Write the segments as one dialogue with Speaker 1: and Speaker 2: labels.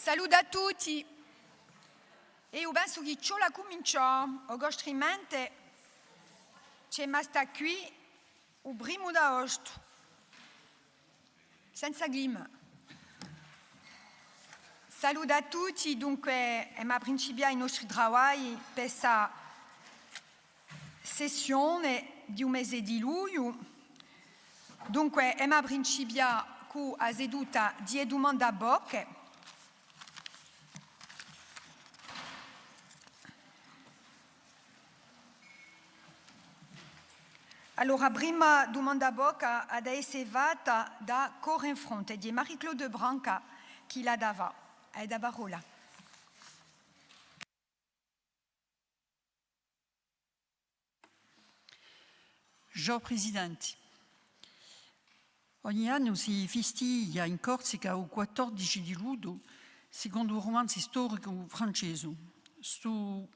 Speaker 1: Saluto a tutti. Io penso che ciò la cominciò, oggi c'è rimasta qui il primo d'agosto, senza clima. Saluto a tutti, dunque abbiamo principiato i nostri lavori per questa sessione di un mese di luglio. Dunque abbiamo principiato con la seduta di domande a bocche. Allora, prima domanda a bocca ad essere fatta da Corre in Fronte di Marie-Claude Branca, che la dava. È da parola.
Speaker 2: Signor Presidente, ogni anno si festeggia in Corsica il 14 di luglio, secondo il romanzo storico francese. Su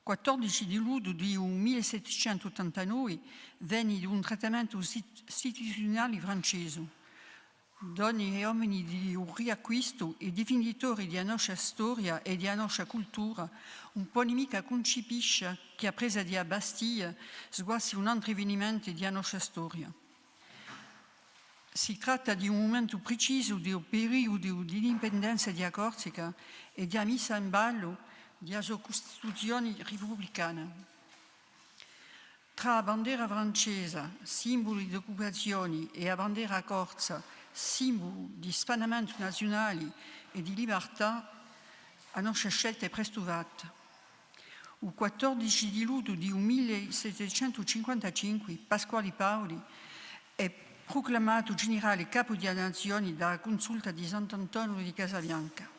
Speaker 2: 14 di luglio del 1789 venne un trattamento istituzionale francese. Donne e uomini di riacquisto e definitori della nostra storia e della nostra cultura, un polemica concepisce che la presa della Bastiglia sguassi un altro avvenimento della nostra storia. Si tratta di un momento preciso del periodo di indipendenza della Corsica e della messa in ballo della sua Costituzione repubblicana. Tra la bandiera francese, simbolo di occupazione, e la bandiera corsa, simbolo di spanamento nazionale e di libertà, la nostra scelta è presto fatta. Il 14 di luglio del 1755 Pasquale Paoli è proclamato generale capo della nazione dalla consulta di Sant'Antonio di Casabianca.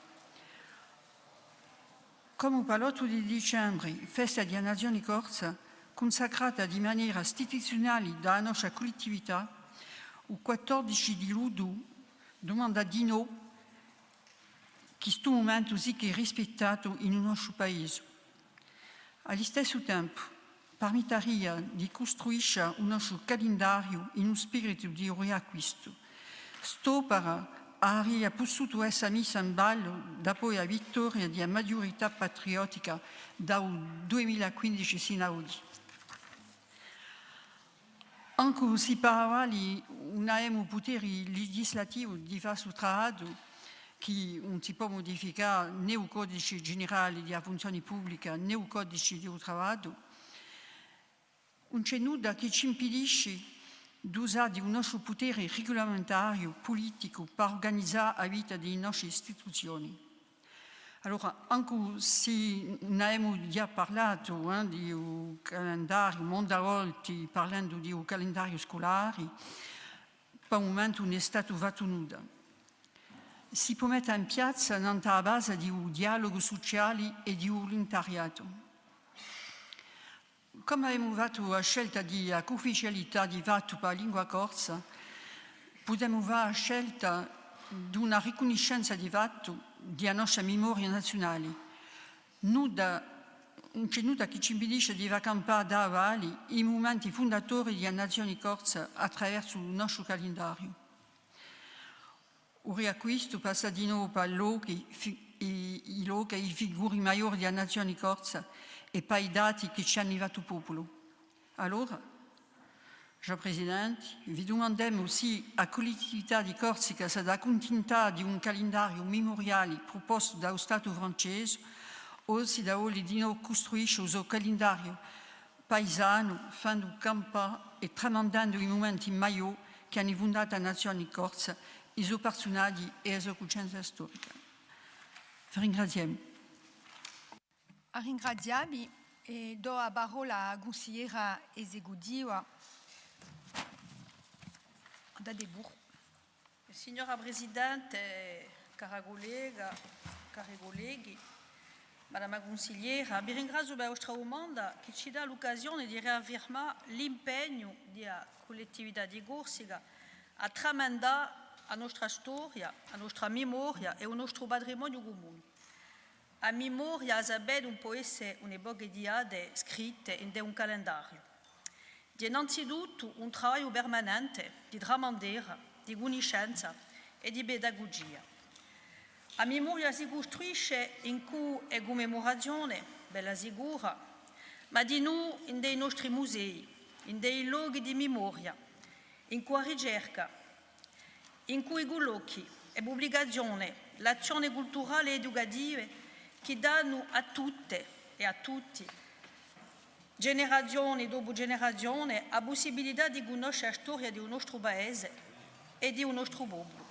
Speaker 2: Come palotto di dicembre, festa della nazione corsa, consacrata di maniera istituzionale dalla nostra collettività, il 14 di luglio domanda di noi che questo momento sia rispettato in un nostro paese. Allo stesso tempo, permetteria di costruire un nostro calendario in un spirito di riacquisto. Stopera aria potuto essere messa in ballo dopo la vittoria della maggiorità patriottica dal 2015 sino ad oggi. Anche si parla di un potere legislativo di vasto trattato che non si può modificare né il codice generale della funzione pubblica né il codice del lavoro, non c'è nulla che ci impedisce di usare il nostro potere regolamentario, politico, per organizzare la vita delle nostre istituzioni. Allora, anche se non abbiamo già parlato di calendario, molte volte parlando di un calendario scolare, per il momento non è stato fatto nulla. Si può mettere in piazza nella base di un dialogo sociale e di un volontariato. Come abbiamo fatto la scelta di ufficialità di fatto per la lingua corsa, potremmo fare la scelta di una riconoscenza di fatto della nostra memoria nazionale. Non c'è nulla che ci impedisce di raccampare da avanti i momenti fondatori della nazione corsa attraverso il nostro calendario. Il riacquisto passa di nuovo per i luoghi e i figure maggiori della nazione corsa e per i dati che ci hanno dato il popolo. Allora, signor Presidente, vi domandiamo se la collettività di Corsica si dà continuità di un calendario memoriale proposto dallo Stato francese o se da ora di nuovo costruisce il suo calendario paesano, facendo campo e tramandando i momenti maggiori che hanno fondato la nazione corsa, i suoi personaggi e la sua coscienza storica. Vi ringraziamo.
Speaker 1: Ringraziamo e do la parola alla consigliera esecutiva da Debourg.
Speaker 3: Signora Presidente, cara collega, cari colleghi, Madame la consigliera, vi ringrazio per la vostra domanda che ci dà l'occasione di riaffermare l'impegno della collettività di Corsica a tramandare la nostra storia, la nostra memoria e il nostro patrimonio comune. La memoria, sapete, non può essere un'epoca di ade scritte in un calendario. Di innanzitutto un lavoro permanente di tramandare, di conoscenza e di pedagogia. A memoria si costruisce in cui è commemorazione, bella sicura, ma di noi in dei nostri musei, in dei luoghi di memoria, in cui ricerca, in cui colloqui e pubblicazione, l'azione culturale ed educativa che danno a tutte e a tutti, generazione dopo generazione, la possibilità di conoscere la storia del nostro paese e del nostro popolo.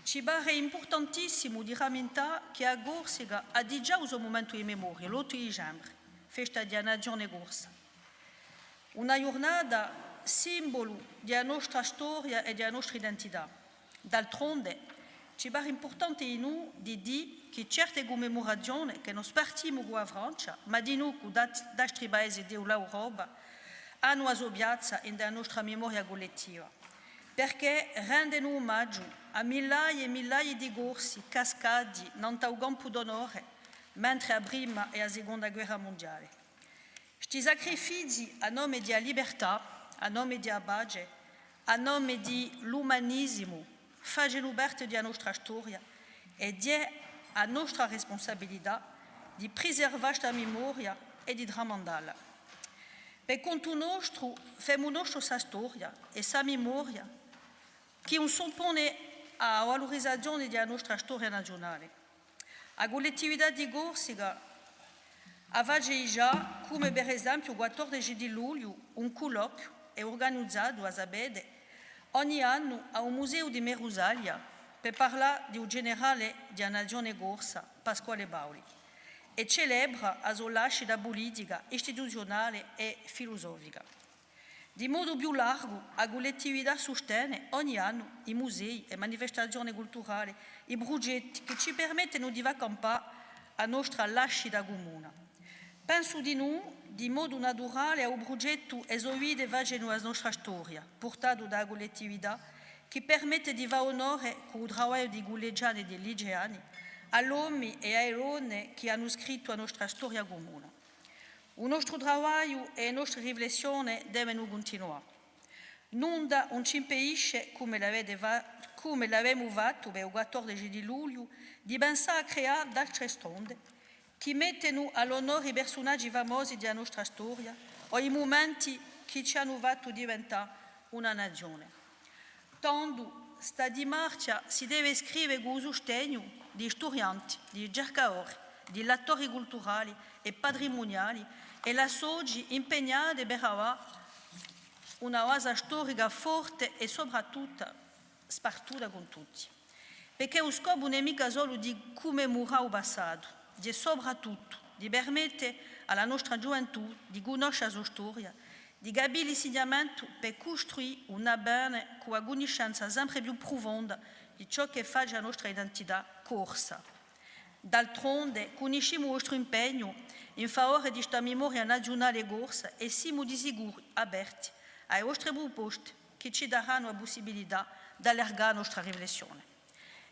Speaker 3: Ci pare importantissimo di rammentare che a Corsica ha già un momento di memoria, l'8 dicembre, festa della Nazione Corsa. Una giornata simbolo della nostra storia e della nostra identità. D'altronde, ci pare importante di noi di dire che certe commemorazioni che non partiamo con la Francia, ma di noi con altri paesi dell'Europa, hanno la sua piazza nella nostra memoria collettiva, perché rendono omaggio a migliaia e migliaia di corsi cascati nel campo d'onore mentre la prima e la seconda guerra mondiale. Questi sacrifici a nome della libertà, a nome della pace, a nome dell'umanismo, fanno parte della nostra storia ed è a nostra responsabilità di preservare questa memoria e di tramandarla. Per conto nostro, facciamo nostra questa storia e questa memoria che non suppone a valorizzazione della nostra storia nazionale. La collettività di Corsica aveva già, come per esempio il 14 di luglio, un colloquio è organizzato a Zabede ogni anno a un museo di Merusaglia per parlare del generale della Nazione Corsa, Pasquale Bauli, e celebra la sua nascita politica, istituzionale e filosofica. Di modo più largo, la collettività sostiene ogni anno i musei, le manifestazioni culturali, i progetti che ci permettono di accampare la nostra nascita comune. Penso di noi, di modo naturale, a un progetto esoide facendo la nostra storia, portato dalla collettività, che permette di fare onore con il lavoro di collegiani e di liceani all'uomo e ai donne che hanno scritto la nostra storia comune. Il nostro lavoro e le nostre riflessioni devono continuare. Nulla non ci impedisce, come l'abbiamo fatto per il 14 di luglio, di pensare a creare altre stonde che mettono all'onore i personaggi famosi della nostra storia o i momenti che ci hanno fatto diventare una nazione. Tanto sta di marcia si deve scrivere con il sostegno di studenti, di ricercatori, di lettori culturali e patrimoniali e la SOGI impegnata per avere una base storica forte e soprattutto spartuta con tutti. Perché lo scopo non è mica solo di commemorare il passato, è soprattutto di permettere alla nostra gioventù di conoscere la sua storia, di capire l'insegnamento per costruire una bene con una conoscenza sempre più profonda di ciò che fa la nostra identità corsa. D'altronde, conosciamo il nostro impegno in favore di questa memoria nazionale corsa e siamo di sicuro aperti alle vostre proposte che ci daranno la possibilità di allargare la nostra riflessione.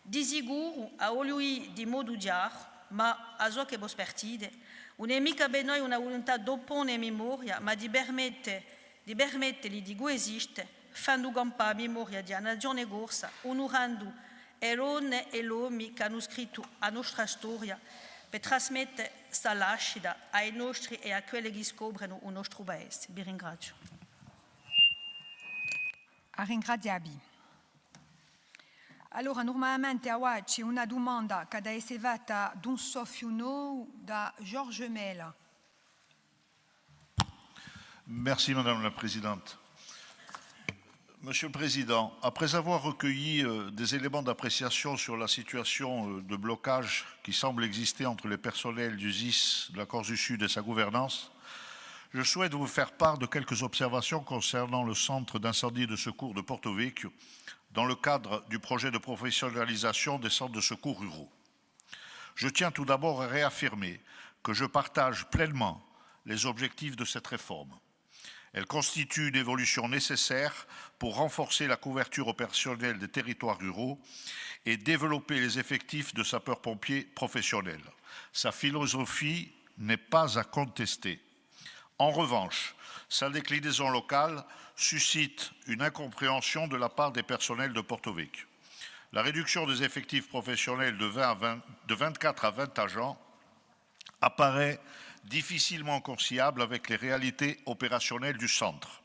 Speaker 3: Di sicuro, a lui di modo chiaro, ma a ciò che può spartire, non è mica per noi una volontà di opporre memoria, ma di permettergli di coesistere, facendo campare la memoria della nazione corsa, onorando le donne e gli uomini che hanno scritto la nostra storia per trasmettere questa nascita ai nostri e a quelli che scoprono il nostro paese. Vi ringrazio.
Speaker 1: Ringraziabi. Allora, normalmente c'è una domanda che deve essere fatta d'un soffio no da Georges Mela.
Speaker 4: Merci Madame la Présidente. Monsieur le Président, après avoir recueilli des éléments d'appréciation sur la situation de blocage qui semble exister entre les personnels du ZIS de la Corse du Sud et sa gouvernance, je souhaite vous faire part de quelques observations concernant le centre d'incendie de secours de Porto Vecchio dans le cadre du projet de professionnalisation des centres de secours ruraux. Je tiens tout d'abord à réaffirmer que je partage pleinement les objectifs de cette réforme. Elle constitue une évolution nécessaire pour renforcer la couverture opérationnelle des territoires ruraux et développer les effectifs de sapeurs-pompiers professionnels. Sa philosophie n'est pas à contester. En revanche, sa déclinaison locale suscite une incompréhension de la part des personnels de Porto Vecchio. La réduction des effectifs professionnels de 24 à 20 agents apparaît difficilement conciliable avec les réalités opérationnelles du centre.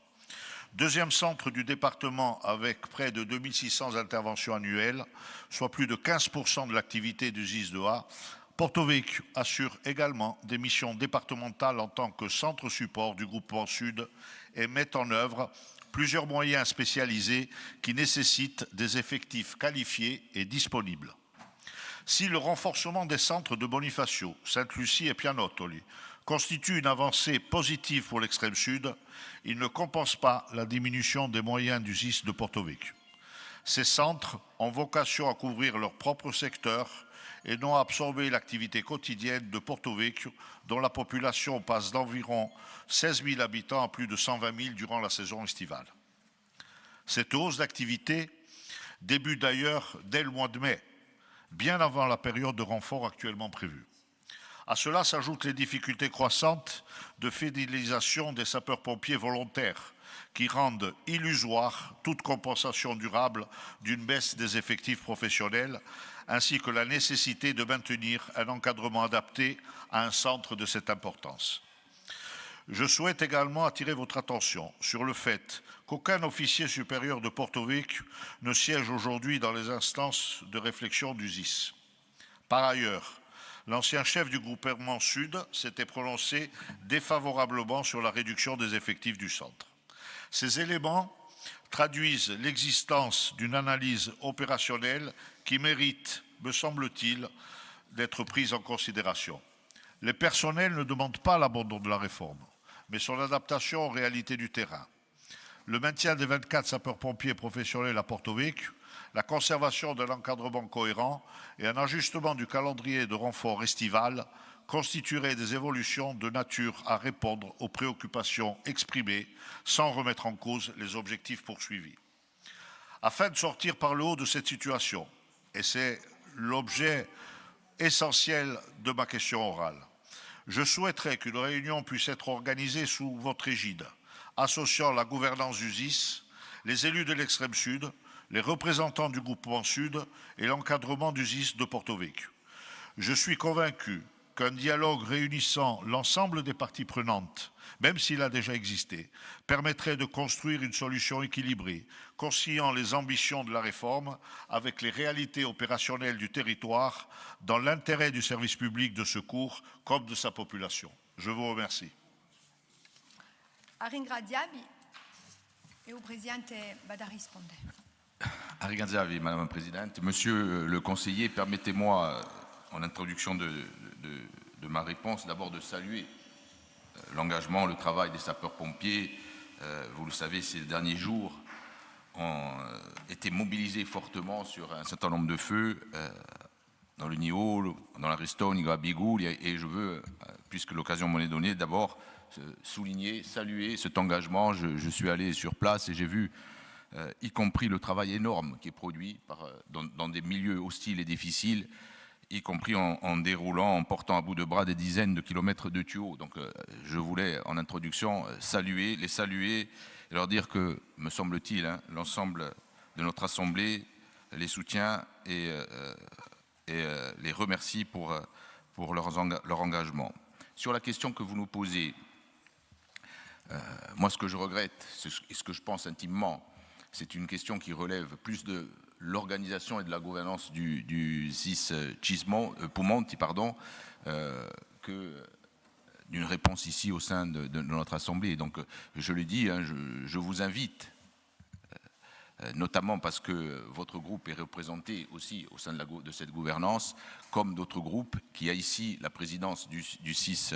Speaker 4: Deuxième centre du département avec près de 2600 interventions annuelles, soit plus de 15% de l'activité du SIS-2A, Porto Vecchio assure également des missions départementales en tant que centre support du groupement Sud et met en œuvre plusieurs moyens spécialisés qui nécessitent des effectifs qualifiés et disponibles. Si le renforcement des centres de Bonifacio, Sainte-Lucie et Pianottoli constitue une avancée positive pour l'extrême sud, il ne compense pas la diminution des moyens du SIS de Porto Vecchio. Ces centres ont vocation à couvrir leur propre secteur et non à absorber l'activité quotidienne de Porto Vecchio, dont la population passe d'environ 16 000 habitants à plus de 120 000 durant la saison estivale. Cette hausse d'activité débute d'ailleurs dès le mois de mai, bien avant la période de renfort actuellement prévue. À cela s'ajoutent les difficultés croissantes de fidélisation des sapeurs-pompiers volontaires qui rendent illusoire toute compensation durable d'une baisse des effectifs professionnels, ainsi que la nécessité de maintenir un encadrement adapté à un centre de cette importance. Je souhaite également attirer votre attention sur le fait qu'aucun officier supérieur de Porto Vecchio ne siège aujourd'hui dans les instances de réflexion du SIS. Par ailleurs, l'ancien chef du gouvernement Sud s'était prononcé défavorablement sur la réduction des effectifs du centre. Ces éléments traduisent l'existence d'une analyse opérationnelle qui mérite, me semble-t-il, d'être prise en considération. Les personnels ne demandent pas l'abandon de la réforme, mais son adaptation aux réalités du terrain. Le maintien des 24 sapeurs-pompiers professionnels à Porto Vecchio, la conservation d'un encadrement cohérent et un ajustement du calendrier de renfort estival constitueraient des évolutions de nature à répondre aux préoccupations exprimées sans remettre en cause les objectifs poursuivis. Afin de sortir par le haut de cette situation, et c'est l'objet essentiel de ma question orale, je souhaiterais qu'une réunion puisse être organisée sous votre égide, associant la gouvernance du SIS, les élus de l'extrême sud, les représentants du groupement Sud et l'encadrement du SIS de Porto Vecchio. Je suis convaincu qu'un dialogue réunissant l'ensemble des parties prenantes, même s'il a déjà existé, permettrait de construire une solution équilibrée, conciliant les ambitions de la réforme avec les réalités opérationnelles du territoire, dans l'intérêt du service public de secours comme de sa population. Je vous remercie.
Speaker 1: A ringraziarvi e o Presidente vada a rispondere.
Speaker 5: A ringraziarvi, Madame la Présidente. Monsieur le conseiller, permettez-moi, en introduction de ma réponse, d'abord de saluer l'engagement, le travail des sapeurs-pompiers. Vous le savez, ces derniers jours ont été mobilisés fortement sur un certain nombre de feux dans le Niolo, dans la Ristonico, à Biguglia, et je veux, puisque l'occasion m'en est donnée, d'abord souligner, saluer cet engagement. Je suis allé sur place et j'ai vu y compris le travail énorme qui est produit dans des milieux hostiles et difficiles, y compris en déroulant, en portant à bout de bras des dizaines de kilomètres de tuyaux. Donc je voulais, en introduction, les saluer et leur dire que, me semble-t-il, l'ensemble de notre Assemblée les soutient et les remercie pour leur engagement. Sur la question que vous nous posez, moi ce que je regrette, et ce que je pense intimement, c'est une question qui relève plus de l'organisation et de la gouvernance du SIS Piemonte, que d'une réponse ici au sein de notre Assemblée. Donc, je le dis, je vous invite, notamment parce que votre groupe est représenté aussi au sein de cette gouvernance, comme d'autres groupes, qui a ici la présidence du SIS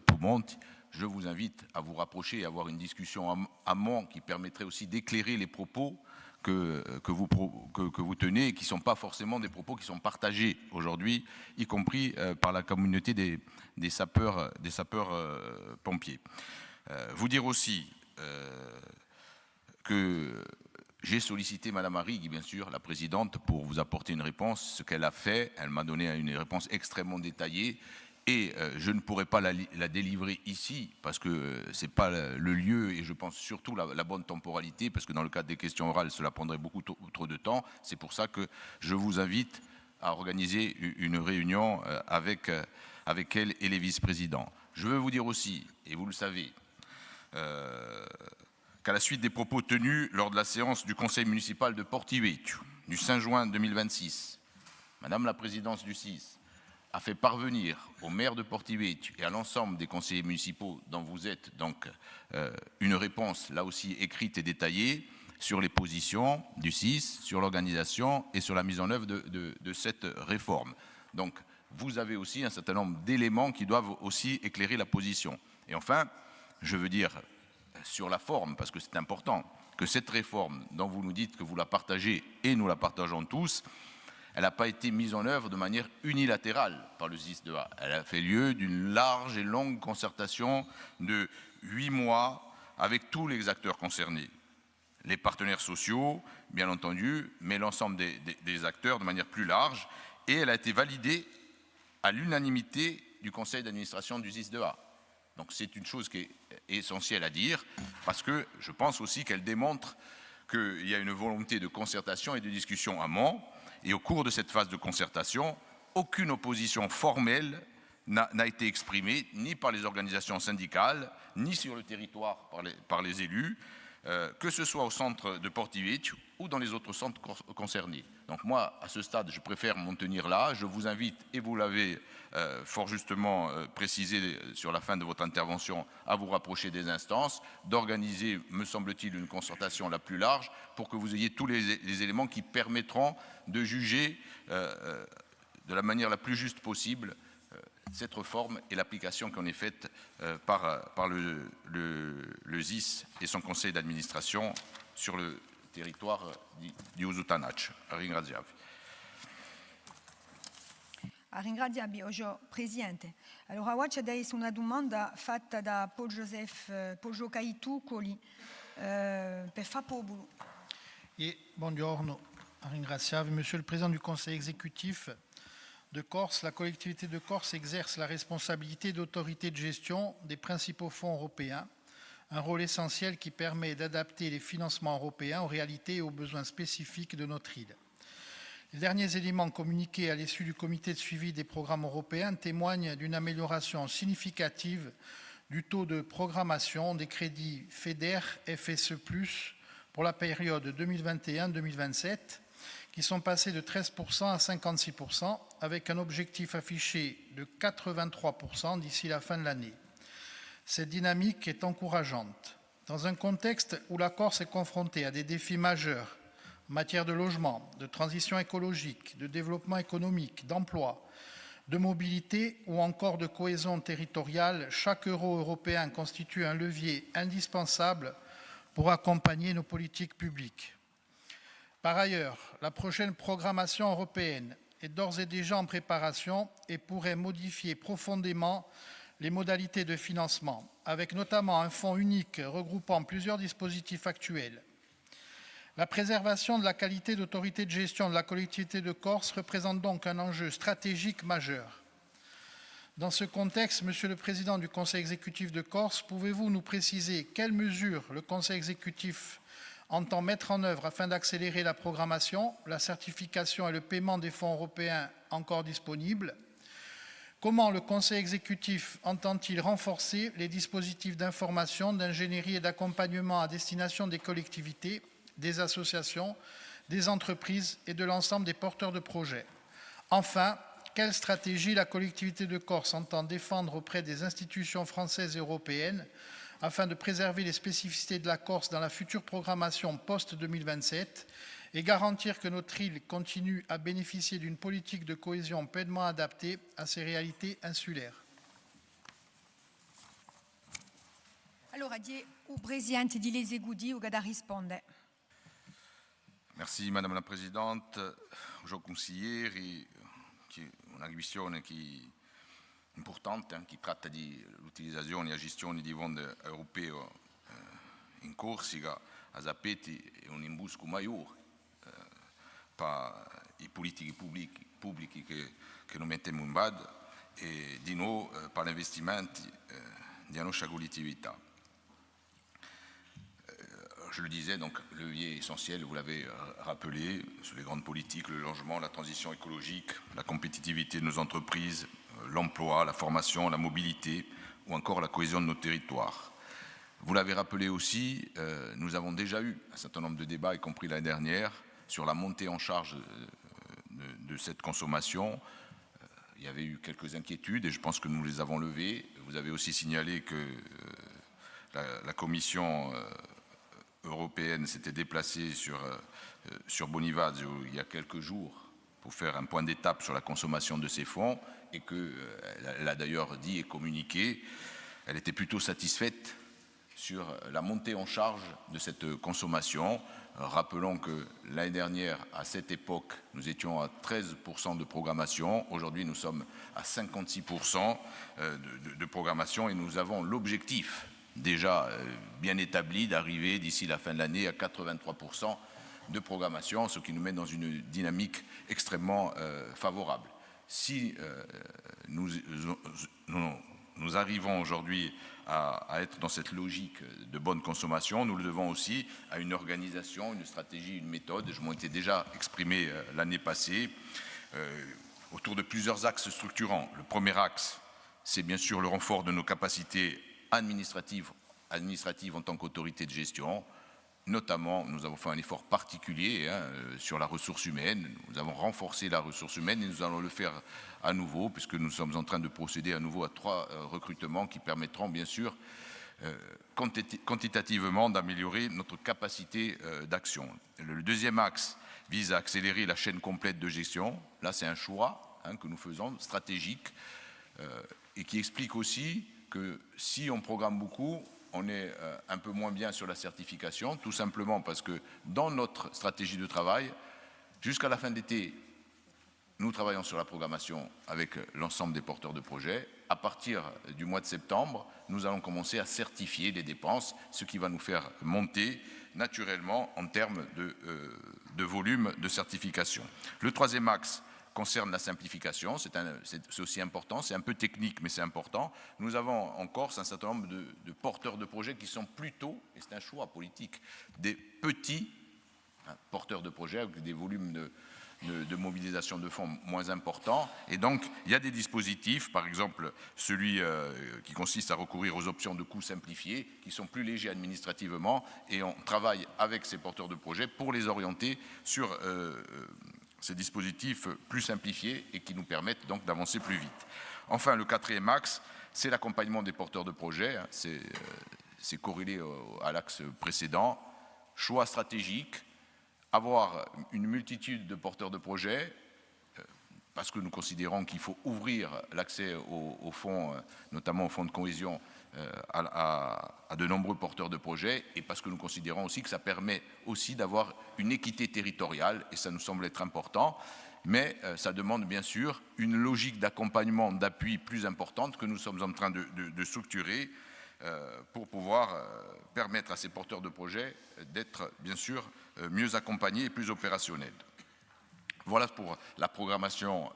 Speaker 5: Piemonte. Je vous invite à vous rapprocher et à avoir une discussion amont qui permettrait aussi d'éclairer les propos que vous tenez et qui ne sont pas forcément des propos qui sont partagés aujourd'hui, y compris par la communauté des sapeurs-pompiers. Vous dire aussi que j'ai sollicité Madame Arrighi, bien sûr, la présidente, pour vous apporter une réponse. Ce qu'elle a fait, elle m'a donné une réponse extrêmement détaillée et je ne pourrais pas la délivrer ici parce que ce n'est pas le lieu et je pense surtout la bonne temporalité parce que dans le cadre des questions orales, cela prendrait beaucoup trop de temps. C'est pour ça que je vous invite à organiser une réunion avec elle et les vice-présidents. Je veux vous dire aussi, et vous le savez, qu'à la suite des propos tenus lors de la séance du conseil municipal de Porto-Vecchio du 5 juin 2026, Madame la présidente du CIS a fait parvenir au maire de Porto-Vecchio et à l'ensemble des conseillers municipaux dont vous êtes donc une réponse là aussi écrite et détaillée sur les positions du CIS, sur l'organisation et sur la mise en œuvre de cette réforme. Donc vous avez aussi un certain nombre d'éléments qui doivent aussi éclairer la position. Et enfin, je veux dire sur la forme, parce que c'est important, que cette réforme dont vous nous dites que vous la partagez et nous la partageons tous, elle n'a pas été mise en œuvre de manière unilatérale par le SIS-2A. Elle a fait lieu d'une large et longue concertation de 8 mois avec tous les acteurs concernés. Les partenaires sociaux, bien entendu, mais l'ensemble des acteurs de manière plus large. Et elle a été validée à l'unanimité du conseil d'administration du SIS-2A. Donc c'est une chose qui est essentielle à dire, parce que je pense aussi qu'elle démontre qu'il y a une volonté de concertation et de discussion amont. Et au cours de cette phase de concertation, aucune opposition formelle n'a été exprimée, ni par les organisations syndicales, ni sur le territoire par les élus, que ce soit au centre de Porto-Vecchio ou dans les autres centres concernés. Donc moi, à ce stade, je préfère m'en tenir là. Je vous invite, et vous l'avez fort justement précisé sur la fin de votre intervention, à vous rapprocher des instances, d'organiser, me semble-t-il, une concertation la plus large pour que vous ayez tous les éléments qui permettront de juger de la manière la plus juste possible cette réforme et l'application qui en est faite par le ZIS et son conseil d'administration sur le territoire di Usutanaccio. Ringraziavi.
Speaker 1: Ringraziavi, Presidente. Allora, oggi c'è adesso una domanda fatta da Poggio Caitucoli per Fa Popolo.
Speaker 6: Buongiorno, ringraziavi. Monsieur le Président du Conseil exécutif de Corse, la collectivité de Corse exerce la responsabilité d'autorité de gestion des principaux fonds européens, un rôle essentiel qui permet d'adapter les financements européens aux réalités et aux besoins spécifiques de notre île. Les derniers éléments communiqués à l'issue du comité de suivi des programmes européens témoignent d'une amélioration significative du taux de programmation des crédits FEDER FSE+, pour la période 2021-2027, qui sont passés de 13% à 56%, avec un objectif affiché de 83% d'ici la fin de l'année. Cette dynamique est encourageante. Dans un contexte où la Corse est confrontée à des défis majeurs en matière de logement, de transition écologique, de développement économique, d'emploi, de mobilité ou encore de cohésion territoriale, chaque euro européen constitue un levier indispensable pour accompagner nos politiques publiques. Par ailleurs, la prochaine programmation européenne est d'ores et déjà en préparation et pourrait modifier profondément les modalités de financement, avec notamment un fonds unique regroupant plusieurs dispositifs actuels. La préservation de la qualité d'autorité de gestion de la collectivité de Corse représente donc un enjeu stratégique majeur. Dans ce contexte, Monsieur le Président du Conseil exécutif de Corse, pouvez-vous nous préciser quelles mesures le Conseil exécutif entend mettre en œuvre afin d'accélérer la programmation, la certification et le paiement des fonds européens encore disponibles? Comment le Conseil exécutif entend-il renforcer les dispositifs d'information, d'ingénierie et d'accompagnement à destination des collectivités, des associations, des entreprises et de l'ensemble des porteurs de projets? Enfin, quelle stratégie la collectivité de Corse entend défendre auprès des institutions françaises et européennes afin de préserver les spécificités de la Corse dans la future programmation post-2027 et garantir que notre île continue à bénéficier d'une politique de cohésion pleinement adaptée à ces réalités insulaires?
Speaker 1: Allora, il Presidente di l'esecutivo che da risponde.
Speaker 5: Merci Madame la Présidente. Bonjour consiglieri, una questione importante che tratta di l'utilizzazione e la gestione di fondi europei in Corsica. A sapete è un imbusco maggiore per i politiche pubbliche che noi mettiamo in bad e di nuovo per gli investimenti di nostra collettività. Je le disais, donc, le levier essentiel, vous l'avez rappelé, sur les grandes politiques, le logement, la transition écologique, la compétitivité de nos entreprises, l'emploi, la formation, la mobilité ou encore la cohésion de nos territoires. Vous l'avez rappelé aussi, nous avons déjà eu un certain nombre de débats, y compris l'année dernière, sur la montée en charge de cette consommation. Il y avait eu quelques inquiétudes et je pense que nous les avons levées. Vous avez aussi signalé que la Commission européenne s'était déplacée sur Bonifacio il y a quelques jours pour faire un point d'étape sur la consommation de ces fonds et qu'elle a d'ailleurs dit et communiqué, elle était plutôt satisfaite sur la montée en charge de cette consommation. Rappelons que l'année dernière, à cette époque, nous étions à 13% de programmation. Aujourd'hui, nous sommes à 56% de programmation et nous avons l'objectif déjà bien établi d'arriver d'ici la fin de l'année à 83% de programmation, ce qui nous met dans une dynamique extrêmement favorable. Si nous arrivons aujourd'hui à être dans cette logique de bonne consommation, nous le devons aussi à une organisation, une stratégie, une méthode. Je m'en étais déjà exprimé l'année passée autour de plusieurs axes structurants. Le premier axe, c'est bien sûr le renfort de nos capacités administrative en tant qu'autorité de gestion. Notamment, nous avons fait un effort particulier sur la ressource humaine. Nous avons renforcé la ressource humaine et nous allons le faire à nouveau, puisque nous sommes en train de procéder à nouveau à 3 recrutements qui permettront bien sûr quantitativement d'améliorer notre capacité d'action. Le deuxième axe vise à accélérer la chaîne complète de gestion. Là, c'est un choix que nous faisons, stratégique, et qui explique aussi que si on programme beaucoup, on est un peu moins bien sur la certification, tout simplement parce que dans notre stratégie de travail, jusqu'à la fin de l'été, nous travaillons sur la programmation avec l'ensemble des porteurs de projets. À partir du mois de septembre, nous allons commencer à certifier les dépenses, ce qui va nous faire monter naturellement en termes de volume de certification. Le troisième axe concerne la simplification, c'est aussi important, c'est un peu technique mais c'est important. Nous avons en Corse un certain nombre de porteurs de projets qui sont plutôt, et c'est un choix politique, des petits porteurs de projets avec des volumes de mobilisation de fonds moins importants. Et donc, il y a des dispositifs, par exemple celui qui consiste à recourir aux options de coûts simplifiés, qui sont plus légers administrativement, et on travaille avec ces porteurs de projets pour les orienter sur ces dispositifs plus simplifiés et qui nous permettent donc d'avancer plus vite. Enfin, le quatrième axe, c'est l'accompagnement des porteurs de projets. C'est corrélé à l'axe précédent. Choix stratégique, avoir une multitude de porteurs de projets, parce que nous considérons qu'il faut ouvrir l'accès aux fonds, notamment aux fonds de cohésion, à de nombreux porteurs de projets, et parce que nous considérons aussi que ça permet aussi d'avoir une équité territoriale, et ça nous semble être important, mais ça demande bien sûr une logique d'accompagnement, d'appui plus importante que nous sommes en train de structurer pour pouvoir permettre à ces porteurs de projets d'être bien sûr mieux accompagnés et plus opérationnels. Voilà pour la programmation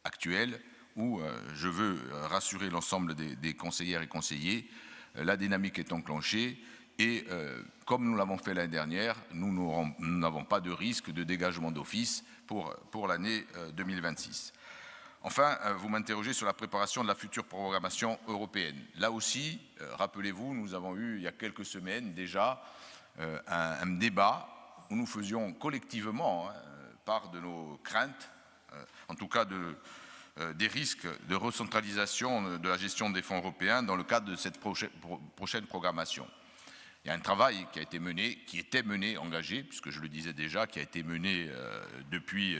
Speaker 5: actuelle, où je veux rassurer l'ensemble des conseillères et conseillers, la dynamique est enclenchée et comme nous l'avons fait l'année dernière, nous n'avons pas de risque de dégagement d'office pour l'année 2026. Enfin, vous m'interrogez sur la préparation de la future programmation européenne. Là aussi, rappelez-vous, nous avons eu il y a quelques semaines déjà un débat où nous faisions collectivement part de nos craintes, en tout cas des risques de recentralisation de la gestion des fonds européens dans le cadre de cette prochaine programmation. Il y a un travail qui a été mené, qui était mené, engagé, puisque je le disais déjà, qui a été mené depuis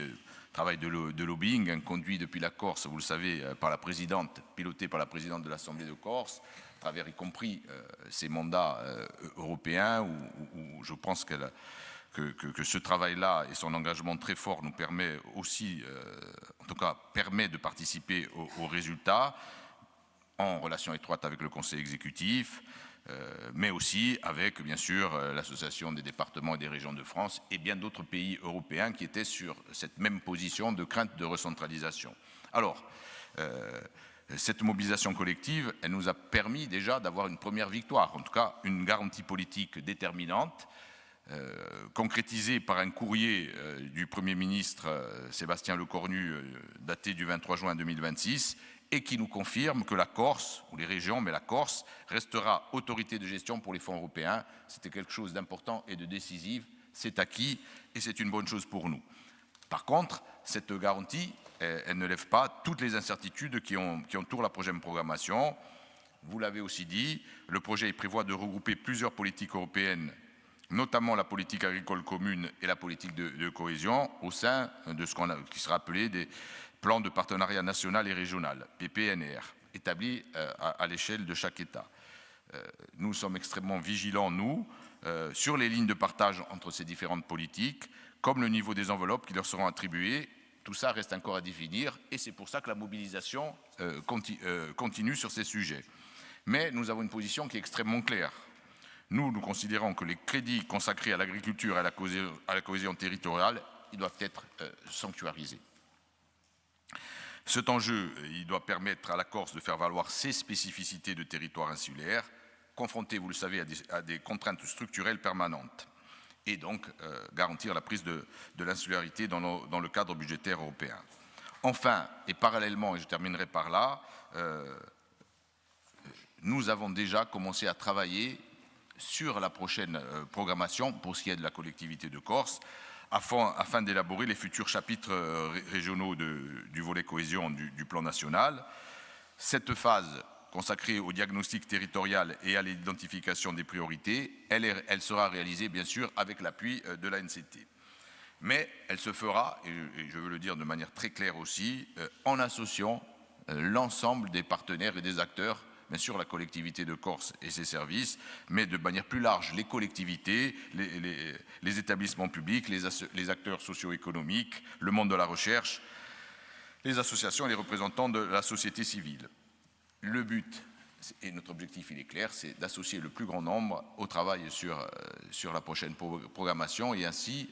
Speaker 5: travail de lobbying, conduit depuis la Corse, vous le savez, par la présidente, piloté par la présidente de l'Assemblée de Corse, à travers y compris ces mandats européens, où je pense que ce travail-là et son engagement très fort nous permet aussi, en tout cas, permet de participer aux résultats en relation étroite avec le Conseil exécutif, mais aussi avec, bien sûr, l'Association des départements et des régions de France et bien d'autres pays européens qui étaient sur cette même position de crainte de recentralisation. Alors, cette mobilisation collective, elle nous a permis déjà d'avoir une première victoire, en tout cas une garantie politique déterminante, concrétisée par un courrier du Premier ministre Sébastien Lecornu daté du 23 juin 2026 et qui nous confirme que la Corse, ou les régions, mais la Corse, restera autorité de gestion pour les fonds européens. C'était quelque chose d'important et de décisif, c'est acquis et c'est une bonne chose pour nous. Par contre, cette garantie, elle ne lève pas toutes les incertitudes qui entourent la prochaine programmation. Vous l'avez aussi dit, le projet prévoit de regrouper plusieurs politiques européennes, notamment la politique agricole commune et la politique de cohésion, au sein de ce qui sera appelé des plans de partenariat national et régional, PPNR, établis à l'échelle de chaque État. Nous sommes extrêmement vigilants, nous, sur les lignes de partage entre ces différentes politiques, comme le niveau des enveloppes qui leur seront attribuées. Tout ça reste encore à définir et c'est pour ça que la mobilisation continue sur ces sujets. Mais nous avons une position qui est extrêmement claire. Nous considérons que les crédits consacrés à l'agriculture et à la cohésion territoriale, ils doivent être sanctuarisés. Cet enjeu, il doit permettre à la Corse de faire valoir ses spécificités de territoire insulaire, confrontées, vous le savez, à des contraintes structurelles permanentes, et donc garantir la prise de l'insularité dans le cadre budgétaire européen. Enfin, et parallèlement, et je terminerai par là, nous avons déjà commencé à travailler sur la prochaine programmation pour ce qui est de la collectivité de Corse, afin d'élaborer les futurs chapitres régionaux du volet cohésion du plan national. Cette phase consacrée au diagnostic territorial et à l'identification des priorités, elle sera réalisée bien sûr avec l'appui de l'ANCT. Mais elle se fera, et je veux le dire de manière très claire aussi, en associant l'ensemble des partenaires et des acteurs, bien sûr la collectivité de Corse et ses services, mais de manière plus large, les collectivités, les établissements publics, les acteurs socio-économiques, le monde de la recherche, les associations et les représentants de la société civile. Le but, et notre objectif il est clair, c'est d'associer le plus grand nombre au travail sur la prochaine programmation et ainsi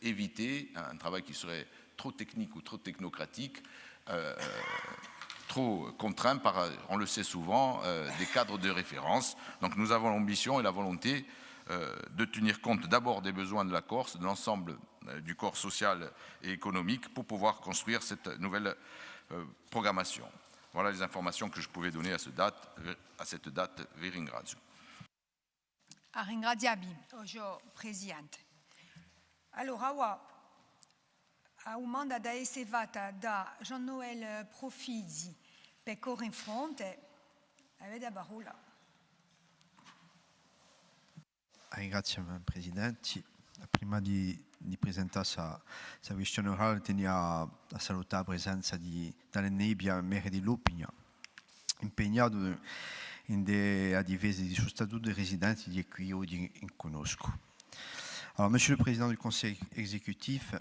Speaker 5: éviter un travail qui serait trop technique ou trop technocratique, trop contraint par, on le sait souvent, des cadres de référence. Donc nous avons l'ambition et la volonté de tenir compte d'abord des besoins de la Corse, de l'ensemble du corps social et économique pour pouvoir construire cette nouvelle programmation. Voilà les informations que je pouvais donner à cette date. Vi ringrazio.
Speaker 1: Ringraziabi, ojo Presidente. Allora, a umanda da essevata da Jean-Noël Profizzi per correre in fronte, avete la parola.
Speaker 7: Ringrazio Presidente. Prima di presentare questa questione orale tenia a salutare la presenza dalla Nebbia Mere di Lupigna, impegnato a difesa di suo statuto di residenti di cui oggi conosco. Alors, Monsieur le Président du Conseil exécutif,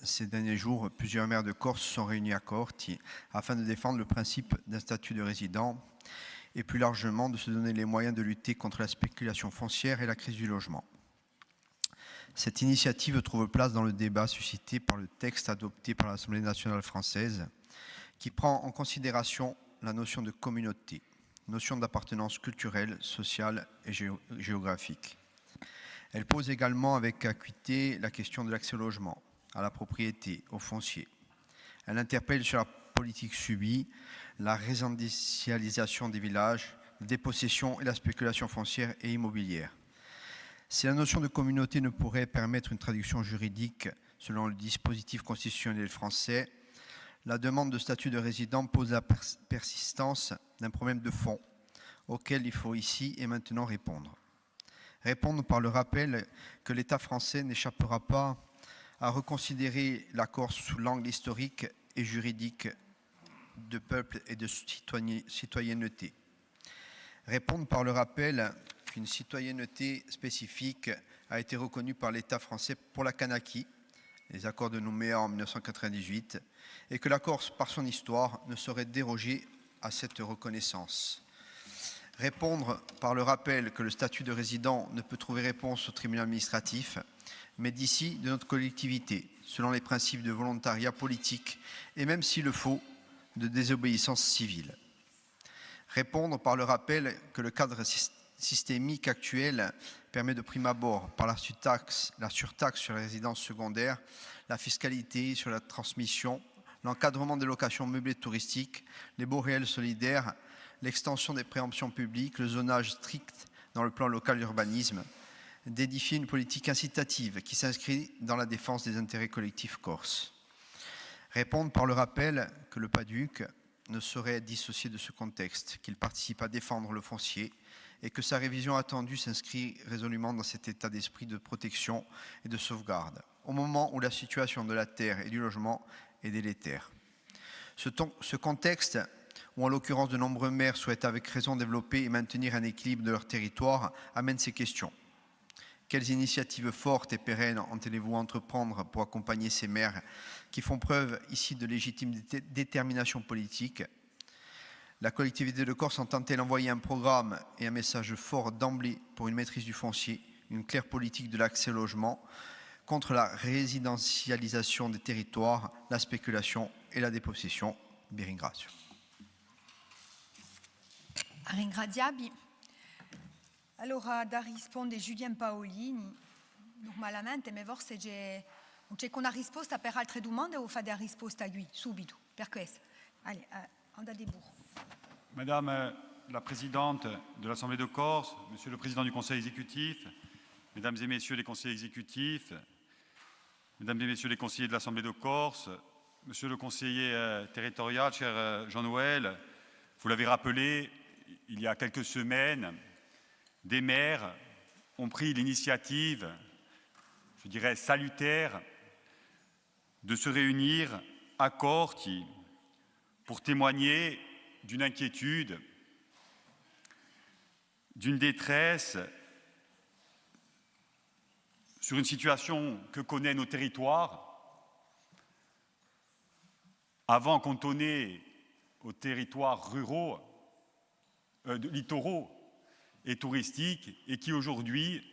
Speaker 7: ces derniers jours, plusieurs maires de Corse sont réunis à Corti afin de défendre le principe d'un statut de résident et plus largement de se donner les moyens de lutter contre la spéculation foncière et la crise du logement. Cette initiative trouve place dans le débat suscité par le texte adopté par l'Assemblée nationale française qui prend en considération la notion de communauté, notion d'appartenance culturelle, sociale et géographique. Elle pose également avec acuité la question de l'accès au logement, à la propriété, au foncier. Elle interpelle sur la politique subie, la résidentialisation des villages, la dépossession et la spéculation foncière et immobilière. Si la notion de communauté ne pourrait permettre une traduction juridique selon le dispositif constitutionnel français, la demande de statut de résident pose la persistance d'un problème de fond auquel il faut ici et maintenant répondre. Répondre par le rappel que l'État français n'échappera pas à reconsidérer la Corse sous l'angle historique et juridique de peuple et de citoyenneté. Répondre par le rappel qu'une citoyenneté spécifique a été reconnue par l'État français pour la Kanaki, les accords de Nouméa en 1998, et que la Corse, par son histoire, ne saurait déroger à cette reconnaissance. Répondre par le rappel que le statut de résident ne peut trouver réponse au tribunal administratif, mais d'ici de notre collectivité, selon les principes de volontariat politique, et même s'il le faut, de désobéissance civile. Répondre par le rappel que le cadre systémique actuel permet de prime abord, par la surtaxe sur les résidences secondaires, la fiscalité sur la transmission, l'encadrement des locations meublées touristiques, les baux réels solidaires, l'extension des préemptions publiques, le zonage strict dans le plan local d'urbanisme, d'édifier une politique incitative qui s'inscrit dans la défense des intérêts collectifs corses. Répondre par le rappel que le PADUC ne saurait être dissocié de ce contexte, qu'il participe à défendre le foncier et que sa révision attendue s'inscrit résolument dans cet état d'esprit de protection et de sauvegarde, au moment où la situation de la terre et du logement est délétère. Ce contexte, où en l'occurrence de nombreux maires souhaitent avec raison développer et maintenir un équilibre de leur territoire, amène ces questions. Quelles initiatives fortes et pérennes entendez-vous entreprendre pour accompagner ces maires qui font preuve ici de légitime détermination politique? La collectivité de Corse entend-elle envoyer un programme et un message fort d'emblée pour une maîtrise du foncier, une claire politique de l'accès au logement, contre la résidentialisation des territoires, la spéculation et la dépossession? Vi ringrazio.
Speaker 1: Ringraziabi. Allora, da risponde Julien Paolini, normalmente, ma forse c'è una risposta per altre domande o fate la risposta a lui, subito, per questo. Allez, andate burro.
Speaker 8: Madame la Présidente de l'Assemblée de Corse, Monsieur le Président du Conseil exécutif, Mesdames et Messieurs les conseillers exécutifs, Mesdames et Messieurs les conseillers de l'Assemblée de Corse, Monsieur le conseiller territorial, cher Jean-Noël, vous l'avez rappelé, il y a quelques semaines, des maires ont pris l'initiative, je dirais salutaire, de se réunir à Corti pour témoigner d'une inquiétude, d'une détresse sur une situation que connaissent nos territoires, avant cantonnés aux territoires ruraux, littoraux et touristiques, et qui aujourd'hui,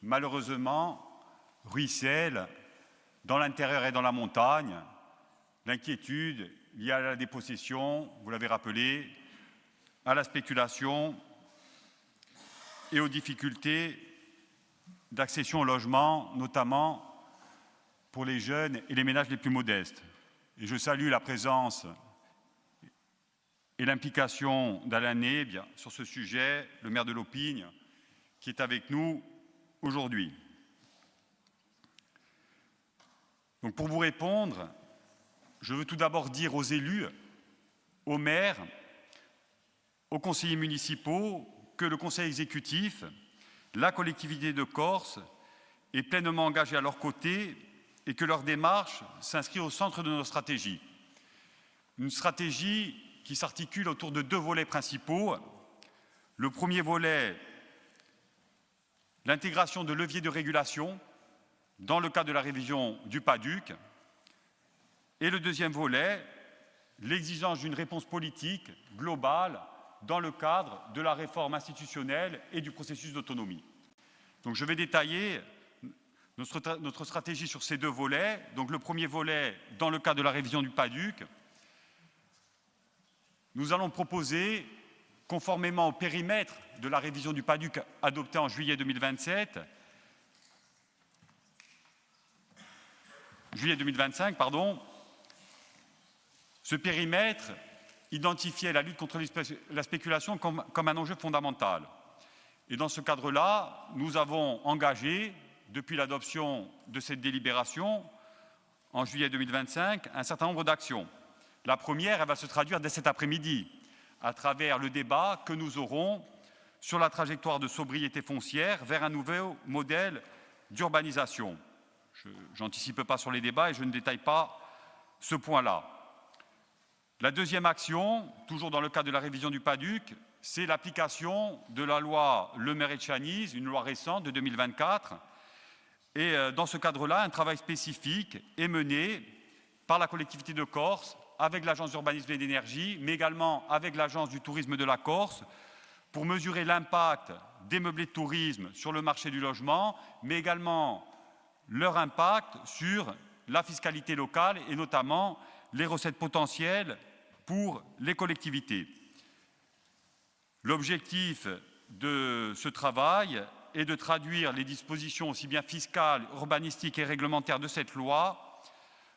Speaker 8: malheureusement, ruissellent dans l'intérieur et dans la montagne. L'inquiétude liée à la dépossession, vous l'avez rappelé, à la spéculation et aux difficultés d'accession au logement, notamment pour les jeunes et les ménages les plus modestes. Et je salue la présence et l'implication d'Alain Nébia sur ce sujet, le maire de Lopigne, qui est avec nous aujourd'hui. Donc pour vous répondre, je veux tout d'abord dire aux élus, aux maires, aux conseillers municipaux que le Conseil exécutif, la collectivité de Corse est pleinement engagée à leur côté et que leur démarche s'inscrit au centre de notre stratégie. Une stratégie qui s'articule autour de deux volets principaux. Le premier volet, l'intégration de leviers de régulation dans le cadre de la révision du PADUC. Et le deuxième volet, l'exigence d'une réponse politique globale dans le cadre de la réforme institutionnelle et du processus d'autonomie. Donc je vais détailler notre stratégie sur ces deux volets. Donc le premier volet, dans le cadre de la révision du PADUC, nous allons proposer, conformément au périmètre de la révision du PADUC adopté en juillet 2025, ce périmètre identifiait la lutte contre la spéculation comme un enjeu fondamental. Et dans ce cadre-là, nous avons engagé, depuis l'adoption de cette délibération, en juillet 2025, un certain nombre d'actions. La première, elle va se traduire dès cet après-midi, à travers le débat que nous aurons sur la trajectoire de sobriété foncière vers un nouveau modèle d'urbanisation. Je n'anticipe pas sur les débats et je ne détaille pas ce point-là. La deuxième action, toujours dans le cadre de la révision du PADUC, c'est l'application de la loi Le Maire-Etchaniz, une loi récente de 2024. Et dans ce cadre-là, un travail spécifique est mené par la collectivité de Corse, avec l'Agence d'urbanisme et d'énergie, mais également avec l'Agence du tourisme de la Corse, pour mesurer l'impact des meublés de tourisme sur le marché du logement, mais également leur impact sur la fiscalité locale et notamment les recettes potentielles pour les collectivités. L'objectif de ce travail est de traduire les dispositions aussi bien fiscales, urbanistiques et réglementaires de cette loi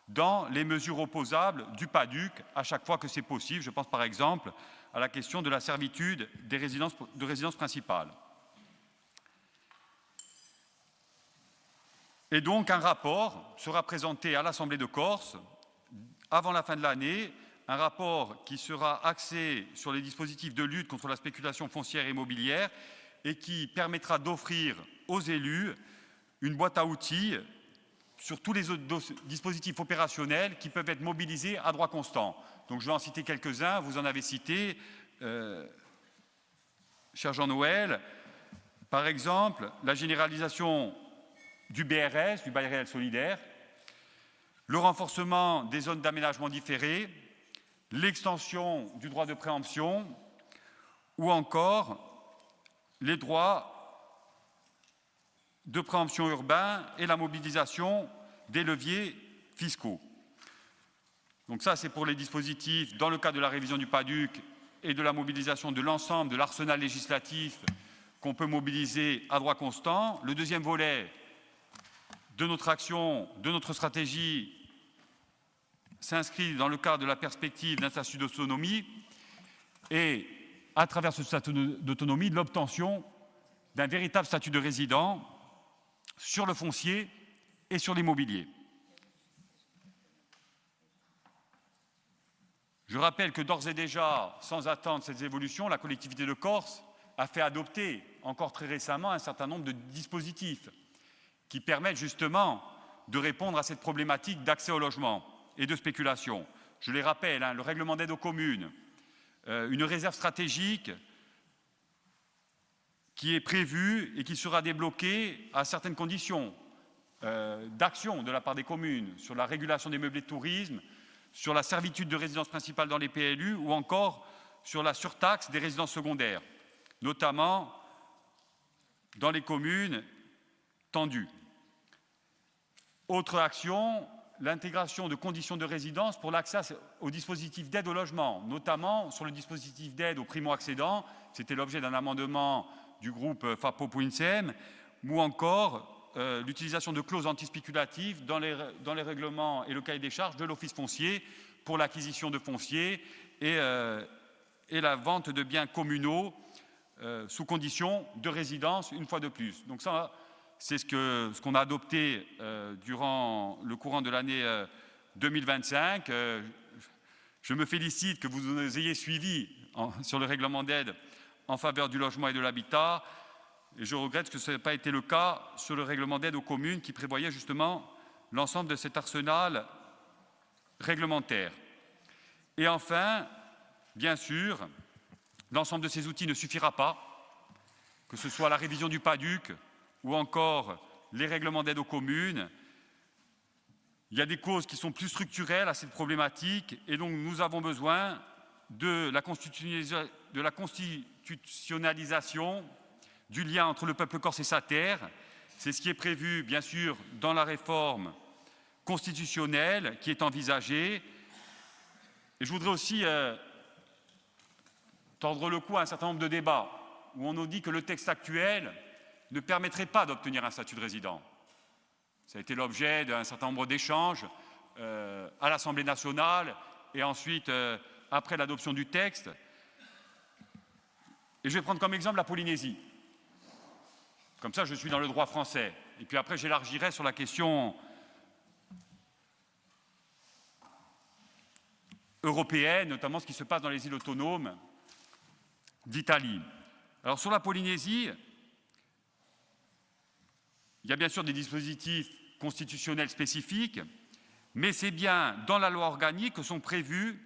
Speaker 8: dans les mesures opposables du PADUC à chaque fois que c'est possible. Je pense par exemple à la question de la servitude de résidence principale. Et donc un rapport sera présenté à l'Assemblée de Corse avant la fin de l'année, un rapport qui sera axé sur les dispositifs de lutte contre la spéculation foncière et immobilière et qui permettra d'offrir aux élus une boîte à outils sur tous les autres dispositifs opérationnels qui peuvent être mobilisés à droit constant. Donc je vais en citer quelques-uns, vous en avez cité, cher Jean-Noël, par exemple la généralisation du BRS, du bail réel solidaire, le renforcement des zones d'aménagement différé, l'extension du droit de préemption ou encore les droits de préemption urbain et la mobilisation des leviers fiscaux. Donc ça, c'est pour les dispositifs dans le cadre de la révision du PADUC et de la mobilisation de l'ensemble de l'arsenal législatif qu'on peut mobiliser à droit constant. Le deuxième volet de notre action, de notre stratégie, s'inscrit dans le cadre de la perspective d'un statut d'autonomie et, à travers ce statut d'autonomie, de l'obtention d'un véritable statut de résident sur le foncier et sur l'immobilier. Je rappelle que d'ores et déjà, sans attendre ces évolutions, la collectivité de Corse a fait adopter, encore très récemment, un certain nombre de dispositifs qui permettent justement de répondre à cette problématique d'accès au logement et de spéculation. Je les rappelle, le règlement d'aide aux communes, une réserve stratégique qui est prévue et qui sera débloquée à certaines conditions d'action de la part des communes sur la régulation des meublés de tourisme, sur la servitude de résidence principale dans les PLU ou encore sur la surtaxe des résidences secondaires, notamment dans les communes tendues. Autre action, l'intégration de conditions de résidence pour l'accès au dispositif d'aide au logement, notamment sur le dispositif d'aide aux primo-accédants. C'était l'objet d'un amendement du groupe FAPO-POUINSEM, ou encore l'utilisation de clauses antispéculatives dans les règlements et le cahier des charges de l'office foncier pour l'acquisition de foncier et la vente de biens communaux sous condition de résidence une fois de plus. Donc ça, c'est ce qu'on a adopté durant le courant de l'année 2025. Je me félicite que vous nous ayez suivis sur le règlement d'aide en faveur du logement et de l'habitat. Et je regrette que ce n'ait pas été le cas sur le règlement d'aide aux communes qui prévoyait justement l'ensemble de cet arsenal réglementaire. Et enfin, bien sûr, l'ensemble de ces outils ne suffira pas, que ce soit la révision du PADUC ou encore les règlements d'aide aux communes. Il y a des causes qui sont plus structurelles à cette problématique et donc nous avons besoin de la constitutionnalisation du lien entre le peuple corse et sa terre. C'est ce qui est prévu, bien sûr, dans la réforme constitutionnelle qui est envisagée. Et je voudrais aussi tordre le cou à un certain nombre de débats où on nous dit que le texte actuel ne permettrait pas d'obtenir un statut de résident. Ça a été l'objet d'un certain nombre d'échanges à l'Assemblée nationale et ensuite après l'adoption du texte. Et je vais prendre comme exemple la Polynésie. Comme ça, je suis dans le droit français. Et puis après, j'élargirai sur la question européenne, notamment ce qui se passe dans les îles autonomes d'Italie. Alors sur la Polynésie, il y a bien sûr des dispositifs constitutionnels spécifiques, mais c'est bien dans la loi organique que sont prévus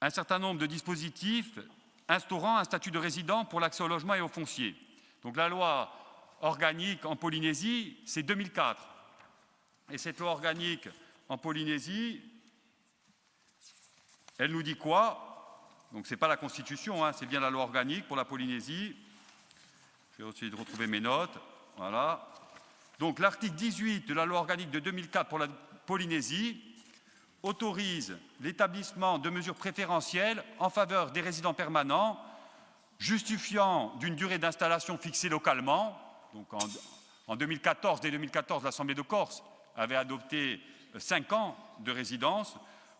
Speaker 8: un certain nombre de dispositifs instaurant un statut de résident pour l'accès au logement et au foncier. Donc la loi organique en Polynésie, c'est 2004. Et cette loi organique en Polynésie, elle nous dit quoi? Donc ce n'est pas la Constitution, hein, c'est bien la loi organique pour la Polynésie. Je vais essayer de retrouver mes notes. Voilà. Donc l'article 18 de la loi organique de 2004 pour la Polynésie autorise l'établissement de mesures préférentielles en faveur des résidents permanents, justifiant d'une durée d'installation fixée localement. Donc en 2014, dès 2014, l'Assemblée de Corse avait adopté 5 ans de résidence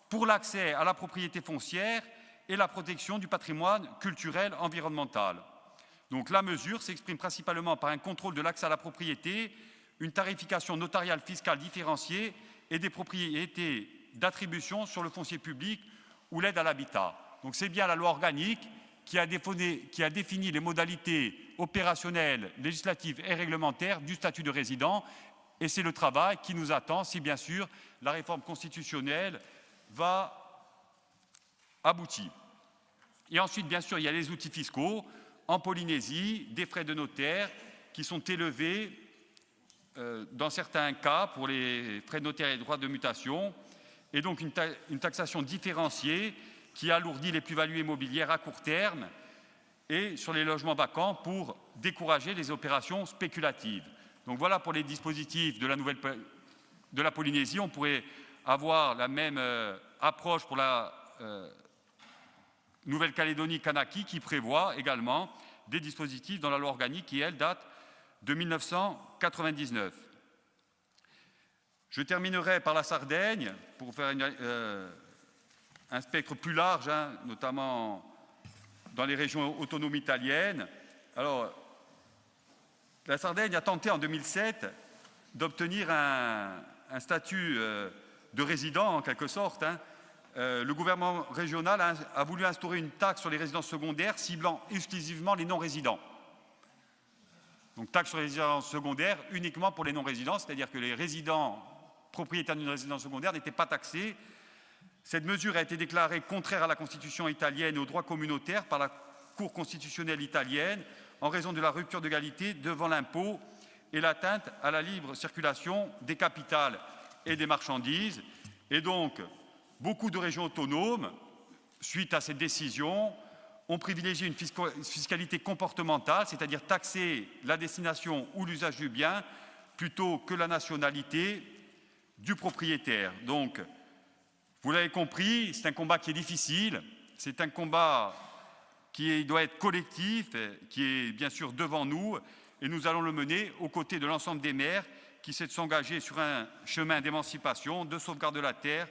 Speaker 8: pour l'accès à la propriété foncière et la protection du patrimoine culturel environnemental. Donc la mesure s'exprime principalement par un contrôle de l'accès à la propriété, une tarification notariale fiscale différenciée et des propriétés d'attribution sur le foncier public ou l'aide à l'habitat. Donc c'est bien la loi organique qui a défini les modalités opérationnelles, législatives et réglementaires du statut de résident, et c'est le travail qui nous attend si bien sûr la réforme constitutionnelle va aboutir. Et ensuite, bien sûr, il y a les outils fiscaux. En Polynésie, des frais de notaire qui sont élevés dans certains cas pour les frais de notaire et droits de mutation, et donc une taxation différenciée qui alourdit les plus-values immobilières à court terme et sur les logements vacants pour décourager les opérations spéculatives. Donc voilà pour les dispositifs de la Polynésie. On pourrait avoir la même approche pour la Nouvelle-Calédonie Kanaki qui prévoit également des dispositifs dans la loi organique qui, elle, date de 1999. Je terminerai par la Sardaigne pour faire un spectre plus large, notamment dans les régions autonomes italiennes. Alors, la Sardaigne a tenté en 2007 d'obtenir un statut de résident, en quelque sorte. Le gouvernement régional a voulu instaurer une taxe sur les résidences secondaires ciblant exclusivement les non-résidents. Donc taxe sur les résidences secondaires uniquement pour les non-résidents, c'est-à-dire que les résidents propriétaires d'une résidence secondaire n'étaient pas taxés. Cette mesure a été déclarée contraire à la Constitution italienne et au droit communautaire par la Cour constitutionnelle italienne en raison de la rupture d'égalité devant l'impôt et l'atteinte à la libre circulation des capitales et des marchandises. Et donc, beaucoup de régions autonomes, suite à cette décision, ont privilégié une fiscalité comportementale, c'est-à-dire taxer la destination ou l'usage du bien plutôt que la nationalité du propriétaire. Donc, vous l'avez compris, c'est un combat qui est difficile, c'est un combat qui doit être collectif, qui est bien sûr devant nous, et nous allons le mener aux côtés de l'ensemble des maires qui essaient de s'engager sur un chemin d'émancipation, de sauvegarde de la terre,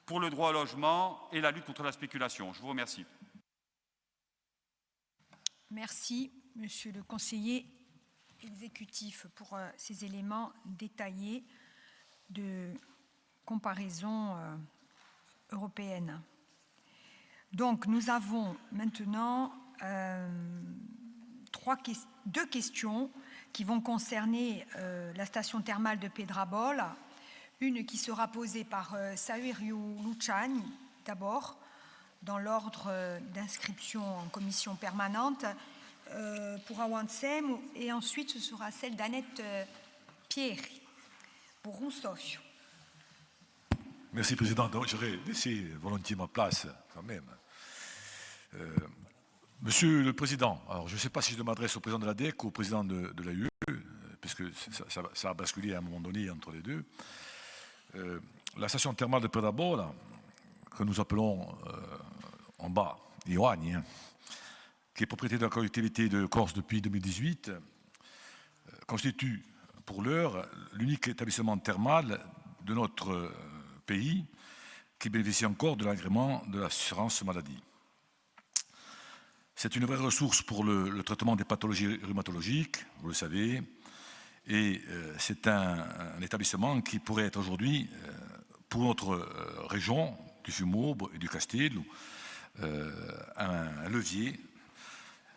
Speaker 8: pour le droit au logement et la lutte contre la spéculation. Je vous remercie.
Speaker 1: Merci, Monsieur le conseiller exécutif, pour ces éléments détaillés de comparaison européenne. Donc, nous avons maintenant deux questions qui vont concerner la station thermale de Pedrabol. Une qui sera posée par Sawerio Luciani, d'abord, dans l'ordre d'inscription en commission permanente pour Awansem, et ensuite ce sera celle d'Annette Pieri pour Roussofio.
Speaker 9: Merci, Président. Donc, j'aurais laissé volontiers ma place, quand même. Monsieur le Président, alors je ne sais pas si je m'adresse au Président de l'ADEC ou au Président de l'AUE, parce que ça a basculé à un moment donné entre les deux. La station thermale de Pedrabol, que nous appelons en bas Ioani, qui est propriété de la collectivité de Corse depuis 2018, constitue pour l'heure l'unique établissement thermal de notre pays qui bénéficie encore de l'agrément de l'assurance maladie. C'est une vraie ressource pour le traitement des pathologies rhumatologiques, vous le savez, et c'est un établissement qui pourrait être aujourd'hui, pour notre région du Fiumobro et du Castello, un levier,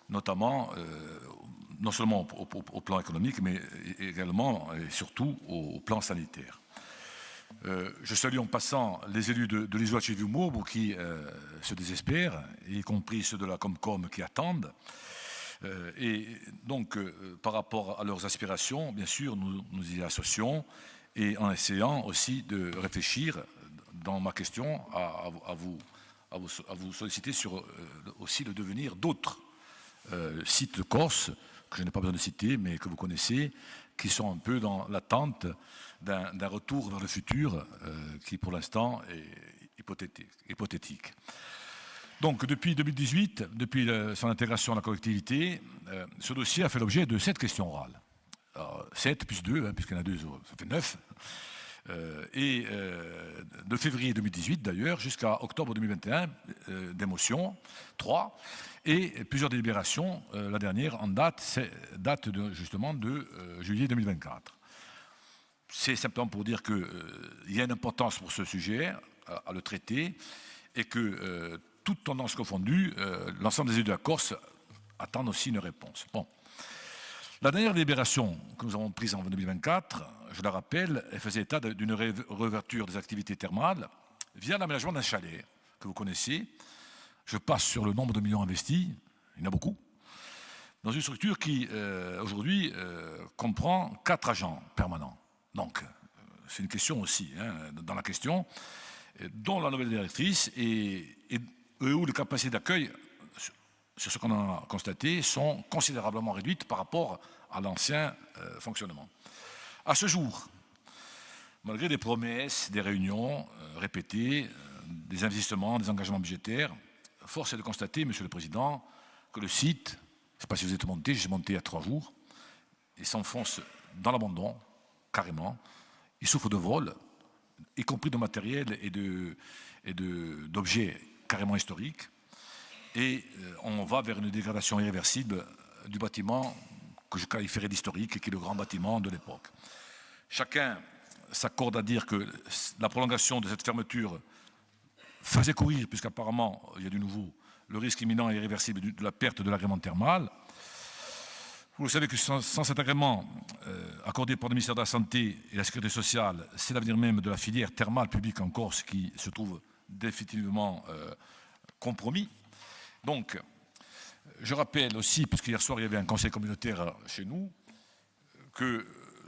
Speaker 9: notamment, non seulement au plan économique, mais également et surtout au plan sanitaire. Je salue en passant les élus de l'Isola de Fiumobro qui se désespèrent, y compris ceux de la Comcom qui attendent. Et donc, par rapport à leurs aspirations, bien sûr, nous y associons, et en essayant aussi de réfléchir, dans ma question, à vous solliciter sur aussi le devenir d'autres sites de Corse, que je n'ai pas besoin de citer, mais que vous connaissez, qui sont un peu dans l'attente d'un retour vers le futur qui, pour l'instant, est hypothétique. Donc, depuis 2018, depuis son intégration à la collectivité, ce dossier a fait l'objet de 7 questions orales. Alors, 7 plus 2, puisqu'il y en a 2, ça fait 9. Et de février 2018, d'ailleurs, jusqu'à octobre 2021, des motions, 3, et plusieurs délibérations. La dernière en date justement de juillet 2024. C'est simplement pour dire qu'il y a une importance pour ce sujet à le traiter et que toute tendance confondue, l'ensemble des élus de la Corse attendent aussi une réponse. Bon. La dernière délibération que nous avons prise en 2024, je la rappelle, elle faisait état d'une réouverture des activités thermales via l'aménagement d'un chalet que vous connaissez. Je passe sur le nombre de millions investis, il y en a beaucoup, dans une structure qui, aujourd'hui, comprend 4 agents permanents. Donc, c'est une question aussi, dans la question, dont la nouvelle directrice et où les capacités d'accueil, sur ce qu'on a constaté, sont considérablement réduites par rapport à l'ancien fonctionnement. À ce jour, malgré des promesses, des réunions répétées, des investissements, des engagements budgétaires, force est de constater, Monsieur le Président, que le site, je ne sais pas si vous êtes monté, je suis monté il y a 3 jours, il s'enfonce dans l'abandon, carrément. Il souffre de vol, y compris de matériel et d'objets carrément historiques. Et on va vers une dégradation irréversible du bâtiment que je qualifierais d'historique et qui est le grand bâtiment de l'époque. Chacun s'accorde à dire que la prolongation de cette fermeture faisait courir, puisqu'apparemment il y a du nouveau, le risque imminent et irréversible de la perte de l'agrément thermal. Vous savez que sans cet agrément accordé par le ministère de la Santé et de la Sécurité sociale, c'est l'avenir même de la filière thermale publique en Corse qui se trouve définitivement compromis. Donc, je rappelle aussi, puisqu'hier soir il y avait un conseil communautaire chez nous, que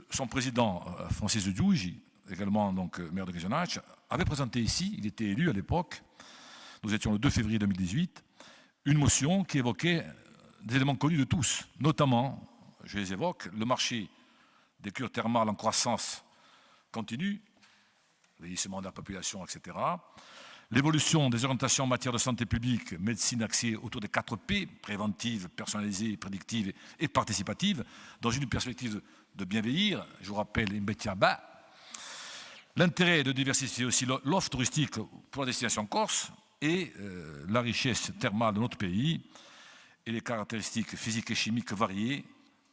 Speaker 9: son président, Francis Giugi, également donc maire de Ghisonaccia, avait présenté ici, il était élu à l'époque, nous étions le 2 février 2018, une motion qui évoquait des éléments connus de tous, notamment, je les évoque, le marché des cures thermales en croissance continue, le vieillissement de la population, etc., l'évolution des orientations en matière de santé publique, médecine axée autour des 4 P, préventive, personnalisée, prédictive et participative, dans une perspective de bien vieillir, je vous rappelle, Mbetiaba. L'intérêt de diversifier aussi l'offre touristique pour la destination corse et la richesse thermale de notre pays et les caractéristiques physiques et chimiques variées,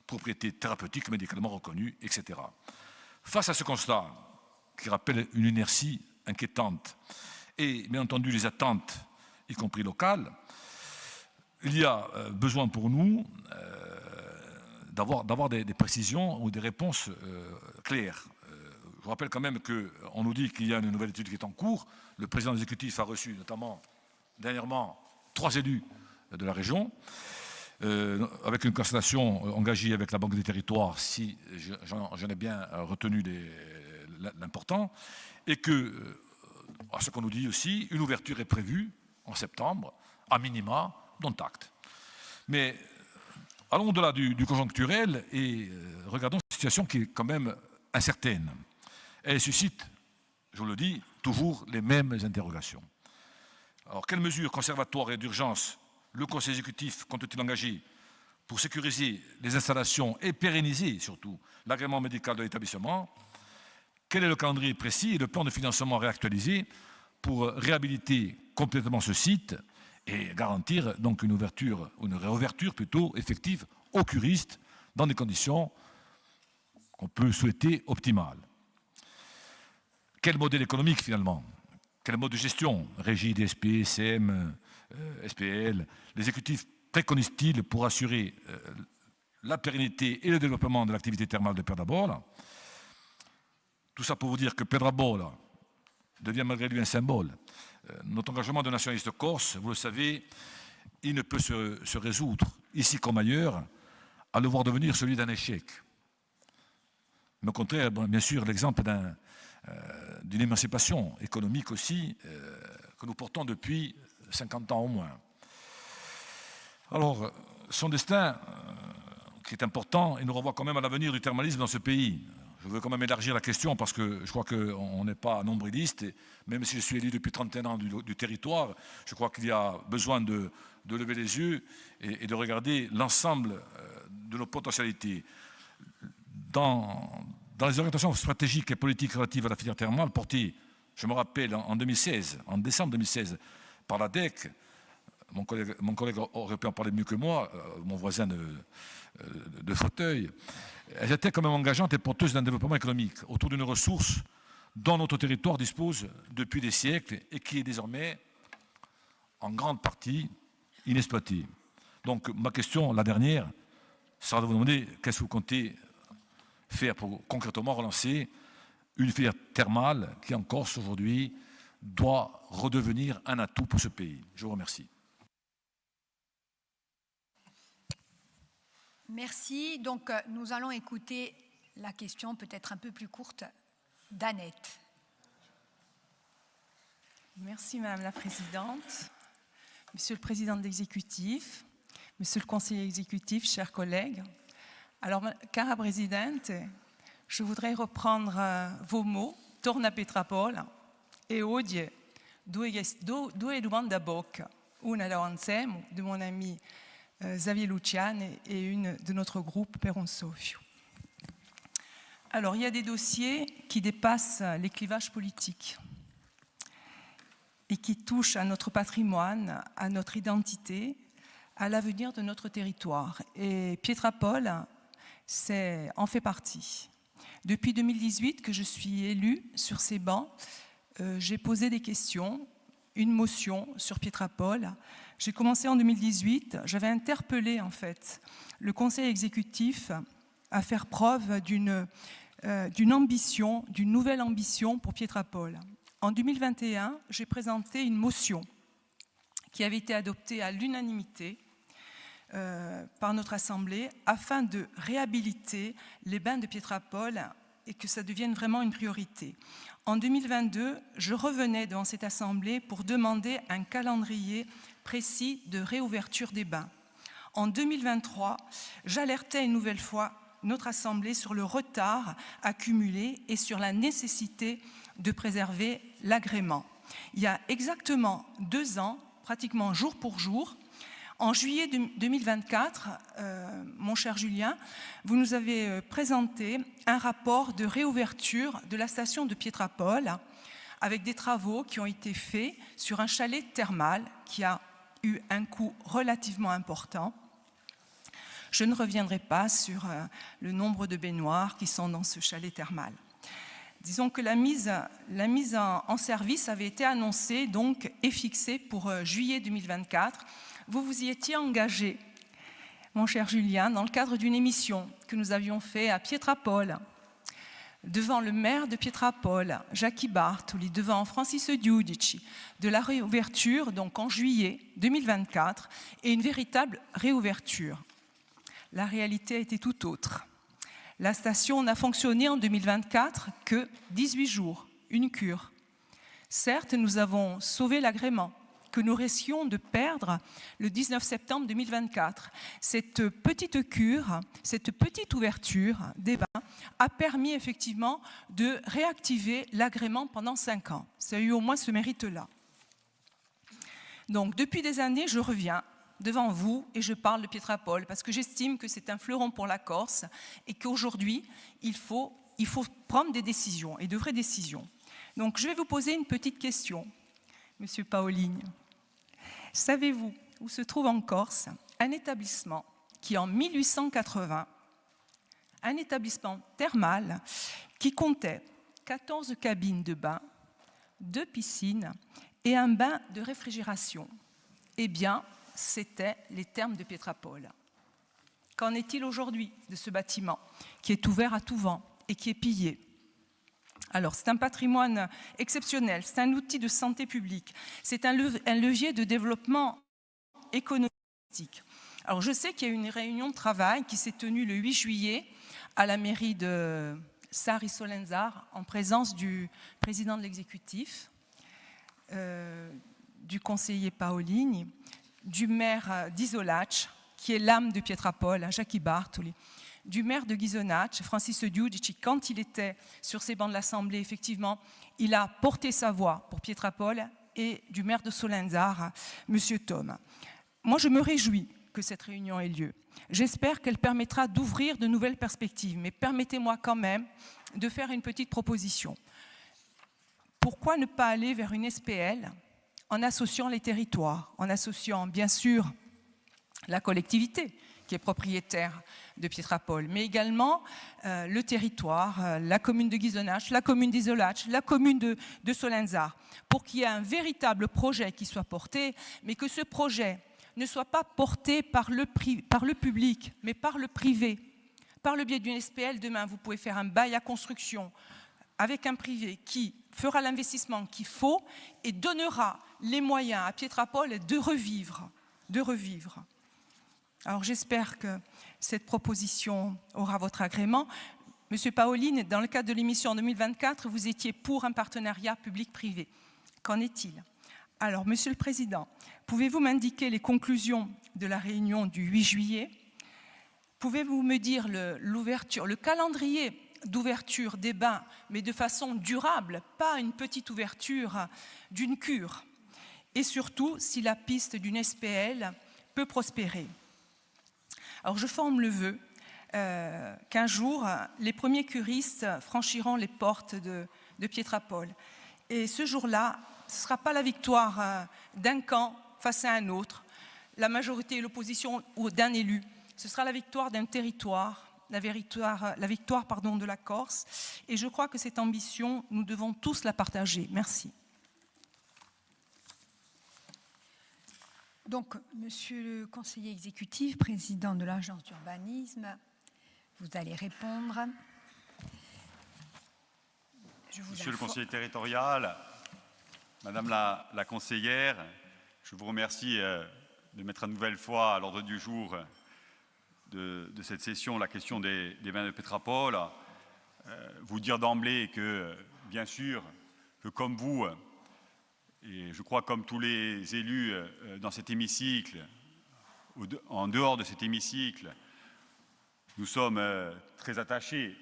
Speaker 9: propriétés thérapeutiques, médicalement reconnues, etc. Face à ce constat, qui rappelle une inertie inquiétante, et bien entendu les attentes, y compris locales, il y a besoin pour nous d'avoir des précisions ou des réponses claires. Je vous rappelle quand même qu'on nous dit qu'il y a une nouvelle étude qui est en cours. Le président exécutif a reçu notamment dernièrement 3 élus de la région, avec une concertation engagée avec la Banque des Territoires, si j'en ai bien retenu l'important, et que, à ce qu'on nous dit aussi, une ouverture est prévue en septembre, à minima, dont acte. Mais allons au-delà du conjoncturel et regardons cette situation qui est quand même incertaine. Elle suscite, je vous le dis, toujours les mêmes interrogations. Alors, quelles mesures conservatoires et d'urgence le Conseil exécutif compte-t-il engager pour sécuriser les installations et pérenniser surtout l'agrément médical de l'établissement? Quel est le calendrier précis et le plan de financement réactualisé pour réhabiliter complètement ce site et garantir donc une réouverture plutôt effective aux curistes dans des conditions qu'on peut souhaiter optimales? Quel modèle économique finalement? Quel mode de gestion? Régie, DSP, CM, SPL, l'exécutif préconise-t-il pour assurer la pérennité et le développement de l'activité thermale de Pedrabola? Tout ça pour vous dire que Pedrabola devient malgré lui un symbole. Notre engagement de nationaliste corse, vous le savez, il ne peut se résoudre, ici comme ailleurs, à le voir devenir celui d'un échec. Mais au contraire, bien sûr, l'exemple d'une émancipation économique aussi, que nous portons depuis 50 ans au moins. Alors, son destin, qui est important et nous renvoie quand même à l'avenir du thermalisme dans ce pays. Je veux quand même élargir la question parce que je crois qu'on n'est pas nombriliste. Et même si je suis élu depuis 31 ans du territoire, je crois qu'il y a besoin de lever les yeux et de regarder l'ensemble de nos potentialités. Dans les orientations stratégiques et politiques relatives à la filière thermale portées, je me rappelle, en décembre 2016, par la DEC, mon collègue aurait pu en parler mieux que moi, mon voisin de fauteuil, elles étaient quand même engageantes et porteuses d'un développement économique autour d'une ressource dont notre territoire dispose depuis des siècles et qui est désormais en grande partie inexploitée. Donc ma question, la dernière, sera de vous demander qu'est-ce que vous comptez faire pour concrètement relancer une filière thermale qui en Corse aujourd'hui doit redevenir un atout pour ce pays. Je vous remercie.
Speaker 1: Merci. Donc, nous allons écouter la question peut-être un peu plus courte d'Annette.
Speaker 10: Merci Madame la Présidente, Monsieur le Président de l'exécutif, Monsieur le Conseiller exécutif, chers collègues. Alors, cara Presidente, je voudrais reprendre vos mots, torna Pietrapol, e oggi due domande a bocca, una da Ansem, de mon ami Xavier Lucian et une de notre groupe Peron Sofio. Alors, il y a des dossiers qui dépassent les clivages politiques et qui touchent à notre patrimoine, à notre identité, à l'avenir de notre territoire. Et Pietrapol en fait partie. Depuis 2018 que je suis élue sur ces bancs, j'ai posé des questions, une motion sur Pietrapol. J'ai commencé en 2018, j'avais interpellé en fait le conseil exécutif à faire preuve d'une ambition, d'une nouvelle ambition pour Pietrapol. En 2021, j'ai présenté une motion qui avait été adoptée à l'unanimité par notre Assemblée afin de réhabiliter les bains de Pietrapol et que ça devienne vraiment une priorité. En 2022, je revenais devant cette Assemblée pour demander un calendrier précis de réouverture des bains. En 2023, j'alertais une nouvelle fois notre Assemblée sur le retard accumulé et sur la nécessité de préserver l'agrément. Il y a exactement 2 ans, pratiquement jour pour jour, en juillet 2024, mon cher Julien, vous nous avez présenté un rapport de réouverture de la station de Pietrapol avec des travaux qui ont été faits sur un chalet thermal qui a eu un coût relativement important. Je ne reviendrai pas sur le nombre de baignoires qui sont dans ce chalet thermal. Disons que la mise en service avait été annoncée donc, et fixée pour juillet 2024. Vous vous y étiez engagé, mon cher Julien, dans le cadre d'une émission que nous avions faite à Pietrapol, devant le maire de Pietrapol, Jackie Bartoli, devant Francis Giudici, de la réouverture donc en juillet 2024 et une véritable réouverture. La réalité a été tout autre. La station n'a fonctionné en 2024 que 18 jours, une cure. Certes, nous avons sauvé l'agrément que nous risquions de perdre le 19 septembre 2024. Cette petite cure, cette petite ouverture des bains a permis effectivement de réactiver l'agrément pendant 5 ans. Ça a eu au moins ce mérite-là. Donc, depuis des années, je reviens devant vous et je parle de Pietrapol parce que j'estime que c'est un fleuron pour la Corse et qu'aujourd'hui, il faut prendre des décisions et de vraies décisions. Donc, je vais vous poser une petite question, Monsieur Paoligne. Savez-vous où se trouve en Corse un établissement qui, en 1880, un établissement thermal qui comptait 14 cabines de bain, 2 piscines et un bain de réfrigération? Eh bien, c'était les Thermes de Pietrapol. Qu'en est-il aujourd'hui de ce bâtiment qui est ouvert à tout vent et qui est pillé? Alors, c'est un patrimoine exceptionnel, c'est un outil de santé publique, c'est un levier de développement économique. Alors, je sais qu'il y a eu une réunion de travail qui s'est tenue le 8 juillet à la mairie de Sari-Solenzar en présence du président de l'exécutif, du conseiller Paoligne, du maire d'Isolac, qui est l'âme de Pietrapole, Jackie Bartoli, du maire de Ghisonaccia, Francis Giudici, quand il était sur ces bancs de l'Assemblée, effectivement, il a porté sa voix pour Pietrapole, et du maire de Solenzara, M. Thom. Moi, je me réjouis que cette réunion ait lieu. J'espère qu'elle permettra d'ouvrir de nouvelles perspectives, mais permettez-moi quand même de faire une petite proposition. Pourquoi ne pas aller vers une SPL en associant les territoires, en associant bien sûr la collectivité qui est propriétaire de Pietrapole, mais également le territoire, la commune de Ghisonaccia, la commune d'Isolaccia, la commune de Solenzara, pour qu'il y ait un véritable projet qui soit porté, mais que ce projet ne soit pas porté par le public, mais par le privé. Par le biais d'une SPL, demain, vous pouvez faire un bail à construction avec un privé qui fera l'investissement qu'il faut et donnera les moyens à Pietrapole de revivre. Alors j'espère que cette proposition aura votre agrément. Monsieur Paolini, dans le cadre de l'émission en 2024, vous étiez pour un partenariat public-privé. Qu'en est-il? Alors, Monsieur le Président, pouvez-vous m'indiquer les conclusions de la réunion du 8 juillet? Pouvez-vous me dire le calendrier d'ouverture des bains, mais de façon durable, pas une petite ouverture d'une cure? Et surtout, si la piste d'une SPL peut prospérer. Alors, je forme le vœu qu'un jour, les premiers curistes franchiront les portes de Pietrapole. Et ce jour-là, ce ne sera pas la victoire d'un camp face à un autre, la majorité et l'opposition ou d'un élu. Ce sera la victoire d'un territoire, la victoire de la Corse. Et je crois que cette ambition, nous devons tous la partager. Merci.
Speaker 1: Donc, Monsieur le conseiller exécutif, président de l'agence d'urbanisme, vous allez répondre.
Speaker 8: Monsieur le conseiller territorial, Madame la conseillère, je vous remercie de mettre une nouvelle fois à l'ordre du jour de cette session la question des bains de Pietrapole. Vous dire d'emblée que, bien sûr, que comme vous, et je crois comme tous les élus dans cet hémicycle, en dehors de cet hémicycle, nous sommes très attachés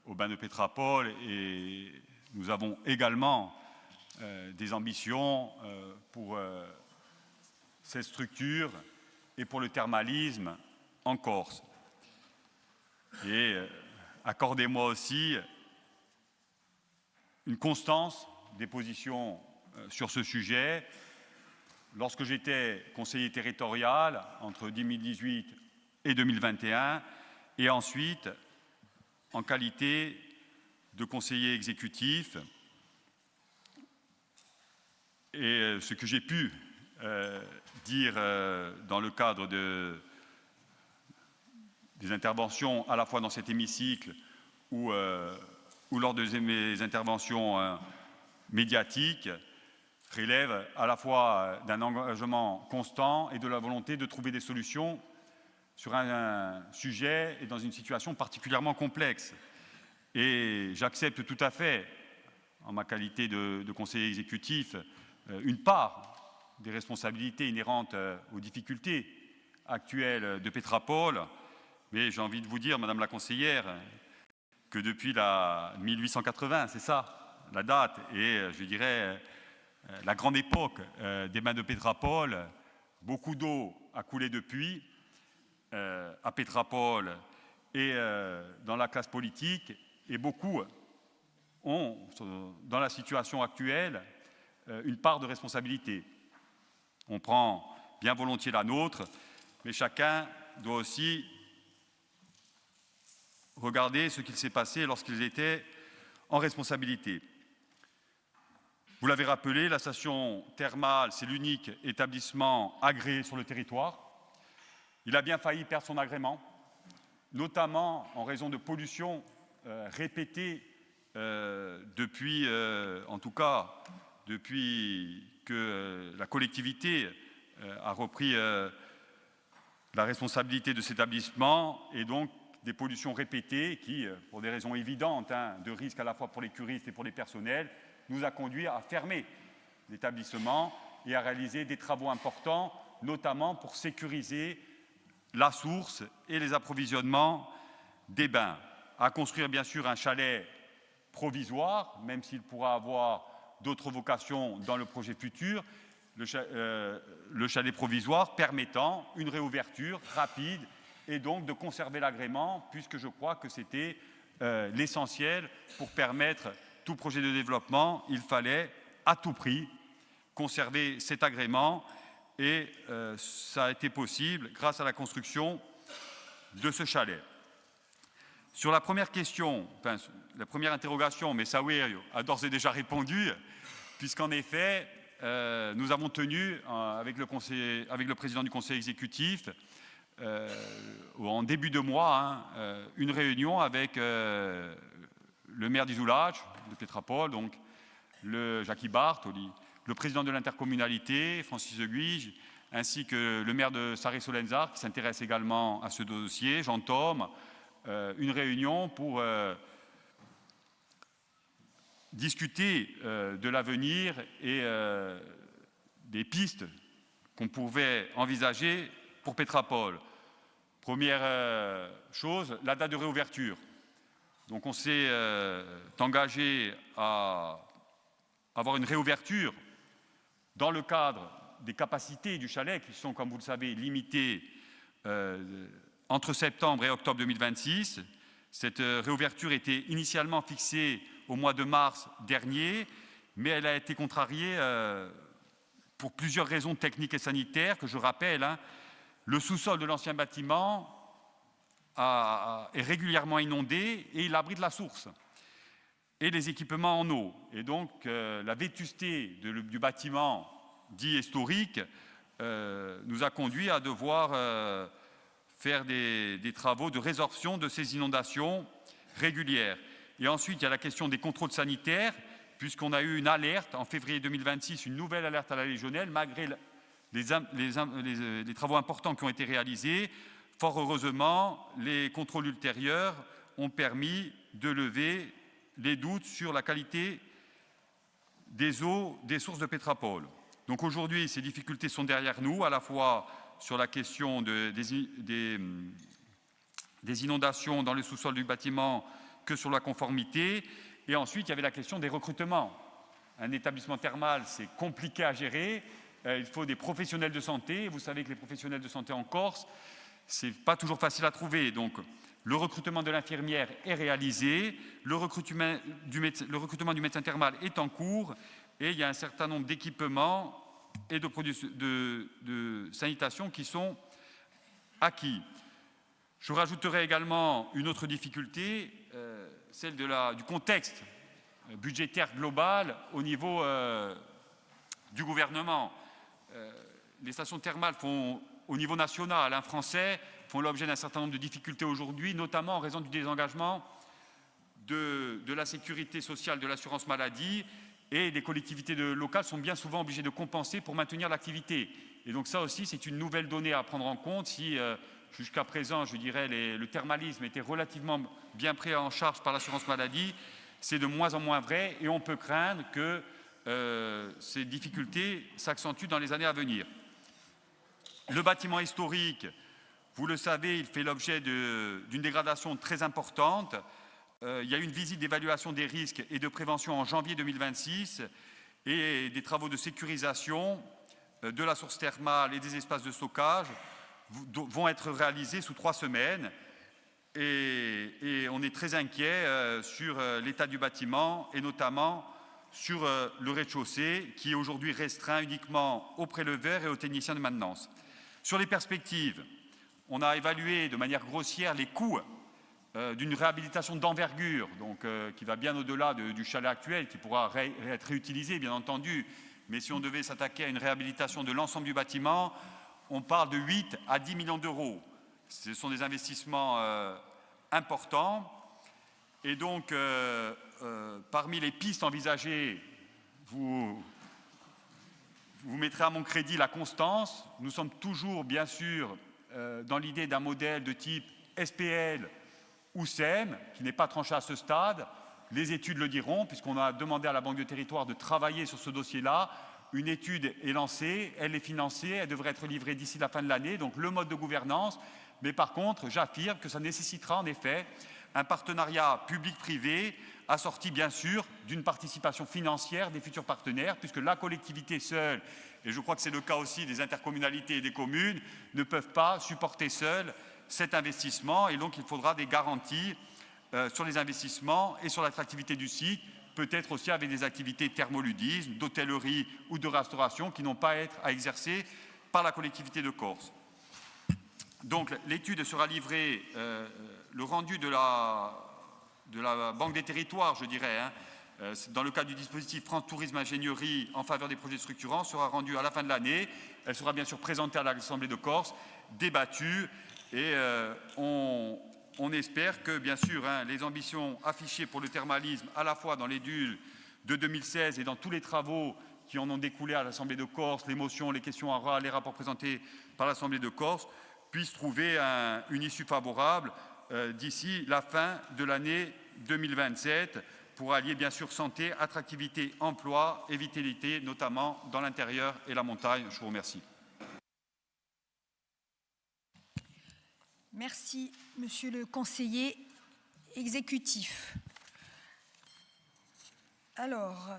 Speaker 8: aux bains de Pietrapole et nous avons également des ambitions pour cette structure et pour le thermalisme en Corse. Et accordez-moi aussi une constance des positions sur ce sujet. Lorsque j'étais conseiller territorial entre 2018 et 2021, et ensuite en qualité de conseiller exécutif, et ce que j'ai pu dire dans le cadre des interventions à la fois dans cet hémicycle ou lors de mes interventions médiatiques relève à la fois d'un engagement constant et de la volonté de trouver des solutions sur un sujet et dans une situation particulièrement complexe. Et j'accepte tout à fait, en ma qualité de conseiller exécutif, une part des responsabilités inhérentes aux difficultés actuelles de Pietrapole. Mais j'ai envie de vous dire, Madame la conseillère, que depuis la 1880, c'est ça, la date, et je dirais la grande époque des bains de Pietrapole, beaucoup d'eau a coulé depuis à Pietrapole et dans la classe politique, et beaucoup ont, dans la situation actuelle, une part de responsabilité. On prend bien volontiers la nôtre, mais chacun doit aussi regarder ce qu'il s'est passé lorsqu'ils étaient en responsabilité. Vous l'avez rappelé, la station thermale, c'est l'unique établissement agréé sur le territoire. Il a bien failli perdre son agrément, notamment en raison de pollutions répétées depuis, en tout cas, depuis que la collectivité a repris la responsabilité de cet établissement, et donc des pollutions répétées qui, pour des raisons évidentes, de risque à la fois pour les curistes et pour les personnels, nous a conduit à fermer l'établissement et à réaliser des travaux importants, notamment pour sécuriser la source et les approvisionnements des bains. À construire bien sûr un chalet provisoire, même s'il pourra avoir d'autres vocations dans le projet futur, le chalet provisoire permettant une réouverture rapide et donc de conserver l'agrément, puisque je crois que c'était l'essentiel pour permettre tout projet de développement. Il fallait à tout prix conserver cet agrément et ça a été possible grâce à la construction de ce chalet. Sur la première question, enfin, la première interrogation, mais Saouir a d'ores et déjà répondu, puisqu'en effet, nous avons tenu avec le président du conseil exécutif en début de mois une réunion avec le maire d'Izoulach, de Pétrapole, donc Jackie Bartoli, le président de l'intercommunalité, Francis Guige, ainsi que le maire de Sarré-Solenzar, qui s'intéresse également à ce dossier, Jean Thome, une réunion pour discuter de l'avenir et des pistes qu'on pouvait envisager pour Pétrapole. Première chose, la date de réouverture. Donc on s'est engagé à avoir une réouverture dans le cadre des capacités du chalet, qui sont, comme vous le savez, limitées entre septembre et octobre 2026. Cette réouverture était initialement fixée au mois de mars dernier, mais elle a été contrariée pour plusieurs raisons techniques et sanitaires que je rappelle. Le sous-sol de l'ancien bâtiment est régulièrement inondé et il abrite la source et les équipements en eau. Et donc la vétusté du bâtiment dit historique nous a conduit à devoir faire des travaux de résorption de ces inondations régulières. Et ensuite, il y a la question des contrôles sanitaires, puisqu'on a eu une alerte en février 2026, une nouvelle alerte à la Légionnelle, malgré les travaux importants qui ont été réalisés. Fort heureusement, les contrôles ultérieurs ont permis de lever les doutes sur la qualité des eaux des sources de Pétrapole. Donc aujourd'hui, ces difficultés sont derrière nous, à la fois sur la question des inondations dans le sous-sol du bâtiment que sur la conformité. Et ensuite, il y avait la question des recrutements. Un établissement thermal, c'est compliqué à gérer. Il faut des professionnels de santé. Vous savez que les professionnels de santé en Corse, ce n'est pas toujours facile à trouver. Donc, le recrutement de l'infirmière est réalisé. Le recrutement du médecin thermal est en cours. Et il y a un certain nombre d'équipements et de produits de sanitation qui sont acquis. Je rajouterai également une autre difficulté, celle du contexte budgétaire global au niveau du gouvernement. Les stations thermales au niveau national, français, font l'objet d'un certain nombre de difficultés aujourd'hui, notamment en raison du désengagement de la sécurité sociale, de l'assurance maladie, et les collectivités locales sont bien souvent obligées de compenser pour maintenir l'activité. Et donc ça aussi, c'est une nouvelle donnée à prendre en compte. Si jusqu'à présent, je dirais, le thermalisme était relativement bien pris en charge par l'assurance maladie, c'est de moins en moins vrai et on peut craindre que ces difficultés s'accentuent dans les années à venir. Le bâtiment historique, vous le savez, il fait l'objet d'une dégradation très importante. Il y a eu une visite d'évaluation des risques et de prévention en janvier 2026 et des travaux de sécurisation de la source thermale et des espaces de stockage vont être réalisés sous 3 semaines. Et on est très inquiet sur l'état du bâtiment et notamment sur le rez-de-chaussée qui est aujourd'hui restreint uniquement aux préleveurs et aux techniciens de maintenance. Sur les perspectives, on a évalué de manière grossière les coûts d'une réhabilitation d'envergure, donc qui va bien au-delà du chalet actuel, qui pourra être réutilisé, bien entendu. Mais si on devait s'attaquer à une réhabilitation de l'ensemble du bâtiment, on parle de 8 à 10 millions d'euros. Ce sont des investissements importants. Et donc, parmi les pistes envisagées, vous mettrez à mon crédit la constance. Nous sommes toujours, bien sûr, dans l'idée d'un modèle de type SPL ou SEM, qui n'est pas tranché à ce stade. Les études le diront, puisqu'on a demandé à la Banque de Territoire de travailler sur ce dossier-là. Une étude est lancée, elle est financée, elle devrait être livrée d'ici la fin de l'année. Donc le mode de gouvernance Mais par contre, j'affirme que ça nécessitera en effet un partenariat public-privé assorti bien sûr d'une participation financière des futurs partenaires, puisque la collectivité seule, et je crois que c'est le cas aussi des intercommunalités et des communes, ne peuvent pas supporter seules cet investissement, et donc il faudra des garanties sur les investissements et sur l'attractivité du site, peut-être aussi avec des activités thermoludisme, d'hôtellerie ou de restauration qui n'ont pas à être à exercer par la collectivité de Corse. Donc l'étude sera livrée, le rendu de la Banque des territoires, je dirais, dans le cadre du dispositif France Tourisme Ingénierie en faveur des projets structurants, sera rendue à la fin de l'année. Elle sera bien sûr présentée à l'Assemblée de Corse, débattue, et on espère que, bien sûr, les ambitions affichées pour le thermalisme, à la fois dans l'étude de 2016 et dans tous les travaux qui en ont découlé à l'Assemblée de Corse, les motions, les questions orales, les rapports présentés par l'Assemblée de Corse, puissent trouver une issue favorable d'ici la fin de l'année 2027 pour allier, bien sûr, santé, attractivité, emploi et vitalité, notamment dans l'intérieur et la montagne. Je vous remercie.
Speaker 1: Merci, Monsieur le conseiller exécutif. Alors,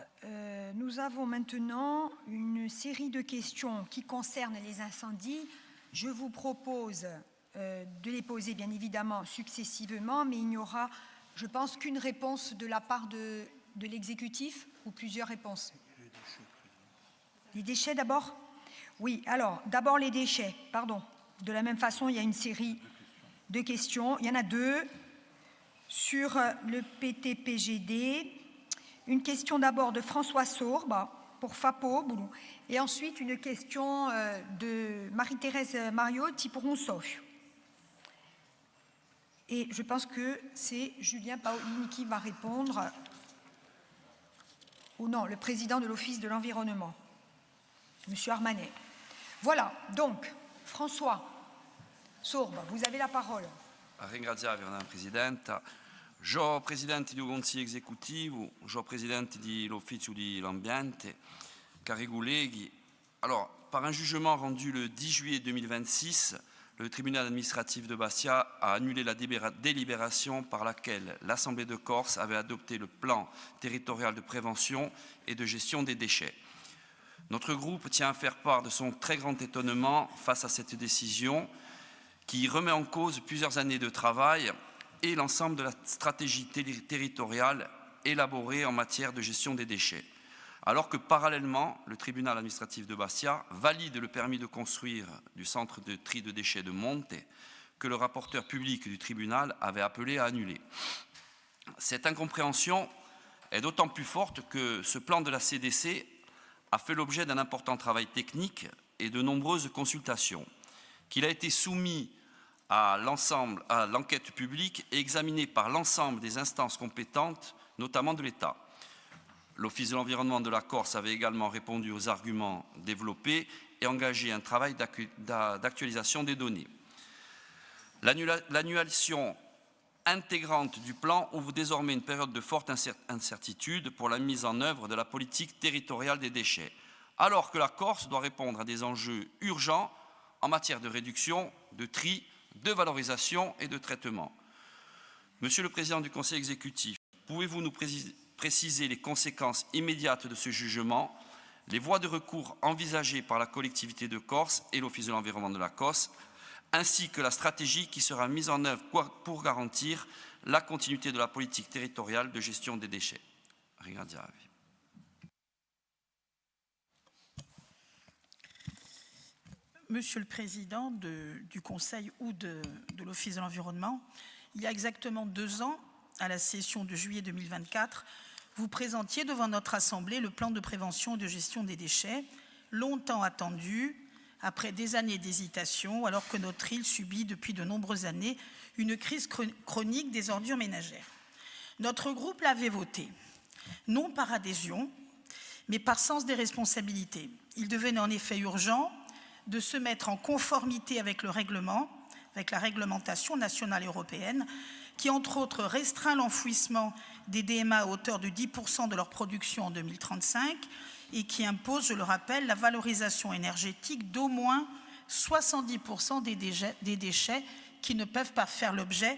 Speaker 1: nous avons maintenant une série de questions qui concernent les incendies. Je vous propose de les poser, bien évidemment, successivement, mais il n'y aura, je pense, qu'une réponse de la part de l'exécutif, ou plusieurs réponses. Les déchets d'abord? Oui, alors, d'abord les déchets, pardon. De la même façon, il y a une série de questions. Il y en a deux sur le PTPGD. Une question d'abord de François Sourbe pour FAPO, et ensuite une question de Marie-Thérèse Mariotti pour Onsofio. Et je pense que c'est Julien Paolini qui va répondre, ou non, le président de l'Office de l'environnement, Monsieur Armanet. Voilà, donc, François Sourbe, vous avez la parole.
Speaker 11: Ringraziavi, Madame Presidenta. Jo Presidente del Consiglio Esecutivo, jo Presidente dell'Ufficio dell'Ambiente, cari colleghi. Alors, par un jugement rendu le 10 juillet 2026, le tribunal administratif de Bastia a annulé la délibération par laquelle l'Assemblée de Corse avait adopté le plan territorial de prévention et de gestion des déchets. Notre groupe tient à faire part de son très grand étonnement face à cette décision qui remet en cause plusieurs années de travail et l'ensemble de la stratégie territoriale élaborée en matière de gestion des déchets. Alors que parallèlement, le tribunal administratif de Bastia valide le permis de construire du centre de tri de déchets de Monte que le rapporteur public du tribunal avait appelé à annuler. Cette incompréhension est d'autant plus forte que ce plan de la CDC a fait l'objet d'un important travail technique et de nombreuses consultations, qu'il a été soumis à l'enquête publique et examiné par l'ensemble des instances compétentes, notamment de l'État. L'Office de l'environnement de la Corse avait également répondu aux arguments développés et engagé un travail d'actualisation des données. L'annulation intégrante du plan ouvre désormais une période de forte incertitude pour la mise en œuvre de la politique territoriale des déchets, alors que la Corse doit répondre à des enjeux urgents en matière de réduction, de tri, de valorisation et de traitement. Monsieur le Président du Conseil exécutif, pouvez-vous nous préciser les conséquences immédiates de ce jugement, les voies de recours envisagées par la collectivité de Corse et l'Office de l'environnement de la Corse, ainsi que la stratégie qui sera mise en œuvre pour garantir la continuité de la politique territoriale de gestion des déchets. Ringraziavi.
Speaker 12: Monsieur le Président du Conseil ou de l'Office de l'environnement, il y a exactement 2 ans, à la session de juillet 2024, vous présentiez devant notre Assemblée le plan de prévention et de gestion des déchets, longtemps attendu, après des années d'hésitation, alors que notre île subit depuis de nombreuses années une crise chronique des ordures ménagères. Notre groupe l'avait voté, non par adhésion, mais par sens des responsabilités. Il devenait en effet urgent de se mettre en conformité avec le règlement, avec la réglementation nationale et européenne, qui entre autres restreint l'enfouissement des DMA à hauteur de 10% de leur production en 2035 et qui impose, je le rappelle, la valorisation énergétique d'au moins 70% des déchets qui ne peuvent pas faire l'objet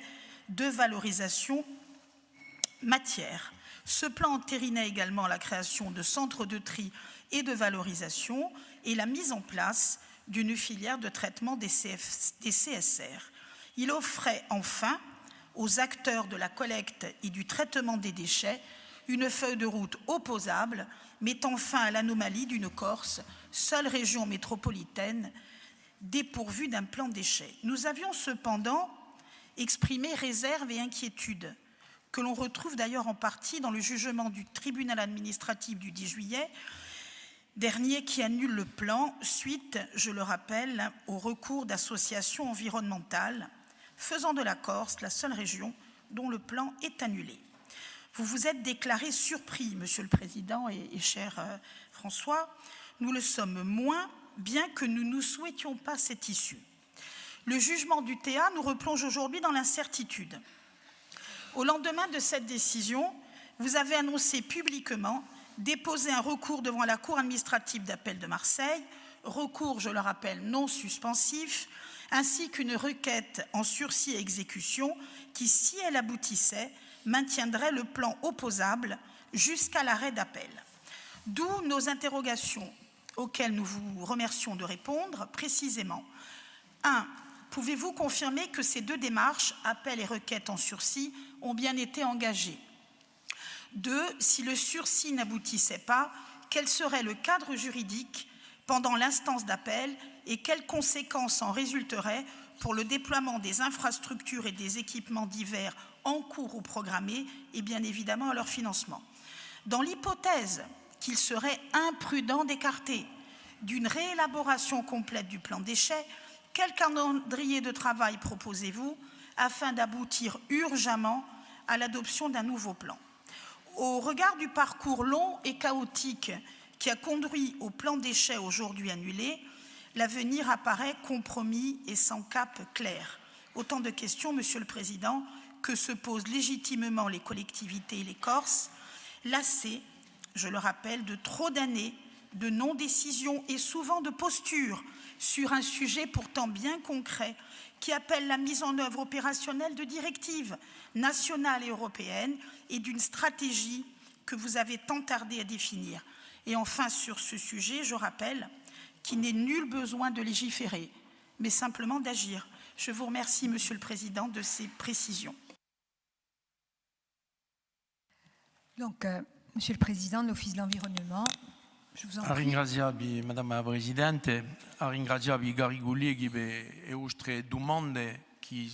Speaker 12: de valorisation matière. Ce plan entérinait également la création de centres de tri et de valorisation et la mise en place d'une filière de traitement des CSR. Il offrait enfin aux acteurs de la collecte et du traitement des déchets une feuille de route opposable, mettant fin à l'anomalie d'une Corse, seule région métropolitaine dépourvue d'un plan déchets. Nous avions cependant exprimé réserves et inquiétudes, que l'on retrouve d'ailleurs en partie dans le jugement du tribunal administratif du 10 juillet dernier qui annule le plan suite, je le rappelle, au recours d'associations environnementales, faisant de la Corse la seule région dont le plan est annulé. Vous vous êtes déclaré surpris, Monsieur le Président et cher François. Nous le sommes moins, bien que nous ne souhaitions pas cette issue. Le jugement du TA nous replonge aujourd'hui dans l'incertitude. Au lendemain de cette décision, vous avez annoncé publiquement déposer un recours devant la Cour administrative d'appel de Marseille, recours, je le rappelle, non suspensif, ainsi qu'une requête en sursis et exécution qui, si elle aboutissait, maintiendrait le plan opposable jusqu'à l'arrêt d'appel. D'où nos interrogations auxquelles nous vous remercions de répondre précisément. 1. Pouvez-vous confirmer que ces deux démarches, appel et requête en sursis, ont bien été engagées? 2. Si le sursis n'aboutissait pas, quel serait le cadre juridique pendant l'instance d'appel et quelles conséquences en résulteraient pour le déploiement des infrastructures et des équipements divers en cours ou programmés et bien évidemment à leur financement? Dans l'hypothèse qu'il serait imprudent d'écarter d'une réélaboration complète du plan déchets, quel calendrier de travail proposez-vous afin d'aboutir urgemment à l'adoption d'un nouveau plan? Au regard du parcours long et chaotique qui a conduit au plan déchets aujourd'hui annulé, l'avenir apparaît compromis et sans cap clair. Autant de questions, Monsieur le Président, que se posent légitimement les collectivités et les Corses, lassés, je le rappelle, de trop d'années de non-décision et souvent de posture sur un sujet pourtant bien concret qui appelle la mise en œuvre opérationnelle de directives nationales et européennes et d'une stratégie que vous avez tant tardé à définir. Et enfin, sur ce sujet, je rappelle qu'il n'est nul besoin de légiférer, mais simplement d'agir. Je vous remercie, Monsieur le Président, de ces précisions.
Speaker 1: Donc, Monsieur le Président de l'Office de l'Environnement, je vous en prie.
Speaker 13: Ringraziabi, Madame la Presidente, ringraziabi i cari colleghi e oltre domande che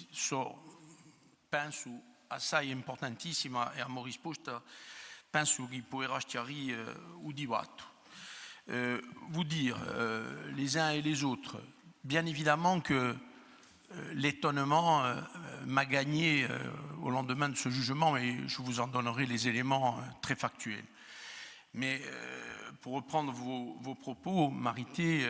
Speaker 13: penso assai importantissima e a mia risposta penso che potrà chiarire il dibattito. Vous dire, les uns et les autres, bien évidemment que l'étonnement m'a gagné au lendemain de ce jugement et je vous en donnerai les éléments très factuels. Mais pour reprendre vos propos, Marité,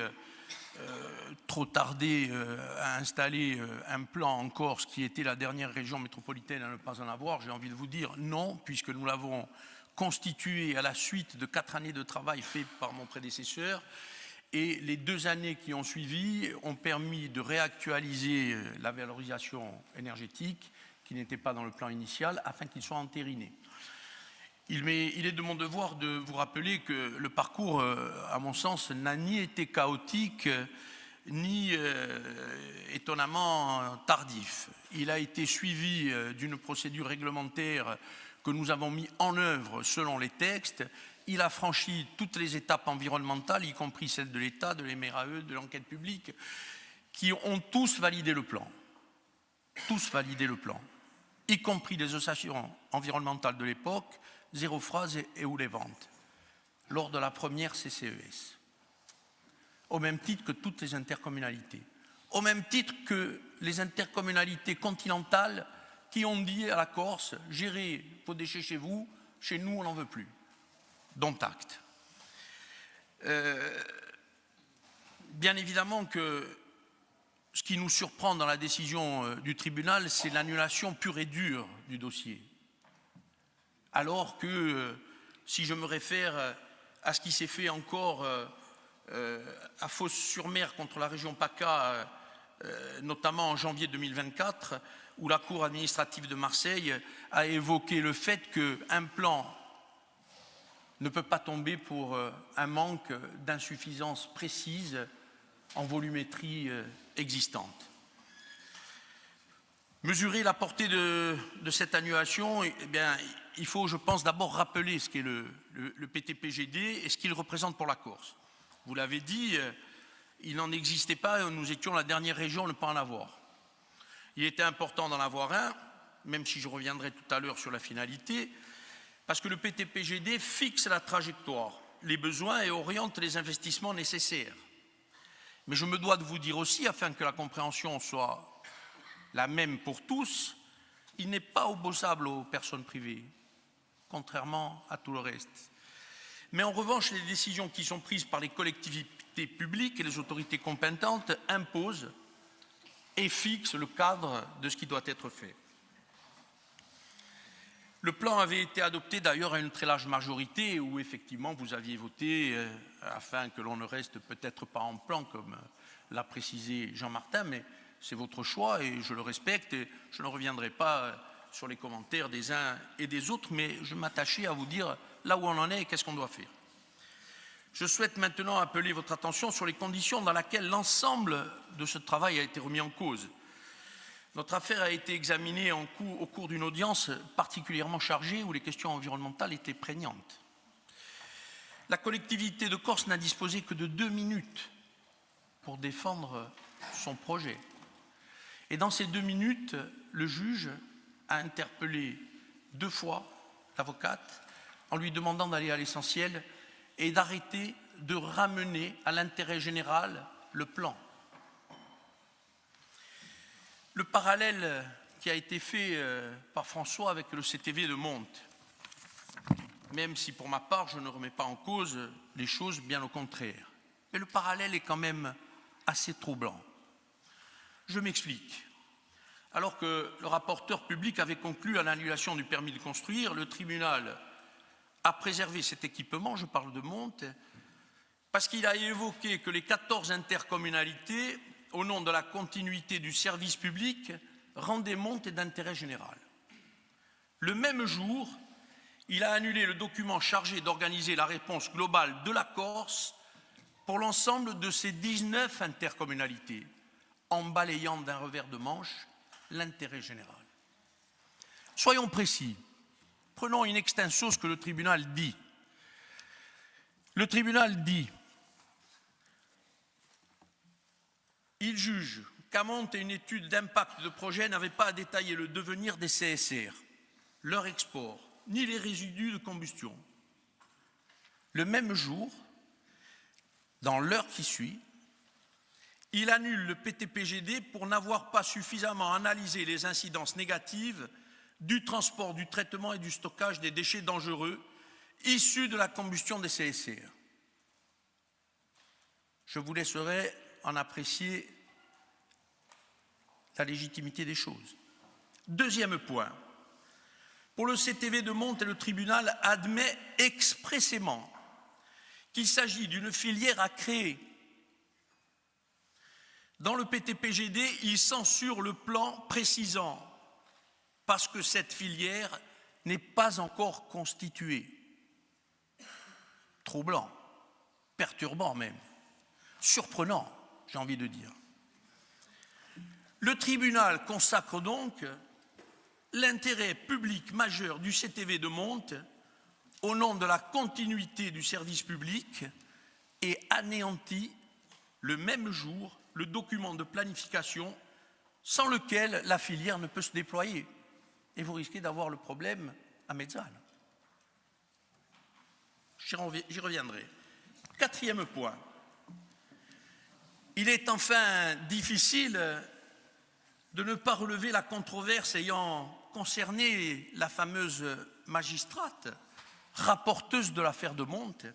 Speaker 13: trop tardé à installer un plan en Corse qui était la dernière région métropolitaine à ne pas en avoir, j'ai envie de vous dire non, puisque nous l'avons constitué à la suite de 4 années de travail fait par mon prédécesseur. Et les 2 années qui ont suivi ont permis de réactualiser la valorisation énergétique qui n'était pas dans le plan initial afin qu'il soit entériné. Il est de mon devoir de vous rappeler que le parcours, à mon sens, n'a ni été chaotique ni étonnamment tardif. Il a été suivi d'une procédure réglementaire que nous avons mis en œuvre selon les textes. Il a franchi toutes les étapes environnementales, y compris celles de l'État, de l'MRAE, de l'enquête publique, qui ont tous validé le plan. Tous validé le plan, y compris les associations environnementales de l'époque, Zéro Phrase et Oulevante, lors de la première CCES. Au même titre que toutes les intercommunalités. Au même titre que les intercommunalités continentales qui ont dit à la Corse, gérez vos déchets chez vous, chez nous on n'en veut plus. Dont acte. Bien évidemment que ce qui nous surprend dans la décision du tribunal, c'est l'annulation pure et dure du dossier. Alors que, si je me réfère à ce qui s'est fait encore à Fos-sur-Mer contre la région PACA notamment en janvier 2024, où la Cour administrative de Marseille a évoqué le fait qu'un plan ne peut pas tomber pour un manque d'insuffisance précise en volumétrie existante. Mesurer la portée de cette annulation, eh bien, il faut, je pense, d'abord rappeler ce qu'est le PTPGD et ce qu'il représente pour la Corse. Vous l'avez dit, il n'en existait pas, nous étions la dernière région à ne pas en avoir. Il était important d'en avoir un, même si je reviendrai tout à l'heure sur la finalité, parce que le PTPGD fixe la trajectoire, les besoins et oriente les investissements nécessaires. Mais je me dois de vous dire aussi, afin que la compréhension soit la même pour tous, il n'est pas opposable aux personnes privées, contrairement à tout le reste. Mais en revanche, les décisions qui sont prises par les collectivités publiques et les autorités compétentes imposent et fixent le cadre de ce qui doit être fait. Le plan avait été adopté d'ailleurs à une très large majorité où effectivement vous aviez voté afin que l'on ne reste peut-être pas en plan comme l'a précisé Jean-Martin, mais c'est votre choix et je le respecte et je ne reviendrai pas sur les commentaires des uns et des autres, mais je m'attachais à vous dire là où on en est et qu'est-ce qu'on doit faire. Je souhaite maintenant appeler votre attention sur les conditions dans lesquelles l'ensemble de ce travail a été remis en cause. Notre affaire a été examinée au cours d'une audience particulièrement chargée où les questions environnementales étaient prégnantes. La collectivité de Corse n'a disposé que de 2 minutes pour défendre son projet. Et dans ces 2 minutes, le juge a interpellé 2 fois l'avocate en lui demandant d'aller à l'essentiel et d'arrêter de ramener à l'intérêt général le plan. Le parallèle qui a été fait par François avec le CTV de Monte, même si pour ma part je ne remets pas en cause les choses, bien au contraire. Mais le parallèle est quand même assez troublant. Je m'explique. Alors que le rapporteur public avait conclu à l'annulation du permis de construire, le tribunal a préservé cet équipement, je parle de Monte, parce qu'il a évoqué que les 14 intercommunalités, au nom de la continuité du service public, rendaient Monte d'intérêt général. Le même jour, il a annulé le document chargé d'organiser la réponse globale de la Corse pour l'ensemble de ces 19 intercommunalités, en balayant d'un revers de manche l'intérêt général. Soyons précis. Prenons in extenso ce que le tribunal dit. Le tribunal dit, il juge qu'à Monte, une étude d'impact de projet n'avait pas à détailler le devenir des CSR, leur export, ni les résidus de combustion. Le même jour, dans l'heure qui suit, il annule le PTPGD pour n'avoir pas suffisamment analysé les incidences négatives du transport, du traitement et du stockage des déchets dangereux issus de la combustion des CSR. Je vous laisserai en apprécier la légitimité des choses. Deuxième point, pour le CTV de Monte, le tribunal admet expressément qu'il s'agit d'une filière à créer. Dans le PTPGD, il censure le plan précisant parce que cette filière n'est pas encore constituée. Troublant, perturbant même, surprenant, j'ai envie de dire. Le tribunal consacre donc l'intérêt public majeur du CTV de Monte au nom de la continuité du service public et anéantit le même jour le document de planification sans lequel la filière ne peut se déployer. Et vous risquez d'avoir le problème à Mezzane. J'y reviendrai. Quatrième point. Il est enfin difficile de ne pas relever la controverse ayant concerné la fameuse magistrate, rapporteuse de l'affaire de Monte,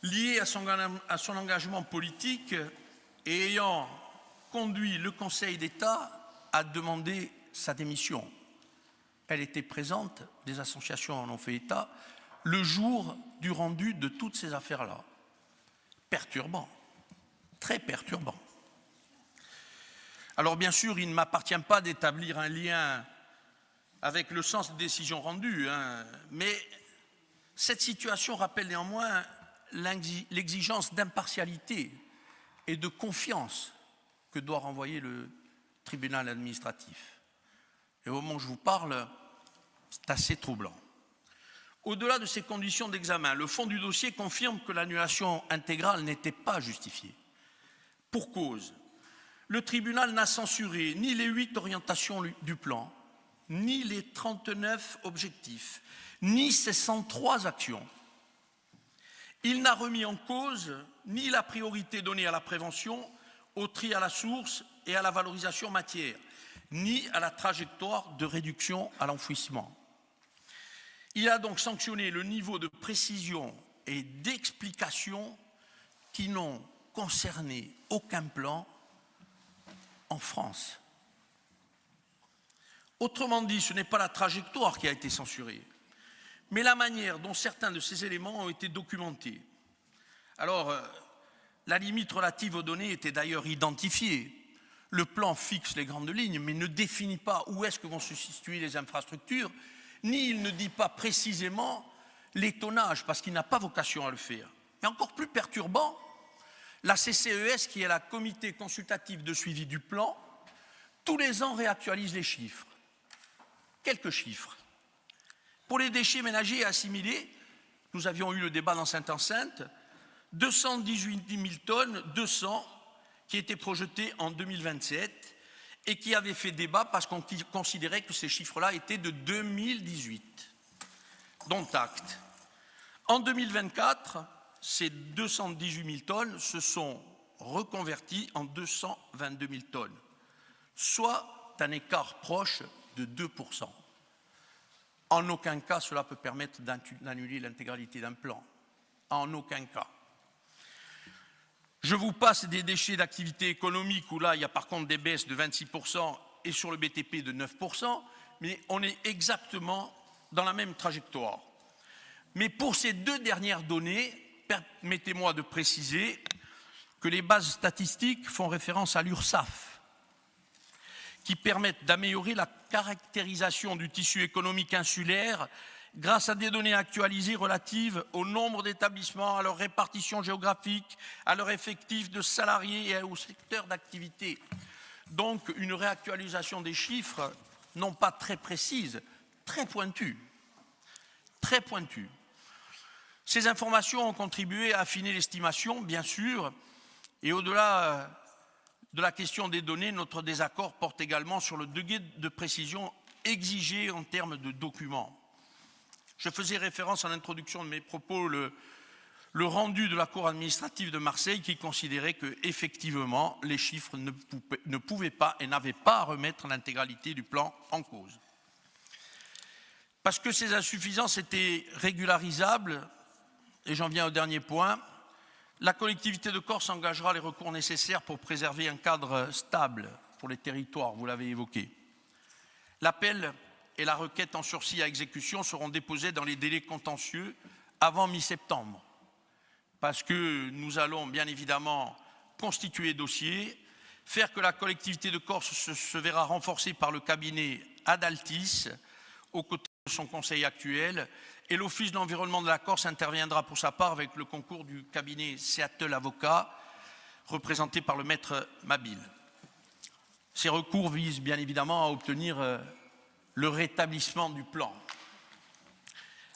Speaker 13: liée à son engagement politique et ayant conduit le Conseil d'État à demander sa démission. Elle était présente, des associations en ont fait état, le jour du rendu de toutes ces affaires-là. Perturbant. très perturbant. Alors bien sûr, il ne m'appartient pas d'établir un lien avec le sens des décisions rendues, mais cette situation rappelle néanmoins l'exigence d'impartialité et de confiance que doit renvoyer le tribunal administratif. Et au moment où je vous parle, c'est assez troublant. Au-delà de ces conditions d'examen, le fond du dossier confirme que l'annulation intégrale n'était pas justifiée. Pour cause, le tribunal n'a censuré ni les 8 orientations du plan, ni les 39 objectifs, ni ses 103 actions. Il n'a remis en cause ni la priorité donnée à la prévention, au tri à la source et à la valorisation matière, ni à la trajectoire de réduction à l'enfouissement. Il a donc sanctionné le niveau de précision et d'explication qui n'ont concerné aucun plan en France. Autrement dit, ce n'est pas la trajectoire qui a été censurée, mais la manière dont certains de ces éléments ont été documentés. Alors, la limite relative aux données était d'ailleurs identifiée. Le plan fixe les grandes lignes, mais ne définit pas où est-ce que vont se situer les infrastructures, ni il ne dit pas précisément les tonnages, parce qu'il n'a pas vocation à le faire. Et encore plus perturbant, la CCES, qui est la comité consultative de suivi du plan, tous les ans réactualise les chiffres. Quelques chiffres. Pour les déchets ménagers et assimilés, nous avions eu le débat dans Sainte-Enceinte, 218 000 tonnes, 200, qui étaient projetés en 2027 et qui avaient fait débat parce qu'on considérait que ces chiffres-là étaient de 2018. Dont acte. En 2024, ces 218 000 tonnes se sont reconvertis en 222 000 tonnes, soit un écart proche de 2%. En aucun cas, cela peut permettre d'annuler l'intégralité d'un plan. En aucun cas. Je vous passe des déchets d'activité économique où là, il y a par contre des baisses de 26% et sur le BTP de 9%, mais on est exactement dans la même trajectoire. Mais pour ces deux dernières données, permettez-moi de préciser que les bases statistiques font référence à l'URSSAF, qui permettent d'améliorer la caractérisation du tissu économique insulaire grâce à des données actualisées relatives au nombre d'établissements, à leur répartition géographique, à leur effectif de salariés et au secteur d'activité. Donc une réactualisation des chiffres, non pas très précise, très pointue. Très pointue. Ces informations ont contribué à affiner l'estimation, bien sûr, et au-delà de la question des données, notre désaccord porte également sur le degré de précision exigé en termes de documents. Je faisais référence en introduction de mes propos le rendu de la Cour administrative de Marseille qui considérait que, effectivement, les chiffres ne pouvaient pas et n'avaient pas à remettre l'intégralité du plan en cause. Parce que ces insuffisances étaient régularisables, et j'en viens au dernier point, la collectivité de Corse engagera les recours nécessaires pour préserver un cadre stable pour les territoires, vous l'avez évoqué. L'appel et la requête en sursis à exécution seront déposés dans les délais contentieux avant mi-septembre, parce que nous allons bien évidemment constituer dossier, faire que la collectivité de Corse se verra renforcée par le cabinet Adaltis, aux côtés de son conseil actuel, et l'Office de l'environnement de la Corse interviendra pour sa part avec le concours du cabinet Seattle Avocat, représenté par le maître Mabille. Ces recours visent bien évidemment à obtenir le rétablissement du plan.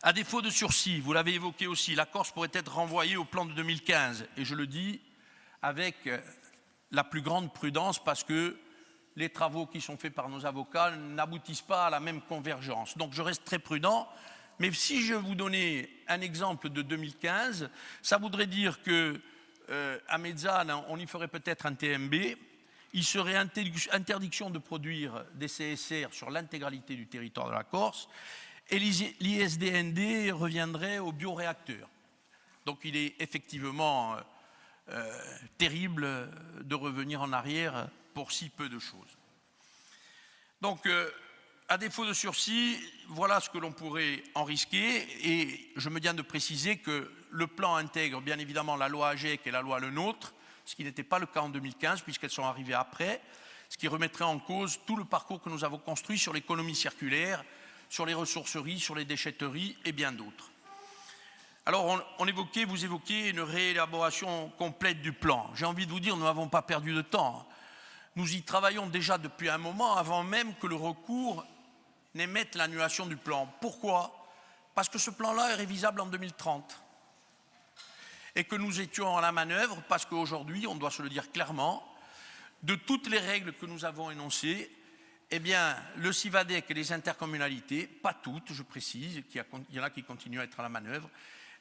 Speaker 13: À défaut de sursis, vous l'avez évoqué aussi, la Corse pourrait être renvoyée au plan de 2015, et je le dis avec la plus grande prudence parce que les travaux qui sont faits par nos avocats n'aboutissent pas à la même convergence. Donc je reste très prudent, mais si je vous donnais un exemple de 2015, ça voudrait dire qu'à Mezzane, on y ferait peut-être un TMB, il serait interdiction de produire des CSR sur l'intégralité du territoire de la Corse et l'ISDND reviendrait aux bioréacteurs. Donc il est effectivement terrible de revenir en arrière pour si peu de choses. Donc à défaut de sursis, voilà ce que l'on pourrait en risquer et je me tiens de préciser que le plan intègre bien évidemment la loi AGEC et la loi Le Nôtre, ce qui n'était pas le cas en 2015 puisqu'elles sont arrivées après, ce qui remettrait en cause tout le parcours que nous avons construit sur l'économie circulaire, sur les ressourceries, sur les déchetteries et bien d'autres. Alors vous évoquiez une réélaboration complète du plan. J'ai envie de vous dire, nous n'avons pas perdu de temps. Nous y travaillons déjà depuis un moment, avant même que le recours n'émette l'annulation du plan. Pourquoi? Parce que ce plan-là est révisable en 2030. Et que nous étions à la manœuvre, parce qu'aujourd'hui, on doit se le dire clairement, de toutes les règles que nous avons énoncées, eh bien, le CIVADEC et les intercommunalités, pas toutes, je précise, il y en a qui continuent à être à la manœuvre,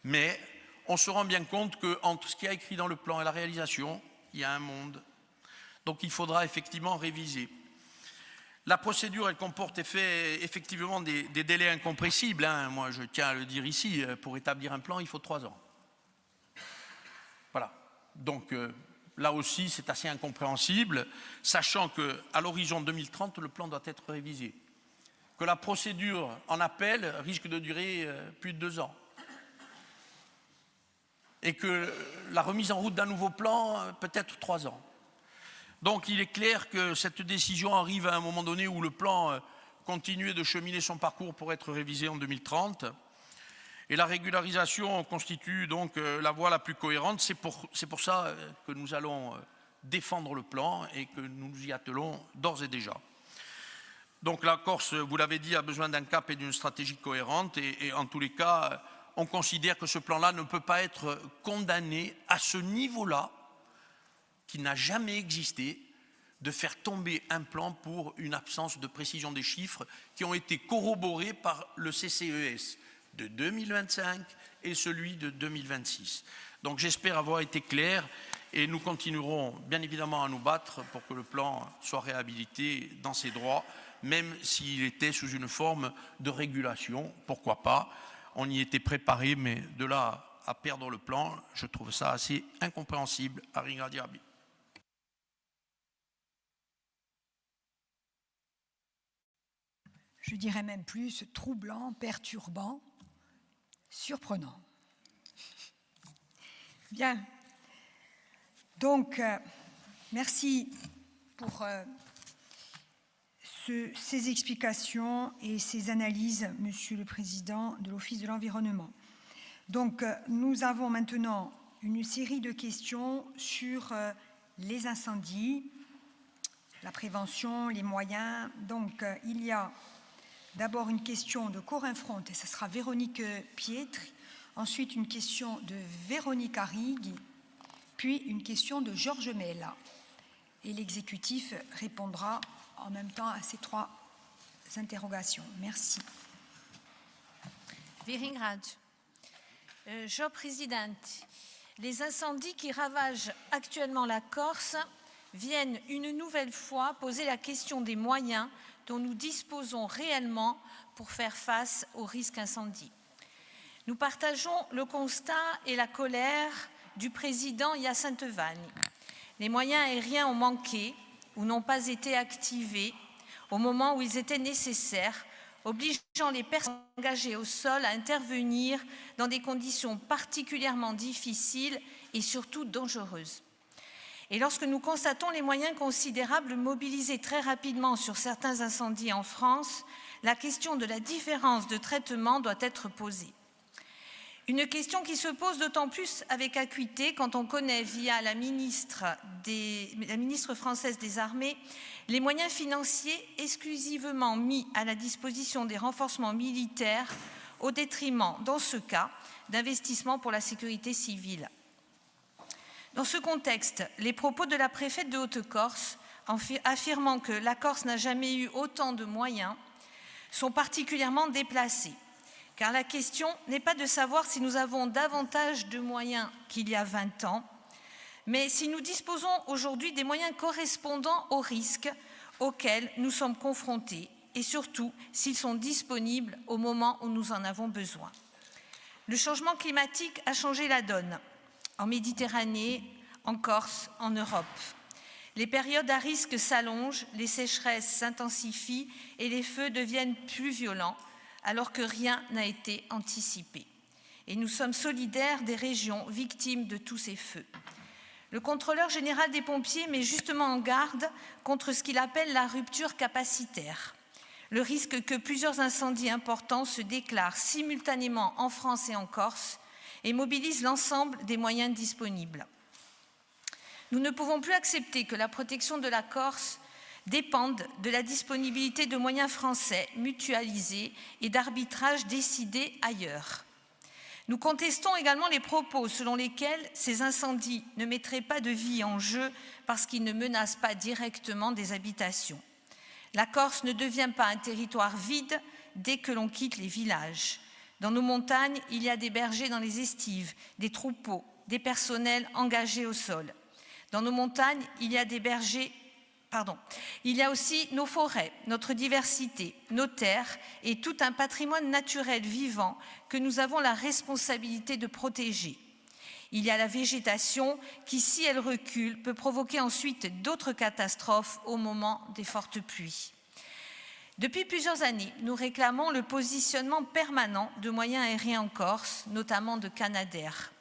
Speaker 13: mais on se rend bien compte qu'entre ce qui est écrit dans le plan et la réalisation, il y a un monde. Donc il faudra effectivement réviser. La procédure, elle comporte effectivement des délais incompressibles. Hein. Moi, je tiens à le dire ici, pour établir un plan, il faut 3 ans. Voilà. Donc là aussi, c'est assez incompréhensible, sachant qu'à l'horizon 2030, le plan doit être révisé. Que la procédure en appel risque de durer plus de 2 ans. Et que la remise en route d'un nouveau plan, peut-être 3 ans. Donc il est clair que cette décision arrive à un moment donné où le plan continuait de cheminer son parcours pour être révisé en 2030. Et la régularisation constitue donc la voie la plus cohérente. C'est pour ça que nous allons défendre le plan et que nous nous y attelons d'ores et déjà. Donc la Corse, vous l'avez dit, a besoin d'un cap et d'une stratégie cohérente. Et en tous les cas, on considère que ce plan-là ne peut pas être condamné à ce niveau-là, qui n'a jamais existé, de faire tomber un plan pour une absence de précision des chiffres qui ont été corroborés par le CCES de 2025 et celui de 2026. Donc j'espère avoir été clair et nous continuerons bien évidemment à nous battre pour que le plan soit réhabilité dans ses droits, même s'il était sous une forme de régulation, pourquoi pas. On y était préparé, mais de là à perdre le plan, je trouve ça assez incompréhensible. Aringa Diaby.
Speaker 1: Je dirais même plus troublant, perturbant, surprenant. Bien. Donc, merci pour ces explications et ces analyses, Monsieur le Président de l'Office de l'environnement. Donc, nous avons maintenant une série de questions sur les incendies, la prévention, les moyens. Donc, il y a d'abord une question de Corinne Front, et ce sera Véronique Pietri. Ensuite, une question de Véronique Arrigui, puis une question de Georges Mella. Et l'exécutif répondra en même temps à ces 3 interrogations. Merci.
Speaker 14: Vi ringrazio. Signor Presidente, les incendies qui ravagent actuellement la Corse viennent une nouvelle fois poser la question des moyens dont nous disposons réellement pour faire face au risque incendie. Nous partageons le constat et la colère du président Hyacinthe Vanni. Les moyens aériens ont manqué ou n'ont pas été activés au moment où ils étaient nécessaires, obligeant les personnes engagées au sol à intervenir dans des conditions particulièrement difficiles et surtout dangereuses. Et lorsque nous constatons les moyens considérables mobilisés très rapidement sur certains incendies en France, la question de la différence de traitement doit être posée. Une question qui se pose d'autant plus avec acuité quand on connaît, via la ministre française des Armées, les moyens financiers exclusivement mis à la disposition des renforcements militaires au détriment, dans ce cas, d'investissements pour la sécurité civile. Dans ce contexte, les propos de la préfète de Haute-Corse, affirmant que la Corse n'a jamais eu autant de moyens, sont particulièrement déplacés. Car la question n'est pas de savoir si nous avons davantage de moyens qu'il y a 20 ans, mais si nous disposons aujourd'hui des moyens correspondant aux risques auxquels nous sommes confrontés et surtout s'ils sont disponibles au moment où nous en avons besoin. Le changement climatique a changé la donne en Méditerranée, en Corse, en Europe. Les périodes à risque s'allongent, les sécheresses s'intensifient et les feux deviennent plus violents, alors que rien n'a été anticipé. Et nous sommes solidaires des régions victimes de tous ces feux. Le contrôleur général des pompiers met justement en garde contre ce qu'il appelle la rupture capacitaire, le risque que plusieurs incendies importants se déclarent simultanément en France et en Corse et mobilisent l'ensemble des moyens disponibles. Nous ne pouvons plus accepter que la protection de la Corse dépendent de la disponibilité de moyens français mutualisés et d'arbitrages décidés ailleurs. Nous contestons également les propos selon lesquels ces incendies ne mettraient pas de vie en jeu parce qu'ils ne menacent pas directement des habitations. La Corse ne devient pas un territoire vide dès que l'on quitte les villages. Dans nos montagnes, il y a des bergers dans les estives, des troupeaux, des personnels engagés au sol. Dans nos montagnes, il y a des bergers. Il y a aussi nos forêts, notre diversité, nos terres et tout un patrimoine naturel vivant que nous avons la responsabilité de protéger. Il y a la végétation qui, si elle recule, peut provoquer ensuite d'autres catastrophes au moment des fortes pluies. Depuis plusieurs années, nous réclamons le positionnement permanent de moyens aériens en Corse, notamment de Canadair.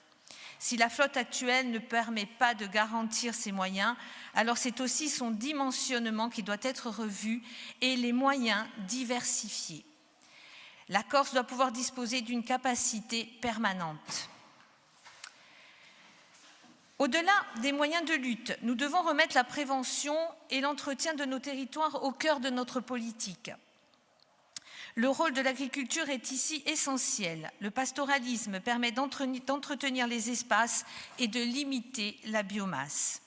Speaker 14: Si la flotte actuelle ne permet pas de garantir ces moyens, alors c'est aussi son dimensionnement qui doit être revu et les moyens diversifiés. La Corse doit pouvoir disposer d'une capacité permanente. Au-delà des moyens de lutte, nous devons remettre la prévention et l'entretien de nos territoires au cœur de notre politique. Le rôle de l'agriculture est ici essentiel. Le pastoralisme permet d'entretenir les espaces et de limiter la biomasse.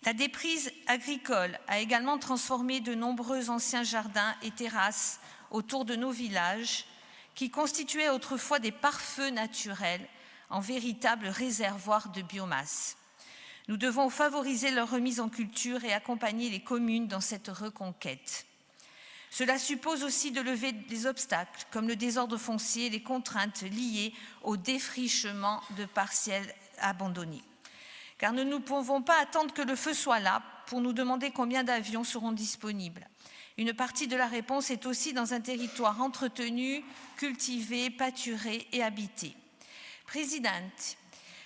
Speaker 14: La déprise agricole a également transformé de nombreux anciens jardins et terrasses autour de nos villages qui constituaient autrefois des pare-feux naturels en véritables réservoirs de biomasse. Nous devons favoriser leur remise en culture et accompagner les communes dans cette reconquête. Cela suppose aussi de lever des obstacles comme le désordre foncier et les contraintes liées au défrichement de parcelles abandonnées. Car nous ne pouvons pas attendre que le feu soit là pour nous demander combien d'avions seront disponibles. Une partie de la réponse est aussi dans un territoire entretenu, cultivé, pâturé et habité. Présidente,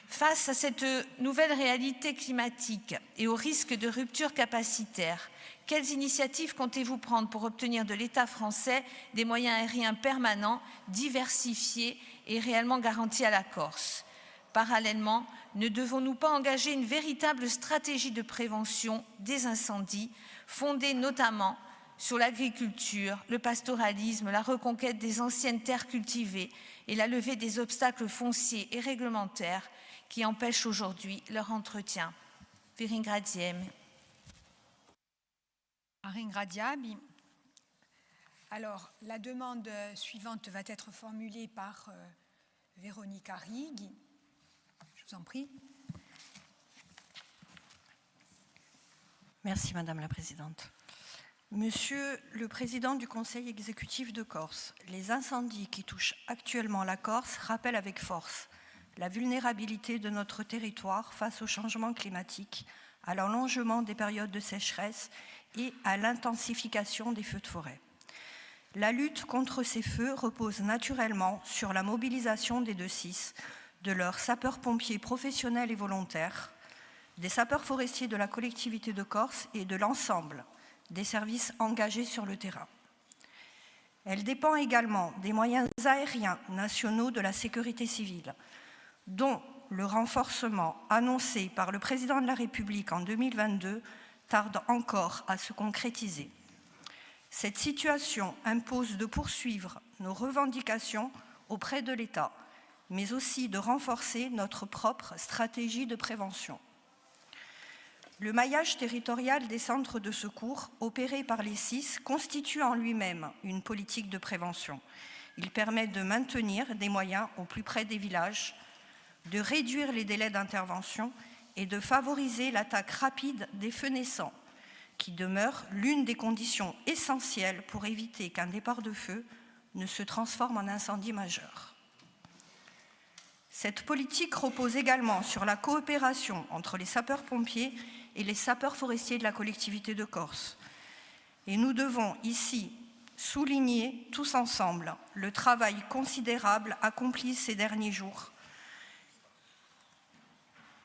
Speaker 14: face à cette nouvelle réalité climatique et au risque de rupture capacitaire, quelles initiatives comptez-vous prendre pour obtenir de l'État français des moyens aériens permanents, diversifiés et réellement garantis à la Corse? Parallèlement, ne devons-nous pas engager une véritable stratégie de prévention des incendies, fondée notamment sur l'agriculture, le pastoralisme, la reconquête des anciennes terres cultivées et la levée des obstacles fonciers et réglementaires qui empêchent aujourd'hui leur entretien? Vi ringraziem.
Speaker 1: Ringraziabi. Alors, la demande suivante va être formulée par Véronique Arrighi. Je vous en prie.
Speaker 15: Merci Madame la Présidente. Monsieur le Président du Conseil exécutif de Corse, les incendies qui touchent actuellement la Corse rappellent avec force la vulnérabilité de notre territoire face au changement climatique, à l'allongement des périodes de sécheresse et à l'intensification des feux de forêt. La lutte contre ces feux repose naturellement sur la mobilisation des DECIS, de leurs sapeurs-pompiers professionnels et volontaires, des sapeurs forestiers de la collectivité de Corse et de l'ensemble des services engagés sur le terrain. Elle dépend également des moyens aériens nationaux de la sécurité civile, dont le renforcement annoncé par le Président de la République en 2022 tarde encore à se concrétiser. Cette situation impose de poursuivre nos revendications auprès de l'État, mais aussi de renforcer notre propre stratégie de prévention. Le maillage territorial des centres de secours opérés par les SIS constitue en lui-même une politique de prévention. Il permet de maintenir des moyens au plus près des villages, de réduire les délais d'intervention et de favoriser l'attaque rapide des feux naissants, qui demeure l'une des conditions essentielles pour éviter qu'un départ de feu ne se transforme en incendie majeur. Cette politique repose également sur la coopération entre les sapeurs-pompiers et les sapeurs forestiers de la collectivité de Corse. Et nous devons ici souligner tous ensemble le travail considérable accompli ces derniers jours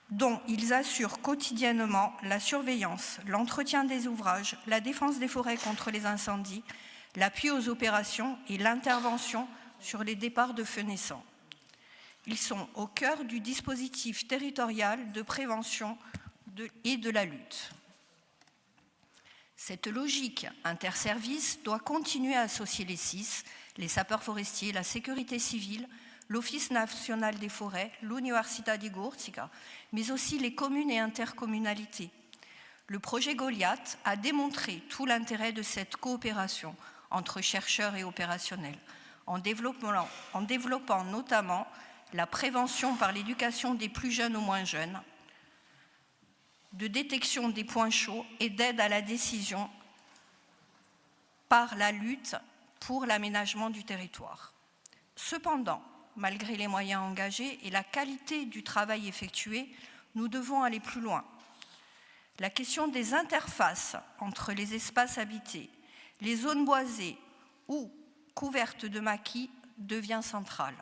Speaker 15: dont ils assurent quotidiennement la surveillance, l'entretien des ouvrages, la défense des forêts contre les incendies, l'appui aux opérations et l'intervention sur les départs de feux naissants. Ils sont au cœur du dispositif territorial de prévention et de la lutte. Cette logique interservice doit continuer à associer les SIS, les sapeurs forestiers, la sécurité civile, l'Office national des forêts, l'Università di Corsica, mais aussi les communes et intercommunalités. Le projet Goliath a démontré tout l'intérêt de cette coopération entre chercheurs et opérationnels, en développant notamment la prévention par l'éducation des plus jeunes aux moins jeunes, de détection des points chauds et d'aide à la décision par la lutte pour l'aménagement du territoire. Cependant, malgré les moyens engagés et la qualité du travail effectué, nous devons aller plus loin. La question des interfaces entre les espaces habités, les zones boisées ou couvertes de maquis devient centrale.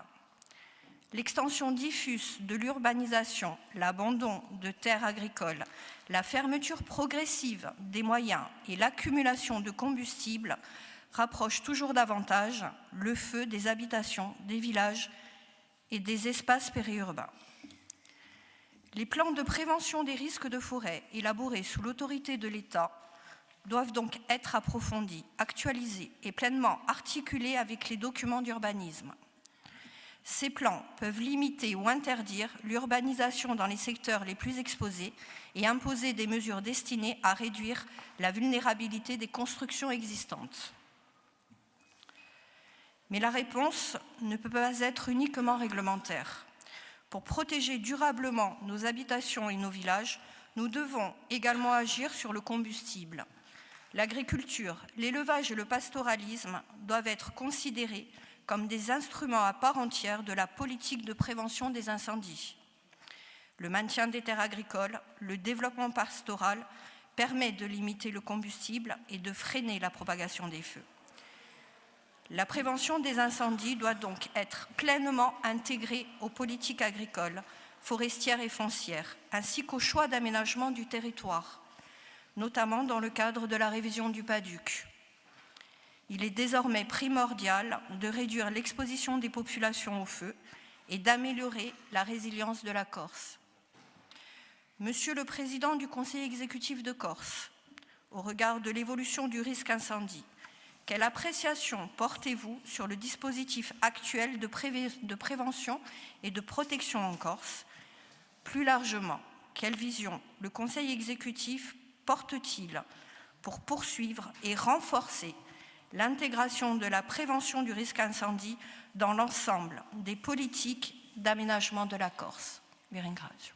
Speaker 15: L'extension diffuse de l'urbanisation, l'abandon de terres agricoles, la fermeture progressive des moyens et l'accumulation de combustibles rapprochent toujours davantage le feu des habitations, des villages et des espaces périurbains. Les plans de prévention des risques de forêt élaborés sous l'autorité de l'État doivent donc être approfondis, actualisés et pleinement articulés avec les documents d'urbanisme. Ces plans peuvent limiter ou interdire l'urbanisation dans les secteurs les plus exposés et imposer des mesures destinées à réduire la vulnérabilité des constructions existantes. Mais la réponse ne peut pas être uniquement réglementaire. Pour protéger durablement nos habitations et nos villages, nous devons également agir sur le combustible. L'agriculture, l'élevage et le pastoralisme doivent être considérés comme des instruments à part entière de la politique de prévention des incendies. Le maintien des terres agricoles, le développement pastoral permet de limiter le combustible et de freiner la propagation des feux. La prévention des incendies doit donc être pleinement intégrée aux politiques agricoles, forestières et foncières, ainsi qu'au choix d'aménagement du territoire, notamment dans le cadre de la révision du PADUC. Il est désormais primordial de réduire l'exposition des populations au feu et d'améliorer la résilience de la Corse. Monsieur le Président du Conseil exécutif de Corse, au regard de l'évolution du risque incendie, quelle appréciation portez-vous sur le dispositif actuel de prévention et de protection en Corse? Plus largement, quelle vision le Conseil exécutif porte-t-il pour poursuivre et renforcer l'intégration de la prévention du risque incendie dans l'ensemble des politiques d'aménagement de la Corse? Vi ringrazio.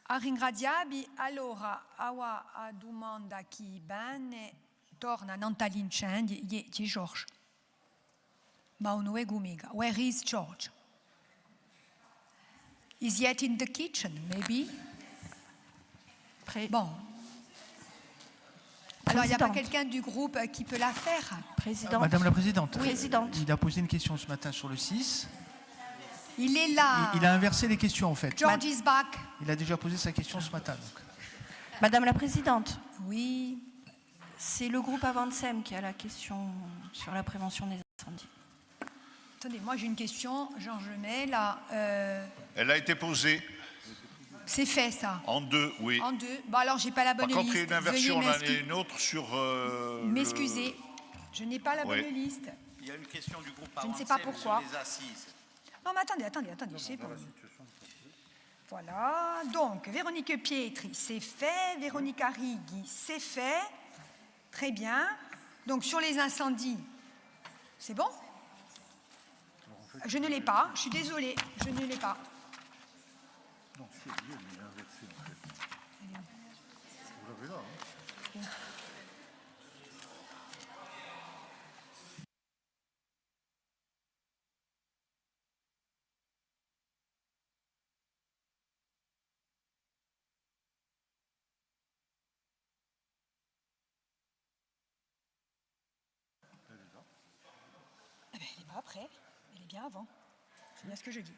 Speaker 1: Ringraziabi. Allora, a domanda chi bene torna non agli incendi di George. Ma non è gumiga. Where is George? Is yet in the kitchen, maybe? Bon. Alors, il n'y a pas quelqu'un du groupe qui peut la faire?
Speaker 16: Madame la Présidente,
Speaker 1: Oui. Présidente.
Speaker 16: Il a posé une question ce matin sur le 6.
Speaker 1: Il est là.
Speaker 16: Il a inversé les questions en fait.
Speaker 1: George is back.
Speaker 16: Il a déjà posé sa question ce matin. Donc.
Speaker 15: Madame la Présidente.
Speaker 1: Oui.
Speaker 15: C'est le groupe Avancem qui a la question sur la prévention des incendies.
Speaker 1: Attendez, moi j'ai une question, Jean Gemet, là.
Speaker 4: Elle a été posée.
Speaker 1: C'est fait ça.
Speaker 4: En deux, oui.
Speaker 1: En deux. Bon alors j'ai pas la bonne
Speaker 4: Par
Speaker 1: liste.
Speaker 4: contre, il y a une inversion
Speaker 1: Veuillez
Speaker 4: l'un et une autre sur...
Speaker 1: m'excuser. Je n'ai pas la bonne liste.
Speaker 17: Il y a une question du groupe
Speaker 1: Je ne sais pas
Speaker 17: Avancem
Speaker 1: pourquoi.
Speaker 17: sur les assises.
Speaker 1: Non mais attendez, c'est bon. Voilà, donc Véronique Pietri, c'est fait. Véronica Righi, c'est fait. Très bien. Donc sur les incendies, c'est bon? Je ne l'ai pas, je suis désolée, je ne l'ai pas.
Speaker 18: Non, c'est lié, mais inversé en fait. Vous l'avez là, hein?
Speaker 1: Elle n'est pas après, elle est bien avant. C'est bien ce que je dis.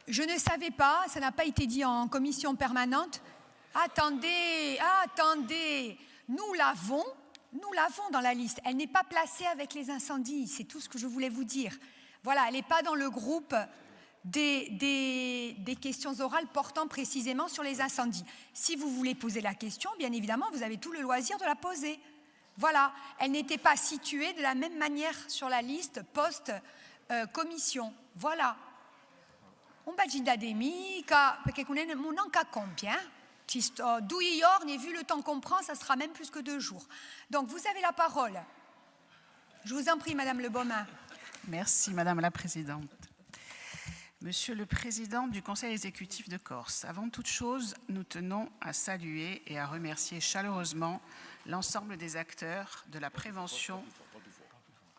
Speaker 1: Je ne savais pas, ça n'a pas été dit en commission permanente. Attendez, nous l'avons dans la liste. Elle n'est pas placée avec les incendies, c'est tout ce que je voulais vous dire. Voilà, elle n'est pas dans le groupe des questions orales portant précisément sur les incendies. Si vous voulez poser la question, bien évidemment, vous avez tout le loisir de la poser. Voilà, elle n'était pas située de la même manière sur la liste post-commission. Voilà. Un bel d'ademi, parce qu'on est mon cas combien? D'où hier, et vu le temps qu'on prend, ça sera même plus que 2 jours. Donc, vous avez la parole. Je vous en prie, Madame Le Beaumain.
Speaker 17: Merci, Madame la Présidente. Monsieur le Président du Conseil exécutif de Corse, avant toute chose, nous tenons à saluer et à remercier chaleureusement l'ensemble des acteurs de la prévention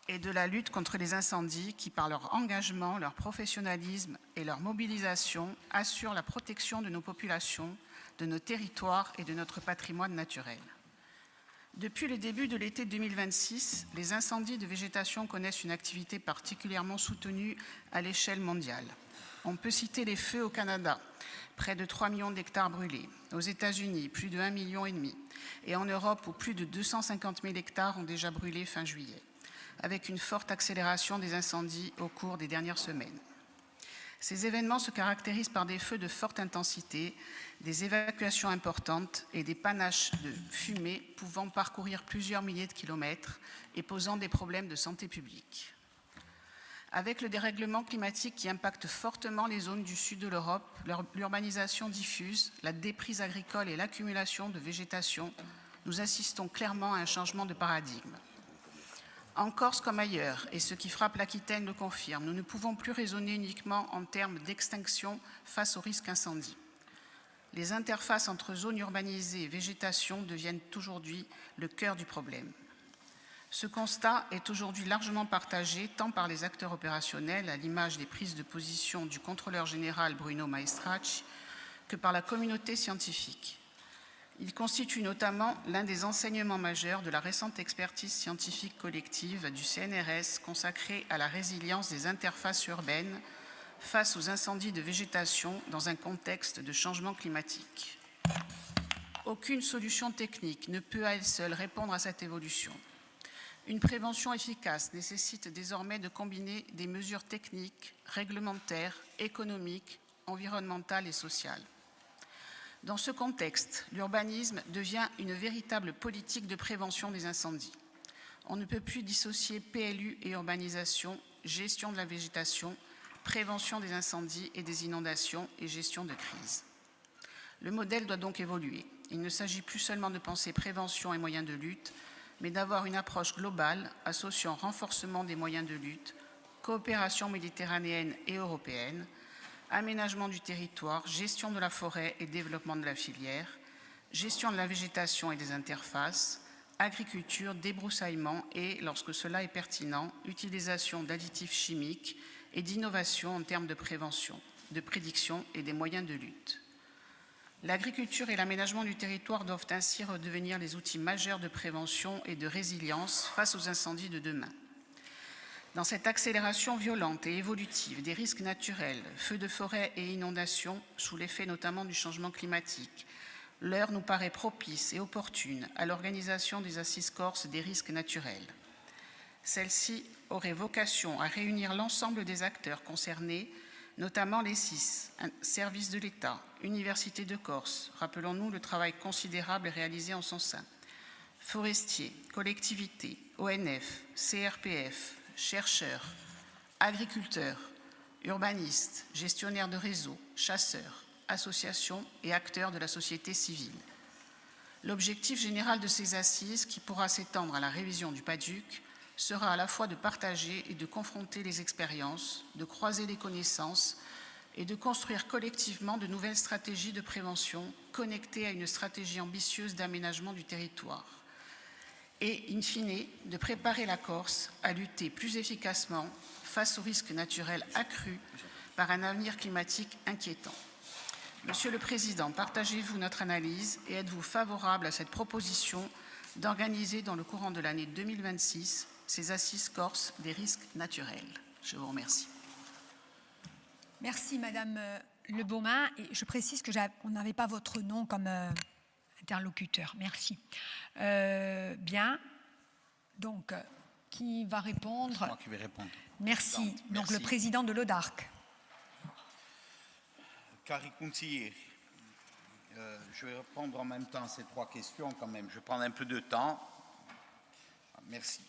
Speaker 17: et de la lutte contre les incendies qui, par leur engagement, leur professionnalisme et leur mobilisation, assurent la protection de nos populations, de nos territoires et de notre patrimoine naturel. Depuis le début de l'été 2026, les incendies de végétation connaissent une activité particulièrement soutenue à l'échelle mondiale. On peut citer les feux au Canada, près de 3 millions d'hectares brûlés, aux États-Unis, plus de 1,5 million, et en Europe, où plus de 250 000 hectares ont déjà brûlé fin juillet, avec une forte accélération des incendies au cours des dernières semaines. Ces événements se caractérisent par des feux de forte intensité, des évacuations importantes et des panaches de fumée pouvant parcourir plusieurs milliers de kilomètres et posant des problèmes de santé publique. Avec le dérèglement climatique qui impacte fortement les zones du sud de l'Europe, l'urbanisation diffuse, la déprise agricole et l'accumulation de végétation, nous assistons clairement à un changement de paradigme. En Corse comme ailleurs, et ce qui frappe l'Aquitaine le confirme, nous ne pouvons plus raisonner uniquement en termes d'extinction face au risque incendie. Les interfaces entre zones urbanisées et végétation deviennent aujourd'hui le cœur du problème. Ce constat est aujourd'hui largement partagé tant par les acteurs opérationnels, à l'image des prises de position du contrôleur général Bruno Maestracci, que par la communauté scientifique. Il constitue notamment l'un des enseignements majeurs de la récente expertise scientifique collective du CNRS consacrée à la résilience des interfaces urbaines face aux incendies de végétation dans un contexte de changement climatique. Aucune solution technique ne peut à elle seule répondre à cette évolution. Une prévention efficace nécessite désormais de combiner des mesures techniques, réglementaires, économiques, environnementales et sociales. Dans ce contexte, l'urbanisme devient une véritable politique de prévention des incendies. On ne peut plus dissocier PLU et urbanisation, gestion de la végétation, prévention des incendies et des inondations et gestion de crise. Le modèle doit donc évoluer. Il ne s'agit plus seulement de penser prévention et moyens de lutte, mais d'avoir une approche globale associant renforcement des moyens de lutte, coopération méditerranéenne et européenne, aménagement du territoire, gestion de la forêt et développement de la filière, gestion de la végétation et des interfaces, agriculture, débroussaillement et, lorsque cela est pertinent, utilisation d'additifs chimiques et d'innovation en termes de prévention, de prédiction et des moyens de lutte. L'agriculture et l'aménagement du territoire doivent ainsi redevenir les outils majeurs de prévention et de résilience face aux incendies de demain. Dans cette accélération violente et évolutive des risques naturels, feux de forêt et inondations, sous l'effet notamment du changement climatique, l'heure nous paraît propice et opportune à l'organisation des Assises Corse des risques naturels. Celle-ci aurait vocation à réunir l'ensemble des acteurs concernés, notamment les 6, services de l'État, Université de Corse, rappelons-nous le travail considérable réalisé en son sein, forestiers, collectivités, ONF, CRPF, chercheurs, agriculteurs, urbanistes, gestionnaires de réseaux, chasseurs, associations et acteurs de la société civile. L'objectif général de ces assises, qui pourra s'étendre à la révision du PADUC, sera à la fois de partager et de confronter les expériences, de croiser les connaissances et de construire collectivement de nouvelles stratégies de prévention connectées à une stratégie ambitieuse d'aménagement du territoire. Et, in fine, de préparer la Corse à lutter plus efficacement face aux risques naturels accrus par un avenir climatique inquiétant. Monsieur le Président, partagez-vous notre analyse et êtes-vous favorable à cette proposition d'organiser dans le courant de l'année 2026 ces assises Corse des risques naturels? Je vous remercie.
Speaker 1: Merci, Madame Le Beaumain. Et je précise qu'on n'avait pas votre nom comme interlocuteur. Merci. Bien. Donc, qui va répondre?
Speaker 19: C'est moi qui vais répondre.
Speaker 1: Merci. Donc,
Speaker 19: Merci.
Speaker 1: le président de l'ODARC.
Speaker 19: Cari consiglieri, je vais répondre en même temps à ces 3 questions quand même. Je vais prendre un peu de temps. Merci.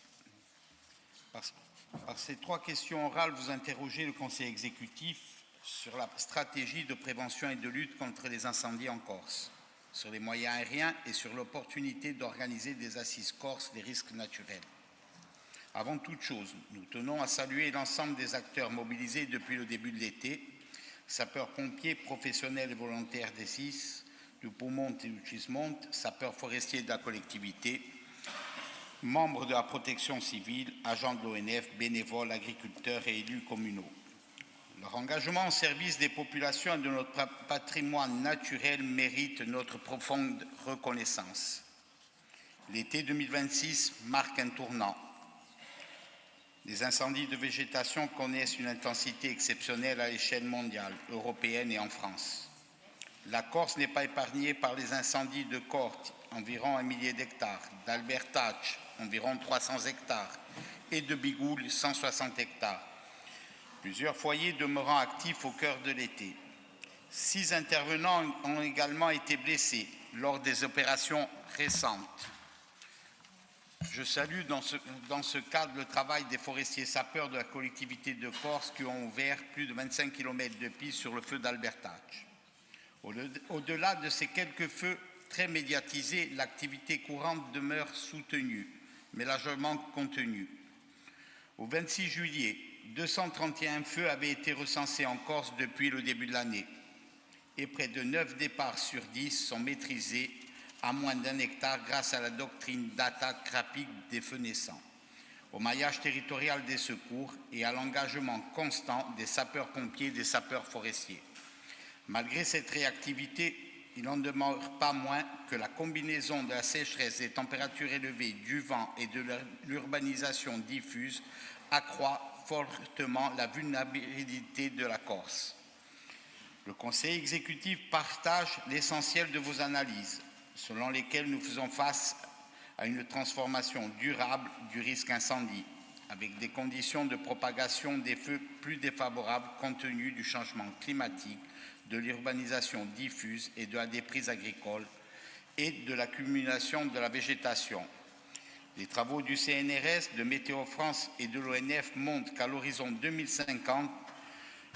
Speaker 19: Par ces 3 questions orales, vous interrogez le Conseil exécutif sur la stratégie de prévention et de lutte contre les incendies en Corse, sur les moyens aériens et sur l'opportunité d'organiser des assises corses des risques naturels. Avant toute chose, nous tenons à saluer l'ensemble des acteurs mobilisés depuis le début de l'été, sapeurs-pompiers, professionnels et volontaires des SIS, du Poumont et du Cismont, sapeurs forestiers de la collectivité, membres de la protection civile, agents de l'ONF, bénévoles, agriculteurs et élus communaux. Leur engagement au service des populations et de notre patrimoine naturel mérite notre profonde reconnaissance. L'été 2026 marque un tournant. Les incendies de végétation connaissent une intensité exceptionnelle à l'échelle mondiale, européenne et en France. La Corse n'est pas épargnée par les incendies de Corte, environ 1 millier d'hectares, d'Albertach, environ 300 hectares, et de Bigoul, 160 hectares. Plusieurs foyers demeurant actifs au cœur de l'été. 6 intervenants ont également été blessés lors des opérations récentes. Je salue dans ce cadre le travail des forestiers sapeurs de la collectivité de Corse qui ont ouvert plus de 25 km de piste sur le feu d'Albertach. Au-delà de ces quelques feux très médiatisés, l'activité courante demeure soutenue, mais largement contenue. Au 26 juillet, 231 feux avaient été recensés en Corse depuis le début de l'année et près de 9 départs sur 10 sont maîtrisés à moins d'1 hectare grâce à la doctrine d'attaque rapide des feux naissants, au maillage territorial des secours et à l'engagement constant des sapeurs-pompiers et des sapeurs forestiers. Malgré cette réactivité, il n'en demeure pas moins que la combinaison de la sécheresse, des températures élevées, du vent et de l'urbanisation diffuse accroît fortement la vulnérabilité de la Corse. Le Conseil exécutif partage l'essentiel de vos analyses, selon lesquelles nous faisons face à une transformation durable du risque incendie, avec des conditions de propagation des feux plus défavorables compte tenu du changement climatique, de l'urbanisation diffuse et de la déprise agricole et de l'accumulation de la végétation. Les travaux du CNRS, de Météo France et de l'ONF montrent qu'à l'horizon 2050,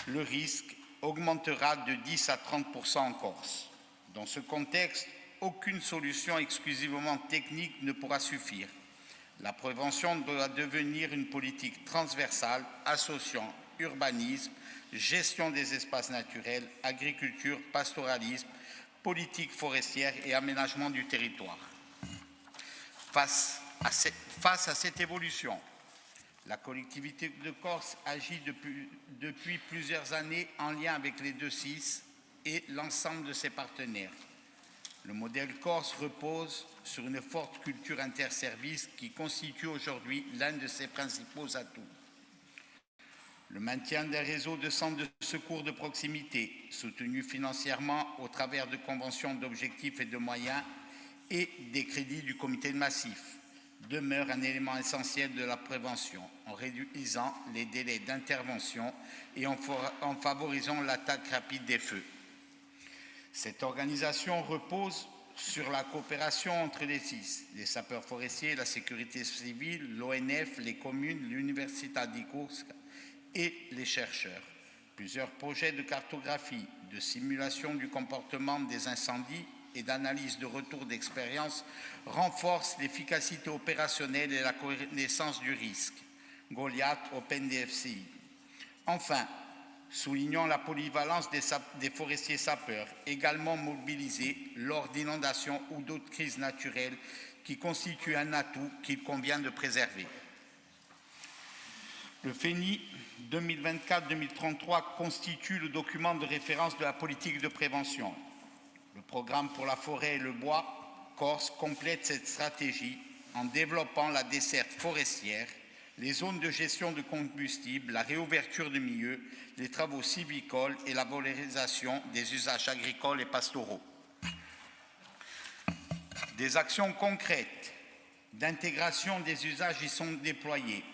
Speaker 19: le risque augmentera de 10 à 30% en Corse. Dans ce contexte, aucune solution exclusivement technique ne pourra suffire. La prévention doit devenir une politique transversale associant urbanisme, gestion des espaces naturels, agriculture, pastoralisme, politique forestière et aménagement du territoire. Face à cette évolution, la collectivité de Corse agit depuis plusieurs années en lien avec les 2 SIS et l'ensemble de ses partenaires. Le modèle corse repose sur une forte culture interservice qui constitue aujourd'hui l'un de ses principaux atouts. Le maintien d'un réseau de centres de secours de proximité, soutenu financièrement au travers de conventions d'objectifs et de moyens et des crédits du comité de massif, demeure un élément essentiel de la prévention, en réduisant les délais d'intervention et en favorisant l'attaque rapide des feux. Cette organisation repose sur la coopération entre les SIS, les sapeurs forestiers, la sécurité civile, l'ONF, les communes, l'Università di Corsica et les chercheurs. Plusieurs projets de cartographie, de simulation du comportement des incendies et d'analyse de retour d'expérience renforcent l'efficacité opérationnelle et la connaissance du risque. Goliath Open DFCI. Enfin, soulignons la polyvalence des forestiers sapeurs, également mobilisés lors d'inondations ou d'autres crises naturelles qui constituent un atout qu'il convient de préserver. Le FENI 2024-2033 constitue le document de référence de la politique de prévention. Le programme pour la forêt et le bois Corse complète cette stratégie en développant la desserte forestière, les zones de gestion de combustible, la réouverture de milieux, les travaux civicoles et la valorisation des usages agricoles et pastoraux. Des actions concrètes d'intégration des usages y sont déployées.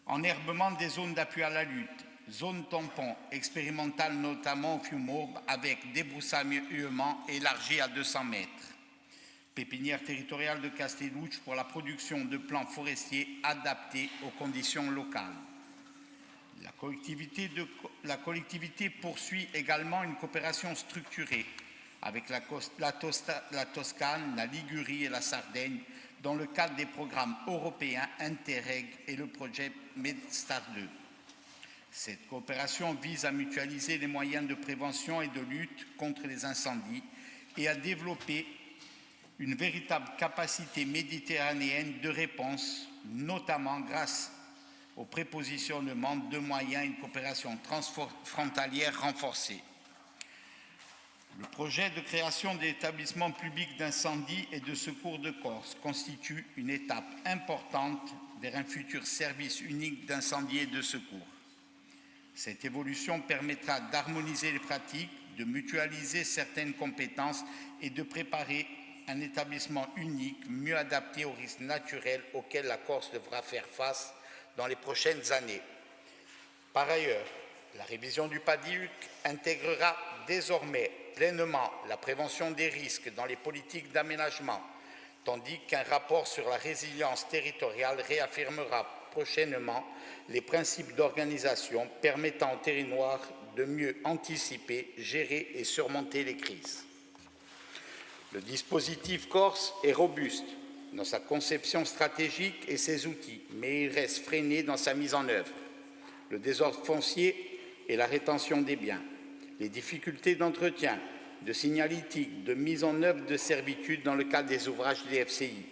Speaker 19: Enherbement des zones d'appui à la lutte, zone tampon expérimentale notamment au Fiumorbe avec débroussaillement élargi à 200 mètres. Pépinière territoriale de Castellucci pour la production de plants forestiers adaptés aux conditions locales. La collectivité poursuit également une coopération structurée avec la Toscane, la Ligurie et la Sardaigne dans le cadre des programmes européens Interreg et le projet MedStar 2. Cette coopération vise à mutualiser les moyens de prévention et de lutte contre les incendies et à développer une véritable capacité méditerranéenne de réponse, notamment grâce au prépositionnement de moyens et une coopération transfrontalière renforcée. Le projet de création d'établissements publics d'incendie et de secours de Corse constitue une étape importante vers un futur service unique d'incendie et de secours. Cette évolution permettra d'harmoniser les pratiques, de mutualiser certaines compétences et de préparer un établissement unique, mieux adapté aux risques naturels auxquels la Corse devra faire face dans les prochaines années. Par ailleurs, la révision du PADIUC intégrera désormais pleinement la prévention des risques dans les politiques d'aménagement, tandis qu'un rapport sur la résilience territoriale réaffirmera prochainement les principes d'organisation permettant aux territoires de mieux anticiper, gérer et surmonter les crises. Le dispositif Corse est robuste dans sa conception stratégique et ses outils, mais il reste freiné dans sa mise en œuvre. Le désordre foncier et la rétention des biens, les difficultés d'entretien, de signalétique, de mise en œuvre de servitudes dans le cadre des ouvrages des FCI,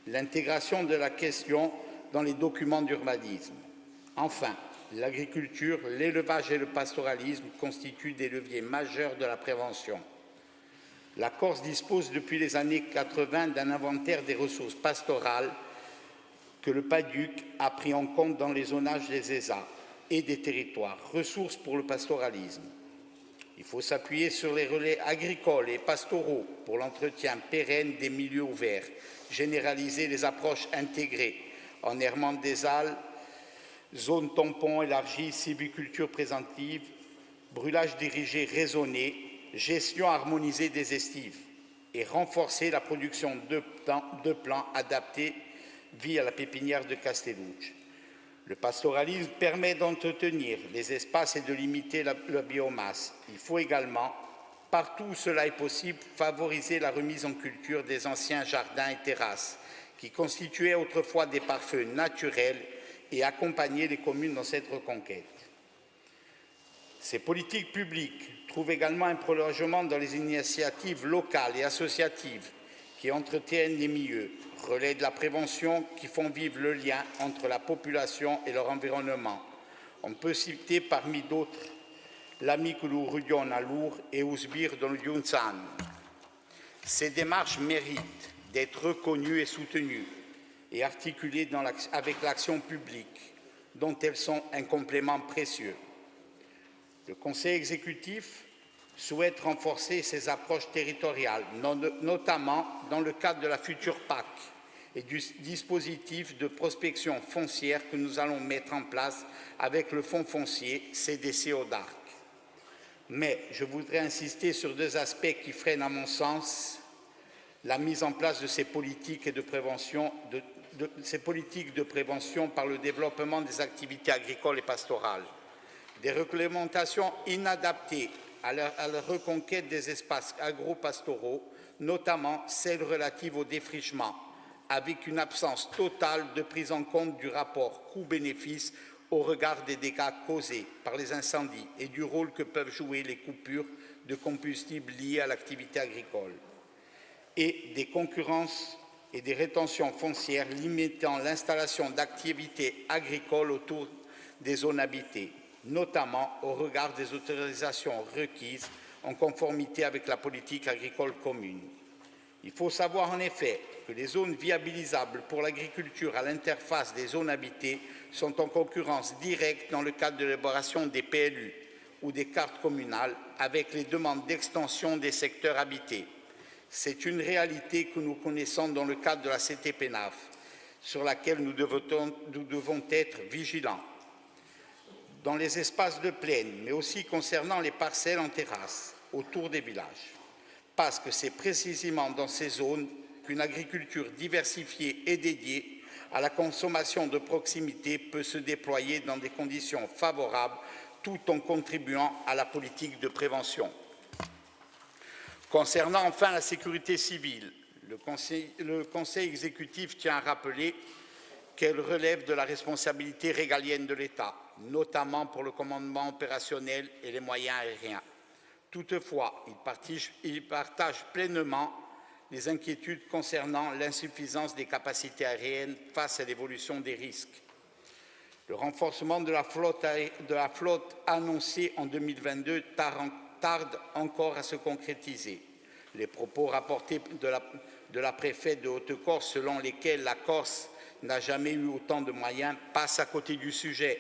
Speaker 19: l'intégration de la question dans les documents d'urbanisme. Enfin, l'agriculture, l'élevage et le pastoralisme constituent des leviers majeurs de la prévention. La Corse dispose depuis les années 80 d'un inventaire des ressources pastorales que le PADUC a pris en compte dans les zonages des ESA et des territoires, ressources pour le pastoralisme. Il faut s'appuyer sur les relais agricoles et pastoraux pour l'entretien pérenne des milieux ouverts, généraliser les approches intégrées, enherbement des halles, zones tampons élargies, sylviculture préventive, brûlage dirigé raisonné, gestion harmonisée des estives et renforcer la production de plants adaptés via la pépinière de Castellucci. Le pastoralisme permet d'entretenir les espaces et de limiter la biomasse. Il faut également, partout où cela est possible, favoriser la remise en culture des anciens jardins et terrasses qui constituaient autrefois des pare-feux naturels et accompagner les communes dans cette reconquête. Ces politiques publiques trouvent également un prolongement dans les initiatives locales et associatives qui entretiennent les milieux, relais de la prévention qui font vivre le lien entre la population et leur environnement. On peut citer parmi d'autres l'Amiculu Rudion à Lourdes et Ousbir dans le Yunsan. Ces démarches méritent d'être reconnues et soutenues et articulées avec l'action publique, dont elles sont un complément précieux. Le Conseil exécutif souhaite renforcer ses approches territoriales, notamment dans le cadre de la future PAC et du dispositif de prospection foncière que nous allons mettre en place avec le fonds foncier CDC ODARC. Mais je voudrais insister sur deux aspects qui freinent, à mon sens, la mise en place de ces politiques de prévention, par le développement des activités agricoles et pastorales. Des réglementations inadaptées à la reconquête des espaces agro-pastoraux, notamment celles relatives au défrichement, avec une absence totale de prise en compte du rapport coût-bénéfice au regard des dégâts causés par les incendies et du rôle que peuvent jouer les coupures de combustible liées à l'activité agricole, et des concurrences et des rétentions foncières limitant l'installation d'activités agricoles autour des zones habitées, notamment au regard des autorisations requises en conformité avec la politique agricole commune. Il faut savoir en effet que les zones viabilisables pour l'agriculture à l'interface des zones habitées sont en concurrence directe dans le cadre de l'élaboration des PLU ou des cartes communales avec les demandes d'extension des secteurs habités. C'est une réalité que nous connaissons dans le cadre de la CTPNAF, sur laquelle nous devons être vigilants. Dans les espaces de plaine, mais aussi concernant les parcelles en terrasse autour des villages. Parce que c'est précisément dans ces zones qu'une agriculture diversifiée et dédiée à la consommation de proximité peut se déployer dans des conditions favorables tout en contribuant à la politique de prévention. Concernant enfin la sécurité civile, le Conseil exécutif tient à rappeler qu'elle relève de la responsabilité régalienne de l'État, notamment pour le commandement opérationnel et les moyens aériens. Toutefois, il partage pleinement les inquiétudes concernant l'insuffisance des capacités aériennes face à l'évolution des risques. Le renforcement de la flotte annoncé en 2022 tarde encore à se concrétiser. Les propos rapportés de la préfète de Haute-Corse selon lesquels la Corse n'a jamais eu autant de moyens passent à côté du sujet.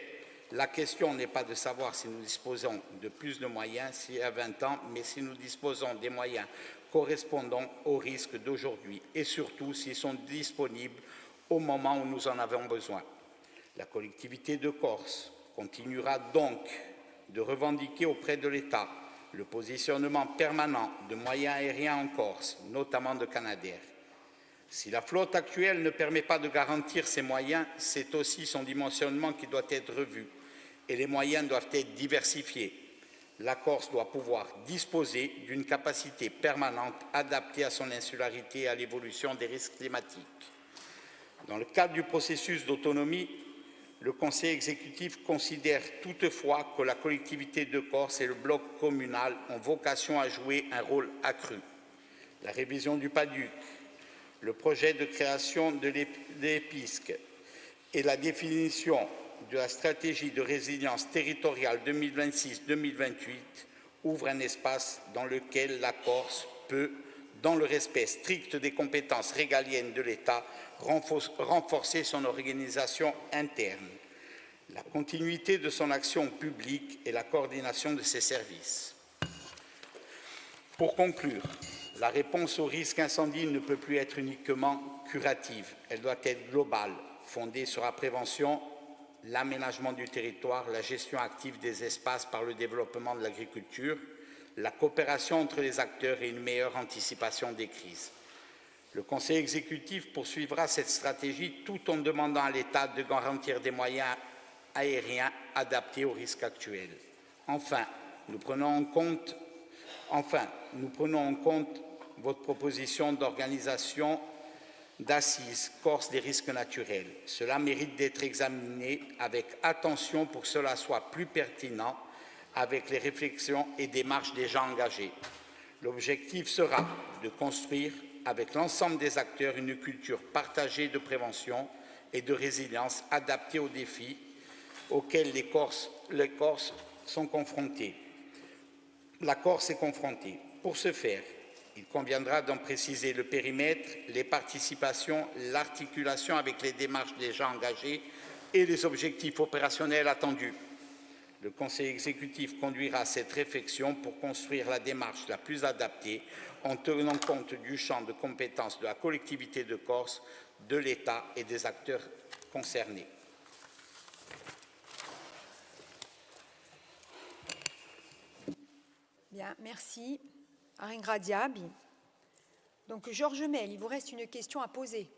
Speaker 19: La question n'est pas de savoir si nous disposons de plus de moyens s'il y a 20 ans, mais si nous disposons des moyens correspondant aux risques d'aujourd'hui et surtout s'ils sont disponibles au moment où nous en avons besoin. La collectivité de Corse continuera donc de revendiquer auprès de l'État le positionnement permanent de moyens aériens en Corse, notamment de Canadair. Si la flotte actuelle ne permet pas de garantir ces moyens, c'est aussi son dimensionnement qui doit être revu et les moyens doivent être diversifiés. La Corse doit pouvoir disposer d'une capacité permanente adaptée à son insularité et à l'évolution des risques climatiques. Dans le cadre du processus d'autonomie, le Conseil exécutif considère toutefois que la collectivité de Corse et le bloc communal ont vocation à jouer un rôle accru. La révision du PADUC, le projet de création de l'EPISC et la définition de la stratégie de résilience territoriale 2026-2028 ouvrent un espace dans lequel la Corse peut, dans le respect strict des compétences régaliennes de l'État, renforcer son organisation interne, la continuité de son action publique et la coordination de ses services. Pour conclure, la réponse au risque incendie ne peut plus être uniquement curative, elle doit être globale, fondée sur la prévention, l'aménagement du territoire, la gestion active des espaces par le développement de l'agriculture, la coopération entre les acteurs et une meilleure anticipation des crises. Le Conseil exécutif poursuivra cette stratégie tout en demandant à l'État de garantir des moyens aériens adaptés aux risques actuels. Enfin, nous prenons en compte votre proposition d'organisation d'assises Corse des risques naturels. Cela mérite d'être examiné avec attention pour que cela soit plus pertinent avec les réflexions et démarches déjà engagées. L'objectif sera de construire avec l'ensemble des acteurs une culture partagée de prévention et de résilience adaptée aux défis auxquels les Corses sont confrontés. La Corse est confrontée. Pour ce faire, il conviendra d'en préciser le périmètre, les participations, l'articulation avec les démarches déjà engagées et les objectifs opérationnels attendus. Le Conseil exécutif conduira cette réflexion pour construire la démarche la plus adaptée en tenant compte du champ de compétences de la collectivité de Corse, de l'État et des acteurs concernés.
Speaker 1: Bien, merci. Aringradiabi. Donc, Georges Mel, il vous reste une question à poser.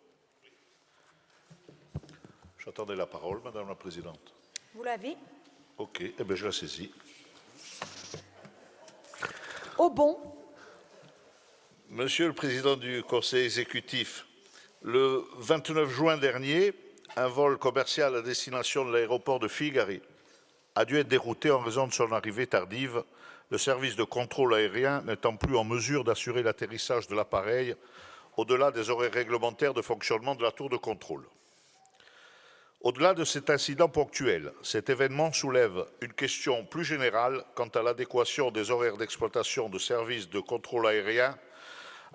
Speaker 4: J'attendais la parole, Madame la Présidente.
Speaker 1: Vous l'avez?
Speaker 4: Ok, eh bien je la saisis.
Speaker 1: Au bon.
Speaker 4: Monsieur le Président du Conseil exécutif, le 29 juin dernier, un vol commercial à destination de l'aéroport de Figari a dû être dérouté en raison de son arrivée tardive, le service de contrôle aérien n'étant plus en mesure d'assurer l'atterrissage de l'appareil au-delà des horaires réglementaires de fonctionnement de la tour de contrôle. Au-delà de cet incident ponctuel, cet événement soulève une question plus générale quant à l'adéquation des horaires d'exploitation de services de contrôle aérien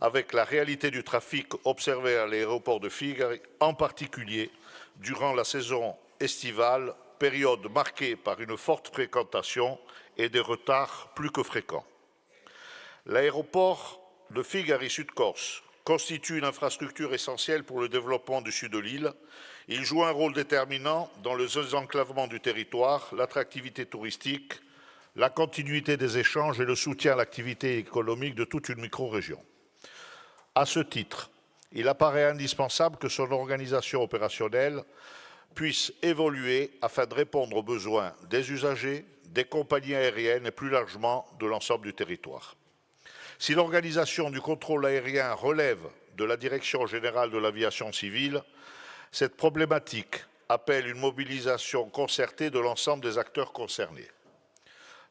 Speaker 4: avec la réalité du trafic observé à l'aéroport de Figari, en particulier durant la saison estivale, période marquée par une forte fréquentation et des retards plus que fréquents. L'aéroport de Figari-Sud-Corse constitue une infrastructure essentielle pour le développement du sud de l'île. Il joue un rôle déterminant dans le désenclavement du territoire, l'attractivité touristique, la continuité des échanges et le soutien à l'activité économique de toute une micro-région. À ce titre, il apparaît indispensable que son organisation opérationnelle puisse évoluer afin de répondre aux besoins des usagers, des compagnies aériennes et plus largement de l'ensemble du territoire. Si l'organisation du contrôle aérien relève de la Direction générale de l'aviation civile, cette problématique appelle une mobilisation concertée de l'ensemble des acteurs concernés.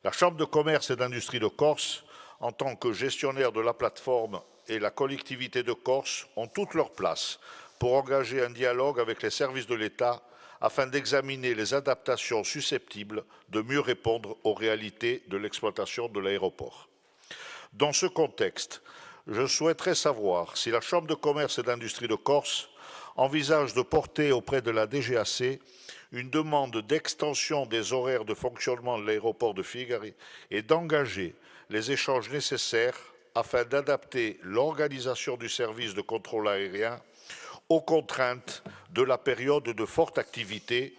Speaker 4: La Chambre de commerce et d'industrie de Corse, en tant que gestionnaire de la plateforme, et la collectivité de Corse ont toute leur place pour engager un dialogue avec les services de l'État afin d'examiner les adaptations susceptibles de mieux répondre aux réalités de l'exploitation de l'aéroport. Dans ce contexte, je souhaiterais savoir si la Chambre de commerce et d'industrie de Corse envisage de porter auprès de la DGAC une demande d'extension des horaires de fonctionnement de l'aéroport de Figari et d'engager les échanges nécessaires afin d'adapter l'organisation du service de contrôle aérien aux contraintes de la période de forte activité,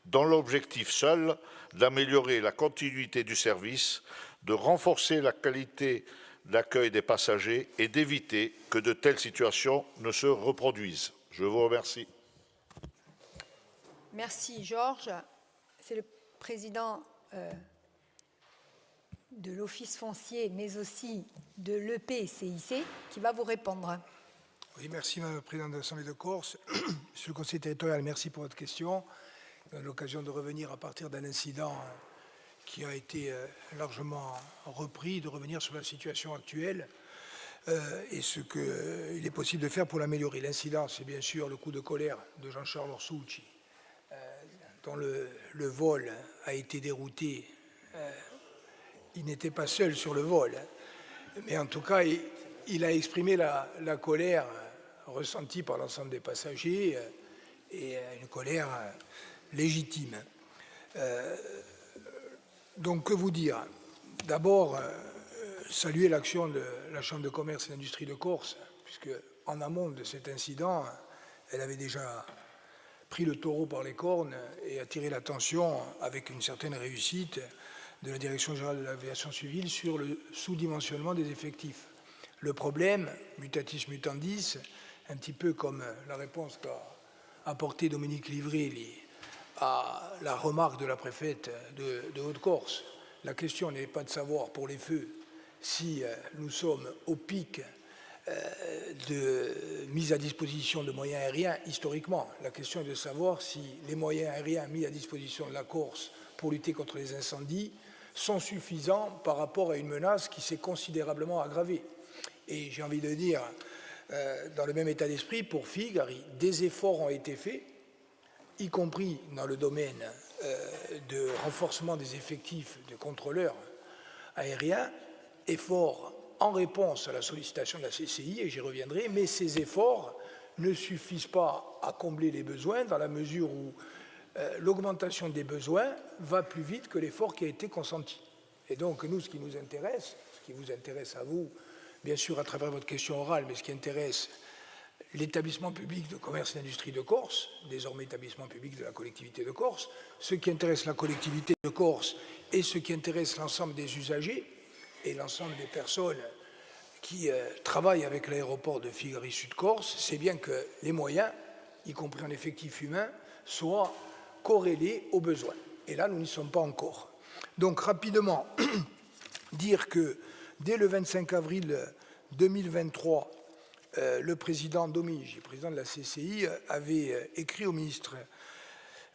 Speaker 4: dans l'objectif seul d'améliorer la continuité du service, de renforcer la qualité d'accueil des passagers et d'éviter que de telles situations ne se reproduisent. Je vous remercie.
Speaker 1: Merci Georges. C'est le président de l'Office foncier, mais aussi de l'EPCIC, qui va vous répondre.
Speaker 20: Oui, merci Madame la Présidente de l'Assemblée de Corse. Monsieur le Conseil territorial, merci pour votre question. On a l'occasion de revenir à partir d'un incident qui a été largement repris, de revenir sur la situation actuelle et ce qu'il est possible de faire pour l'améliorer. L'incident, c'est bien sûr le coup de colère de Jean-Charles Orsucci, dont le vol a été dérouté. Il n'était pas seul sur le vol, mais en tout cas, il a exprimé la colère ressentie par l'ensemble des passagers et une colère légitime. Donc, que vous dire? D'abord, saluer l'action de la Chambre de commerce et d'industrie de Corse, puisque en amont de cet incident, elle avait déjà pris le taureau par les cornes et attiré l'attention avec une certaine réussite de la Direction générale de l'aviation civile sur le sous-dimensionnement des effectifs. Le problème, mutatis mutandis, un petit peu comme la réponse qu'a apportée Dominique Livry à la remarque de la préfète de Haute-Corse. La question n'est pas de savoir pour les feux si nous sommes au pic de mise à disposition de moyens aériens historiquement. La question est de savoir si les moyens aériens mis à disposition de la Corse pour lutter contre les incendies sont suffisants par rapport à une menace qui s'est considérablement aggravée. Et j'ai envie de dire, dans le même état d'esprit, pour Figari, des efforts ont été faits, y compris dans le domaine de renforcement des effectifs de contrôleurs aériens, efforts en réponse à la sollicitation de la CCI, et j'y reviendrai, mais ces efforts ne suffisent pas à combler les besoins dans la mesure où l'augmentation des besoins va plus vite que l'effort qui a été consenti. Et donc, nous, ce qui nous intéresse, ce qui vous intéresse à vous, bien sûr à travers votre question orale, mais ce qui intéresse l'établissement public de commerce et d'industrie de Corse, désormais établissement public de la collectivité de Corse, ce qui intéresse la collectivité de Corse et ce qui intéresse l'ensemble des usagers et l'ensemble des personnes qui travaillent avec l'aéroport de Figari-Sud-Corse, c'est bien que les moyens, y compris en effectif humain, soient corrélés aux besoins. Et là, nous n'y sommes pas encore. Donc, rapidement, dire que dès le 25 avril 2023, le président Domigi, président de la CCI, avait écrit au ministre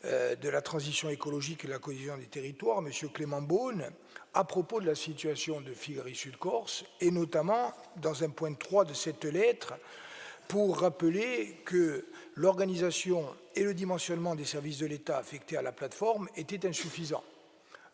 Speaker 20: de la Transition écologique et de la cohésion des territoires, M. Clément Beaune, à propos de la situation de Figari-Sud-Corse, et notamment dans un point 3 de cette lettre, pour rappeler que l'organisation et le dimensionnement des services de l'État affectés à la plateforme étaient insuffisants.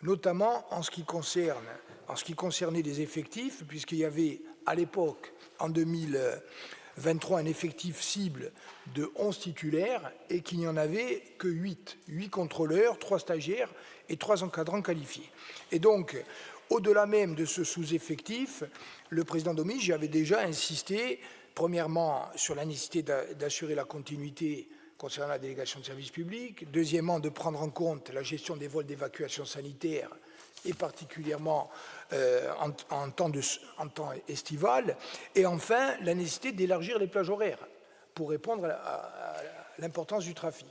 Speaker 20: notamment en ce qui concernait les effectifs, puisqu'il y avait à l'époque, en 2023, un effectif cible de 11 titulaires et qu'il n'y en avait que 8 contrôleurs, 3 stagiaires et 3 encadrants qualifiés. Et donc, au-delà même de ce sous-effectif, le président Domige avait déjà insisté, premièrement, sur la nécessité d'assurer la continuité concernant la délégation de service public, deuxièmement, de prendre en compte la gestion des vols d'évacuation sanitaire, et particulièrement en temps estival, et enfin, la nécessité d'élargir les plages horaires pour répondre à l'importance du trafic.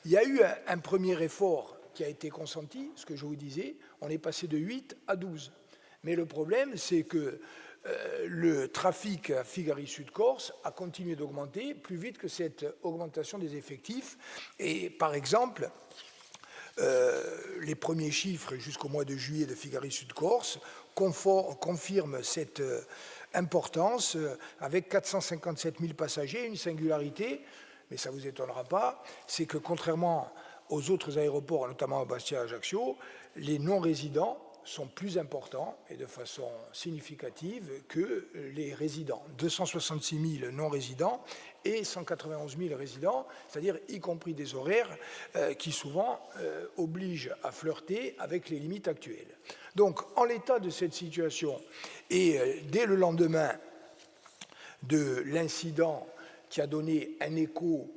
Speaker 20: Il y a eu un premier effort qui a été consenti, ce que je vous disais, on est passé de 8 à 12. Mais le problème, c'est que le trafic à Figari-Sud-Corse a continué d'augmenter plus vite que cette augmentation des effectifs. Et par exemple, les premiers chiffres jusqu'au mois de juillet de Figari-Sud-Corse confirment cette importance avec 457 000 passagers. Une singularité, mais ça ne vous étonnera pas, c'est que contrairement aux autres aéroports, notamment à Bastia et Ajaccio, les non-résidents sont plus importants et de façon significative que les résidents. 266 000 non-résidents et 191 000 résidents, c'est-à-dire y compris des horaires qui souvent obligent à flirter avec les limites actuelles. Donc, en l'état de cette situation, et dès le lendemain de l'incident qui a donné un écho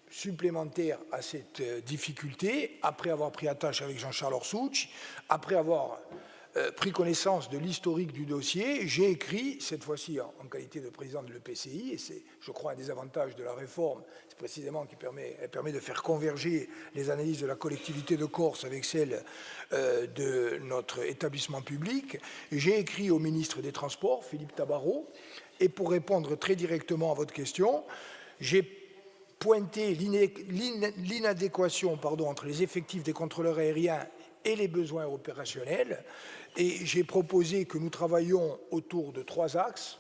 Speaker 20: supplémentaire à cette difficulté, après avoir pris attache avec Jean-Charles Orsucci, après avoir pris connaissance de l'historique du dossier, j'ai écrit, cette fois-ci en qualité de président de l'EPCI, et c'est, je crois, un des avantages de la réforme, c'est précisément qu'elle permet de faire converger les analyses de la collectivité de Corse avec celles de notre établissement public. J'ai écrit au ministre des Transports, Philippe Tabarot, et pour répondre très directement à votre question, j'ai pointé l'inadéquation entre les effectifs des contrôleurs aériens et les besoins opérationnels, et j'ai proposé que nous travaillions autour de 3 axes,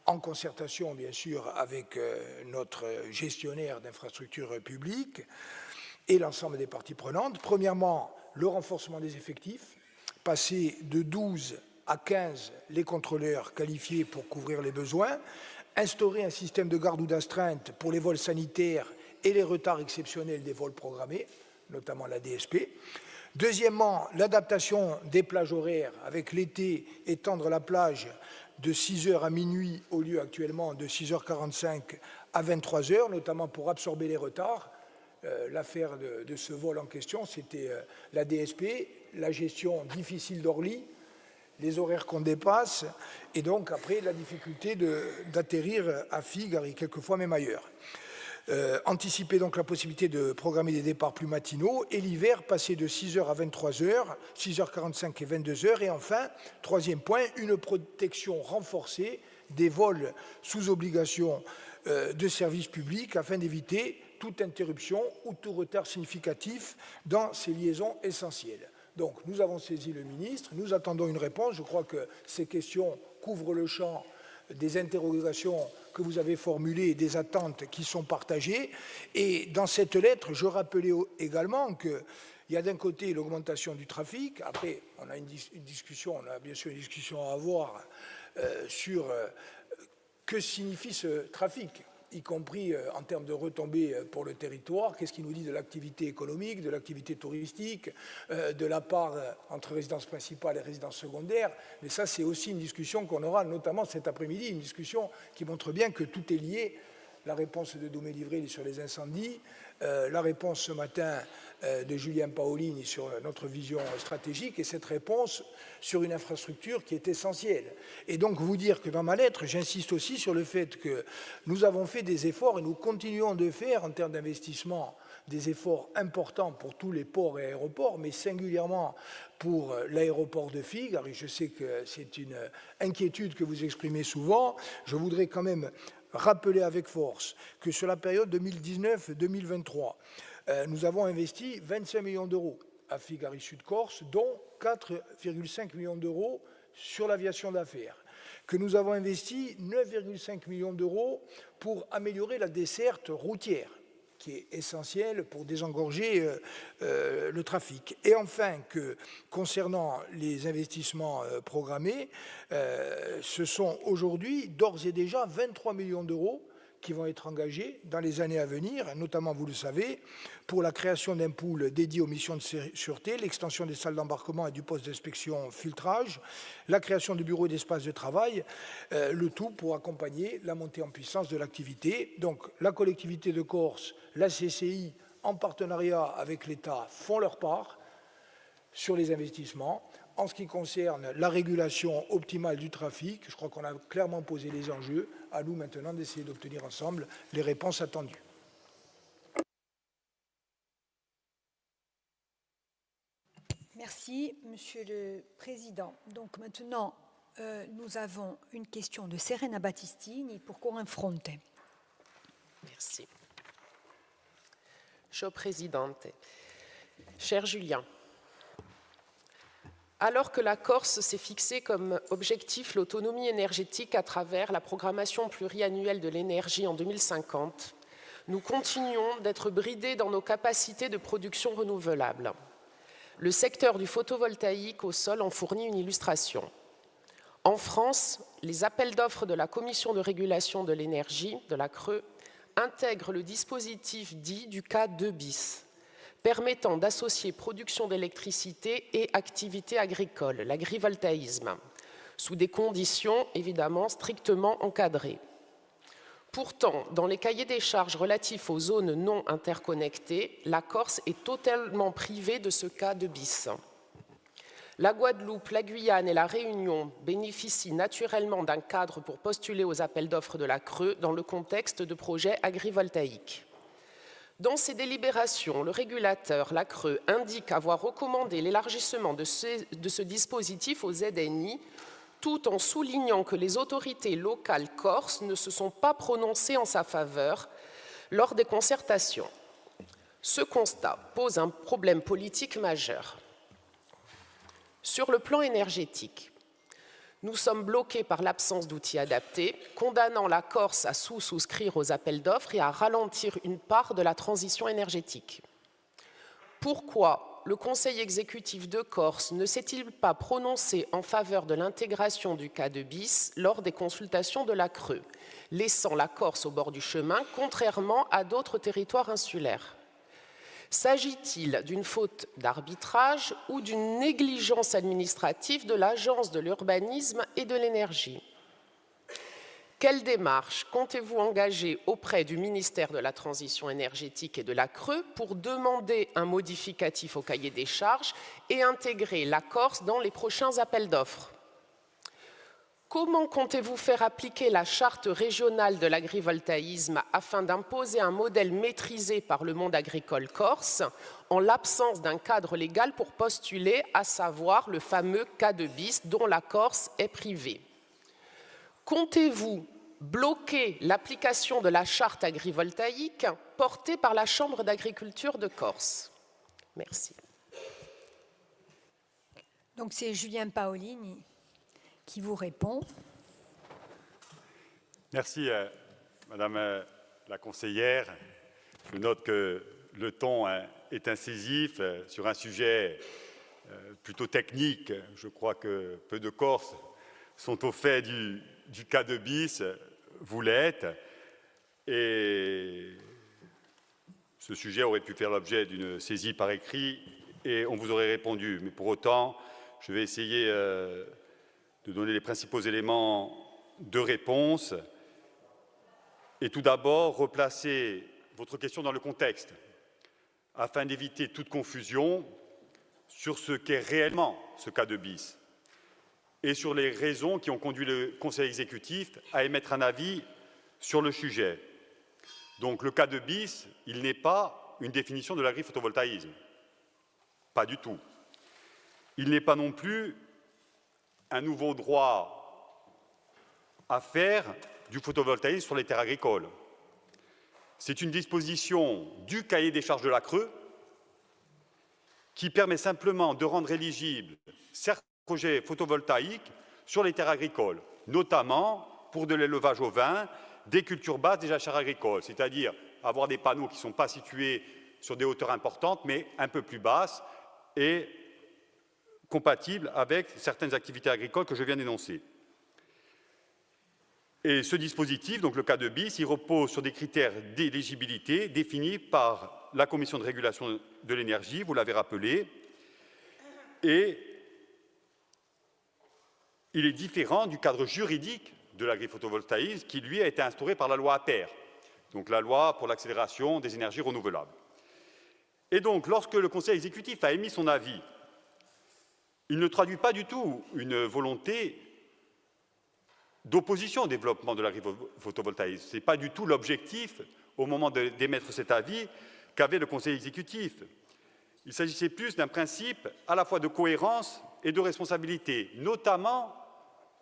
Speaker 20: en concertation bien sûr avec notre gestionnaire d'infrastructures publiques et l'ensemble des parties prenantes. Premièrement, le renforcement des effectifs, passer de 12 à 15 les contrôleurs qualifiés pour couvrir les besoins, instaurer un système de garde ou d'astreinte pour les vols sanitaires et les retards exceptionnels des vols programmés, notamment la DSP. Deuxièmement, l'adaptation des plages horaires, avec l'été, étendre la plage de 6h à minuit au lieu actuellement de 6h45 à 23h, notamment pour absorber les retards. L'affaire de ce vol en question, c'était la DSP, la gestion difficile d'Orly, les horaires qu'on dépasse, et donc après la difficulté d'atterrir à Figari, quelquefois même ailleurs. Anticiper donc la possibilité de programmer des départs plus matinaux, et l'hiver passer de 6h à 23h, 6h45 et 22h, et enfin, troisième point, une protection renforcée des vols sous obligation de service public afin d'éviter toute interruption ou tout retard significatif dans ces liaisons essentielles. Donc, nous avons saisi le ministre, nous attendons une réponse. Je crois que ces questions couvrent le champ des interrogations que vous avez formulées et des attentes qui sont partagées. Et dans cette lettre, je rappelais également qu'il y a d'un côté l'augmentation du trafic. Après, on a une discussion, on a bien sûr une discussion à avoir sur que signifie ce trafic, y compris en termes de retombées pour le territoire. Qu'est-ce qu'il nous dit de l'activité économique, de l'activité touristique, de la part entre résidence principale et résidence secondaire. Mais ça, c'est aussi une discussion qu'on aura notamment cet après-midi, une discussion qui montre bien que tout est lié. La réponse de Doumé-Livré sur les incendies, la réponse ce matin de Julien Paolini sur notre vision stratégique, et cette réponse sur une infrastructure qui est essentielle. Et donc vous dire que dans ma lettre, j'insiste aussi sur le fait que nous avons fait des efforts et nous continuons de faire en termes d'investissement des efforts importants pour tous les ports et aéroports, mais singulièrement pour l'aéroport de Figari. Je sais que c'est une inquiétude que vous exprimez souvent. Je voudrais quand même rappeler avec force que sur la période 2019-2023, nous avons investi 25 millions d'euros à Figari-Sud-Corse, dont 4,5 millions d'euros sur l'aviation d'affaires, que nous avons investi 9,5 millions d'euros pour améliorer la desserte routière qui est essentiel pour désengorger le trafic. Et enfin, que concernant les investissements programmés, ce sont aujourd'hui d'ores et déjà 23 millions d'euros qui vont être engagés dans les années à venir, notamment, vous le savez, pour la création d'un pool dédié aux missions de sûreté, l'extension des salles d'embarquement et du poste d'inspection filtrage, la création de bureaux et d'espaces de travail, le tout pour accompagner la montée en puissance de l'activité. Donc la collectivité de Corse, la CCI, en partenariat avec l'État, font leur part sur les investissements. En ce qui concerne la régulation optimale du trafic, je crois qu'on a clairement posé les enjeux. À nous maintenant d'essayer d'obtenir ensemble les réponses attendues.
Speaker 1: Merci, Monsieur le Président. Donc maintenant, nous avons une question de Serena Battistini pour Corin Fronte.
Speaker 21: Merci. Cher Présidente, cher Julien, alors que la Corse s'est fixée comme objectif l'autonomie énergétique à travers la programmation pluriannuelle de l'énergie en 2050, nous continuons d'être bridés dans nos capacités de production renouvelable. Le secteur du photovoltaïque au sol en fournit une illustration. En France, les appels d'offres de la Commission de régulation de l'énergie, de la CRE, intègrent le dispositif dit du cas 2 bis, permettant d'associer production d'électricité et activité agricole, l'agrivoltaïsme, sous des conditions évidemment strictement encadrées. Pourtant, dans les cahiers des charges relatifs aux zones non interconnectées, la Corse est totalement privée de ce cas 2 bis. La Guadeloupe, la Guyane et la Réunion bénéficient naturellement d'un cadre pour postuler aux appels d'offres de la CRE dans le contexte de projets agrivoltaïques. Dans ses délibérations, le régulateur, la CRE, indique avoir recommandé l'élargissement de ce dispositif aux ZNI, tout en soulignant que les autorités locales corses ne se sont pas prononcées en sa faveur lors des concertations. Ce constat pose un problème politique majeur. Sur le plan énergétique, nous sommes bloqués par l'absence d'outils adaptés, condamnant la Corse à souscrire aux appels d'offres et à ralentir une part de la transition énergétique. Pourquoi le Conseil exécutif de Corse ne s'est-il pas prononcé en faveur de l'intégration du cas 2 bis lors des consultations de la CRE, laissant la Corse au bord du chemin, contrairement à d'autres territoires insulaires? S'agit-il d'une faute d'arbitrage ou d'une négligence administrative de l'Agence de l'urbanisme et de l'énergie? Quelle démarche comptez-vous engager auprès du ministère de la Transition énergétique et de la CRE pour demander un modificatif au cahier des charges et intégrer la Corse dans les prochains appels d'offres? Comment comptez-vous faire appliquer la charte régionale de l'agrivoltaïsme afin d'imposer un modèle maîtrisé par le monde agricole corse en l'absence d'un cadre légal pour postuler, à savoir le fameux cas 2 bis dont la Corse est privée? Comptez-vous bloquer l'application de la charte agrivoltaïque portée par la Chambre d'agriculture de Corse? Merci.
Speaker 1: Donc c'est Julien Paolini qui vous répond.
Speaker 8: Merci, Madame la conseillère. Je note que le ton est incisif sur un sujet plutôt technique. Je crois que peu de Corses sont au fait du cas 2 bis, vous l'êtes, et ce sujet aurait pu faire l'objet d'une saisie par écrit et on vous aurait répondu. Mais pour autant, je vais essayer de donner les principaux éléments de réponse et tout d'abord replacer votre question dans le contexte afin d'éviter toute confusion sur ce qu'est réellement ce cas 2 bis et sur les raisons qui ont conduit le Conseil exécutif à émettre un avis sur le sujet. Donc le cas 2 bis, il n'est pas une définition de l'agri-photovoltaïsme. Pas du tout. Il n'est pas non plus un nouveau droit à faire du photovoltaïsme sur les terres agricoles. C'est une disposition du cahier des charges de la CRE qui permet simplement de rendre éligibles certains projets photovoltaïques sur les terres agricoles, notamment pour de l'élevage ovin, des cultures basses, des jachères agricoles, c'est-à-dire avoir des panneaux qui ne sont pas situés sur des hauteurs importantes, mais un peu plus basses et compatibles avec certaines activités agricoles que je viens d'énoncer. Et ce dispositif, donc le K2 bis, il repose sur des critères d'éligibilité définis par la Commission de régulation de l'énergie, vous l'avez rappelé, et il est différent du cadre juridique de l'agri-photovoltaïsme qui, lui, a été instauré par la loi APER, donc la loi pour l'accélération des énergies renouvelables. Et donc, lorsque le Conseil exécutif a émis son avis, il ne traduit pas du tout une volonté d'opposition au développement de l'agri-photovoltaïsme. Ce n'est pas du tout l'objectif, au moment d'émettre cet avis, qu'avait le Conseil exécutif. Il s'agissait plus d'un principe à la fois de cohérence et de responsabilité, notamment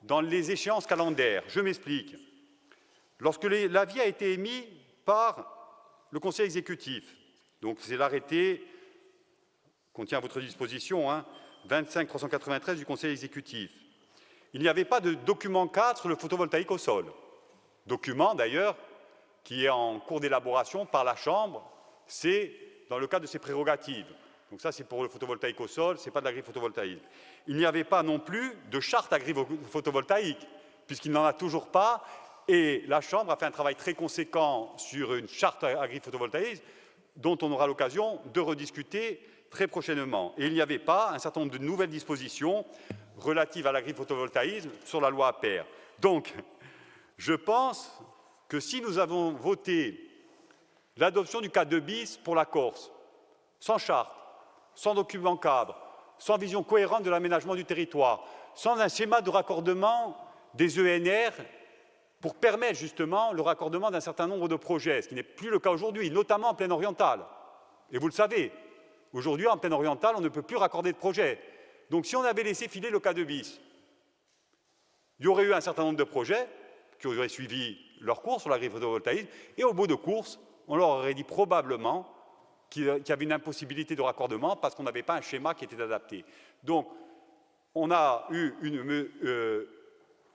Speaker 8: dans les échéances calendaires. Je m'explique. Lorsque l'avis a été émis par le Conseil exécutif, donc c'est l'arrêté qu'on tient à votre disposition, 25-393 du Conseil exécutif, il n'y avait pas de document cadre sur le photovoltaïque au sol. Document, d'ailleurs, qui est en cours d'élaboration par la Chambre, c'est dans le cadre de ses prérogatives. Donc ça, c'est pour le photovoltaïque au sol, ce n'est pas de l'agri-photovoltaïsme. Il n'y avait pas non plus de charte agri-photovoltaïque, puisqu'il n'en a toujours pas, et la Chambre a fait un travail très conséquent sur une charte agri-photovoltaïsme, dont on aura l'occasion de rediscuter très prochainement. Et il n'y avait pas un certain nombre de nouvelles dispositions relatives à l'agri-photovoltaïsme sur la loi APER. Donc, je pense que si nous avons voté l'adoption du K2 bis pour la Corse, sans charte, sans document cadre, sans vision cohérente de l'aménagement du territoire, sans un schéma de raccordement des ENR pour permettre justement le raccordement d'un certain nombre de projets, ce qui n'est plus le cas aujourd'hui, notamment en plaine orientale. Et vous le savez, aujourd'hui, en plaine orientale, on ne peut plus raccorder de projets. Donc, si on avait laissé filer le K2 bis, il y aurait eu un certain nombre de projets qui auraient suivi leur cours sur l'agri-photovoltaïsme, et au bout de course, on leur aurait dit probablement qu'il y avait une impossibilité de raccordement parce qu'on n'avait pas un schéma qui était adapté. Donc, on a eu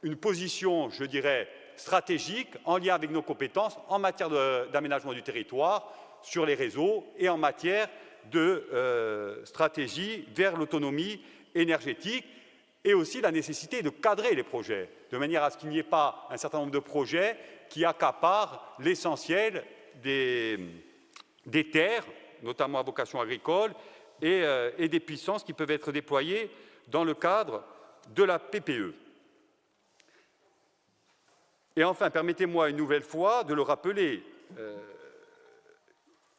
Speaker 8: une position, je dirais, stratégique en lien avec nos compétences en matière d'aménagement du territoire, sur les réseaux et en matière de stratégie vers l'autonomie énergétique, et aussi la nécessité de cadrer les projets, de manière à ce qu'il n'y ait pas un certain nombre de projets qui accaparent l'essentiel des terres, notamment à vocation agricole, et des puissances qui peuvent être déployées dans le cadre de la PPE. Et enfin, permettez-moi une nouvelle fois de le rappeler,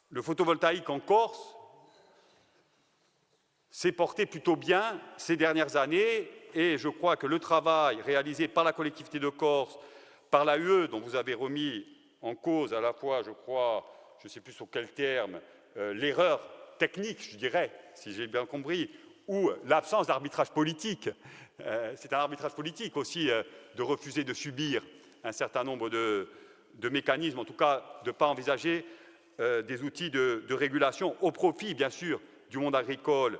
Speaker 8: le photovoltaïque en Corse s'est porté plutôt bien ces dernières années, et je crois que le travail réalisé par la collectivité de Corse, par l'AUE, dont vous avez remis en cause à la fois, je crois, je ne sais plus sur quel terme, l'erreur technique, je dirais, si j'ai bien compris, ou l'absence d'arbitrage politique. C'est un arbitrage politique aussi de refuser de subir un certain nombre de mécanismes, en tout cas de ne pas envisager des outils de régulation au profit, bien sûr, du monde agricole,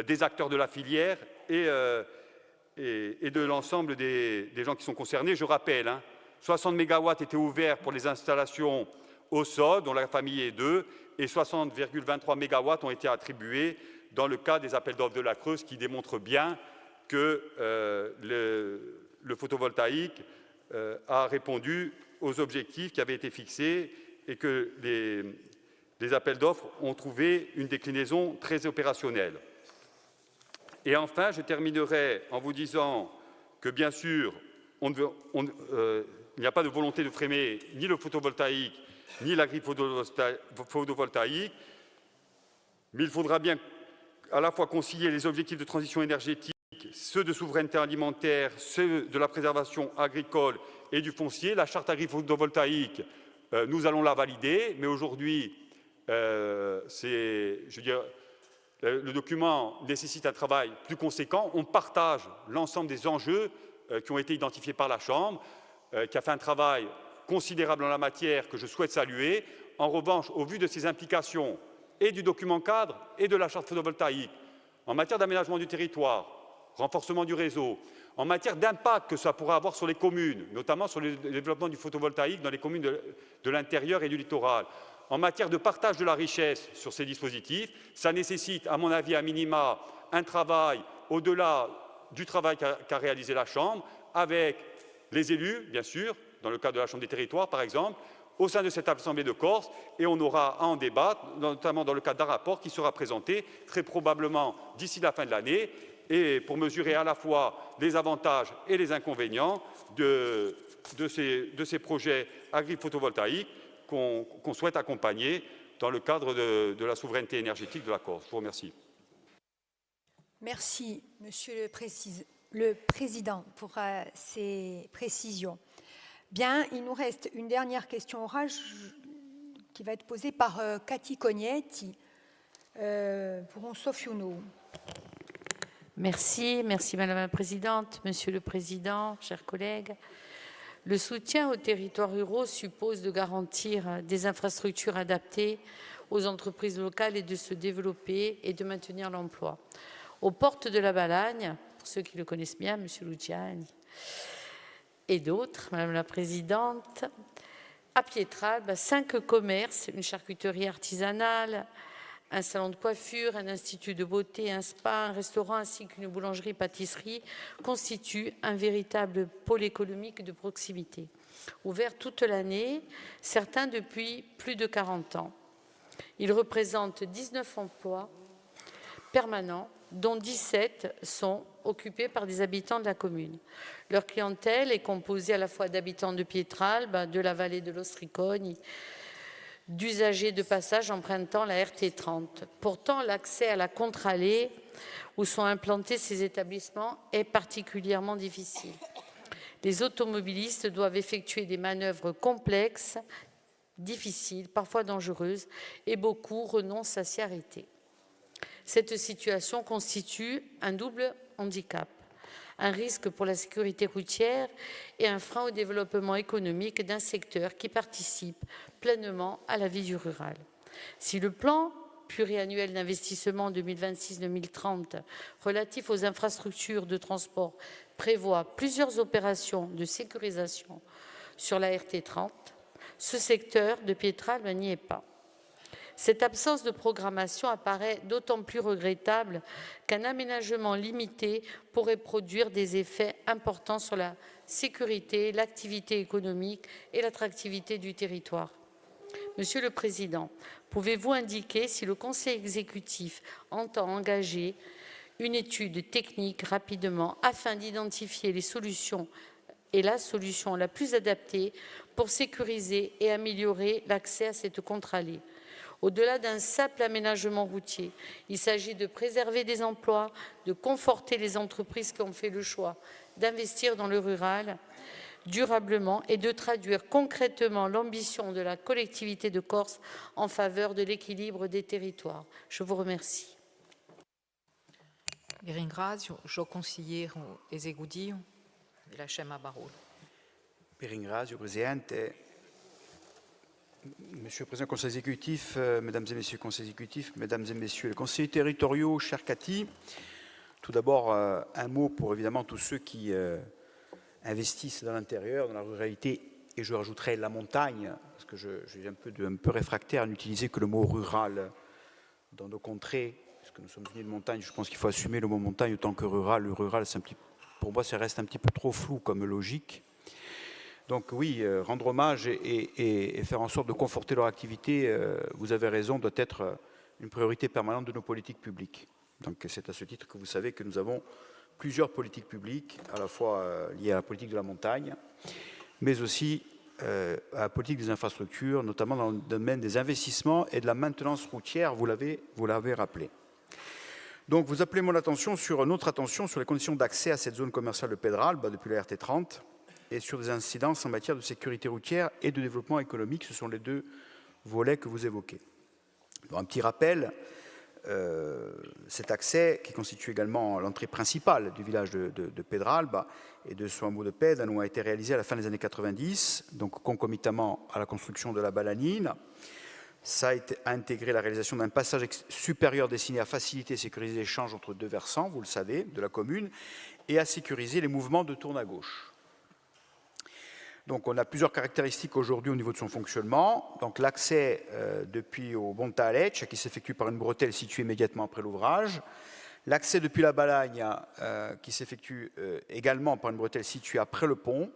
Speaker 8: des acteurs de la filière et de l'ensemble des gens qui sont concernés. Je rappelle, 60 MW étaient ouverts pour les installations au sol, dont la famille est 2, et 60,23 MW ont été attribués dans le cas des appels d'offres de la Creuse, qui démontrent bien que le photovoltaïque a répondu aux objectifs qui avaient été fixés et que les appels d'offres ont trouvé une déclinaison très opérationnelle. Et enfin, je terminerai en vous disant que, bien sûr, il n'y a pas de volonté de freiner ni le photovoltaïque, ni l'agri-photovoltaïque, mais il faudra bien à la fois concilier les objectifs de transition énergétique, ceux de souveraineté alimentaire, ceux de la préservation agricole et du foncier. La charte agri-photovoltaïque, nous allons la valider, mais aujourd'hui, le document nécessite un travail plus conséquent. On partage l'ensemble des enjeux qui ont été identifiés par la Chambre, qui a fait un travail considérable en la matière que je souhaite saluer. En revanche, au vu de ses implications et du document cadre et de la charte photovoltaïque, en matière d'aménagement du territoire, renforcement du réseau, en matière d'impact que ça pourra avoir sur les communes, notamment sur le développement du photovoltaïque dans les communes de l'intérieur et du littoral, en matière de partage de la richesse sur ces dispositifs. Ça nécessite, à mon avis, à minima, un travail au-delà du travail qu'a réalisé la Chambre, avec les élus, bien sûr, dans le cadre de la Chambre des territoires, par exemple, au sein de cette Assemblée de Corse, et on aura à en débattre, notamment dans le cadre d'un rapport qui sera présenté très probablement d'ici la fin de l'année, et pour mesurer à la fois les avantages et les inconvénients de ces projets agri-photovoltaïques qu'on souhaite accompagner dans le cadre de la souveraineté énergétique de la Corse. Je vous remercie.
Speaker 1: Merci, Monsieur le Président, pour ces précisions. Bien, il nous reste une dernière question orale qui va être posée par Cathy Cognetti pour un Sofiuno.
Speaker 2: Merci Madame la Présidente, Monsieur le Président, chers collègues. Le soutien aux territoires ruraux suppose de garantir des infrastructures adaptées aux entreprises locales et de se développer et de maintenir l'emploi. Aux portes de la Balagne, pour ceux qui le connaissent bien, Monsieur Luciani et d'autres, Madame la Présidente, à Pietralbe, 5 commerces, une charcuterie artisanale, un salon de coiffure, un institut de beauté, un spa, un restaurant ainsi qu'une boulangerie-pâtisserie constituent un véritable pôle économique de proximité. Ouvert toute l'année, certains depuis plus de 40 ans. Ils représentent 19 emplois permanents, dont 17 sont occupés par des habitants de la commune. Leur clientèle est composée à la fois d'habitants de Pietralbe, de la vallée de l'Ostricogne, d'usagers de passage empruntant la RT30. Pourtant, l'accès à la contre-allée où sont implantés ces établissements est particulièrement difficile. Les automobilistes doivent effectuer des manœuvres complexes, difficiles, parfois dangereuses, et beaucoup renoncent à s'y arrêter. Cette situation constitue un double handicap, un risque pour la sécurité routière et un frein au développement économique d'un secteur qui participe pleinement à la vie du rural. Si le plan pluriannuel d'investissement 2026-2030 relatif aux infrastructures de transport prévoit plusieurs opérations de sécurisation sur la RT30, ce secteur de Pietralbe n'y est pas. Cette absence de programmation apparaît d'autant plus regrettable qu'un aménagement limité pourrait produire des effets importants sur la sécurité, l'activité économique et l'attractivité du territoire. Monsieur le Président, pouvez-vous indiquer si le Conseil exécutif entend engager une étude technique rapidement afin d'identifier les solutions et la solution la plus adaptée pour sécuriser et améliorer l'accès à cette contre-allée? Au-delà d'un simple aménagement routier, il s'agit de préserver des emplois, de conforter les entreprises qui ont fait le choix d'investir dans le rural durablement et de traduire concrètement l'ambition de la collectivité de Corse en faveur de l'équilibre des territoires. Je vous remercie.
Speaker 22: Vi ringrazio, il consigliere esecutivo della Scema Barolo.
Speaker 23: Vi ringrazio, Presidente. Monsieur le Président du Conseil exécutif, Mesdames et Messieurs le Conseil exécutif, Mesdames et Messieurs les conseillers territoriaux, chers Cathy, tout d'abord un mot pour évidemment tous ceux qui investissent dans l'intérieur, dans la ruralité, et je rajouterai la montagne, parce que je suis un peu réfractaire à n'utiliser que le mot rural dans nos contrées, parce que nous sommes venus de montagne, je pense qu'il faut assumer le mot montagne autant que rural. Le rural, pour moi, ça reste un petit peu trop flou comme logique. Donc oui, rendre hommage et faire en sorte de conforter leur activité, vous avez raison, doit être une priorité permanente de nos politiques publiques. Donc c'est à ce titre que vous savez que nous avons plusieurs politiques publiques, à la fois liées à la politique de la montagne, mais aussi à la politique des infrastructures, notamment dans le domaine des investissements et de la maintenance routière, vous l'avez rappelé. Donc vous appelez notre attention sur les conditions d'accès à cette zone commerciale de Pietralbe depuis la RT30, et sur des incidences en matière de sécurité routière et de développement économique. Ce sont les deux volets que vous évoquez. Alors, un petit rappel, cet accès, qui constitue également l'entrée principale du village de Pietralbe et de son hameau de Pedano, a été réalisé à la fin des années 90, donc concomitamment à la construction de la Balagnine. Ça a intégré la réalisation d'un passage supérieur destiné à faciliter et sécuriser l'échange entre deux versants, vous le savez, de la commune, et à sécuriser les mouvements de tourne à gauche. Donc on a plusieurs caractéristiques aujourd'hui au niveau de son fonctionnement. Donc l'accès depuis au Bonta à Lecce, qui s'effectue par une bretelle située immédiatement après l'ouvrage. L'accès depuis la Balagne, qui s'effectue également par une bretelle située après le pont.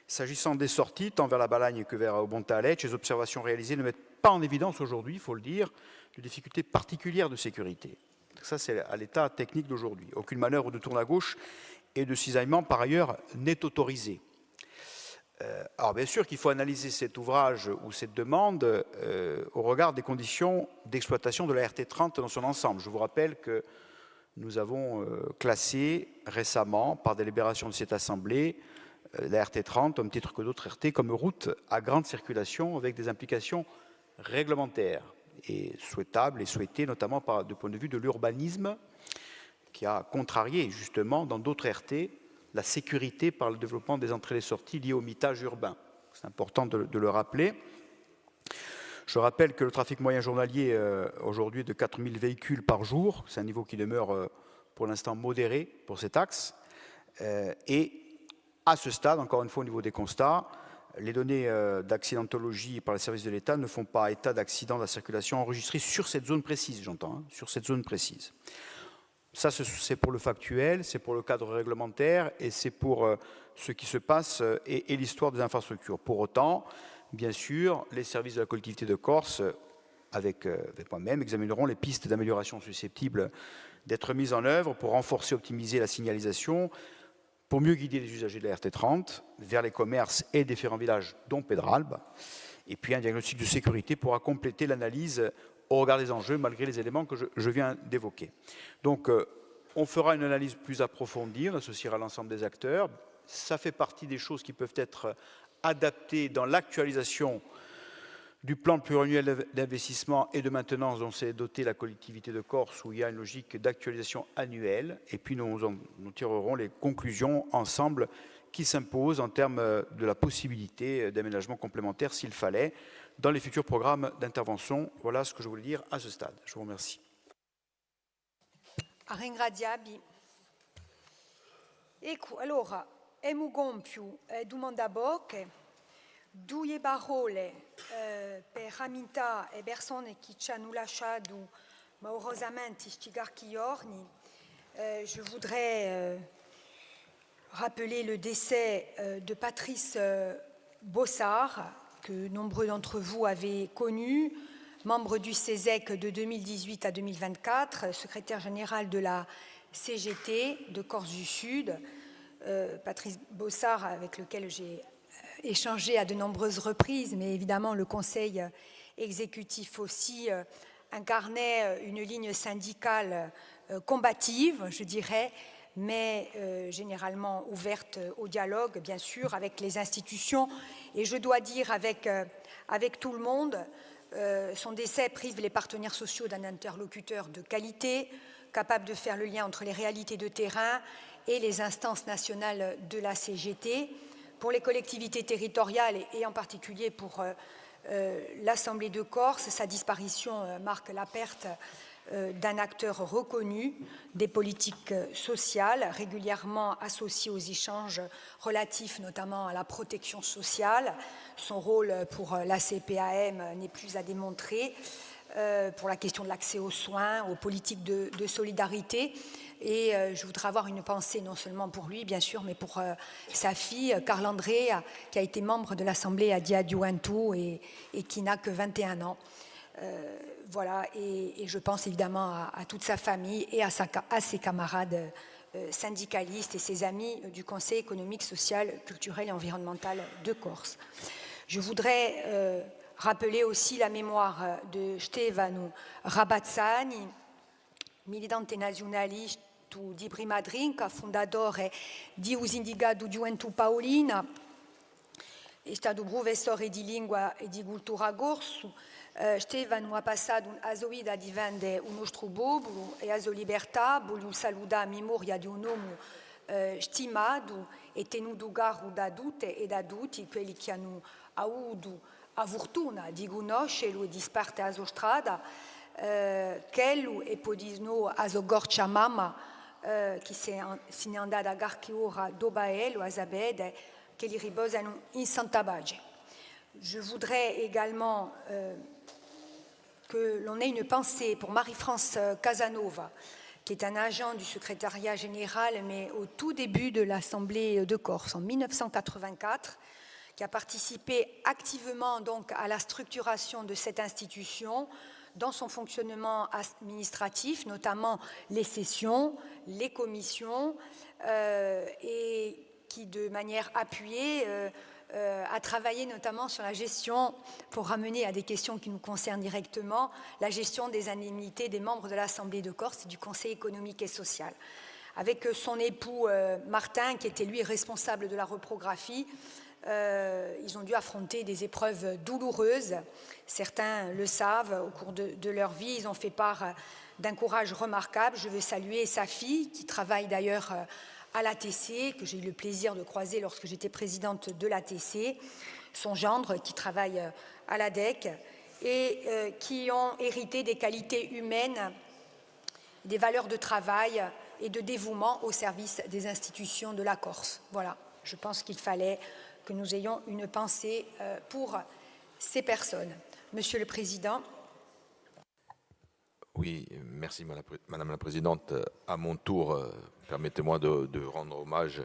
Speaker 23: S'agissant des sorties, tant vers la Balagne que vers Bonta à Lecce, les observations réalisées ne mettent pas en évidence aujourd'hui, il faut le dire, de difficultés particulières de sécurité. Ça, c'est à l'état technique d'aujourd'hui. Aucune manœuvre de tourne à gauche et de cisaillement, par ailleurs, n'est autorisée. Alors, bien sûr qu'il faut analyser cet ouvrage ou cette demande au regard des conditions d'exploitation de la RT30 dans son ensemble. Je vous rappelle que nous avons classé récemment, par délibération de cette Assemblée, la RT30, au même titre que d'autres RT, comme route à grande circulation avec des implications réglementaires et souhaitables et souhaitées notamment du point de vue de l'urbanisme qui a contrarié justement dans d'autres RT la sécurité par le développement des entrées et des sorties liées au mitage urbain. C'est important de le rappeler. Je rappelle que le trafic moyen journalier aujourd'hui est de 4000 véhicules par jour. C'est un niveau qui demeure pour l'instant modéré pour cet axe. Et à ce stade, encore une fois au niveau des constats, les données d'accidentologie par les services de l'État ne font pas état d'accidents de la circulation enregistrés sur cette zone précise, j'entends, hein, sur cette zone précise. Ça, c'est pour le factuel, c'est pour le cadre réglementaire et c'est pour ce qui se passe et l'histoire des infrastructures. Pour autant, bien sûr, les services de la collectivité de Corse, avec moi-même, examineront les pistes d'amélioration susceptibles d'être mises en œuvre pour renforcer et optimiser la signalisation, pour mieux guider les usagers de la RT30 vers les commerces et différents villages, dont Pedralbes, et puis un diagnostic de sécurité pourra compléter l'analyse au regard des enjeux, malgré les éléments que je viens d'évoquer. Donc, on fera une analyse plus approfondie, on associera l'ensemble des acteurs. Ça fait partie des choses qui peuvent être adaptées dans l'actualisation du plan pluriannuel d'investissement et de maintenance dont s'est dotée la collectivité de Corse, où il y a une logique d'actualisation annuelle. Et puis, nous tirerons les conclusions ensemble qui s'imposent en termes de la possibilité d'aménagement complémentaire, s'il fallait, dans les futurs programmes d'intervention. Voilà ce que je voulais dire à ce stade. Je vous remercie.
Speaker 1: Ringraziabi. Ecco, allora, emu compiu domanda bocche, due parole per amica e persone che ci hanno lasciato malheureusamente sti giorni. Je voudrais rappeler le décès de Patrice Bossard, que nombreux d'entre vous avez connu, membre du CESEC de 2018 à 2024, secrétaire général de la CGT de Corse du Sud. Patrice Bossard, avec lequel j'ai échangé à de nombreuses reprises, mais évidemment le Conseil exécutif aussi incarnait une ligne syndicale combative, je dirais, mais généralement ouverte au dialogue, bien sûr, avec les institutions. Et je dois dire avec tout le monde, son décès prive les partenaires sociaux d'un interlocuteur de qualité, capable de faire le lien entre les réalités de terrain et les instances nationales de la CGT. Pour les collectivités territoriales et en particulier pour l'Assemblée de Corse, sa disparition marque la perte d'un acteur reconnu des politiques sociales, régulièrement associé aux échanges relatifs notamment à la protection sociale. Son rôle pour la CPAM n'est plus à démontrer pour la question de l'accès aux soins, aux politiques de solidarité. Et je voudrais avoir une pensée non seulement pour lui, bien sûr, mais pour sa fille, Carl André, qui a été membre de l'Assemblée à Diaduantu et qui n'a que 21 ans. Voilà, et je pense évidemment à toute sa famille et à ses camarades syndicalistes et ses amis du Conseil économique, social, culturel et environnemental de Corse. Je voudrais rappeler aussi la mémoire de Stefano Rabazzani, militante nazionaliste di Prima Drinka, fondatore di Usindicado Gioventù Paolina, è stato professore di lingua e di cultura corso. Stefano ha passato a sua vita di vendere un nostro popolo e a sua libertà. Voglio salutare la memoria di un uomo stimato e tenuto caro da tutte e da tutti quelli che hanno avuto la fortuna di conoscerlo e di sparte a sua strada. Quello e poi di nuovo a sua gorcia mamma che se n'è andata qualche ora dopo a sapere che li riposano in santa pace. Je voudrais également que l'on ait une pensée pour Marie-France Casanova, qui est un agent du secrétariat général, mais au tout début de l'Assemblée de Corse, en 1984, qui a participé activement donc à la structuration de cette institution, dans son fonctionnement administratif, notamment les sessions, les commissions, et qui, de manière appuyée, a travaillé notamment sur la gestion, pour ramener à des questions qui nous concernent directement, la gestion des indemnités des membres de l'Assemblée de Corse et du Conseil économique et social. Avec son époux Martin, qui était lui responsable de la reprographie, ils ont dû affronter des épreuves douloureuses. Certains le savent, au cours de leur vie, ils ont fait part d'un courage remarquable. Je veux saluer sa fille, qui travaille d'ailleurs à l'ATC, que j'ai eu le plaisir de croiser lorsque j'étais présidente de l'ATC, son gendre qui travaille à l'ADEC, et qui ont hérité des qualités humaines, des valeurs de travail et de dévouement au service des institutions de la Corse. Voilà, je pense qu'il fallait que nous ayons une pensée pour ces personnes. Monsieur le Président.
Speaker 3: Oui, merci Madame la Présidente. À mon tour, permettez-moi de rendre hommage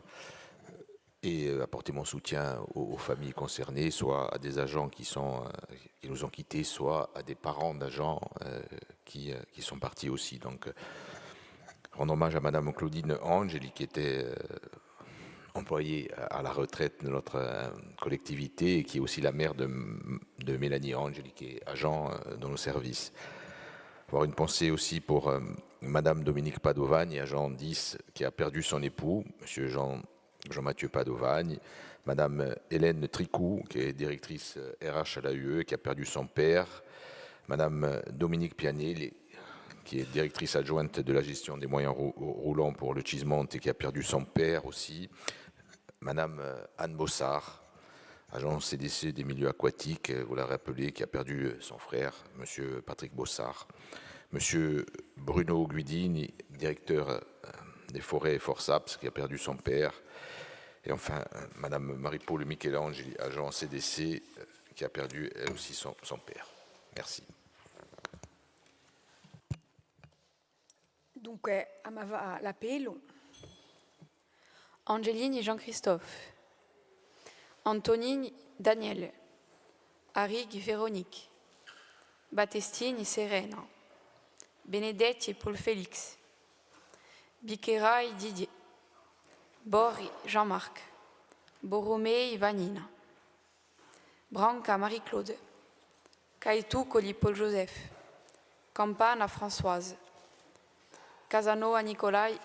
Speaker 3: et apporter mon soutien aux familles concernées, soit à des agents qui nous ont quittés, soit à des parents d'agents qui sont partis aussi. Donc, rendre hommage à Madame Claudine Angeli, qui était employée à la retraite de notre collectivité et qui est aussi la mère de Mélanie Angeli, qui est agent dans nos services. Avoir une pensée aussi pour Madame Dominique Padovagne, agent 10, qui a perdu son époux, Monsieur Jean-Mathieu Padovagne, Madame Hélène Tricou, qui est directrice RH à l'AUE, qui a perdu son père, Madame Dominique Pianet, qui est directrice adjointe de la gestion des moyens roulants pour le Cismonte et qui a perdu son père aussi, Madame Anne Bossard, agent CDC des milieux aquatiques, vous l'avez rappelé, qui a perdu son frère, Monsieur Patrick Bossard, Monsieur Bruno Guidini, directeur des forêts et Forsaps, qui a perdu son père, et enfin Madame Marie-Paul Michel-Ange, agent CDC, qui a perdu elle aussi son père. Merci.
Speaker 1: Dunque, amava l'appello.
Speaker 5: Angelini Jean-Christophe, Antonini Daniele, Arrighi Véronique, Battestini Serena, Benedetti Paul Félix, Bicherai Didier, Borri Jean-Marc, Borromei Vanina, Branca Marie-Claude, Caetucoli Paul-Joseph, Campana Françoise, Casanova Nicolai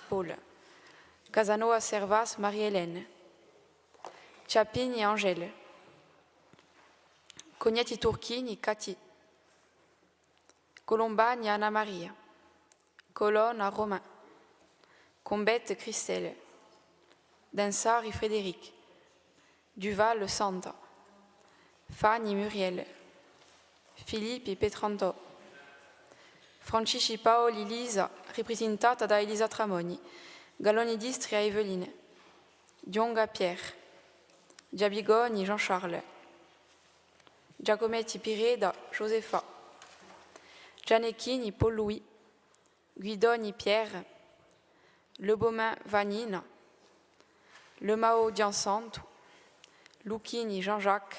Speaker 5: Paul, Casanova Servas Marie-Hélène, Ciappini Angèle, Cognetti Turchini Cathy, Colombani Anna Maria, Colonna Romain, Combette Christelle, Dansari Frédéric, Duval Santa, Fanny Muriel, Filippi Petranto, Francisci Paoli Lisa, rappresentata da Elisa Tramoni, Galloni d'Istria Eveline, Dionga Pierre, Giabigoni Jean-Charles, Giacometti Pireda Josefa, Gianecchini Paul-Louis, Guidoni Pierre, Lebaumin Vanina, Lemao Diansanto, Lucchini Jean-Jacques,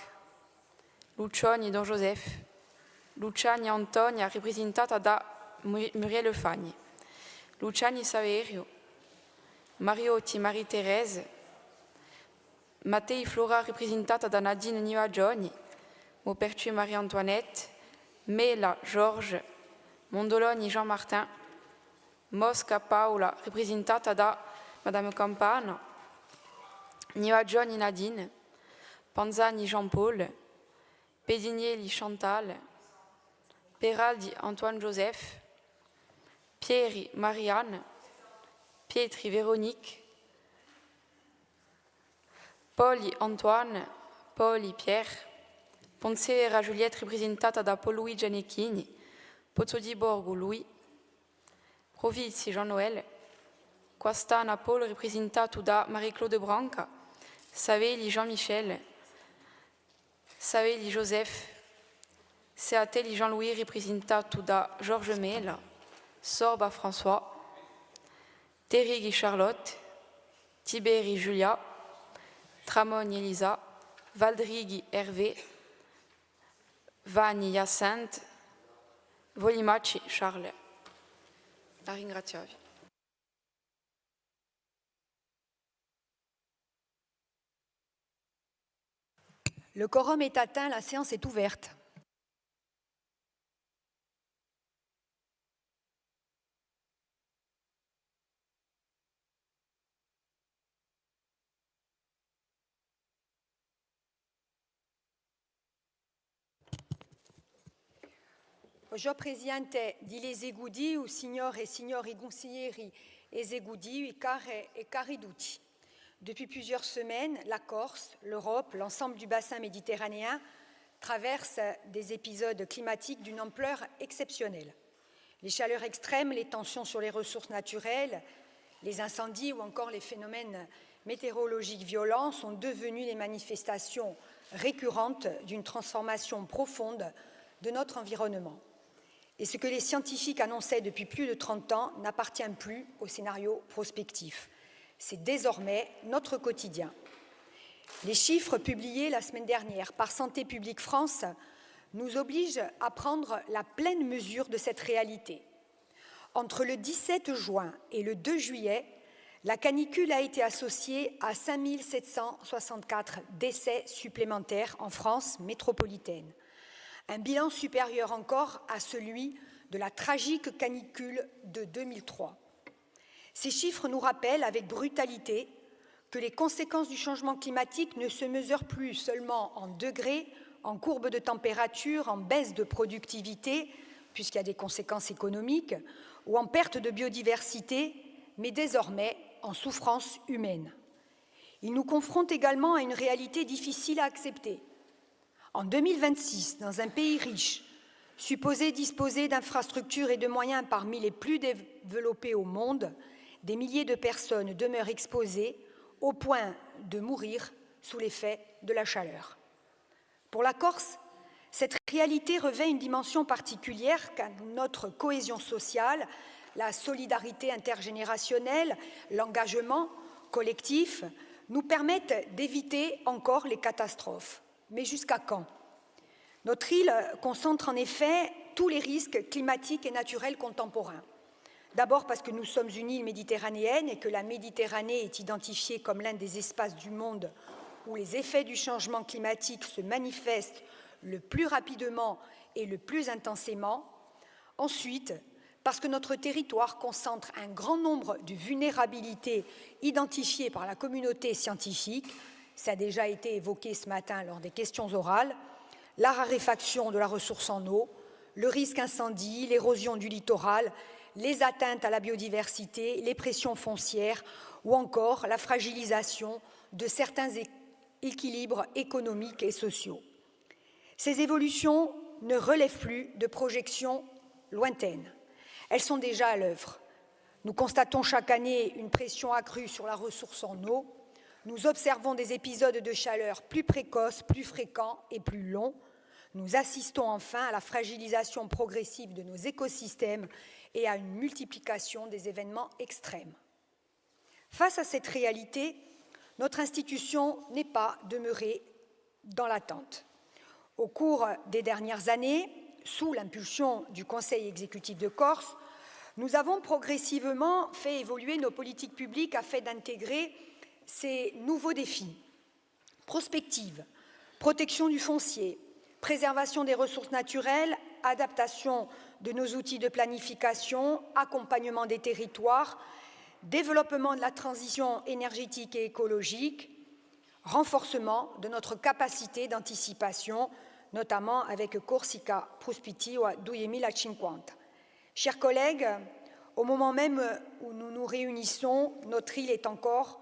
Speaker 5: Lucioni Don Joseph, Luciani Antonia rappresentata da Muriel Fagni, Luciani Saverio, Mariotti Marie-Thérèse, Mattei Flora rappresentata da Nadine Nivagioni, Maupertuis Marie-Antoinette, Mela Georges, Mondoloni Jean-Martin, Mosca Paola rappresentata da Madame Campana, Nivagioni Nadine, Panzani Jean-Paul, Pedinielli Chantal, Peraldi Antoine Joseph, Pieri Marianne, Pietri Véronique, Poli Antoine, Poli Pierre, Ponsera Giuliette rappresentata da Paul Louis Gianecchini, Pozzo di Borgo Louis, Provizi Jean-Noël, Quastana Paul rappresentato da Marie-Claude Branca, Saveli Jean-Michel, Saveli Joseph, Seateli Jean-Louis representato da Georges Mel, Sorba François, Terigui Charlotte, Tiberi Julia, Tramogni Elisa, Valdrighi Hervé, Vanni Hyacinthe, Volimaci Charles. La ringraziavi.
Speaker 1: Le quorum est atteint, la séance est ouverte. Oggi Presidente di l'esegudi, o signore e signori consiglieri esegudi, i cari tutti. Depuis plusieurs semaines, la Corse, l'Europe, l'ensemble du bassin méditerranéen traversent des épisodes climatiques d'une ampleur exceptionnelle. Les chaleurs extrêmes, les tensions sur les ressources naturelles, les incendies ou encore les phénomènes météorologiques violents sont devenus les manifestations récurrentes d'une transformation profonde de notre environnement. Et ce que les scientifiques annonçaient depuis plus de 30 ans n'appartient plus au scénario prospectif. C'est désormais notre quotidien. Les chiffres publiés la semaine dernière par Santé publique France nous obligent à prendre la pleine mesure de cette réalité. Entre le 17 juin et le 2 juillet, la canicule a été associée à 5 764 décès supplémentaires en France métropolitaine. Un bilan supérieur encore à celui de la tragique canicule de 2003. Ces chiffres nous rappellent avec brutalité que les conséquences du changement climatique ne se mesurent plus seulement en degrés, en courbe de température, en baisse de productivité, puisqu'il y a des conséquences économiques, ou en perte de biodiversité, mais désormais en souffrance humaine. Ils nous confrontent également à une réalité difficile à accepter. En 2026, dans un pays riche, supposé disposer d'infrastructures et de moyens parmi les plus développés au monde, des milliers de personnes demeurent exposées au point de mourir sous l'effet de la chaleur. Pour la Corse, cette réalité revêt une dimension particulière car notre cohésion sociale, la solidarité intergénérationnelle, l'engagement collectif nous permettent d'éviter encore les catastrophes. Mais jusqu'à quand? Notre île concentre en effet tous les risques climatiques et naturels contemporains. D'abord parce que nous sommes une île méditerranéenne et que la Méditerranée est identifiée comme l'un des espaces du monde où les effets du changement climatique se manifestent le plus rapidement et le plus intensément. Ensuite, parce que notre territoire concentre un grand nombre de vulnérabilités identifiées par la communauté scientifique, ça a déjà été évoqué ce matin lors des questions orales, la raréfaction de la ressource en eau, le risque incendie, l'érosion du littoral, les atteintes à la biodiversité, les pressions foncières ou encore la fragilisation de certains équilibres économiques et sociaux. Ces évolutions ne relèvent plus de projections lointaines. Elles sont déjà à l'œuvre. Nous constatons chaque année une pression accrue sur la ressource en eau. Nous observons des épisodes de chaleur plus précoces, plus fréquents et plus longs. Nous assistons enfin à la fragilisation progressive de nos écosystèmes et à une multiplication des événements extrêmes. Face à cette réalité, notre institution n'est pas demeurée dans l'attente. Au cours des dernières années, sous l'impulsion du Conseil exécutif de Corse, nous avons progressivement fait évoluer nos politiques publiques afin d'intégrer ces nouveaux défis. Prospective, protection du foncier, préservation des ressources naturelles, adaptation de nos outils de planification, accompagnement des territoires, développement de la transition énergétique et écologique, renforcement de notre capacité d'anticipation, notamment avec Corsica Prospettiva 2050. Chers collègues, au moment même où nous nous réunissons, notre île est encore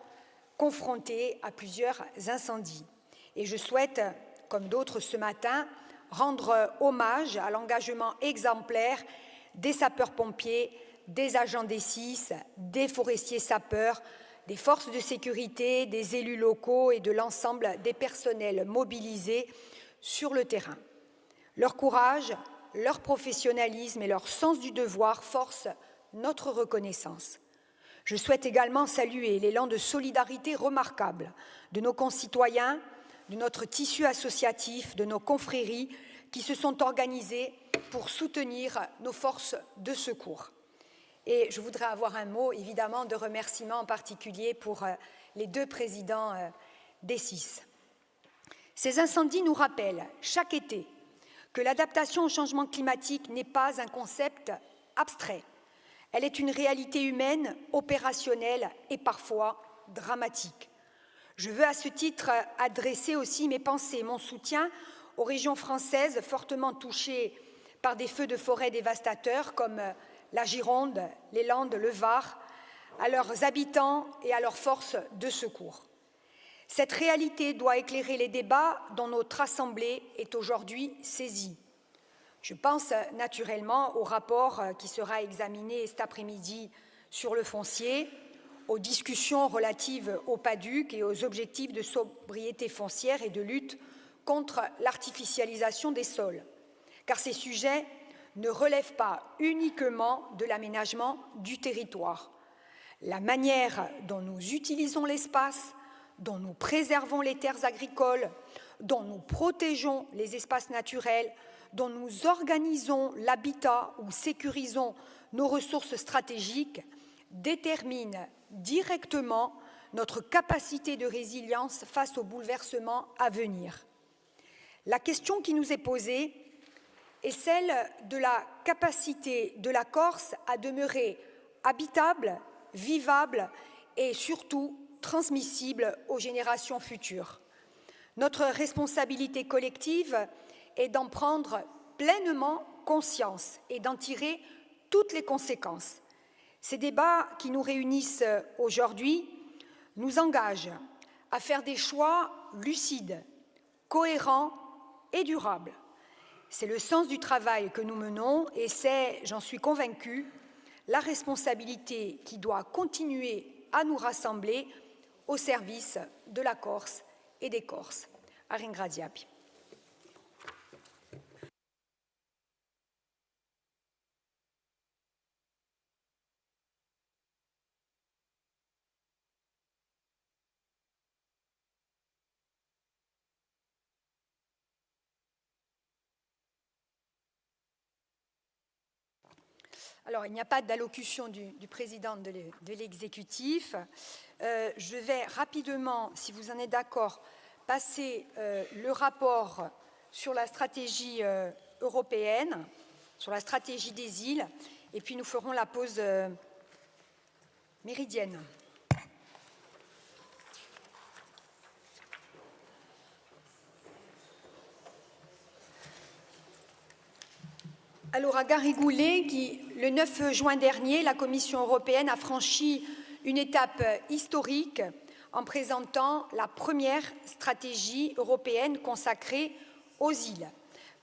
Speaker 1: confrontée à plusieurs incendies. Et je souhaite, comme d'autres ce matin, rendre hommage à l'engagement exemplaire des sapeurs-pompiers, des agents des SIS, des forestiers sapeurs, des forces de sécurité, des élus locaux et de l'ensemble des personnels mobilisés sur le terrain. Leur courage, leur professionnalisme et leur sens du devoir forcent notre reconnaissance. Je souhaite également saluer l'élan de solidarité remarquable de nos concitoyens, de notre tissu associatif, de nos confréries qui se sont organisées pour soutenir nos forces de secours. Et je voudrais avoir un mot, évidemment, de remerciement en particulier pour les deux présidents des CIS. Ces incendies nous rappellent chaque été que l'adaptation au changement climatique n'est pas un concept abstrait. Elle est une réalité humaine, opérationnelle et parfois dramatique. Je veux à ce titre adresser aussi mes pensées, mon soutien aux régions françaises fortement touchées par des feux de forêt dévastateurs comme la Gironde, les Landes, le Var, à leurs habitants et à leurs forces de secours. Cette réalité doit éclairer les débats dont notre Assemblée est aujourd'hui saisie. Je pense naturellement au rapport qui sera examiné cet après-midi sur le foncier, aux discussions relatives au PADUC et aux objectifs de sobriété foncière et de lutte contre l'artificialisation des sols, car ces sujets ne relèvent pas uniquement de l'aménagement du territoire. La manière dont nous utilisons l'espace, dont nous préservons les terres agricoles, dont nous protégeons les espaces naturels, dont nous organisons l'habitat ou sécurisons nos ressources stratégiques détermine directement notre capacité de résilience face aux bouleversements à venir. La question qui nous est posée est celle de la capacité de la Corse à demeurer habitable, vivable et surtout transmissible aux générations futures. Notre responsabilité collective est d'en prendre pleinement conscience et d'en tirer toutes les conséquences. Ces débats qui nous réunissent aujourd'hui nous engagent à faire des choix lucides, cohérents et durables. C'est le sens du travail que nous menons et c'est, j'en suis convaincue, la responsabilité qui doit continuer à nous rassembler au service de la Corse et des Corses. A ringraziarvi. Alors, il n'y a pas d'allocution du président de l'exécutif. Je vais rapidement, si vous en êtes d'accord, passer le rapport sur la stratégie européenne, sur la stratégie des îles, et puis nous ferons la pause méridienne. Alors, à Garrigou-Léguy, le 9 juin dernier, la Commission européenne a franchi une étape historique en présentant la première stratégie européenne consacrée aux îles.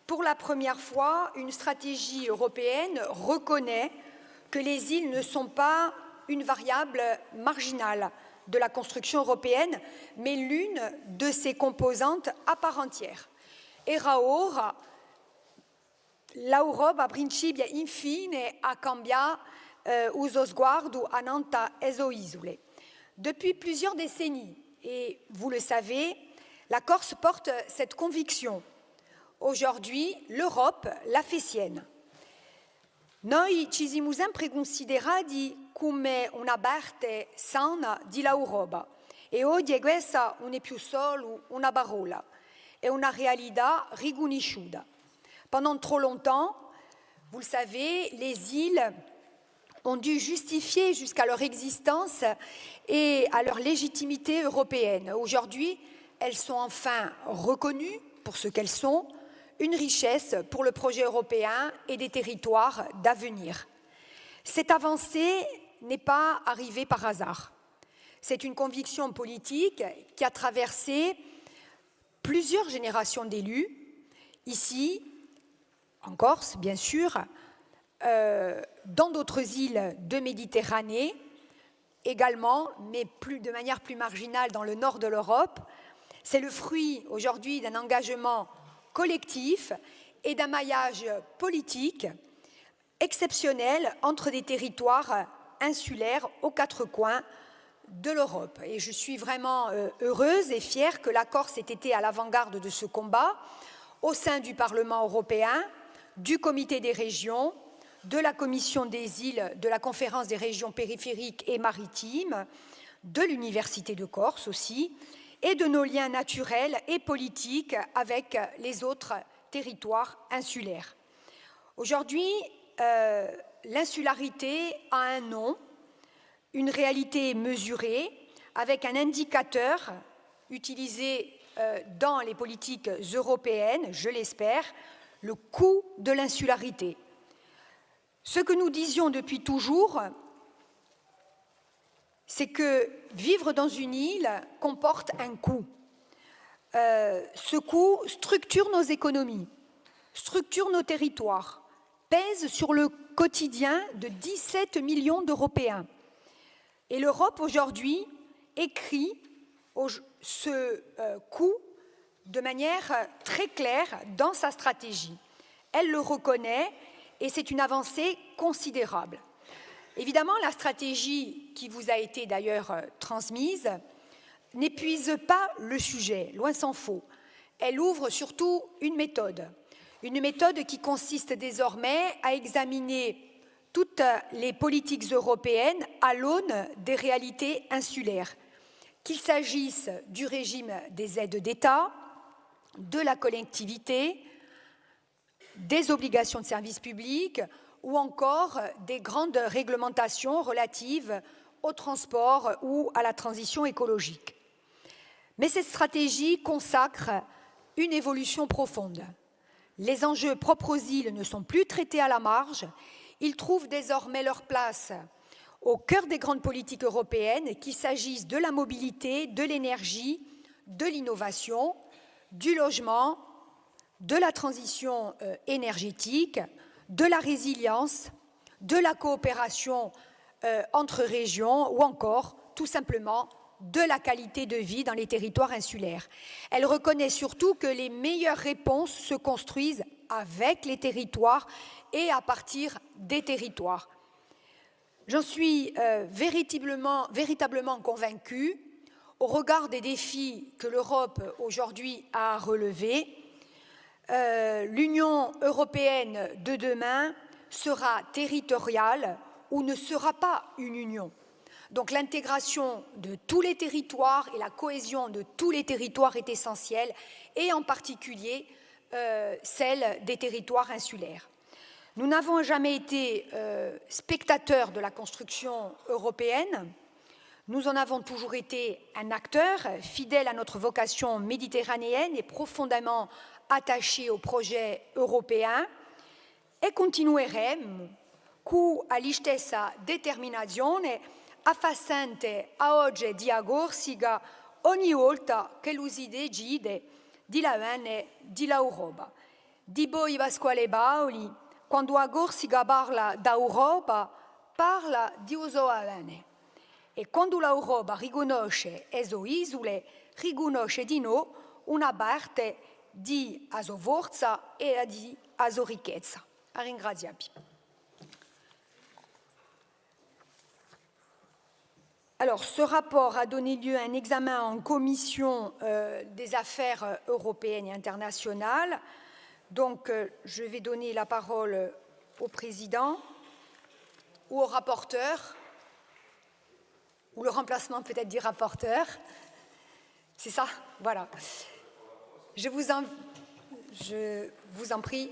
Speaker 1: Pour la première fois, une stratégie européenne reconnaît que les îles ne sont pas une variable marginale de la construction européenne, mais l'une de ses composantes à part entière. Era ora l'Europa principia infine a cambiare uso sguardo ananta eso isole. Depuis plusieurs décennies, et vous le savez, la Corse porte cette conviction. Aujourd'hui, l'Europe la fait sienne. Noi ci siamo sempre considerati come una parte sana dell'Europa e oggi questa non è più solo una parola, è una realtà riconosciuta. Pendant trop longtemps, vous le savez, les îles ont dû justifier jusqu'à leur existence et à leur légitimité européenne. Aujourd'hui, elles sont enfin reconnues pour ce qu'elles sont, une richesse pour le projet européen et des territoires d'avenir. Cette avancée n'est pas arrivée par hasard. C'est une conviction politique qui a traversé plusieurs générations d'élus, ici, en Corse, bien sûr, dans d'autres îles de Méditerranée
Speaker 6: également, mais de manière plus marginale dans le nord de l'Europe. C'est le fruit aujourd'hui d'un engagement collectif et d'un maillage politique exceptionnel entre des territoires insulaires aux quatre coins de l'Europe. Et je suis vraiment heureuse et fière que la Corse ait été à l'avant-garde de ce combat au sein du Parlement européen, du Comité des régions, de la Commission des îles, de la Conférence des régions périphériques et maritimes, de l'Université de Corse aussi, et de nos liens naturels et politiques avec les autres territoires insulaires. Aujourd'hui, l'insularité a un nom, une réalité mesurée, avec un indicateur utilisé dans les politiques européennes, je l'espère, le coût de l'insularité. Ce que nous disions depuis toujours, c'est que vivre dans une île comporte un coût. Ce coût structure nos économies, structure nos territoires, pèse sur le quotidien de 17 millions d'Européens. Et l'Europe aujourd'hui écrit ce coût de manière très claire dans sa stratégie. Elle le reconnaît et c'est une avancée considérable. Évidemment, la stratégie qui vous a été d'ailleurs transmise n'épuise pas le sujet, loin s'en faut. Elle ouvre surtout une méthode qui consiste désormais à examiner toutes les politiques européennes à l'aune des réalités insulaires, qu'il s'agisse du régime des aides d'État, de la collectivité, des obligations de service public ou encore des grandes réglementations relatives au transport ou à la transition écologique. Mais cette stratégie consacre une évolution profonde. Les enjeux propres aux îles ne sont plus traités à la marge, ils trouvent désormais leur place au cœur des grandes politiques européennes, qu'il s'agisse de la mobilité, de l'énergie, de l'innovation, du logement, de la transition énergétique, de la résilience, de la coopération entre régions ou encore, tout simplement, de la qualité de vie dans les territoires insulaires. Elle reconnaît surtout que les meilleures réponses se construisent avec les territoires et à partir des territoires. J'en suis véritablement convaincue, au regard des défis que l'Europe aujourd'hui a à relever. L'Union européenne de demain sera territoriale ou ne sera pas une union. Donc l'intégration de tous les territoires et la cohésion de tous les territoires est essentielle, et en particulier celle des territoires insulaires. Nous n'avons jamais été spectateurs de la construction européenne. Nous en avons toujours été un acteur, fidèle à notre vocation méditerranéenne et profondément attaché au projet européen, e continueremo con l'istessa determinazione a far sente a oggi di Agorsiga ogni volta che lo si decide di la bene di l'Europa. Di Boi Pasquale Bauli, quando Agorsiga parla d'Europa, parla di uso bene. E quando l'Europa riconosce le sue isole, riconosce di noi una parte di a sua forza e di a sua ricchezza. Ringraziapi. Alors, ce rapport a donné lieu à un examen en commission des affaires européennes et internationales. Donc, je vais donner la parole au président ou au rapporteur, ou le remplacement peut-être du rapporteur. C'est ça? Voilà. Je vous en prie.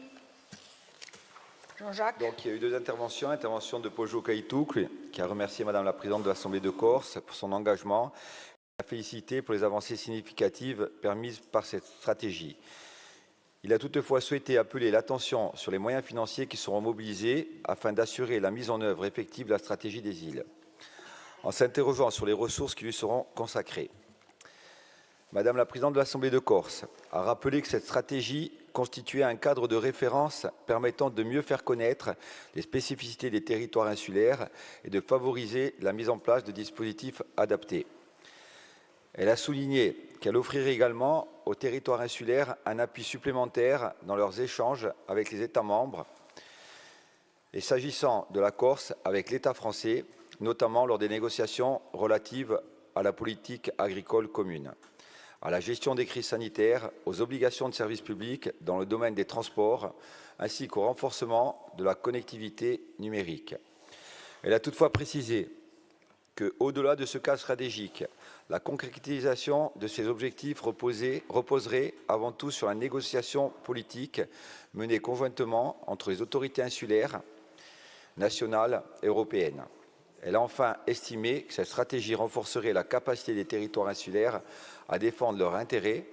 Speaker 6: Jean-Jacques.
Speaker 23: Donc, il y a eu deux interventions. Intervention de Pojo Kaitouc, qui a remercié Madame la Présidente de l'Assemblée de Corse pour son engagement, et l'a félicité pour les avancées significatives permises par cette stratégie. Il a toutefois souhaité appeler l'attention sur les moyens financiers qui seront mobilisés afin d'assurer la mise en œuvre effective de la stratégie des îles, en s'interrogeant sur les ressources qui lui seront consacrées. Madame la Présidente de l'Assemblée de Corse a rappelé que cette stratégie constituer un cadre de référence permettant de mieux faire connaître les spécificités des territoires insulaires et de favoriser la mise en place de dispositifs adaptés. Elle a souligné qu'elle offrirait également aux territoires insulaires un appui supplémentaire dans leurs échanges avec les États membres et s'agissant de la Corse avec l'État français, notamment lors des négociations relatives à la politique agricole commune, à la gestion des crises sanitaires, aux obligations de service public dans le domaine des transports, ainsi qu'au renforcement de la connectivité numérique. Elle a toutefois précisé qu'au-delà de ce cas stratégique, la concrétisation de ces objectifs reposerait avant tout sur la négociation politique menée conjointement entre les autorités insulaires, nationales et européennes. Elle a enfin estimé que cette stratégie renforcerait la capacité des territoires insulaires à défendre leurs intérêts,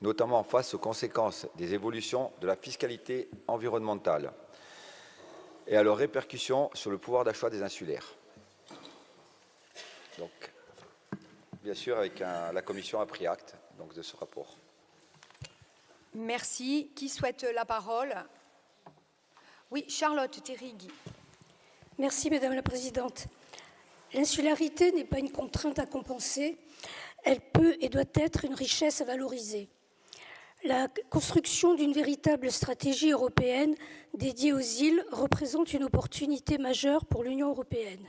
Speaker 23: notamment face aux conséquences des évolutions de la fiscalité environnementale et à leurs répercussions sur le pouvoir d'achat des insulaires. Donc, bien sûr, la Commission a pris acte de ce rapport.
Speaker 6: Merci. Qui souhaite la parole? Oui, Charlotte Terrigui.
Speaker 7: Merci, Madame la Présidente. L'insularité n'est pas une contrainte à compenser, elle peut et doit être une richesse à valoriser. La construction d'une véritable stratégie européenne dédiée aux îles représente une opportunité majeure pour l'Union européenne.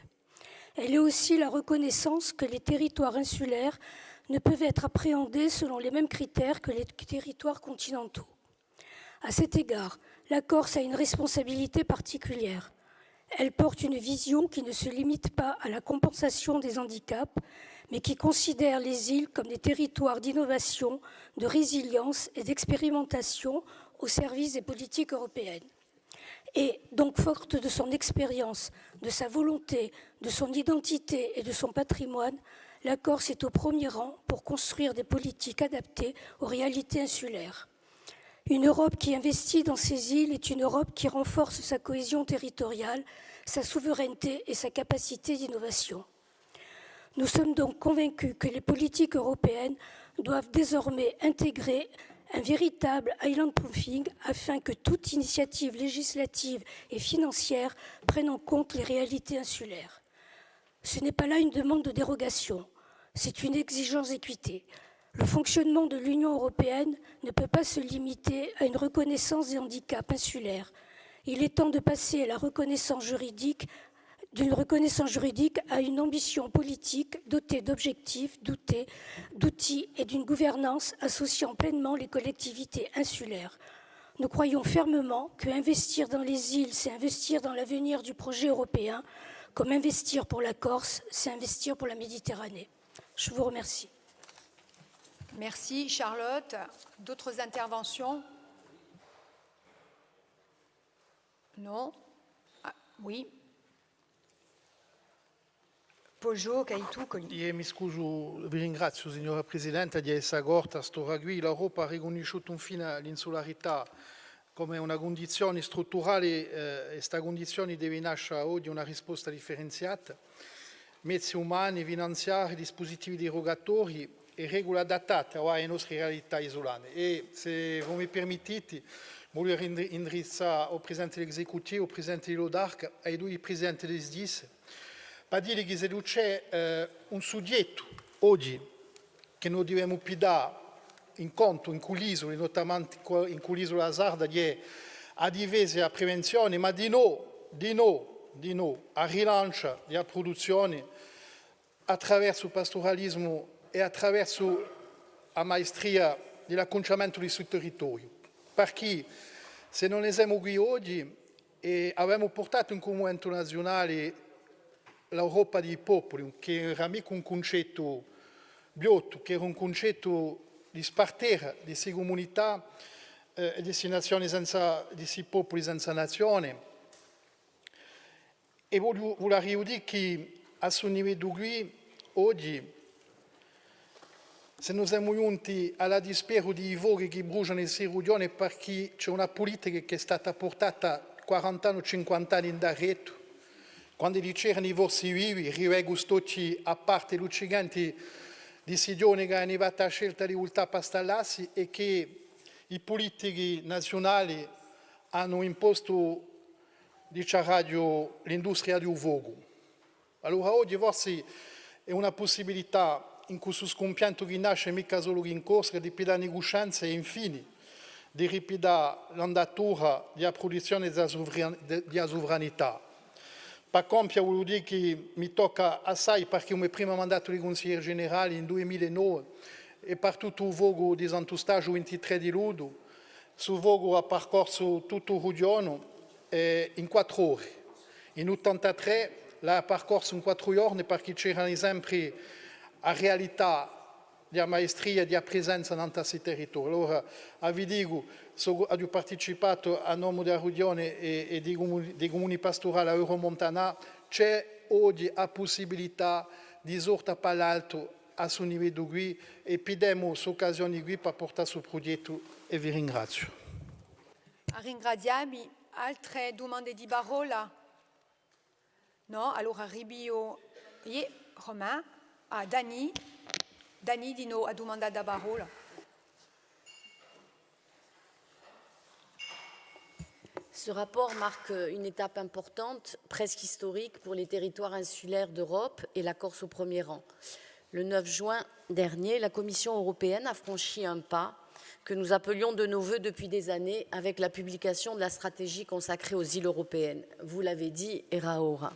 Speaker 7: Elle est aussi la reconnaissance que les territoires insulaires ne peuvent être appréhendés selon les mêmes critères que les territoires continentaux. À cet égard, la Corse a une responsabilité particulière. Elle porte une vision qui ne se limite pas à la compensation des handicaps, mais qui considère les îles comme des territoires d'innovation, de résilience et d'expérimentation au service des politiques européennes. Et donc, forte de son expérience, de sa volonté, de son identité et de son patrimoine, la Corse est au premier rang pour construire des politiques adaptées aux réalités insulaires. Une Europe qui investit dans ces îles est une Europe qui renforce sa cohésion territoriale, sa souveraineté et sa capacité d'innovation. Nous sommes donc convaincus que les politiques européennes doivent désormais intégrer un véritable island proofing afin que toute initiative législative et financière prenne en compte les réalités insulaires. Ce n'est pas là une demande de dérogation, c'est une exigence d'équité. Le fonctionnement de l'Union européenne ne peut pas se limiter à une reconnaissance des handicaps insulaires. Il est temps de passer à la reconnaissance juridique, d'une reconnaissance juridique à une ambition politique dotée d'objectifs, d'outils et d'une gouvernance associant pleinement les collectivités insulaires. Nous croyons fermement qu'investir dans les îles, c'est investir dans l'avenir du projet européen, comme investir pour la Corse, c'est investir pour la Méditerranée. Je vous remercie.
Speaker 6: Merci Charlotte. D'autres interventions? Non? Oui. Poggio, Caitu, Colli.
Speaker 9: Io mi scuso, vi ringrazio signora Presidente di essere corta sto qui. L'Europa ha riconosciuto infine l'insularità come una condizione strutturale e questa condizione deve nascere oggi una risposta differenziata, mezzi umani, finanziari, dispositivi derogatori e regole adattate alle nostre realtà isolane. E se voi mi permettete, voglio indirizzare al Presidente dell'Esecutivo, al Presidente di Lodarc e ai due Presidenti del SDIS, per dire che se non c'è un soggetto oggi che noi dobbiamo più dare in conto in quell'isola, notamment in quell'isola sarda, che è a difesa e a prevenzione, ma di no a rilancio della produzione attraverso il pastoralismo e attraverso la maestria dell'acconciamento del suo territorio. Perché se non ne siamo qui oggi e abbiamo portato in commento nazionale l'Europa dei popoli, che era mica un concetto biotto, che era un concetto di spartire di queste comunità e di queste nazioni senza, di questi popoli senza nazione. E voglio dire che a questo livello qui oggi, se noi siamo giunti alla dispero di fuochi che bruciano il Serudione perché c'è una politica che è stata portata 40 anni, 50 anni indietro, quando c'erano i vorsi vivi, rivego stocci a parte lucciganti di Sidione che hanno fatto la scelta di voltare a pastallarsi e che I politici nazionali hanno imposto l'industria di fuoco. Allora oggi forse è una possibilità in questo scompianto che nasce mica solo in corsa, di ripidare coscienza e infine di ripidare l'andatura della produzione della sovranità. Per compia vuol dire che mi tocca assai perché come primo mandato di consigliere generale in 2009 e per tutto il vogo di Santustaggio 23 di luglio, su vogo ha percorso tutto il giorno in 4 ore. In 83 l'ha percorso in 4 giorni perché c'erano sempre la realtà della maestria e della presenza in questo territorio. Allora, vi dico, ho partecipato a nome della riunione e dei comuni pastorali a Euromontana, c'è oggi la possibilità di sorta per l'alto a suo livello qui e chiediamo l'occasione qui per portare questo progetto e vi ringrazio.
Speaker 6: Ringraziamo. Altre domande di parola? No? Allora arrivo io, Romain, a Dani. Dani di nuovo a domanda da parola.
Speaker 2: Ce rapport marque une étape importante, presque historique, pour les territoires insulaires d'Europe et la Corse au premier rang. Le 9 juin dernier, la Commission européenne a franchi un pas que nous appelions de nos voeux depuis des années avec la publication de la stratégie consacrée aux îles européennes. Vous l'avez dit, Eraora.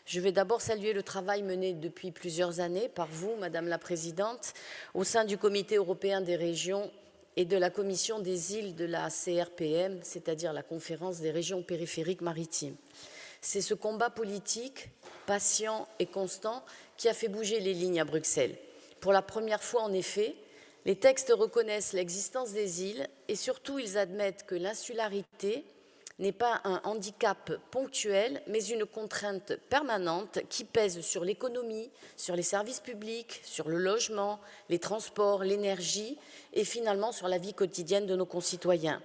Speaker 2: Je vais d'abord saluer le travail mené depuis plusieurs années par vous, Madame la Présidente, au sein du Comité européen des régions et de la Commission des îles de la CRPM, c'est-à-dire la Conférence des régions périphériques maritimes. C'est ce combat politique, patient et constant, qui a fait bouger les lignes à Bruxelles. Pour la première fois, en effet, les textes reconnaissent l'existence des îles et surtout ils admettent que l'insularité n'est pas un handicap ponctuel, mais une contrainte permanente qui pèse sur l'économie, sur les services publics, sur le logement, les transports, l'énergie et finalement sur la vie quotidienne de nos concitoyens.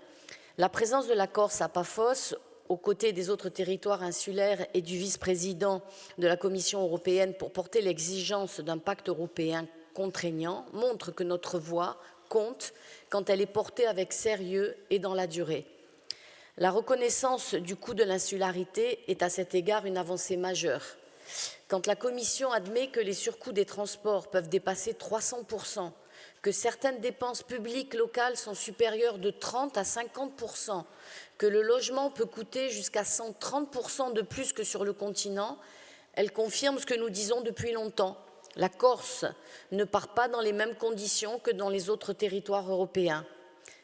Speaker 2: La présence de la Corse à Paphos, aux côtés des autres territoires insulaires et du vice-président de la Commission européenne pour porter l'exigence d'un pacte européen contraignant, montre que notre voix compte quand elle est portée avec sérieux et dans la durée. La reconnaissance du coût de l'insularité est à cet égard une avancée majeure. Quand la Commission admet que les surcoûts des transports peuvent dépasser 300%, que certaines dépenses publiques locales sont supérieures de 30 à 50%, que le logement peut coûter jusqu'à 130% de plus que sur le continent, elle confirme ce que nous disons depuis longtemps. La Corse ne part pas dans les mêmes conditions que dans les autres territoires européens.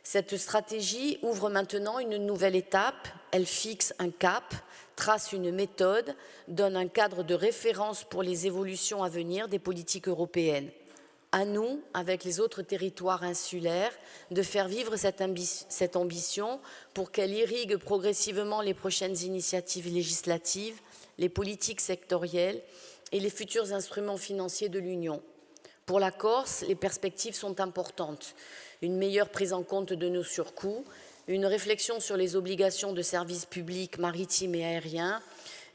Speaker 2: Cette stratégie ouvre maintenant une nouvelle étape, elle fixe un cap, trace une méthode, donne un cadre de référence pour les évolutions à venir des politiques européennes. À nous, avec les autres territoires insulaires, de faire vivre cette ambition pour qu'elle irrigue progressivement les prochaines initiatives législatives, les politiques sectorielles et les futurs instruments financiers de l'Union. Pour la Corse, les perspectives sont importantes. Une meilleure prise en compte de nos surcoûts, une réflexion sur les obligations de services publics maritimes et aériens,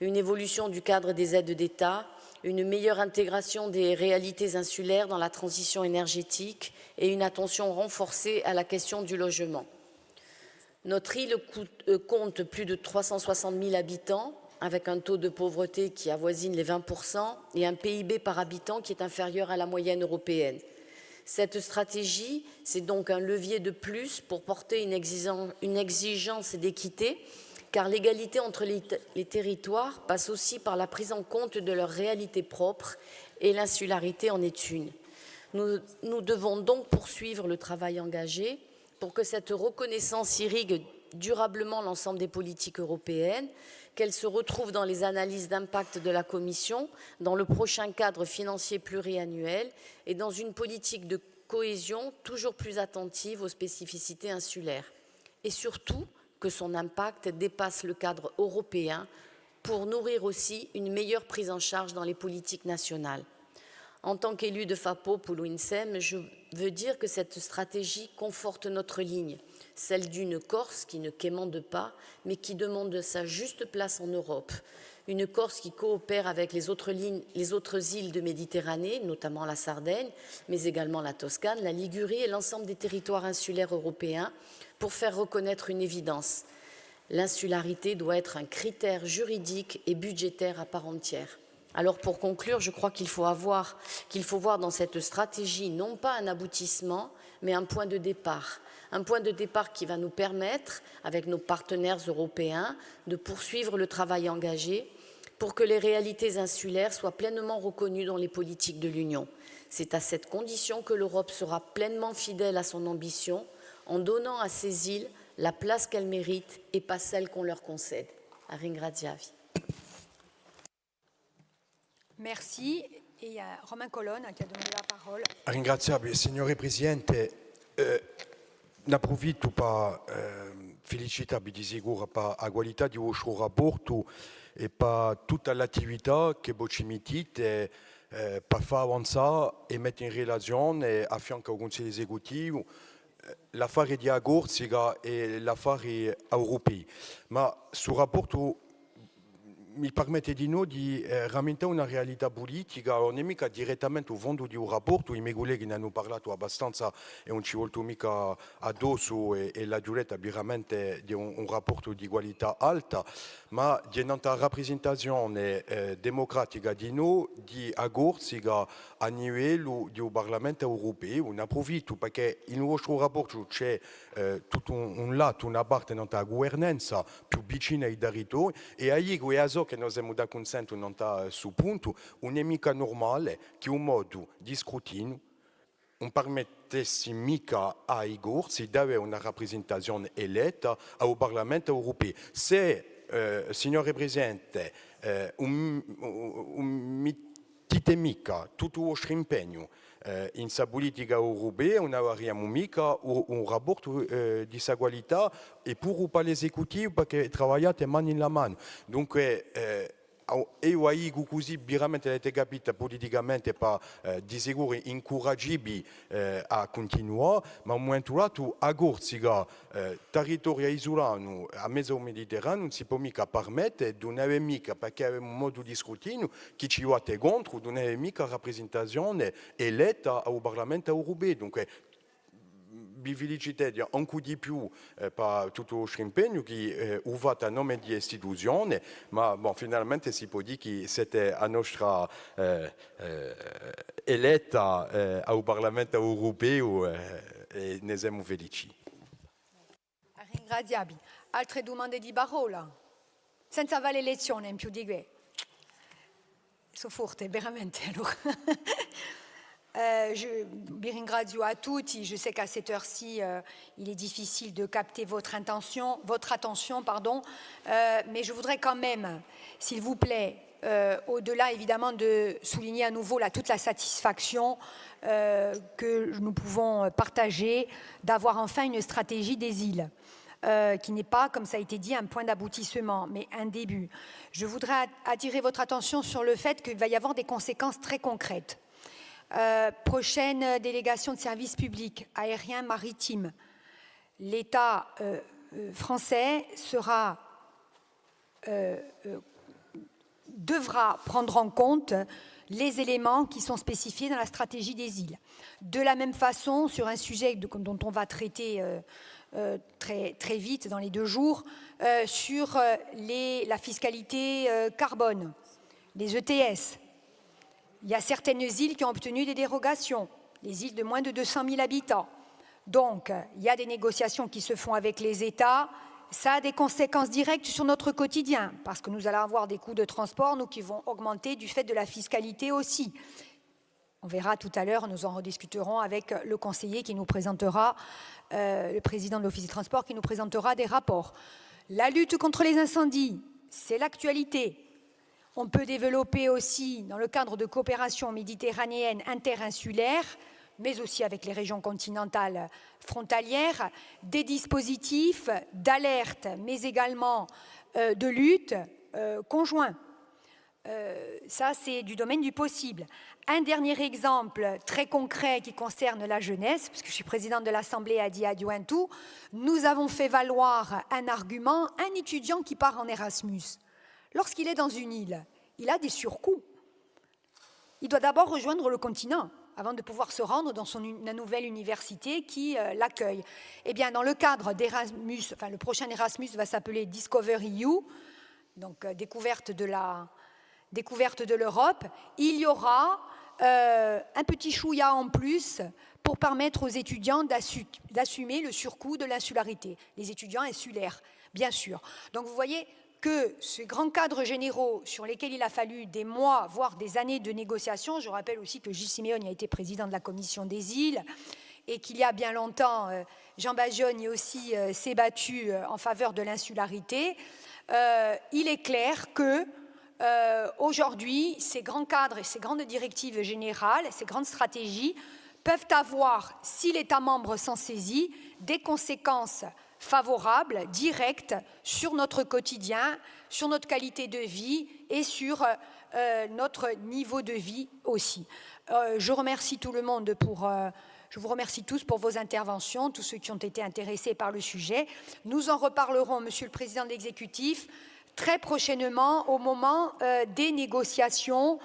Speaker 2: une évolution du cadre des aides d'État, une meilleure intégration des réalités insulaires dans la transition énergétique et une attention renforcée à la question du logement. Notre île compte plus de 360 000 habitants, avec un taux de pauvreté qui avoisine les 20% et un PIB par habitant qui est inférieur à la moyenne européenne. Cette stratégie, c'est donc un levier de plus pour porter une exigence d'équité, car l'égalité entre les territoires passe aussi par la prise en compte de leurs réalités propres et l'insularité en est une. Nous devons donc poursuivre le travail engagé pour que cette reconnaissance irrigue durablement l'ensemble des politiques européennes, qu'elle se retrouve dans les analyses d'impact de la Commission, dans le prochain cadre financier pluriannuel et dans une politique de cohésion toujours plus attentive aux spécificités insulaires. Et surtout, que son impact dépasse le cadre européen pour nourrir aussi une meilleure prise en charge dans les politiques nationales. En tant qu'élu de FAPO Polo-INSEM, je veux dire que cette stratégie conforte notre ligne, celle d'une Corse qui ne quémande pas, mais qui demande sa juste place en Europe.
Speaker 10: une Corse qui coopère avec les autres îles de Méditerranée, notamment la Sardaigne, mais également la Toscane, la Ligurie et l'ensemble des territoires insulaires européens, pour faire reconnaître une évidence. L'insularité doit être un critère juridique et budgétaire à part entière. Alors pour conclure, je crois qu'il faut voir dans cette stratégie non pas un aboutissement, mais un point de départ. Un point de départ qui va nous permettre, avec nos partenaires européens, de poursuivre le travail engagé pour que les réalités insulaires soient pleinement reconnues dans les politiques de l'Union. C'est à cette condition que l'Europe sera pleinement fidèle à son ambition, en donnant à ces îles la place qu'elles méritent et pas celle qu'on leur concède. A ringraziavi.
Speaker 6: Merci. Et il y a Romain Colonne qui a demandé la parole.
Speaker 11: Ringraziabile, signore Presidente. Ne approfitto per felicitarvi di sicuro per la qualità di vostro rapporto e per tutta l'attività che voi ci mettete per far avanzare e mettere in relazione a fianco al Consiglio esecutivo l'affare di Agorzica e l'affare europei. Ma sul rapporto mi permette di noi di rammentare una realtà politica, non è mica direttamente il fondo di un rapporto, i miei colleghi ne hanno parlato abbastanza e non ci volto mica addosso e la durata veramente di un rapporto di qualità alta, ma di una rappresentazione democratica di noi, di Agorzica a livello di un Parlamento europeo. Ne approfitto perché in vostro rapporto c'è tutto un lato, una parte della governanza più vicina ai territori e ahí che noi abbiamo dato consento non sta su punto, non è mica normale che un modo di scrutinio non permettesse mica ai Gorzi di avere una rappresentazione eletta al Parlamento europeo. Se, signore Presidente, mettete mica tutto il vostro impegno in questa politica europea, non avremo mica un rapporto di questa qualità e pure per l'esecutivo perché lavorate mano in mano. Dunque, io dico così, veramente avete capito politicamente di sicuro incoraggiabili a continuare, ma a un momento dato a Gorzica, territorio isolano a mezzo Mediterraneo, non si può mica permettere di non avere mica, perché abbiamo un modo di scrutinio che ci va contro, di non avere mica rappresentazione eletta al Parlamento europeo. Dunque, vi felicito ancora di più per tutto il vostro impegno che ho fatto a nome di istituzioni, ma bon, finalmente si può dire che siete la nostra eletta al Parlamento europeo e ne siamo felici.
Speaker 6: Ringraziabili. Altre domande di parola? Senza vale lezione in più di que. So forte, veramente. Allora. Je vi ringrazio a tutti. Je sais qu'à cette heure-ci, il est difficile de capter votre attention, mais je voudrais quand même, s'il vous plaît, au-delà évidemment de souligner à nouveau toute la satisfaction que nous pouvons partager d'avoir enfin une stratégie des îles. Qui n'est pas, comme ça a été dit, un point d'aboutissement, mais un début. Je voudrais attirer votre attention sur le fait qu'il va y avoir des conséquences très concrètes. Prochaine délégation de services publics aériens maritimes. L'État français devra prendre en compte les éléments qui sont spécifiés dans la stratégie des îles. De la même façon, sur un sujet dont on va traiter très vite dans les 2 jours, sur la fiscalité carbone, les ETS. Il y a certaines îles qui ont obtenu des dérogations, les îles de moins de 200 000 habitants. Donc, il y a des négociations qui se font avec les États. Ça a des conséquences directes sur notre quotidien, parce que nous allons avoir des coûts de transport, nous, qui vont augmenter du fait de la fiscalité aussi. On verra tout à l'heure, nous en rediscuterons avec le conseiller qui nous présentera, le président de l'Office des transports, qui nous présentera des rapports. La lutte contre les incendies, c'est l'actualité. On peut développer aussi, dans le cadre de coopération méditerranéenne interinsulaire, mais aussi avec les régions continentales frontalières, des dispositifs d'alerte, mais également de lutte conjoints. Ça, c'est du domaine du possible. Un dernier exemple très concret qui concerne la jeunesse, puisque je suis présidente de l'Assemblée à Diadiointou, nous avons fait valoir un argument, un étudiant qui part en Erasmus. Lorsqu'il est dans une île, il a des surcoûts. Il doit d'abord rejoindre le continent avant de pouvoir se rendre dans la nouvelle université qui l'accueille. Eh bien, dans le cadre d'Erasmus, enfin le prochain Erasmus va s'appeler Discover EU, donc découverte de l'Europe, il y aura un petit chouïa en plus pour permettre aux étudiants d'assumer le surcoût de l'insularité. Les étudiants insulaires, bien sûr. Donc vous voyez que ces grands cadres généraux sur lesquels il a fallu des mois, voire des années de négociations, je rappelle aussi que Gilles Siméon a été président de la Commission des îles et qu'il y a bien longtemps, Jean Bajogne aussi s'est battu en faveur de l'insularité, il est clair que aujourd'hui, ces grands cadres et ces grandes directives générales, ces grandes stratégies peuvent avoir, si l'État membre s'en saisit, des conséquences favorables, directes, sur notre quotidien, sur notre qualité de vie et sur notre niveau de vie aussi. Je remercie tout le monde je vous remercie tous pour vos interventions, tous ceux qui ont été intéressés par le sujet. Nous en reparlerons, Monsieur le Président de l'Exécutif, très prochainement au moment des négociations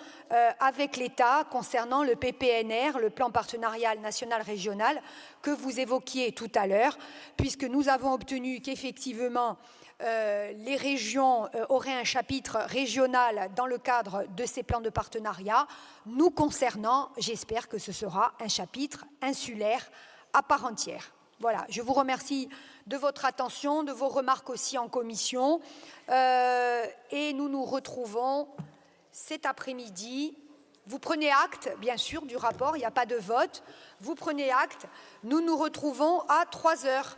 Speaker 6: avec l'État concernant le PPNR, le plan partenarial national régional, que vous évoquiez tout à l'heure, puisque nous avons obtenu qu'effectivement les régions auraient un chapitre régional dans le cadre de ces plans de partenariat. Nous concernant, j'espère que ce sera un chapitre insulaire à part entière. Voilà, je vous remercie de votre attention, de vos remarques aussi en commission. Et nous nous retrouvons cet après-midi. Vous prenez acte, bien sûr, du rapport, il n'y a pas de vote. Vous prenez acte. Nous nous retrouvons à 3 heures.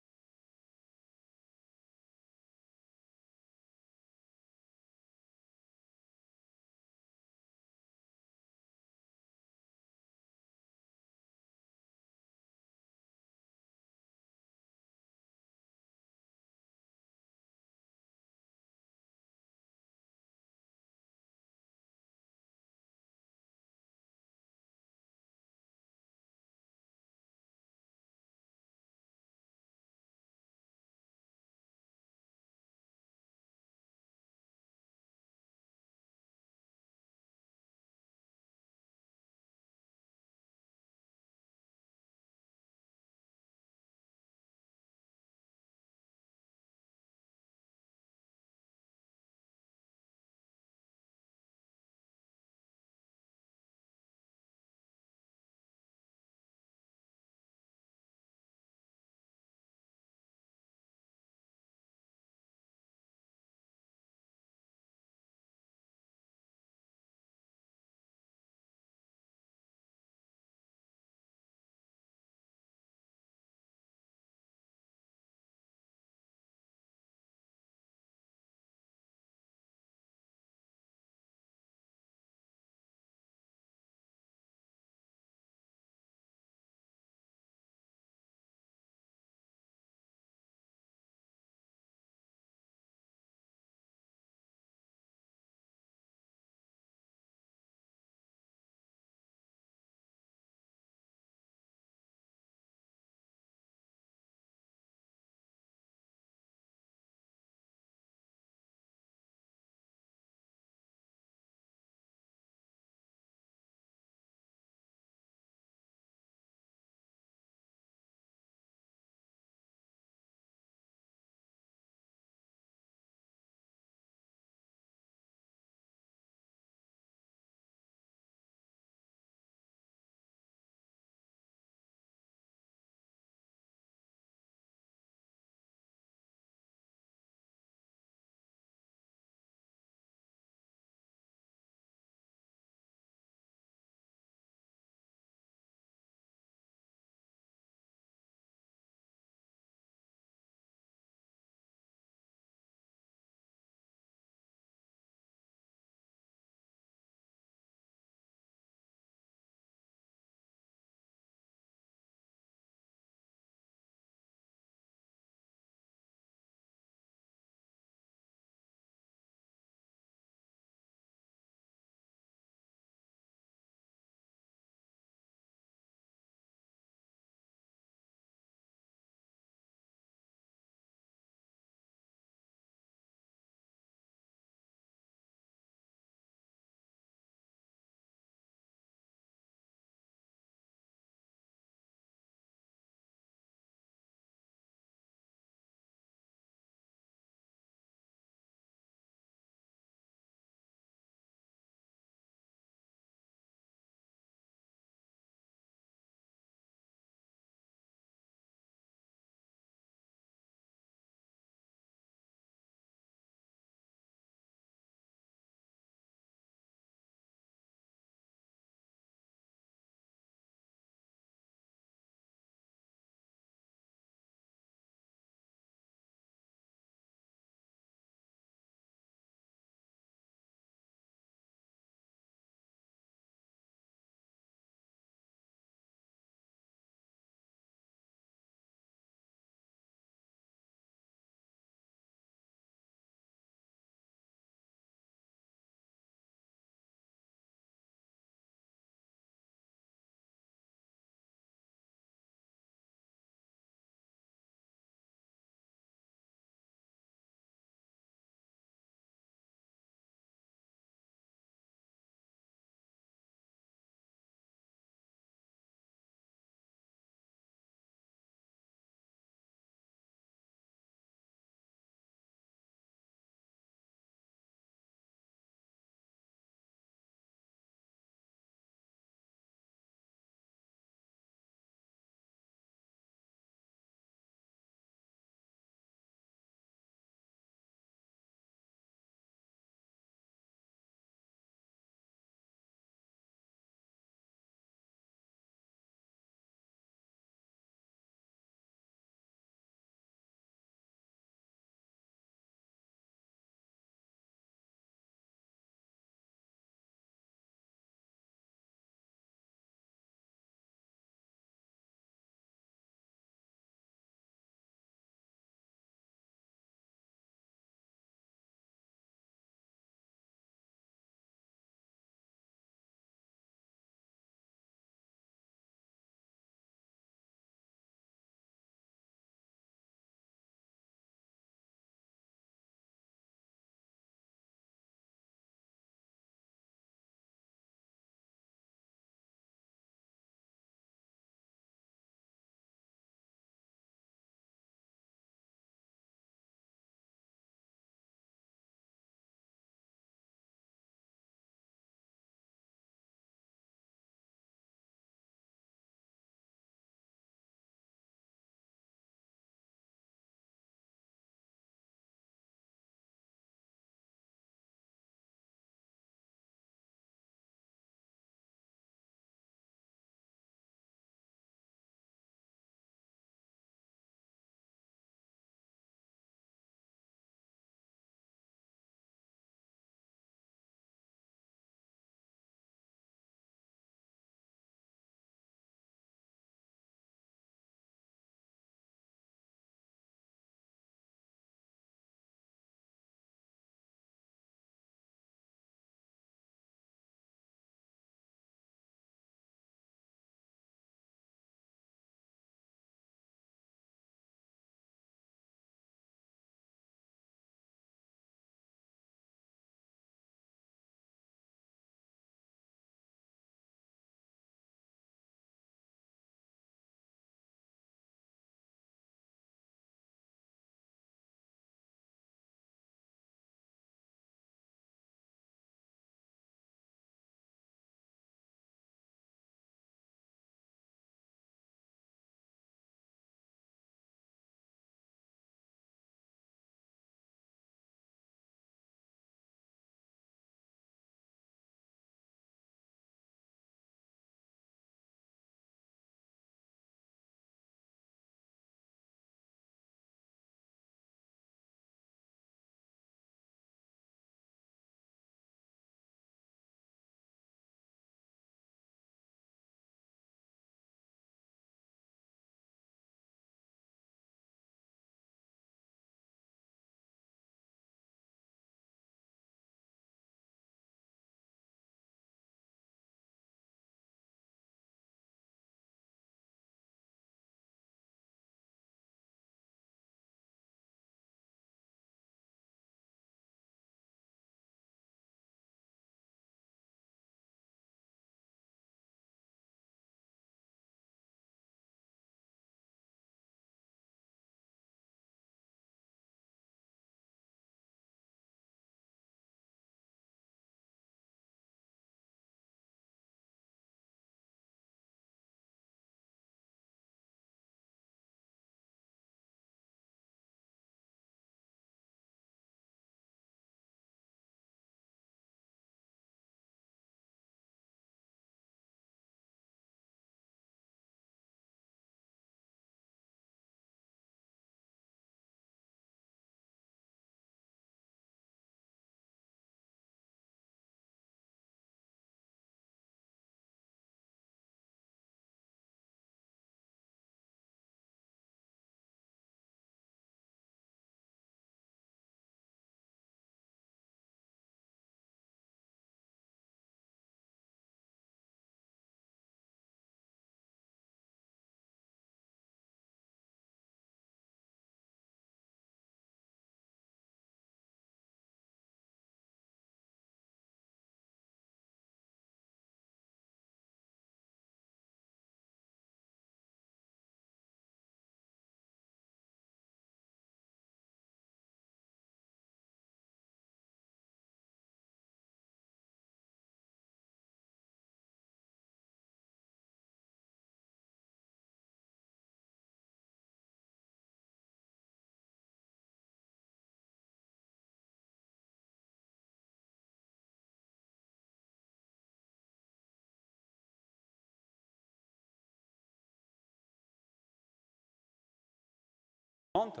Speaker 12: suivante,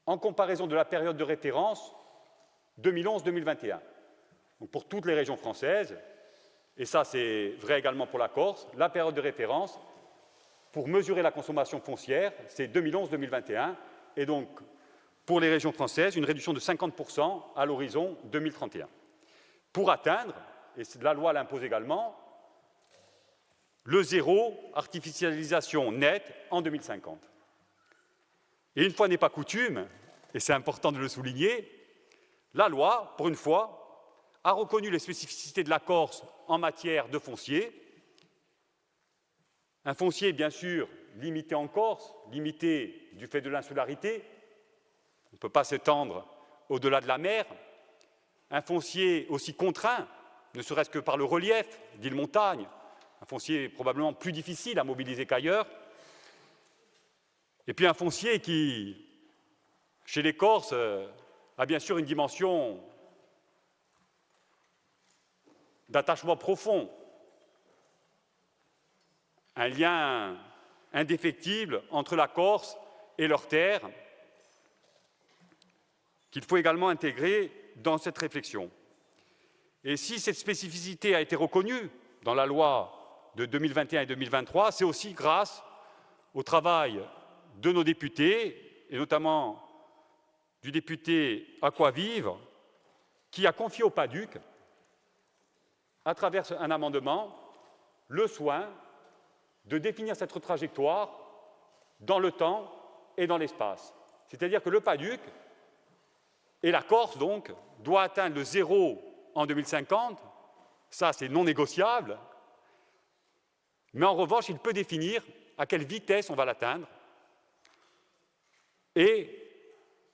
Speaker 12: en comparaison de la période de référence 2011-2021. Donc pour toutes les régions françaises, et ça c'est vrai également pour la Corse, la période de référence pour mesurer la consommation foncière, c'est 2011-2021, et donc pour les régions françaises, une réduction de 50% à l'horizon 2031. Pour atteindre, et la loi l'impose également, le zéro artificialisation nette en 2050. Et une fois n'est pas coutume, et c'est important de le souligner, la loi, pour une fois, a reconnu les spécificités de la Corse en matière de foncier. Un foncier, bien sûr, limité en Corse, limité du fait de l'insularité, on ne peut pas s'étendre au-delà de la mer. Un foncier aussi contraint, ne serait-ce que par le relief d'îles montagnes, un foncier probablement plus difficile à mobiliser qu'ailleurs. Et puis un foncier qui, chez les Corses, a bien sûr une dimension d'attachement profond, un lien indéfectible entre la Corse et leurs terres, qu'il faut également intégrer dans cette réflexion. Et si cette spécificité a été reconnue dans la loi de 2021 et 2023, c'est aussi grâce au travail de nos députés, et notamment du député Aquavivre, qui a confié au PADUC, à travers un amendement, le soin de définir cette trajectoire dans le temps et dans l'espace. C'est-à-dire que le PADUC, et la Corse, donc, doit atteindre le zéro en 2050, ça c'est non négociable, mais en revanche, il peut définir à quelle vitesse on va l'atteindre, et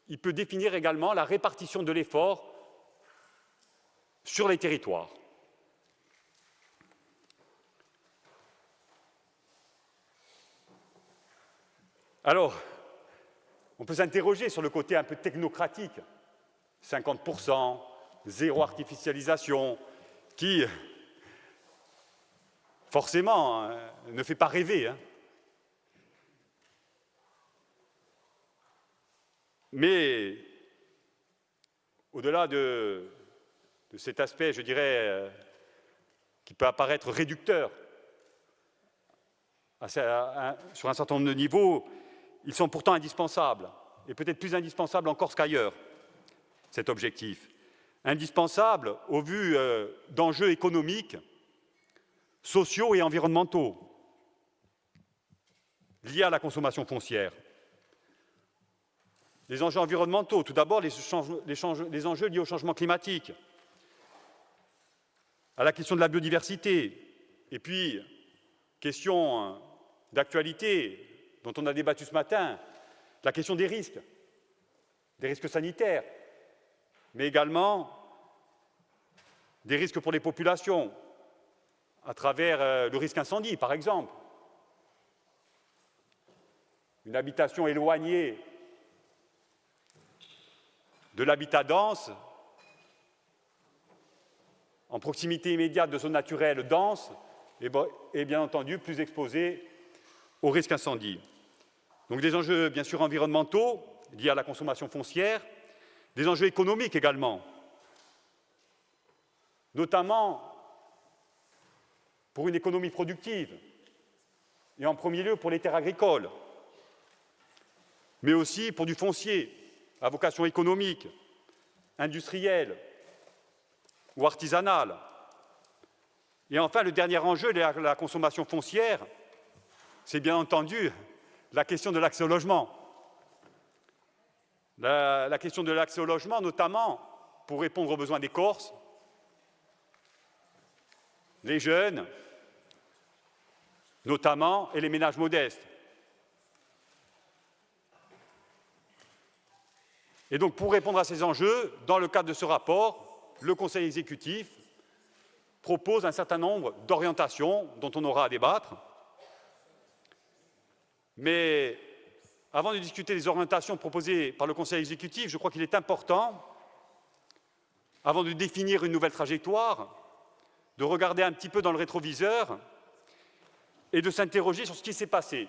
Speaker 12: il peut définir également la répartition de l'effort sur les territoires. Alors, on peut s'interroger sur le côté un peu technocratique, 50%, zéro artificialisation, qui, forcément, ne fait pas rêver. Mais, au-delà de cet aspect, je dirais, qui peut apparaître réducteur, sur un certain nombre de niveaux, ils sont pourtant indispensables, et peut-être plus indispensables en Corse qu'ailleurs, cet objectif. Indispensable au vu d'enjeux économiques, sociaux et environnementaux liés à la consommation foncière. Les enjeux environnementaux, tout d'abord les enjeux liés au changement climatique, à la question de la biodiversité, et puis, question d'actualité dont on a débattu ce matin, la question des risques sanitaires, mais également des risques pour les populations, à travers le risque incendie, par exemple. Une habitation éloignée de l'habitat dense, en proximité immédiate de zones naturelles denses, et bien entendu plus exposée au risque incendie. Donc des enjeux bien sûr environnementaux liés à la consommation foncière, des enjeux économiques également, notamment pour une économie productive, et en premier lieu pour les terres agricoles, mais aussi pour du foncier à vocation économique, industrielle ou artisanale. Et enfin, le dernier enjeu, la consommation foncière, c'est bien entendu la question de l'accès au logement. La question de l'accès au logement, notamment pour répondre aux besoins des Corses, les jeunes, notamment, et les ménages modestes. Et donc, pour répondre à ces enjeux, dans le cadre de ce rapport, le Conseil exécutif propose un certain nombre d'orientations dont on aura à débattre. Mais avant de discuter des orientations proposées par le Conseil exécutif, je crois qu'il est important, avant de définir une nouvelle trajectoire, de regarder un petit peu dans le rétroviseur et de s'interroger sur ce qui s'est passé.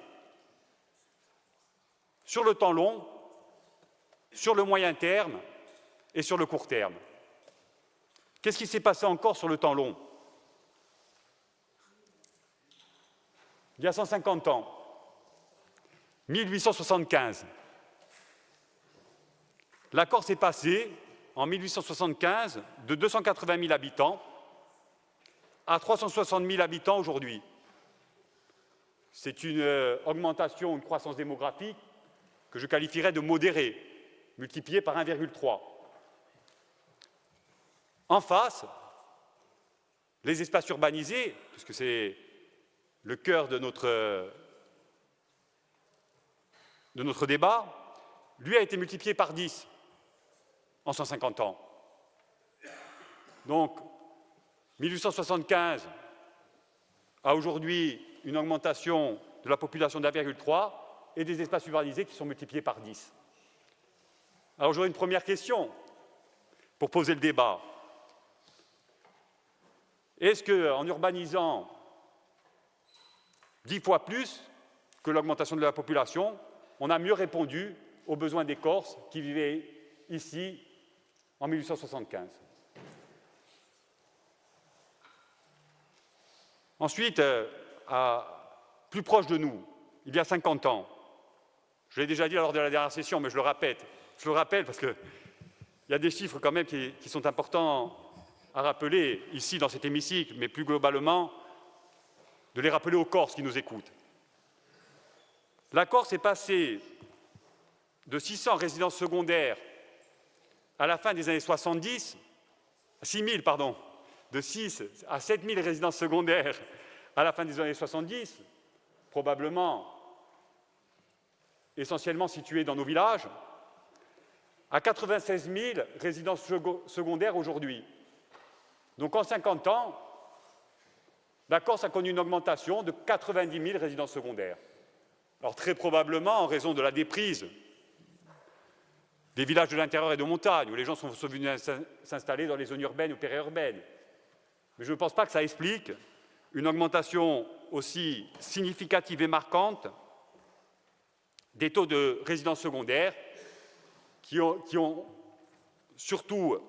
Speaker 12: sur le temps long, sur le moyen terme et sur le court terme. Qu'est-ce qui s'est passé encore sur le temps long? Il y a 150 ans, 1875, la Corse est passée, en 1875, de 280 000 habitants à 360 000 habitants aujourd'hui. C'est une augmentation, une croissance démographique que je qualifierais de modérée, multipliée par 1,3. En face, les espaces urbanisés, puisque c'est le cœur de notre débat, lui a été multiplié par 10 en 150 ans. Donc, 1875 à aujourd'hui une augmentation de la population d'1,3 et des espaces urbanisés qui sont multipliés par 10. Alors j'aurais une première question pour poser le débat. Est-ce qu'en urbanisant 10 fois plus que l'augmentation de la population, on a mieux répondu aux besoins des Corses qui vivaient ici en 1875? Ensuite, plus proche de nous, il y a 50 ans, je l'ai déjà dit lors de la dernière session, mais je le rappelle parce qu'il y a des chiffres quand même qui sont importants à rappeler ici dans cet hémicycle, mais plus globalement, de les rappeler aux Corses qui nous écoutent. La Corse est passée de 600 résidences secondaires à la fin des années 70, 6 000, pardon, de 6 à 7 000 résidences secondaires à la fin des années 70, probablement essentiellement situées dans nos villages, à 96 000 résidences secondaires aujourd'hui. Donc en 50 ans, la Corse a connu une augmentation de 90 000 résidences secondaires. Alors très probablement en raison de la déprise des villages de l'intérieur et de montagne, où les gens sont venus s'installer dans les zones urbaines ou périurbaines. Mais je ne pense pas que ça explique une augmentation aussi significative et marquante des taux de résidences secondaires qui ont surtout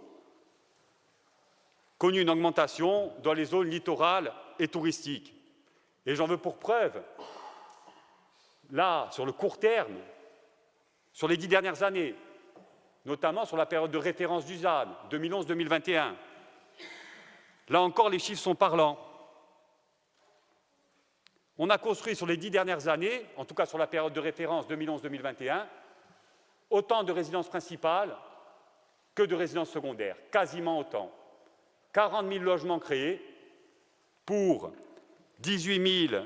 Speaker 12: connu une augmentation dans les zones littorales et touristiques. Et j'en veux pour preuve, là, sur le court terme, sur les 10 dernières années, notamment sur la période de référence du ZAN, 2011-2021. Là encore, les chiffres sont parlants. On a construit sur les 10 dernières années, en tout cas sur la période de référence 2011-2021, autant de résidences principales que de résidences secondaires, quasiment autant. 40 000 logements créés pour 18 000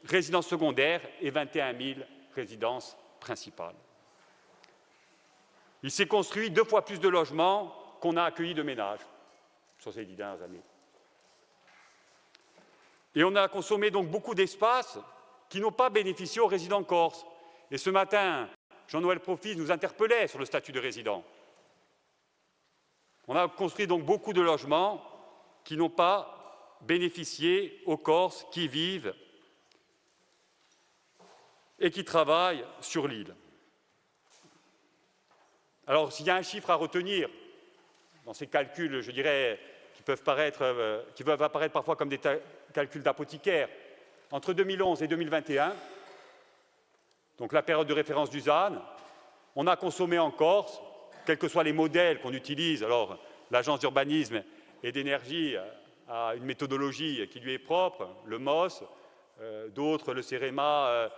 Speaker 12: résidences secondaires et 21 000 résidences principales. Il s'est construit 2 fois plus de logements qu'on a accueilli de ménages sur ces 10 dernières années. Et on a consommé donc beaucoup d'espaces qui n'ont pas bénéficié aux résidents corses. Et ce matin, Jean-Noël Profis nous interpellait sur le statut de résident. On a construit donc beaucoup de logements qui n'ont pas bénéficié aux Corses qui vivent et qui travaillent sur l'île. Alors, s'il y a un chiffre à retenir dans ces calculs, je dirais, qui peuvent apparaître parfois comme des calculs d'apothicaire, entre 2011 et 2021, donc la période de référence du ZAN, on a consommé en Corse, quels que soient les modèles qu'on utilise, alors l'Agence d'urbanisme et d'énergie a une méthodologie qui lui est propre, le MOS, d'autres, le CEREMA,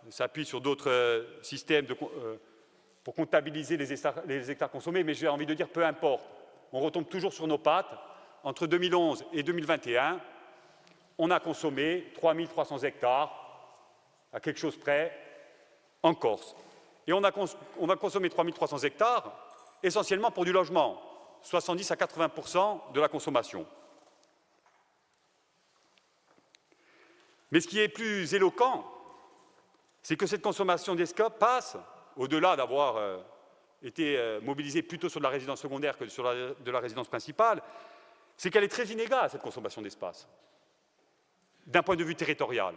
Speaker 12: s'appuie sur d'autres systèmes pour comptabiliser les hectares consommés, mais j'ai envie de dire peu importe. On retombe toujours sur nos pattes. Entre 2011 et 2021, on a consommé 3300 hectares, à quelque chose près, en Corse. Et on a consommé 3300 hectares essentiellement pour du logement, 70 à 80% de la consommation. Mais ce qui est plus éloquent, c'est que cette consommation d'escope passe, au-delà d'avoir été mobilisée plutôt sur de la résidence secondaire que sur de la résidence principale, c'est qu'elle est très inégale, cette consommation d'espace, d'un point de vue territorial.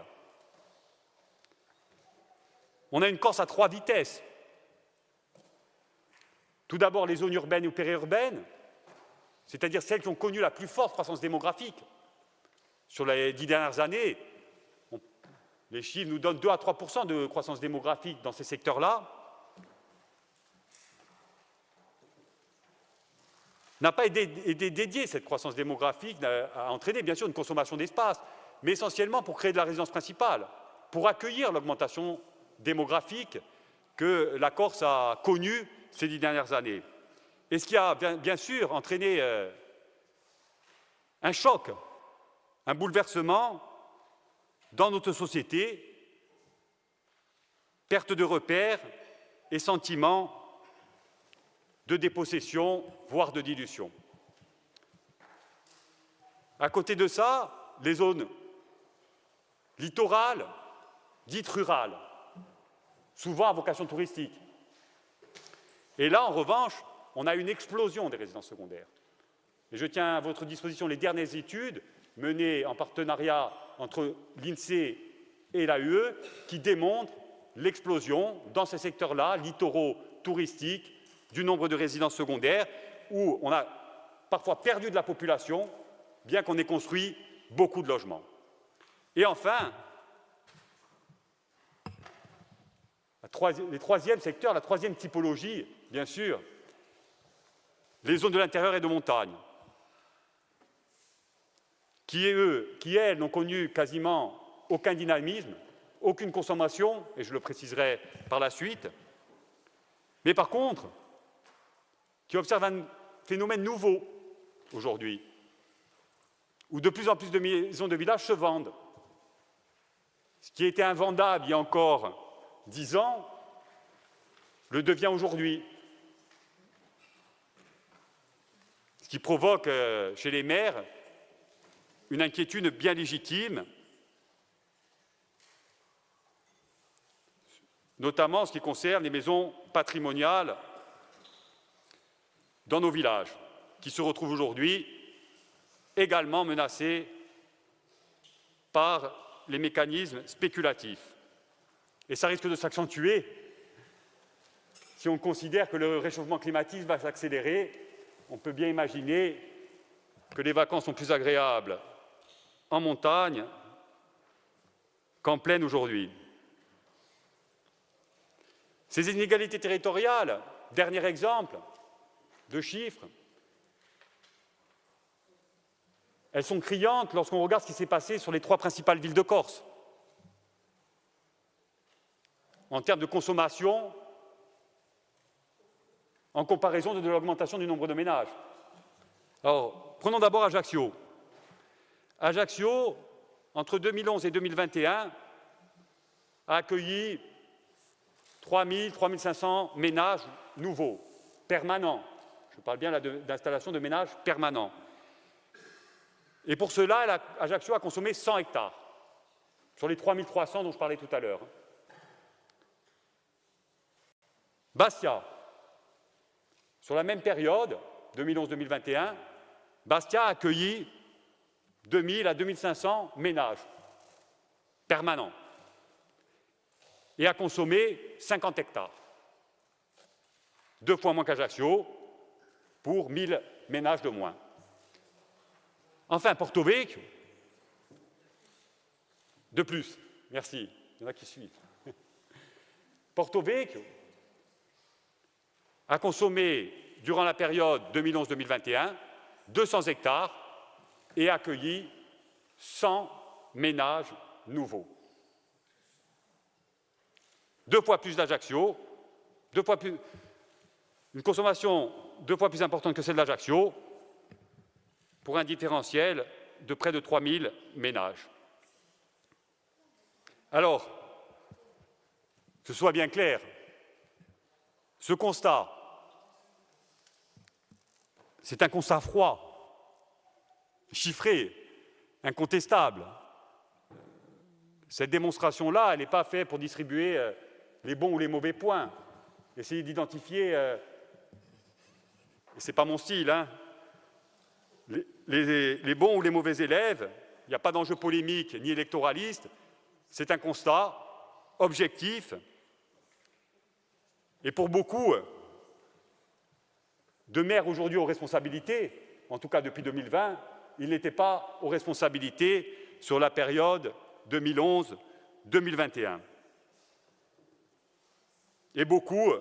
Speaker 12: On a une Corse à 3 vitesses Tout d'abord, les zones urbaines ou périurbaines, c'est-à-dire celles qui ont connu la plus forte croissance démographique. Sur les 10 dernières années, les chiffres nous donnent 2 à 3% de croissance démographique dans ces secteurs-là. N'a pas été dédiée, cette croissance démographique, à entraîner bien sûr une consommation d'espace, mais essentiellement pour créer de la résidence principale, pour accueillir l'augmentation démographique que la Corse a connue ces 10 dernières années. Et ce qui a bien sûr entraîné un choc, un bouleversement dans notre société, perte de repères et sentiment de dépossession, voire de dilution. À côté de ça, les zones littorales, dites rurales, souvent à vocation touristique. Et là, en revanche, on a une explosion des résidences secondaires. Et je tiens à votre disposition les dernières études menées en partenariat entre l'INSEE et l'AUE qui démontrent l'explosion dans ces secteurs-là, littoraux, touristiques, du nombre de résidences secondaires, où on a parfois perdu de la population, bien qu'on ait construit beaucoup de logements. Et enfin, les troisièmes secteurs, la troisième typologie, bien sûr, les zones de l'intérieur et de montagne, qui, elles, n'ont connu quasiment aucun dynamisme, aucune consommation, et je le préciserai par la suite, mais par contre, qui observent un phénomène nouveau aujourd'hui, où de plus en plus de maisons de village se vendent. Ce qui était invendable il y a encore 10 ans le devient aujourd'hui. Ce qui provoque chez les maires une inquiétude bien légitime, notamment en ce qui concerne les maisons patrimoniales dans nos villages, qui se retrouvent aujourd'hui également menacés par les mécanismes spéculatifs. Et ça risque de s'accentuer si on considère que le réchauffement climatique va s'accélérer. On peut bien imaginer que les vacances sont plus agréables en montagne qu'en plaine aujourd'hui. Ces inégalités territoriales, dernier exemple de chiffres, elles sont criantes lorsqu'on regarde ce qui s'est passé sur les 3 principales villes de Corse. En termes de consommation, en comparaison de l'augmentation du nombre de ménages. Alors, prenons d'abord Ajaccio. Ajaccio, entre 2011 et 2021, a accueilli 3 000, 3 500 ménages nouveaux, permanents. Je parle bien d'installation de ménages permanents. Et pour cela, Ajaccio a consommé 100 hectares, sur les 3 300 dont je parlais tout à l'heure. Bastia, sur la même période, 2011-2021, Bastia a accueilli 2 000 à 2 500 ménages permanents et a consommé 50 hectares, 2 fois moins qu'Ajaccio, pour 1 000 ménages de moins. Enfin, Porto Vecchio, de plus, merci, il y en a qui suivent. Porto Vecchio a consommé, durant la période 2011-2021, 200 hectares et a accueilli 100 ménages nouveaux. 2 fois plus d'Ajaccio, une consommation 2 fois plus importante que celle d'Ajaccio, pour un différentiel de près de 3 000 ménages. Alors, que ce soit bien clair, ce constat, c'est un constat froid, chiffré, incontestable. Cette démonstration-là, elle n'est pas faite pour distribuer les bons ou les mauvais points, essayer d'identifier, et ce n'est pas mon style, hein, les bons ou les mauvais élèves. Il n'y a pas d'enjeu polémique ni électoraliste, c'est un constat objectif. Et pour beaucoup, de maires aujourd'hui aux responsabilités, en tout cas depuis 2020, il n'était pas aux responsabilités sur la période 2011-2021. Et beaucoup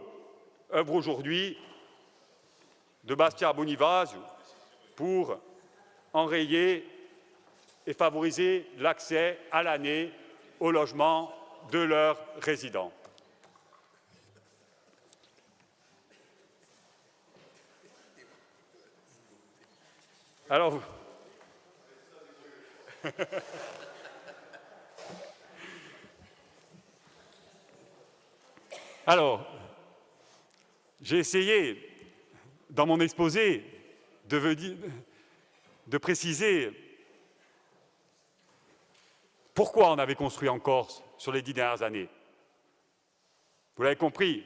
Speaker 12: œuvrent aujourd'hui de Bastia à Bonivaz pour enrayer et favoriser l'accès à l'année au logement de leurs résidents. Alors, j'ai essayé, dans mon exposé, de préciser pourquoi on avait construit en Corse sur les 10 dernières années. Vous l'avez compris,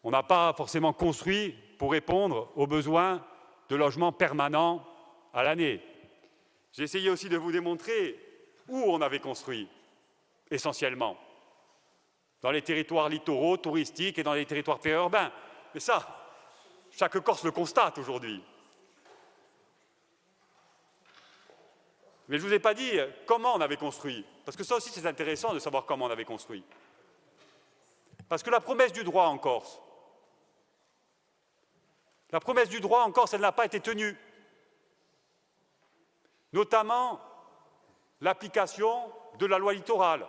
Speaker 12: on n'a pas forcément construit pour répondre aux besoins de logements permanents à l'année. J'ai essayé aussi de vous démontrer où on avait construit, essentiellement. Dans les territoires littoraux, touristiques et dans les territoires périurbains. Mais ça, chaque Corse le constate aujourd'hui. Mais je ne vous ai pas dit comment on avait construit, parce que ça aussi c'est intéressant de savoir comment on avait construit. Parce que la promesse du droit en Corse, elle n'a pas été tenue. Notamment l'application de la loi littorale.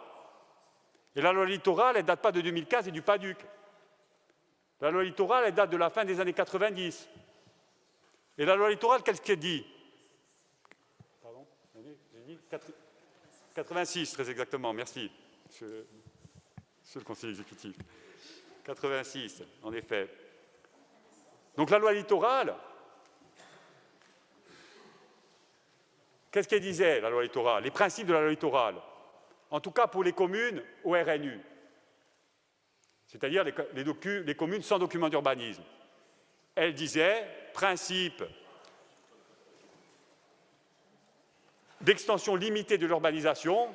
Speaker 12: Et la loi littorale, elle ne date pas de 2015 et du PADUC. La loi littorale, elle date de la fin des années 90. Et la loi littorale, qu'est-ce qu'elle dit? Pardon, j'ai dit 86, très exactement, merci, monsieur le conseiller exécutif. 86, en effet. Donc la loi littorale, qu'est-ce qu'elle disait, la loi littorale? Les principes de la loi littorale, en tout cas pour les communes au RNU, c'est-à-dire les communes sans document d'urbanisme. Elle disait, principe d'extension limitée de l'urbanisation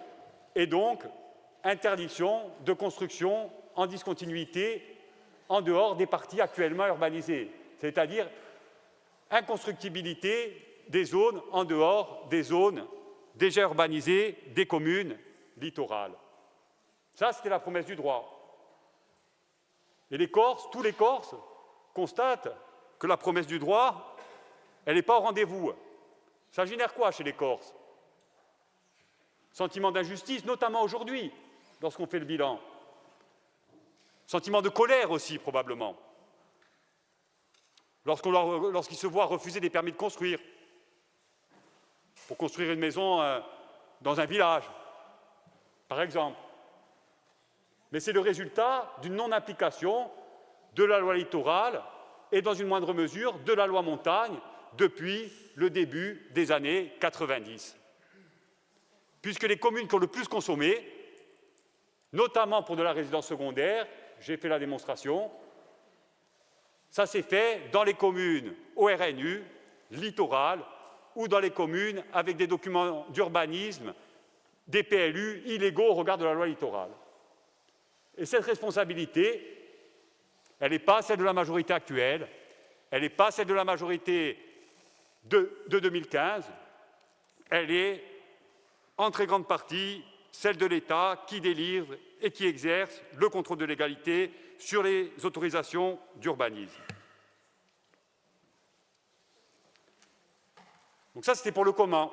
Speaker 12: et donc interdiction de construction en discontinuité en dehors des parties actuellement urbanisées, c'est-à-dire inconstructibilité des zones en dehors des zones déjà urbanisées des communes littorales. Ça, c'était la promesse du droit. Et les Corses, tous les Corses, constatent que la promesse du droit, elle n'est pas au rendez-vous. Ça génère quoi chez les Corses? Sentiment d'injustice, notamment aujourd'hui, lorsqu'on fait le bilan. Sentiment de colère aussi, probablement. Lorsqu'ils se voient refuser des permis de construire, pour construire une maison dans un village, par exemple. Mais c'est le résultat d'une non-application de la loi littorale et, dans une moindre mesure, de la loi montagne depuis le début des années 90. Puisque les communes qui ont le plus consommé, notamment pour de la résidence secondaire, j'ai fait la démonstration, ça s'est fait dans les communes au RNU, littorales, ou dans les communes avec des documents d'urbanisme, des PLU illégaux au regard de la loi littorale. Et cette responsabilité, elle n'est pas celle de la majorité actuelle, elle n'est pas celle de la majorité de 2015, elle est en très grande partie celle de l'État qui délivre et qui exerce le contrôle de légalité sur les autorisations d'urbanisme. Donc ça, c'était pour le comment.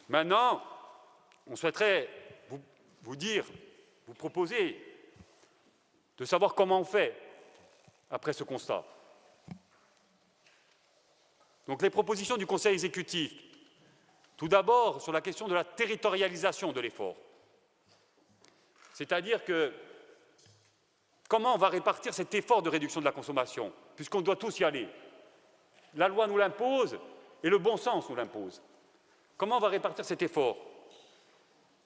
Speaker 12: Maintenant, on souhaiterait vous proposer de savoir comment on fait après ce constat. Donc les propositions du Conseil exécutif, tout d'abord sur la question de la territorialisation de l'effort. C'est-à-dire que comment on va répartir cet effort de réduction de la consommation, puisqu'on doit tous y aller. La loi nous l'impose et le bon sens nous l'impose. Comment on va répartir cet effort?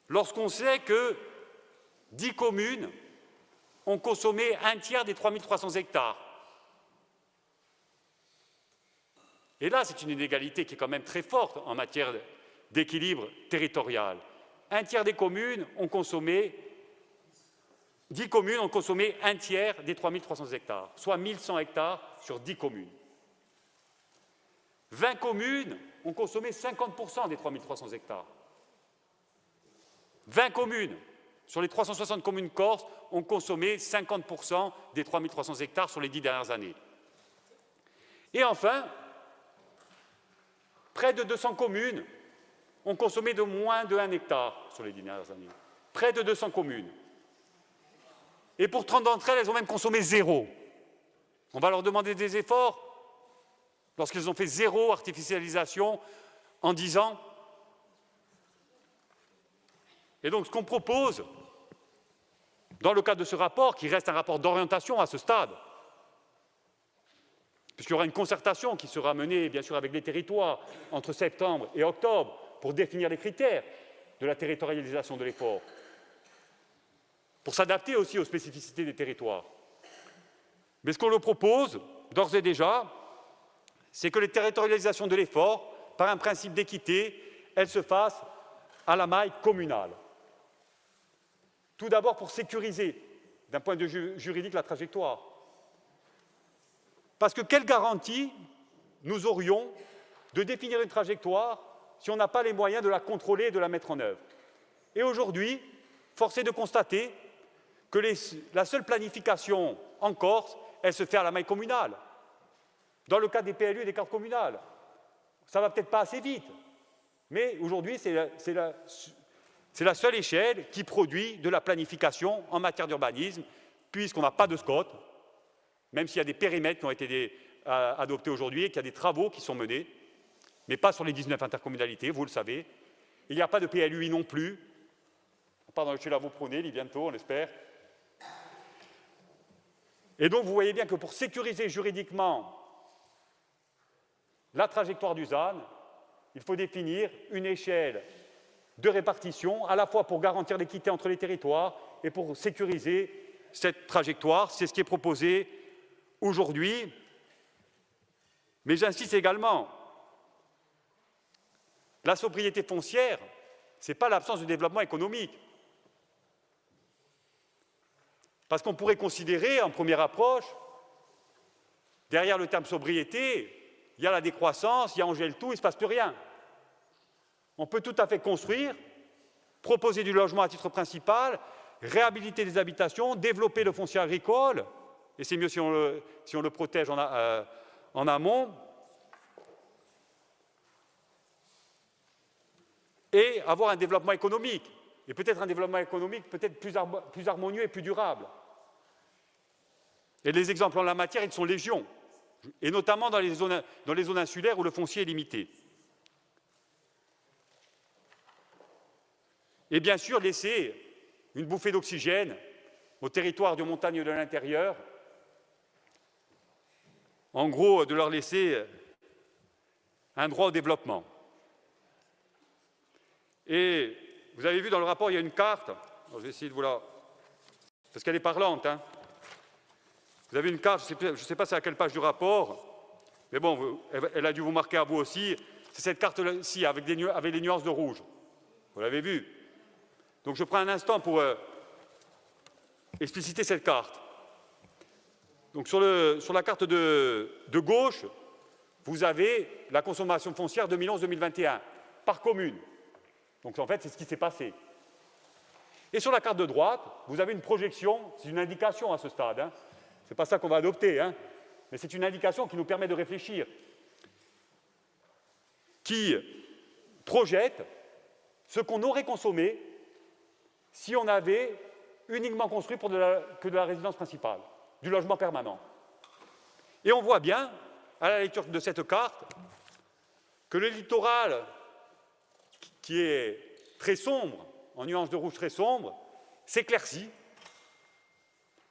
Speaker 12: Lorsqu'on sait que 10 communes ont consommé un tiers des 3300 hectares. Et là, c'est une inégalité qui est quand même très forte en matière d'équilibre territorial. Un tiers des communes ont consommé 10 communes ont consommé un tiers des 3300 hectares, soit 1100 hectares sur 10 communes. 20 communes ont consommé 50% des 3300 hectares. 20 communes sur les 360 communes corses ont consommé 50% des 3300 hectares sur les 10 dernières années. Et enfin, près de 200 communes ont consommé de moins de 1 hectare sur les 10 dernières années. Près de 200 communes. Et pour 30 d'entre elles, elles ont même consommé 0. On va leur demander des efforts lorsqu'elles ont fait 0 artificialisation en 10 ans. Et donc ce qu'on propose, dans le cadre de ce rapport, qui reste un rapport d'orientation à ce stade, puisqu'il y aura une concertation qui sera menée, bien sûr, avec les territoires entre septembre et octobre pour définir les critères de la territorialisation de l'effort, pour s'adapter aussi aux spécificités des territoires. Mais ce qu'on le propose, d'ores et déjà, c'est que les territorialisations de l'effort, par un principe d'équité, elles se fassent à la maille communale. Tout d'abord pour sécuriser, d'un point de vue juridique, la trajectoire. Parce que quelle garantie nous aurions de définir une trajectoire si on n'a pas les moyens de la contrôler et de la mettre en œuvre? Et aujourd'hui, force est de constater que la seule planification en Corse, elle se fait à la maille communale. Dans le cas des PLU et des cartes communales, ça ne va peut-être pas assez vite, mais aujourd'hui, c'est la seule échelle qui produit de la planification en matière d'urbanisme, puisqu'on n'a pas de SCOT, même s'il y a des périmètres qui ont été adoptés aujourd'hui et qu'il y a des travaux qui sont menés, mais pas sur les 19 intercommunalités, vous le savez. Il n'y a pas de PLUI non plus, à part dans le Chelavo-Pronelli bientôt, on l'espère. Et donc, vous voyez bien que pour sécuriser juridiquement la trajectoire du ZAN, il faut définir une échelle de répartition, à la fois pour garantir l'équité entre les territoires et pour sécuriser cette trajectoire. C'est ce qui est proposé aujourd'hui. Mais j'insiste également, la sobriété foncière, ce n'est pas l'absence de développement économique. Parce qu'on pourrait considérer, en première approche, derrière le terme sobriété, il y a la décroissance, il y a on gèle tout, il ne se passe plus rien. On peut tout à fait construire, proposer du logement à titre principal, réhabiliter des habitations, développer le foncier agricole, et c'est mieux si on le protège en amont, et avoir un développement économique, et peut-être un développement économique peut-être plus harmonieux et plus durable. Et les exemples en la matière, ils sont légion, et notamment dans les zones insulaires où le foncier est limité. Et bien sûr, laisser une bouffée d'oxygène aux territoires de montagne et de l'intérieur, en gros, de leur laisser un droit au développement. Et vous avez vu dans le rapport, il y a une carte, alors je vais essayer de vous la... parce qu'elle est parlante, hein. Vous avez une carte, je ne sais pas c'est à quelle page du rapport, mais bon, elle a dû vous marquer à vous aussi, c'est cette carte-ci avec les nuances de rouge. Vous l'avez vu? Donc je prends un instant pour expliciter cette carte. Donc sur la carte de gauche, vous avez la consommation foncière 2011-2021 par commune. Donc en fait, c'est ce qui s'est passé. Et sur la carte de droite, vous avez une projection, c'est une indication à ce stade, hein. Ce n'est pas ça qu'on va adopter, hein, mais c'est une indication qui nous permet de réfléchir, qui projette ce qu'on aurait consommé si on avait uniquement construit que de la résidence principale, du logement permanent. Et on voit bien, à la lecture de cette carte, que le littoral, qui est très sombre, en nuances de rouge très sombre, s'éclaircit,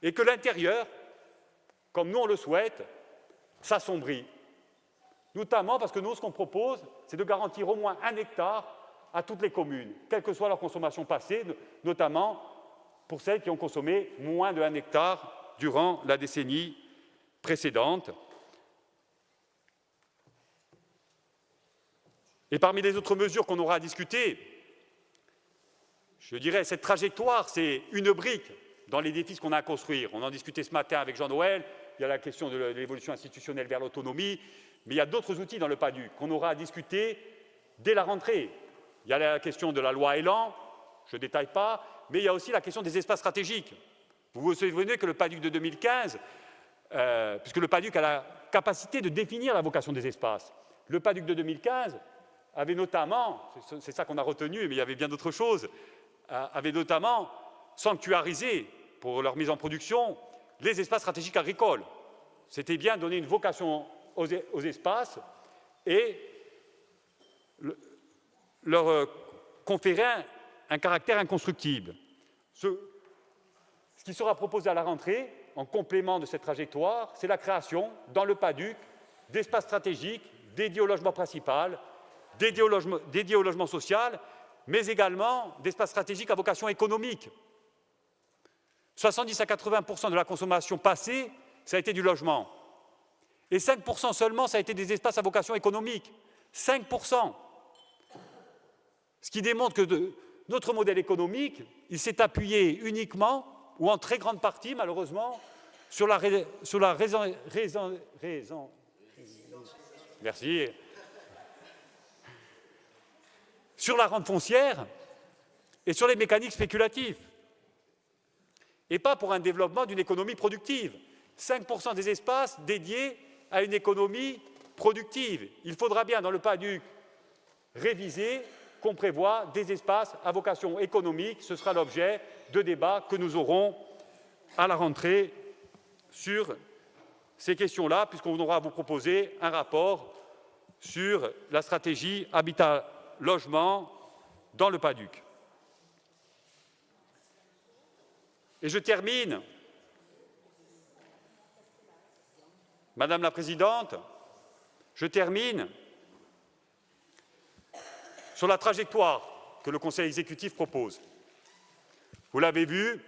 Speaker 12: et que l'intérieur, comme nous on le souhaite, s'assombrit. Notamment parce que nous, ce qu'on propose, c'est de garantir au moins 1 hectare à toutes les communes, quelle que soit leur consommation passée, notamment pour celles qui ont consommé moins de 1 hectare durant la décennie précédente. Et parmi les autres mesures qu'on aura à discuter, je dirais cette trajectoire, c'est une brique dans les défis qu'on a à construire. On en discutait ce matin avec Jean-Noël, il y a la question de l'évolution institutionnelle vers l'autonomie, mais il y a d'autres outils dans le PADUC qu'on aura à discuter dès la rentrée. Il y a la question de la loi Elan, je ne détaille pas, mais il y a aussi la question des espaces stratégiques. Vous vous souvenez que le PADUC de 2015, puisque le PADUC a la capacité de définir la vocation des espaces, le PADUC de 2015 avait notamment, c'est ça qu'on a retenu, mais il y avait bien d'autres choses, avait notamment sanctuarisé pour leur mise en production les espaces stratégiques agricoles. C'était bien donner une vocation aux espaces et leur conférer un caractère inconstructible. Ce qui sera proposé à la rentrée, en complément de cette trajectoire, c'est la création, dans le PADUC, d'espaces stratégiques dédiés au logement principal, dédiés au logement social, mais également d'espaces stratégiques à vocation économique. 70 à 80% de la consommation passée, ça a été du logement. Et 5% seulement, ça a été des espaces à vocation économique. 5%. Ce qui démontre que notre modèle économique, il s'est appuyé uniquement, ou en très grande partie, malheureusement, sur la rente foncière et sur les mécaniques spéculatifs. Et pas pour un développement d'une économie productive. 5% des espaces dédiés à une économie productive. Il faudra bien, dans le PADUC, réviser qu'on prévoit des espaces à vocation économique. Ce sera l'objet de débats que nous aurons à la rentrée sur ces questions-là, puisqu'on aura à vous proposer un rapport sur la stratégie habitat-logement dans le PADUC. Et je termine, Madame la Présidente, je termine sur la trajectoire que le Conseil exécutif propose. Vous l'avez vu,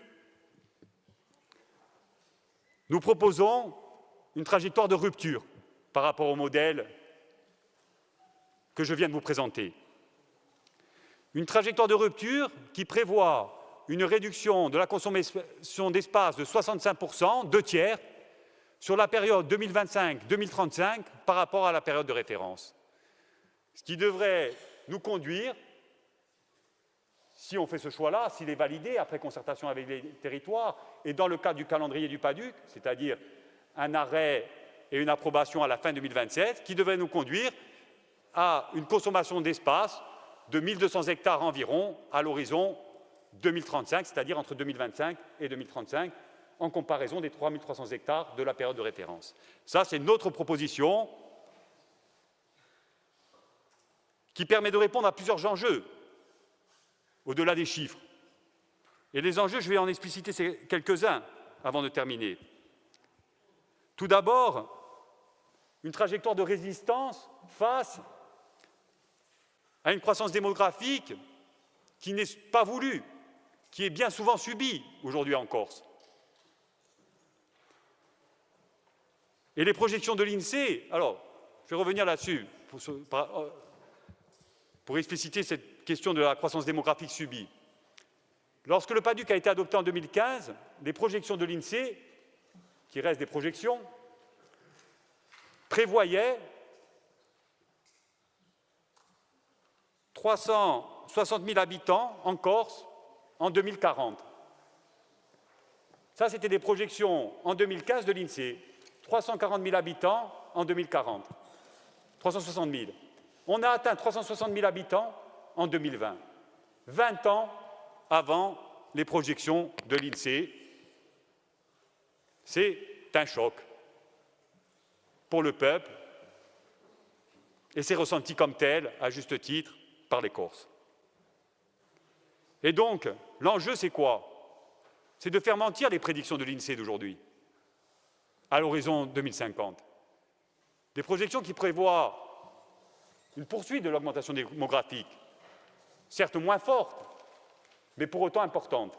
Speaker 12: nous proposons une trajectoire de rupture par rapport au modèle que je viens de vous présenter. Une trajectoire de rupture qui prévoit une réduction de la consommation d'espace de 65%, 2/3, sur la période 2025-2035 par rapport à la période de référence. Ce qui devrait nous conduire, si on fait ce choix-là, s'il est validé après concertation avec les territoires et dans le cadre du calendrier du PADUC, c'est-à-dire un arrêt et une approbation à la fin 2027, qui devrait nous conduire à une consommation d'espace de 1200 hectares environ à l'horizon 2035, c'est-à-dire entre 2025 et 2035, en comparaison des 3300 hectares de la période de référence. Ça, c'est notre proposition qui permet de répondre à plusieurs enjeux, au-delà des chiffres. Et les enjeux, je vais en expliciter quelques-uns avant de terminer. Tout d'abord, une trajectoire de résistance face à une croissance démographique qui n'est pas voulue, qui est bien souvent subie aujourd'hui en Corse. Et les projections de l'INSEE, alors, je vais revenir là-dessus pour expliciter cette question de la croissance démographique subie. Lorsque le PADUC a été adopté en 2015, les projections de l'INSEE, qui restent des projections, prévoyaient 360 000 habitants en Corse en 2040. Ça, c'était des projections en 2015 de l'INSEE. 340 000 habitants en 2040. 360 000. On a atteint 360 000 habitants en 2020. 20 ans avant les projections de l'INSEE. C'est un choc pour le peuple et c'est ressenti comme tel, à juste titre, par les Corses. Et donc, l'enjeu, c'est quoi? C'est de faire mentir les prédictions de l'INSEE d'aujourd'hui, à l'horizon 2050. Des projections qui prévoient une poursuite de l'augmentation démographique, certes moins forte, mais pour autant importante.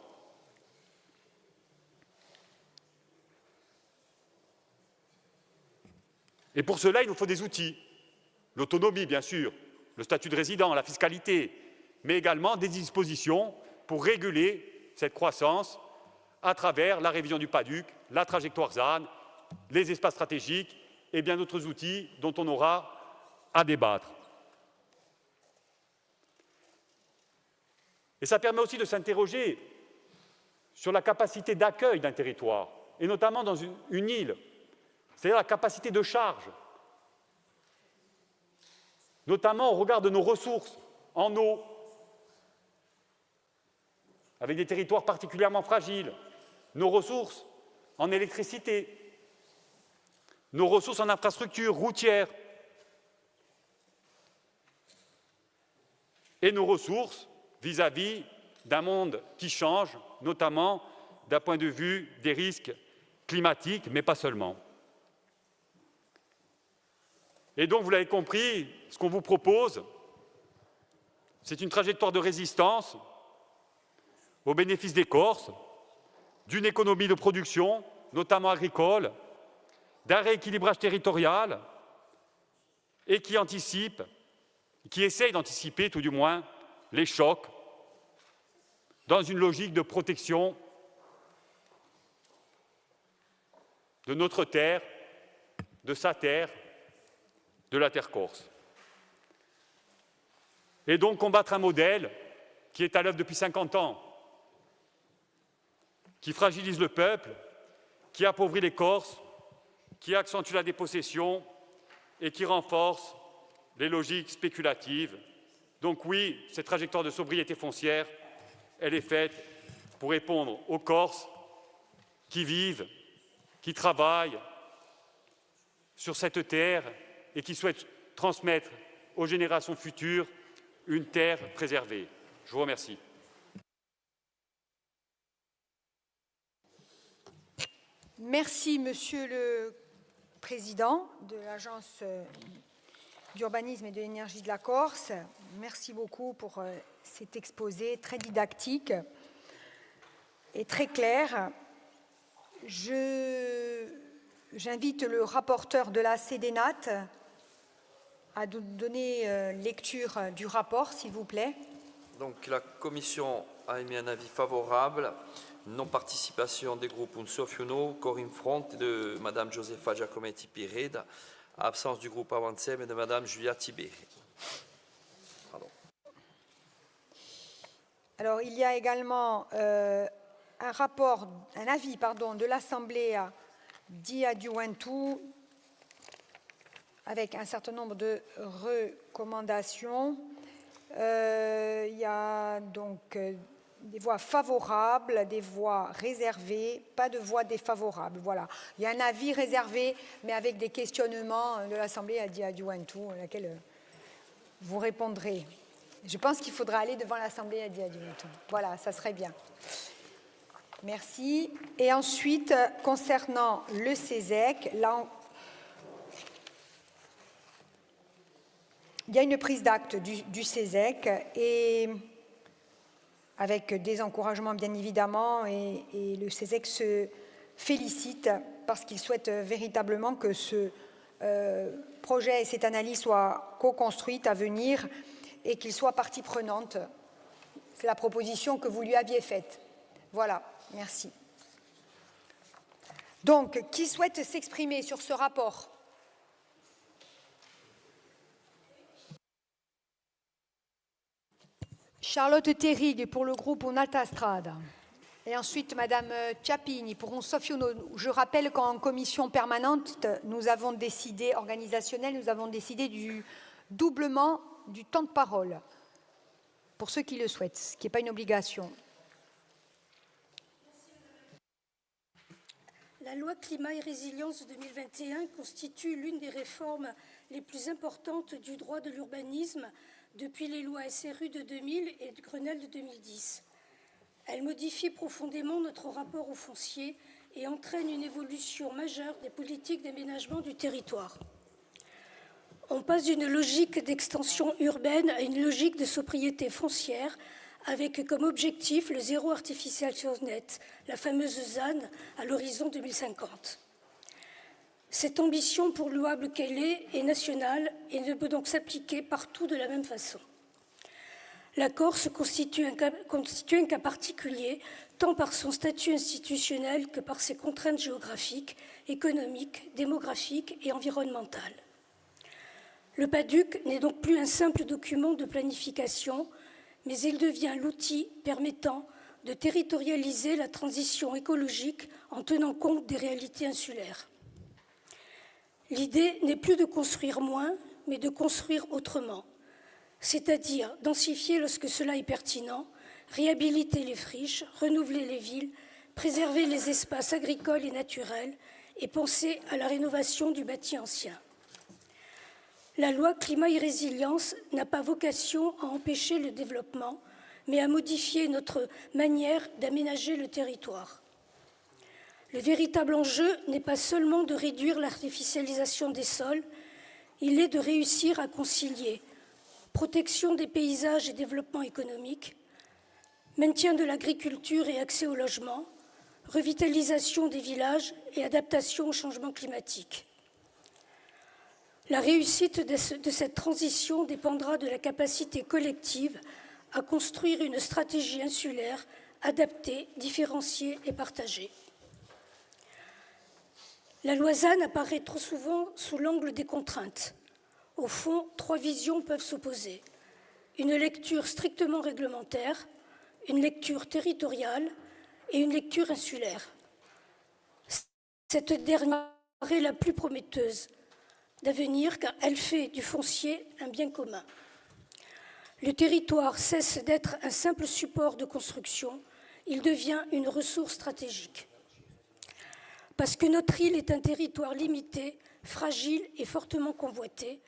Speaker 12: Et pour cela, il nous faut des outils. L'autonomie, bien sûr, le statut de résident, la fiscalité, mais également des dispositions pour réguler cette croissance à travers la révision du PADUC, la trajectoire ZAN, les espaces stratégiques et bien d'autres outils dont on aura à débattre. Et ça permet aussi de s'interroger sur la capacité d'accueil d'un territoire, et notamment dans une île, c'est-à-dire la capacité de charge, notamment au regard de nos ressources en eau, avec des territoires particulièrement fragiles, nos ressources en électricité, nos ressources en infrastructures routières et nos ressources vis-à-vis d'un monde qui change, notamment d'un point de vue des risques climatiques, mais pas seulement. Et donc, vous l'avez compris, ce qu'on vous propose, c'est une trajectoire de résistance au bénéfice des Corses, d'une économie de production, notamment agricole, d'un rééquilibrage territorial et qui anticipe, qui essaye d'anticiper tout du moins les chocs dans une logique de protection de notre terre, de sa terre, de la terre corse. Et donc combattre un modèle qui est à l'œuvre depuis 50 ans, qui fragilise le peuple, qui appauvrit les Corses, qui accentue la dépossession et qui renforce les logiques spéculatives. Donc oui, cette trajectoire de sobriété foncière, elle est faite pour répondre aux Corses qui vivent, qui travaillent sur cette terre et qui souhaitent transmettre aux générations futures une terre préservée. Je vous remercie.
Speaker 6: Merci, Monsieur le Président de l'Agence d'urbanisme et de l'énergie de la Corse. Merci beaucoup pour cet exposé très didactique et très clair. J'invite le rapporteur de la CDNAT à donner lecture du rapport, s'il vous plaît.
Speaker 13: Donc, la Commission a émis un avis favorable. Non-participation des groupes Unsofiuno, Corinne Front et de Mme Josefa Giacometti-Pireda, absence du groupe Avancem et de Mme Julia Tiberi.
Speaker 6: Alors, il y a également un avis de l'Assemblée d'Iadiuentu avec un certain nombre de recommandations. Il y a donc des voix favorables, des voix réservées, pas de voix défavorables. Voilà. Il y a un avis réservé, mais avec des questionnements de l'Assemblée d'Iadiuentu, à laquelle vous répondrez. Je pense qu'il faudra aller devant l'Assemblée d'Iadiuentu. Voilà, ça serait bien. Merci. Et ensuite, concernant le CESEC, là, il y a une prise d'acte du CESEC et avec des encouragements bien évidemment, et le CESEC se félicite parce qu'il souhaite véritablement que ce projet et cette analyse soient co-construites à venir et qu'il soit partie prenante. C'est la proposition que vous lui aviez faite. Voilà, merci. Donc, qui souhaite s'exprimer sur ce rapport ? Charlotte Terrigue pour le groupe Un'Alta Strada. Et ensuite, Madame Ciappini pour Unsofiuno. Je rappelle qu'en commission permanente, nous avons décidé, organisationnelle, nous avons décidé du doublement du temps de parole pour ceux qui le souhaitent, ce qui n'est pas une obligation.
Speaker 7: La loi Climat et Résilience 2021 constitue l'une des réformes les plus importantes du droit de l'urbanisme depuis les lois SRU de 2000 et de Grenelle de 2010. Elle modifie profondément notre rapport au foncier et entraîne une évolution majeure des politiques d'aménagement du territoire. On passe d'une logique d'extension urbaine à une logique de sobriété foncière avec comme objectif le zéro artificialisation net, la fameuse ZAN, à l'horizon 2050. Cette ambition, pour louable qu'elle est nationale et ne peut donc s'appliquer partout de la même façon. La Corse constitue un cas particulier, tant par son statut institutionnel que par ses contraintes géographiques, économiques, démographiques et environnementales. Le PADUC n'est donc plus un simple document de planification, mais il devient l'outil permettant de territorialiser la transition écologique en tenant compte des réalités insulaires. L'idée n'est plus de construire moins, mais de construire autrement, c'est-à-dire densifier lorsque cela est pertinent, réhabiliter les friches, renouveler les villes, préserver les espaces agricoles et naturels et penser à la rénovation du bâti ancien. La loi climat et résilience n'a pas vocation à empêcher le développement, mais à modifier notre manière d'aménager le territoire. Le véritable enjeu n'est pas seulement de réduire l'artificialisation des sols, il est de réussir à concilier protection des paysages et développement économique, maintien de l'agriculture et accès au logement, revitalisation des villages et adaptation au changement climatique. La réussite de cette transition dépendra de la capacité collective à construire une stratégie insulaire adaptée, différenciée et partagée. La loi ZAN apparaît trop souvent sous l'angle des contraintes. Au fond, 3 visions peuvent s'opposer. Une lecture strictement réglementaire, une lecture territoriale et une lecture insulaire. Cette dernière est la plus prometteuse d'avenir car elle fait du foncier un bien commun. Le territoire cesse d'être un simple support de construction, il devient une ressource stratégique. Parce que notre île est un territoire limité, fragile et fortement convoité,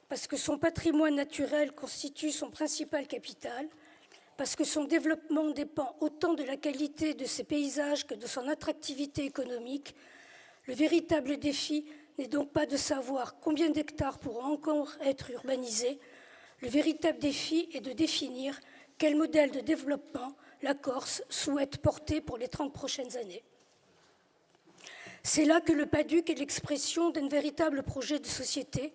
Speaker 7: parce que son patrimoine naturel constitue son principal capital, parce que son développement dépend autant de la qualité de ses paysages que de son attractivité économique, le véritable défi n'est donc pas de savoir combien d'hectares pourront encore être urbanisés. Le véritable défi est de définir quel modèle de développement la Corse souhaite porter pour les 30 prochaines années. C'est là que le PADUC est l'expression d'un véritable projet de société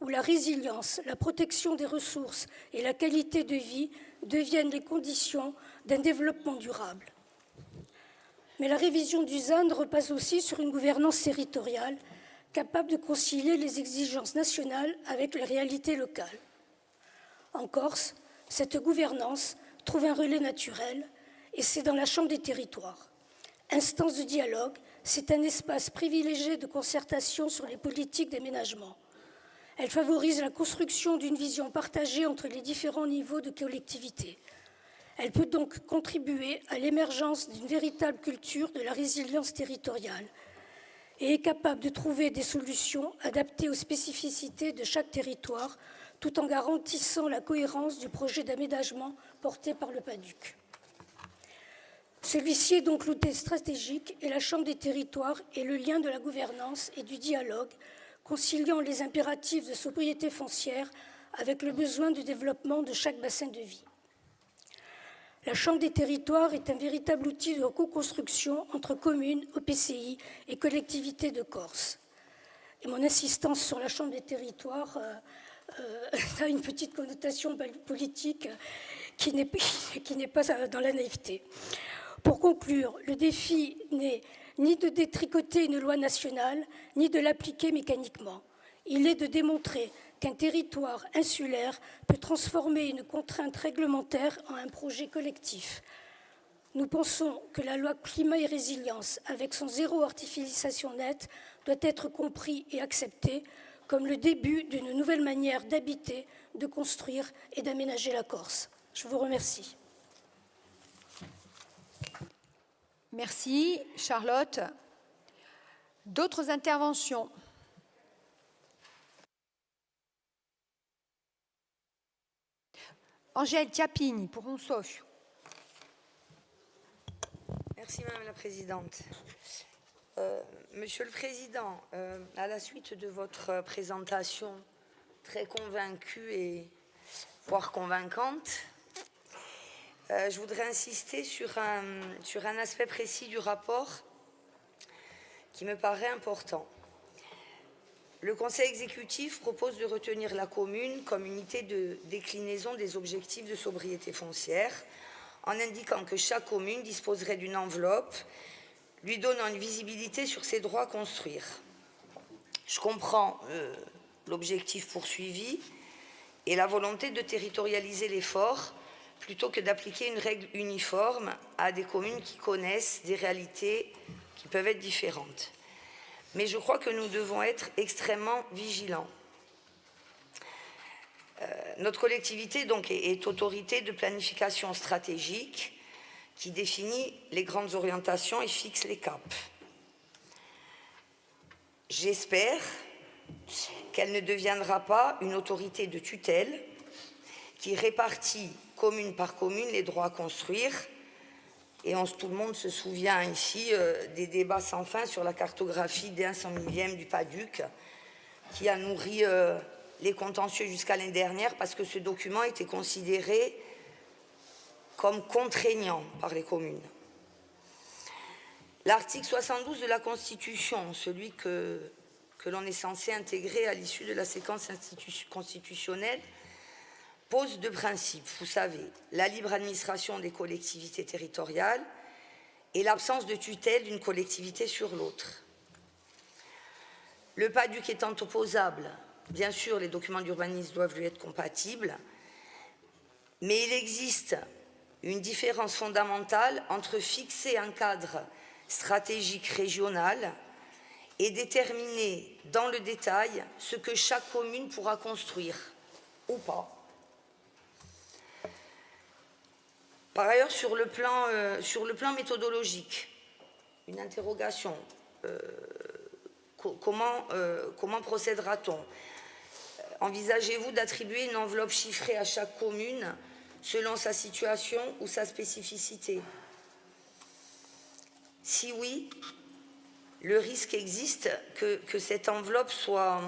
Speaker 7: où la résilience, la protection des ressources et la qualité de vie deviennent les conditions d'un développement durable. Mais la révision du ZAN repose aussi sur une gouvernance territoriale capable de concilier les exigences nationales avec les réalités locales. En Corse, cette gouvernance trouve un relais naturel et c'est dans la Chambre des territoires. Instance de dialogue, c'est un espace privilégié de concertation sur les politiques d'aménagement. Elle favorise la construction d'une vision partagée entre les différents niveaux de collectivité. Elle peut donc contribuer à l'émergence d'une véritable culture de la résilience territoriale et est capable de trouver des solutions adaptées aux spécificités de chaque territoire tout en garantissant la cohérence du projet d'aménagement porté par le PADUC. Celui-ci est donc l'outil stratégique et la Chambre des territoires est le lien de la gouvernance et du dialogue, conciliant les impératifs de sobriété foncière avec le besoin de développement de chaque bassin de vie. La Chambre des territoires est un véritable outil de co-construction entre communes, EPCI et collectivités de Corse. Et mon insistance sur la Chambre des territoires a une petite connotation politique qui n'est pas dans la naïveté. Pour conclure, le défi n'est ni de détricoter une loi nationale, ni de l'appliquer mécaniquement. Il est de démontrer qu'un territoire insulaire peut transformer une contrainte réglementaire en un projet collectif. Nous pensons que la loi climat et résilience, avec son zéro artificialisation nette, doit être compris et accepté comme le début d'une nouvelle manière d'habiter, de construire et d'aménager la Corse. Je vous remercie.
Speaker 6: Merci, Charlotte. D'autres interventions? Angèle Tiapini, pour un Sofio.
Speaker 14: Merci, Madame la Présidente. Monsieur le Président, à la suite de votre présentation très convaincue et voire convaincante, je voudrais insister sur un aspect précis du rapport qui me paraît important. Le Conseil exécutif propose de retenir la commune comme unité de déclinaison des objectifs de sobriété foncière, en indiquant que chaque commune disposerait d'une enveloppe lui donnant une visibilité sur ses droits à construire. Je comprends l'objectif poursuivi et la volonté de territorialiser l'effort plutôt que d'appliquer une règle uniforme à des communes qui connaissent des réalités qui peuvent être différentes. Mais je crois que nous devons être extrêmement vigilants. Notre collectivité donc est autorité de planification stratégique qui définit les grandes orientations et fixe les caps. J'espère qu'elle ne deviendra pas une autorité de tutelle qui répartit commune par commune les droits à construire. Et tout le monde se souvient ici des débats sans fin sur la cartographie des 1/100 du Padduc, qui a nourri les contentieux jusqu'à l'année dernière parce que ce document était considéré comme contraignant par les communes. L'article 72 de la Constitution, celui que l'on est censé intégrer à l'issue de la séquence constitutionnelle, pose deux principes, vous savez, la libre administration des collectivités territoriales et l'absence de tutelle d'une collectivité sur l'autre. Le Padduc étant opposable, bien sûr, les documents d'urbanisme doivent lui être compatibles, mais il existe une différence fondamentale entre fixer un cadre stratégique régional et déterminer dans le détail ce que chaque commune pourra construire ou pas. Par ailleurs, sur le plan méthodologique, une interrogation, comment procédera-t-on? Envisagez-vous d'attribuer une enveloppe chiffrée à chaque commune selon sa situation ou sa spécificité? Si oui, le risque existe que cette enveloppe soit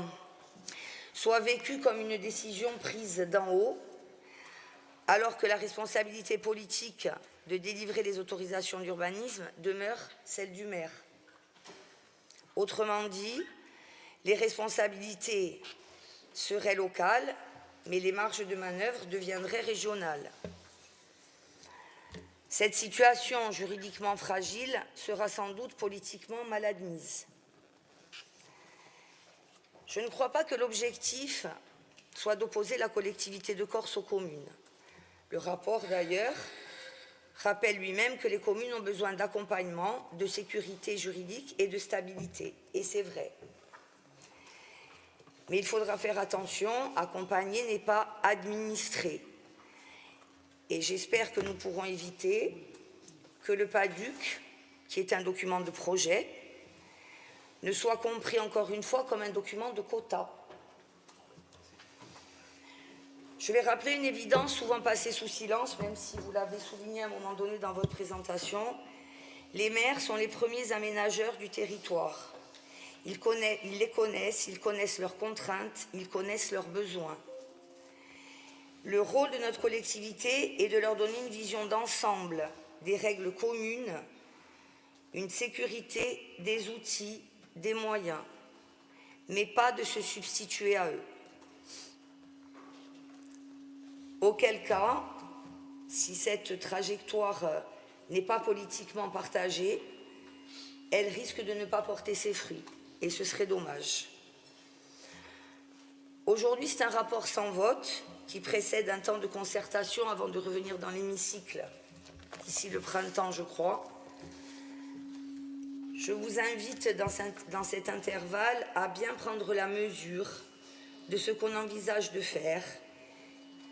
Speaker 14: vécue comme une décision prise d'en haut, alors que la responsabilité politique de délivrer les autorisations d'urbanisme demeure celle du maire. Autrement dit, les responsabilités seraient locales, mais les marges de manœuvre deviendraient régionales. Cette situation juridiquement fragile sera sans doute politiquement mal admise. Je ne crois pas que l'objectif soit d'opposer la collectivité de Corse aux communes. Le rapport, d'ailleurs, rappelle lui-même que les communes ont besoin d'accompagnement, de sécurité juridique et de stabilité. Et c'est vrai. Mais il faudra faire attention, accompagner n'est pas administrer. Et j'espère que nous pourrons éviter que le Padduc, qui est un document de projet, ne soit compris encore une fois comme un document de quota. Je vais rappeler une évidence souvent passée sous silence, même si vous l'avez souligné à un moment donné dans votre présentation. Les maires sont les premiers aménageurs du territoire. Ils les connaissent, ils connaissent leurs contraintes, ils connaissent leurs besoins. Le rôle de notre collectivité est de leur donner une vision d'ensemble, des règles communes, une sécurité, des outils, des moyens, mais pas de se substituer à eux. Auquel cas, si cette trajectoire n'est pas politiquement partagée, elle risque de ne pas porter ses fruits, et ce serait dommage. Aujourd'hui, c'est un rapport sans vote qui précède un temps de concertation avant de revenir dans l'hémicycle, d'ici le printemps, je crois. Je vous invite dans cet intervalle à bien prendre la mesure de ce qu'on envisage de faire,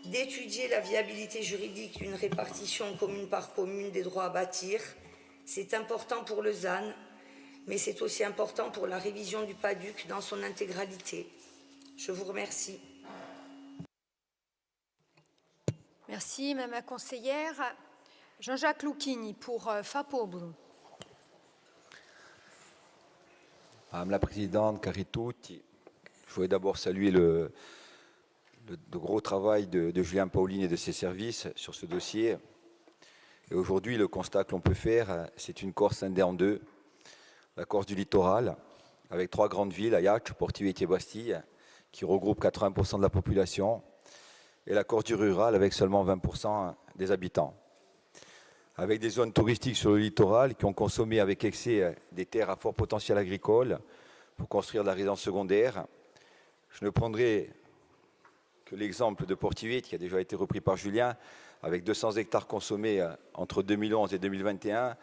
Speaker 14: d'étudier la viabilité juridique d'une répartition commune par commune des droits à bâtir. C'est important pour le ZAN, mais c'est aussi important pour la révision du Padduc dans son intégralité. Je vous remercie.
Speaker 6: Merci, Madame la conseillère. Jean-Jacques Lucchini pour FAPOBLU.
Speaker 23: Madame la Présidente, cari tutti, je voudrais d'abord saluer le gros travail de Julien Paolini et de ses services sur ce dossier. Et aujourd'hui, le constat que l'on peut faire, c'est une Corse scindée en deux. La Corse du littoral,
Speaker 15: avec 3 grandes villes, Ajaccio, Portivietti et Bastille, qui regroupent 80% de la population, et la Corse du rural avec seulement 20% des habitants. Avec des zones touristiques sur le littoral qui ont consommé avec excès des terres à fort potentiel agricole pour construire de la résidence secondaire. Je ne prendrai que l'exemple de Portivietti qui a déjà été repris par Julien, avec 200 hectares consommés entre 2011 et 2021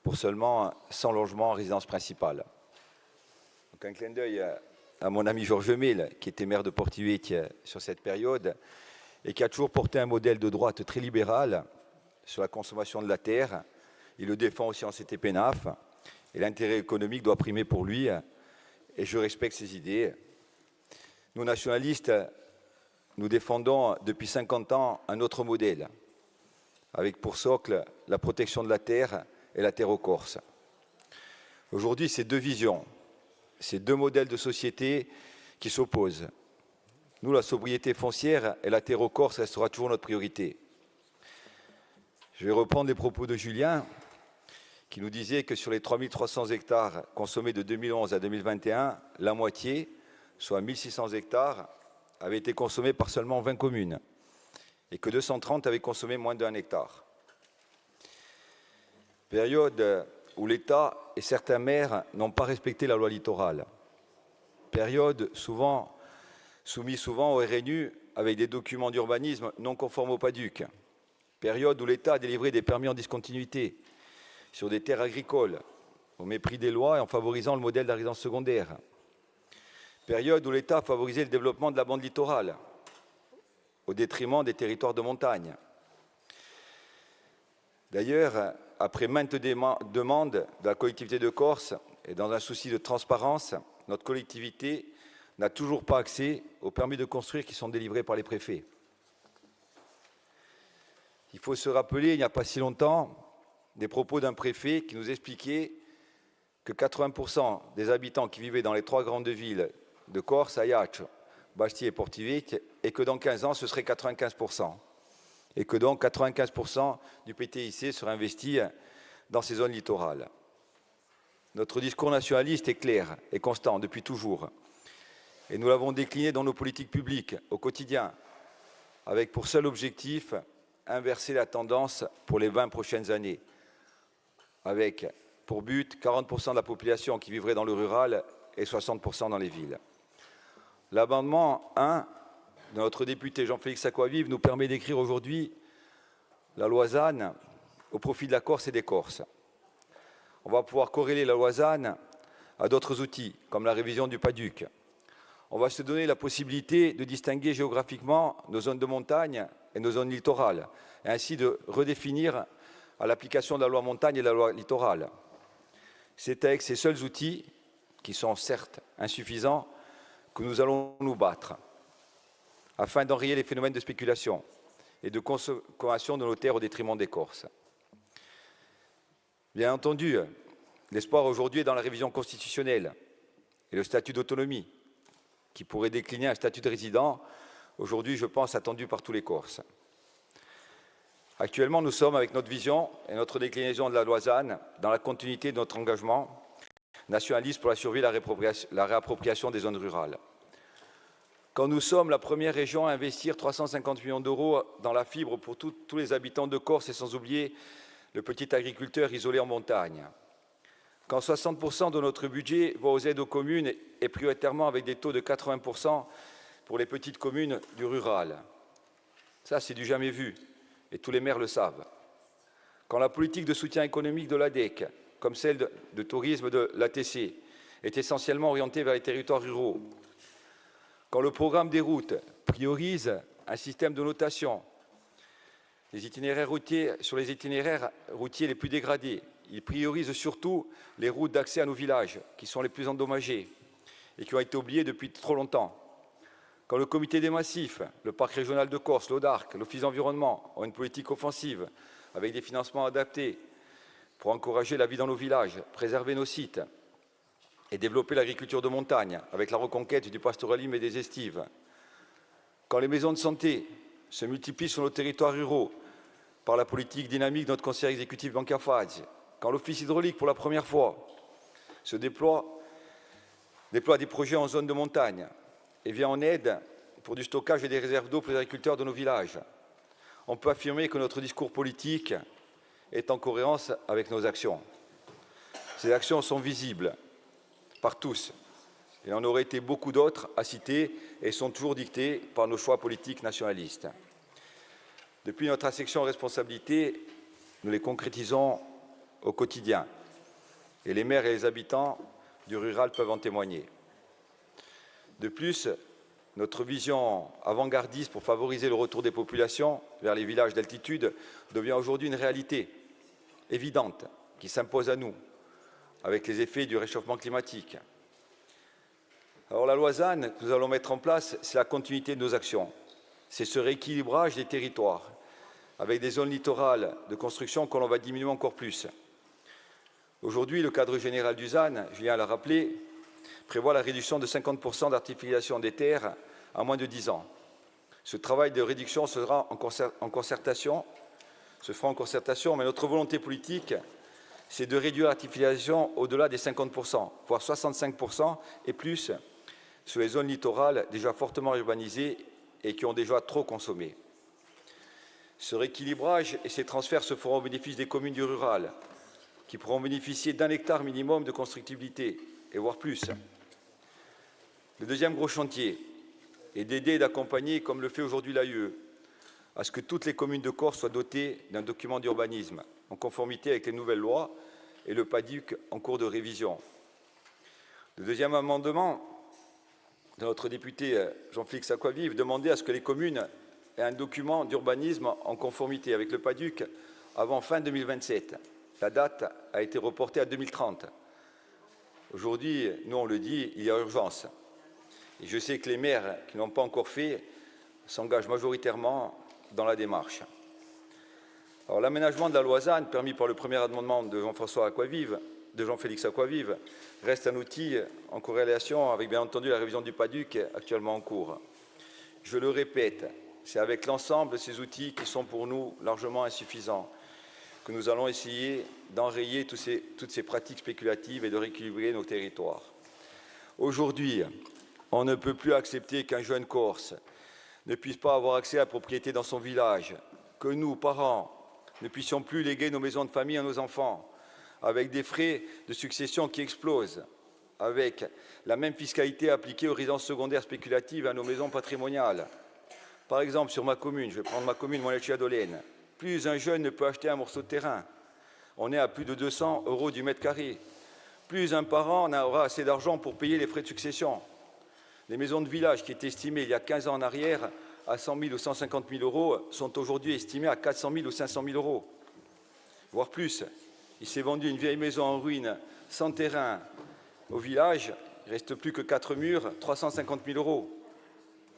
Speaker 15: pour seulement 100 logements en résidence principale. Donc un clin d'œil à mon ami Georges Mille, qui était maire de Portivietti sur cette période et qui a toujours porté un modèle de droite très libéral sur la consommation de la terre. Il le défend aussi en CTP-NAF et l'intérêt économique doit primer pour lui et je respecte ses idées. Nous, nationalistes, nous défendons depuis 50 ans un autre modèle, avec pour socle la protection de la terre et la terre aux Corses. Aujourd'hui, c'est deux visions, c'est deux modèles de société qui s'opposent. Nous, la sobriété foncière et la terre aux Corses restera toujours notre priorité. Je vais reprendre les propos de Julien, qui nous disait que sur les 3300 hectares consommés de 2011 à 2021, la moitié, soit 1600 hectares, avait été consommée par seulement 20 communes et que 230 avaient consommé moins d'1 hectare. Période où l'État et certains maires n'ont pas respecté la loi littorale. Période soumise souvent au RNU avec des documents d'urbanisme non conformes au PADUC. Période où l'État a délivré des permis en discontinuité sur des terres agricoles, au mépris des lois et en favorisant le modèle de la résidence secondaire. Période où l'État a favorisé le développement de la bande littorale, au détriment des territoires de montagne. D'ailleurs, après maintes demandes de la collectivité de Corse et dans un souci de transparence, notre collectivité n'a toujours pas accès aux permis de construire qui sont délivrés par les préfets. Il faut se rappeler, il n'y a pas si longtemps, des propos d'un préfet qui nous expliquait que 80% des habitants qui vivaient dans les 3 grandes villes de Corse, Ajaccio, Bastille et Portivietti, et que dans 15 ans, ce serait 95%. Et que donc 95% du PTIC serait investi dans ces zones littorales. Notre discours nationaliste est clair et constant depuis toujours. Et nous l'avons décliné dans nos politiques publiques au quotidien, avec pour seul objectif inverser la tendance pour les 20 prochaines années, avec pour but 40% de la population qui vivrait dans le rural et 60% dans les villes. L'amendement 1 de notre député Jean-Félix Aquavive nous permet d'écrire aujourd'hui la loi ZAN au profit de la Corse et des Corses. On va pouvoir corréler la loi ZAN à d'autres outils, comme la révision du PADUC. On va se donner la possibilité de distinguer géographiquement nos zones de montagne et nos zones littorales, et ainsi de redéfinir à l'application de la loi montagne et de la loi littorale. C'est avec ces seuls outils, qui sont certes insuffisants, que nous allons nous battre, afin d'enrayer les phénomènes de spéculation et de consommation de nos terres au détriment des Corses. Bien entendu, l'espoir aujourd'hui est dans la révision constitutionnelle et le statut d'autonomie, qui pourrait décliner un statut de résident, aujourd'hui, je pense, attendu par tous les Corses. Actuellement, nous sommes, avec notre vision et notre déclinaison de la loi ZAN, dans la continuité de notre engagement nationaliste pour la survie et la réappropriation des zones rurales. Quand nous sommes la première région à investir 350 millions d'euros dans la fibre pour tous les habitants de Corse et sans oublier le petit agriculteur isolé en montagne. Quand 60% de notre budget va aux aides aux communes et prioritairement avec des taux de 80% pour les petites communes du rural. Ça, c'est du jamais vu, et tous les maires le savent. Quand la politique de soutien économique de l'ADEC, comme celle de tourisme de l'ATC, est essentiellement orientée vers les territoires ruraux, quand le programme des routes priorise un système de notation sur les itinéraires routiers les plus dégradés, il priorise surtout les routes d'accès à nos villages, qui sont les plus endommagées et qui ont été oubliées depuis trop longtemps. Quand le comité des massifs, le parc régional de Corse, l'ODARC, l'Office d'environnement ont une politique offensive avec des financements adaptés pour encourager la vie dans nos villages, préserver nos sites et développer l'agriculture de montagne avec la reconquête du pastoralisme et des estives. Quand les maisons de santé se multiplient sur nos territoires ruraux par la politique dynamique de notre conseiller exécutif Banca Fazzi, quand l'Office hydraulique, pour la première fois, se déploie déploie des projets en zone de montagne et vient en aide pour du stockage et des réserves d'eau pour les agriculteurs de nos villages. On peut affirmer que notre discours politique est en cohérence avec nos actions. Ces actions sont visibles par tous. Il en aurait été beaucoup d'autres à citer et sont toujours dictées par nos choix politiques nationalistes. Depuis notre accession en responsabilité, nous les concrétisons au quotidien. Et les maires et les habitants du rural peuvent en témoigner. De plus, notre vision avant-gardiste pour favoriser le retour des populations vers les villages d'altitude devient aujourd'hui une réalité évidente qui s'impose à nous avec les effets du réchauffement climatique. Alors la loi ZAN que nous allons mettre en place, c'est la continuité de nos actions. C'est ce rééquilibrage des territoires avec des zones littorales de construction que l'on va diminuer encore plus. Aujourd'hui, le cadre général du ZAN, Julien l'a rappelé, prévoit la réduction de 50% d'artificialisation des terres à moins de 10 ans. Ce travail de réduction se fera en concertation, mais notre volonté politique, c'est de réduire l'artificialisation au-delà des 50%, voire 65% et plus sur les zones littorales déjà fortement urbanisées et qui ont déjà trop consommé. Ce rééquilibrage et ces transferts se feront au bénéfice des communes du rural, qui pourront bénéficier d'1 hectare minimum de constructibilité, et voire plus. Le deuxième gros chantier est d'aider et d'accompagner, comme le fait aujourd'hui l'AUE, à ce que toutes les communes de Corse soient dotées d'un document d'urbanisme, en conformité avec les nouvelles lois et le PADUC en cours de révision. Le deuxième amendement de notre député Jean-Félix Aquavive demandait à ce que les communes aient un document d'urbanisme en conformité avec le PADUC avant fin 2027. La date a été reportée à 2030. Aujourd'hui, nous on le dit, il y a urgence. Et je sais que les maires qui n'ont pas encore fait s'engagent majoritairement dans la démarche. Alors l'aménagement de la loi ZAN, permis par le premier amendement de Jean-Félix Aquavive, reste un outil en corrélation avec, bien entendu, la révision du PADUC actuellement en cours. Je le répète, c'est avec l'ensemble de ces outils qui sont pour nous largement insuffisants que nous allons essayer d'enrayer toutes ces pratiques spéculatives et de rééquilibrer nos territoires. Aujourd'hui, on ne peut plus accepter qu'un jeune Corse ne puisse pas avoir accès à la propriété dans son village, que nous, parents, ne puissions plus léguer nos maisons de famille à nos enfants, avec des frais de succession qui explosent, avec la même fiscalité appliquée aux résidences secondaires spéculatives et à nos maisons patrimoniales. Par exemple, sur ma commune, je vais prendre ma commune, Montleccia-Dolène, plus un jeune ne peut acheter un morceau de terrain. On est à plus de 200 € du mètre carré. Plus un parent n'aura assez d'argent pour payer les frais de succession. Les maisons de village qui étaient estimées il y a 15 ans en arrière à 100 000 ou 150 000 € sont aujourd'hui estimées à 400 000 ou 500 000 €, voire plus. Il s'est vendu une vieille maison en ruine, sans terrain, au village, il ne reste plus que 4 murs, 350 000 €.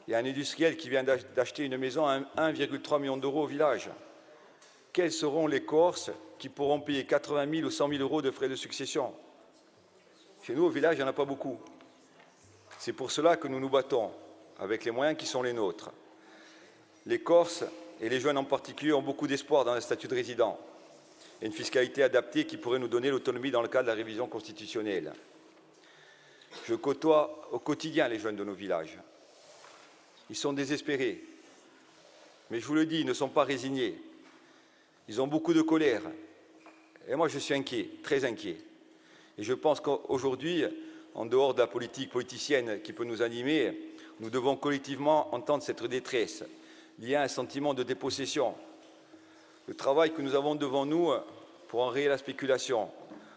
Speaker 15: Il y a un industriel qui vient d'acheter une maison à 1,3 million d'euros au village. Quels seront les Corses qui pourront payer 80 000 ou 100 000 € de frais de succession? Chez nous, au village, il n'y en a pas beaucoup. C'est pour cela que nous nous battons, avec les moyens qui sont les nôtres. Les Corses, et les jeunes en particulier, ont beaucoup d'espoir dans le statut de résident et une fiscalité adaptée qui pourrait nous donner l'autonomie dans le cadre de la révision constitutionnelle. Je côtoie au quotidien les jeunes de nos villages. Ils sont désespérés, mais je vous le dis, ils ne sont pas résignés. Ils ont beaucoup de colère. Et moi, je suis inquiet, très inquiet. Et je pense qu'aujourd'hui, en dehors de la politique politicienne qui peut nous animer, nous devons collectivement entendre cette détresse liée à un sentiment de dépossession. Le travail que nous avons devant nous pour enrayer la spéculation,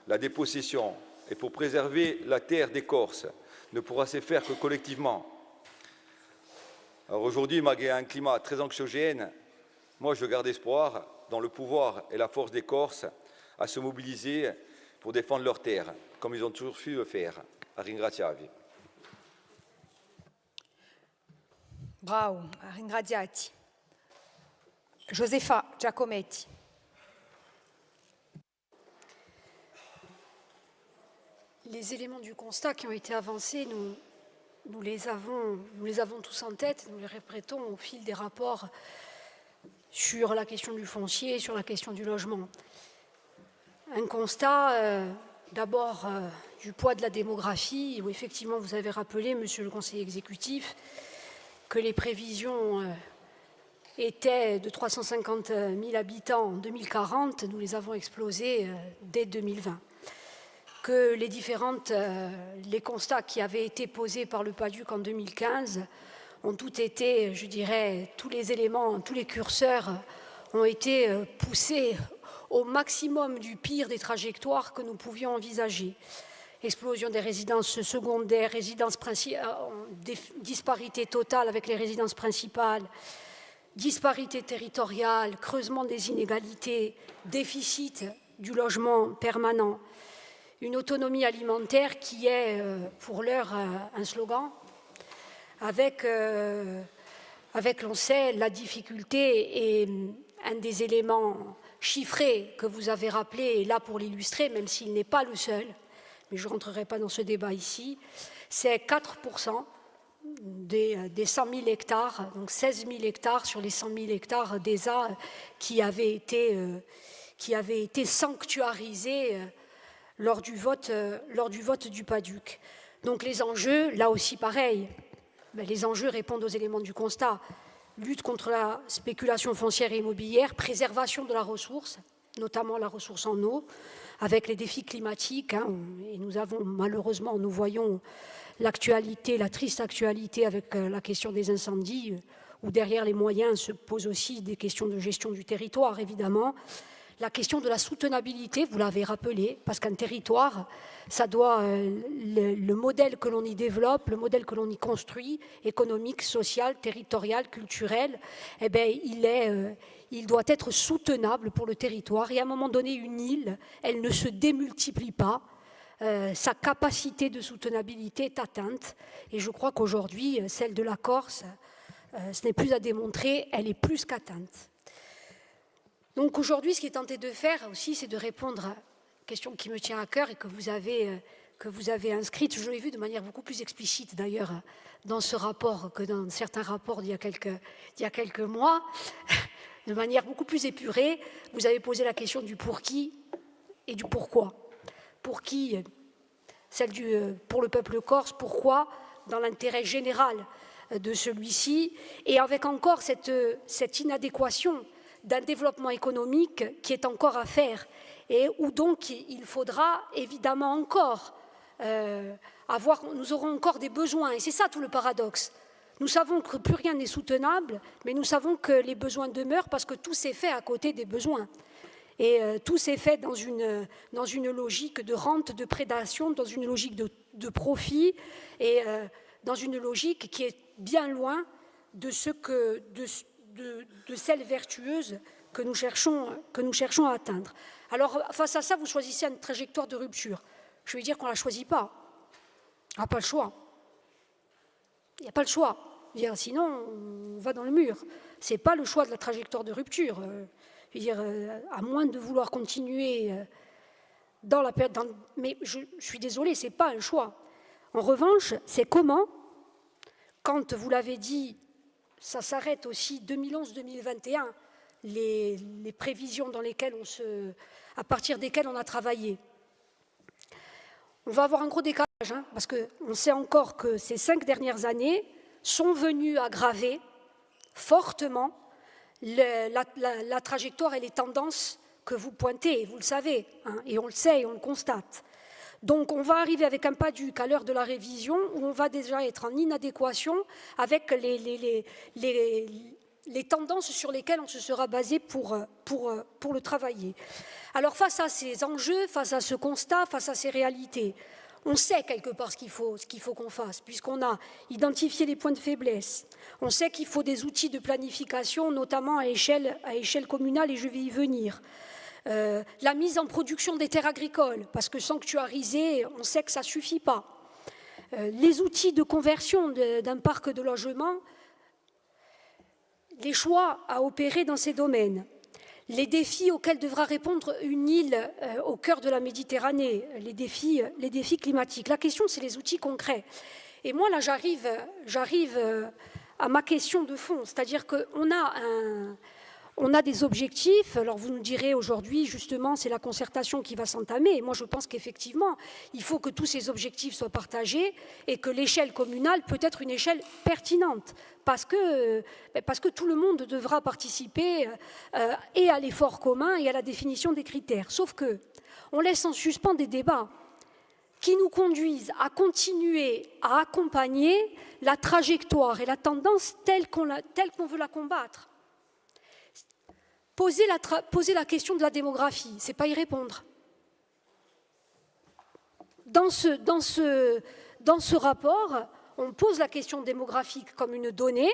Speaker 15: la dépossession et pour préserver la terre des Corses ne pourra se faire que collectivement. Alors aujourd'hui, malgré un climat très anxiogène, moi je garde espoir dans le pouvoir et la force des Corses à se mobiliser pour défendre leurs terres, comme ils ont toujours su le faire. Ringraziavi.
Speaker 6: Bravo, ringraziati. Josefa Giacometti.
Speaker 7: Les éléments du constat qui ont été avancés, nous les avons tous en tête, nous les répétons au fil des rapports sur la question du foncier, sur la question du logement. Un constat D'abord, du poids de la démographie, où effectivement vous avez rappelé, monsieur le conseiller exécutif, que les prévisions étaient de 350 000 habitants en 2040, nous les avons explosées dès 2020. Que les constats qui avaient été posés par le PADUC en 2015 ont tous été, je dirais, tous les éléments, tous les curseurs ont été poussés au maximum du pire des trajectoires que nous pouvions envisager. Explosion des résidences secondaires, disparité totale avec les résidences principales, disparité territoriale, creusement des inégalités, déficit du logement permanent, une autonomie alimentaire qui est pour l'heure un slogan, avec l'on sait, la difficulté et un des éléments chiffrés que vous avez rappelé est là pour l'illustrer, même s'il n'est pas le seul, mais je ne rentrerai pas dans ce débat ici, c'est 4% des 100 000 hectares, donc 16 000 hectares sur les 100 000 hectares d'ESA qui avaient été sanctuarisés lors du vote du PADUC. Donc les enjeux, là aussi pareil, les enjeux répondent aux éléments du constat. Lutte contre la spéculation foncière et immobilière, préservation de la ressource, notamment la ressource en eau, avec les défis climatiques. Et nous avons malheureusement, nous voyons l'actualité, la triste actualité avec la question des incendies, où derrière les moyens se posent aussi des questions de gestion du territoire, évidemment. La question de la soutenabilité, vous l'avez rappelé, parce qu'un territoire, ça doit, le modèle que l'on y développe, le modèle que l'on y construit, économique, social, territorial, culturel, eh bien, il doit être soutenable pour le territoire. Et à un moment donné, une île, elle ne se démultiplie pas. Sa capacité de soutenabilité est atteinte. Et je crois qu'aujourd'hui, celle de la Corse, ce n'est plus à démontrer, elle est plus qu'atteinte. Donc aujourd'hui, ce qui est tenté de faire aussi, c'est de répondre à une question qui me tient à cœur et que vous avez inscrite. Je l'ai vue de manière beaucoup plus explicite d'ailleurs dans ce rapport que dans certains rapports d'il y a quelques mois, de manière beaucoup plus épurée. Vous avez posé la question du pour qui et du pourquoi. Pour qui, pour le peuple corse, pourquoi dans l'intérêt général de celui-ci, et avec encore cette inadéquation d'un développement économique qui est encore à faire et où donc il faudra évidemment encore nous aurons encore des besoins, et c'est ça tout le paradoxe. Nous savons que plus rien n'est soutenable, mais nous savons que les besoins demeurent parce que tout s'est fait à côté des besoins. Et tout s'est fait dans une logique de rente, de prédation, dans une logique de profit, et dans une logique qui est bien loin de celle vertueuse que nous cherchons à atteindre. Alors, face à ça, vous choisissez une trajectoire de rupture. Je veux dire qu'on ne la choisit pas. On n'a pas le choix. Il n'y a pas le choix. Sinon, on va dans le mur. Ce n'est pas le choix de la trajectoire de rupture. Je veux dire, à moins de vouloir continuer dans la période... Mais je suis désolée, ce n'est pas un choix. En revanche, c'est comment, quand vous l'avez dit, ça s'arrête aussi 2011-2021, les prévisions dans lesquelles à partir desquelles on a travaillé. On va avoir un gros décalage, parce qu'on sait encore que ces 5 dernières années sont venues aggraver fortement la trajectoire et les tendances que vous pointez, et vous le savez, et on le sait et on le constate. Donc on va arriver avec un PADUC à l'heure de la révision où on va déjà être en inadéquation avec les tendances sur lesquelles on se sera basé pour le travailler. Alors face à ces enjeux, face à ce constat, face à ces réalités, on sait quelque part ce qu'il faut qu'on fasse, puisqu'on a identifié les points de faiblesse. On sait qu'il faut des outils de planification, notamment à échelle communale, et je vais y venir. La mise en production des terres agricoles, parce que sanctuariser, on sait que ça ne suffit pas. Les outils de conversion d'un parc de logement, les choix à opérer dans ces domaines. Les défis auxquels devra répondre une île au cœur de la Méditerranée, les défis climatiques. La question, c'est les outils concrets. Et moi, là, j'arrive à ma question de fond, c'est-à-dire qu'on a On a des objectifs, alors vous nous direz aujourd'hui, justement, c'est la concertation qui va s'entamer. Et moi, je pense qu'effectivement, il faut que tous ces objectifs soient partagés et que l'échelle communale peut être une échelle pertinente, parce que tout le monde devra participer et à l'effort commun et à la définition des critères. Sauf que on laisse en suspens des débats qui nous conduisent à continuer à accompagner la trajectoire et la tendance telle qu'on veut la combattre. Poser la question de la démographie, ce n'est pas y répondre. Dans ce rapport, on pose la question démographique comme une donnée.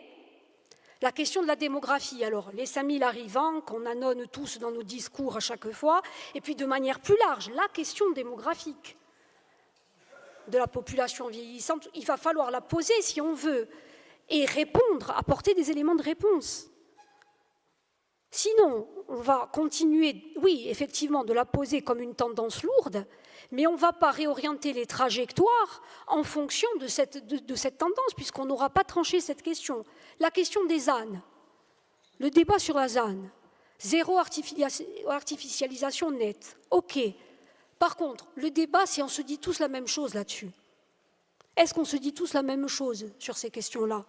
Speaker 7: La question de la démographie, alors les 5000 arrivants qu'on annonce tous dans nos discours à chaque fois, et puis de manière plus large, la question démographique de la population vieillissante, il va falloir la poser si on veut, et répondre, apporter des éléments de réponse. Sinon, on va continuer, oui, effectivement, de la poser comme une tendance lourde, mais on ne va pas réorienter les trajectoires en fonction de cette tendance, puisqu'on n'aura pas tranché cette question. La question des ZAN, le débat sur la ZAN, zéro artificialisation nette, ok. Par contre, le débat, c'est on se dit tous la même chose là-dessus. Est-ce qu'on se dit tous la même chose sur ces questions-là?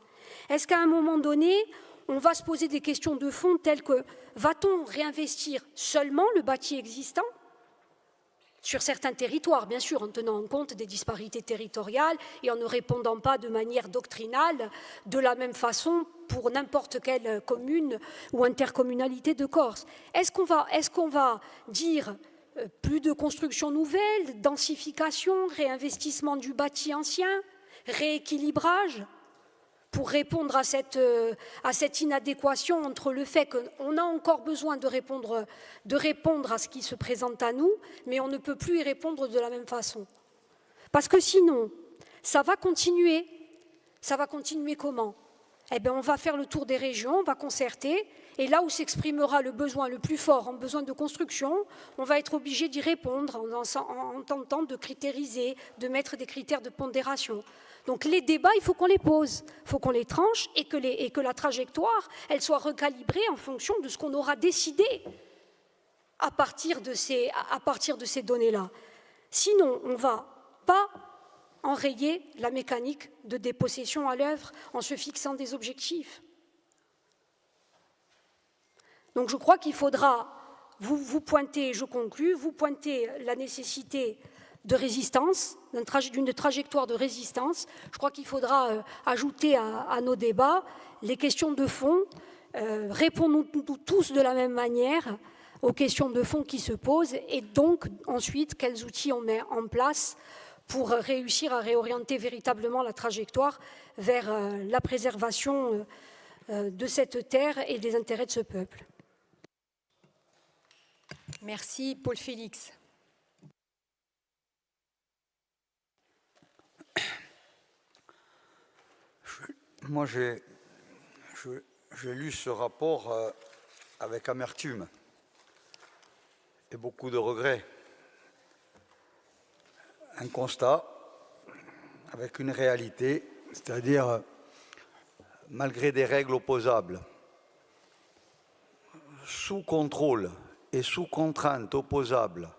Speaker 7: Est-ce qu'à un moment donné, on va se poser des questions de fond telles que va-t-on réinvestir seulement le bâti existant sur certains territoires, bien sûr, en tenant en compte des disparités territoriales et en ne répondant pas de manière doctrinale de la même façon pour n'importe quelle commune ou intercommunalité de Corse. Est-ce qu'on va dire plus de construction nouvelle, densification, réinvestissement du bâti ancien, rééquilibrage, pour répondre à cette inadéquation entre le fait qu'on a encore besoin de répondre à ce qui se présente à nous, mais on ne peut plus y répondre de la même façon. Parce que sinon, ça va continuer. Ça va continuer comment? Eh bien, on va faire le tour des régions, on va concerter, et là où s'exprimera le besoin le plus fort en besoin de construction, on va être obligé d'y répondre en tentant de critériser, de mettre des critères de pondération. Donc les débats, il faut qu'on les pose, il faut qu'on les tranche et que la trajectoire, elle soit recalibrée en fonction de ce qu'on aura décidé à partir de ces données-là. Sinon, on ne va pas enrayer la mécanique de dépossession à l'œuvre en se fixant des objectifs. Donc je crois qu'il faudra, vous pointer, je conclus, vous pointer la nécessité de résistance, d'une trajectoire de résistance. Je crois qu'il faudra ajouter à nos débats les questions de fond. Répondons tous de la même manière aux questions de fond qui se posent et donc ensuite quels outils on met en place pour réussir à réorienter véritablement la trajectoire vers la préservation de cette terre et des intérêts de ce peuple.
Speaker 1: Merci. Paul Félix.
Speaker 23: Moi, j'ai lu ce rapport avec amertume et beaucoup de regrets. Un constat avec une réalité, c'est-à-dire malgré des règles opposables, sous contrôle et sous contrainte opposable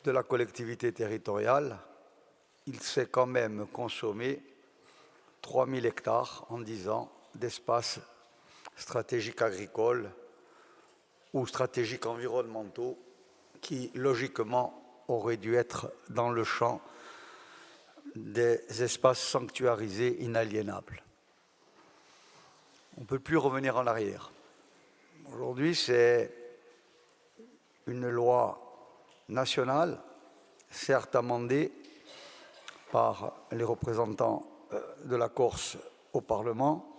Speaker 23: de la collectivité territoriale, il s'est quand même consommé 3000 hectares en 10 ans d'espaces stratégiques agricoles ou stratégiques environnementaux qui, logiquement, auraient dû être dans le champ des espaces sanctuarisés inaliénables. On ne peut plus revenir en arrière. Aujourd'hui, c'est une loi nationale, certes amendée par les représentants de la Corse au Parlement,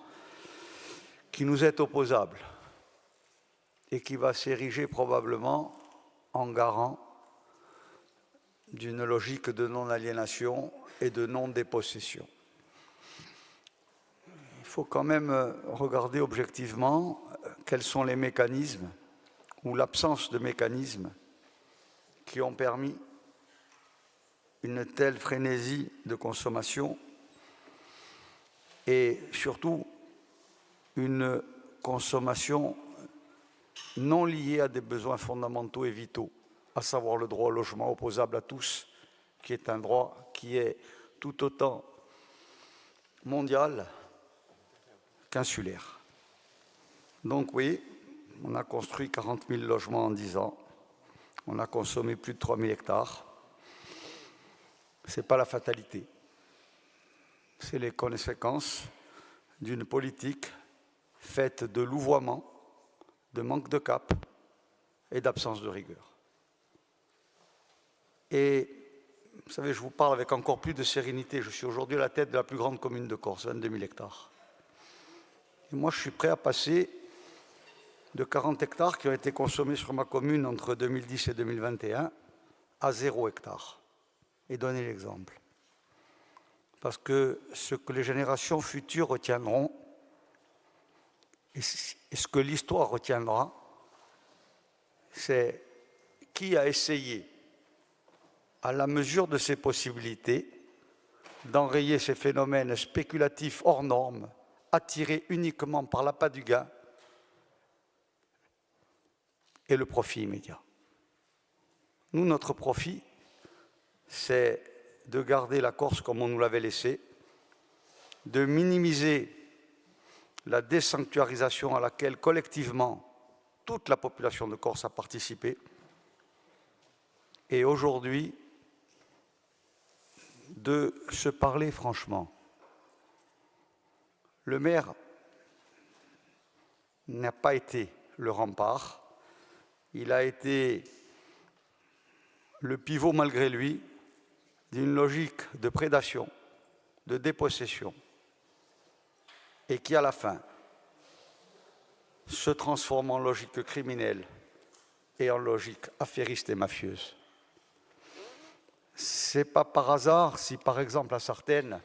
Speaker 23: qui nous est opposable et qui va s'ériger probablement en garant d'une logique de non-aliénation et de non-dépossession. Il faut quand même regarder objectivement quels sont les mécanismes ou l'absence de mécanismes qui ont permis une telle frénésie de consommation et surtout une consommation non liée à des besoins fondamentaux et vitaux, à savoir le droit au logement opposable à tous, qui est un droit qui est tout autant mondial qu'insulaire. Donc oui, on a construit 40 000 logements en 10 ans, on a consommé plus de 3 000 hectares. Ce n'est pas la fatalité, c'est les conséquences d'une politique faite de louvoiement, de manque de cap et d'absence de rigueur. Et vous savez, je vous parle avec encore plus de sérénité. Je suis aujourd'hui à la tête de la plus grande commune de Corse, 22 000 hectares. Et moi, je suis prêt à passer de 40 hectares qui ont été consommés sur ma commune entre 2010 et 2021 à 0 hectare. Et donner l'exemple. Parce que ce que les générations futures retiendront, et ce que l'histoire retiendra, c'est qui a essayé, à la mesure de ses possibilités, d'enrayer ces phénomènes spéculatifs hors normes, attirés uniquement par l'appât du gain et le profit immédiat. Nous, notre profit, c'est de garder la Corse comme on nous l'avait laissée, de minimiser la désanctuarisation à laquelle collectivement toute la population de Corse a participé, et aujourd'hui de se parler franchement. Le maire n'a pas été le rempart, il a été le pivot malgré lui d'une logique de prédation, de dépossession, et qui à la fin se transforme en logique criminelle et en logique affairiste et mafieuse. Ce n'est pas par hasard si, par exemple, à Sartène,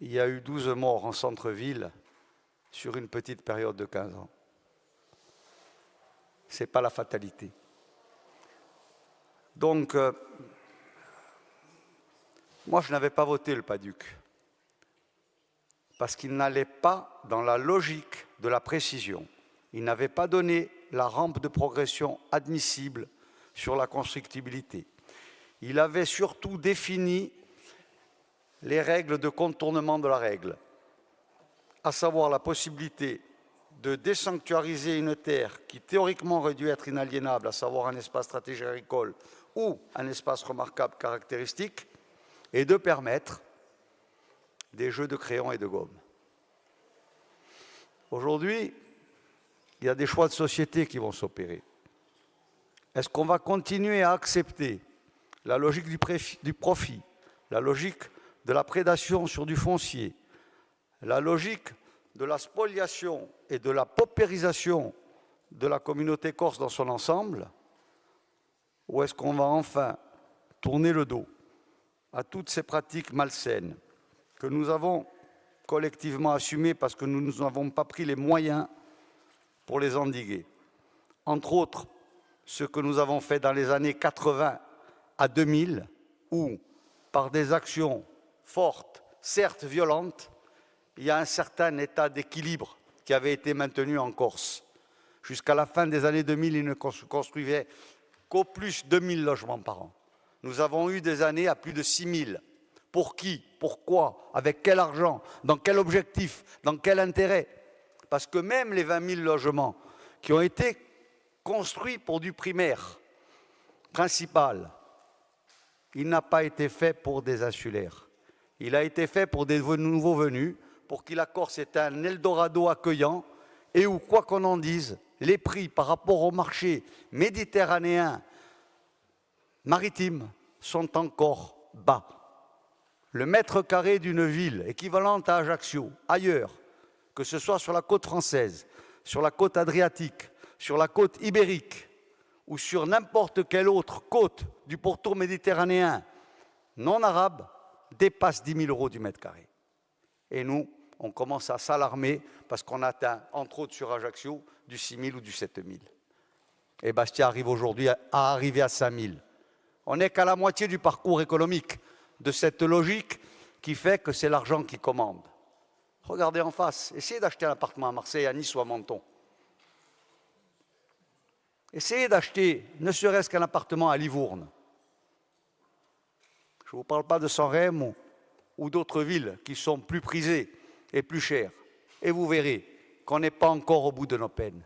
Speaker 23: il y a eu 12 morts en centre-ville sur une petite période de 15 ans. Ce n'est pas la fatalité. Donc, moi, je n'avais pas voté le PADUC, parce qu'il n'allait pas dans la logique de la précision. Il n'avait pas donné la rampe de progression admissible sur la constructibilité. Il avait surtout défini les règles de contournement de la règle, à savoir la possibilité de désanctuariser une terre qui théoriquement aurait dû être inaliénable, à savoir un espace stratégique agricole ou un espace remarquable caractéristique, et de permettre des jeux de crayons et de gomme. Aujourd'hui, il y a des choix de société qui vont s'opérer. Est-ce qu'on va continuer à accepter la logique du profit, la logique de la prédation sur du foncier, la logique de la spoliation et de la paupérisation de la communauté corse dans son ensemble, ou est-ce qu'on va enfin tourner le dos à toutes ces pratiques malsaines que nous avons collectivement assumées parce que nous n'avons pas pris les moyens pour les endiguer. Entre autres, ce que nous avons fait dans les années 80 à 2000, où, par des actions fortes, certes violentes, il y a un certain état d'équilibre qui avait été maintenu en Corse. Jusqu'à la fin des années 2000, il ne construisait qu'au plus 2000 logements par an. Nous avons eu des années à plus de 6000. Pour qui? Pourquoi? Avec quel argent? Dans quel objectif? Dans quel intérêt? Parce que même les 20 000 logements qui ont été construits pour du primaire principal, il n'a pas été fait pour des insulaires. Il a été fait pour des nouveaux venus, pour que la Corse est un Eldorado accueillant et où, quoi qu'on en dise, les prix par rapport au marché méditerranéen maritime sont encore bas. Le mètre carré d'une ville équivalente à Ajaccio, ailleurs, que ce soit sur la côte française, sur la côte adriatique, sur la côte ibérique ou sur n'importe quelle autre côte du pourtour méditerranéen non arabe, dépasse 10 000 € du mètre carré. Et nous, on commence à s'alarmer parce qu'on atteint, entre autres sur Ajaccio, du 6 000 ou du 7 000. Et Bastia arrive aujourd'hui à arriver à 5 000. On n'est qu'à la moitié du parcours économique de cette logique qui fait que c'est l'argent qui commande.
Speaker 16: Regardez en face. Essayez d'acheter un appartement à Marseille, à Nice ou à Menton. Essayez d'acheter, ne serait-ce qu'un appartement à Livourne. Je ne vous parle pas de Sanremo ou d'autres villes qui sont plus prisées et plus chères. Et vous verrez qu'on n'est pas encore au bout de nos peines.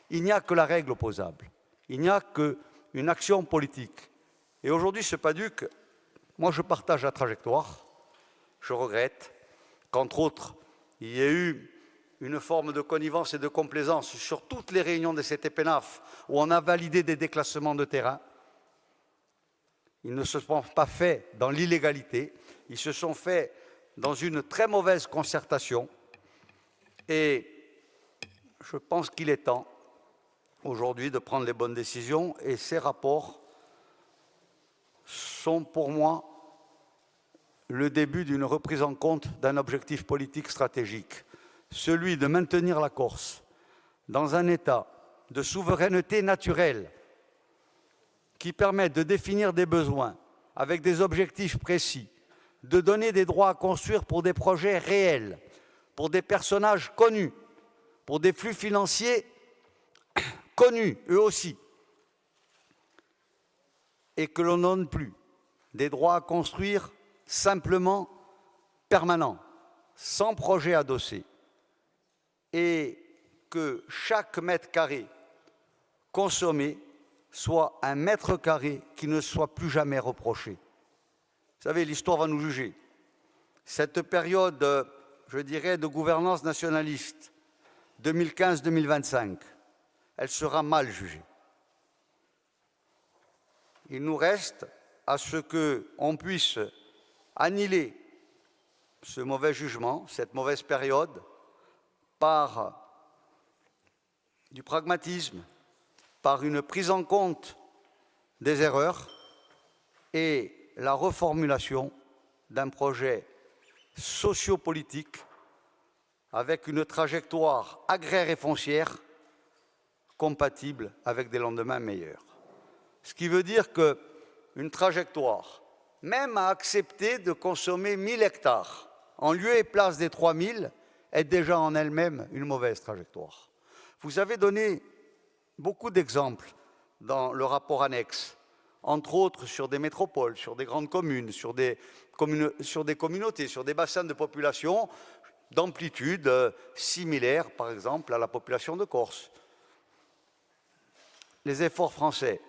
Speaker 16: Il n'y a que la règle opposable. Il n'y a qu'une action politique. Et aujourd'hui, ce PADUC, moi je partage la trajectoire. Je regrette qu'entre autres, il y ait eu une forme de connivence et de complaisance sur toutes les réunions de CTPNAF où on a validé des déclassements de terrain. Ils ne se sont pas faits dans l'illégalité, ils se sont faits dans une très mauvaise concertation. Et je pense qu'il est temps aujourd'hui de prendre les bonnes décisions et ces rapports sont pour moi le début d'une reprise en compte d'un objectif politique stratégique, celui de maintenir la Corse dans un état de souveraineté naturelle qui permette de définir des besoins avec des objectifs précis, de donner des droits à construire pour des projets réels, pour des personnages connus, pour des flux financiers connus, eux aussi, et que l'on ne donne plus des droits à construire simplement permanents, sans projet adossé, et que chaque mètre carré consommé soit un mètre carré qui ne soit plus jamais reproché. Vous savez, l'histoire va nous juger. Cette période, je dirais, de gouvernance nationaliste, 2015-2025, elle sera mal jugée. Il nous reste à ce qu'on puisse annihiler ce mauvais jugement, cette mauvaise période, par du pragmatisme, par une prise en compte des erreurs et la reformulation d'un projet sociopolitique avec une trajectoire agraire et foncière compatible avec des lendemains meilleurs. Ce qui veut dire qu'une trajectoire, même à accepter de consommer 1000 hectares en lieu et place des 3000, est déjà en elle-même une mauvaise trajectoire. Vous avez donné beaucoup d'exemples dans le rapport annexe, entre autres sur des métropoles, sur des grandes communes, sur des communautés, sur des bassins de population d'amplitude similaire, par exemple, à la population de Corse. Les efforts français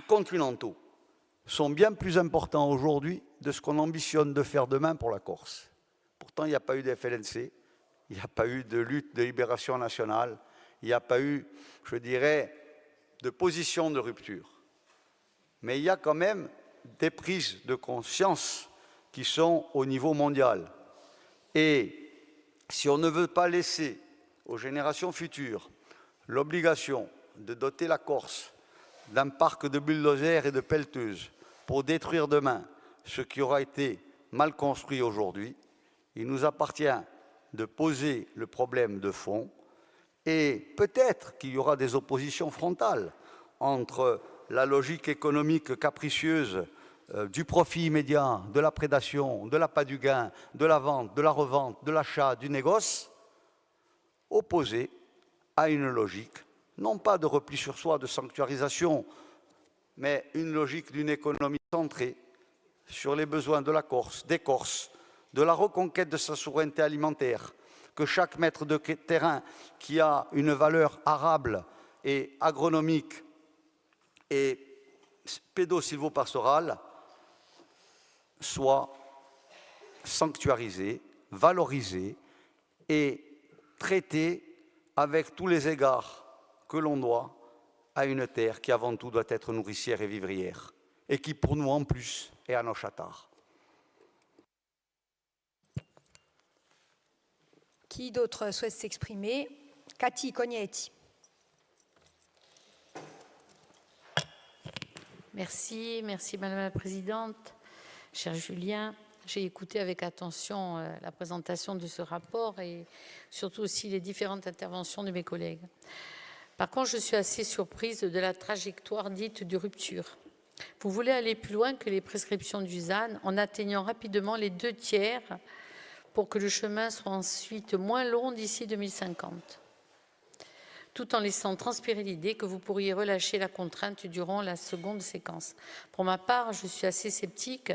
Speaker 16: continentaux sont bien plus importants aujourd'hui de ce qu'on ambitionne de faire demain pour la Corse. Pourtant, il n'y a pas eu de FLNC, il n'y a pas eu de lutte de libération nationale, il n'y a pas eu, je dirais, de position de rupture. Mais il y a quand même des prises de conscience qui sont au niveau mondial. Et si on ne veut pas laisser aux générations futures l'obligation de doter la Corse d'un parc de bulldozers et de pelleteuses pour détruire demain ce qui aura été mal construit aujourd'hui, il nous appartient de poser le problème de fond et peut-être qu'il y aura des oppositions frontales entre la logique économique capricieuse du profit immédiat, de la prédation, de l'appât du gain, de la vente, de la revente, de l'achat, du négoce, opposée à une logique, non pas de repli sur soi, de sanctuarisation, mais une logique d'une économie centrée sur les besoins de la Corse, des Corses, de la reconquête de sa souveraineté alimentaire, que chaque mètre de terrain qui a une valeur arable et agronomique et pédo-sylvopastorale soit sanctuarisé, valorisé et traité avec tous les égards que l'on doit à une terre qui avant tout doit être nourricière et vivrière et qui pour nous en plus est à nos châtards.
Speaker 6: Qui d'autre souhaite s'exprimer? Cathy Cognetti.
Speaker 2: Merci Madame la Présidente. Cher Julien, j'ai écouté avec attention la présentation de ce rapport et surtout aussi les différentes interventions de mes collègues. Par contre, je suis assez surprise de la trajectoire dite de rupture. Vous voulez aller plus loin que les prescriptions du ZAN en atteignant rapidement les 2 tiers pour que le chemin soit ensuite moins long d'ici 2050, tout en laissant transpirer l'idée que vous pourriez relâcher la contrainte durant la seconde séquence. Pour ma part, je suis assez sceptique.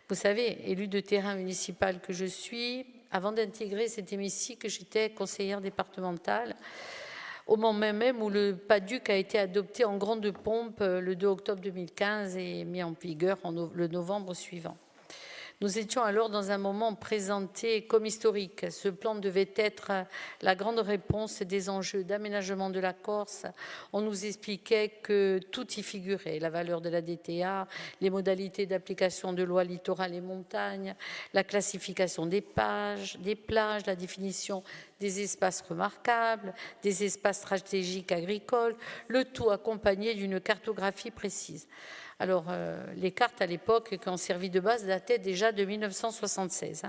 Speaker 2: Vous savez, élue de terrain municipal que je suis, avant d'intégrer cet hémicycle, j'étais conseillère départementale au moment même où le PADUC a été adopté en grande pompe le 2 octobre 2015 et mis en vigueur le novembre suivant. Nous étions alors dans un moment présenté comme historique. Ce plan devait être la grande réponse des enjeux d'aménagement de la Corse. On nous expliquait que tout y figurait, la valeur de la DTA, les modalités d'application de lois littorales et montagnes, la classification des plages, la définition des espaces remarquables, des espaces stratégiques agricoles, le tout accompagné d'une cartographie précise. Alors, les cartes à l'époque qui ont servi de base dataient déjà de 1976.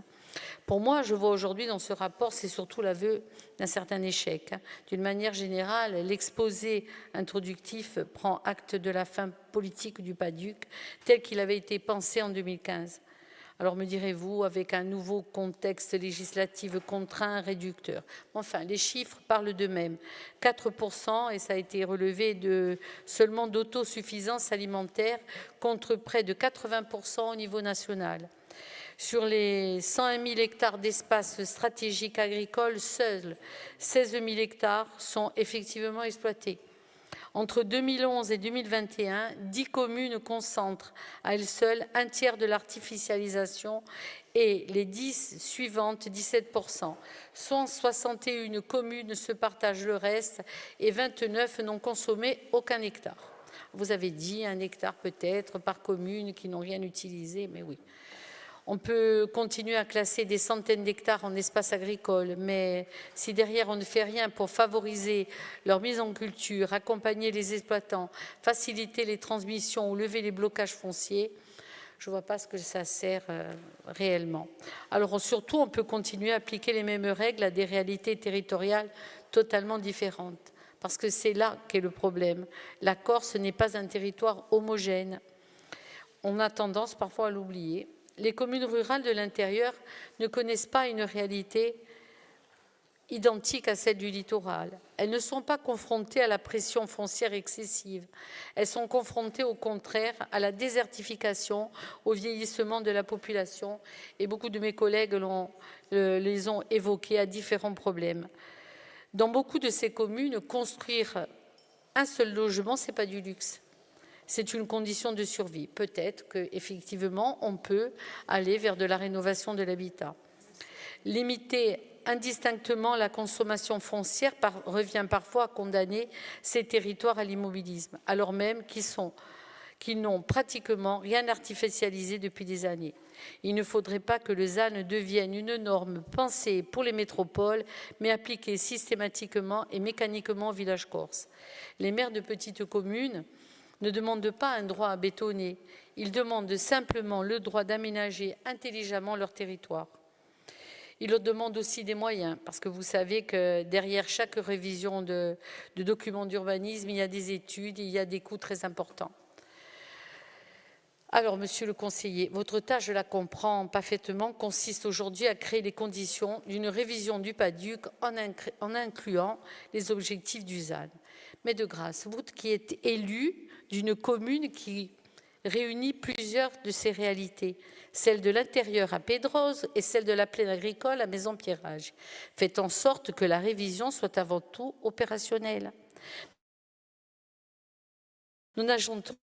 Speaker 2: Pour moi, je vois aujourd'hui dans ce rapport, c'est surtout l'aveu d'un certain échec. D'une manière générale, l'exposé introductif prend acte de la fin politique du PADUC tel qu'il avait été pensé en 2015. Alors me direz-vous, avec un nouveau contexte législatif contraint, réducteur. Enfin, les chiffres parlent d'eux-mêmes. 4%, et ça a été relevé seulement d'autosuffisance alimentaire, contre près de 80% au niveau national. Sur les 101 000 hectares d'espaces stratégiques agricoles, seuls 16 000 hectares sont effectivement exploités. Entre 2011 et 2021, 10 communes concentrent à elles seules un tiers de l'artificialisation et les 10 suivantes 17%. 161 communes se partagent le reste et 29 n'ont consommé aucun hectare. Vous avez dit 1 hectare peut-être par commune qui n'ont rien utilisé, mais oui. On peut continuer à classer des centaines d'hectares en espaces agricoles, mais si derrière on ne fait rien pour favoriser leur mise en culture, accompagner les exploitants, faciliter les transmissions ou lever les blocages fonciers, je ne vois pas ce que ça sert réellement. Alors surtout, on peut continuer à appliquer les mêmes règles à des réalités territoriales totalement différentes, parce que c'est là qu'est le problème. La Corse n'est pas un territoire homogène. On a tendance parfois à l'oublier. Les communes rurales de l'intérieur ne connaissent pas une réalité identique à celle du littoral. Elles ne sont pas confrontées à la pression foncière excessive. Elles sont confrontées au contraire à la désertification, au vieillissement de la population. Et beaucoup de mes collègues les ont évoqués à différents problèmes. Dans beaucoup de ces communes, construire un seul logement, ce n'est pas du luxe. C'est une condition de survie. Peut-être qu'effectivement, on peut aller vers de la rénovation de l'habitat. Limiter indistinctement la consommation foncière revient parfois à condamner ces territoires à l'immobilisme, alors même qu'ils n'ont pratiquement rien artificialisé depuis des années. Il ne faudrait pas que le ZAN devienne une norme pensée pour les métropoles, mais appliquée systématiquement et mécaniquement aux villages corses. Les maires de petites communes ne demandent pas un droit à bétonner, ils demandent simplement le droit d'aménager intelligemment leur territoire. Ils leur demandent aussi des moyens, parce que vous savez que derrière chaque révision de documents d'urbanisme, il y a des études, il y a des coûts très importants. Alors, monsieur le conseiller, votre tâche, je la comprends parfaitement, consiste aujourd'hui à créer les conditions d'une révision du PADUC en incluant les objectifs du ZAN. Mais de grâce, vous qui êtes élu d'une commune qui réunit plusieurs de ces réalités, celle de l'intérieur à Pédroz et celle de la plaine agricole à Maison-Pierrage, faites en sorte que la révision soit avant tout opérationnelle. Nous n'ajoutons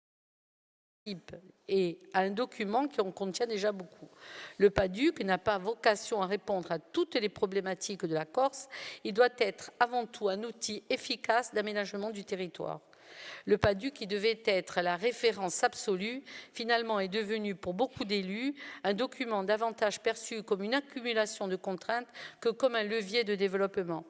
Speaker 2: et à un document qui en contient déjà beaucoup. Le PADUC n'a pas vocation à répondre à toutes les problématiques de la Corse, il doit être avant tout un outil efficace d'aménagement du territoire. Le PADUC, qui devait être la référence absolue, finalement est devenu pour beaucoup d'élus un document davantage perçu comme une accumulation de contraintes que comme un levier de développement.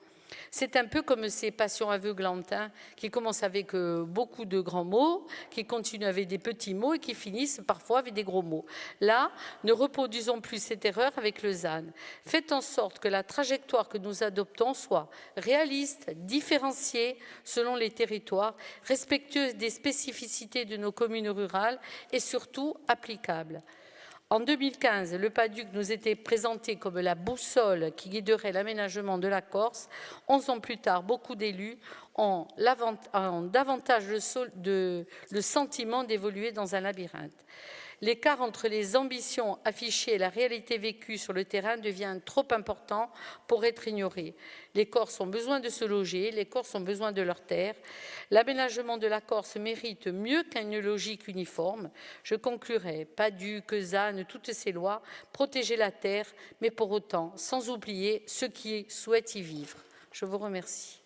Speaker 2: C'est un peu comme ces passions aveuglantes qui commencent avec beaucoup de grands mots, qui continuent avec des petits mots et qui finissent parfois avec des gros mots. Là, ne reproduisons plus cette erreur avec le ZAN. Faites en sorte que la trajectoire que nous adoptons soit réaliste, différenciée selon les territoires, respectueuse des spécificités de nos communes rurales et surtout applicable. En 2015, le PADUC nous était présenté comme la boussole qui guiderait l'aménagement de la Corse. 11 ans plus tard, beaucoup d'élus ont davantage le sentiment d'évoluer dans un labyrinthe. L'écart entre les ambitions affichées et la réalité vécue sur le terrain devient trop important pour être ignoré. Les Corses ont besoin de se loger, les Corses ont besoin de leurs terres. L'aménagement de la Corse mérite mieux qu'une logique uniforme. Je conclurai, PADUC, ZAN, toutes ces lois, protéger la terre, mais pour autant, sans oublier ceux qui souhaitent y vivre. Je vous remercie.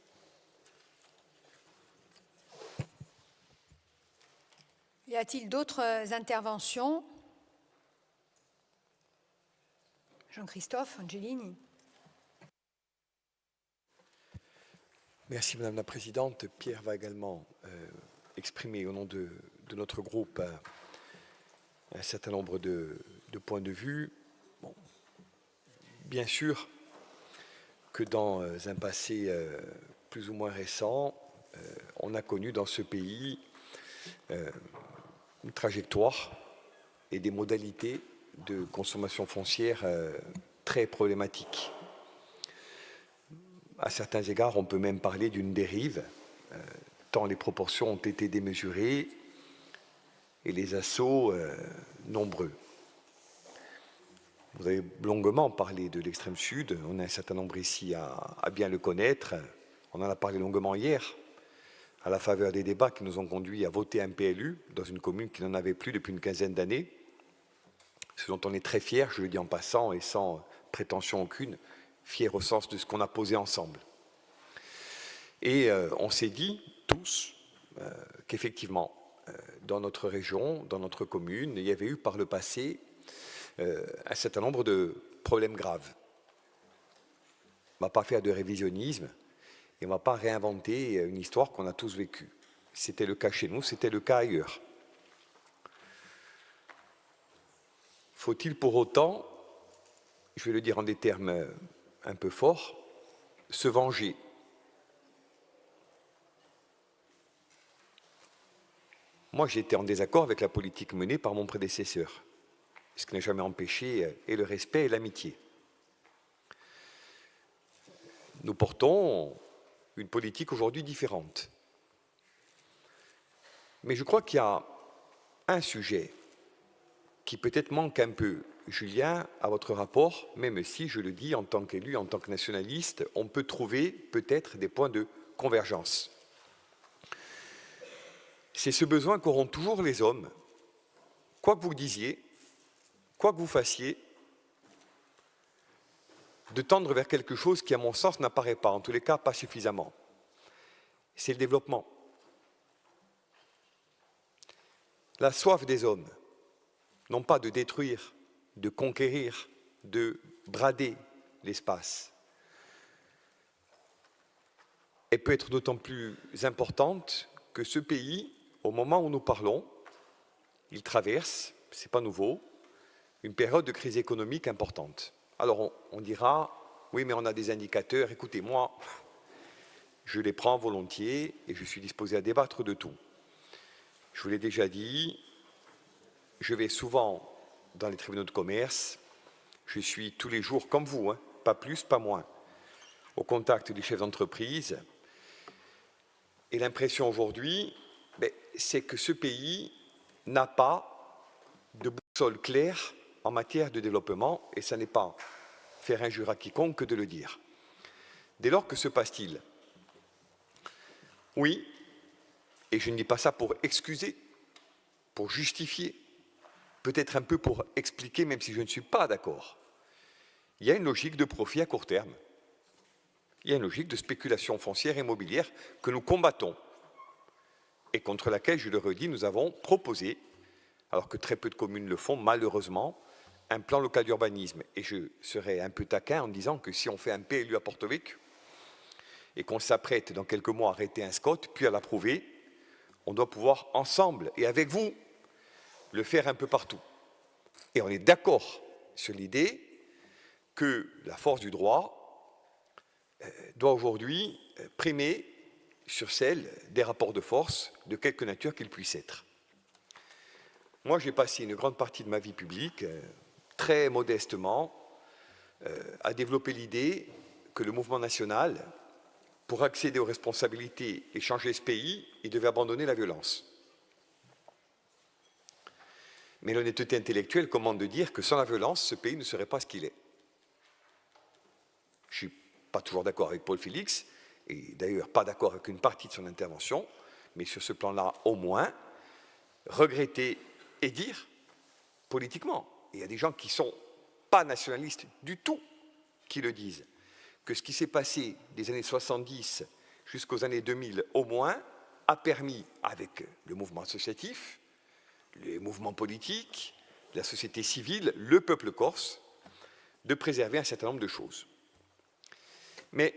Speaker 6: Y a-t-il d'autres interventions? Jean-Christophe Angelini.
Speaker 11: Merci Madame la Présidente. Pierre va également exprimer au nom de notre groupe un certain nombre de points de vue. Bon, bien sûr que dans un passé plus ou moins récent, on a connu dans ce pays une trajectoire et des modalités de consommation foncière très problématiques. À certains égards, on peut même parler d'une dérive, tant les proportions ont été démesurées et les assauts nombreux. Vous avez longuement parlé de l'extrême sud, on a un certain nombre ici à bien le connaître. On en a parlé longuement hier, à la faveur des débats qui nous ont conduits à voter un PLU dans une commune qui n'en avait plus depuis une quinzaine d'années, ce dont on est très fier, je le dis en passant et sans prétention aucune, fier au sens de ce qu'on a posé ensemble. Et on s'est dit tous qu'effectivement, dans notre région, dans notre commune, il y avait eu par le passé un certain nombre de problèmes graves. On ne va pas faire de révisionnisme et on ne va pas réinventer une histoire qu'on a tous vécue. C'était le cas chez nous, c'était le cas ailleurs. Faut-il pour autant, je vais le dire en des termes un peu forts, se venger? Moi, j'étais en désaccord avec la politique menée par mon prédécesseur, ce qui n'a jamais empêché et le respect et l'amitié. Nous portons une politique aujourd'hui différente. Mais je crois qu'il y a un sujet qui peut-être manque un peu, Julien, à votre rapport, même si, je le dis, en tant qu'élu, en tant que nationaliste, on peut trouver peut-être des points de convergence. C'est ce besoin qu'auront toujours les hommes, quoi que vous disiez, quoi que vous fassiez, de tendre vers quelque chose qui, à mon sens, n'apparaît pas, en tous les cas, pas suffisamment. C'est le développement. La soif des hommes, non pas de détruire, de conquérir, de brader l'espace, elle peut être d'autant plus importante que ce pays, au moment où nous parlons, il traverse, ce n'est pas nouveau, une période de crise économique importante. Alors on dira, oui mais on a des indicateurs, écoutez moi, je les prends volontiers et je suis disposé à débattre de tout. Je vous l'ai déjà dit, je vais souvent dans les tribunaux de commerce, je suis tous les jours comme vous, pas plus, pas moins, au contact des chefs d'entreprise. Et l'impression aujourd'hui, c'est que ce pays n'a pas de boussole claire en matière de développement, et ça n'est pas faire injure à quiconque que de le dire. Dès lors, que se passe-t-il? Oui, et je ne dis pas ça pour excuser, pour justifier, peut-être un peu pour expliquer, même si je ne suis pas d'accord. Il y a une logique de profit à court terme. Il y a une logique de spéculation foncière et immobilière que nous combattons et contre laquelle, je le redis, nous avons proposé, alors que très peu de communes le font, malheureusement, un plan local d'urbanisme. Et je serais un peu taquin en disant que si on fait un PLU à Porto Vecchio et qu'on s'apprête dans quelques mois à arrêter un SCOT, puis à l'approuver, on doit pouvoir ensemble et avec vous le faire un peu partout. Et on est d'accord sur l'idée que la force du droit doit aujourd'hui primer sur celle des rapports de force, de quelque nature qu'ils puissent être.
Speaker 17: Moi, j'ai passé une grande partie de ma vie publique, très modestement, à développer l'idée que le mouvement national, pour accéder aux responsabilités et changer ce pays, il devait abandonner la violence. Mais l'honnêteté intellectuelle commande de dire que sans la violence, ce pays ne serait pas ce qu'il est. Je ne suis pas toujours d'accord avec Paul Félix, et d'ailleurs pas d'accord avec une partie de son intervention, mais sur ce plan-là, au moins, regretter et dire politiquement, et il y a des gens qui ne sont pas nationalistes du tout qui le disent, que ce qui s'est passé des années 70 jusqu'aux années 2000 au moins a permis, avec le mouvement associatif, les mouvements politiques, la société civile, le peuple corse, de préserver un certain nombre de choses. Mais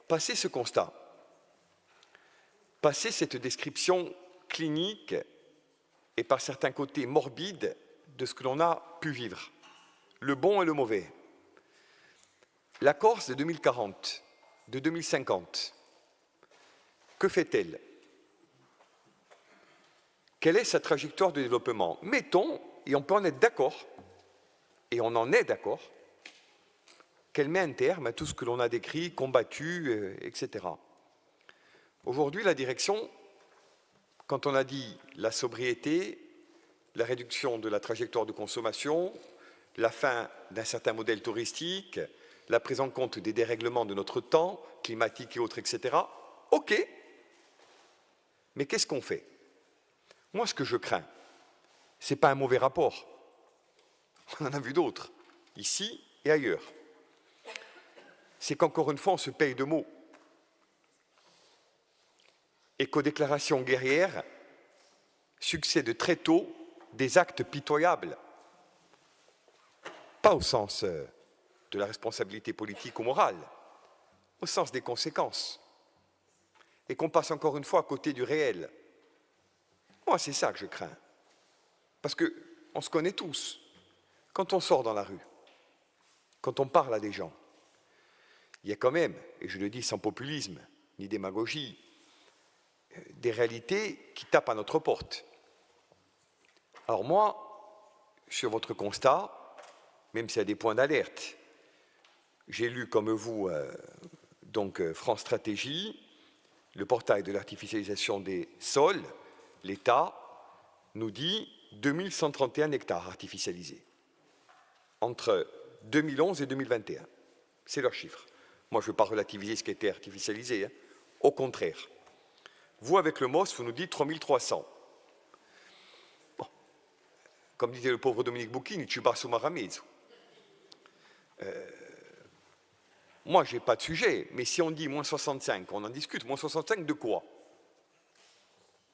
Speaker 17: passé ce constat, passé cette description clinique et par certains côtés morbides de ce que l'on a pu vivre, le bon et le mauvais, la Corse de 2040, de 2050, que fait-elle? Quelle est sa trajectoire de développement? Mettons, et on peut en être d'accord, et on en est d'accord, qu'elle met un terme à tout ce que l'on a décrit, combattu, etc. Aujourd'hui, la direction, quand on a dit la sobriété, la réduction de la trajectoire de consommation, la fin d'un certain modèle touristique, la prise en compte des dérèglements de notre temps, climatiques et autres, etc. OK, mais qu'est-ce qu'on fait? Moi, ce que je crains, ce n'est pas un mauvais rapport. On en a vu d'autres, ici et ailleurs. C'est qu'encore une fois, on se paye de mots. Et qu'aux déclarations guerrières succèdent très tôt des actes pitoyables. Pas au sens de la responsabilité politique ou morale, au sens des conséquences. Et qu'on passe encore une fois à côté du réel. Moi, c'est ça que je crains. Parce qu'on se connaît tous. Quand on sort dans la rue, quand on parle à des gens, il y a quand même, et je le dis sans populisme ni démagogie, des réalités qui tapent à notre porte. Alors moi, sur votre constat, même s'il y a des points d'alerte, j'ai lu comme vous donc France Stratégie, le portail de l'artificialisation des sols. L'État nous dit 2131 hectares artificialisés entre 2011 et 2021. C'est leur chiffre. Moi, je ne veux pas relativiser ce qui a été artificialisé. Hein. Au contraire. Vous, avec le MOS, vous nous dites 3300. Bon. Comme disait le pauvre Dominique Boucchini, tu passes au maramezo. Moi, je n'ai pas de sujet, mais si on dit moins 65, on en discute. Moins 65 de quoi?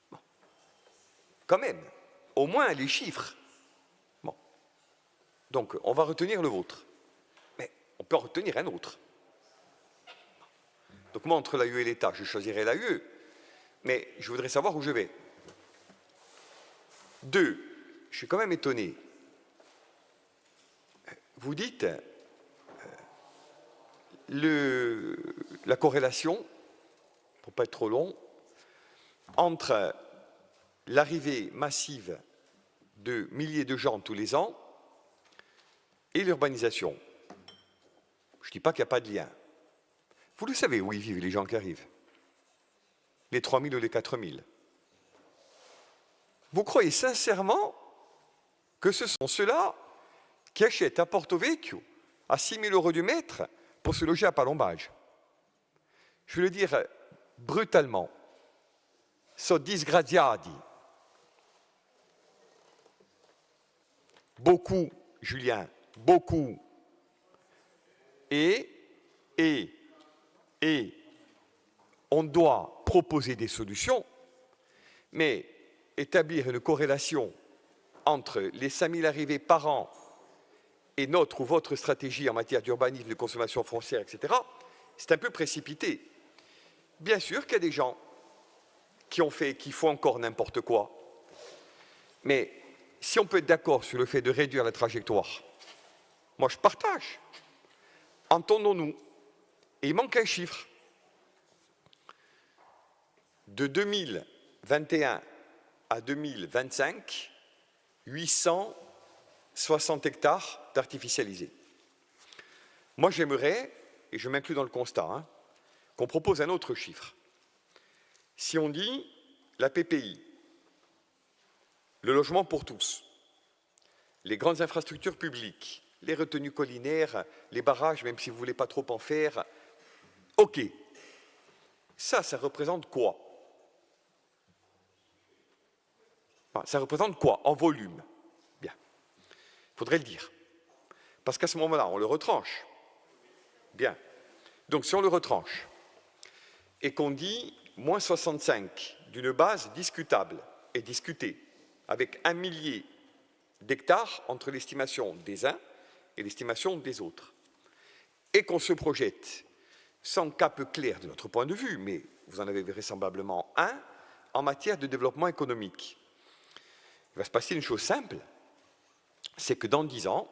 Speaker 17: Bon. Quand même, au moins les chiffres. Bon. Donc, on va retenir le vôtre. Mais on peut en retenir un autre. Donc moi, entre l'AUE et l'État, je choisirais l'AUE, mais je voudrais savoir où je vais. 2, je suis quand même étonné. Vous dites la corrélation, pour ne pas être trop long, entre l'arrivée massive de milliers de gens tous les ans et l'urbanisation. Je ne dis pas qu'il n'y a pas de lien. Vous le savez où ils vivent, les gens qui arrivent. Les 3 000 ou les 4 000. Vous croyez sincèrement que ce sont ceux-là qui achètent à Porto Vecchio à 6 000 € du mètre pour se loger à Palombage? Je veux le dire brutalement. So disgraziati. Beaucoup, Julien, beaucoup. Et on doit proposer des solutions, mais établir une corrélation entre les 5 000 arrivées par an et notre ou votre stratégie en matière d'urbanisme, de consommation foncière, etc., c'est un peu précipité. Bien sûr qu'il y a des gens qui font encore n'importe quoi, mais si on peut être d'accord sur le fait de réduire la trajectoire, moi je partage. Entendons-nous. Et il manque un chiffre. De 2021 à 2025, 860 hectares d'artificialisés. Moi, j'aimerais, et je m'inclus dans le constat, hein, qu'on propose un autre chiffre. Si on dit la PPI, le logement pour tous, les grandes infrastructures publiques, les retenues collinaires, les barrages, même si vous ne voulez pas trop en faire, OK. Ça représente quoi? Ça représente quoi en volume? Bien. Il faudrait le dire. Parce qu'à ce moment-là, on le retranche. Bien. Donc, si on le retranche et qu'on dit moins 65 d'une base discutable et discutée, avec 1 millier d'hectares entre l'estimation des uns et l'estimation des autres, et qu'on se projette sans cap clair de notre point de vue, mais vous en avez vraisemblablement un, en matière de développement économique. Il va se passer une chose simple, c'est que dans 10 ans,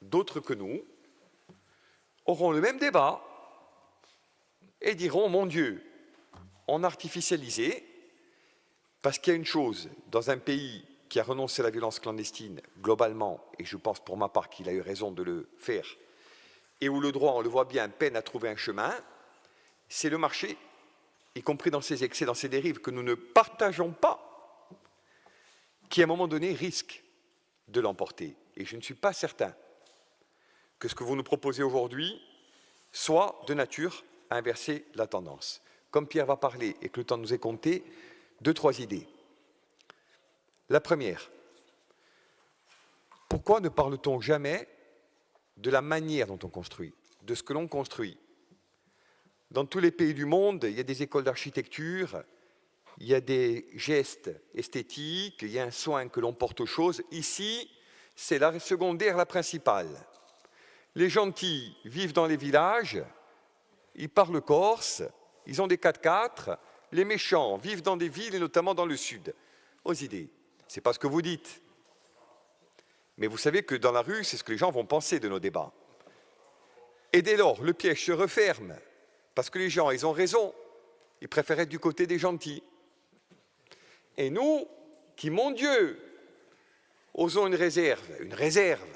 Speaker 17: d'autres que nous auront le même débat et diront, mon Dieu, on a artificialisé, parce qu'il y a une chose, dans un pays qui a renoncé à la violence clandestine, globalement, et je pense pour ma part qu'il a eu raison de le faire, et où le droit, on le voit bien, peine à trouver un chemin, c'est le marché, y compris dans ses excès, dans ses dérives, que nous ne partageons pas, qui à un moment donné risque de l'emporter. Et je ne suis pas certain que ce que vous nous proposez aujourd'hui soit de nature à inverser la tendance. Comme Pierre va parler et que le temps nous est compté, 2-3 idées. La première, pourquoi ne parle-t-on jamais de la manière dont on construit, de ce que l'on construit? Dans tous les pays du monde, il y a des écoles d'architecture, il y a des gestes esthétiques, il y a un soin que l'on porte aux choses. Ici, c'est la secondaire, la principale. Les gentils vivent dans les villages, ils parlent corse, ils ont des 4x4, les méchants vivent dans des villes et notamment dans le sud. Aux idées, c'est pas ce que vous dites. Mais vous savez que dans la rue, c'est ce que les gens vont penser de nos débats. Et dès lors, le piège se referme, parce que les gens, ils ont raison, ils préfèrent être du côté des gentils. Et nous, qui, mon Dieu, osons une réserve,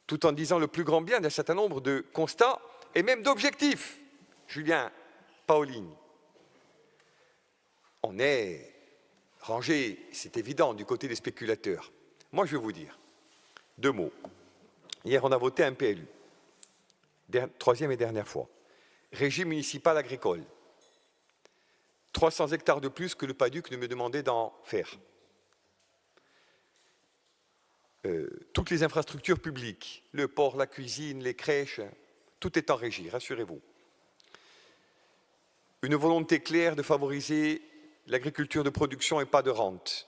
Speaker 17: tout en disant le plus grand bien d'un certain nombre de constats et même d'objectifs. Julien, Pauline, on est rangé, c'est évident, du côté des spéculateurs. Moi, je vais vous dire 2 mots. Hier, on a voté un PLU, 3e et dernière fois. Régime municipal agricole. 300 hectares de plus que le PADUC ne me demandait d'en faire. Toutes les infrastructures publiques, le port, la cuisine, les crèches, tout est en régie, rassurez-vous. Une volonté claire de favoriser l'agriculture de production et pas de rente.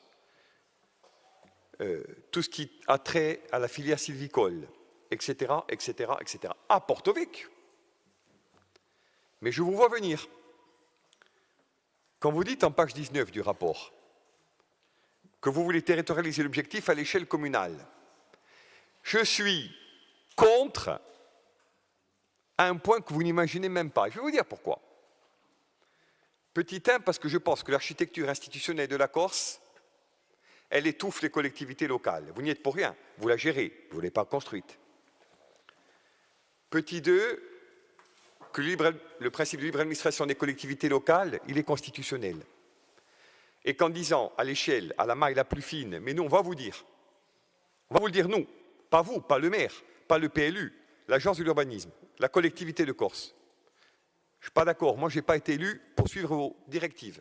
Speaker 17: Tout ce qui a trait à la filière sylvicole, etc., etc., etc. À Porto-Vecchio. Mais je vous vois venir. Quand vous dites en page 19 du rapport que vous voulez territorialiser l'objectif à l'échelle communale, je suis contre à un point que vous n'imaginez même pas. Je vais vous dire pourquoi. Petit 1, parce que je pense que l'architecture institutionnelle de la Corse, elle étouffe les collectivités locales. Vous n'y êtes pour rien, vous la gérez, vous ne l'avez pas construite. Petit 2, que le principe de libre administration des collectivités locales, il est constitutionnel. Et qu'en disant à l'échelle, à la maille la plus fine, mais nous, on va vous le dire nous, pas vous, pas le maire, pas le PLU, l'agence de l'urbanisme, la collectivité de Corse. Je ne suis pas d'accord, moi je n'ai pas été élu pour suivre vos directives.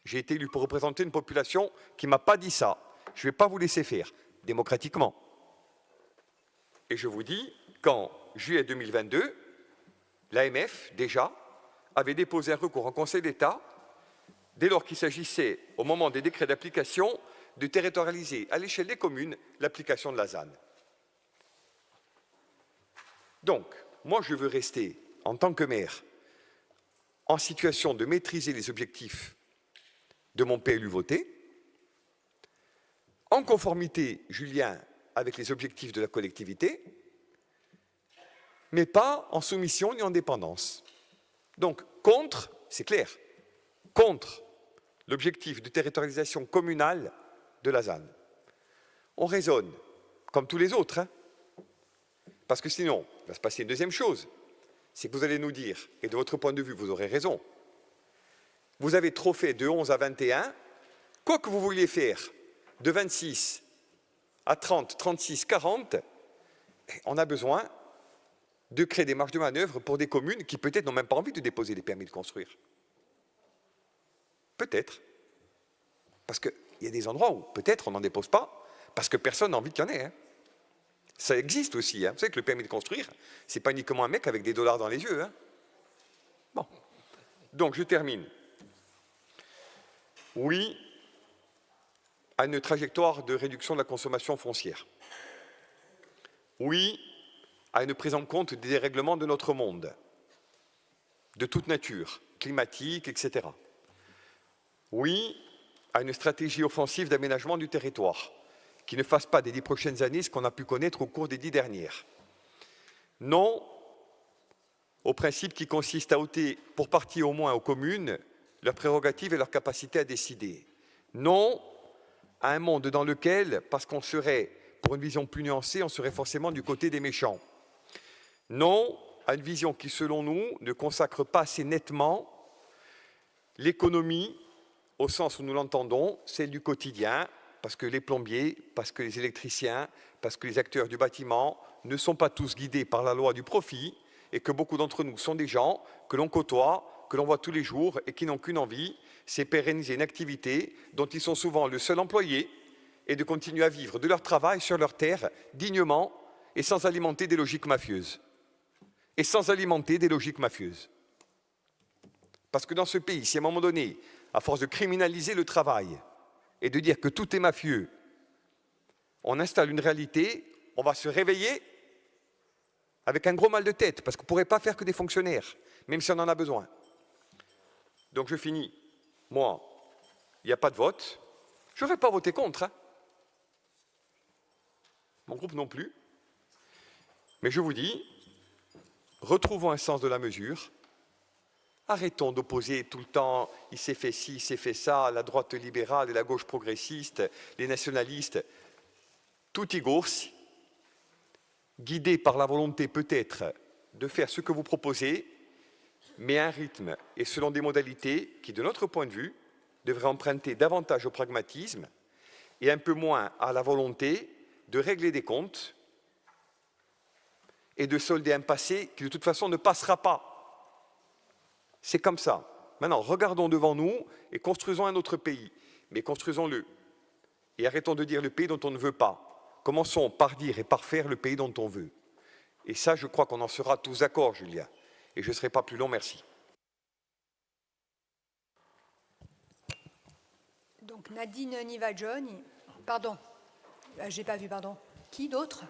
Speaker 17: J'ai été élu pour représenter une population qui ne m'a pas dit ça. Je ne vais pas vous laisser faire, démocratiquement. Et je vous dis qu'en juillet 2022, l'AMF, déjà, avait déposé un recours en Conseil d'État dès lors qu'il s'agissait, au moment des décrets d'application, de territorialiser à l'échelle des communes l'application de la ZAN. Donc, moi, je veux rester, en tant que maire, en situation de maîtriser les objectifs de mon PLU voté, en conformité, Julien, avec les objectifs de la collectivité, mais pas en soumission ni en dépendance. Donc, contre, c'est clair, contre l'objectif de territorialisation communale de la ZAN. on raisonne, comme tous les autres. Hein. Parce que sinon, il va se passer une deuxième chose. C'est que vous allez nous dire, et de votre point de vue, vous aurez raison, vous avez trop fait de 11 à 21, quoi que vous vouliez faire, de 26 à 30, 36, 40, on a besoin de créer des marges de manœuvre pour des communes qui peut-être n'ont même pas envie de déposer des permis de construire. Peut-être. Parce qu'il y a des endroits où peut-être on n'en dépose pas, parce que personne n'a envie qu'il y en ait. Hein. Ça existe aussi. Hein. Vous savez que le permis de construire, ce n'est pas uniquement un mec avec des dollars dans les yeux. Hein. Bon. Donc, je termine. Oui à une trajectoire de réduction de la consommation foncière. Oui à une prise en compte des dérèglements de notre monde, de toute nature, climatique, etc. Oui à une stratégie offensive d'aménagement du territoire, qui ne fasse pas des 10 prochaines années ce qu'on a pu connaître au cours des 10 dernières. Non au principe qui consiste à ôter, pour partie au moins aux communes, leurs prérogatives et leur capacité à décider. Non à un monde dans lequel, parce qu'on serait, pour une vision plus nuancée, on serait forcément du côté des méchants. Non à une vision qui, selon nous, ne consacre pas assez nettement l'économie, au sens où nous l'entendons, celle du quotidien, parce que les plombiers, parce que les électriciens, parce que les acteurs du bâtiment ne sont pas tous guidés par la loi du profit, et que beaucoup d'entre nous sont des gens que l'on côtoie, que l'on voit tous les jours et qui n'ont qu'une envie, c'est pérenniser une activité dont ils sont souvent le seul employé et de continuer à vivre de leur travail sur leur terre dignement et sans alimenter des logiques mafieuses. Et sans alimenter des logiques mafieuses. Parce que dans ce pays, si à un moment donné, à force de criminaliser le travail et de dire que tout est mafieux, on installe une réalité, on va se réveiller avec un gros mal de tête, parce qu'on ne pourrait pas faire que des fonctionnaires, même si on en a besoin. Donc je finis. Moi, il n'y a pas de vote. Je n'aurais pas voté contre. Hein. Mon groupe non plus. Mais je vous dis, retrouvons un sens de la mesure. Arrêtons d'opposer tout le temps, il s'est fait ci, il s'est fait ça, la droite libérale et la gauche progressiste, les nationalistes. Tutti gorsi, guidés par la volonté peut-être de faire ce que vous proposez, mais à un rythme et selon des modalités qui, de notre point de vue, devraient emprunter davantage au pragmatisme et un peu moins à la volonté de régler des comptes et de solder un passé qui, de toute façon, ne passera pas. C'est comme ça. Maintenant, regardons devant nous et construisons un autre pays. Mais construisons-le. Et arrêtons de dire le pays dont on ne veut pas. Commençons par dire et par faire le pays dont on veut. Et ça, je crois qu'on en sera tous d'accord, Julien. Et je ne serai pas plus long, merci.
Speaker 6: Donc Nadine Niva-John, pardon, j'ai pas vu, pardon. Qui d'autre?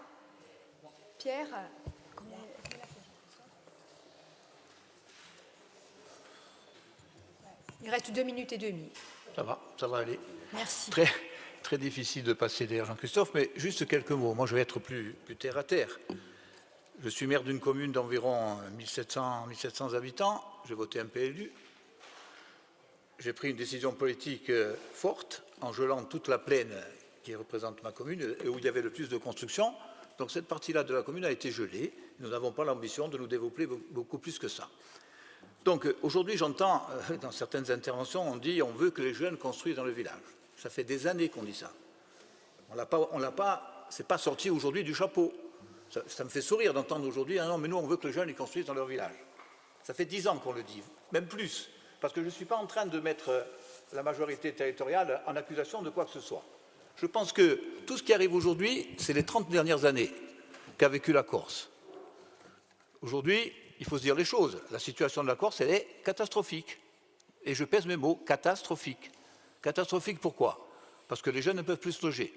Speaker 6: Pierre? Il reste 2 minutes et demie.
Speaker 20: Ça va aller.
Speaker 6: Merci.
Speaker 20: Très difficile de passer derrière Jean-Christophe, mais juste quelques mots. Moi, je vais être plus terre à terre. Je suis maire d'une commune d'environ 1700 habitants. J'ai voté un PLU. J'ai pris une décision politique forte en gelant toute la plaine qui représente ma commune et où il y avait le plus de construction. Donc cette partie-là de la commune a été gelée. Nous n'avons pas l'ambition de nous développer beaucoup plus que ça. Donc aujourd'hui, j'entends dans certaines interventions, on dit on veut que les jeunes construisent dans le village. Ça fait des années qu'on dit ça. C'est pas sorti aujourd'hui du chapeau. Ça me fait sourire d'entendre aujourd'hui, ah non, mais nous, on veut que les jeunes ils construisent dans leur village. Ça fait 10 ans qu'on le dit, même plus. Parce que je ne suis pas en train de mettre la majorité territoriale en accusation de quoi que ce soit. Je pense que tout ce qui arrive aujourd'hui, c'est les 30 dernières années qu'a vécu la Corse. Aujourd'hui, il faut se dire les choses. La situation de la Corse, elle est catastrophique. Et je pèse mes mots, catastrophique. Catastrophique pourquoi? Parce que les jeunes ne peuvent plus se loger.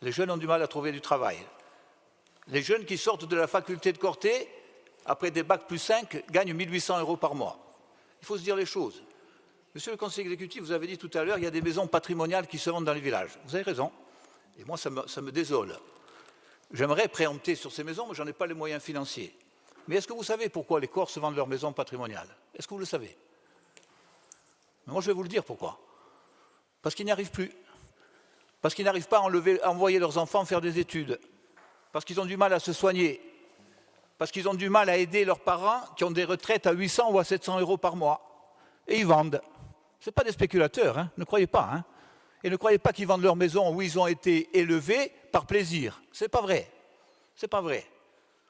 Speaker 20: Les jeunes ont du mal à trouver du travail. Les jeunes qui sortent de la faculté de Corté, après des bacs plus 5, gagnent 1 800 € par mois. Il faut se dire les choses. Monsieur le conseiller exécutif, vous avez dit tout à l'heure, il y a des maisons patrimoniales qui se vendent dans les villages. Vous avez raison. Et moi, ça me désole. J'aimerais préempter sur ces maisons, mais je n'en ai pas les moyens financiers. Mais est-ce que vous savez pourquoi les Corses vendent leurs maisons patrimoniales? Est-ce que vous le savez? Mais moi, je vais vous le dire pourquoi. Parce qu'ils n'y arrivent plus.
Speaker 4: parce qu'ils n'arrivent pas à envoyer leurs enfants faire des études, parce qu'ils ont du mal à se soigner, parce qu'ils ont du mal à aider leurs parents qui ont des retraites à 800 ou à 700 euros par mois. Et ils vendent. Ce ne sont pas des spéculateurs, hein, ne croyez pas. Hein. Et ne croyez pas qu'ils vendent leur maison où ils ont été élevés par plaisir. Ce n'est pas vrai. C'est pas vrai.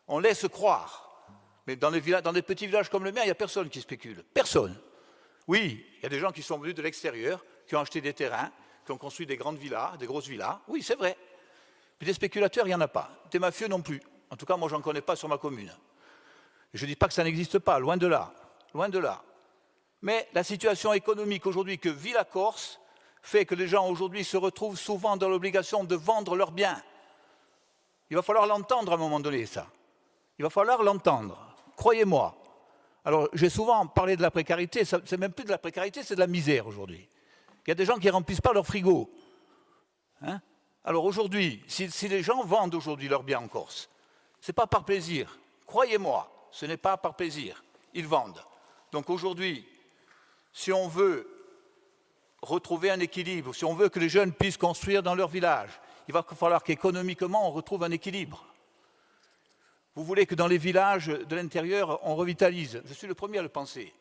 Speaker 4: On laisse croire. Mais dans des petits villages comme le mien, il n'y a personne qui spécule. Personne. Oui, il y a des gens qui sont venus de l'extérieur, qui ont acheté des terrains, qui ont construit des grandes villas, des grosses villas. Oui, c'est vrai. Mais des spéculateurs, il n'y en a pas. Des mafieux non plus. En tout cas, moi, je n'en connais pas sur ma commune. Je ne dis pas que ça n'existe pas, loin de là. Loin de là. Mais la situation économique aujourd'hui que vit la Corse fait que les gens aujourd'hui se retrouvent souvent dans l'obligation de vendre leurs biens. Il va falloir l'entendre à un moment donné, ça. Il va falloir l'entendre. Croyez-moi. Alors, j'ai souvent parlé de la précarité. C'est même plus de la précarité, c'est de la misère aujourd'hui. Il y a des gens qui ne remplissent pas leur frigo. Hein? Alors aujourd'hui, si les gens vendent aujourd'hui leurs biens en Corse, ce n'est pas par plaisir. Croyez-moi, ce n'est pas par plaisir. Ils vendent. Donc aujourd'hui, si on veut retrouver un équilibre, si on veut que les jeunes puissent construire dans leur village, il va falloir qu'économiquement, on retrouve un équilibre. Vous voulez que dans les villages de l'intérieur, on revitalise. Je suis le premier à le penser.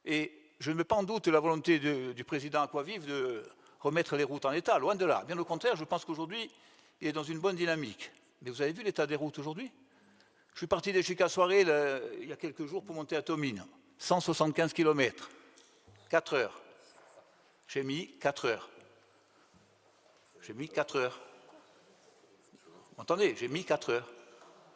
Speaker 4: Et je ne mets pas en doute la volonté du président Aquavive de remettre les routes en état, loin de là. Bien au contraire, je pense qu'aujourd'hui, il est dans une bonne dynamique. Mais vous avez vu l'état des routes aujourd'hui? Je suis parti d'Échica-Soirée il y a quelques jours pour monter à Tomine. 175 km. 4 heures. J'ai mis 4 heures. J'ai mis 4 heures. Vous entendez? J'ai mis 4 heures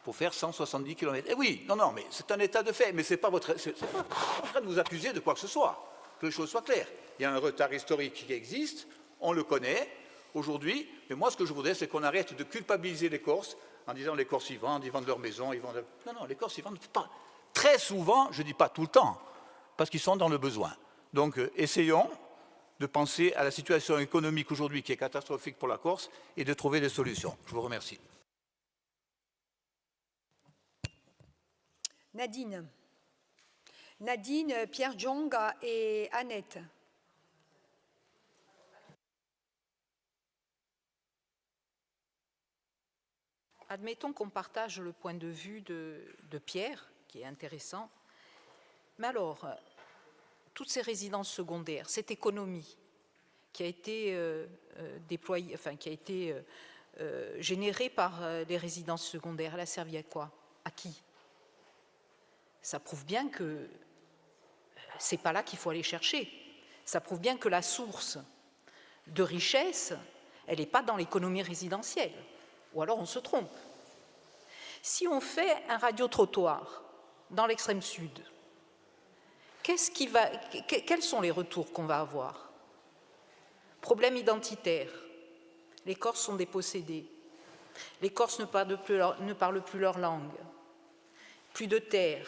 Speaker 4: pour faire 170 km. Eh oui, non, mais c'est un état de fait. Mais c'est pas votre... C'est pas en train de vous accuser de quoi que ce soit. Que les choses soient claires. Il y a un retard historique qui existe, on le connaît aujourd'hui, mais moi ce que je voudrais c'est qu'on arrête de culpabiliser les Corses en disant les Corses ils vendent leur maison, ils vendent... Non, les Corses ils vendent pas. Très souvent, je ne dis pas tout le temps, parce qu'ils sont dans le besoin. Donc essayons de penser à la situation économique aujourd'hui qui est catastrophique pour la Corse et de trouver des solutions. Je vous remercie.
Speaker 6: Nadine, Pierre Jong et Annette.
Speaker 22: Admettons qu'on partage le point de vue de Pierre, qui est intéressant. Mais alors, toutes ces résidences secondaires, cette économie qui a été déployée, enfin qui a été générée par les résidences secondaires, elle a servi à quoi? À qui? Ça prouve bien que c'est pas là qu'il faut aller chercher. Ça prouve bien que la source de richesse, elle n'est pas dans l'économie résidentielle. Ou alors on se trompe. Si on fait un radiotrottoir dans l'extrême sud, quels sont les retours qu'on va avoir? Problème identitaire. Les Corses sont dépossédés. Les Corses ne parlent plus leur langue. Plus de terre.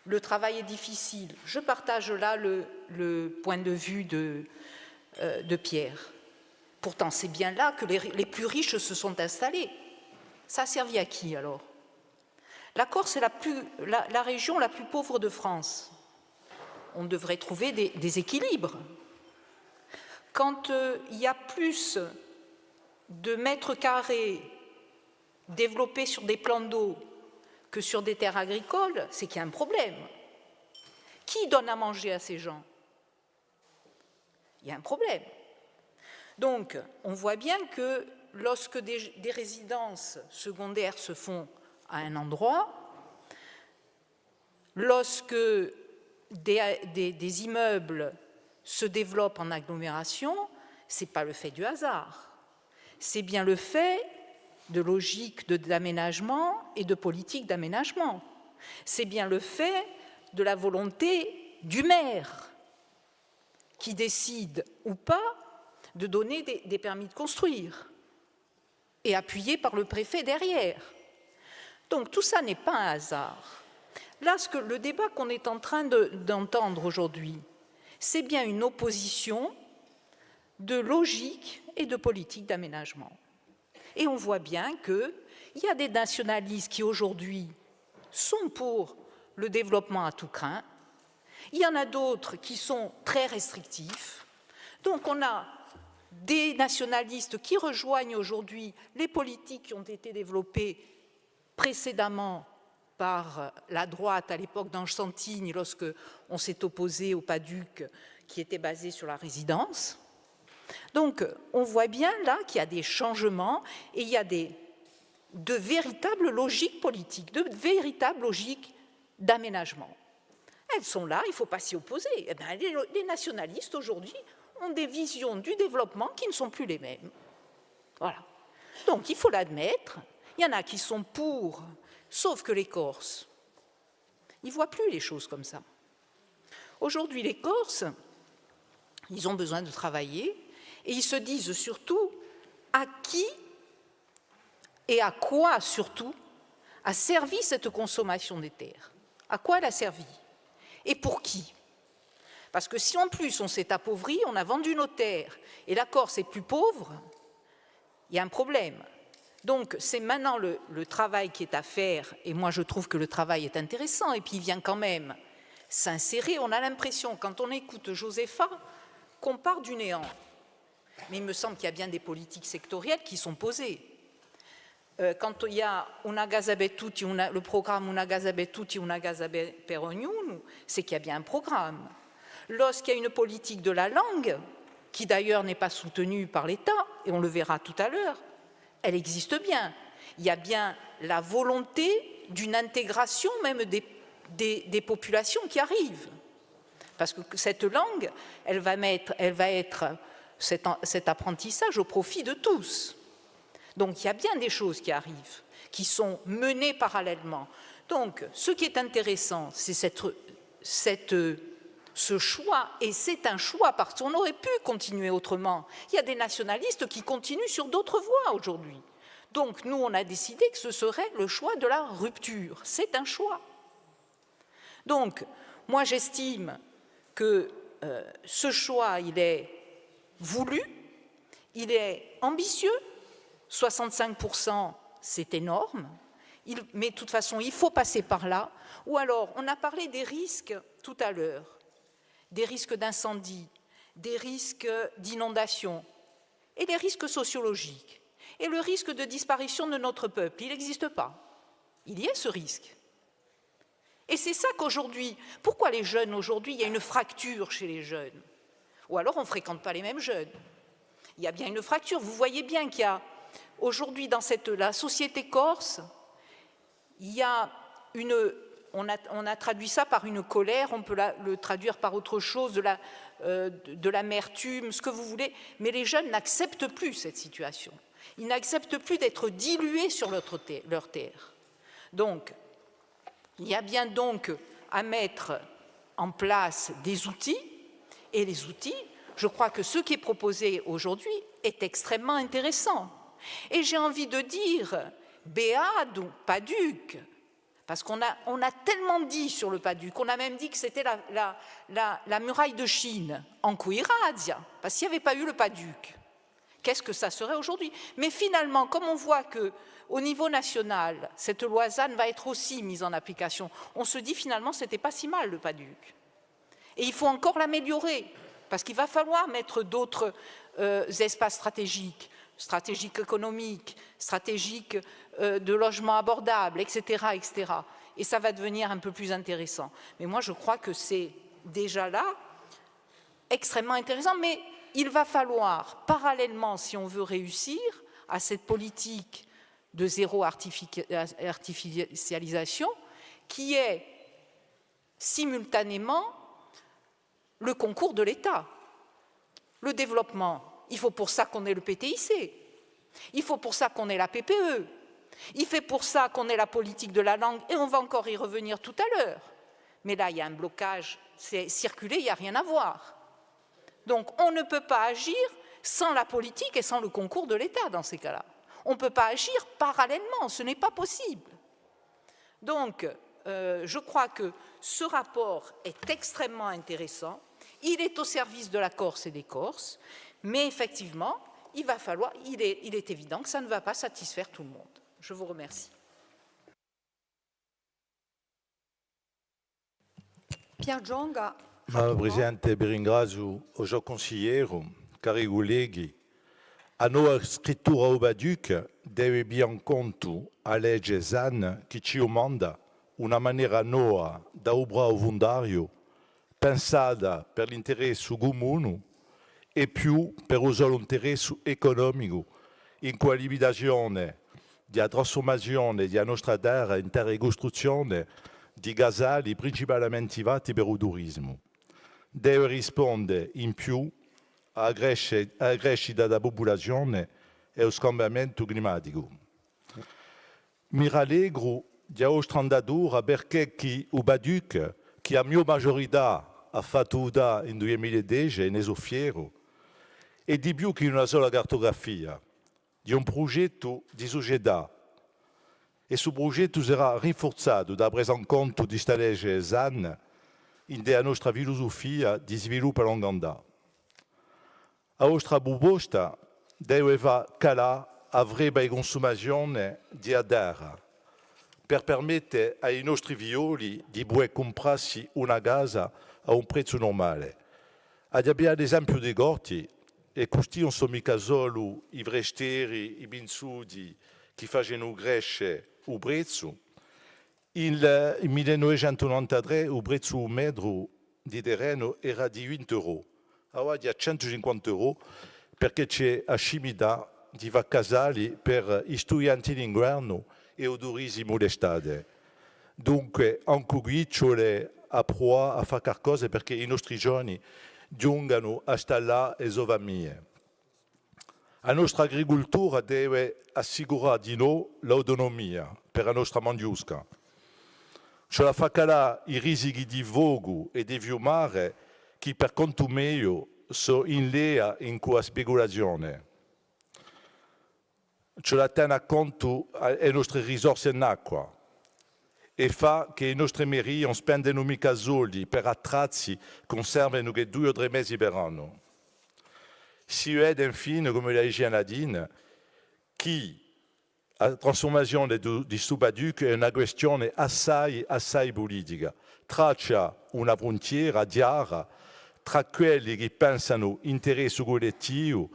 Speaker 22: Le travail est difficile. Je partage là le point de vue de Pierre. Pourtant, c'est bien là que les plus riches se sont installés. Ça a servi à qui, alors? La Corse est la région la plus pauvre de France. On devrait trouver des équilibres. Quand il y a plus de mètres carrés développés sur des plans d'eau que sur des terres agricoles, c'est qu'il y a un problème. Qui donne à manger à ces gens? Il y a un problème. Donc, on voit bien que lorsque des résidences secondaires se font à un endroit, lorsque des immeubles se développent en agglomération, ce n'est pas le fait du hasard. C'est bien le fait de logique d'aménagement et de politique d'aménagement. C'est bien le fait de la volonté du maire qui décide ou pas de donner des permis de construire et appuyé par le préfet derrière. Donc tout ça n'est pas un hasard. Là, le débat qu'on est en train d'entendre aujourd'hui, c'est bien une opposition de logique et de politique d'aménagement. Et on voit bien qu'il y a des nationalistes qui aujourd'hui sont pour le développement à tout crin, il y en a d'autres qui sont très restrictifs. Donc on a des nationalistes qui rejoignent aujourd'hui les politiques qui ont été développées précédemment par la droite à l'époque d'Ange Santini, lorsque on s'est opposé au PADUC qui était basé sur la résidence. Donc, on voit bien là qu'il y a des changements et il y a de véritables logiques politiques, de véritables logiques d'aménagement. Elles sont là, il ne faut pas s'y opposer. Eh bien, les nationalistes aujourd'hui ont des visions du développement qui ne sont plus les mêmes. Voilà. Donc, il faut l'admettre. Il y en a qui sont pour, sauf que les Corses, ils ne voient plus les choses comme ça. Aujourd'hui, les Corses, ils ont besoin de travailler et ils se disent surtout à qui et à quoi surtout a servi cette consommation des terres. À quoi elle a servi? Et pour qui? Parce que si en plus on s'est appauvri, on a vendu nos terres et la Corse est plus pauvre, il y a un problème. Donc c'est maintenant le travail qui est à faire, et moi je trouve que le travail est intéressant, et puis il vient quand même s'insérer. On a l'impression, quand on écoute Josefa, qu'on part du néant. Mais il me semble qu'il y a bien des politiques sectorielles qui sont posées. Quand il y a le programme Una Gazabe Tutti, Una Gazabe per Ognuno, c'est qu'il y a bien un programme. Lorsqu'il y a une politique de la langue, qui d'ailleurs n'est pas soutenue par l'État, et on le verra tout à l'heure, elle existe bien. Il y a bien la volonté d'une intégration même des populations qui arrivent. Parce que cette langue, elle va être cet apprentissage au profit de tous. Donc il y a bien des choses qui arrivent, qui sont menées parallèlement. Donc ce qui est intéressant, c'est ce choix, et c'est un choix parce qu'on aurait pu continuer autrement. Il y a des nationalistes qui continuent sur d'autres voies aujourd'hui. Donc nous, on a décidé que ce serait le choix de la rupture. C'est un choix. Donc, moi j'estime que ce choix, il est voulu, il est ambitieux. 65%, c'est énorme, mais de toute façon, il faut passer par là. Ou alors, on a parlé des risques tout à l'heure, des risques d'incendie, des risques d'inondation et des risques sociologiques. Et le risque de disparition de notre peuple, il n'existe pas. Il y a ce risque. Et c'est ça qu'aujourd'hui, pourquoi les jeunes aujourd'hui, il y a une fracture chez les jeunes? Ou alors on ne fréquente pas les mêmes jeunes. Il y a bien une fracture. Vous voyez bien qu'il y a aujourd'hui, dans la société corse, il y a on a traduit ça par une colère, on peut le traduire par autre chose, de l'amertume, ce que vous voulez, mais les jeunes n'acceptent plus cette situation. Ils n'acceptent plus d'être dilués sur leur terre. Donc, il y a bien donc à mettre en place des outils, et les outils, je crois que ce qui est proposé aujourd'hui est extrêmement intéressant. Et j'ai envie de dire, BEAD ou PADUC, parce qu'on a tellement dit sur le PADUC, on a même dit que c'était la muraille de Chine, en Cuiradia, parce qu'il n'y avait pas eu le PADUC. Qu'est-ce que ça serait aujourd'hui? Mais finalement, comme on voit qu'au niveau national, cette loi ZAN va être aussi mise en application, on se dit finalement ce n'était pas si mal le PADUC. Et il faut encore l'améliorer, parce qu'il va falloir mettre d'autres espaces stratégiques économiques, stratégiques de logement abordable, etc., etc. Et ça va devenir un peu plus intéressant. Mais moi, je crois que c'est déjà là extrêmement intéressant. Mais il va falloir, parallèlement, si on veut réussir à cette politique de zéro artificialisation, qui est simultanément le concours de l'État. Le développement, il faut pour ça qu'on ait le PTIC, il faut pour ça qu'on ait la PPE, il faut pour ça qu'on ait la politique de la langue, et on va encore y revenir tout à l'heure. Mais là, il y a un blocage, c'est circulé, il n'y a rien à voir. Donc, on ne peut pas agir sans la politique et sans le concours de l'État dans ces cas-là. On ne peut pas agir parallèlement, ce n'est pas possible. Donc, je crois que ce rapport est extrêmement intéressant. Il est au service de la Corse et des Corses, mais effectivement, il est évident que ça ne va pas satisfaire tout le monde. Je vous remercie.
Speaker 6: Pierre Gionga.
Speaker 18: Madame Presidente, vi ringrazio. Ho già consigliere, cari colleghi, A nuova scrittura Ubaduc deve bien conto a legge ZAN che ci manda una maniera nuova da obra volontario pensata per l'interesse comune e più per il solo interesse economico in qualificazione della trasformazione della nostra terra in terra di costruzione di casali principalmente fatti per il turismo. Deve rispondere in più alla crescita della popolazione e allo scambiamento climatico. Mi rallegro di vostra andatura perché chi Ubaduc, che a mia maggiorità ha fatto in 2010 e ne sono fiero, e di più che una sola cartografia, di un progetto di società. E questo progetto sarà rinforzato da presa in conto di questa legge ZAN in della nostra filosofia di sviluppo a lungo andare. La vostra proposta deve calare a vera consumazione di terra per permettere ai nostri figlioli di poter comprarsi una casa a un prezzo normale. Abbiamo l'esempio dei corti, e questi non sono mica solo i vrestieri, i binzudi che fanno crescere il prezzo. In 1993 il prezzo un metro di terreno era di 20 euro. Ora è a 150 euro perché c'è la scimità di fare casali per gli studenti d'inverno e il turismo d'estate. Dunque, anche qui c'è a provare a fare qualcosa perché i nostri giovani giungano a stare là e famiglie. La nostra agricoltura deve assicurare di noi l'autonomia per la nostra mangiusca. Ce la fa calare i rischi di vogo e di fiumare che per conto mio sono in lea in quella speculazione. Ce la tiene a conto le nostre risorse in acqua e fa che i nostri meri non spendono mica soldi per attrezzi conservano che 2 o 3 mesi per anno. Si vede infine, come la dice Nadine, che la trasformazione di Ubaduc è una questione assai politica. Traccia una frontiera chiara tra quelli che pensano interesse collettivo,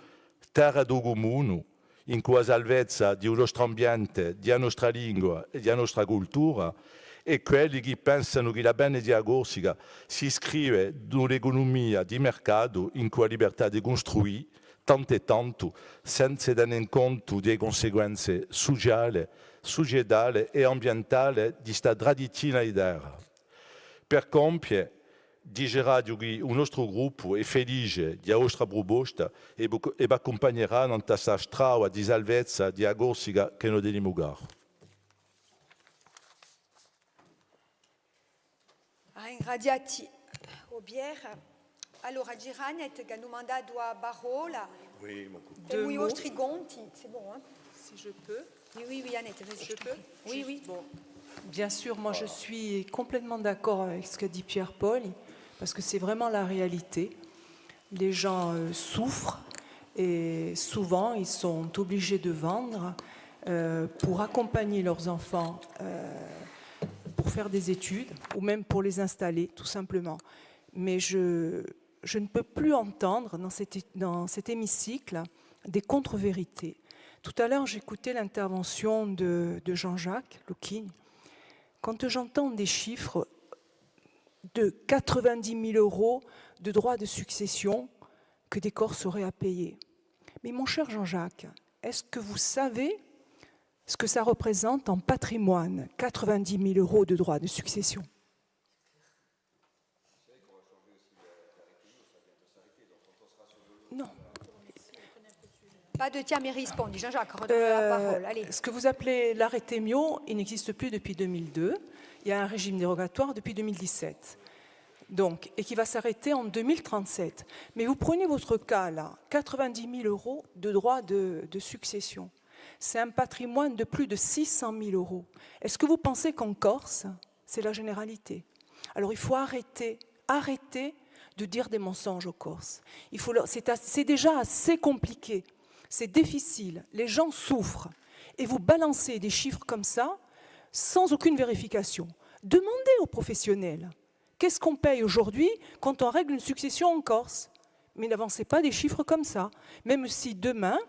Speaker 18: terra do comune, in cui la salvezza del nostro ambiente, della nostra lingua e della nostra cultura, e quelli che pensano che la bene diagnostica si iscrive nell'economia di mercato in cui la libertà di costruire tanto e tanto senza tenere conto delle conseguenze sociali, societali e ambientali di questa tradizione di terra. Per compiere, dice che il nostro gruppo è felice della vostra proposta e vi accompagnerà in questa strada di salvezza diagnostica che noi dobbiamo fare.
Speaker 6: Ringraziati Obier. Allora, Giranet, che nous manda due parola.
Speaker 19: Oui, mon
Speaker 6: De voi vostri conti, c'est bon, hein?
Speaker 21: Si je peux.
Speaker 6: Oui, Annette, vas-y.
Speaker 21: Je peux.
Speaker 6: Oui, oui.
Speaker 21: Bon. Bien sûr, moi je suis complètement d'accord avec ce qu'a dit Pierre-Paul, parce que c'est vraiment la réalité. Les gens souffrent et souvent ils sont obligés de vendre pour accompagner leurs enfants pour faire des études ou même pour les installer, tout simplement. Mais je ne peux plus entendre dans cet hémicycle des contre-vérités. Tout à l'heure, j'écoutais l'intervention de Jean-Jacques Loukigne. Quand j'entends des chiffres de 90 000 euros de droits de succession que des Corses auraient à payer. Mais mon cher Jean-Jacques, est-ce que vous savez ce que ça représente en patrimoine, 90 000 euros de droits de succession? Non.
Speaker 6: Pas de tiens, mais réponds, Jean-Jacques, redonne la parole. Allez.
Speaker 21: Ce que vous appelez l'arrêté Mio, il n'existe plus depuis 2002. Il y a un régime dérogatoire depuis 2017. Donc, et qui va s'arrêter en 2037. Mais vous prenez votre cas là, 90 000 euros de droits de succession. C'est un patrimoine de plus de 600 000 euros. Est-ce que vous pensez qu'en Corse, c'est la généralité? Alors il faut arrêter de dire des mensonges aux Corses. C'est déjà assez compliqué, c'est difficile, les gens souffrent. Et vous balancez des chiffres comme ça, sans aucune vérification. Demandez aux professionnels, qu'est-ce qu'on paye aujourd'hui quand on règle une succession en Corse? Mais n'avancez pas des chiffres comme ça, même si demain,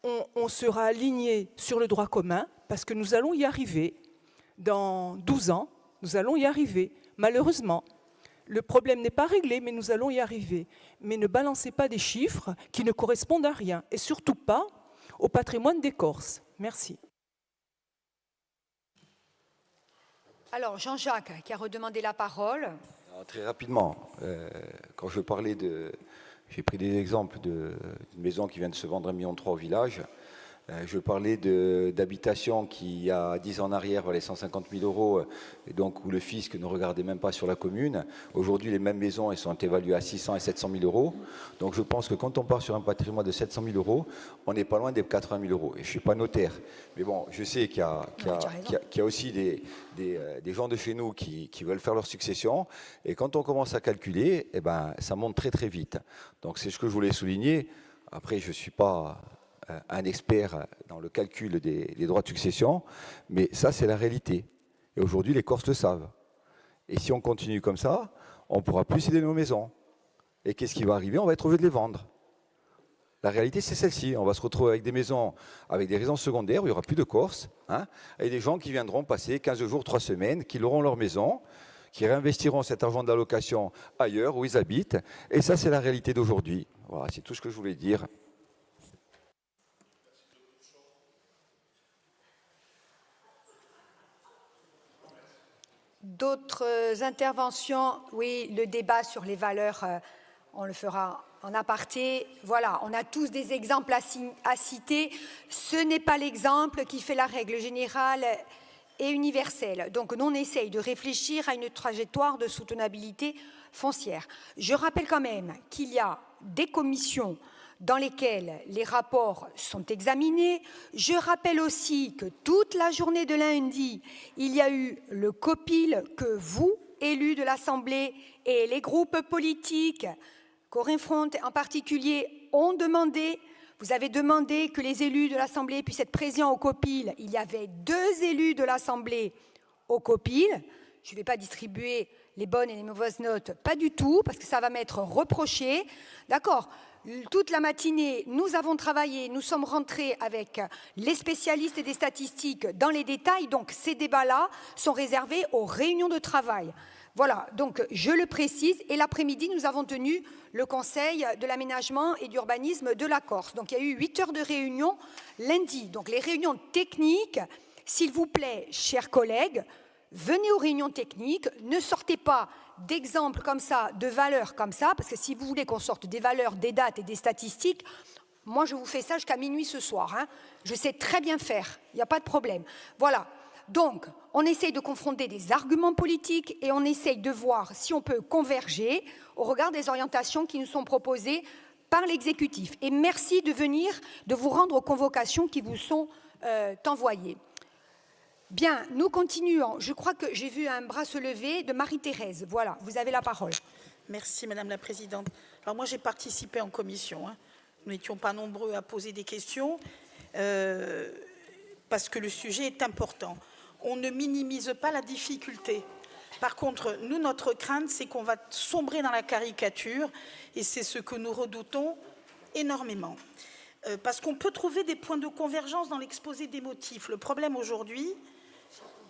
Speaker 21: on sera aligné sur le droit commun, parce que nous allons y arriver. Dans 12 ans, nous allons y arriver, malheureusement. Le problème n'est pas réglé, mais nous allons y arriver. Mais ne balancez pas des chiffres qui ne correspondent à rien, et surtout pas au patrimoine des Corses. Merci.
Speaker 6: Alors, Jean-Jacques, qui a redemandé la parole.
Speaker 15: Alors, très rapidement, quand je parlais de... J'ai pris des exemples d'une maison qui vient de se vendre 1,3 million au village. Je parlais d'habitation qui, il y a 10 ans en arrière, valait 150 000 €, et donc où le fisc ne regardait même pas sur la commune. Aujourd'hui, les mêmes maisons elles sont évaluées à 600 et 700 000 €. Donc je pense que quand on part sur un patrimoine de 700 000 €, on n'est pas loin des 80 000 €. Et je ne suis pas notaire. Mais bon, je sais qu'il y a aussi des gens de chez nous qui veulent faire leur succession. Et quand on commence à calculer, eh ben, ça monte très très vite. Donc c'est ce que je voulais souligner. Après, je ne suis pas un expert dans le calcul des droits de succession, mais ça, c'est la réalité. Et aujourd'hui, les Corses le savent. Et si on continue comme ça, on ne pourra plus céder nos maisons. Et qu'est-ce qui va arriver? On va être obligé de les vendre. La réalité, c'est celle-ci. On va se retrouver avec des maisons, avec des résidences secondaires, où il n'y aura plus de Corses, et des gens qui viendront passer 15 jours, 3 semaines, qui auront leur maison, qui réinvestiront cet argent de la location ailleurs, où ils habitent. Et ça, c'est la réalité d'aujourd'hui. Voilà, c'est tout ce que je voulais dire.
Speaker 6: D'autres interventions? Oui, le débat sur les valeurs, on le fera en aparté. Voilà, on a tous des exemples à citer. Ce n'est pas l'exemple qui fait la règle générale et universelle. Donc, nous, on essaye de réfléchir à une trajectoire de soutenabilité foncière. Je rappelle quand même qu'il y a des commissions dans lesquelles les rapports sont examinés. Je rappelle aussi que toute la journée de lundi, il y a eu le COPIL que vous, élus de l'Assemblée, et les groupes politiques, Corinne Front en particulier, ont demandé. Vous avez demandé que les élus de l'Assemblée puissent être présents au COPIL. Il y avait 2 élus de l'Assemblée au COPIL. Je ne vais pas distribuer les bonnes et les mauvaises notes, pas du tout, parce que ça va m'être reproché. D'accord ? Toute la matinée, nous avons travaillé, nous sommes rentrés avec les spécialistes et des statistiques dans les détails. Donc, ces débats-là sont réservés aux réunions de travail. Voilà, donc je le précise. Et l'après-midi, nous avons tenu le Conseil de l'aménagement et d'urbanisme de la Corse. Donc, il y a eu 8 heures de réunion lundi. Donc, les réunions techniques, s'il vous plaît, chers collègues, venez aux réunions techniques, ne sortez pas d'exemples comme ça, de valeurs comme ça, parce que si vous voulez qu'on sorte des valeurs, des dates et des statistiques, moi je vous fais ça jusqu'à minuit ce soir. Je sais très bien faire, il n'y a pas de problème. Voilà, donc on essaye de confronter des arguments politiques et on essaye de voir si on peut converger au regard des orientations qui nous sont proposées par l'exécutif. Et merci de venir, de vous rendre aux convocations qui vous sont envoyées. Bien, nous continuons. Je crois que j'ai vu un bras se lever de Marie-Thérèse. Voilà, vous avez la parole.
Speaker 3: Merci, Madame la Présidente. Alors moi, j'ai participé en commission. Nous n'étions pas nombreux à poser des questions parce que le sujet est important. On ne minimise pas la difficulté. Par contre, nous, notre crainte, c'est qu'on va sombrer dans la caricature et c'est ce que nous redoutons énormément. Parce qu'on peut trouver des points de convergence dans l'exposé des motifs. Le problème aujourd'hui,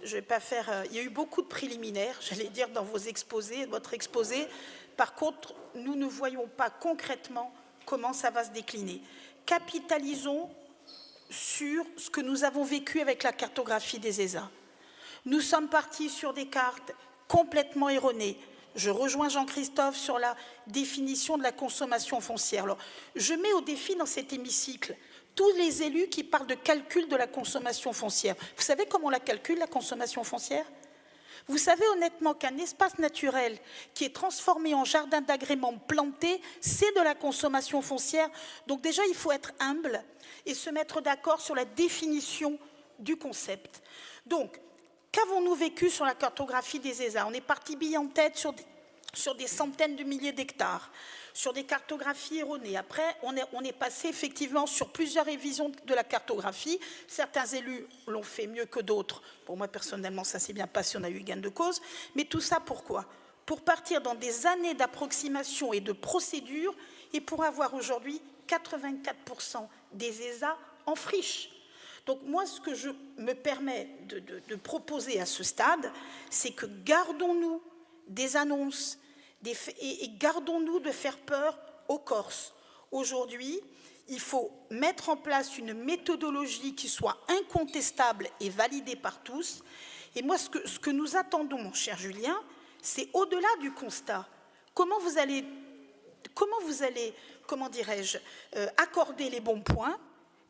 Speaker 3: je vais pas faire... il y a eu beaucoup de préliminaires, j'allais dire, dans vos exposés, votre exposé. Par contre, nous ne voyons pas concrètement comment ça va se décliner. Capitalisons sur ce que nous avons vécu avec la cartographie des ESA. Nous sommes partis sur des cartes complètement erronées. Je rejoins Jean-Christophe sur la définition de la consommation foncière. Alors, je mets au défi dans cet hémicycle tous les élus qui parlent de calcul de la consommation foncière. Vous savez comment on la calcule, la consommation foncière? Vous savez honnêtement qu'un espace naturel qui est transformé en jardin d'agrément planté, c'est de la consommation foncière. Donc déjà, il faut être humble et se mettre d'accord sur la définition du concept. Donc, qu'avons-nous vécu sur la cartographie des ESA? On est parti bille en tête sur des centaines de milliers d'hectares, sur des cartographies erronées. Après, on est passé effectivement sur plusieurs révisions de la cartographie. Certains élus l'ont fait mieux que d'autres. Pour moi, personnellement, ça s'est bien passé, on a eu gain de cause. Mais tout ça, pourquoi? Pour partir dans des années d'approximation et de procédures et pour avoir aujourd'hui 84% des ESA en friche. Donc moi, ce que je me permets de proposer à ce stade, c'est que gardons-nous des annonces et gardons-nous de faire peur aux Corses. Aujourd'hui, il faut mettre en place une méthodologie qui soit incontestable et validée par tous. Et moi, ce que nous attendons, mon cher Julien, c'est au-delà du constat. Comment vous allez, comment dirais-je, accorder les bons points?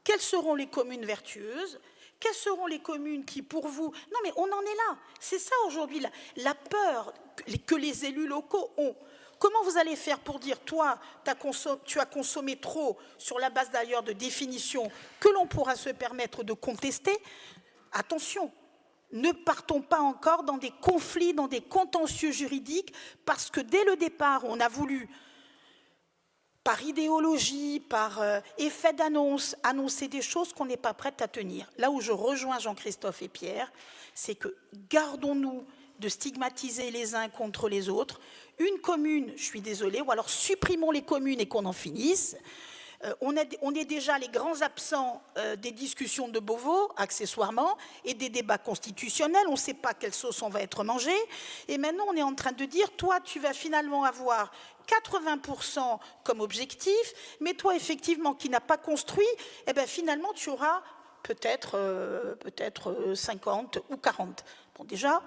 Speaker 3: Quelles seront les communes vertueuses? Quelles seront les communes qui, pour vous... Non, mais on en est là. C'est ça aujourd'hui, la peur que les élus locaux ont. Comment vous allez faire pour dire, toi, tu as consommé trop, sur la base d'ailleurs de définitions que l'on pourra se permettre de contester? Attention, ne partons pas encore dans des conflits, dans des contentieux juridiques, parce que dès le départ, on a voulu, par idéologie, par effet d'annonce, annoncer des choses qu'on n'est pas prête à tenir. Là où je rejoins Jean-Christophe et Pierre, c'est que gardons-nous de stigmatiser les uns contre les autres. Une commune, je suis désolée, ou alors supprimons les communes et qu'on en finisse. On est déjà les grands absents des discussions de Beauvau, accessoirement, et des débats constitutionnels. On ne sait pas quelle sauce on va être mangé. Et maintenant, on est en train de dire, toi, tu vas finalement avoir 80% comme objectif, mais toi, effectivement, qui n'as pas construit, eh bien, finalement, tu auras peut-être 50 ou 40. Bon, déjà,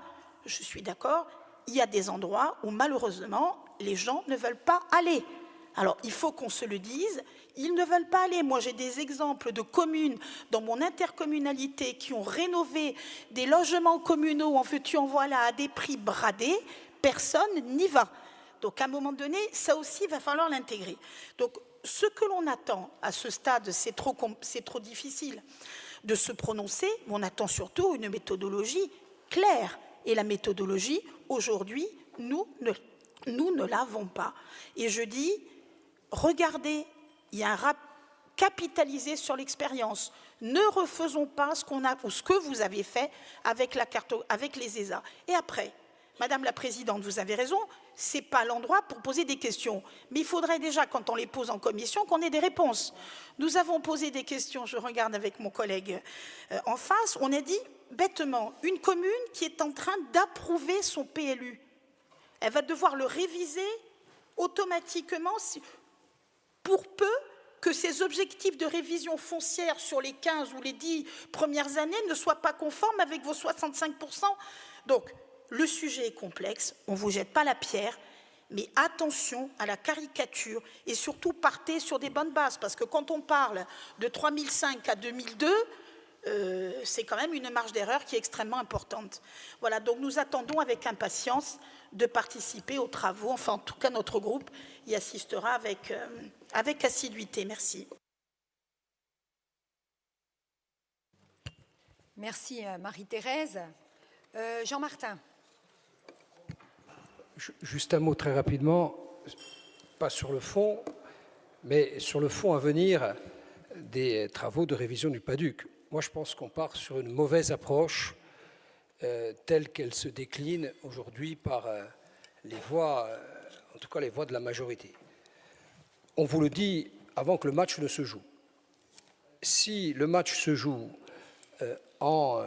Speaker 3: je suis d'accord, il y a des endroits où, malheureusement, les gens ne veulent pas aller. Alors, il faut qu'on se le dise, ils ne veulent pas aller. Moi, j'ai des exemples de communes dans mon intercommunalité qui ont rénové des logements communaux, en veux-tu, en voilà, à des prix bradés. Personne n'y va. Donc, à un moment donné, ça aussi, il va falloir l'intégrer. Donc, ce que l'on attend à ce stade, c'est trop difficile de se prononcer, mais on attend surtout une méthodologie claire. Et la méthodologie, aujourd'hui, nous ne l'avons pas. Et je dis, regardez, il y a un rap capitalisé sur l'expérience. Ne refaisons pas ce que vous avez fait avec les ESA. Et après, Madame la Présidente, vous avez raison, ce n'est pas l'endroit pour poser des questions. Mais il faudrait déjà, quand on les pose en commission, qu'on ait des réponses. Nous avons posé des questions, je regarde avec mon collègue en face, on a dit, bêtement, une commune qui est en train d'approuver son PLU, elle va devoir le réviser automatiquement pour peu que ces objectifs de révision foncière sur les 15 ou les 10 premières années ne soient pas conformes avec vos 65%. Donc, le sujet est complexe, on ne vous jette pas la pierre, mais attention à la caricature et surtout partez sur des bonnes bases, parce que quand on parle de 3005 à 2002, c'est quand même une marge d'erreur qui est extrêmement importante. Voilà, donc nous attendons avec impatience de participer aux travaux, enfin en tout cas notre groupe y assistera avec assiduité. Merci.
Speaker 6: Merci Marie-Thérèse. Jean-Martin.
Speaker 5: Juste un mot très rapidement, pas sur le fond, mais sur le fond à venir des travaux de révision du PADUC. Moi, je pense qu'on part sur une mauvaise approche telle qu'elle se décline aujourd'hui par les voix, en tout cas les voix de la majorité. On vous le dit avant que le match ne se joue. Si le match se joue en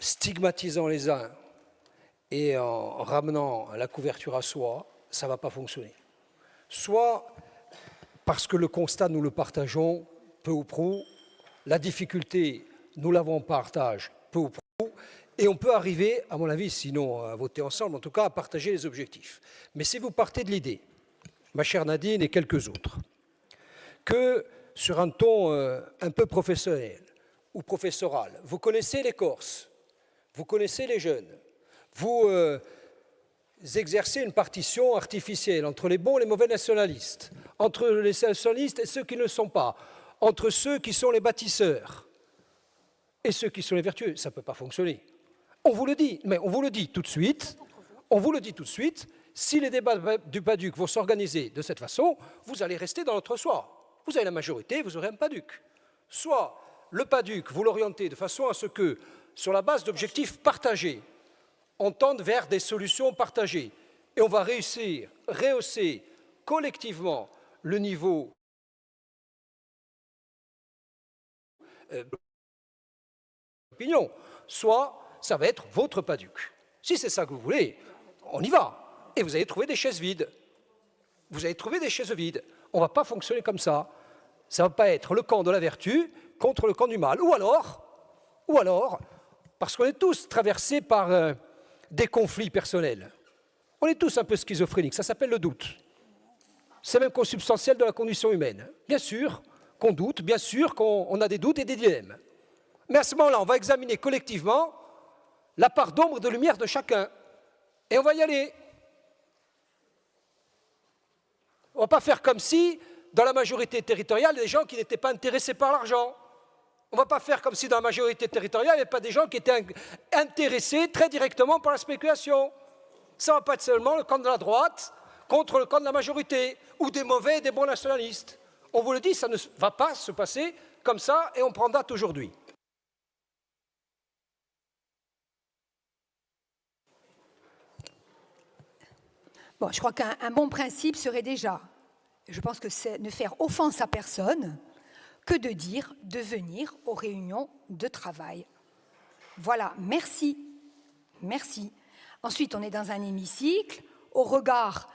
Speaker 5: stigmatisant les uns et en ramenant la couverture à soi, ça ne va pas fonctionner. Soit parce que le constat, nous le partageons peu ou prou, la difficulté, nous l'avons en partage peu ou prou, et on peut arriver, à mon avis, sinon à voter ensemble, en tout cas à partager les objectifs. Mais si vous partez de l'idée, ma chère Nadine et quelques autres, que sur un ton un peu professionnel ou professoral, vous connaissez les Corses, vous connaissez les jeunes, vous exercez une partition artificielle entre les bons et les mauvais nationalistes, entre les nationalistes et ceux qui ne le sont pas, entre ceux qui sont les bâtisseurs et ceux qui sont les vertueux. Ça ne peut pas fonctionner. On vous le dit, mais on vous le dit tout de suite, si les débats du PADUC vont s'organiser de cette façon, vous allez rester dans notre soir. Vous avez la majorité, vous aurez un PADUC. Soit le PADUC, vous l'orientez de façon à ce que, sur la base d'objectifs partagés, on tende vers des solutions partagées. Et on va réussir, rehausser collectivement le niveau opinion, soit ça va être votre PADUC. Si c'est ça que vous voulez, on y va. Et vous allez trouver des chaises vides. Vous allez trouver des chaises vides. On ne va pas fonctionner comme ça. Ça ne va pas être le camp de la vertu contre le camp du mal. Ou alors, parce qu'on est tous traversés par des conflits personnels. On est tous un peu schizophréniques, ça s'appelle le doute. C'est même consubstantiel de la condition humaine. Bien sûr qu'on doute, bien sûr qu'on a des doutes et des dilemmes. Mais à ce moment-là, on va examiner collectivement la part d'ombre et de lumière de chacun. Et on va y aller. On ne va pas faire comme si, dans la majorité territoriale, il y a des gens qui n'étaient pas intéressés par l'argent. On ne va pas faire comme si, dans la majorité territoriale, il n'y avait pas des gens qui étaient intéressés très directement par la spéculation. Ça ne va pas être seulement le camp de la droite contre le camp de la majorité, ou des mauvais et des bons nationalistes. On vous le dit, ça ne va pas se passer comme ça, et on prend date aujourd'hui.
Speaker 6: Bon, je crois qu'un bon principe serait déjà, je pense que c'est ne faire offense à personne que de dire de venir aux réunions de travail. Voilà, merci. Merci. Ensuite, on est dans un hémicycle, au regard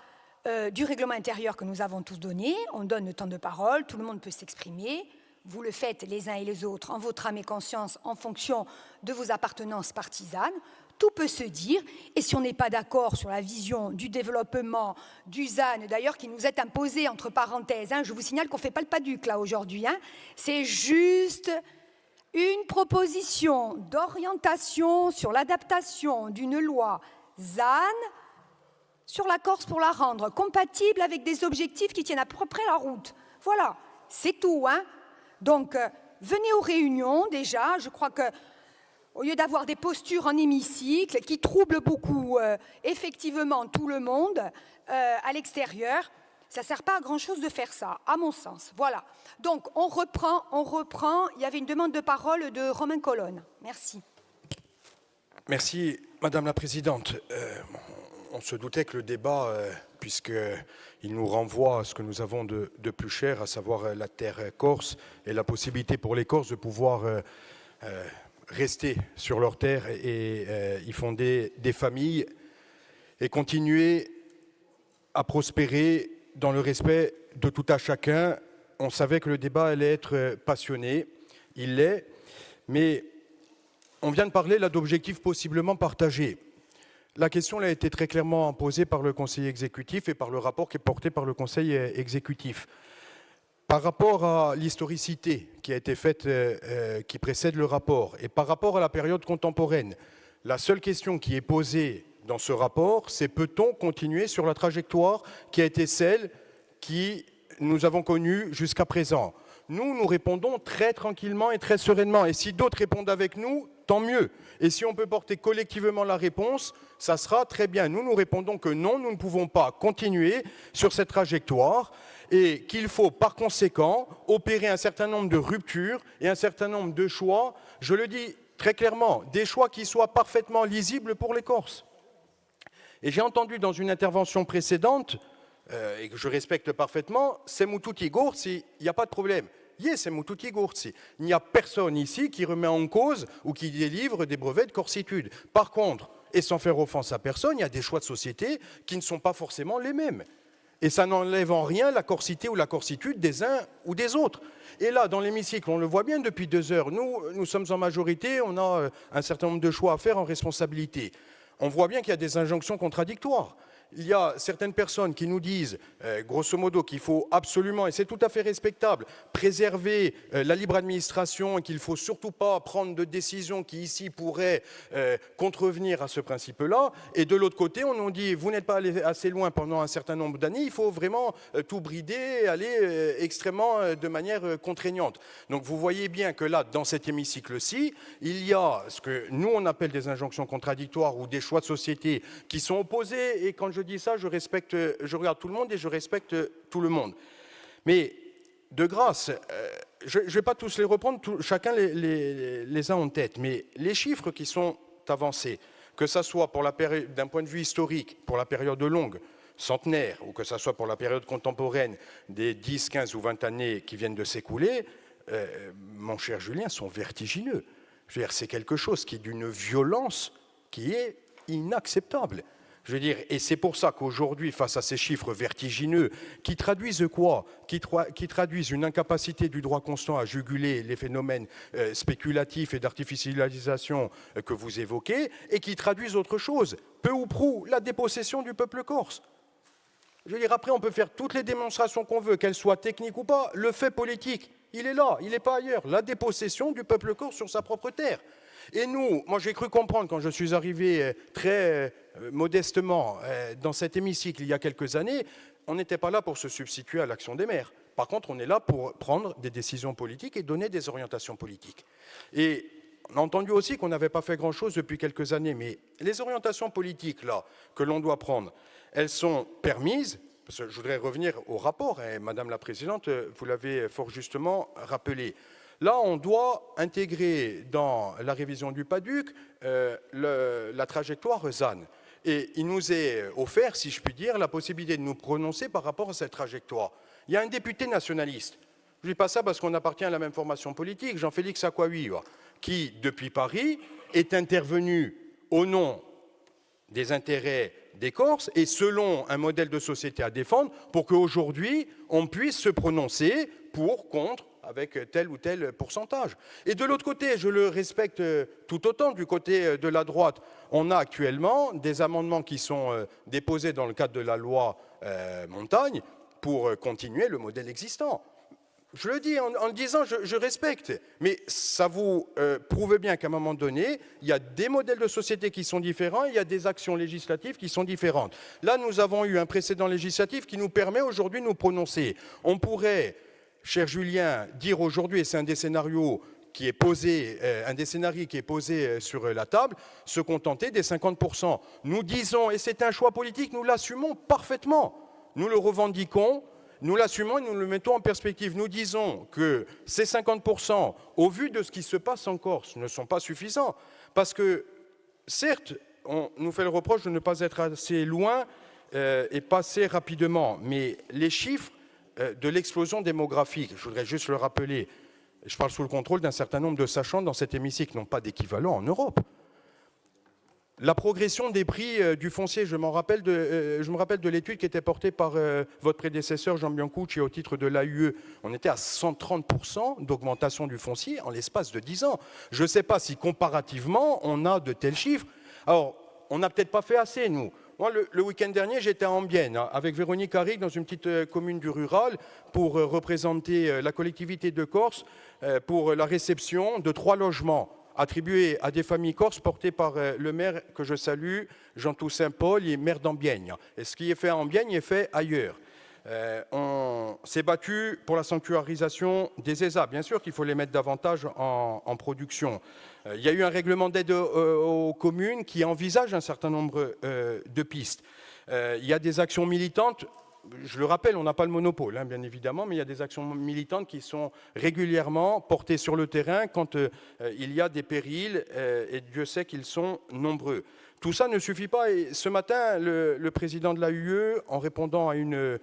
Speaker 6: du règlement intérieur que nous avons tous donné, on donne le temps de parole, tout le monde peut s'exprimer, vous le faites les uns et les autres en votre âme et conscience en fonction de vos appartenances partisanes, tout peut se dire, et si on n'est pas d'accord sur la vision du développement du ZAN, d'ailleurs qui nous est imposé entre parenthèses, je vous signale qu'on ne fait pas le PADUC là aujourd'hui, c'est juste une proposition d'orientation sur l'adaptation d'une loi ZAN sur la Corse pour la rendre compatible avec des objectifs qui tiennent à peu près la route. Voilà, c'est tout. Donc, venez aux réunions déjà, je crois que au lieu d'avoir des postures en hémicycle qui troublent beaucoup effectivement tout le monde à l'extérieur, ça ne sert pas à grand-chose de faire ça, à mon sens. Voilà. Donc, on reprend. Il y avait une demande de parole de Romain Colonne. Merci.
Speaker 11: Merci, Madame la Présidente. On se doutait que le débat, puisqu'il nous renvoie à ce que nous avons de plus cher, à savoir la terre corse, et la possibilité pour les Corses de pouvoir rester sur leur terre et y fonder des familles et continuer à prospérer dans le respect de tout à chacun. On savait que le débat allait être passionné, il l'est, mais on vient de parler là d'objectifs possiblement partagés. La question a été très clairement posée par le Conseil exécutif et par le rapport qui est porté par le Conseil exécutif. Par rapport à l'historicité qui a été faite, qui précède le rapport, et par rapport à la période contemporaine, la seule question qui est posée dans ce rapport, c'est peut-on continuer sur la trajectoire qui a été celle qui nous avons connue jusqu'à présent? Nous répondons très tranquillement et très sereinement. Et si d'autres répondent avec nous, tant mieux. Et si on peut porter collectivement la réponse, ça sera très bien. Nous répondons que non, nous ne pouvons pas continuer sur cette trajectoire et qu'il faut par conséquent opérer un certain nombre de ruptures et un certain nombre de choix, je le dis très clairement, des choix qui soient parfaitement lisibles pour les Corses. Et j'ai entendu dans une intervention précédente, et que je respecte parfaitement, c'est Mututi Gorsi, il n'y a pas de problème. C'est Mututi Gorsi. Il n'y a personne ici qui remet en cause ou qui délivre des brevets de corsitude. Par contre, et sans faire offense à personne, il y a des choix de société qui ne sont pas forcément les mêmes. Et ça n'enlève en rien la corsité ou la corsitude des uns ou des autres. Et là, dans l'hémicycle, on le voit bien depuis 2 heures, nous sommes en majorité, on a un certain nombre de choix à faire en responsabilité. On voit bien qu'il y a des injonctions contradictoires. Il y a certaines personnes qui nous disent, grosso modo, qu'il faut absolument, et c'est tout à fait respectable, préserver la libre administration et qu'il ne faut surtout pas prendre de décisions qui, ici, pourraient contrevenir à ce principe-là. Et de l'autre côté, on nous dit, vous n'êtes pas allé assez loin pendant un certain nombre d'années, il faut vraiment tout brider, aller extrêmement de manière contraignante. Donc vous voyez bien que là, dans cet hémicycle-ci, il y a ce que nous, on appelle des injonctions contradictoires ou des choix de société qui sont opposés, et quand je dis ça, je regarde tout le monde et je respecte tout le monde. Mais de grâce, je ne vais pas tous les reprendre, chacun les a en tête, mais les chiffres qui sont avancés, que ce soit d'un point de vue historique, pour la période longue, centenaire, ou que ce soit pour la période contemporaine des 10, 15 ou 20 années qui viennent de s'écouler, mon cher Julien, sont vertigineux. Je veux dire, c'est quelque chose qui est d'une violence qui est inacceptable. Je veux dire, et c'est pour ça qu'aujourd'hui, face à ces chiffres vertigineux, qui traduisent quoi? Qui traduisent une incapacité du droit constant à juguler les phénomènes spéculatifs et d'artificialisation que vous évoquez, et qui traduisent autre chose, peu ou prou, la dépossession du peuple corse. Je veux dire, après, on peut faire toutes les démonstrations qu'on veut, qu'elles soient techniques ou pas, le fait politique, il est là, il n'est pas ailleurs, la dépossession du peuple corse sur sa propre terre. Et nous, moi j'ai cru comprendre quand je suis arrivé très modestement dans cet hémicycle il y a quelques années, on n'était pas là pour se substituer à l'action des maires. Par contre, on est là pour prendre des décisions politiques et donner des orientations politiques. Et on a entendu aussi qu'on n'avait pas fait grand-chose depuis quelques années, mais les orientations politiques là que l'on doit prendre, elles sont permises. Parce que je voudrais revenir au rapport, et Madame la Présidente, vous l'avez fort justement rappelé. Là, on doit intégrer dans la révision du PADUC la trajectoire ZAN. Et il nous est offert, si je puis dire, la possibilité de nous prononcer par rapport à cette trajectoire. Il y a un député nationaliste, je ne dis pas ça parce qu'on appartient à la même formation politique, Jean-Félix Akouaouiwa, qui, depuis Paris, est intervenu au nom des intérêts des Corses et selon un modèle de société à défendre pour qu'aujourd'hui, on puisse se prononcer pour, contre, avec tel ou tel pourcentage. Et de l'autre côté, je le respecte tout autant, du côté de la droite, on a actuellement des amendements qui sont déposés dans le cadre de la loi Montagne pour continuer le modèle existant. Je le dis en le disant, je respecte, mais ça vous prouve bien qu'à un moment donné, il y a des modèles de société qui sont différents, il y a des actions législatives qui sont différentes. Là, nous avons eu un précédent législatif qui nous permet aujourd'hui de nous prononcer. On pourrait, cher Julien, dire aujourd'hui, et c'est un des scénarios qui est posé, un des scénarios qui est posé sur la table, se contenter des 50%. Nous disons, et c'est un choix politique, nous l'assumons parfaitement, nous le revendiquons, nous l'assumons et nous le mettons en perspective. Nous disons que ces 50%, au vu de ce qui se passe en Corse, ne sont pas suffisants. Parce que, certes, on nous fait le reproche de ne pas être assez loin et passer rapidement. Mais les chiffres de l'explosion démographique, je voudrais juste le rappeler, je parle sous le contrôle d'un certain nombre de sachants dans cet hémicycle, n'ont pas d'équivalent en Europe. La progression des prix du foncier, je me rappelle de l'étude qui était portée par votre prédécesseur Jean Biancucci au titre de l'AUE. On était à 130% d'augmentation du foncier en l'espace de 10 ans. Je ne sais pas si comparativement on a de tels chiffres. Alors, on n'a peut-être pas fait assez, nous. Moi, le week-end dernier, j'étais à Ambienne avec Véronique Arrigue dans une petite commune du rural pour représenter la collectivité de Corse pour la réception de 3 logements attribué à des familles corses portées par le maire que je salue, Jean-Toussaint Paul, il est maire d'Ambienne. Et ce qui est fait à Ambienne, il est fait ailleurs. On s'est battu pour la sanctuarisation des ESA. Bien sûr qu'il faut les mettre davantage en production. Il y a eu un règlement d'aide aux communes qui envisage un certain nombre de pistes. Il y a des actions militantes. Je le rappelle, on n'a pas le monopole, hein, bien évidemment, mais il y a des actions militantes qui sont régulièrement portées sur le terrain quand il y a des périls, et Dieu sait qu'ils sont nombreux. Tout ça ne suffit pas, et ce matin, le président de l'AUE, en répondant à une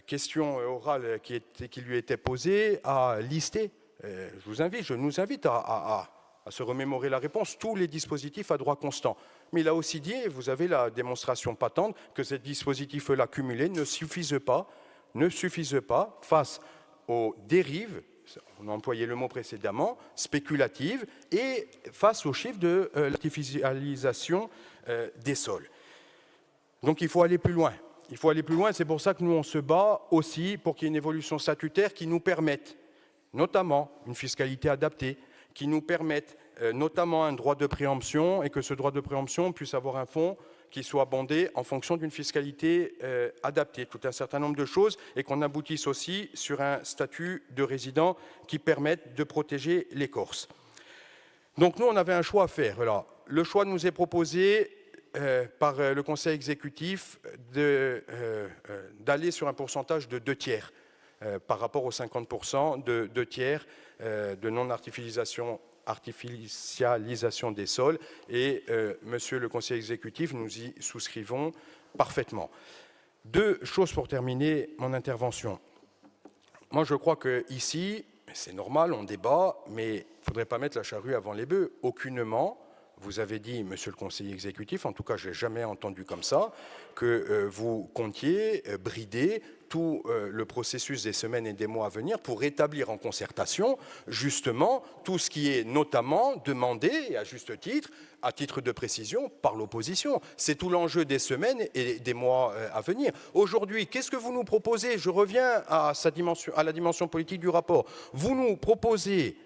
Speaker 11: question orale qui lui était posée, a listé, je nous invite à se remémorer la réponse, tous les dispositifs à droit constant. Mais il a aussi dit, et vous avez la démonstration patente, que ces dispositifs-là cumulés ne suffisent pas face aux dérives, on a employé le mot précédemment, spéculatives, et face aux chiffres de l'artificialisation des sols. Donc il faut aller plus loin. Il faut aller plus loin, c'est pour ça que nous on se bat aussi pour qu'il y ait une évolution statutaire qui nous permette, notamment une fiscalité adaptée, qui nous permette notamment un droit de préemption et que ce droit de préemption puisse avoir un fonds qui soit bondé en fonction d'une fiscalité adaptée, tout un certain nombre de choses, et qu'on aboutisse aussi sur un statut de résident qui permette de protéger les Corses. Donc nous, on avait un choix à faire. Voilà. Le choix nous est proposé par le Conseil exécutif d'aller sur un pourcentage de 2 tiers par rapport aux 50% de 2 tiers de non-artificialisation des sols, et monsieur le conseiller exécutif, nous y souscrivons parfaitement. 2 choses pour terminer mon intervention. Moi, je crois qu'ici, c'est normal, on débat, mais il ne faudrait pas mettre la charrue avant les bœufs. Aucunement, vous avez dit, monsieur le conseiller exécutif, en tout cas, je n'ai jamais entendu comme ça, que vous comptiez brider tout le processus des semaines et des mois à venir pour rétablir en concertation, justement, tout ce qui est notamment demandé, et à juste titre, à titre de précision, par l'opposition. C'est tout l'enjeu des semaines et des mois à venir. Aujourd'hui, qu'est-ce que vous nous proposez? Je reviens à la dimension politique du rapport. Vous nous proposez,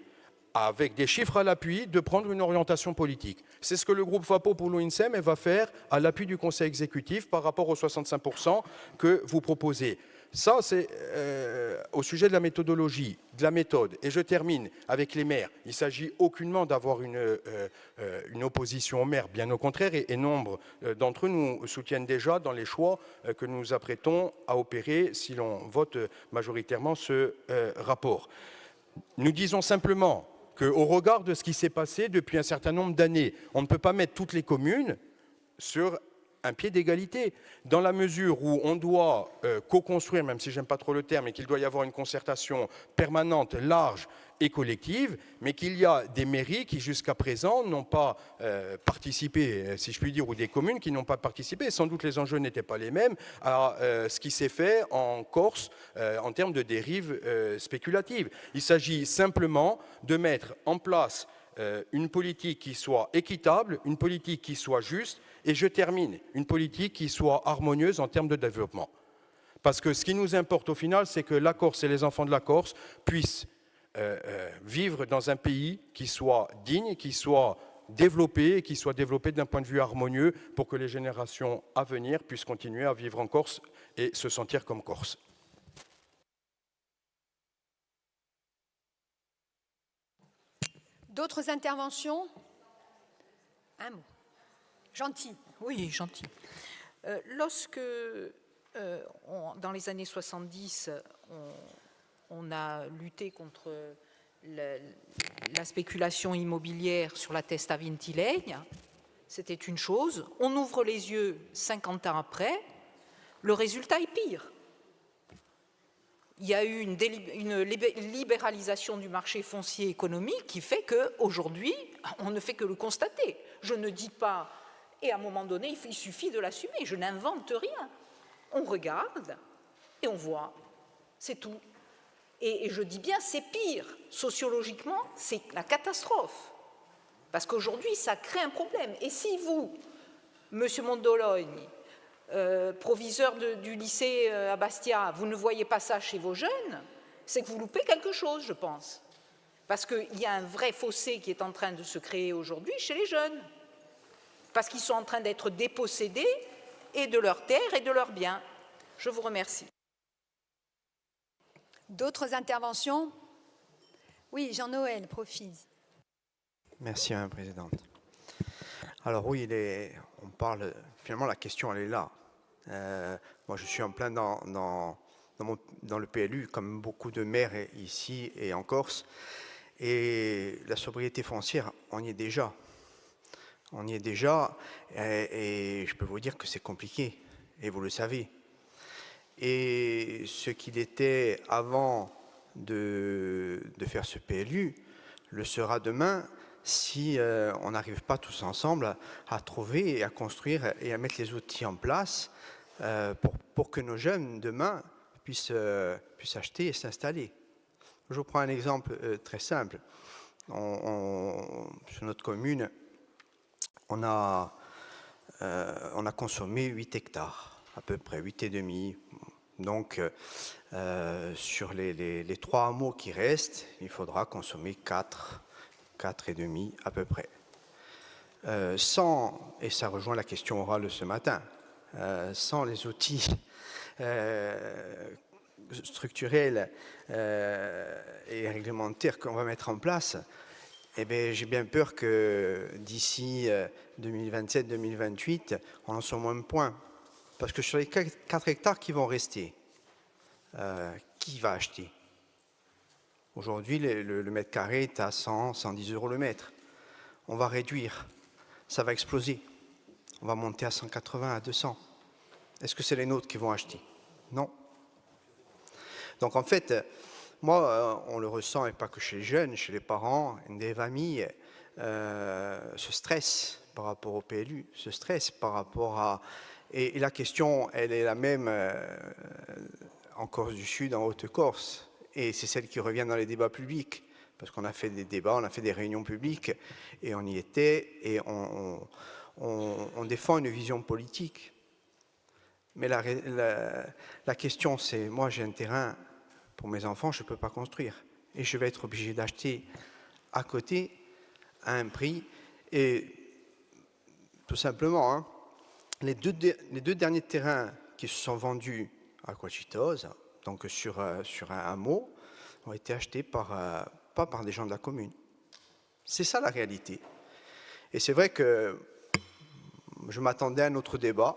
Speaker 11: avec des chiffres à l'appui, de prendre une orientation politique. C'est ce que le groupe FAPO pour l'ONSEM va faire à l'appui du Conseil exécutif par rapport aux 65% que vous proposez. Ça, c'est au sujet de la méthodologie, de la méthode. Et je termine avec les maires. Il ne s'agit aucunement d'avoir une opposition aux maires, bien au contraire, et nombre d'entre eux nous soutiennent déjà dans les choix que nous nous apprêtons à opérer si l'on vote majoritairement ce rapport. Nous disons simplement qu'au regard de ce qui s'est passé depuis un certain nombre d'années, on ne peut pas mettre toutes les communes sur un pied d'égalité, dans la mesure où on doit co-construire, même si j'aime pas trop le terme, et qu'il doit y avoir une concertation permanente, large et collective, mais qu'il y a des mairies qui jusqu'à présent n'ont pas participé, si je puis dire, ou des communes qui n'ont pas participé, sans doute les enjeux n'étaient pas les mêmes, à ce qui s'est fait en Corse en termes de dérives spéculatives. Il s'agit simplement de mettre en place une politique qui soit équitable, une politique qui soit juste, et je termine, une politique qui soit harmonieuse en termes de développement. Parce que ce qui nous importe au final, c'est que la Corse et les enfants de la Corse puissent vivre dans un pays qui soit digne, qui soit développé, et qui soit développé d'un point de vue harmonieux pour que les générations à venir puissent continuer à vivre en Corse et se sentir comme Corse.
Speaker 6: D'autres interventions? Un mot. Gentil.
Speaker 22: Oui, gentil. Lorsque, dans les années 70, on a lutté contre la spéculation immobilière sur la Testa Vintilegna, c'était une chose. On ouvre les yeux 50 ans après, le résultat est pire. Il y a eu une libéralisation du marché foncier économique qui fait qu'aujourd'hui, on ne fait que le constater. Je ne dis pas, et à un moment donné, il suffit de l'assumer, je n'invente rien. On regarde et on voit, c'est tout. Et je dis bien, c'est pire. Sociologiquement, c'est la catastrophe. Parce qu'aujourd'hui, ça crée un problème. Et si vous, Monsieur Mondologne, proviseur du lycée à Bastia, vous ne voyez pas ça chez vos jeunes, c'est que vous loupez quelque chose, je pense. Parce qu'il y a un vrai fossé qui est en train de se créer aujourd'hui chez les jeunes. Parce qu'ils sont en train d'être dépossédés et de leurs terres et de leurs biens. Je vous remercie.
Speaker 6: D'autres interventions? Oui, Jean-Noël, profite.
Speaker 8: Merci, Madame la Présidente. Alors oui, on parle, finalement la question elle est là. Moi je suis en plein dans le PLU, comme beaucoup de maires ici et en Corse. Et la sobriété foncière, on y est déjà. On y est déjà, et je peux vous dire que c'est compliqué, et vous le savez. Et ce qu'il était avant de faire ce PLU, le sera demain si on n'arrive pas tous ensemble à trouver et à construire et à mettre les outils en place pour que nos jeunes demain puissent acheter et s'installer. Je vous prends un exemple très simple. Sur notre commune, on a consommé 8 hectares, à peu près 8,5. Donc, sur les 3 hameaux qui restent, il faudra consommer 4,5 à peu près. Et ça rejoint la question orale de ce matin, sans les outils structurels et réglementaires qu'on va mettre en place, eh bien, j'ai bien peur que d'ici 2027-2028, on en soit moins de points. Parce que sur les 4 hectares qui vont rester, qui va acheter? Aujourd'hui, le mètre carré est à 100, 110 euros le mètre. On va réduire, ça va exploser. On va monter à 180, à 200. Est-ce que c'est les nôtres qui vont acheter? Non. Donc en fait, Moi, on le ressent, et pas que chez les jeunes, chez les parents, des familles se stressent par rapport au PLU, se stressent par rapport à... Et la question, elle est la même en Corse du Sud, en Haute-Corse, et c'est celle qui revient dans les débats publics, parce qu'on a fait des débats, on a fait des réunions publiques, et on y était, et on défend une vision politique. Mais la question, c'est, moi j'ai un terrain pour mes enfants, je ne peux pas construire. Et je vais être obligé d'acheter à côté, à un prix. Et tout simplement, hein, les deux derniers terrains qui se sont vendus à Quachitose, donc sur un hameau, ont été achetés pas par des gens de la commune. C'est ça la réalité. Et c'est vrai que je m'attendais à un autre débat,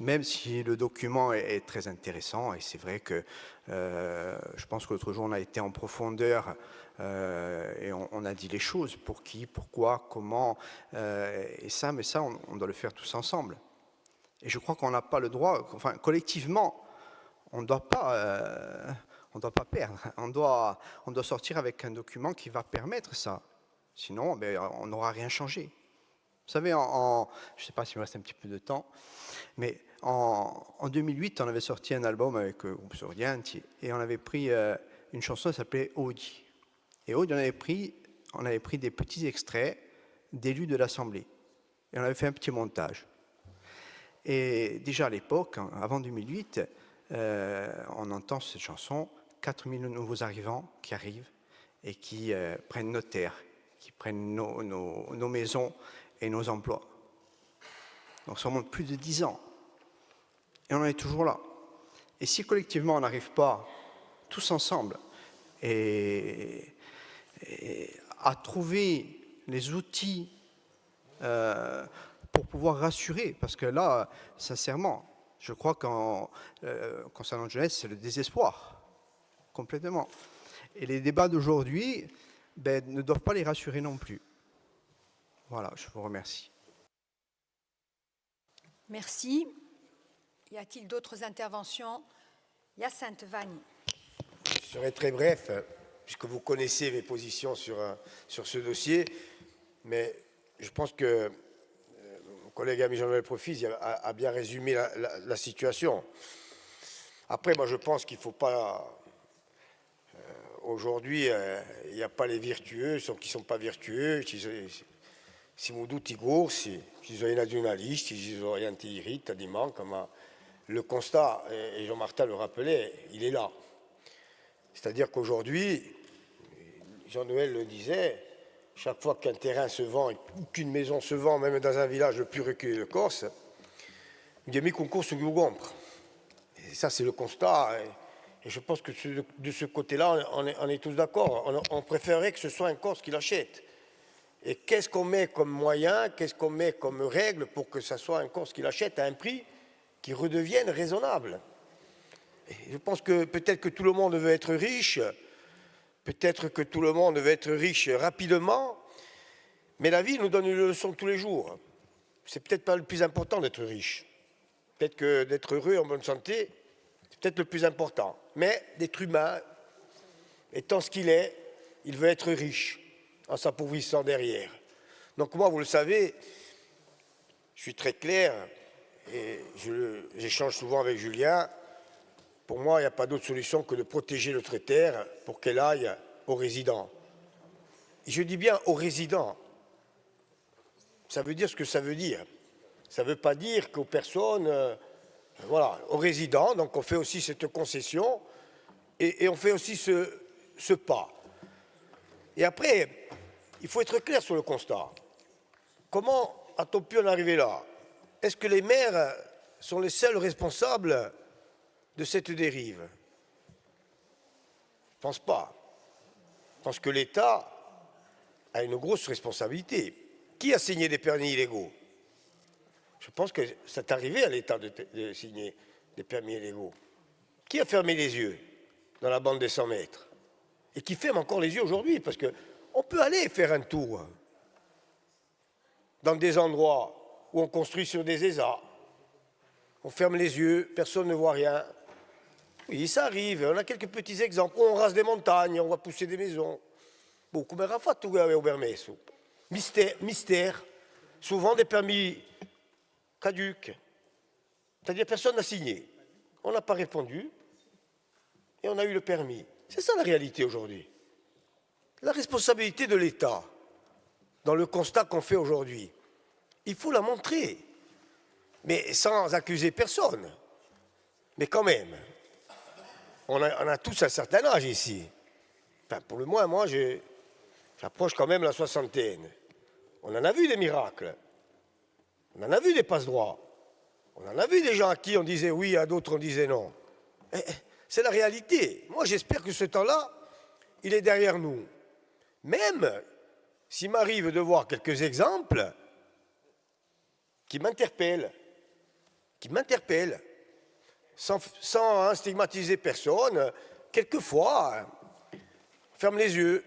Speaker 8: même si le document est très intéressant, et c'est vrai que je pense que l'autre jour on a été en profondeur et on a dit les choses, pour qui, pourquoi, comment, mais ça on doit le faire tous ensemble. Et je crois qu'on n'a pas le droit, enfin collectivement, on ne doit pas perdre, on doit sortir avec un document qui va permettre ça, sinon on n'aura rien changé. Vous savez, je ne sais pas s'il me reste un petit peu de temps, mais en 2008, on avait sorti un album avec le groupe Sordianti, et on avait pris une chanson qui s'appelait Odi. Et Odi, on avait pris des petits extraits d'élus de l'Assemblée. Et on avait fait un petit montage. Et déjà à l'époque, avant 2008, on entend cette chanson, 4000 nouveaux arrivants qui arrivent et qui prennent nos terres, qui prennent nos maisons et nos emplois. Donc ça remonte plus de 10 ans. Et on en est toujours là. Et si collectivement on n'arrive pas, tous ensemble, à trouver les outils pour pouvoir rassurer, parce que là, sincèrement, je crois qu'en concernant la jeunesse, c'est le désespoir, complètement. Et les débats d'aujourd'hui ne doivent pas les rassurer non plus. Voilà, je vous remercie.
Speaker 6: Merci. Y a-t-il d'autres interventions? Hyacinthe Vanni.
Speaker 9: Je serai très bref, puisque vous connaissez mes positions sur ce dossier, mais je pense que mon collègue ami Jean-Noël Profis a bien résumé la situation. Après, moi, je pense qu'il ne faut pas... Aujourd'hui, il n'y a pas les vertueux, ceux qui ne sont pas vertueux. Si vous doutez, si vous avez une journaliste, si vous avez un irrite, comme le constat, et Jean-Martin le rappelait, il est là. C'est-à-dire qu'aujourd'hui, Jean-Noël le disait, chaque fois qu'un terrain se vend, ou qu'une maison se vend, même dans un village le plus reculé de Corse, il y a mis concours sur Google. Et ça, c'est le constat. Et je pense que de ce côté-là, on est tous d'accord. On préférerait que ce soit un Corse qui l'achète. Et qu'est-ce qu'on met comme moyen, qu'est-ce qu'on met comme règle pour que ce soit un Corse qui l'achète à un prix qui redevienne raisonnable? Et je pense que peut-être que tout le monde veut être riche, peut-être que tout le monde veut être riche rapidement, mais la vie nous donne une leçon tous les jours. C'est peut-être pas le plus important d'être riche. Peut-être que d'être heureux, en bonne santé, c'est peut-être le plus important. Mais d'être humain, étant ce qu'il est, il veut être riche, en s'appauvrissant derrière. Donc moi, vous le savez, je suis très clair, et j'échange souvent avec Julien. Pour moi, il n'y a pas d'autre solution que de protéger notre terre pour qu'elle aille aux résidents. Et je dis bien aux résidents. Ça veut dire ce que ça veut dire. Ça ne veut pas dire qu'aux personnes, voilà, aux résidents. Donc on fait aussi cette concession et on fait aussi ce pas. Et après, il faut être clair sur le constat. Comment a-t-on pu en arriver là? Est-ce que les maires sont les seuls responsables de cette dérive? Je ne pense pas. Je pense que l'État a une grosse responsabilité. Qui a signé des permis illégaux? Je pense que c'est arrivé à l'État de signer des permis illégaux. Qui a fermé les yeux dans la bande des 100 mètres? Et qui ferme encore les yeux aujourd'hui? Parce qu'on peut aller faire un tour dans des endroits où on construit sur des ESA. On ferme les yeux, personne ne voit rien. Oui, ça arrive. On a quelques petits exemples. On rase des montagnes, on va pousser des maisons. Bon, come era fatto che avevo permesso. Mystère. Souvent des permis caducs. C'est-à-dire personne n'a signé. On n'a pas répondu et on a eu le permis. C'est ça la réalité aujourd'hui. La responsabilité de l'État, dans le constat qu'on fait aujourd'hui, il faut la montrer, mais sans accuser personne. Mais quand même, on a tous un certain âge ici. Enfin, pour le moins, moi, j'approche quand même la soixantaine. On en a vu des miracles. On en a vu des passe-droits. On en a vu des gens à qui on disait oui, à d'autres on disait non. C'est la réalité. Moi, j'espère que ce temps-là, il est derrière nous. Même s'il m'arrive de voir quelques exemples qui m'interpellent, sans stigmatiser personne, quelquefois, ferme les yeux.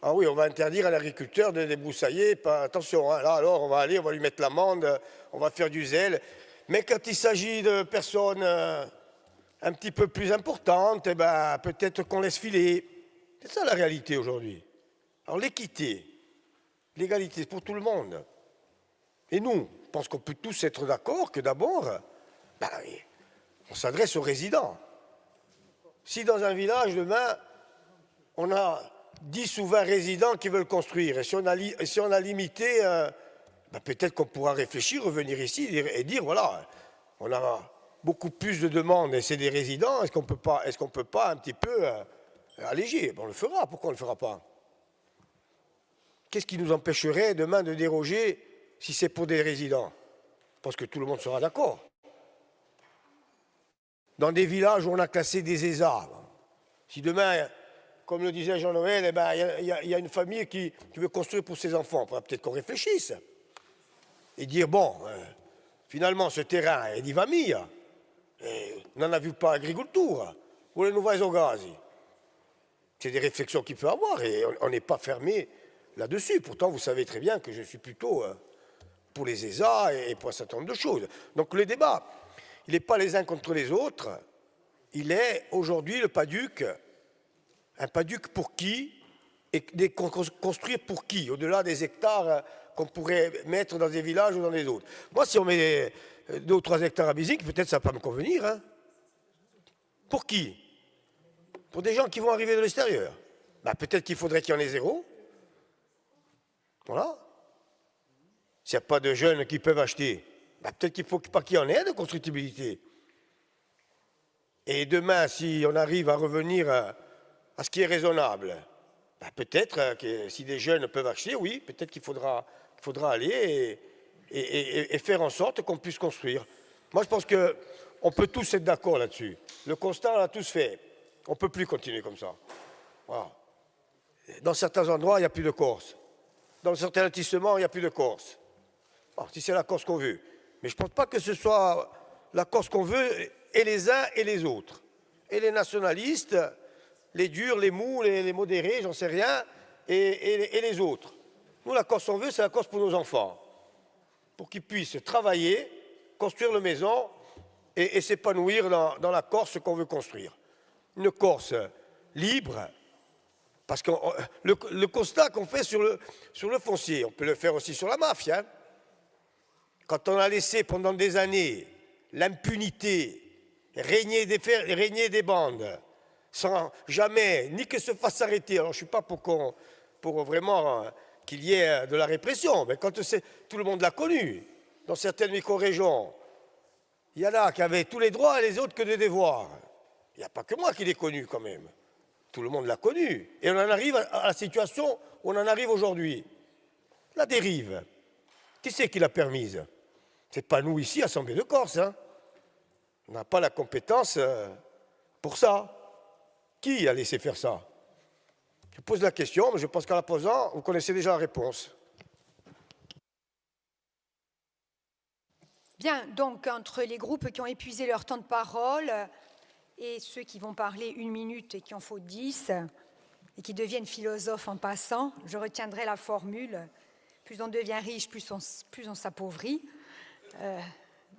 Speaker 9: Ah oui, on va interdire à l'agriculteur de débroussailler, attention, hein, là alors on va lui mettre l'amende, on va faire du zèle. Mais quand il s'agit de personnes un petit peu plus importantes, eh ben, peut-être qu'on laisse filer. C'est ça la réalité aujourd'hui. Alors l'équité, l'égalité, c'est pour tout le monde. Et nous, je pense qu'on peut tous être d'accord que d'abord, ben, on s'adresse aux résidents. Si dans un village, demain, on a 10 ou 20 résidents qui veulent construire, et si on a limité, ben peut-être qu'on pourra réfléchir, revenir ici et dire, voilà, on a beaucoup plus de demandes et c'est des résidents, est-ce qu'on peut pas un petit peu alléger? On le fera, pourquoi on ne le fera pas? Qu'est-ce qui nous empêcherait demain de déroger si c'est pour des résidents? Parce que tout le monde sera d'accord. Dans des villages où on a classé des ESA, si demain, comme le disait Jean-Noël, eh ben, y a une famille qui veut construire pour ses enfants, peut-être qu'on réfléchisse et dire, bon, finalement ce terrain è di famiglia, non ha vu pas agricultura, volevano fare au gaz. C'est des réflexions qu'il peut avoir et on n'est pas fermé là-dessus. Pourtant, vous savez très bien que je suis plutôt pour les ESA et pour un certain nombre de choses. Donc le débat, il n'est pas les uns contre les autres, il est aujourd'hui le PADUC, un PADUC pour qui et construire pour qui, au-delà des hectares qu'on pourrait mettre dans des villages ou dans les autres. Moi, si on met 2 ou 3 hectares à Bézic, peut-être ça ne va pas me convenir. Hein. Pour qui? Pour des gens qui vont arriver de l'extérieur. Ben, peut-être qu'il faudrait qu'il y en ait 0. Voilà. S'il n'y a pas de jeunes qui peuvent acheter, ben, peut-être qu'il ne faut pas qu'il y en ait de constructibilité. Et demain, si on arrive à revenir à ce qui est raisonnable, ben, peut-être que si des jeunes peuvent acheter, oui, peut-être qu'il faudra aller et faire en sorte qu'on puisse construire. Moi, je pense qu'on peut tous être d'accord là-dessus. Le constat, on l'a tous fait. On ne peut plus continuer comme ça. Voilà. Dans certains endroits, il n'y a plus de Corse. Dans certains lotissements, il n'y a plus de Corse. Alors, si c'est la Corse qu'on veut. Mais je ne pense pas que ce soit la Corse qu'on veut, et les uns et les autres. Et les nationalistes, les durs, les mous, les modérés, j'en sais rien, et les autres. Nous, la Corse qu'on veut, c'est la Corse pour nos enfants. Pour qu'ils puissent travailler, construire leur maison et s'épanouir dans la Corse qu'on veut construire. Une Corse libre, parce que le constat qu'on fait sur le foncier, on peut le faire aussi sur la mafia. Hein. Quand on a laissé pendant des années l'impunité régner des bandes, sans jamais, ni que se fasse arrêter. Alors je ne suis pas pour vraiment qu'il y ait de la répression, mais quand tout le monde l'a connu, dans certaines micro-régions, il y en a qui avaient tous les droits et les autres que des devoirs. Il n'y a pas que moi qui l'ai connu quand même. Tout le monde l'a connu. Et on en arrive à la situation où on en arrive aujourd'hui. La dérive. Qui c'est qui l'a permise? Ce n'est pas nous ici, Assemblée de Corse. Hein. On n'a pas la compétence pour ça. Qui a laissé faire ça? Je pose la question, mais je pense qu'en la posant, vous connaissez déjà la réponse.
Speaker 6: Bien, donc entre les groupes qui ont épuisé leur temps de parole et ceux qui vont parler 1 minute et qui en faut 10 et qui deviennent philosophes en passant, je retiendrai la formule « plus on devient riche, plus on s'appauvrit ».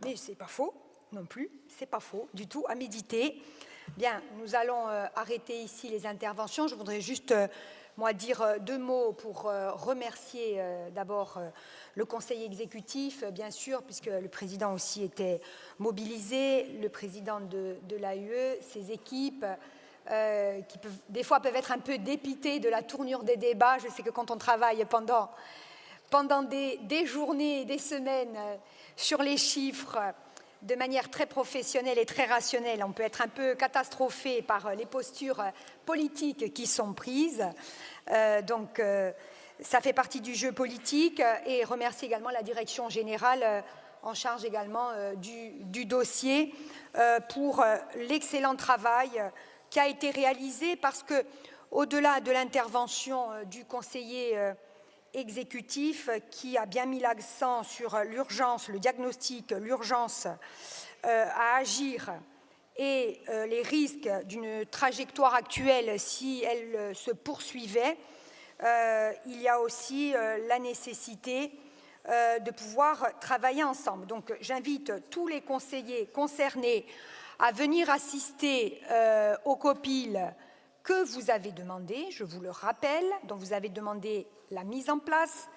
Speaker 6: Mais ce n'est pas faux non plus, c'est pas faux du tout, à méditer. Bien, nous allons arrêter ici les interventions. Je voudrais juste, moi, dire 2 mots pour remercier d'abord le conseil exécutif, bien sûr, puisque le président aussi était mobilisé, le président de l'AUE, ses équipes, qui des fois peuvent être un peu dépitées de la tournure des débats. Je sais que quand on travaille pendant des journées et des semaines sur les chiffres, de manière très professionnelle et très rationnelle, on peut être un peu catastrophé par les postures politiques qui sont prises. Donc, ça fait partie du jeu politique, et remercier également la direction générale en charge également du dossier pour l'excellent travail qui a été réalisé, parce que, au-delà de l'intervention du conseiller exécutif qui a bien mis l'accent sur l'urgence, le diagnostic, l'urgence à agir et les risques d'une trajectoire actuelle si elle se poursuivait, il y a aussi la nécessité de pouvoir travailler ensemble. Donc j'invite tous les conseillers concernés à venir assister au COPIL que vous avez demandé, je vous le rappelle, dont vous avez demandé la mise en place,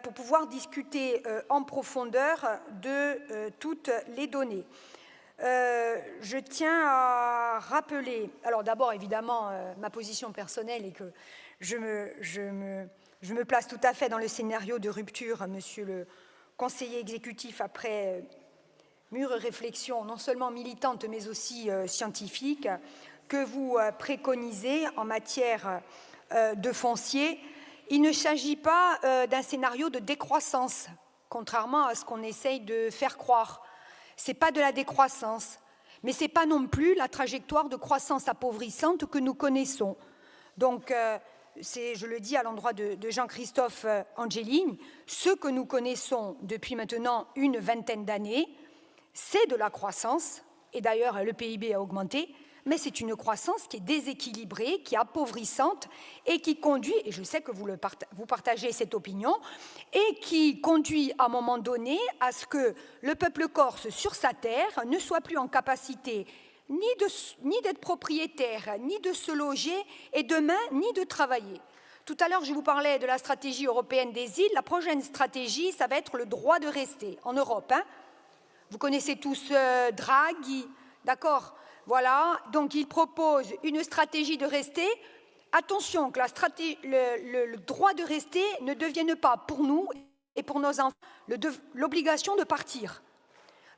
Speaker 6: pour pouvoir discuter en profondeur de toutes les données. Je tiens à rappeler, alors d'abord évidemment ma position personnelle est que je me place tout à fait dans le scénario de rupture, monsieur le conseiller exécutif, après mûre réflexion non seulement militante mais aussi scientifique, que vous préconisez en matière de foncier. Il ne s'agit pas d'un scénario de décroissance, contrairement à ce qu'on essaye de faire croire. Ce n'est pas de la décroissance, mais ce n'est pas non plus la trajectoire de croissance appauvrissante que nous connaissons. Donc, je le dis à l'endroit de Jean-Christophe Angelini, ce que nous connaissons depuis maintenant une vingtaine d'années, c'est de la croissance, et d'ailleurs le PIB a augmenté, mais c'est une croissance qui est déséquilibrée, qui est appauvrissante et qui conduit, et je sais que vous partagez cette opinion, et qui conduit à un moment donné à ce que le peuple corse sur sa terre ne soit plus en capacité ni d'être propriétaire, ni de se loger, et demain, ni de travailler. Tout à l'heure, je vous parlais de la stratégie européenne des îles. La prochaine stratégie, ça va être le droit de rester en Europe. Hein. Vous connaissez tous Draghi, d'accord ? Voilà, donc il propose une stratégie de rester. Attention que le droit de rester ne devienne pas pour nous et pour nos enfants l'obligation de partir.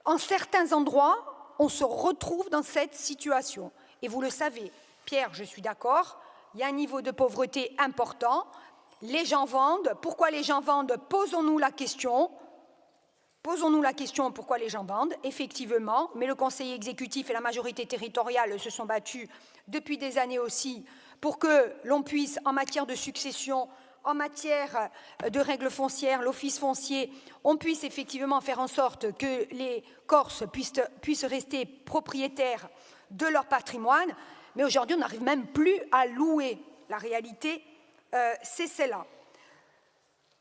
Speaker 6: En certains endroits, on se retrouve dans cette situation. Et vous le savez, Pierre, je suis d'accord, il y a un niveau de pauvreté important. Les gens vendent. Pourquoi les gens vendent? Posons-nous la question. Posons-nous la question pourquoi les gens vendent, effectivement, mais le conseil exécutif et la majorité territoriale se sont battus depuis des années aussi pour que l'on puisse, en matière de succession, en matière de règles foncières, l'office foncier, on puisse effectivement faire en sorte que les Corses puissent rester propriétaires de leur patrimoine, mais aujourd'hui on n'arrive même plus à louer. La réalité, c'est celle-là.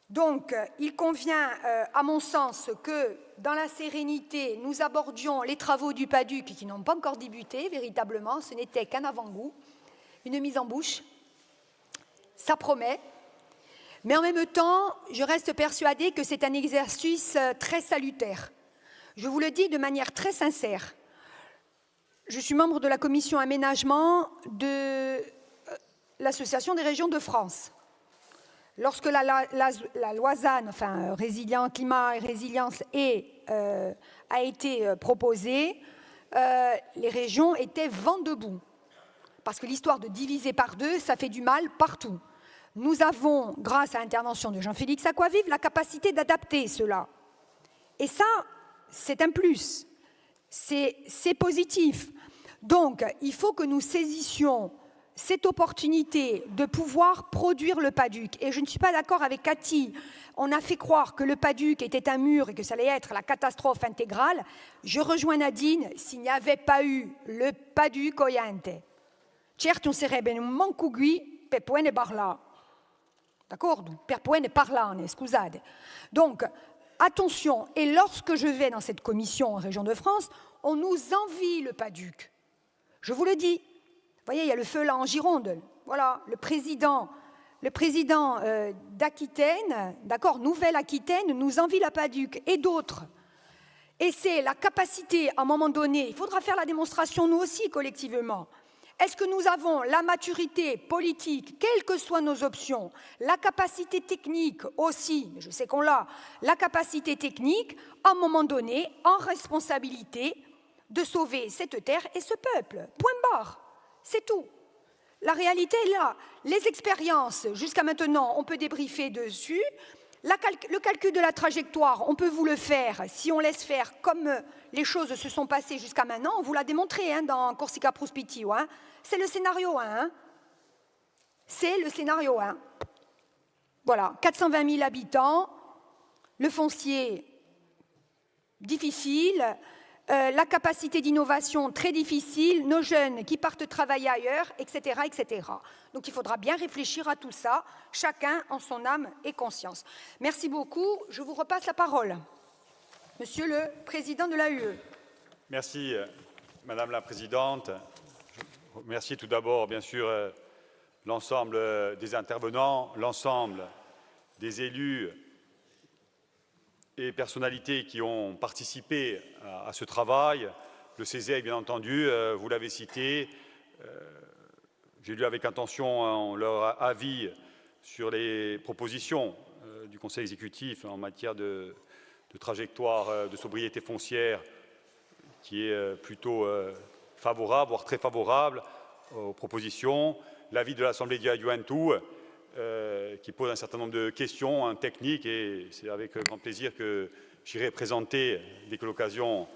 Speaker 6: Donc, il convient, à mon sens, que dans la sérénité, nous abordions les travaux du PADUC qui n'ont pas encore débuté, véritablement, ce n'était qu'un avant-goût, une mise en bouche. Ça promet. Mais en même temps, je reste persuadée que c'est un exercice très salutaire. Je vous le dis de manière très sincère. Je suis membre de la commission aménagement de l'Association des régions de France. Lorsque la loi ZAN, enfin climat et résilience, a été proposée, les régions étaient vent debout. Parce que l'histoire de diviser par deux, ça fait du mal partout. Nous avons, grâce à l'intervention de Jean-Félix Aquavive, la capacité d'adapter cela. Et ça, c'est un plus. C'est positif. Donc, il faut que nous saisissions cette opportunité de pouvoir produire le PADUC. Et je ne suis pas d'accord avec Cathy. On a fait croire que le PADUC était un mur et que ça allait être la catastrophe intégrale. Je rejoins Nadine, s'il n'y avait pas eu le PADUC Oyante, certo non sarebbe un manco qui per poter parlare. D'accordo? Per poter parlare, scusate. Donc, attention, et lorsque je vais dans cette commission en région de France, on nous envie le PADUC. Je vous le dis. Vous voyez, il y a le feu là en Gironde. Voilà, le président d'Aquitaine, d'accord, Nouvelle-Aquitaine, nous envie la Paduc et d'autres. Et c'est la capacité, à un moment donné, il faudra faire la démonstration nous aussi collectivement. Est-ce que nous avons la maturité politique, quelles que soient nos options, la capacité technique aussi, mais je sais qu'on l'a, la capacité technique, à un moment donné, en responsabilité, de sauver cette terre et ce peuple. Point barre. C'est tout. La réalité est là. Les expériences, jusqu'à maintenant, on peut débriefer dessus. Le calcul de la trajectoire, on peut vous le faire si on laisse faire comme les choses se sont passées jusqu'à maintenant. On vous l'a démontré hein, dans Corsica Prospettiva. Hein. C'est le scénario 1. Hein. C'est le scénario 1. Voilà, 420 000 habitants, le foncier difficile, la capacité d'innovation très difficile, nos jeunes qui partent travailler ailleurs, etc., etc. Donc il faudra bien réfléchir à tout ça, chacun en son âme et conscience. Merci beaucoup. Je vous repasse la parole. Monsieur le Président de l'AUE.
Speaker 10: Merci, Madame la Présidente. Je remercie tout d'abord, bien sûr, l'ensemble des intervenants, l'ensemble des élus et personnalités qui ont participé à ce travail. Le CESEC, bien entendu, vous l'avez cité. J'ai lu avec attention leur avis sur les propositions du Conseil exécutif en matière de trajectoire de sobriété foncière qui est plutôt favorable, voire très favorable aux propositions. L'avis de l'Assemblée di Juventus qui pose un certain nombre de questions techniques et c'est avec grand plaisir que j'irai présenter, dès que l'occasion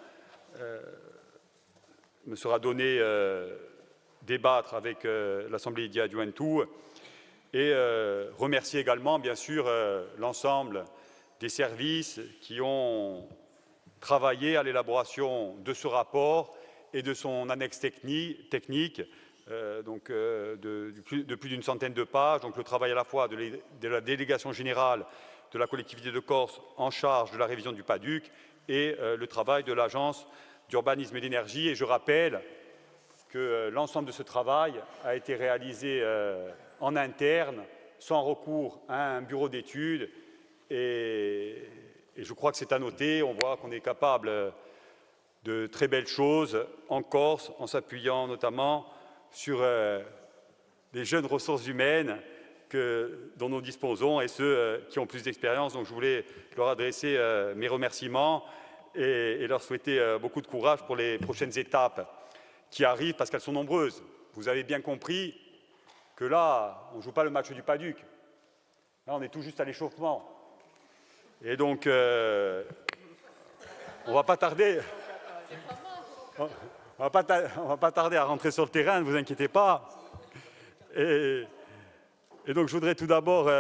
Speaker 10: me sera donnée, débattre avec l'Assemblée di Juventus et remercier également, bien sûr, l'ensemble des services qui ont travaillé à l'élaboration de ce rapport et de son annexe technique, de plus d'une centaine de pages. Donc le travail à la fois de la délégation générale de la collectivité de Corse en charge de la révision du PADUC et le travail de l'Agence d'urbanisme et d'énergie. Et je rappelle que l'ensemble de ce travail a été réalisé en interne, sans recours à un bureau d'études. Et je crois que c'est à noter. On voit qu'on est capable de très belles choses en Corse, en s'appuyant notamment sur les jeunes ressources humaines dont nous disposons et ceux qui ont plus d'expérience. Donc je voulais leur adresser mes remerciements et leur souhaiter beaucoup de courage pour les prochaines étapes qui arrivent, parce qu'elles sont nombreuses. Vous avez bien compris que là, on ne joue pas le match du PADUC. Là, on est tout juste à l'échauffement. Et donc, on ne va pas tarder. On ne va pas tarder à rentrer sur le terrain, ne vous inquiétez pas. Et donc, je voudrais tout d'abord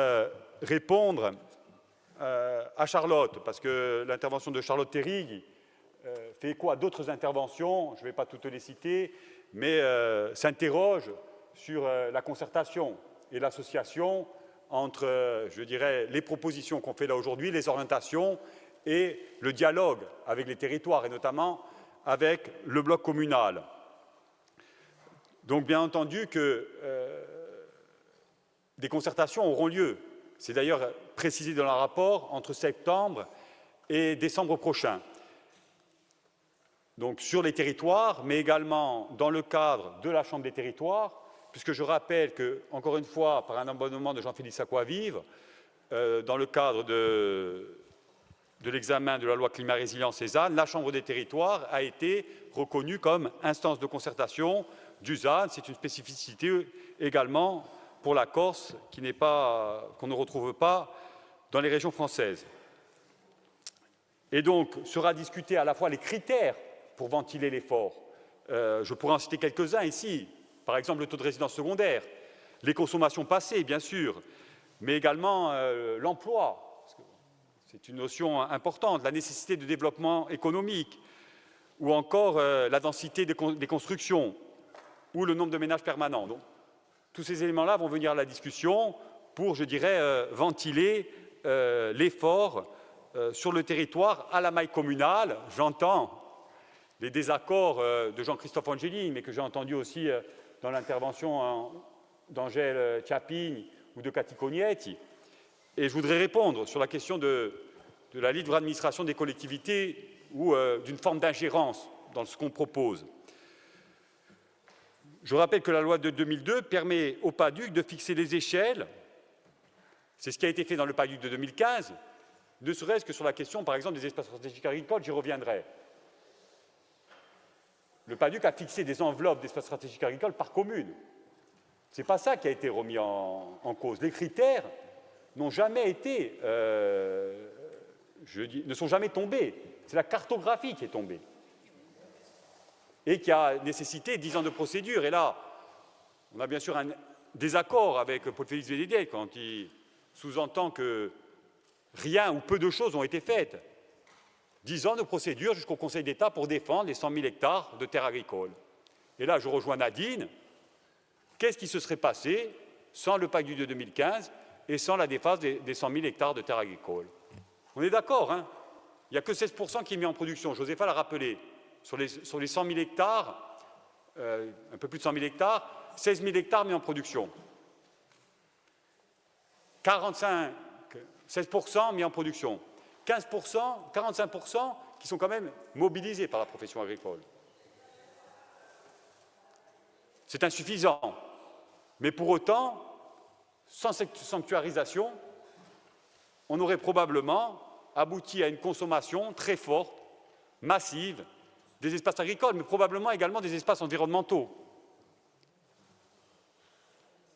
Speaker 10: répondre à Charlotte, parce que l'intervention de Charlotte Terrigue fait écho à d'autres interventions, je ne vais pas toutes les citer, mais s'interroge sur la concertation et l'association entre, je dirais, les propositions qu'on fait là aujourd'hui, les orientations et le dialogue avec les territoires, et notamment avec le bloc communal. Donc, bien entendu que des concertations auront lieu. C'est d'ailleurs précisé dans le rapport entre septembre et décembre prochain. Donc, sur les territoires, mais également dans le cadre de la Chambre des territoires, puisque je rappelle que, encore une fois, par un abonnement de Jean-Philippe Saccois-Vive, dans le cadre de l'examen de la loi climat-résilience et ZAN, la Chambre des territoires a été reconnue comme instance de concertation du ZAN. C'est une spécificité également pour la Corse qu'on ne retrouve pas dans les régions françaises. Et donc, sera discuté à la fois les critères pour ventiler l'effort. Je pourrais en citer quelques-uns ici. Par exemple, le taux de résidence secondaire, les consommations passées, bien sûr, mais également l'emploi. C'est une notion importante, la nécessité de développement économique, ou encore la densité des constructions, ou le nombre de ménages permanents. Donc, tous ces éléments-là vont venir à la discussion pour, je dirais, ventiler l'effort sur le territoire à la maille communale. J'entends les désaccords de Jean-Christophe Angeli, mais que j'ai entendu aussi dans l'intervention d'Angèle Tchapigne ou de Cathy Cognetti. Et je voudrais répondre sur la question de la libre administration des collectivités ou d'une forme d'ingérence dans ce qu'on propose. Je rappelle que la loi de 2002 permet au PADUC de fixer les échelles. C'est ce qui a été fait dans le PADUC de 2015, ne serait-ce que sur la question, par exemple, des espaces stratégiques agricoles, j'y reviendrai. Le PADUC a fixé des enveloppes d'espaces stratégiques agricoles par commune. Ce n'est pas ça qui a été remis en cause. Les critères n'ont jamais été, ne sont jamais tombés. C'est la cartographie qui est tombée et qui a nécessité 10 ans de procédure. Et là, on a bien sûr un désaccord avec Paul-Félix Bédédé quand il sous-entend que rien ou peu de choses ont été faites. 10 ans de procédure jusqu'au Conseil d'État pour défendre les 100 000 hectares de terres agricoles. Et là, je rejoins Nadine. Qu'est-ce qui se serait passé sans le PADUC de 2015 et sans la défense des 100 000 hectares de terres agricoles? On est d'accord, hein? Il n'y a que 16% qui est mis en production. Josépha l'a rappelé. Sur les 100 000 hectares, un peu plus de 100 000 hectares, 16 000 hectares mis en production. 16% mis en production. 15%, 45% qui sont quand même mobilisés par la profession agricole. C'est insuffisant. Mais pour autant, sans cette sanctuarisation, on aurait probablement abouti à une consommation très forte, massive, des espaces agricoles, mais probablement également des espaces environnementaux.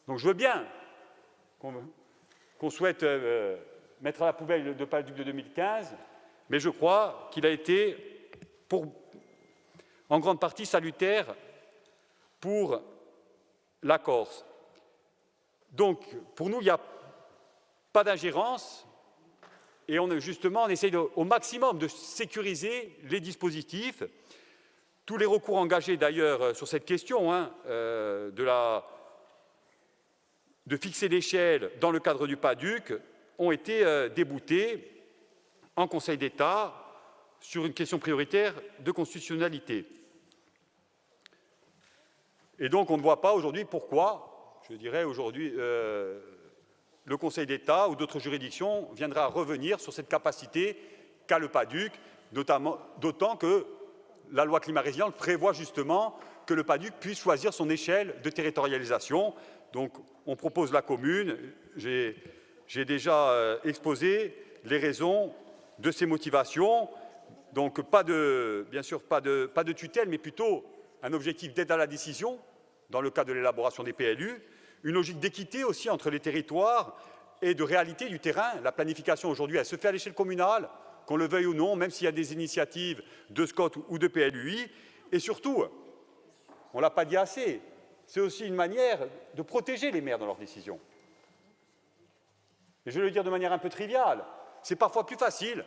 Speaker 10: Donc je veux bien qu'on souhaite mettre à la poubelle le PADUC de 2015, mais je crois qu'il a été en grande partie salutaire pour la Corse. Donc, pour nous, il n'y a pas d'ingérence et on essaye au maximum de sécuriser les dispositifs. Tous les recours engagés d'ailleurs sur cette question de fixer l'échelle dans le cadre du PADUC ont été déboutés en Conseil d'État sur une question prioritaire de constitutionnalité. Et donc on ne voit pas aujourd'hui pourquoi, je dirais aujourd'hui, le Conseil d'État ou d'autres juridictions viendraient à revenir sur cette capacité qu'a le PADUC, d'autant que la loi climat résilience prévoit justement que le PADUC puisse choisir son échelle de territorialisation. Donc on propose la commune. J'ai déjà exposé les raisons de ces motivations. Donc bien sûr pas de tutelle, mais plutôt un objectif d'aide à la décision dans le cadre de l'élaboration des PLU, une logique d'équité aussi entre les territoires et de réalité du terrain. La planification aujourd'hui, elle se fait à l'échelle communale, qu'on le veuille ou non, même s'il y a des initiatives de SCOT ou de PLUI. Et surtout, on ne l'a pas dit assez, c'est aussi une manière de protéger les maires dans leurs décisions. Et je vais le dire de manière un peu triviale, c'est parfois plus facile,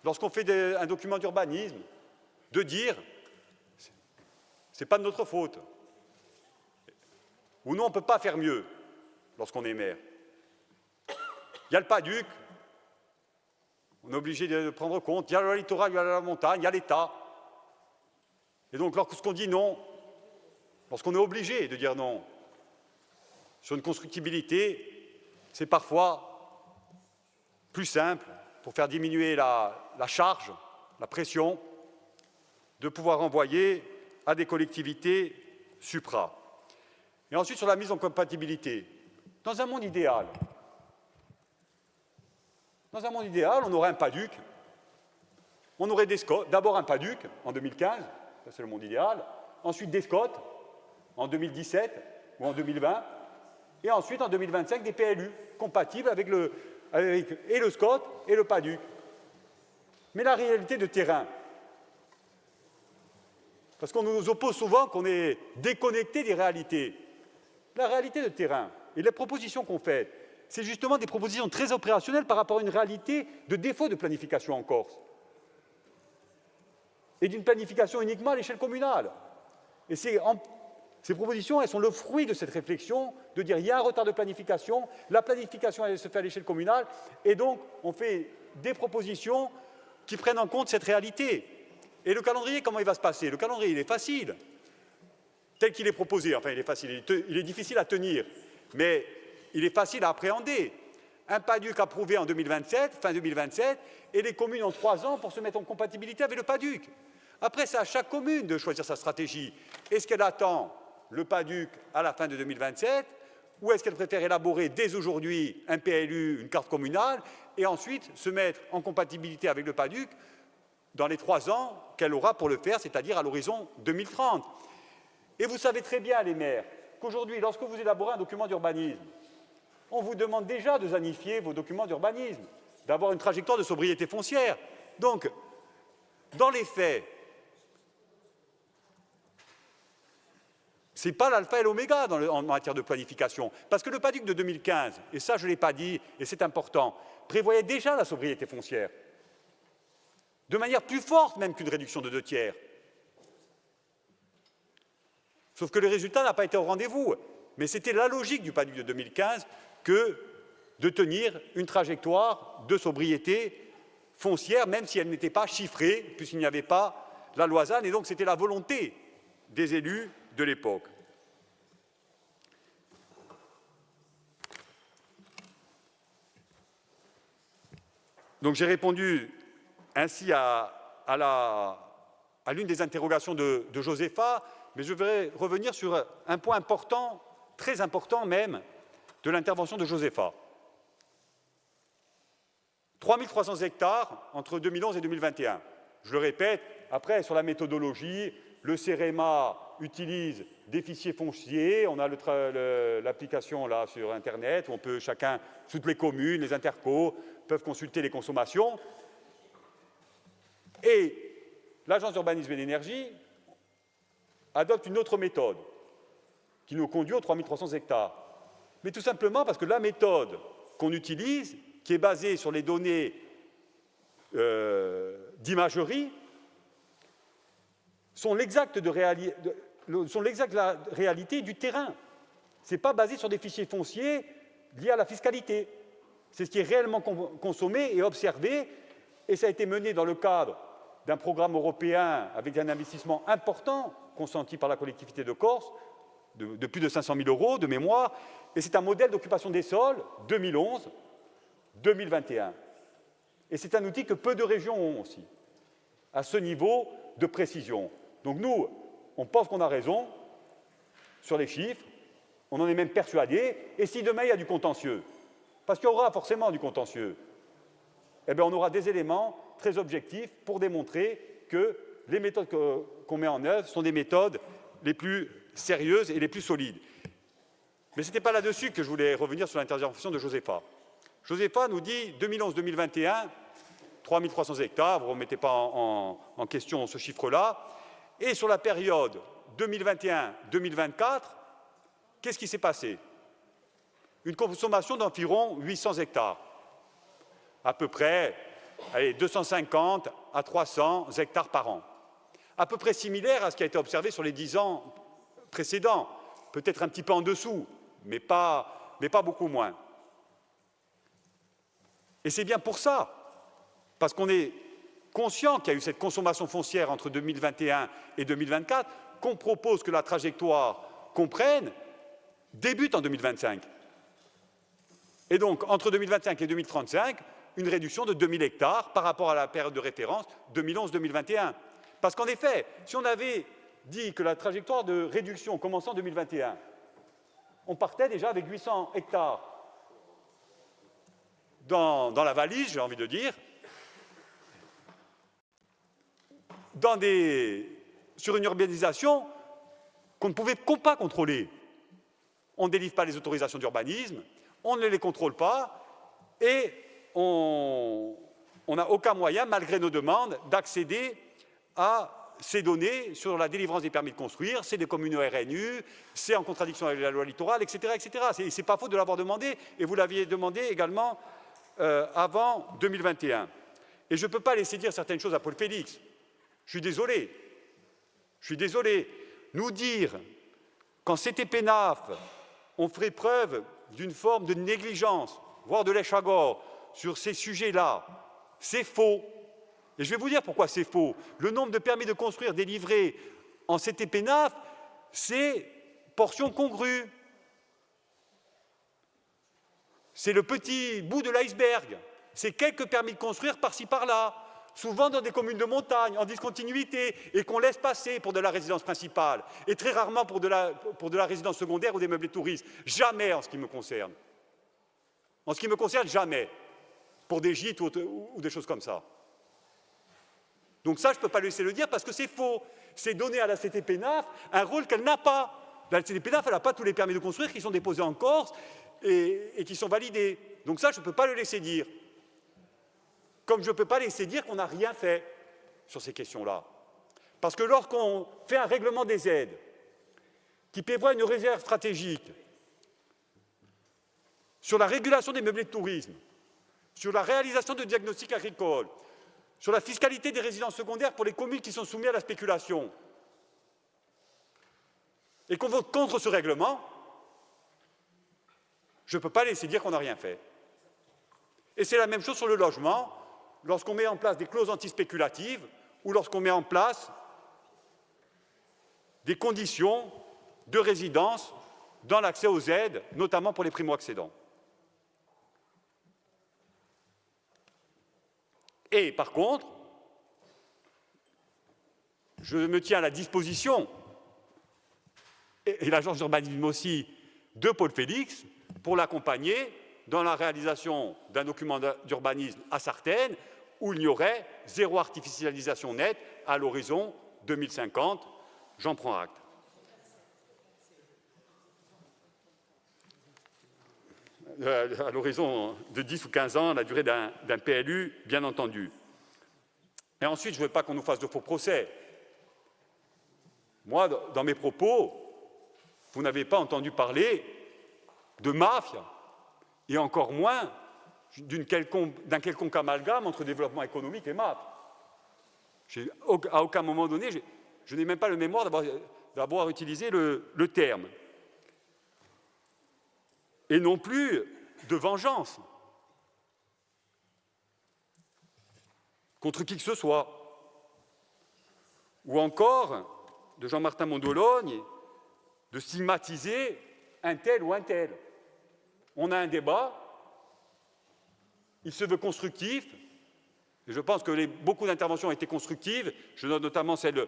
Speaker 10: lorsqu'on fait un document d'urbanisme, de dire « c'est pas de notre faute ». Ou non, on ne peut pas faire mieux lorsqu'on est maire. Il y a le PADUC, on est obligé de prendre compte, il y a le littoral, il y a la montagne, il y a l'État. Et donc, lorsqu'on dit non, lorsqu'on est obligé de dire non sur une constructibilité, c'est parfois plus simple, pour faire diminuer la charge, la pression, de pouvoir envoyer à des collectivités supra. Et ensuite, sur la mise en compatibilité. Dans un monde idéal, on aurait un PADUC, on aurait des SCOT, d'abord un PADUC en 2015, ça c'est le monde idéal, ensuite des SCOT en 2017 ou en 2020, et ensuite en 2025 des PLU compatibles avec le SCOT et le PADUC. Mais la réalité de terrain, parce qu'on nous oppose souvent qu'on est déconnecté des réalités. La réalité de terrain et les propositions qu'on fait, c'est justement des propositions très opérationnelles par rapport à une réalité de défaut de planification en Corse. Et d'une planification uniquement à l'échelle communale. Et ces propositions, elles sont le fruit de cette réflexion, de dire il y a un retard de planification, la planification elle se fait à l'échelle communale, et donc on fait des propositions qui prennent en compte cette réalité. Et le calendrier, comment il va se passer? Le calendrier, il est facile. Tel qu'il est proposé, enfin il est facile, il est difficile à tenir, mais il est facile à appréhender. Un PADUC approuvé en 2027, fin 2027, et les communes ont 3 ans pour se mettre en compatibilité avec le PADUC. Après, c'est à chaque commune de choisir sa stratégie. Est-ce qu'elle attend le PADUC à la fin de 2027, ou est-ce qu'elle préfère élaborer dès aujourd'hui un PLU, une carte communale, et ensuite se mettre en compatibilité avec le PADUC dans les 3 ans qu'elle aura pour le faire, c'est-à-dire à l'horizon 2030. Et vous savez très bien, les maires, qu'aujourd'hui, lorsque vous élaborez un document d'urbanisme, on vous demande déjà de zanifier vos documents d'urbanisme, d'avoir une trajectoire de sobriété foncière. Donc, dans les faits, ce n'est pas l'alpha et l'oméga en matière de planification. Parce que le PADUC de 2015, et ça je ne l'ai pas dit, et c'est important, prévoyait déjà la sobriété foncière. De manière plus forte même qu'une réduction de 2/3. Sauf que le résultat n'a pas été au rendez-vous. Mais c'était la logique du PADUC de 2015 que de tenir une trajectoire de sobriété foncière, même si elle n'était pas chiffrée, puisqu'il n'y avait pas la loi ZAN, et donc c'était la volonté des élus de l'époque. Donc j'ai répondu ainsi à l'une des interrogations de Josépha, mais je voudrais revenir sur un point important, très important même, de l'intervention de Josépha. 3300 hectares entre 2011 et 2021. Je le répète, après, sur la méthodologie, le CEREMA utilise des fichiers fonciers, on a l'application là sur Internet, où on peut chacun, toutes les communes, les intercos, peuvent consulter les consommations. Et l'Agence d'urbanisme et d'énergie adopte une autre méthode qui nous conduit aux 3300 hectares. Mais tout simplement parce que la méthode qu'on utilise, qui est basée sur les données d'imagerie, sont l'exacte réalité du terrain. Ce n'est pas basé sur des fichiers fonciers liés à la fiscalité. C'est ce qui est réellement consommé et observé, et ça a été mené dans le cadre d'un programme européen avec un investissement important consenti par la collectivité de Corse, de plus de 500 000 € de mémoire, et c'est un modèle d'occupation des sols 2011-2021. Et c'est un outil que peu de régions ont aussi, à ce niveau de précision. Donc nous, on pense qu'on a raison sur les chiffres, on en est même persuadé, et si demain il y a du contentieux, parce qu'il y aura forcément du contentieux, eh bien on aura des éléments très objectifs pour démontrer que les méthodes qu'on met en œuvre sont des méthodes les plus sérieuses et les plus solides. Mais ce n'était pas là-dessus que je voulais revenir sur l'intervention de Josépha. Josépha nous dit 2011-2021, 3300 hectares, vous ne remettez pas en question ce chiffre-là, et sur la période 2021-2024, qu'est-ce qui s'est passé? Une consommation d'environ 800 hectares, à peu près 250 à 300 hectares par an, à peu près similaire à ce qui a été observé sur les 10 ans précédents, peut-être un petit peu en dessous, mais pas beaucoup moins. Et c'est bien pour ça, parce qu'on est conscient qu'il y a eu cette consommation foncière entre 2021 et 2024, qu'on propose que la trajectoire qu'on prenne débute en 2025. Et donc, entre 2025 et 2035, une réduction de 2000 hectares par rapport à la période de référence 2011-2021. Parce qu'en effet, si on avait dit que la trajectoire de réduction commençait en 2021, on partait déjà avec 800 hectares dans la valise, j'ai envie de dire, sur une urbanisation qu'on ne pouvait pas contrôler. On ne délivre pas les autorisations d'urbanisme, on ne les contrôle pas, et on n'a aucun moyen, malgré nos demandes, d'accéder à ces données sur la délivrance des permis de construire. C'est des communes au RNU, c'est en contradiction avec la loi littorale, etc. etc. C'est pas faute de l'avoir demandé, et vous l'aviez demandé également avant 2021. Et je ne peux pas laisser dire certaines choses à Paul Félix. Je suis désolé. Nous dire qu'en CTPNAF, on ferait preuve d'une forme de négligence, voire de lèche à gore, sur ces sujets-là, c'est faux. Et je vais vous dire pourquoi c'est faux. Le nombre de permis de construire délivrés en CTP-NAF, c'est portion congrue. C'est le petit bout de l'iceberg. C'est quelques permis de construire par-ci par-là, souvent dans des communes de montagne, en discontinuité, et qu'on laisse passer pour de la résidence principale, et très rarement pour de la résidence secondaire ou des meublés touristes. Jamais en ce qui me concerne. En ce qui me concerne, jamais. Pour des gîtes ou des choses comme ça. Donc ça, je ne peux pas laisser le dire parce que c'est faux. C'est donner à la CTP-NAF un rôle qu'elle n'a pas. La CTP-NAF, elle n'a pas tous les permis de construire qui sont déposés en Corse et qui sont validés. Donc ça, je ne peux pas le laisser dire. Comme je ne peux pas laisser dire qu'on n'a rien fait sur ces questions-là. Parce que lorsqu'on fait un règlement des aides qui prévoit une réserve stratégique sur la régulation des meublés de tourisme, sur la réalisation de diagnostics agricoles, sur la fiscalité des résidences secondaires pour les communes qui sont soumises à la spéculation, et qu'on vote contre ce règlement, je ne peux pas laisser dire qu'on n'a rien fait. Et c'est la même chose sur le logement, lorsqu'on met en place des clauses antispéculatives ou lorsqu'on met en place des conditions de résidence dans l'accès aux aides, notamment pour les primo-accédants. Et par contre, je me tiens à la disposition, et l'agence d'urbanisme aussi, de Paul Félix, pour l'accompagner dans la réalisation d'un document d'urbanisme à Sartène, où il y aurait zéro artificialisation nette à l'horizon 2050. J'en prends acte. À l'horizon de 10 ou 15 ans, la durée d'un PLU, bien entendu. Et ensuite, je ne veux pas qu'on nous fasse de faux procès. Moi, dans mes propos, vous n'avez pas entendu parler de mafia, et encore moins d'un quelconque amalgame entre développement économique et MAP. À aucun moment donné, je n'ai même pas le mémoire d'avoir utilisé le terme. Et non plus de vengeance contre qui que ce soit. Ou encore de Jean-Martin Mondologne de stigmatiser un tel ou un tel. On a un débat, il se veut constructif, et je pense que beaucoup d'interventions ont été constructives. Je note notamment celle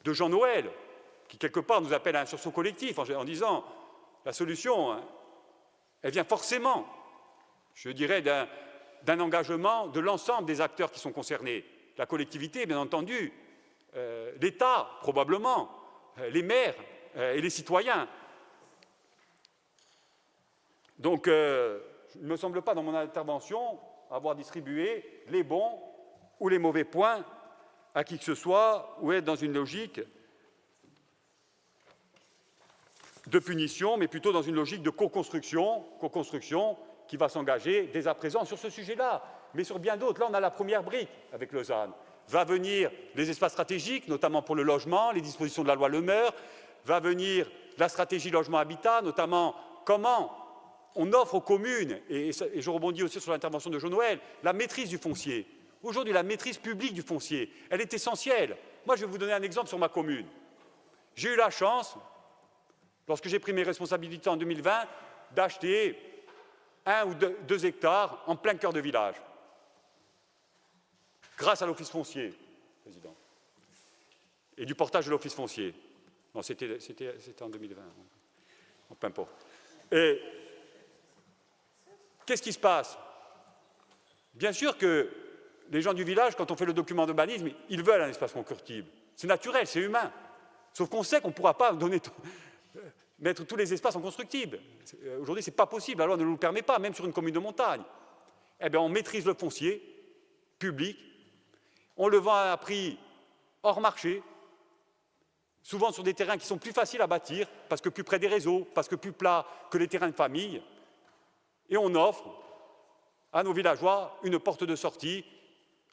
Speaker 10: de Jean Noël, qui quelque part nous appelle à un sursaut collectif en disant la solution, elle vient forcément, je dirais, d'un engagement de l'ensemble des acteurs qui sont concernés. La collectivité, bien entendu, l'État, probablement, les maires et les citoyens. Donc, il ne me semble pas, dans mon intervention, avoir distribué les bons ou les mauvais points à qui que ce soit, ou être dans une logique de punition, mais plutôt dans une logique de co-construction qui va s'engager dès à présent sur ce sujet-là, mais sur bien d'autres. Là, on a la première brique avec Lausanne. Va venir les espaces stratégiques, notamment pour le logement, les dispositions de la loi Le Meur, va venir la stratégie logement-habitat, notamment comment on offre aux communes, et je rebondis aussi sur l'intervention de Jean Noël, la maîtrise du foncier. Aujourd'hui, la maîtrise publique du foncier, elle est essentielle. Moi, je vais vous donner un exemple sur ma commune. J'ai eu la chance, lorsque j'ai pris mes responsabilités en 2020, d'acheter 1 ou 2 hectares en plein cœur de village, grâce à l'office foncier, président, et du portage de l'office foncier. Non, c'était en 2020, peu importe. Et qu'est-ce qui se passe? Bien sûr que les gens du village, quand on fait le document d'urbanisme, ils veulent un espace constructible. C'est naturel, c'est humain. Sauf qu'on sait qu'on ne pourra pas mettre tous les espaces en constructible. Aujourd'hui, ce n'est pas possible, la loi ne nous le permet pas, même sur une commune de montagne. Eh bien, on maîtrise le foncier public, on le vend à un prix hors marché, souvent sur des terrains qui sont plus faciles à bâtir, parce que plus près des réseaux, parce que plus plats que les terrains de famille, et on offre à nos villageois une porte de sortie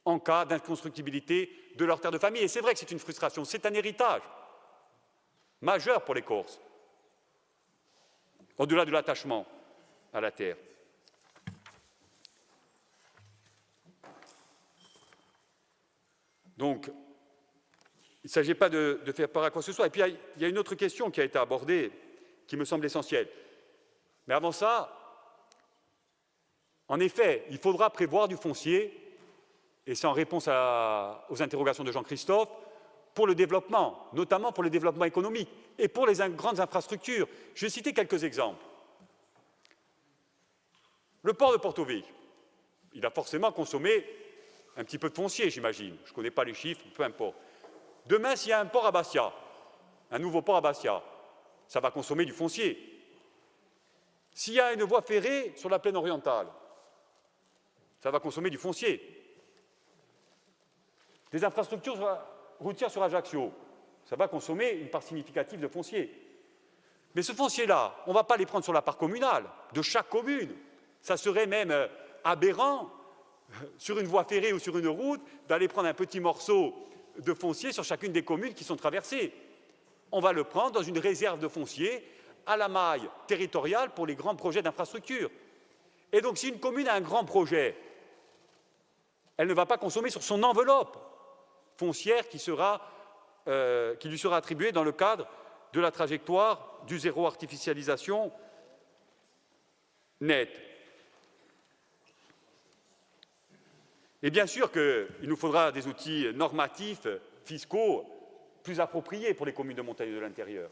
Speaker 10: en cas d'inconstructibilité de leur terre de famille. Et c'est vrai que c'est une frustration, c'est un héritage majeur pour les Corses, au-delà de l'attachement à la terre. Donc, il ne s'agit pas de faire peur à quoi que ce soit. Et puis, il y a une autre question qui a été abordée, qui me semble essentielle. Mais avant ça, en effet, il faudra prévoir du foncier, et c'est en réponse aux interrogations de Jean-Christophe, pour le développement, notamment pour le développement économique et pour les grandes infrastructures. Je vais citer quelques exemples. Le port de Porto Vecchio, il a forcément consommé un petit peu de foncier, j'imagine. Je ne connais pas les chiffres, peu importe. Demain, s'il y a un port à Bastia, un nouveau port à Bastia, ça va consommer du foncier. S'il y a une voie ferrée sur la plaine orientale, ça va consommer du foncier. Des infrastructures routières sur Ajaccio, ça va consommer une part significative de foncier. Mais ce foncier-là, on ne va pas les prendre sur la part communale de chaque commune. Ça serait même aberrant, sur une voie ferrée ou sur une route, d'aller prendre un petit morceau de foncier sur chacune des communes qui sont traversées. On va le prendre dans une réserve de foncier à la maille territoriale pour les grands projets d'infrastructure. Et donc, si une commune a un grand projet, elle ne va pas consommer sur son enveloppe foncière qui lui sera attribuée dans le cadre de la trajectoire du zéro artificialisation nette. Et bien sûr qu'il nous faudra des outils normatifs, fiscaux, plus appropriés pour les communes de montagne et de l'intérieur.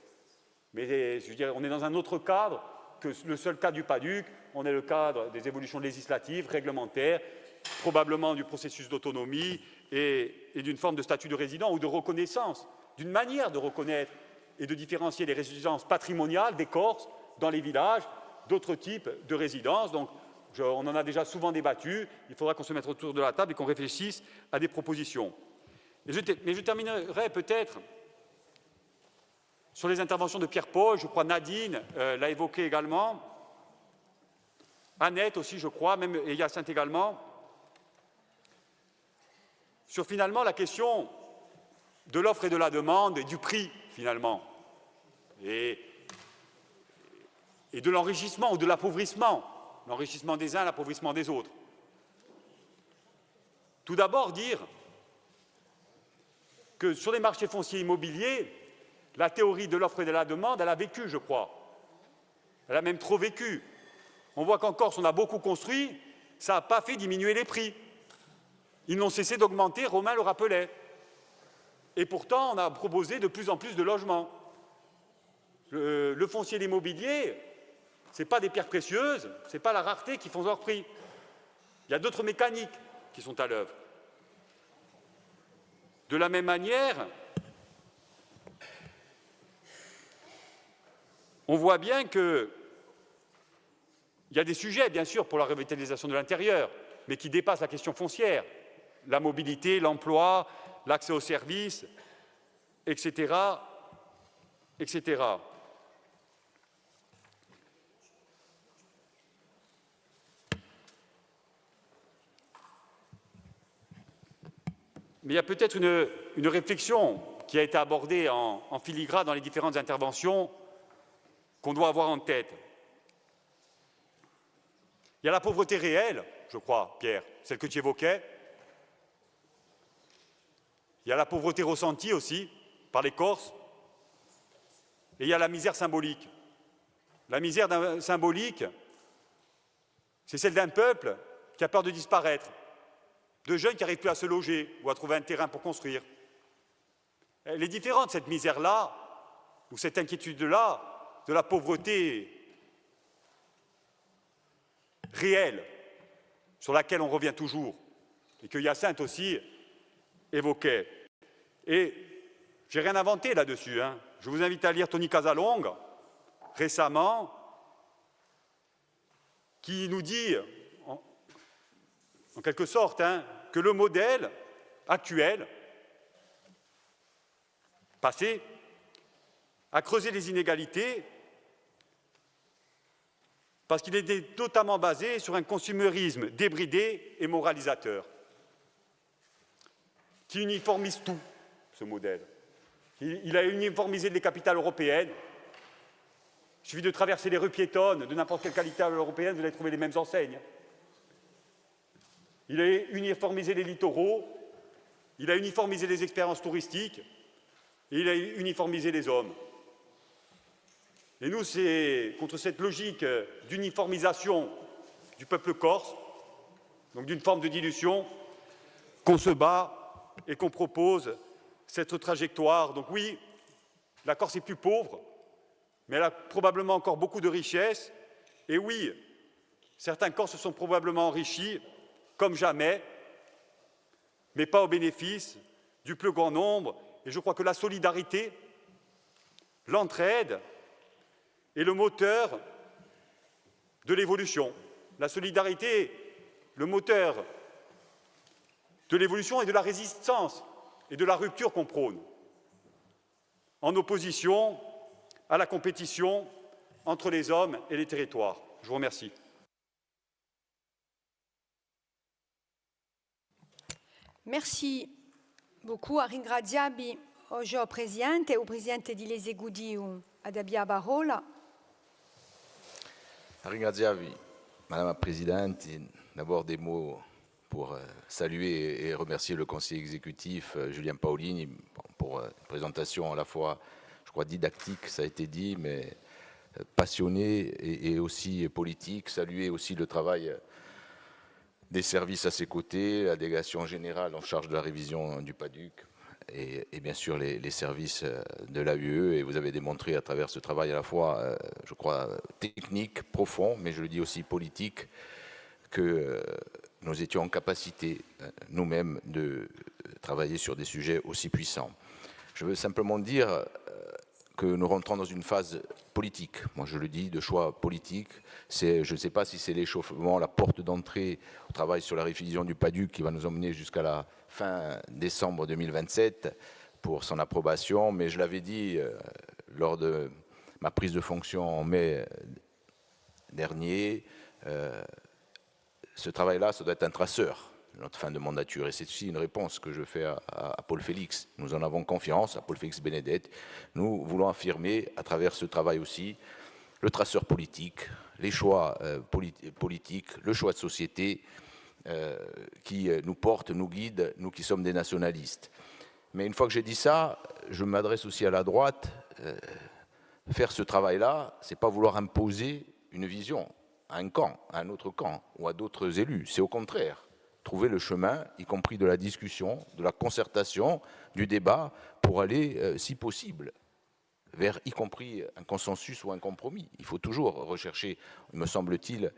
Speaker 10: Mais je veux dire, on est dans un autre cadre que le seul cadre du PADUC, on est le cadre des évolutions législatives, réglementaires, probablement du processus d'autonomie et d'une forme de statut de résident ou de reconnaissance, d'une manière de reconnaître et de différencier les résidences patrimoniales des Corses dans les villages d'autres types de résidences. Donc, on en a déjà souvent débattu, il faudra qu'on se mette autour de la table et qu'on réfléchisse à des propositions. Mais je terminerai peut-être sur les interventions de Pierre-Paul, je crois Nadine l'a évoqué également, Annette aussi, je crois, même et Hyacinthe également, sur finalement la question de l'offre et de la demande et du prix, finalement, et de l'enrichissement ou de l'appauvrissement, l'enrichissement des uns, l'appauvrissement des autres. Tout d'abord, dire que sur les marchés fonciers immobiliers, la théorie de l'offre et de la demande, elle a vécu, je crois. Elle a même trop vécu. On voit qu'en Corse, on a beaucoup construit, ça n'a pas fait diminuer les prix. Ils n'ont cessé d'augmenter, Romain le rappelait. Et pourtant, on a proposé de plus en plus de logements. Le foncier et l'immobilier, ce n'est pas des pierres précieuses, ce n'est pas la rareté qui font leur prix. Il y a d'autres mécaniques qui sont à l'œuvre. De la même manière, on voit bien qu'il y a des sujets, bien sûr, pour la revitalisation de l'intérieur, mais qui dépassent la question foncière. La mobilité, l'emploi, l'accès aux services, etc., etc. Mais il y a peut-être une réflexion qui a été abordée en filigrane dans les différentes interventions qu'on doit avoir en tête. Il y a la pauvreté réelle, je crois, Pierre, celle que tu évoquais. Il y a la pauvreté ressentie aussi par les Corses. Et il y a la misère symbolique. La misère symbolique, c'est celle d'un peuple qui a peur de disparaître, de jeunes qui n'arrivent plus à se loger ou à trouver un terrain pour construire. Elle est différente, cette misère-là, ou cette inquiétude-là, de la pauvreté réelle, sur laquelle on revient toujours, et que Hyacinthe aussi évoquait. Et je n'ai rien inventé là-dessus. Je vous invite à lire Tony Casalong, récemment, qui nous dit, en quelque sorte, que le modèle actuel, passé, a creusé les inégalités parce qu'il était notamment basé sur un consumérisme débridé et moralisateur, qui uniformise tout, ce modèle. Il a uniformisé les capitales européennes. Il suffit de traverser les rues piétonnes de n'importe quelle capitale européenne, vous allez trouver les mêmes enseignes. Il a uniformisé les littoraux, il a uniformisé les expériences touristiques et il a uniformisé les hommes. Et nous, c'est contre cette logique d'uniformisation du peuple corse, donc d'une forme de dilution, qu'on se bat et qu'on propose cette trajectoire. Donc oui, la Corse est plus pauvre, mais elle a probablement encore beaucoup de richesses. Et oui, certains Corses se sont probablement enrichis comme jamais, mais pas au bénéfice du plus grand nombre. Et je crois que la solidarité, l'entraide est le moteur de l'évolution. La solidarité, le moteur de l'évolution et de la résistance et de la rupture qu'on prône, en opposition à la compétition entre les hommes et les territoires. Je vous remercie.
Speaker 6: Merci beaucoup. Ringraziabi oggi al Presidente di l'esecutivo ad abbia parola.
Speaker 12: Ringraziavi, Madame la Présidente. D'abord des mots pour saluer et remercier le conseiller exécutif Julien Paolini pour une présentation à la fois, je crois, didactique, ça a été dit, mais passionné et aussi politique. Saluer aussi le travail des services à ses côtés, la délégation générale en charge de la révision du PADUC et bien sûr les services de l'AUE. Et vous avez démontré à travers ce travail à la fois, je crois, technique, profond, mais je le dis aussi politique, que nous étions en capacité nous-mêmes de travailler sur des sujets aussi puissants. Je veux simplement dire que nous rentrons dans une phase politique. Moi, je le dis, de choix politique. Je ne sais pas si c'est l'échauffement, la porte d'entrée au travail sur la révision du PADUC qui va nous emmener jusqu'à la fin décembre 2027 pour son approbation. Mais je l'avais dit lors de ma prise de fonction en mai dernier, ce travail-là, ça doit être un traceur de notre fin de mandature. Et c'est aussi une réponse que je fais à Paul Félix. Nous en avons confiance, à Paul Félix Benedette. Nous voulons affirmer, à travers ce travail aussi, le traceur politique, les choix politiques, le choix de société qui nous porte, nous guide, nous qui sommes des nationalistes. Mais une fois que j'ai dit ça, je m'adresse aussi à la droite. Faire ce travail-là, c'est pas vouloir imposer une vision à un camp, à un autre camp ou à d'autres élus. C'est au contraire trouver le chemin, y compris de la discussion, de la concertation, du débat, pour aller, si possible, vers y compris un consensus ou un compromis. Il faut toujours rechercher, me semble-t-il,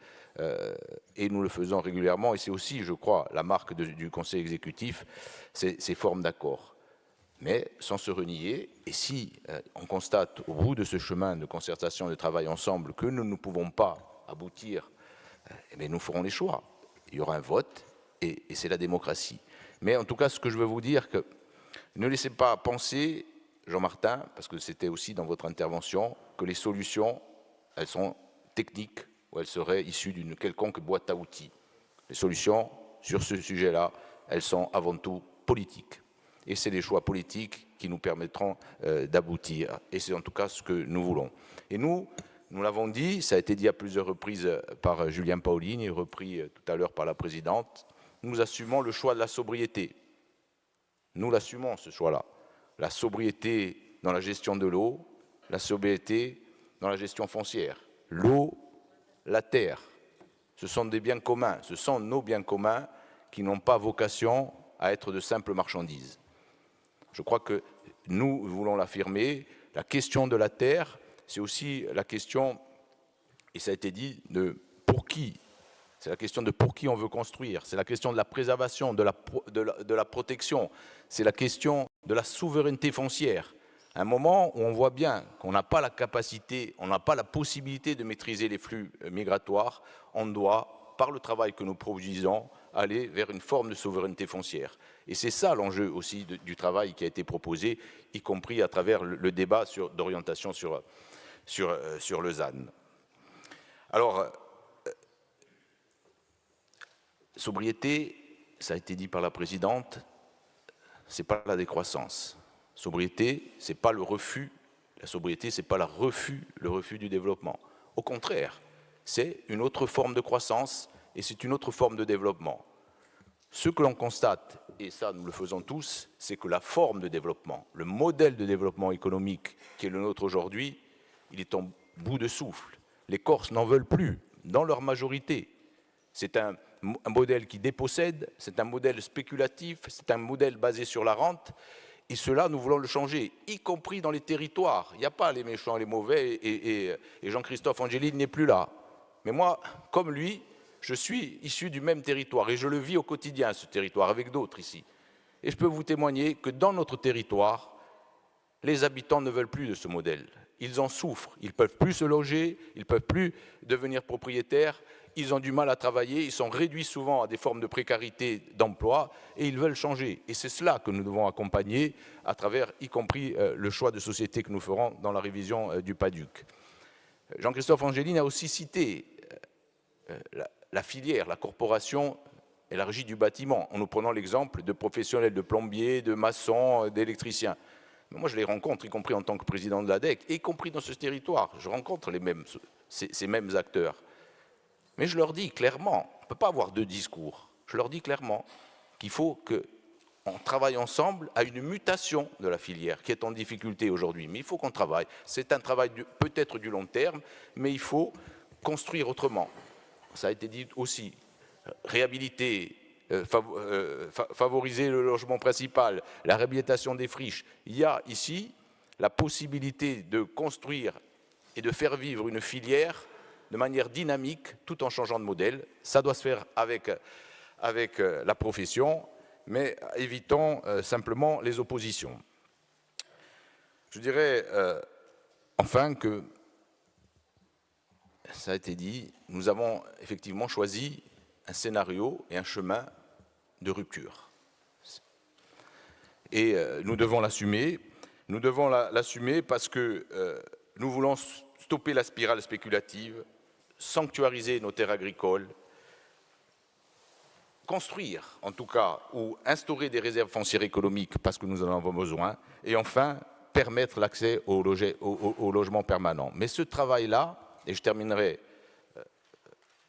Speaker 12: et nous le faisons régulièrement, et c'est aussi, je crois, la marque du Conseil exécutif, ces formes d'accord. Mais sans se renier, et si on constate au bout de ce chemin de concertation, de travail ensemble, que nous ne pouvons pas aboutir, eh bien, nous ferons les choix. Il y aura un vote, et c'est la démocratie. Mais en tout cas, ce que je veux vous dire, que ne laissez pas penser, Jean-Martin, parce que c'était aussi dans votre intervention, que les solutions, elles sont techniques, ou elles seraient issues d'une quelconque boîte à outils. Les solutions, sur ce sujet-là, elles sont avant tout politiques. Et c'est les choix politiques qui nous permettront d'aboutir. Et c'est en tout cas ce que nous voulons. Et nous l'avons dit, ça a été dit à plusieurs reprises par Julien Paolini, repris tout à l'heure par la présidente, nous assumons le choix de la sobriété. Nous l'assumons, ce choix-là. La sobriété dans la gestion de l'eau, la sobriété dans la gestion foncière. L'eau, la terre, ce sont des biens communs, ce sont nos biens communs qui n'ont pas vocation à être de simples marchandises. Je crois que nous voulons l'affirmer, la question de la terre, c'est aussi la question, et ça a été dit, de pour qui. C'est la question de pour qui on veut construire, c'est la question de la préservation, de la protection, c'est la question de la souveraineté foncière. À un moment où on voit bien qu'on n'a pas la capacité, on n'a pas la possibilité de maîtriser les flux migratoires, on doit, par le travail que nous produisons, aller vers une forme de souveraineté foncière. Et c'est ça l'enjeu aussi du travail qui a été proposé, y compris à travers le débat d'orientation sur le ZAN. Alors, sobriété, ça a été dit par la présidente, ce n'est pas la décroissance. Sobriété, ce n'est pas le refus, la sobriété, ce n'est pas le refus du développement. Au contraire, c'est une autre forme de croissance et c'est une autre forme de développement. Ce que l'on constate, et ça nous le faisons tous, c'est que la forme de développement, le modèle de développement économique qui est le nôtre aujourd'hui, il est en bout de souffle. Les Corses n'en veulent plus, dans leur majorité. C'est un modèle qui dépossède, c'est un modèle spéculatif, c'est un modèle basé sur la rente, et cela, nous voulons le changer, y compris dans les territoires. Il n'y a pas les méchants et les mauvais, et Jean-Christophe Angéline n'est plus là. Mais moi, comme lui, je suis issu du même territoire, et je le vis au quotidien, ce territoire, avec d'autres ici. Et je peux vous témoigner que dans notre territoire, les habitants ne veulent plus de ce modèle. Ils en souffrent, ils ne peuvent plus se loger, ils ne peuvent plus devenir propriétaires, ils ont du mal à travailler, ils sont réduits souvent à des formes de précarité d'emploi et ils veulent changer. Et c'est cela que nous devons accompagner à travers, y compris le choix de société que nous ferons dans la révision du PADUC. Jean-Christophe Angéline a aussi cité la filière, la corporation élargie du bâtiment, en nous prenant l'exemple de professionnels de plombiers, de maçons, d'électriciens. Moi, je les rencontre, y compris en tant que président de l'ADEC, y compris dans ce territoire. Je rencontre ces mêmes acteurs. Mais je leur dis clairement, on ne peut pas avoir deux discours. Je leur dis clairement qu'il faut qu'on travaille ensemble à une mutation de la filière qui est en difficulté aujourd'hui. Mais il faut qu'on travaille. C'est un travail peut-être du long terme, mais il faut construire autrement. Ça a été dit aussi, réhabiliter, favoriser le logement principal, la réhabilitation des friches. Il y a ici la possibilité de construire et de faire vivre une filière de manière dynamique, tout en changeant de modèle. Ça doit se faire avec la profession, mais évitons simplement les oppositions. Je dirais enfin que, ça a été dit, nous avons effectivement choisi un scénario et un chemin de rupture. Et nous devons l'assumer. Nous devons l'assumer parce que nous voulons stopper la spirale spéculative, sanctuariser nos terres agricoles, construire en tout cas ou instaurer des réserves foncières économiques parce que nous en avons besoin, et enfin permettre l'accès au logement permanent. Mais ce travail-là, et je terminerai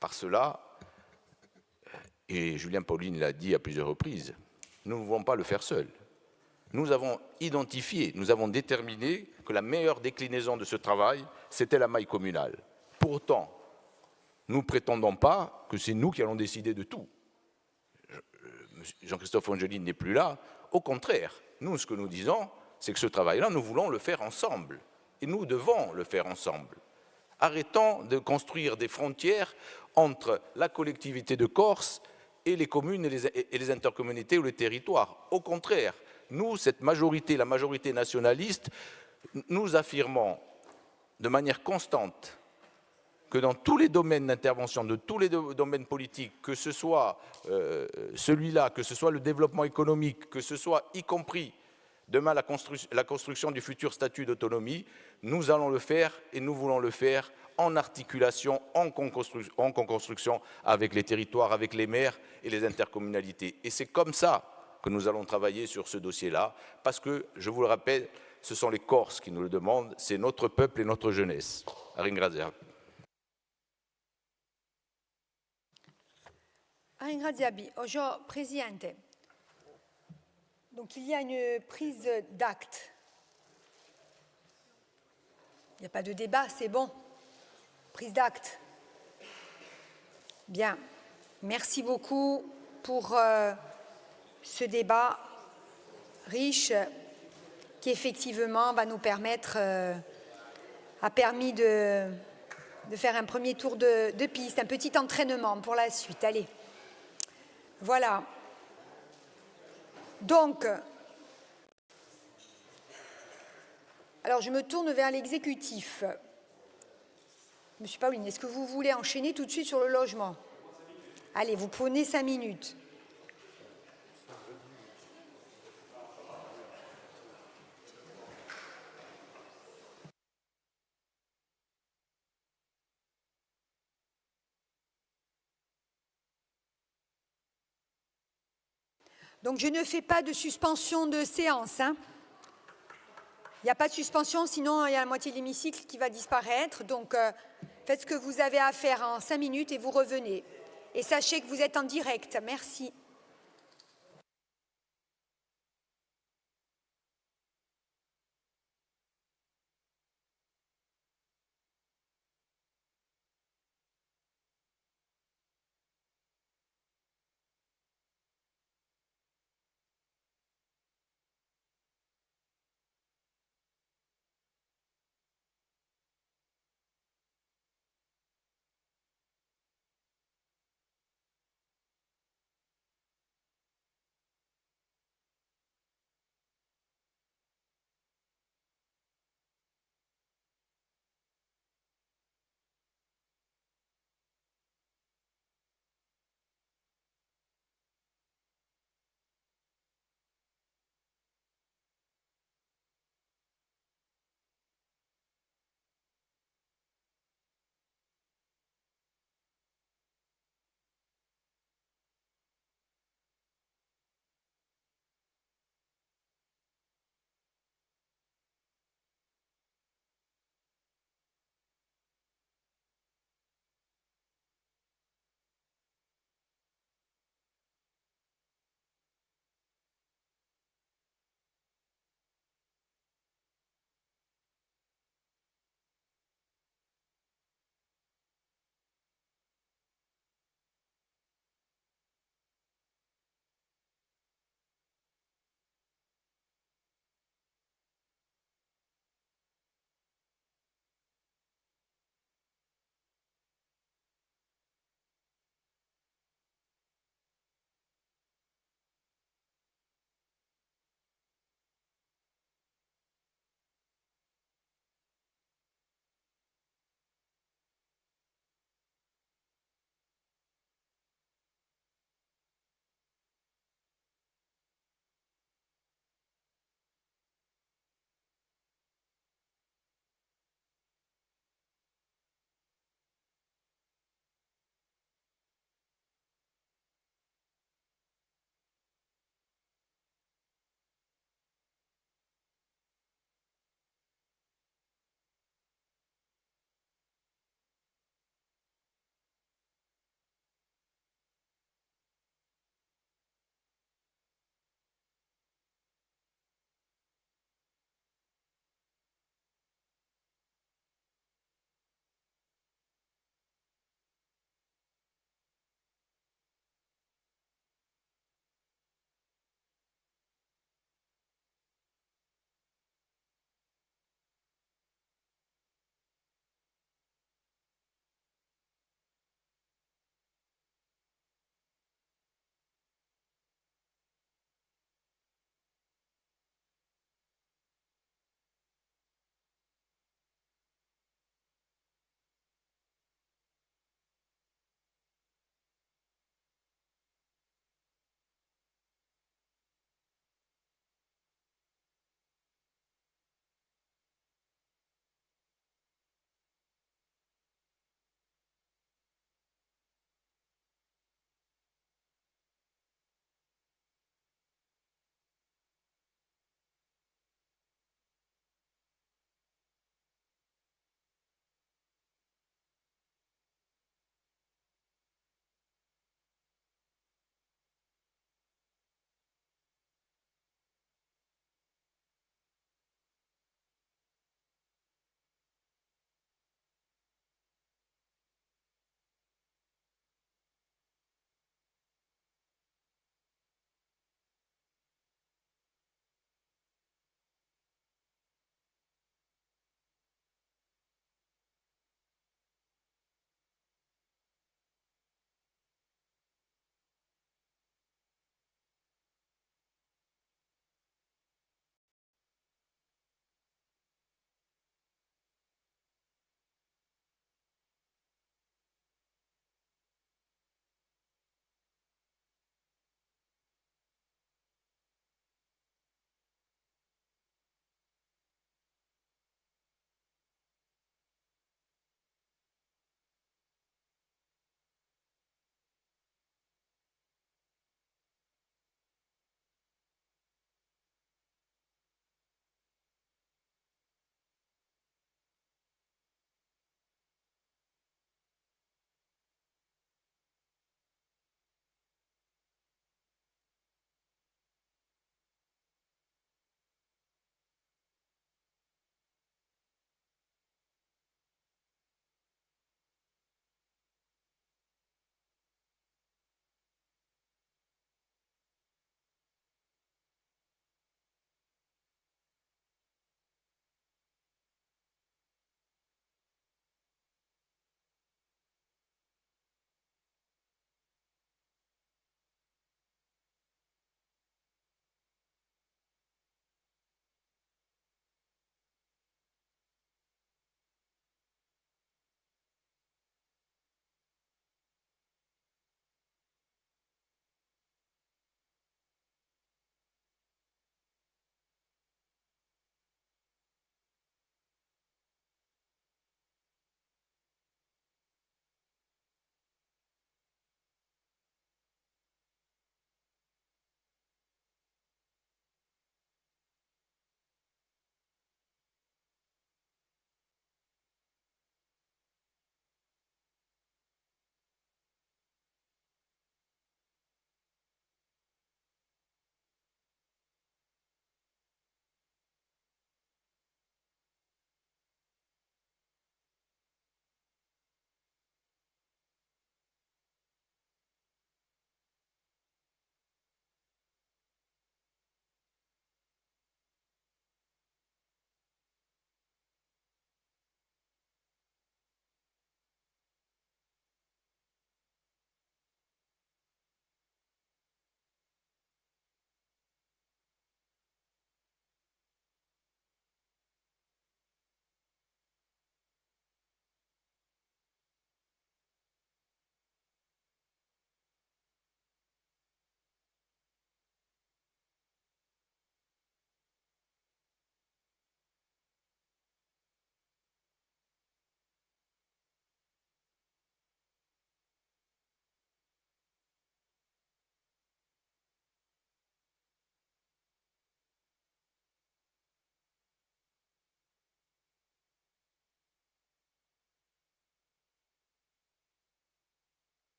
Speaker 12: par cela, et Julien Pauline l'a dit à plusieurs reprises, nous ne pouvons pas le faire seuls. Nous avons identifié, nous avons déterminé que la meilleure déclinaison de ce travail, c'était la maille communale. Pour autant, nous ne prétendons pas que c'est nous qui allons décider de tout. Jean-Christophe Angéline n'est plus là. Au contraire, nous, ce que nous disons, c'est que ce travail-là, nous voulons le faire ensemble. Et nous devons le faire ensemble. Arrêtons de construire des frontières entre la collectivité de Corse et les communes et les intercommunalités ou les territoires. Au contraire, nous, cette majorité, la majorité nationaliste, nous affirmons de manière constante que dans tous les domaines d'intervention, de tous les domaines politiques, que ce soit celui-là, que ce soit le développement économique, que ce soit y compris demain la construction du futur statut d'autonomie, nous allons le faire et nous voulons le faire en articulation, en co-construction avec les territoires, avec les maires et les intercommunalités. Et c'est comme ça que nous allons travailler sur ce dossier-là, parce que, je vous le rappelle, ce sont les Corses qui nous le demandent, c'est notre peuple et notre jeunesse. Ringrazia.
Speaker 6: Ringraziabi. Oggi, Presidente, donc il y a une prise d'acte. Il n'y a pas de débat, c'est bon. Prise d'acte. Bien. Merci beaucoup pour ce débat riche qui effectivement va nous permettre, a permis de faire un premier tour de piste, un petit entraînement pour la suite. Allez. Voilà. Donc, alors je me tourne vers l'exécutif. Monsieur Pauline, est-ce que vous voulez enchaîner tout de suite sur le logement? Allez, vous prenez 5 minutes. Donc, je ne fais pas de suspension de séance. Hein. Il n'y a pas de suspension, sinon il y a la moitié de l'hémicycle qui va disparaître. Donc, faites ce que vous avez à faire en 5 minutes et vous revenez. Et sachez que vous êtes en direct. Merci.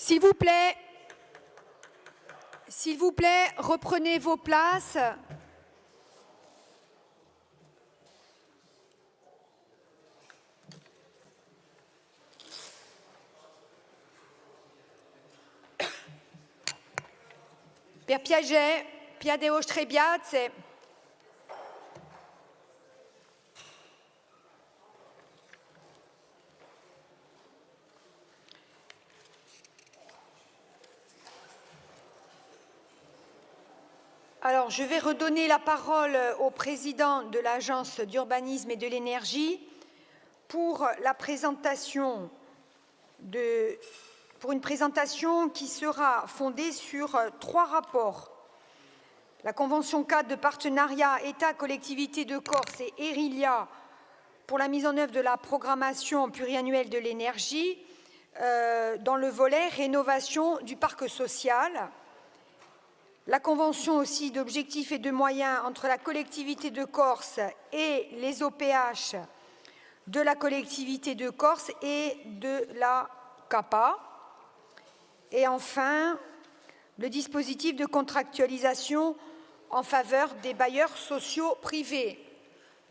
Speaker 6: S'il vous plaît, reprenez vos places. Per piacere, piade vostre piazze. Alors, je vais redonner la parole au président de l'Agence d'urbanisme et de l'énergie pour la présentation pour une présentation qui sera fondée sur 3 rapports. La Convention cadre de partenariat État-Collectivité de Corse et Erilia pour la mise en œuvre de la programmation pluriannuelle de l'énergie dans le volet rénovation du parc social. La Convention aussi d'objectifs et de moyens entre la collectivité de Corse et les OPH de la collectivité de Corse et de la CAPA. Et enfin, le dispositif de contractualisation en faveur des bailleurs sociaux privés.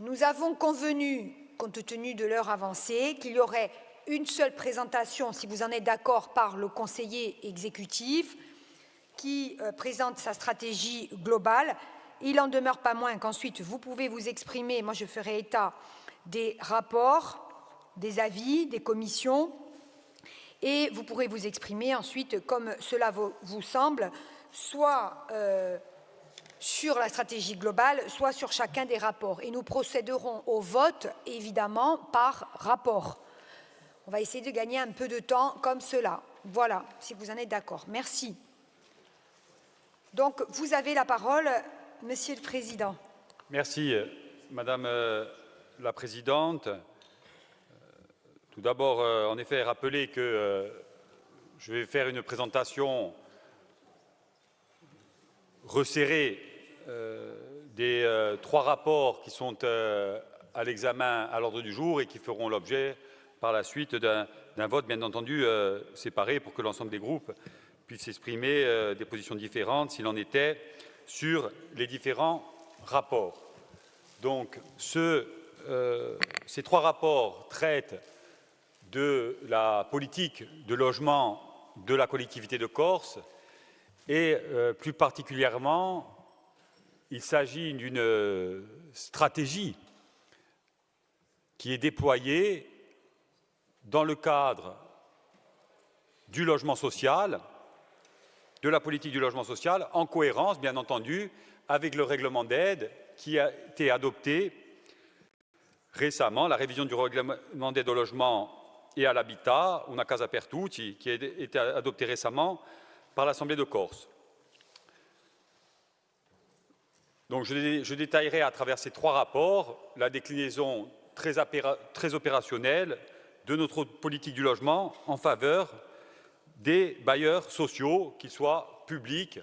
Speaker 6: Nous avons convenu, compte tenu de l'heure avancée, qu'il y aurait une seule présentation, si vous en êtes d'accord, par le conseiller exécutif qui présente sa stratégie globale. Il n'en demeure pas moins qu'ensuite, vous pouvez vous exprimer. Moi, je ferai état des rapports, des avis, des commissions, et vous pourrez vous exprimer ensuite comme cela vous semble, soit sur la stratégie globale, soit sur chacun des rapports. Et nous procéderons au vote, évidemment, par rapport. On va essayer de gagner un peu de temps comme cela. Voilà, si vous en êtes d'accord. Merci. Donc, vous avez la parole, Monsieur le Président.
Speaker 10: Merci, Madame la Présidente. Tout d'abord, en effet, rappeler que je vais faire une présentation resserrée des 3 rapports qui sont à l'examen à l'ordre du jour et qui feront l'objet par la suite d'un vote, bien entendu, séparé pour que l'ensemble des groupes puissent exprimer des positions différentes, s'il en était, sur les différents rapports. Donc, ces 3 rapports traitent de la politique de logement de la collectivité de Corse et plus particulièrement, il s'agit d'une stratégie qui est déployée dans le cadre du logement social, de la politique du logement social, en cohérence, bien entendu, avec le règlement d'aide qui a été adopté récemment, la révision du règlement d'aide au logement et à l'habitat, Una Casa per Tutti, qui a été adopté récemment par l'Assemblée de Corse. Donc je détaillerai à travers ces 3 rapports la déclinaison très opérationnelle de notre politique du logement en faveur des bailleurs sociaux, qu'ils soient publics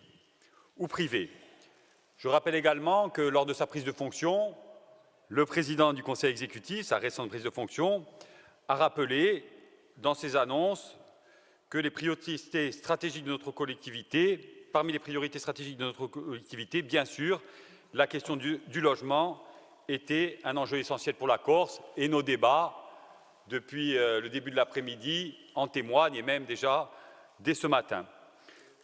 Speaker 10: ou privés. Je rappelle également que lors de sa prise de fonction, le président du Conseil exécutif, sa récente prise de fonction, a rappelé dans ses annonces que les priorités stratégiques de notre collectivité, parmi les priorités stratégiques de notre collectivité, bien sûr, la question du logement était un enjeu essentiel pour la Corse et nos débats depuis le début de l'après-midi en témoignent et même déjà dès ce matin.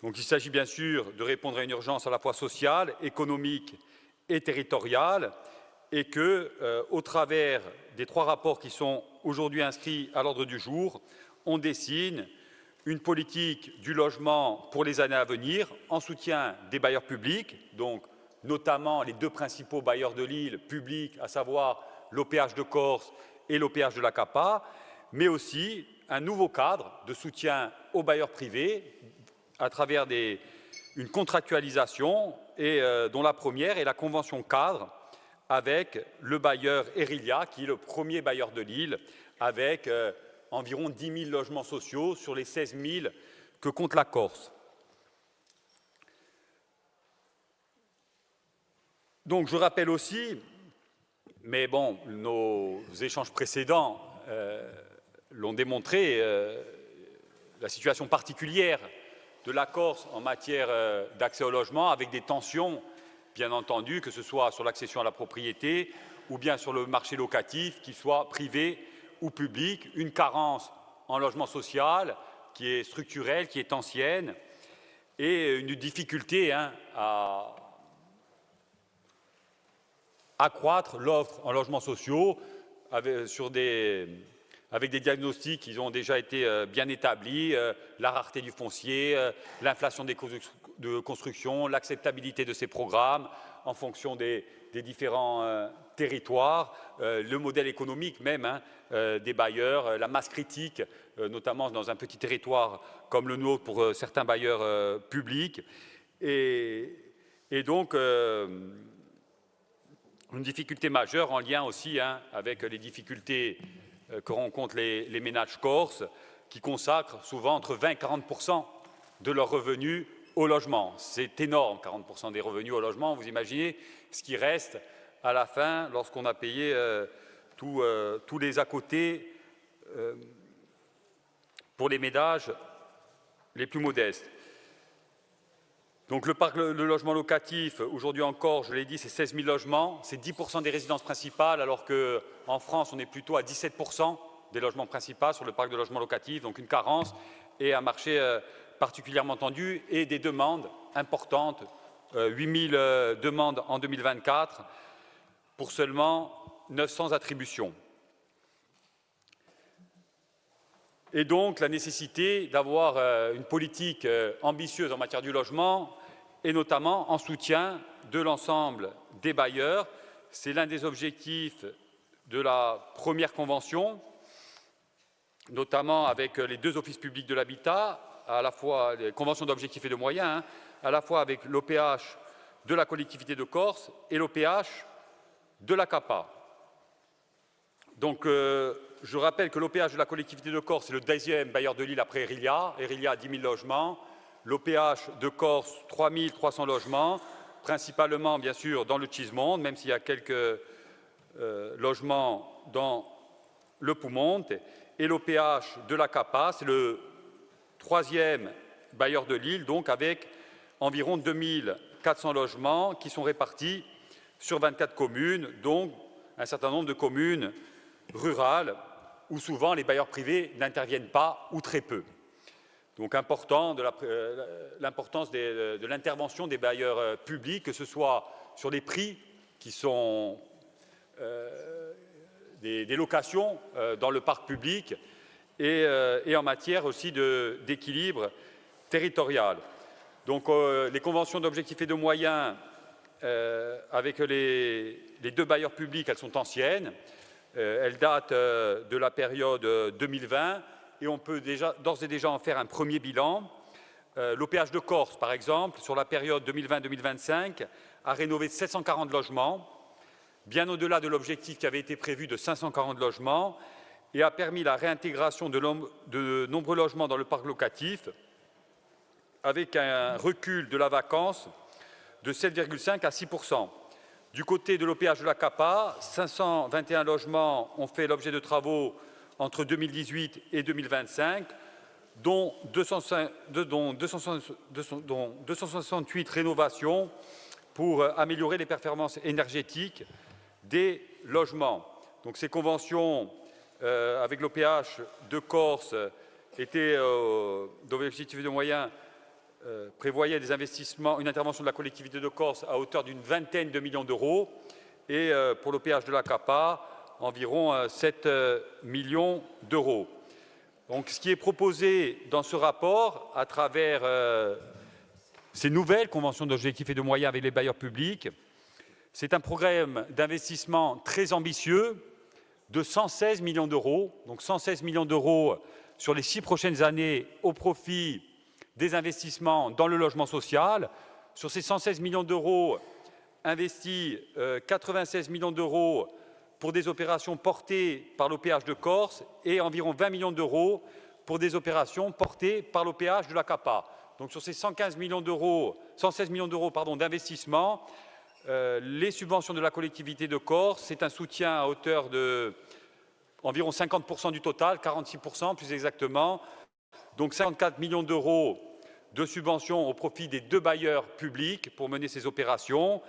Speaker 10: Donc il s'agit bien sûr de répondre à une urgence à la fois sociale, économique et territoriale et que, au travers des 3 rapports qui sont aujourd'hui inscrits à l'ordre du jour, on dessine une politique du logement pour les années à venir en soutien des bailleurs publics, donc notamment les 2 principaux bailleurs de l'île publics, à savoir l'OPH de Corse et l'OPH de la CAPA, mais aussi un nouveau cadre de soutien aux bailleurs privés à travers une contractualisation et dont la première est la convention cadre avec le bailleur Erilia, qui est le premier bailleur de l'île, avec environ 10 000 logements sociaux sur les 16 000 que compte la Corse. Donc je rappelle aussi, mais bon, nos échanges précédents l'ont démontré, la situation particulière de la Corse en matière d'accès au logement, avec des tensions, bien entendu, que ce soit sur l'accession à la propriété ou bien sur le marché locatif, qu'il soit privé ou public, une carence en logement social qui est structurelle, qui est ancienne, et une difficulté à accroître l'offre en logements sociaux avec des diagnostics qui ont déjà été bien établis, la rareté du foncier, l'inflation des coûts de construction, l'acceptabilité de ces programmes en fonction des différents territoires, le modèle économique même des bailleurs, la masse critique, notamment dans un petit territoire comme le nôtre pour certains bailleurs publics, et donc une difficulté majeure en lien aussi avec les difficultés que rencontrent les ménages corses, qui consacrent souvent entre 20 et 40% de leurs revenus au logement. C'est énorme, 40% des revenus au logement. Vous imaginez ce qui reste à la fin lorsqu'on a payé tous les à côté pour les ménages les plus modestes. Donc le parc de logement locatif, aujourd'hui encore, je l'ai dit, c'est 16 000 logements, c'est 10% des résidences principales, alors qu'en France, on est plutôt à 17% des logements principaux sur le parc de logement locatif, donc une carence et un marché particulièrement tendu et des demandes importantes, 8 000 demandes en 2024 pour seulement 900 attributions. Et donc la nécessité d'avoir une politique ambitieuse en matière du logement et notamment en soutien de l'ensemble des bailleurs. C'est l'un des objectifs de la première convention, notamment avec les deux offices publics de l'habitat, à la fois les conventions d'objectifs et de moyens, à la fois avec l'OPH de la collectivité de Corse et l'OPH de la CAPA. Donc, je rappelle que l'OPH de la collectivité de Corse est le 10e bailleur de l'île après Erilia. Erilia a 10 000 logements. L'OPH de Corse, 3 300 logements, principalement, bien sûr, dans le Cismonde, même s'il y a quelques logements dans le Poumonte. Et l'OPH de la CAPA, c'est le 3e bailleur de l'île, donc avec environ 2 400 logements qui sont répartis sur 24 communes, donc un certain nombre de communes rurales où souvent les bailleurs privés n'interviennent pas ou très peu. Donc important l'importance de l'intervention des bailleurs publics, que ce soit sur les prix qui sont des locations dans le parc public et en matière aussi d'équilibre territorial. Donc les conventions d'objectifs et de moyens avec les deux bailleurs publics, elles sont anciennes. Elles datent de la période 2020 et on peut d'ores et déjà en faire un premier bilan. L'OPH de Corse, par exemple, sur la période 2020-2025, a rénové 740 logements, bien au-delà de l'objectif qui avait été prévu de 540 logements, et a permis la réintégration de nombreux logements dans le parc locatif, avec un recul de la vacance de 7,5 à 6%. Du côté de l'OPH de la CAPA, 521 logements ont fait l'objet de travaux entre 2018 et 2025, dont 268 rénovations pour améliorer les performances énergétiques des logements. Donc ces conventions avec l'OPH de Corse étaient d'objectifs et de moyens prévoyait des investissements, une intervention de la collectivité de Corse à hauteur d'une vingtaine de millions d'euros et pour l'OPH de la CAPA, environ 7 millions d'euros. Donc ce qui est proposé dans ce rapport, à travers ces nouvelles conventions d'objectifs et de moyens avec les bailleurs publics, c'est un programme d'investissement très ambitieux de 116 millions d'euros, donc 116 millions d'euros sur les 6 prochaines années au profit des investissements dans le logement social. Sur ces 116 millions d'euros investis, 96 millions d'euros pour des opérations portées par l'OPH de Corse et environ 20 millions d'euros pour des opérations portées par l'OPH de la CAPA. Donc sur ces 116 millions d'euros d'investissement, les subventions de la collectivité de Corse, c'est un soutien à hauteur de environ 50% du total, 46% plus exactement, Donc 54 millions d'euros de subventions au profit des 2 bailleurs publics pour mener ces opérations.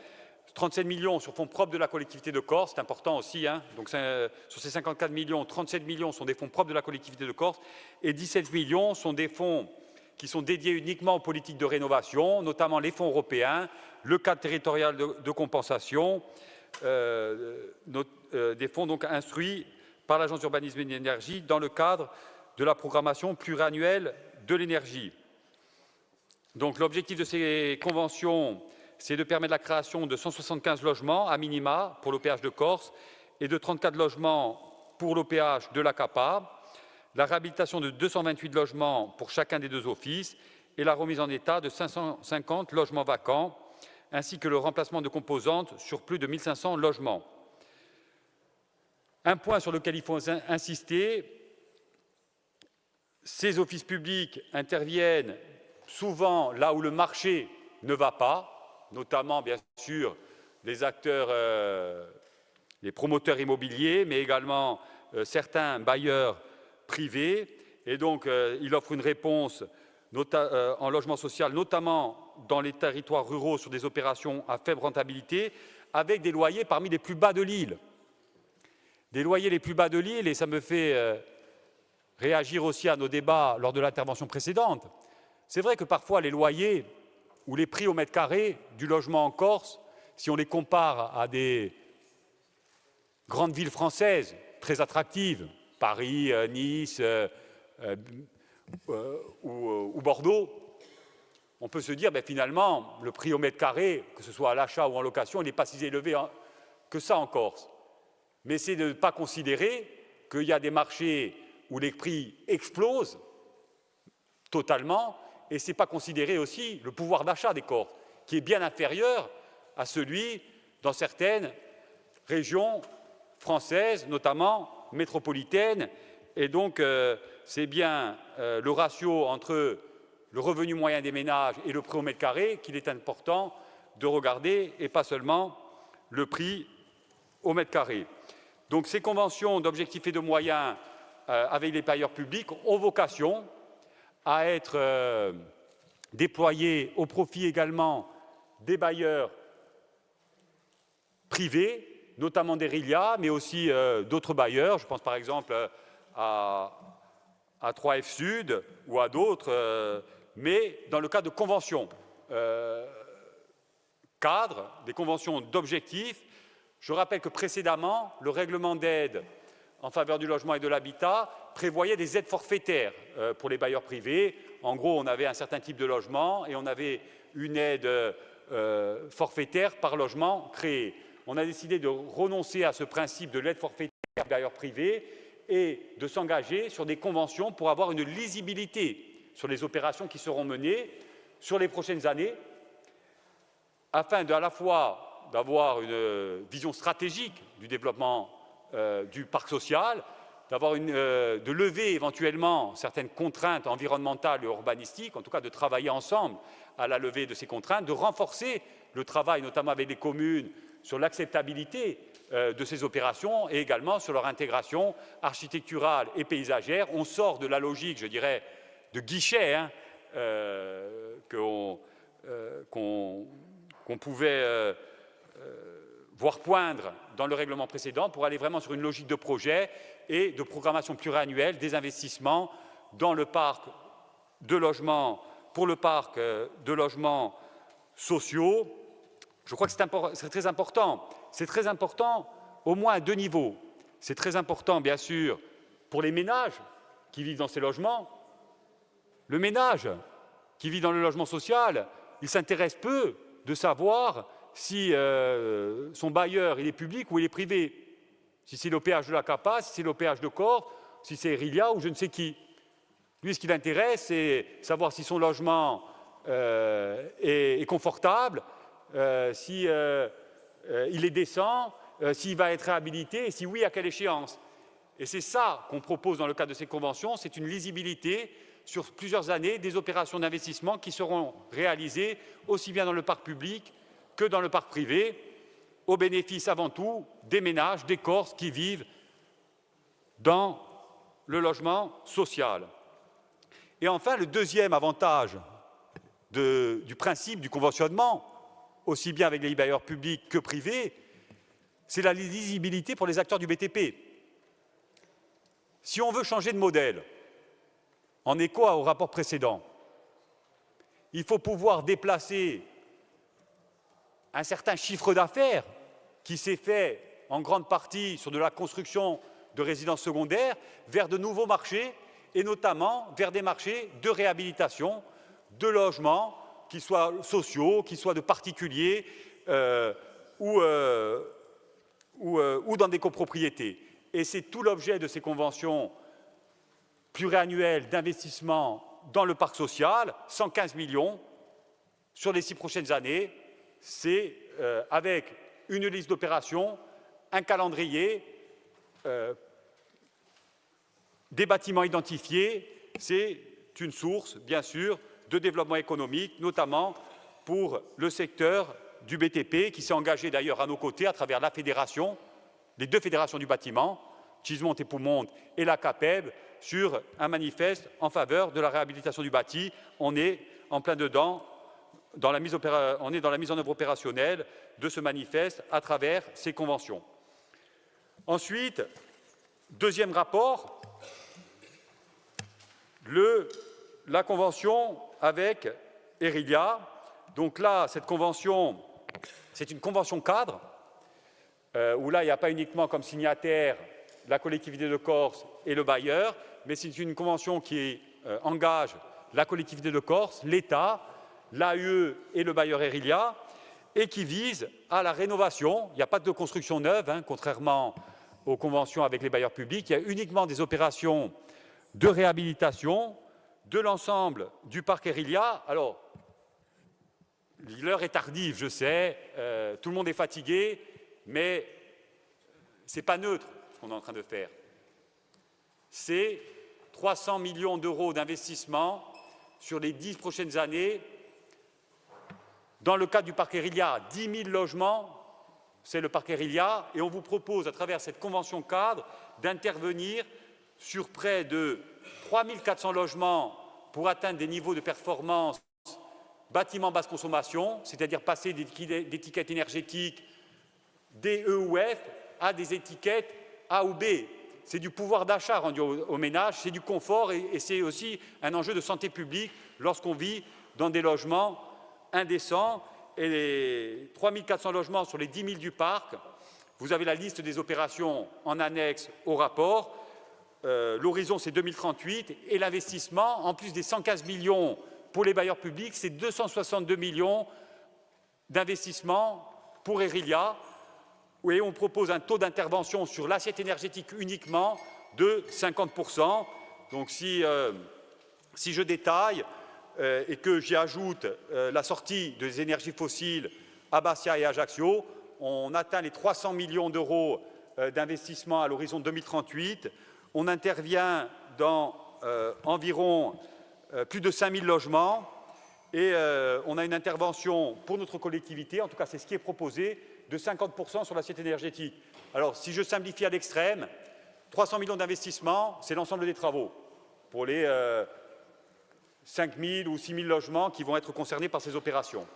Speaker 10: 37 millions sur fonds propres de la collectivité de Corse, c'est important aussi. Hein. Donc, sur ces 54 millions, 37 millions sont des fonds propres de la collectivité de Corse et 17 millions sont des fonds qui sont dédiés uniquement aux politiques de rénovation, notamment les fonds européens, le cadre territorial de compensation, des fonds donc instruits par l'Agence d'urbanisme et d'énergie dans le cadre de la programmation pluriannuelle de l'énergie. Donc l'objectif de ces conventions, c'est de permettre la création de 175 logements à minima pour l'OPH de Corse et de 34 logements pour l'OPH de la CAPA, la réhabilitation de 228 logements pour chacun des 2 offices et la remise en état de 550 logements vacants, ainsi que le remplacement de composantes sur plus de 1500 logements. Un point sur lequel il faut insister, ces offices publics interviennent souvent là où le marché ne va pas, notamment bien sûr les acteurs, les promoteurs immobiliers, mais également certains bailleurs privés. Et donc il offre une réponse en logement social, notamment dans les territoires ruraux sur des opérations à faible rentabilité, avec des loyers parmi les plus bas de l'île. Des loyers les plus bas de l'île, et ça me fait réagir aussi à nos débats lors de l'intervention précédente. C'est vrai que parfois les loyers ou les prix au mètre carré du logement en Corse, si on les compare à des grandes villes françaises très attractives, Paris, Nice ou Bordeaux, on peut se dire, ben, finalement, le prix au mètre carré, que ce soit à l'achat ou en location, il n'est pas si élevé que ça en Corse. Mais c'est de ne pas considérer qu'il y a des marchés où les prix explosent totalement, et ce n'est pas considérer aussi le pouvoir d'achat des Corses, qui est bien inférieur à celui dans certaines régions françaises, notamment métropolitaines. Et donc, c'est bien le ratio entre le revenu moyen des ménages et le prix au mètre carré qu'il est important de regarder, et pas seulement le prix au mètre carré. Donc, ces conventions d'objectifs et de moyens avec les bailleurs publics ont vocation à être déployées au profit également des bailleurs privés, notamment des RILIA, mais aussi d'autres bailleurs. Je pense par exemple à 3F Sud ou à d'autres, mais dans le cadre de conventions cadres, des conventions d'objectifs. Je rappelle que précédemment, le règlement d'aide en faveur du logement et de l'habitat prévoyait des aides forfaitaires pour les bailleurs privés. En gros, on avait un certain type de logement et on avait une aide forfaitaire par logement créé. On a décidé de renoncer à ce principe de l'aide forfaitaire des bailleurs privés et de s'engager sur des conventions pour avoir une lisibilité sur les opérations qui seront menées sur les prochaines années, afin à la fois d'avoir une vision stratégique du développement du parc social, de lever éventuellement certaines contraintes environnementales et urbanistiques, en tout cas de travailler ensemble à la levée de ces contraintes, de renforcer le travail, notamment avec les communes, sur l'acceptabilité de ces opérations et également sur leur intégration architecturale et paysagère. On sort de la logique, je dirais, de guichet qu'on pouvait voir poindre dans le règlement précédent pour aller vraiment sur une logique de projet et de programmation pluriannuelle des investissements dans le parc de logements, pour le parc de logements sociaux. Je crois que c'est très important. C'est très important au moins à 2 niveaux. C'est très important, bien sûr, pour les ménages qui vivent dans ces logements. Le ménage qui vit dans le logement social, il s'intéresse peu de savoir si son bailleur il est public ou il est privé, si c'est l'OPH de la CAPA, si c'est l'OPH de Corse, si c'est Rilia ou je ne sais qui. Lui, ce qui l'intéresse, c'est savoir si son logement est confortable, si il est décent, s'il va être réhabilité et si oui, à quelle échéance. Et c'est ça qu'on propose dans le cadre de ces conventions, c'est une lisibilité sur plusieurs années des opérations d'investissement qui seront réalisées aussi bien dans le parc public que dans le parc privé, au bénéfice avant tout des ménages, des Corses qui vivent dans le logement social. Et enfin, le deuxième avantage du principe du conventionnement, aussi bien avec les bailleurs publics que privés, c'est la lisibilité pour les acteurs du BTP. Si on veut changer de modèle, en écho au rapport précédent, il faut pouvoir déplacer un certain chiffre d'affaires qui s'est fait en grande partie sur de la construction de résidences secondaires vers de nouveaux marchés et notamment vers des marchés de réhabilitation, de logements, qu'ils soient sociaux, qu'ils soient de particuliers ou dans des copropriétés. Et c'est tout l'objet de ces conventions pluriannuelles d'investissement dans le parc social, 115 millions sur les 6 prochaines années. C'est avec une liste d'opérations, un calendrier, des bâtiments identifiés. C'est une source, bien sûr, de développement économique, notamment pour le secteur du BTP, qui s'est engagé d'ailleurs à nos côtés à travers la fédération, les 2 fédérations du bâtiment, Gismont et Poumonde, et la CAPEB, sur un manifeste en faveur de la réhabilitation du bâti. On est en plein dedans, on est dans la mise en œuvre opérationnelle de ce manifeste à travers ces conventions. Ensuite, deuxième rapport, la convention avec Erilia. Donc là, cette convention, c'est une convention cadre, où là, il n'y a pas uniquement comme signataire la collectivité de Corse et le bailleur, mais c'est une convention qui engage la collectivité de Corse, l'État, l'AUE et le bailleur Erilia, et qui vise à la rénovation. Il n'y a pas de construction neuve, hein, contrairement aux conventions avec les bailleurs publics. Il y a uniquement des opérations de réhabilitation de l'ensemble du parc Erilia. Alors, l'heure est tardive, je sais, tout le monde est fatigué, mais ce n'est pas neutre ce qu'on est en train de faire. C'est 300 millions d'euros d'investissement sur les 10 prochaines années. Dans le cadre du parc Erilia, 10 000 logements, c'est le parc Erilia, et on vous propose, à travers cette convention cadre, d'intervenir sur près de 3 400 logements pour atteindre des niveaux de performance bâtiments basse consommation, c'est-à-dire passer d'étiquettes énergétiques D, E ou F à des étiquettes A ou B. C'est du pouvoir d'achat rendu aux ménages, c'est du confort et c'est aussi un enjeu de santé publique lorsqu'on vit dans des logements indécents. Et les 3 400 logements sur les 10 000 du parc, vous avez la liste des opérations en annexe au rapport. L'horizon, c'est 2038 et l'investissement, en plus des 115 millions pour les bailleurs publics, c'est 262 millions d'investissement pour Erilia, et on propose un taux d'intervention sur l'assiette énergétique uniquement de 50%. Donc si je détaille et que j'y ajoute la sortie des énergies fossiles à Bastia et Ajaccio, on atteint les 300 millions d'euros d'investissement à l'horizon 2038. On intervient dans environ plus de 5 000 logements et on a une intervention pour notre collectivité, en tout cas c'est ce qui est proposé, de 50% sur l'assiette énergétique. Alors si je simplifie à l'extrême, 300 millions d'investissements, c'est l'ensemble des travaux pour les 5 000 ou 6 000 logements qui vont être concernés par ces opérations.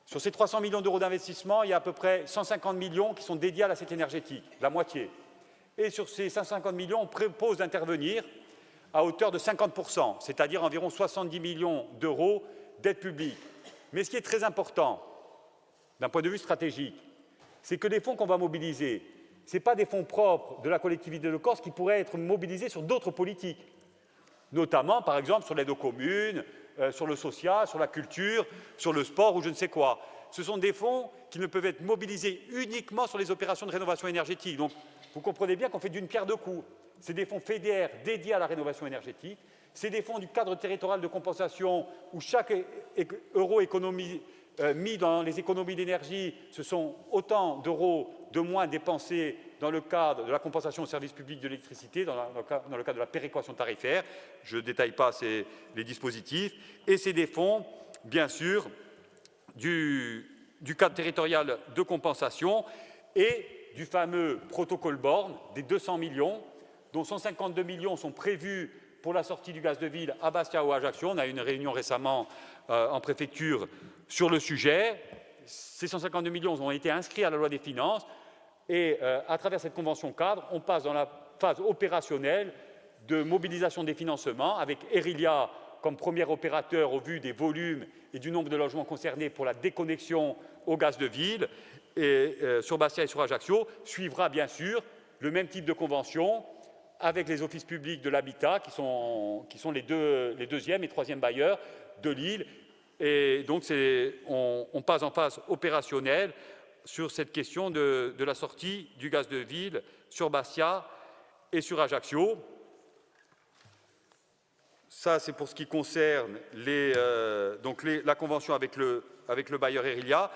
Speaker 10: Sur ces 300 millions d'euros d'investissement, il y a à peu près 150 millions qui sont dédiés à l'assiette énergétique, la moitié. Et sur ces 150 millions, on propose d'intervenir à hauteur de 50%, c'est-à-dire environ 70 millions d'euros d'aide publique. Mais ce qui est très important, d'un point de vue stratégique, c'est que les fonds qu'on va mobiliser, ce n'est pas des fonds propres de la collectivité de Corse qui pourraient être mobilisés sur d'autres politiques, notamment, par exemple, sur l'aide aux communes, sur le social, sur la culture, sur le sport ou je ne sais quoi. Ce sont des fonds qui ne peuvent être mobilisés uniquement sur les opérations de rénovation énergétique. Donc, vous comprenez bien qu'on fait d'une pierre deux coups. C'est des fonds FEDER dédiés à la rénovation énergétique. C'est des fonds du cadre territorial de compensation où chaque euro mis dans les économies d'énergie, ce sont autant d'euros de moins dépensés dans le cadre de la compensation au service public de l'électricité, dans le cadre de la péréquation tarifaire. Je ne détaille pas les dispositifs. Et c'est des fonds, bien sûr, du cadre territorial de compensation et du fameux protocole borne des 200 millions, dont 152 millions sont prévus pour la sortie du gaz de ville à Bastia ou à Ajaccio. On a eu une réunion récemment en préfecture sur le sujet. Ces 152 millions ont été inscrits à la loi des finances et à travers cette convention cadre, on passe dans la phase opérationnelle de mobilisation des financements avec Erilia comme premier opérateur au vu des volumes et du nombre de logements concernés pour la déconnexion au gaz de ville. Et sur Bastia et sur Ajaccio, suivra bien sûr le même type de convention avec les offices publics de l'habitat qui sont les deuxièmes et troisièmes bailleurs de l'île. Et donc on passe en phase opérationnelle sur cette question de la sortie du gaz de ville sur Bastia et sur Ajaccio. Ça, c'est pour ce qui concerne la convention avec le bailleur Erilia.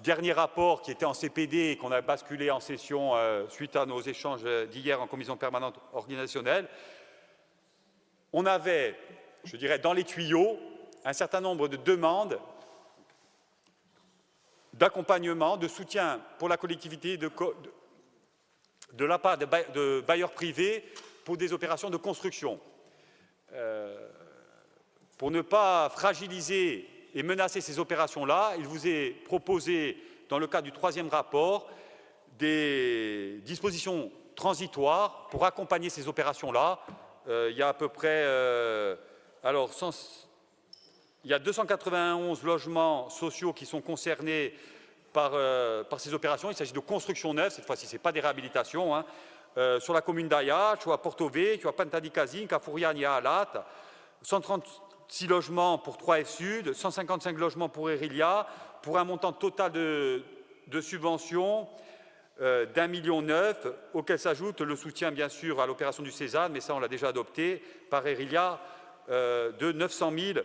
Speaker 10: Dernier rapport qui était en CPD et qu'on a basculé en session suite à nos échanges d'hier en commission permanente organisationnelle. On avait, je dirais, dans les tuyaux, un certain nombre de demandes d'accompagnement, de soutien pour la collectivité de la part de bailleurs privés pour des opérations de construction. Pour ne pas fragiliser et menacer ces opérations-là, il vous est proposé, dans le cadre du troisième rapport, des dispositions transitoires pour accompagner ces opérations-là. Il y a à peu près... il y a 291 logements sociaux qui sont concernés par ces opérations. Il s'agit de construction neuve, cette fois-ci, ce n'est pas des réhabilitations. Hein. Sur la commune d'Ajaccio, à Porto Vecchio, à Panta di Casinca, à Furiani et à Alat, 136 logements pour 3F Sud, 155 logements pour Erilia, pour un montant total de subventions d'1,9 million, auquel s'ajoute le soutien, bien sûr, à l'opération du Cézanne, mais ça, on l'a déjà adopté, par Erilia, de 900 000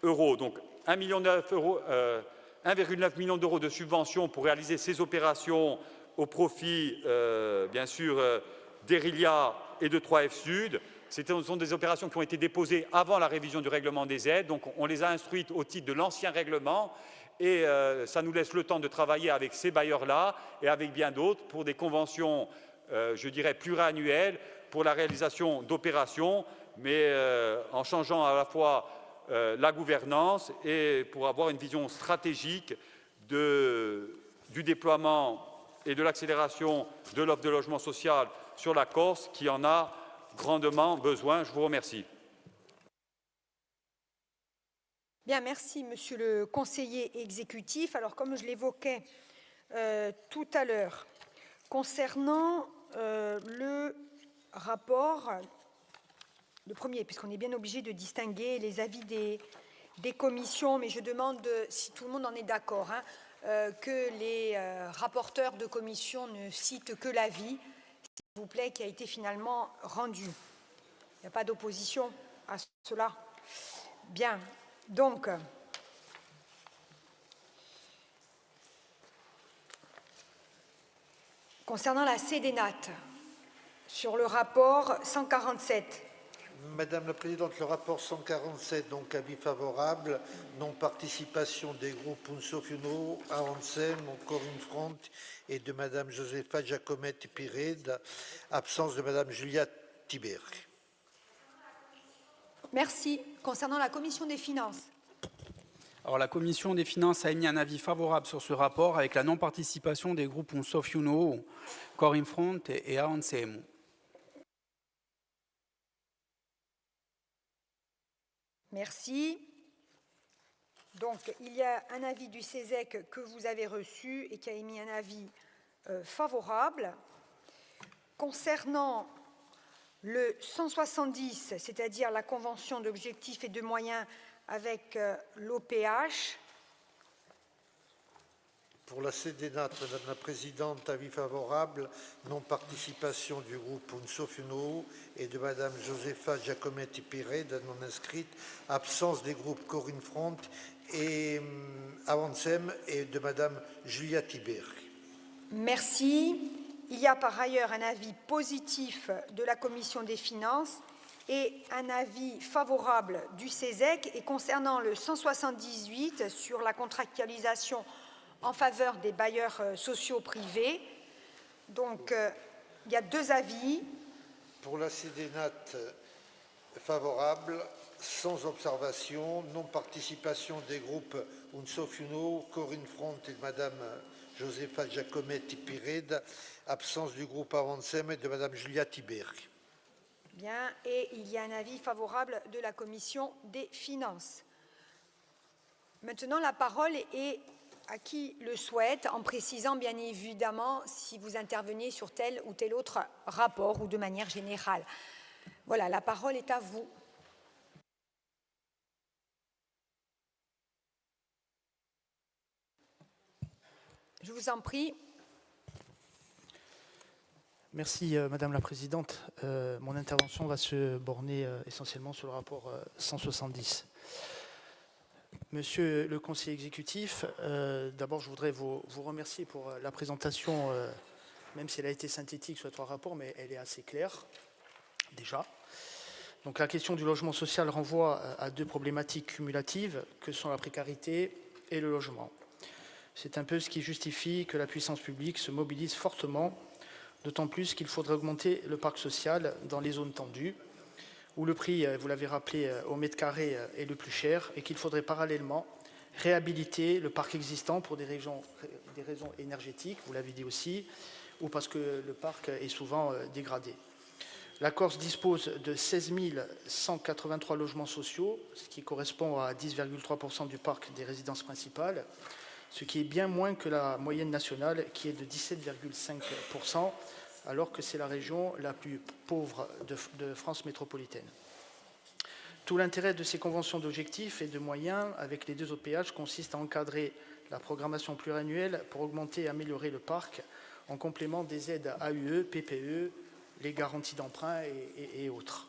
Speaker 10: euros. Donc, 1,9 million d'euros de subventions pour réaliser ces opérations au profit, bien sûr, d'Erilia et de 3F Sud. Ce sont des opérations qui ont été déposées avant la révision du règlement des aides, donc on les a instruites au titre de l'ancien règlement et ça nous laisse le temps de travailler avec ces bailleurs-là et avec bien d'autres pour des conventions, je dirais, pluriannuelles pour la réalisation d'opérations, mais en changeant à la fois la gouvernance et pour avoir une vision stratégique du déploiement et de l'accélération de l'offre de logement social sur la Corse qui en a grandement besoin. Je vous remercie.
Speaker 6: Bien, merci, monsieur le conseiller exécutif. Alors, comme je l'évoquais tout à l'heure, concernant le rapport, le premier, puisqu'on est bien obligé de distinguer les avis des commissions, mais je demande, si tout le monde en est d'accord, hein, que les rapporteurs de commission ne citent que l'avis, s'il vous plaît, qui a été finalement rendu. Il n'y a pas d'opposition à cela. Bien. Donc, concernant la CDNAT, sur le rapport 147.
Speaker 13: Madame la Présidente, le rapport 147, donc avis favorable, non-participation des groupes Unso Fiuno, Aonsem, Corinne Front et de Madame Josefa Giacometti-Pired, absence de Madame Julia Tiber.
Speaker 6: Merci. Concernant la Commission des finances.
Speaker 14: Alors, la Commission des finances a émis un avis favorable sur ce rapport avec la non-participation des groupes Unso Fiuno, Corinne Front et Aonsem.
Speaker 6: Merci. Donc, il y a un avis du CESEC que vous avez reçu et qui a émis un avis favorable. Concernant le 170, c'est-à-dire la convention d'objectifs et de moyens avec l'OPH.
Speaker 13: Pour la CDNAT, Madame la Présidente, avis favorable, non-participation du groupe Unso Fiuno et de Madame Josefa Giacometti-Pired, non inscrite, absence des groupes Corinne Front et Avancem et de Madame Julia Tiber.
Speaker 6: Merci. Il y a par ailleurs un avis positif de la Commission des finances et un avis favorable du CESEC. Et concernant le 178 sur la contractualisation en faveur des bailleurs sociaux privés, donc il y a deux avis.
Speaker 13: Pour la CDNAT, Favorable, sans observation. Non-participation des groupes Unso Funo, Corinne Front et Madame Josefa Giacometti-Pired. Absence du groupe Avancem et de Madame Julia Tiberg.
Speaker 6: Bien, et il y a un avis favorable de la Commission des finances. Maintenant, la parole est à qui le souhaite, en précisant bien évidemment si vous intervenez sur tel ou tel autre rapport ou de manière générale. Voilà, la parole est à vous. Je vous en prie.
Speaker 1: Merci Madame la Présidente. Mon intervention va se borner essentiellement sur le rapport 170. Monsieur le conseiller exécutif, d'abord je voudrais vous remercier pour la présentation, même si elle a été synthétique sur les 3 rapports, mais elle est assez claire, déjà. Donc la question du logement social renvoie à 2 problématiques cumulatives, que sont la précarité et le logement. C'est un peu ce qui justifie que la puissance publique se mobilise fortement, d'autant plus qu'il faudrait augmenter le parc social dans les zones tendues, où le prix, vous l'avez rappelé, au mètre carré est le plus cher, et qu'il faudrait parallèlement réhabiliter le parc existant pour des raisons énergétiques, vous l'avez dit aussi, ou parce que le parc est souvent dégradé. La Corse dispose de 16 183 logements sociaux, ce qui correspond à 10,3% du parc des résidences principales, ce qui est bien moins que la moyenne nationale, qui est de 17,5%, alors que c'est la région la plus pauvre de France métropolitaine. Tout l'intérêt de ces conventions d'objectifs et de moyens avec les 2 OPH consiste à encadrer la programmation pluriannuelle pour augmenter et améliorer le parc en complément des aides AUE, PPE, les garanties d'emprunt et autres.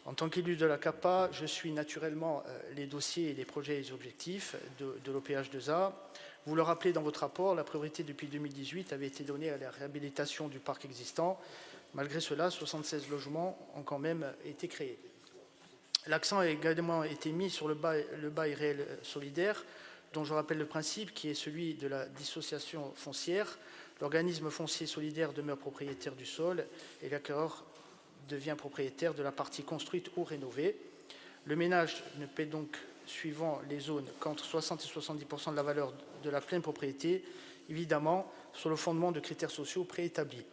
Speaker 1: En tant qu'élu de la CAPA, je suis naturellement les dossiers et les projets et les objectifs de l'OPH2A. Vous le rappelez dans votre rapport, la priorité depuis 2018 avait été donnée à la réhabilitation du parc existant. Malgré cela, 76 logements ont quand même été créés. L'accent a également été mis sur le bail réel solidaire, dont je rappelle le principe qui est celui de la dissociation foncière. L'organisme foncier solidaire demeure propriétaire du sol et l'acquéreur devient propriétaire de la partie construite ou rénovée. Le ménage ne paie donc, suivant les zones, qu'entre 60 et 70% de la valeur de la pleine propriété, évidemment sur le fondement de critères sociaux préétablis.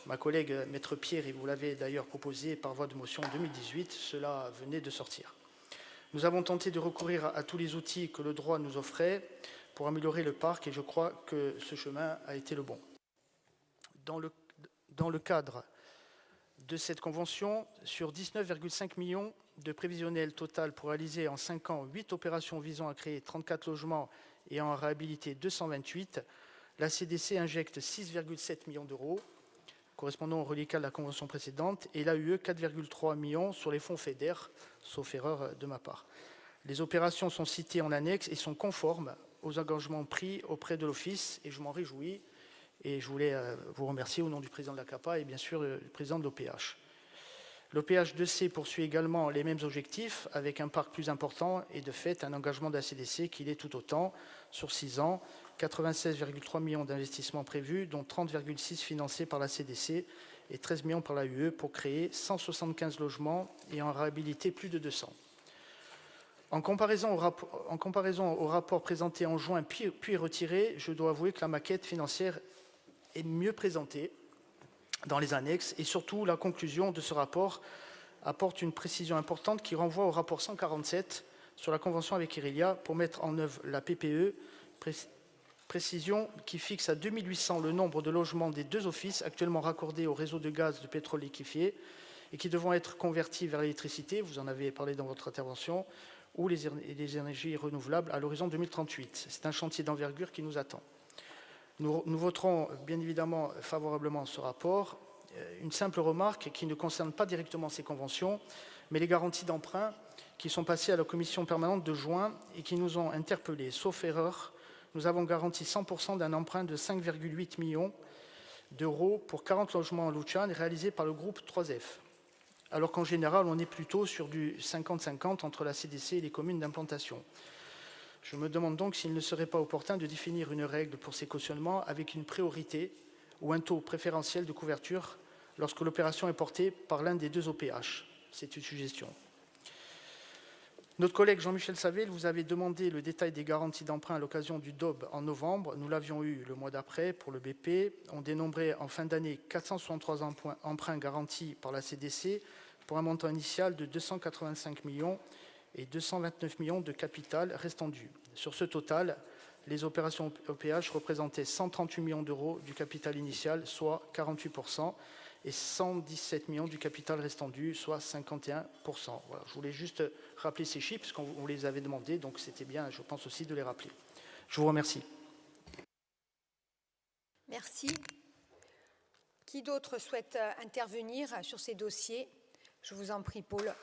Speaker 1: Ma collègue Maître Pierre, et vous l'avez d'ailleurs proposé par voie de motion en 2018, cela venait de sortir. Nous avons tenté de recourir à tous les outils que le droit nous offrait pour améliorer le parc et je crois que ce chemin a été le bon. Dans le cadre de cette convention, sur 19,5 millions de prévisionnel total pour réaliser en 5 ans 8 opérations visant à créer 34 logements et à en réhabiliter 228, la CDC injecte 6,7 millions d'euros, correspondant au reliquat de la convention précédente, et l'AUE 4,3 millions sur les fonds FEDER, sauf erreur de ma part. Les opérations sont citées en annexe et sont conformes aux engagements pris auprès de l'Office, et je m'en réjouis. Et je voulais vous remercier au nom du président de la CAPA et bien sûr du président de l'OPH. L'OPH 2C poursuit également les mêmes objectifs avec un parc plus important et de fait un engagement de la CDC qui l'est tout autant sur 6 ans, 96,3 millions d'investissements prévus, dont 30,6 financés par la CDC et 13 millions par l'AUE pour créer 175 logements et en réhabiliter plus de 200. En comparaison au rapport présenté en juin puis retiré, je dois avouer que la maquette financière est mieux présentée dans les annexes et surtout la conclusion de ce rapport apporte une précision importante qui renvoie au rapport 147 sur la convention avec Irelia pour mettre en œuvre la PPE, précision qui fixe à 2800 le nombre de logements des 2 offices actuellement raccordés au réseau de gaz de pétrole liquéfié et qui devront être convertis vers l'électricité, vous en avez parlé dans votre intervention, ou les énergies renouvelables à l'horizon 2038. C'est un chantier d'envergure qui nous attend. Nous voterons bien évidemment favorablement ce rapport. Une simple remarque qui ne concerne pas directement ces conventions, mais les garanties d'emprunt qui sont passées à la commission permanente de juin et qui nous ont interpellés. Sauf erreur, nous avons garanti 100% d'un emprunt de 5,8 millions d'euros pour 40 logements en Luchane réalisés par le groupe 3F. Alors qu'en général, on est plutôt sur du 50-50 entre la CDC et les communes d'implantation. Je me demande donc s'il ne serait pas opportun de définir une règle pour ces cautionnements avec une priorité ou un taux préférentiel de couverture lorsque l'opération est portée par l'un des 2 OPH. C'est une suggestion. Notre collègue Jean-Michel Savel vous avait demandé le détail des garanties d'emprunt à l'occasion du DOB en novembre. Nous l'avions eu le mois d'après pour le BP. On dénombrait en fin d'année 463 emprunts garantis par la CDC pour un montant initial de 285 millions et 229 millions de capital restant dû. Sur ce total, les opérations OPH représentaient 138 millions d'euros du capital initial, soit 48%, et 117 millions du capital restant dû, soit 51%. Voilà, je voulais juste rappeler ces chiffres, parce qu'on les avait demandés, donc c'était bien, je pense aussi, de les rappeler. Je vous remercie.
Speaker 6: Merci. Qui d'autre souhaite intervenir sur ces dossiers? Je vous en prie, Paul.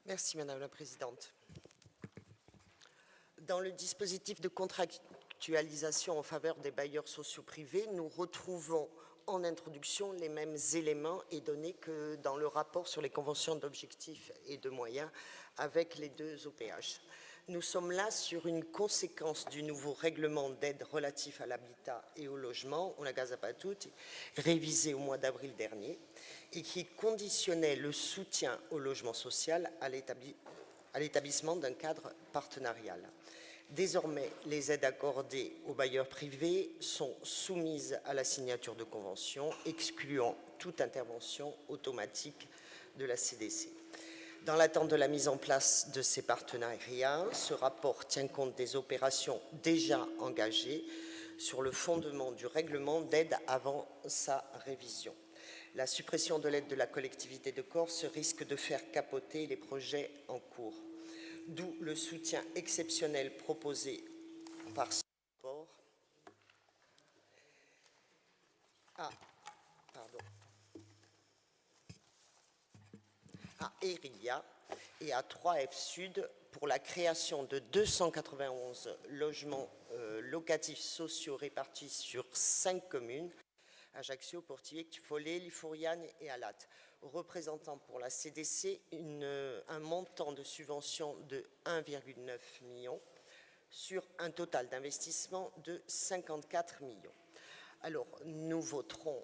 Speaker 7: Merci, Madame la Présidente. Dans le dispositif de contractualisation en faveur des bailleurs sociaux privés, nous retrouvons en introduction les mêmes éléments et données que dans le rapport sur les conventions d'objectifs et de moyens avec les deux OPH. Nous sommes là sur une conséquence du nouveau règlement d'aide relatif à l'habitat et au logement, on la Gazapatout, révisé au mois d'avril dernier, et qui conditionnait le soutien au logement social à l'établissement d'un cadre partenarial. Désormais, les aides accordées aux bailleurs privés sont soumises à la signature de conventions, excluant toute intervention automatique de la CDC. Dans l'attente de la mise en place de ces partenariats, ce rapport tient compte des opérations déjà engagées sur le fondement du règlement d'aide avant sa révision. La suppression de l'aide de la collectivité de Corse risque de faire capoter les projets en cours. D'où le soutien exceptionnel proposé par ce rapport à Erilia et à 3F Sud pour la création de 291 logements locatifs sociaux répartis sur 5 communes, Ajaccio, Portier, Follet, Lifouriane et Alat, représentant pour la CDC un montant de subvention de 1,9 million sur un total d'investissement de 54 millions. Alors, nous voterons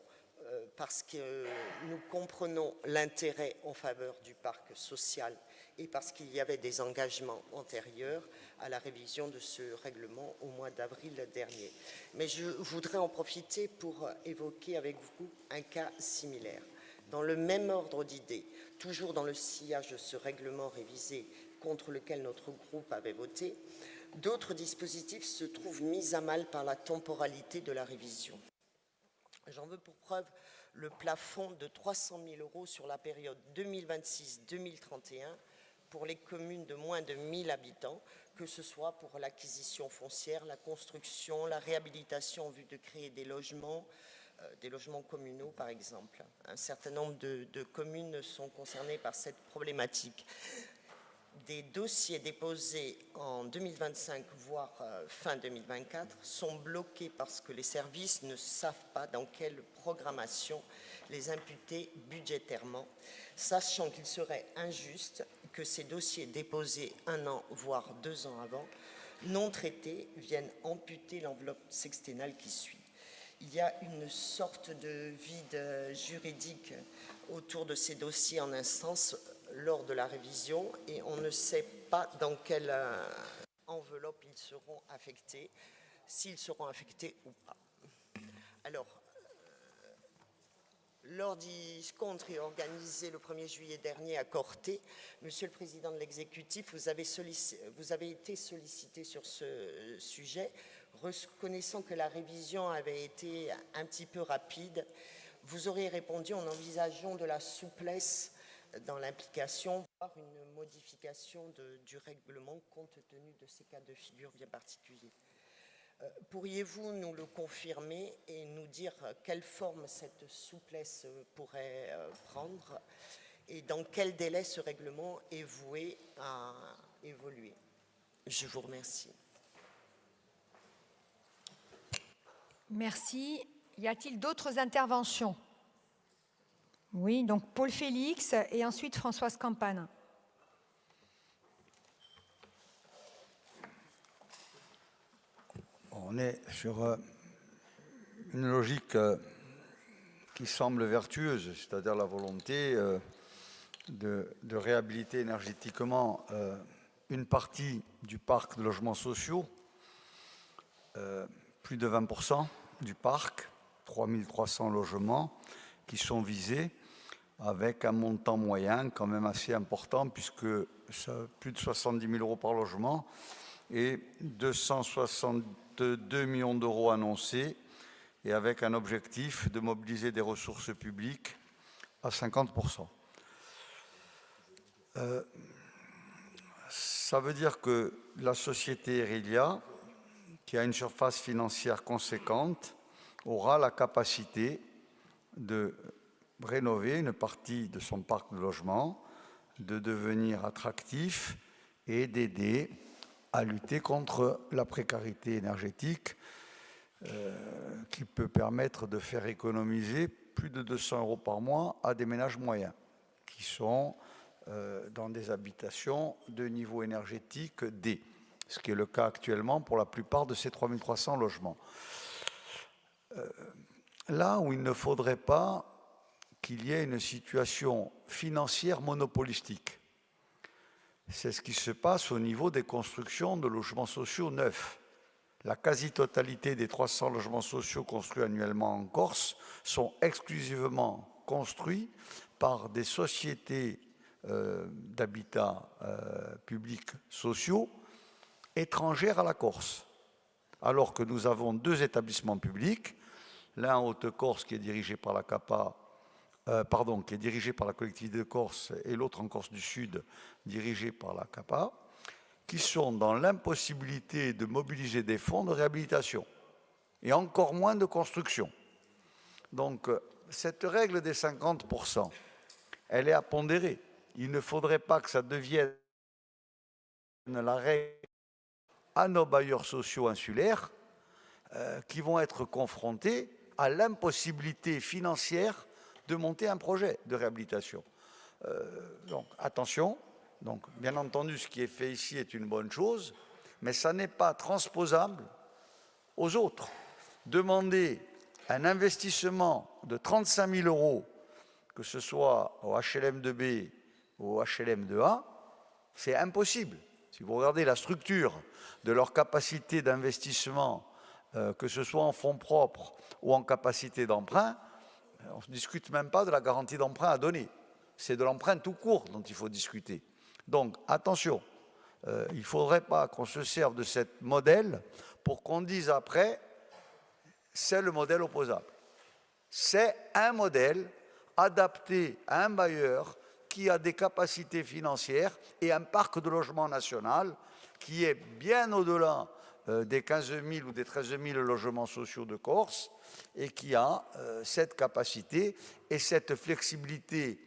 Speaker 7: parce que nous comprenons l'intérêt en faveur du parc social et parce qu'il y avait des engagements antérieurs à la révision de ce règlement au mois d'avril dernier. Mais je voudrais en profiter pour évoquer avec vous un cas similaire. Dans le même ordre d'idées, toujours dans le sillage de ce règlement révisé contre lequel notre groupe avait voté, d'autres dispositifs se trouvent mis à mal par la temporalité de la révision. J'en veux pour preuve le plafond de 300 000 € sur la période 2026-2031 pour les communes de moins de 1000 habitants, que ce soit pour l'acquisition foncière, la construction, la réhabilitation en vue de créer des logements communaux par exemple. Un certain nombre de communes sont concernées par cette problématique. Des dossiers déposés en 2025, voire fin 2024, sont bloqués parce que les services ne savent pas dans quelle programmation les imputer budgétairement, sachant qu'il serait injuste que ces dossiers déposés 1 an, voire 2 ans avant, non traités, viennent amputer l'enveloppe sextennale qui suit. Il y a une sorte de vide juridique autour de ces dossiers en instance lors de la révision et on ne sait pas dans quelle enveloppe ils seront affectés, s'ils seront affectés ou pas. Alors, lors du compte organisé le 1er juillet dernier à Corté, Monsieur le Président de l'exécutif, vous avez été sollicité sur ce sujet, reconnaissant que la révision avait été un petit peu rapide. Vous aurez répondu en envisageant de la souplesse dans l'implication, voire une modification du règlement compte tenu de ces cas de figure bien particuliers. Pourriez-vous nous le confirmer et nous dire quelle forme cette souplesse pourrait prendre et dans quel délai ce règlement est voué à évoluer? Je vous remercie.
Speaker 6: Merci. Y a-t-il d'autres interventions? Oui, donc Paul Félix et ensuite Françoise Campane.
Speaker 16: On est sur une logique qui semble vertueuse, c'est-à-dire la volonté de réhabiliter énergétiquement une partie du parc de logements sociaux, plus de 20% du parc, 3300 logements qui sont visés, avec un montant moyen quand même assez important, puisque ça, plus de 70 000 € par logement et 262 millions d'euros annoncés, et avec un objectif de mobiliser des ressources publiques à 50%. Ça veut dire que la société Erelia, qui a une surface financière conséquente, aura la capacité de rénover une partie de son parc de logement, de devenir attractif et d'aider à lutter contre la précarité énergétique qui peut permettre de faire économiser plus de 200 € par mois à des ménages moyens qui sont dans des habitations de niveau énergétique D, ce qui est le cas actuellement pour la plupart de ces 3300 logements. Là où il ne faudrait pas qu'il y ait une situation financière monopolistique, c'est ce qui se passe au niveau des constructions de logements sociaux neufs. La quasi-totalité des 300 logements sociaux construits annuellement en Corse sont exclusivement construits par des sociétés d'habitat publics sociaux étrangères à la Corse, alors que nous avons 2 établissements publics, l'un en Haute-Corse qui est dirigé par la CAPA, qui est dirigé par la collectivité de Corse, et l'autre en Corse du Sud, dirigé par la CAPA, qui sont dans l'impossibilité de mobiliser des fonds de réhabilitation, et encore moins de construction. Donc, cette règle des 50%, elle est à pondérer. Il ne faudrait pas que ça devienne la règle à nos bailleurs sociaux insulaires qui vont être confrontés à l'impossibilité financière de monter un projet de réhabilitation. Donc, attention. Donc, bien entendu, ce qui est fait ici est une bonne chose, mais ça n'est pas transposable aux autres. Demander un investissement de 35 000 €, que ce soit au HLM 2B ou au HLM 2A, c'est impossible. Si vous regardez la structure de leur capacité d'investissement, que ce soit en fonds propres ou en capacité d'emprunt, on ne discute même pas de la garantie d'emprunt à donner. C'est de l'emprunt tout court dont il faut discuter. Donc, attention, il ne faudrait pas qu'on se serve de ce modèle pour qu'on dise après, c'est le modèle opposable. C'est un modèle adapté à un bailleur qui a des capacités financières et un parc de logement national qui est bien au-delà des 15 000 ou des 13 000 logements sociaux de Corse et qui a cette capacité et cette flexibilité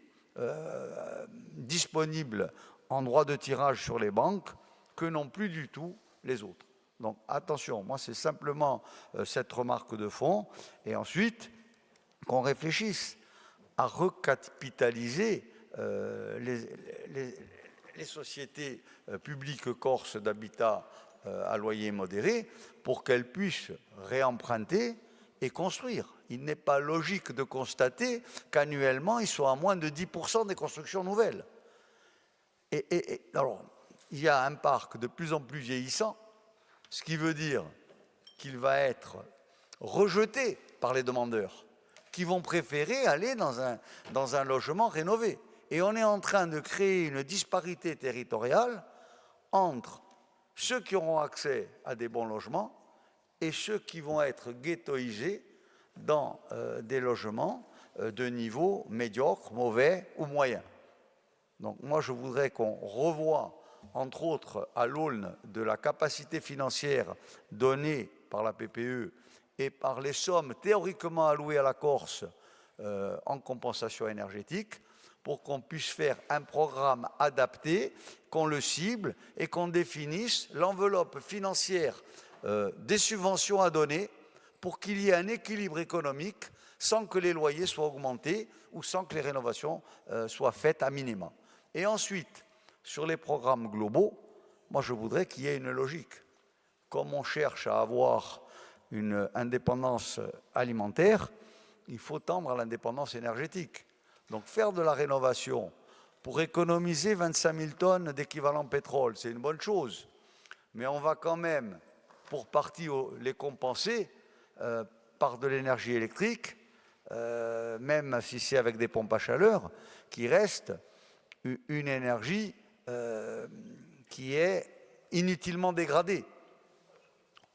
Speaker 16: disponible en droit de tirage sur les banques que n'ont plus du tout les autres. Donc attention, moi c'est simplement cette remarque de fond, et ensuite qu'on réfléchisse à recapitaliser les sociétés publiques corses d'habitat à loyer modéré pour qu'elles puissent réemprunter et construire. Il n'est pas logique de constater qu'annuellement, ils soient à moins de 10% des constructions nouvelles. Alors, il y a un parc de plus en plus vieillissant, ce qui veut dire qu'il va être rejeté par les demandeurs, qui vont préférer aller dans un logement rénové. Et on est en train de créer une disparité territoriale entre ceux qui auront accès à des bons logements et ceux qui vont être ghettoisés dans des logements de niveau médiocre, mauvais ou moyen. Donc moi, je voudrais qu'on revoie, entre autres, à l'aune de la capacité financière donnée par la PPE et par les sommes théoriquement allouées à la Corse en compensation énergétique, pour qu'on puisse faire un programme adapté, qu'on le cible et qu'on définisse l'enveloppe financière des subventions à donner pour qu'il y ait un équilibre économique sans que les loyers soient augmentés ou sans que les rénovations soient faites à minima. Et ensuite, sur les programmes globaux, moi je voudrais qu'il y ait une logique. Comme on cherche à avoir une indépendance alimentaire, il faut tendre à l'indépendance énergétique. Donc faire de la rénovation pour économiser 25 000 tonnes d'équivalent pétrole, c'est une bonne chose. Mais on va quand même, pour partie, les compenser par de l'énergie électrique, même si c'est avec des pompes à chaleur, qui reste une énergie qui est inutilement dégradée.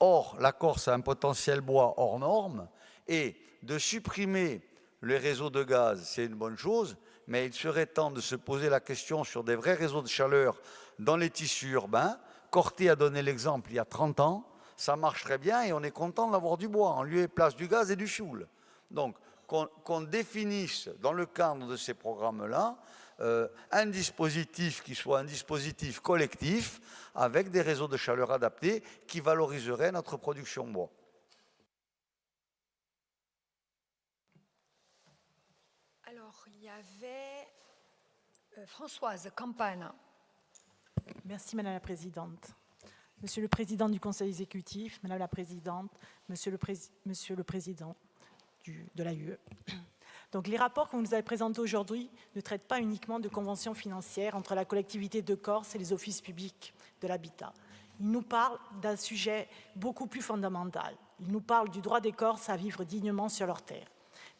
Speaker 16: Or, la Corse a un potentiel bois hors norme, et de supprimer les réseaux de gaz, c'est une bonne chose, mais il serait temps de se poser la question sur des vrais réseaux de chaleur dans les tissus urbains. Corté a donné l'exemple il y a 30 ans, ça marche très bien et on est content d'avoir du bois en lieu et place du gaz et du fioul. Donc, qu'on définisse dans le cadre de ces programmes-là un dispositif qui soit un dispositif collectif avec des réseaux de chaleur adaptés qui valoriseraient notre production bois.
Speaker 6: Alors, il y avait Françoise Campana.
Speaker 2: Merci Madame la Présidente. Monsieur le Président du Conseil exécutif, Madame la Présidente, Monsieur le Président de l'AUE. Donc les rapports que vous nous avez présentés aujourd'hui ne traitent pas uniquement de conventions financières entre la collectivité de Corse et les offices publics de l'habitat. Ils nous parlent d'un sujet beaucoup plus fondamental. Ils nous parlent du droit des Corses à vivre dignement sur leurs terres.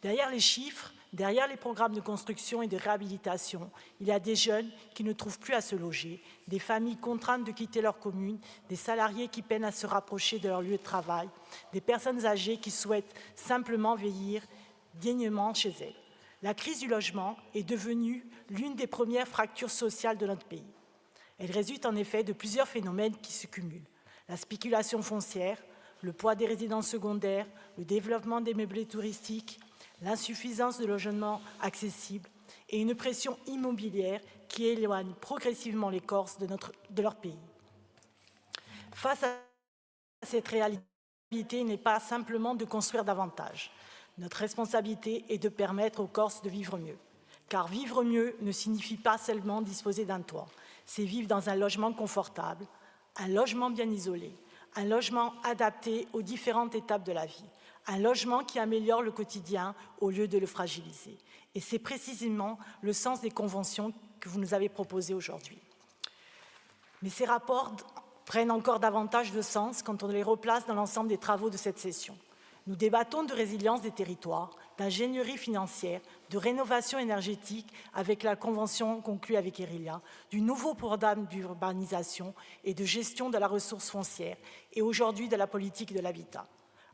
Speaker 2: Derrière les chiffres, derrière les programmes de construction et de réhabilitation, il y a des jeunes qui ne trouvent plus à se loger, des familles contraintes de quitter leur commune, des salariés qui peinent à se rapprocher de leur lieu de travail, des personnes âgées qui souhaitent simplement vieillir dignement chez elles. La crise du logement est devenue l'une des premières fractures sociales de notre pays. Elle résulte en effet de plusieurs phénomènes qui se cumulent. La spéculation foncière, le poids des résidences secondaires, le développement des meublés touristiques, l'insuffisance de logements accessibles et une pression immobilière qui éloigne progressivement les Corses de leur pays. Face à cette réalité, il n'est pas simplement de construire davantage. Notre responsabilité est de permettre aux Corses de vivre mieux. Car vivre mieux ne signifie pas seulement disposer d'un toit, c'est vivre dans un logement confortable, un logement bien isolé, un logement adapté aux différentes étapes de la vie, un logement qui améliore le quotidien au lieu de le fragiliser. Et c'est précisément le sens des conventions que vous nous avez proposées aujourd'hui. Mais ces rapports prennent encore davantage de sens quand on les replace dans l'ensemble des travaux de cette session. Nous débattons de résilience des territoires, d'ingénierie financière, de rénovation énergétique avec la convention conclue avec Erilia, du nouveau programme d'urbanisation et de gestion de la ressource foncière et aujourd'hui de la politique de l'habitat.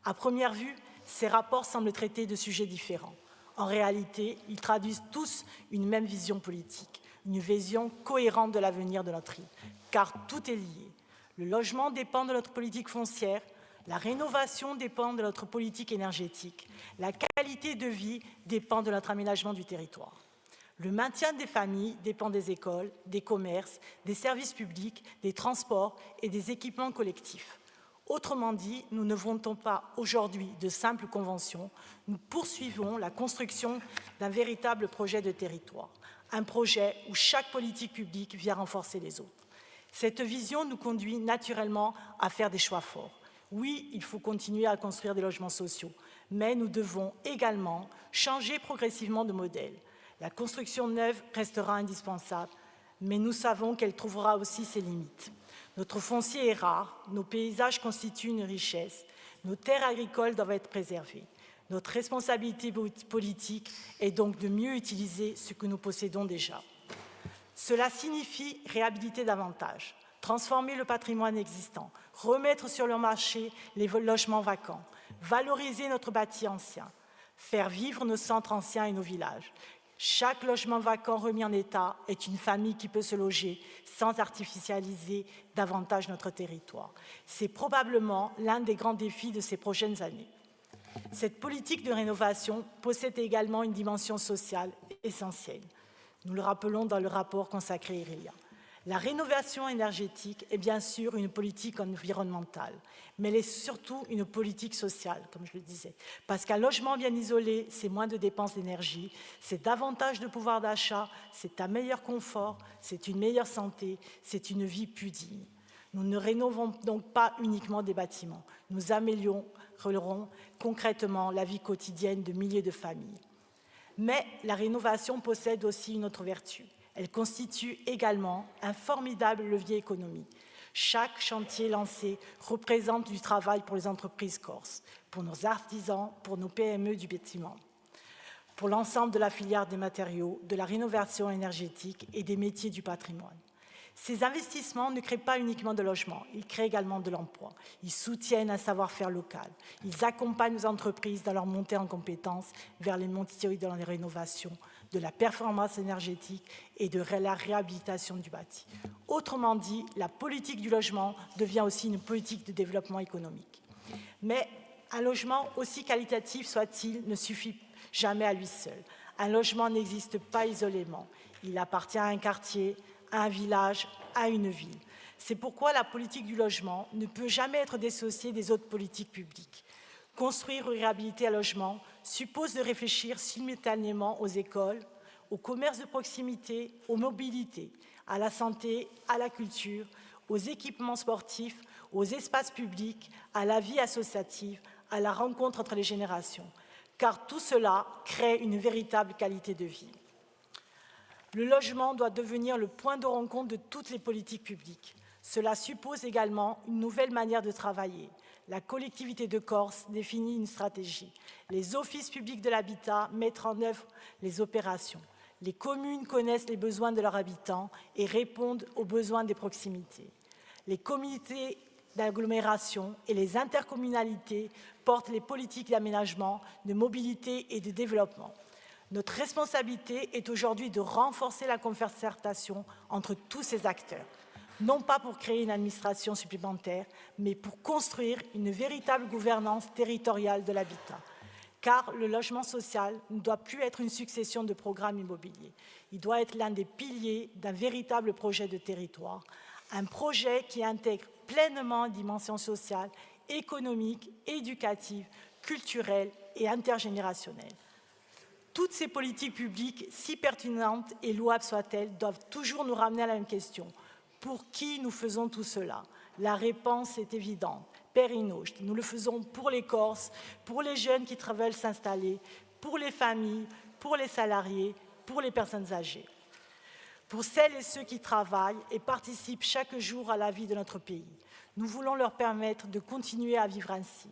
Speaker 2: À première vue, ces rapports semblent traiter de sujets différents. En réalité, ils traduisent tous une même vision politique, une vision cohérente de l'avenir de notre île, car tout est lié. Le logement dépend de notre politique foncière, la rénovation dépend de notre politique énergétique, la qualité de vie dépend de notre aménagement du territoire. Le maintien des familles dépend des écoles, des commerces, des services publics, des transports et des équipements collectifs. Autrement dit, nous ne votons pas aujourd'hui de simples conventions, nous poursuivons la construction d'un véritable projet de territoire, un projet où chaque politique publique vient renforcer les autres. Cette vision nous conduit naturellement à faire des choix forts. Oui, il faut continuer à construire des logements sociaux, mais nous devons également changer progressivement de modèle. La construction neuve restera indispensable, mais nous savons qu'elle trouvera aussi ses limites. Notre foncier est rare, nos paysages constituent une richesse, nos terres agricoles doivent être préservées. Notre responsabilité politique est donc de mieux utiliser ce que nous possédons déjà. Cela signifie réhabiliter davantage, transformer le patrimoine existant, remettre sur le marché les logements vacants, valoriser notre bâti ancien, faire vivre nos centres anciens et nos villages. Chaque logement vacant remis en état est une famille qui peut se loger sans artificialiser davantage notre territoire. C'est probablement l'un des grands défis de ces prochaines années. Cette politique de rénovation possède également une dimension sociale essentielle. Nous le rappelons dans le rapport consacré à Erilia. La rénovation énergétique est bien sûr une politique environnementale, mais elle est surtout une politique sociale, comme je le disais. Parce qu'un logement bien isolé, c'est moins de dépenses d'énergie, c'est davantage de pouvoir d'achat, c'est un meilleur confort, c'est une meilleure santé, c'est une vie plus digne. Nous ne rénovons donc pas uniquement des bâtiments, nous améliorerons concrètement la vie quotidienne de milliers de familles. Mais la rénovation possède aussi une autre vertu. Elle constitue également un formidable levier économique. Chaque chantier lancé représente du travail pour les entreprises corses, pour nos artisans, pour nos PME du bâtiment, pour l'ensemble de la filière des matériaux, de la rénovation énergétique et des métiers du patrimoine. Ces investissements ne créent pas uniquement de logements, ils créent également de l'emploi. Ils soutiennent un savoir-faire local. Ils accompagnent nos entreprises dans leur montée en compétences vers les métiers de la rénovation, de la performance énergétique et de la réhabilitation du bâti. Autrement dit, la politique du logement devient aussi une politique de développement économique. Mais un logement, aussi qualitatif soit-il, ne suffit jamais à lui seul. Un logement n'existe pas isolément. Il appartient à un quartier, à un village, à une ville. C'est pourquoi la politique du logement ne peut jamais être dissociée des autres politiques publiques. Construire ou réhabiliter un logement suppose de réfléchir simultanément aux écoles, au commerce de proximité, aux mobilités, à la santé, à la culture, aux équipements sportifs, aux espaces publics, à la vie associative, à la rencontre entre les générations, car tout cela crée une véritable qualité de vie. Le logement doit devenir le point de rencontre de toutes les politiques publiques. Cela suppose également une nouvelle manière de travailler. La collectivité de Corse définit une stratégie. Les offices publics de l'habitat mettent en œuvre les opérations. Les communes connaissent les besoins de leurs habitants et répondent aux besoins des proximités. Les communautés d'agglomération et les intercommunalités portent les politiques d'aménagement, de mobilité et de développement. Notre responsabilité est aujourd'hui de renforcer la concertation entre tous ces acteurs, non pas pour créer une administration supplémentaire, mais pour construire une véritable gouvernance territoriale de l'habitat. Car le logement social ne doit plus être une succession de programmes immobiliers. Il doit être l'un des piliers d'un véritable projet de territoire, un projet qui intègre pleinement une dimension sociale, économique, éducative, culturelle et intergénérationnelle. Toutes ces politiques publiques, si pertinentes et louables soient-elles, doivent toujours nous ramener à la même question. Pour qui nous faisons tout cela? La réponse est évidente. Perinoche, nous le faisons pour les Corses, pour les jeunes qui veulent s'installer, pour les familles, pour les salariés, pour les personnes âgées. Pour celles et ceux qui travaillent et participent chaque jour à la vie de notre pays. Nous voulons leur permettre de continuer à vivre ainsi,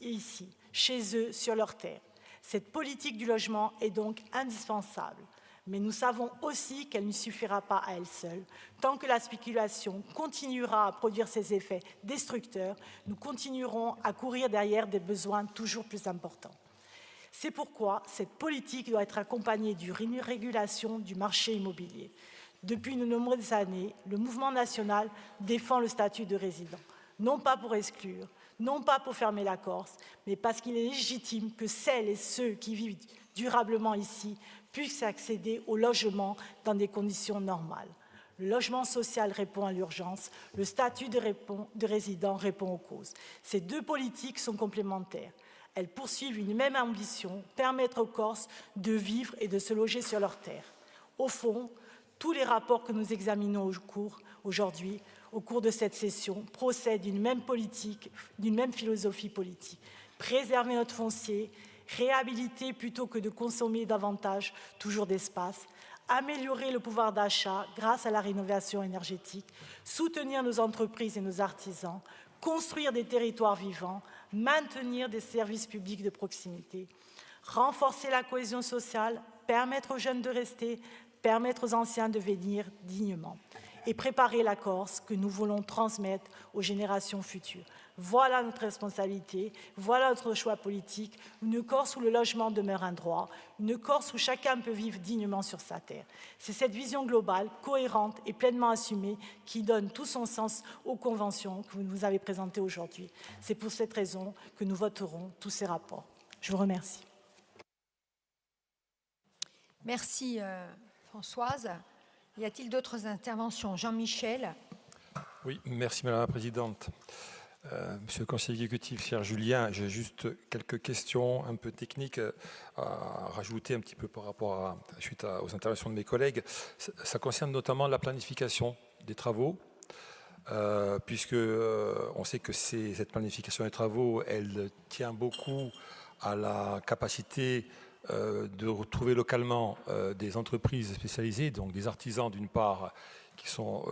Speaker 2: et ici, chez eux, sur leur terre. Cette politique du logement est donc indispensable, mais nous savons aussi qu'elle ne suffira pas à elle seule. Tant que la spéculation continuera à produire ses effets destructeurs, nous continuerons à courir derrière des besoins toujours plus importants. C'est pourquoi cette politique doit être accompagnée d'une régulation du marché immobilier. Depuis de nombreuses années, le mouvement national défend le statut de résident, non pas pour exclure, non pas pour fermer la Corse, mais parce qu'il est légitime que celles et ceux qui vivent durablement ici puissent accéder au logement dans des conditions normales. Le logement social répond à l'urgence, le statut de résident répond aux causes. Ces deux politiques sont complémentaires. Elles poursuivent une même ambition, permettre aux Corses de vivre et de se loger sur leur terre. Au fond, tous les rapports que nous examinons aujourd'hui, au cours de cette session, procèdent d'une même politique, d'une même philosophie politique. Préserver notre foncier, réhabiliter plutôt que de consommer davantage toujours d'espace, améliorer le pouvoir d'achat grâce à la rénovation énergétique, soutenir nos entreprises et nos artisans, construire des territoires vivants, maintenir des services publics de proximité, renforcer la cohésion sociale, permettre aux jeunes de rester, permettre aux anciens de venir dignement et préparer la Corse que nous voulons transmettre aux générations futures. Voilà notre responsabilité, voilà notre choix politique, une Corse où le logement demeure un droit, une Corse où chacun peut vivre dignement sur sa terre. C'est cette vision globale, cohérente et pleinement assumée qui donne tout son sens aux conventions que vous nous avez présentées aujourd'hui. C'est pour cette raison que nous voterons tous ces rapports. Je vous remercie.
Speaker 6: Merci Françoise. Y a-t-il d'autres interventions? Jean-Michel.
Speaker 17: Oui, merci Madame la Présidente. Monsieur le conseiller exécutif, cher Julien, j'ai juste quelques questions un peu techniques à rajouter un petit peu par rapport suite aux interventions de mes collègues. Ça concerne notamment la planification des travaux. puisque on sait que cette planification des travaux, elle tient beaucoup à la capacité de retrouver localement des entreprises spécialisées, donc des artisans d'une part, qui sont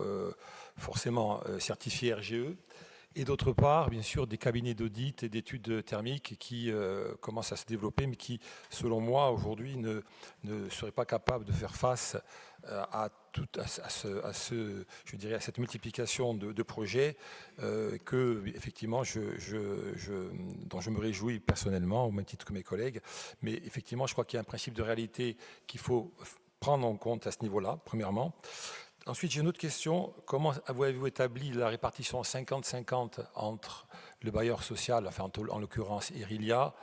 Speaker 17: forcément certifiés RGE, et d'autre part, bien sûr, des cabinets d'audit et d'études thermiques qui commencent à se développer, mais qui, selon moi, aujourd'hui, ne seraient pas capables de faire face à cette multiplication de projets que, effectivement, dont je me réjouis personnellement, au même titre que mes collègues. Mais effectivement, je crois qu'il y a un principe de réalité qu'il faut prendre en compte à ce niveau-là, premièrement. Ensuite, j'ai une autre question. Comment avez-vous établi la répartition 50-50 entre le bailleur social, enfin en l'occurrence Irilia,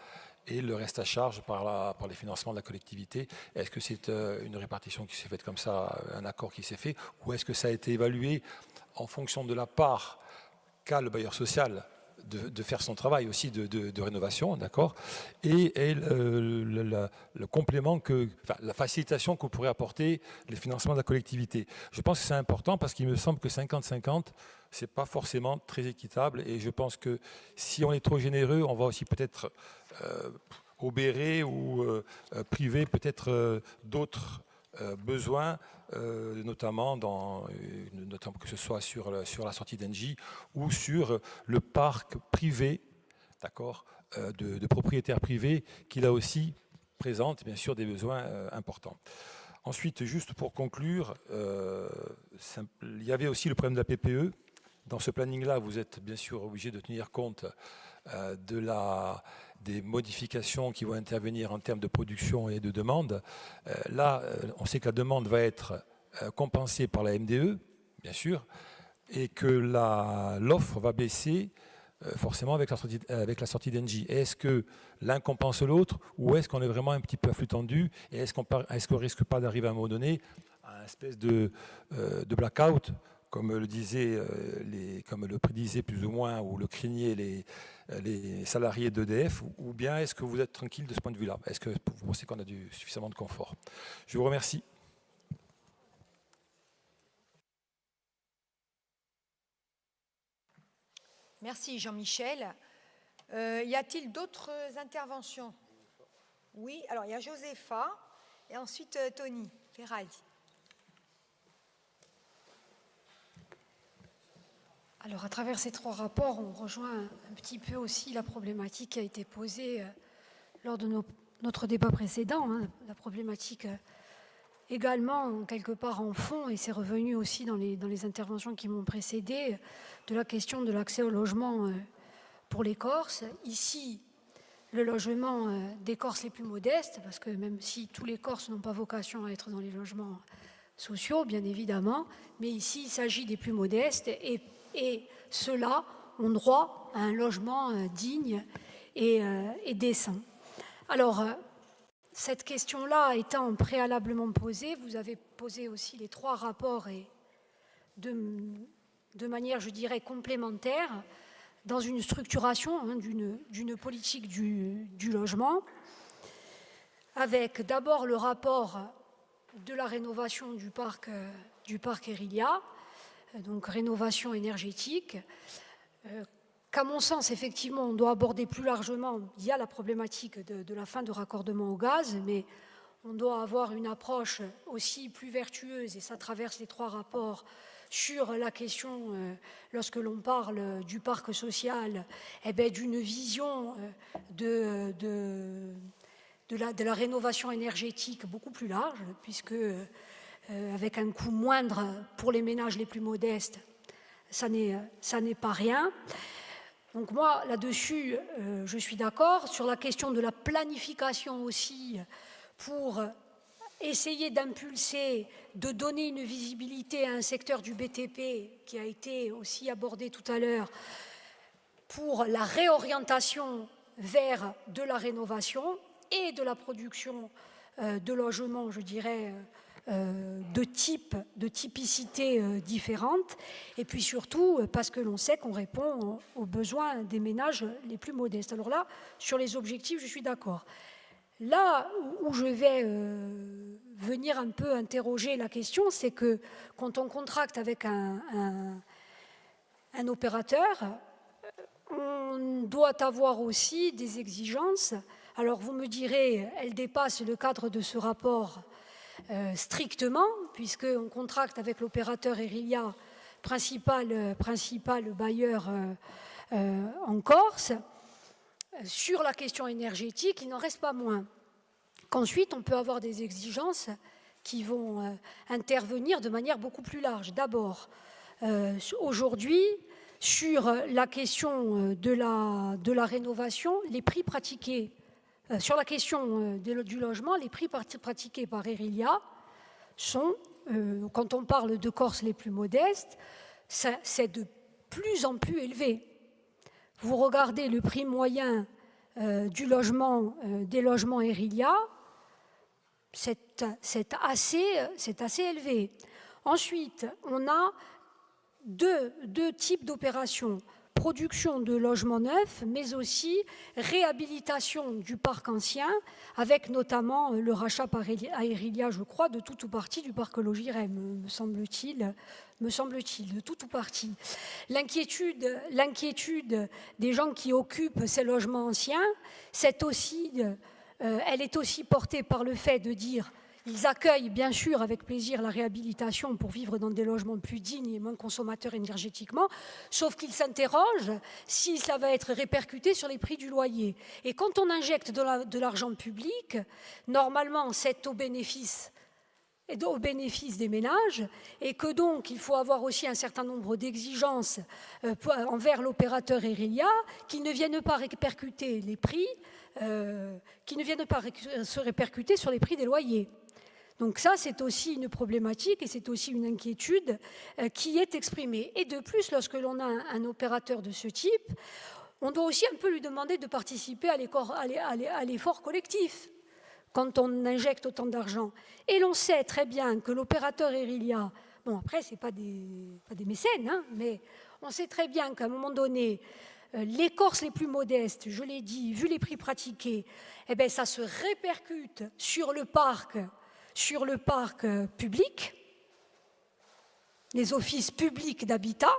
Speaker 17: et le reste à charge par les financements de la collectivité? Est-ce que c'est une répartition qui s'est faite comme ça, un accord qui s'est fait, ou est-ce que ça a été évalué en fonction de la part qu'a le bailleur social de faire son travail aussi de rénovation, d'accord, et le complément la facilitation que pourrait apporter les financements de la collectivité. Je pense que c'est important parce qu'il me semble que 50-50, c'est pas forcément très équitable, et je pense que si on est trop généreux, on va aussi peut-être obérer ou priver peut-être d'autres besoins, notamment que ce soit sur la sortie d'Engie ou sur le parc privé, d'accord, de propriétaires privés, qui là aussi présente bien sûr des besoins importants. Ensuite, juste pour conclure, il y avait aussi le problème de la PPE. Dans ce planning-là, vous êtes bien sûr obligé de tenir compte des modifications qui vont intervenir en termes de production et de demande. Là, on sait que la demande va être compensée par la MDE, bien sûr, et que l'offre va baisser forcément avec la sortie d'Engie. Est-ce que l'un compense l'autre, ou est-ce qu'on est vraiment un petit peu à flux tendu, et est-ce qu'on ne risque pas d'arriver à un moment donné à une espèce de blackout, comme le prédisaient plus ou moins, ou le craignaient les salariés d'EDF, ou bien est-ce que vous êtes tranquille de ce point de vue-là? Est-ce que vous pensez qu'on a suffisamment de confort? Je vous remercie.
Speaker 6: Merci Jean-Michel. Y a-t-il d'autres interventions? Oui, alors il y a Josepha et ensuite Tony Ferrari.
Speaker 19: Alors, à travers ces trois rapports, on rejoint un petit peu aussi la problématique qui a été posée lors de notre débat précédent, hein, la problématique également, quelque part en fond, et c'est revenu aussi dans les interventions qui m'ont précédé, de la question de l'accès au logement pour les Corses. Ici, le logement des Corses les plus modestes, parce que même si tous les Corses n'ont pas vocation à être dans les logements sociaux, bien évidemment, mais ici, il s'agit des plus modestes, et ceux-là ont droit à un logement digne et décent. Alors, cette question-là étant préalablement posée, vous avez posé aussi les trois rapports et de manière, je dirais, complémentaire, dans une structuration hein, d'une politique du logement, avec d'abord le rapport de la rénovation du parc Irilia, donc rénovation énergétique, qu'à mon sens, effectivement, on doit aborder plus largement. Il y a la problématique de la fin de raccordement au gaz, mais on doit avoir une approche aussi plus vertueuse, et ça traverse les trois rapports, sur la question, lorsque l'on parle du parc social, d'une vision de la rénovation énergétique beaucoup plus large, puisque avec un coût moindre pour les ménages les plus modestes, ça n'est pas rien. Donc moi, là-dessus, je suis d'accord. Sur la question de la planification aussi, pour essayer d'impulser, de donner une visibilité à un secteur du BTP qui a été aussi abordé tout à l'heure, pour la réorientation vers de la rénovation et de la production de logements, je dirais, de typicité différentes, et puis surtout parce que l'on sait qu'on répond aux besoins des ménages les plus modestes. Alors là, sur les objectifs, je suis d'accord. Là où je vais venir un peu interroger la question, c'est que quand on contracte avec un un opérateur, on doit avoir aussi des exigences. Alors vous me direz, elles dépassent le cadre de ce rapport strictement, puisqu'on contracte avec l'opérateur Erilia, principal bailleur en Corse. Sur la question énergétique, il n'en reste pas moins qu'ensuite on peut avoir des exigences qui vont intervenir de manière beaucoup plus large. D'abord, aujourd'hui, sur la question de la rénovation, les prix pratiqués, sur la question du logement, les prix pratiqués par Erilia sont, quand on parle de Corse les plus modestes, c'est de plus en plus élevé. Vous regardez le prix moyen des logements Erilia, c'est assez élevé. Ensuite, on a deux types d'opérations. Production de logements neufs, mais aussi réhabilitation du parc ancien, avec notamment le rachat par Erilia, je crois, de tout ou partie du parc Logirem, me semble-t-il, de tout ou partie. L'inquiétude des gens qui occupent ces logements anciens, elle est aussi portée par le fait de dire ils accueillent bien sûr avec plaisir la réhabilitation pour vivre dans des logements plus dignes et moins consommateurs énergétiquement, sauf qu'ils s'interrogent si ça va être répercuté sur les prix du loyer. Et quand on injecte de l'argent public, normalement c'est au bénéfice des ménages, et que donc il faut avoir aussi un certain nombre d'exigences envers l'opérateur Erilia qui ne viennent pas répercuter les prix, qui ne viennent pas se répercuter sur les prix des loyers. Donc ça, c'est aussi une problématique et c'est aussi une inquiétude qui est exprimée. Et de plus, lorsque l'on a un opérateur de ce type, on doit aussi un peu lui demander de participer à l'effort collectif quand on injecte autant d'argent. Et l'on sait très bien que l'opérateur Erilia, bon après, ce n'est pas des mécènes, hein, mais on sait très bien qu'à un moment donné, les Corses les plus modestes, je l'ai dit, vu les prix pratiqués, eh bien, ça se répercute sur le parc public, les offices publics d'habitat,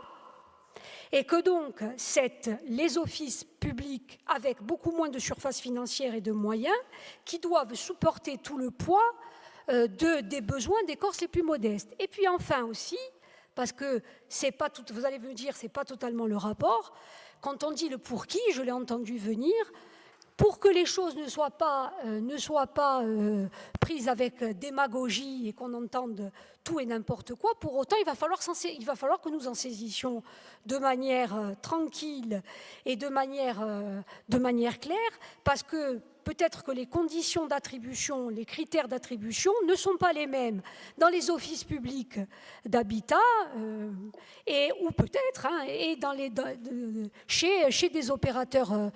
Speaker 19: et que donc les offices publics avec beaucoup moins de surface financière et de moyens qui doivent supporter tout le poids des besoins des Corses les plus modestes. Et puis enfin aussi, parce que c'est pas tout, vous allez me dire c'est pas totalement le rapport, quand on dit le pour qui, je l'ai entendu venir, pour que les choses ne soient pas prises avec démagogie et qu'on entende tout et n'importe quoi, pour autant, il va falloir que nous en saisissions de manière tranquille et de manière claire, parce que peut-être que les conditions d'attribution, les critères d'attribution ne sont pas les mêmes dans les offices publics d'habitat ou peut-être chez des opérateurs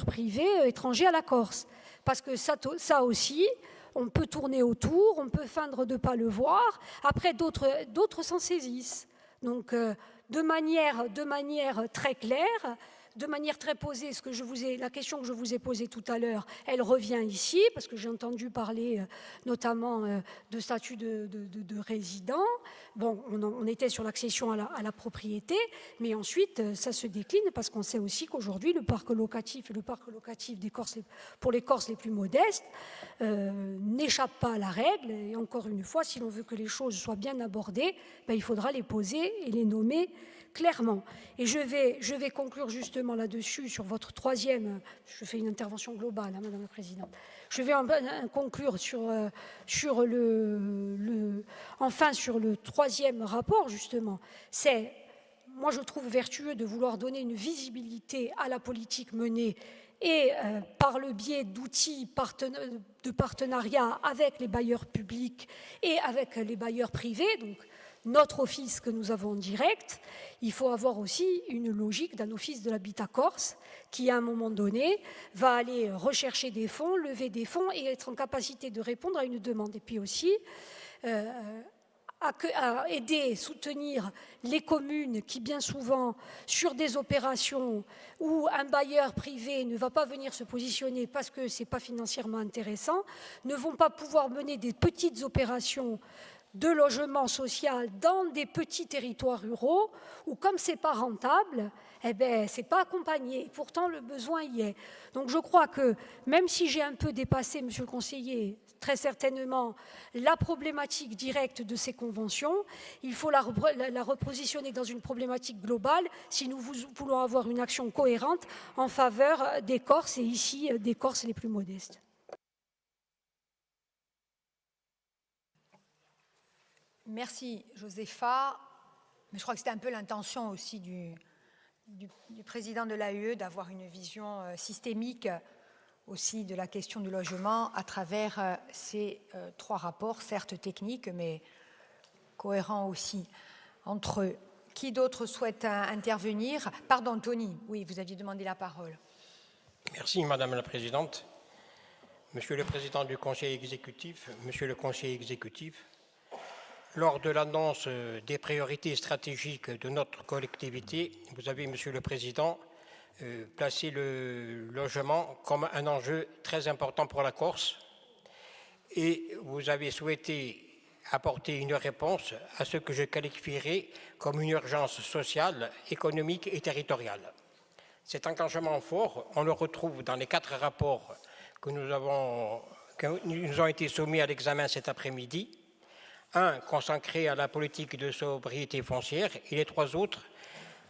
Speaker 19: privés étrangers à la Corse. Parce que ça aussi, on peut tourner autour, on peut feindre de ne pas le voir, après d'autres s'en saisissent. Donc de manière très claire, de manière très posée, la question que je vous ai posée tout à l'heure, elle revient ici, parce que j'ai entendu parler notamment de statut de résident. Bon, on était sur l'accession à la propriété, mais ensuite, ça se décline, parce qu'on sait aussi qu'aujourd'hui, le parc locatif pour les Corses les plus modestes n'échappe pas à la règle. Et encore une fois, si l'on veut que les choses soient bien abordées, il faudra les poser et les nommer clairement. Et je vais conclure justement là-dessus sur votre troisième. Je fais une intervention globale, hein, Madame la Présidente. Je vais conclure sur le troisième rapport justement. Moi, je trouve vertueux de vouloir donner une visibilité à la politique menée et par le biais d'outils de partenariat avec les bailleurs publics et avec les bailleurs privés. Donc, notre office que nous avons en direct, il faut avoir aussi une logique d'un office de l'habitat corse qui, à un moment donné, va aller rechercher des fonds, lever des fonds et être en capacité de répondre à une demande. Et puis aussi, à aider, soutenir les communes qui, bien souvent, sur des opérations où un bailleur privé ne va pas venir se positionner parce que ce n'est pas financièrement intéressant, ne vont pas pouvoir mener des petites opérations de logement social dans des petits territoires ruraux où, comme ce n'est pas rentable, eh bien, ce n'est pas accompagné. Pourtant, le besoin y est. Donc, je crois que, même si j'ai un peu dépassé, Monsieur le conseiller, très certainement, la problématique directe de ces conventions, il faut la repositionner dans une problématique globale si nous voulons avoir une action cohérente en faveur des Corses, et ici, des Corses les plus modestes.
Speaker 6: Merci, Josépha. Mais je crois que c'était un peu l'intention aussi du président de l'AUE d'avoir une vision systémique aussi de la question du logement à travers ces 3 rapports, certes techniques, mais cohérents aussi entre eux. Qui d'autre souhaite intervenir? Pardon, Tony, oui, vous aviez demandé la parole.
Speaker 4: Merci, Madame la Présidente. Monsieur le Président du Conseil exécutif, Monsieur le Conseiller exécutif, lors de l'annonce des priorités stratégiques de notre collectivité, vous avez, Monsieur le Président, placé le logement comme un enjeu très important pour la Corse et vous avez souhaité apporter une réponse à ce que je qualifierais comme une urgence sociale, économique et territoriale. Cet engagement fort, on le retrouve dans les 4 rapports qui nous ont été soumis à l'examen cet après-midi. Un consacré à la politique de sobriété foncière et les 3 autres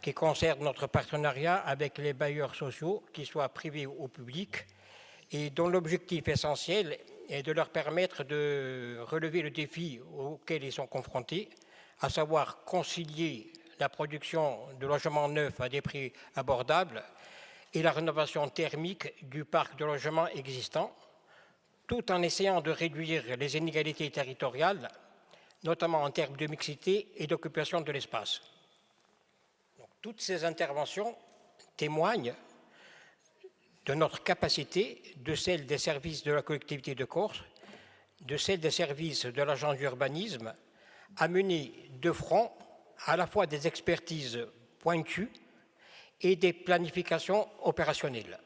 Speaker 4: qui concernent notre partenariat avec les bailleurs sociaux, qu'ils soient privés ou publics, et dont l'objectif essentiel est de leur permettre de relever le défi auquel ils sont confrontés, à savoir concilier la production de logements neufs à des prix abordables et la rénovation thermique du parc de logements existant, tout en essayant de réduire les inégalités territoriales, notamment en termes de mixité et d'occupation de l'espace. Toutes ces interventions témoignent de notre capacité, de celle des services de la collectivité de Corse, de celle des services de l'agence d'urbanisme, à mener de front à la fois des expertises pointues et des planifications opérationnelles.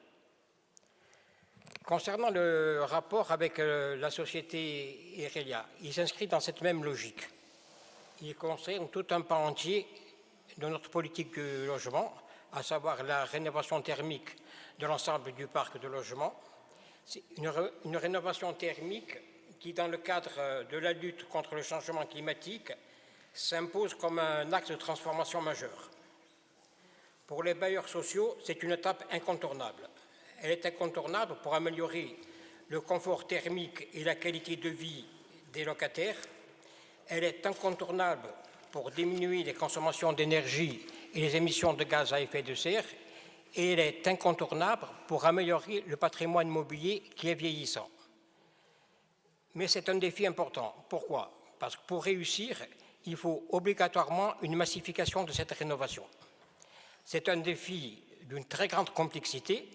Speaker 4: Concernant le rapport avec la société Irelia, il s'inscrit dans cette même logique. Il concerne tout un pan entier de notre politique de logement, à savoir la rénovation thermique de l'ensemble du parc de logement. C'est une rénovation thermique qui, dans le cadre de la lutte contre le changement climatique, s'impose comme un axe de transformation majeur. Pour les bailleurs sociaux, c'est une étape incontournable. Elle est incontournable pour améliorer le confort thermique et la qualité de vie des locataires. Elle est incontournable pour diminuer les consommations d'énergie et les émissions de gaz à effet de serre. Et elle est incontournable pour améliorer le patrimoine immobilier qui est vieillissant. Mais c'est un défi important. Pourquoi? Parce que pour réussir, il faut obligatoirement une massification de cette rénovation. C'est un défi d'une très grande complexité,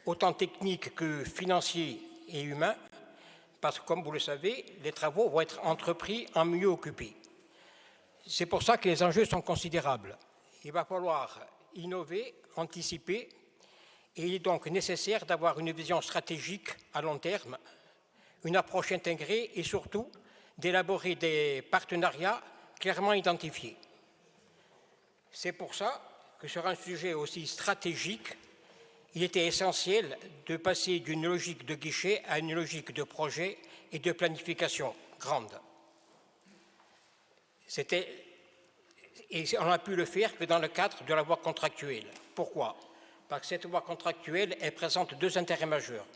Speaker 4: autant technique que financier et humain, parce que, comme vous le savez, les travaux vont être entrepris en milieu occupé. C'est pour ça que les enjeux sont considérables. Il va falloir innover, anticiper, et il est donc nécessaire d'avoir une vision stratégique à long terme, une approche intégrée et surtout d'élaborer des partenariats clairement identifiés. C'est pour ça que sur un sujet aussi stratégique, il était essentiel de passer d'une logique de guichet à une logique de projet et de planification grande. Et on a pu le faire que dans le cadre de la voie contractuelle. Pourquoi? Parce que cette voie contractuelle, elle présente 2 intérêts majeurs.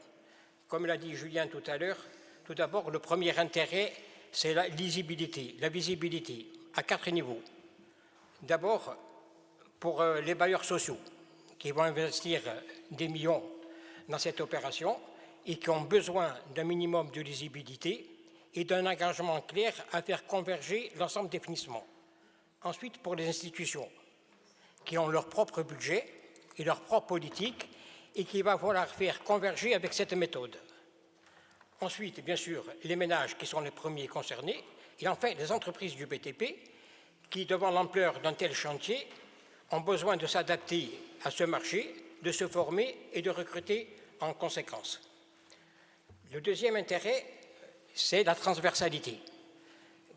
Speaker 4: Comme l'a dit Julien tout à l'heure, tout d'abord, le premier intérêt, c'est la lisibilité, la visibilité, à 4 niveaux. D'abord, pour les bailleurs sociaux, qui vont investir des millions dans cette opération et qui ont besoin d'un minimum de lisibilité et d'un engagement clair à faire converger l'ensemble des financements. Ensuite, pour les institutions, qui ont leur propre budget et leur propre politique et qu'il va falloir faire converger avec cette méthode. Ensuite, bien sûr, les ménages qui sont les premiers concernés et enfin les entreprises du BTP qui, devant l'ampleur d'un tel chantier, ont besoin de s'adapter à ce marché, de se former et de recruter en conséquence. Le deuxième intérêt, c'est la transversalité.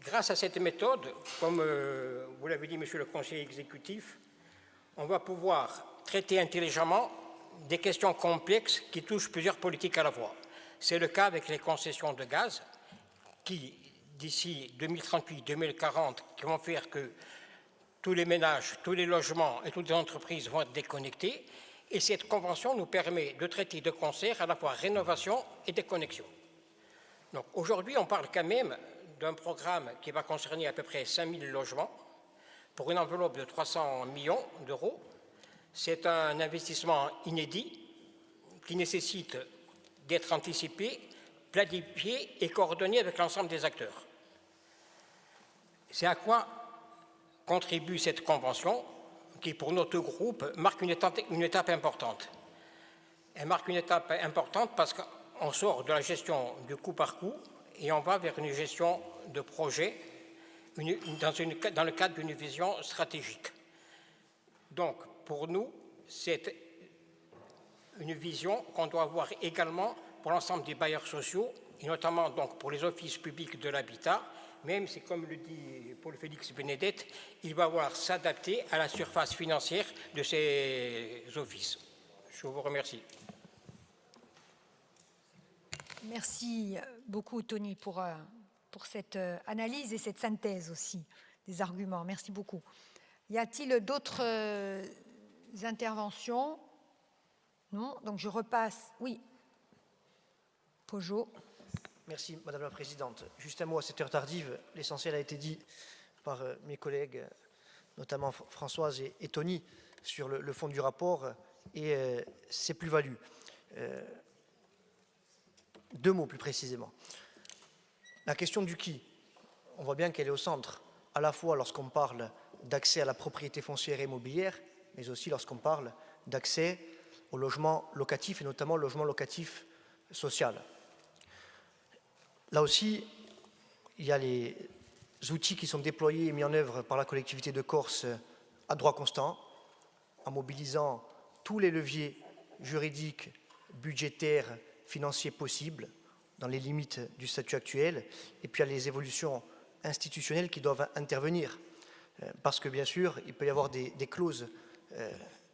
Speaker 4: grâce à cette méthode, comme vous l'avez dit, monsieur le conseiller exécutif, on va pouvoir traiter intelligemment des questions complexes qui touchent plusieurs politiques à la fois. C'est le cas avec les concessions de gaz qui, d'ici 2038-2040, qui vont faire que tous les ménages, tous les logements et toutes les entreprises vont être déconnectés. Et cette convention nous permet de traiter de concert à la fois rénovation et déconnexion. Donc aujourd'hui, on parle quand même d'un programme qui va concerner à peu près 5000 logements pour une enveloppe de 300 millions d'euros. C'est un investissement inédit qui nécessite d'être anticipé, planifié et coordonné avec l'ensemble des acteurs. C'est à quoi contribue cette convention qui, pour notre groupe, marque une étape importante. Elle marque une étape importante parce qu'on sort de la gestion du coup par coup et on va vers une gestion de projet dans le cadre d'une vision stratégique. Donc, pour nous, c'est une vision qu'on doit avoir également pour l'ensemble des bailleurs sociaux, et notamment donc pour les offices publics de l'habitat, même si, comme le dit Paul-Félix Bénédette, il va falloir s'adapter à la surface financière de ces offices. Je vous remercie.
Speaker 6: Merci beaucoup, Tony, pour cette analyse et cette synthèse aussi des arguments. Merci beaucoup. Y a-t-il d'autres interventions? Non. Donc je repasse. Oui. Peugeot.
Speaker 18: Merci, Madame la Présidente. Juste un mot à cette heure tardive. L'essentiel a été dit par mes collègues, notamment Françoise et Tony, sur le fond du rapport et ses plus-values. Deux mots plus précisément. La question du qui, on voit bien qu'elle est au centre, à la fois lorsqu'on parle d'accès à la propriété foncière et immobilière, mais aussi lorsqu'on parle d'accès au logement locatif et notamment au logement locatif social. Là aussi, il y a les outils qui sont déployés et mis en œuvre par la collectivité de Corse à droit constant, en mobilisant tous les leviers juridiques, budgétaires, financiers possibles, dans les limites du statut actuel, et puis il y a les évolutions institutionnelles qui doivent intervenir. Parce que, bien sûr, il peut y avoir des clauses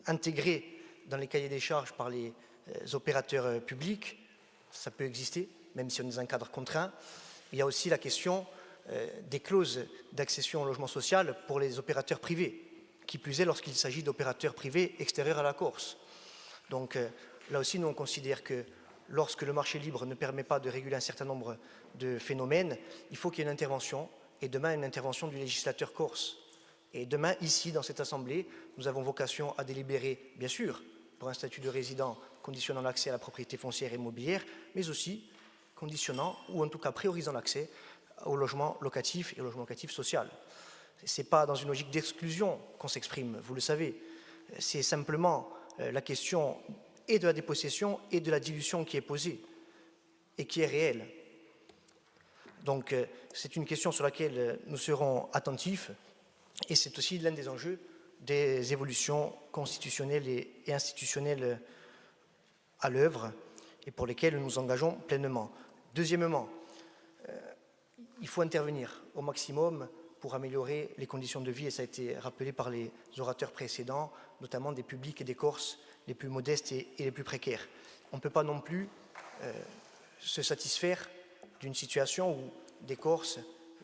Speaker 18: intégrées dans les cahiers des charges par les opérateurs publics, ça peut exister, même si on est dans un cadre contraint. Il y a aussi la question des clauses d'accession au logement social pour les opérateurs privés, qui plus est lorsqu'il s'agit d'opérateurs privés extérieurs à la Corse. Donc là aussi, nous on considère que lorsque le marché libre ne permet pas de réguler un certain nombre de phénomènes, il faut qu'il y ait une intervention, et demain une intervention du législateur corse. Et demain, ici, dans cette Assemblée, nous avons vocation à délibérer, bien sûr, pour un statut de résident conditionnant l'accès à la propriété foncière et immobilière, mais aussi conditionnant, ou en tout cas priorisant l'accès au logement locatif et au logement locatif social. Ce n'est pas dans une logique d'exclusion qu'on s'exprime, vous le savez. C'est simplement la question et de la dépossession et de la dilution qui est posée et qui est réelle. Donc c'est une question sur laquelle nous serons attentifs et c'est aussi l'un des enjeux des évolutions constitutionnelles et institutionnelles à l'œuvre et pour lesquelles nous nous engageons pleinement. Deuxièmement, il faut intervenir au maximum pour améliorer les conditions de vie, et ça a été rappelé par les orateurs précédents, notamment des publics et des Corses les plus modestes et les plus précaires. On ne peut pas non plus se satisfaire d'une situation où des Corses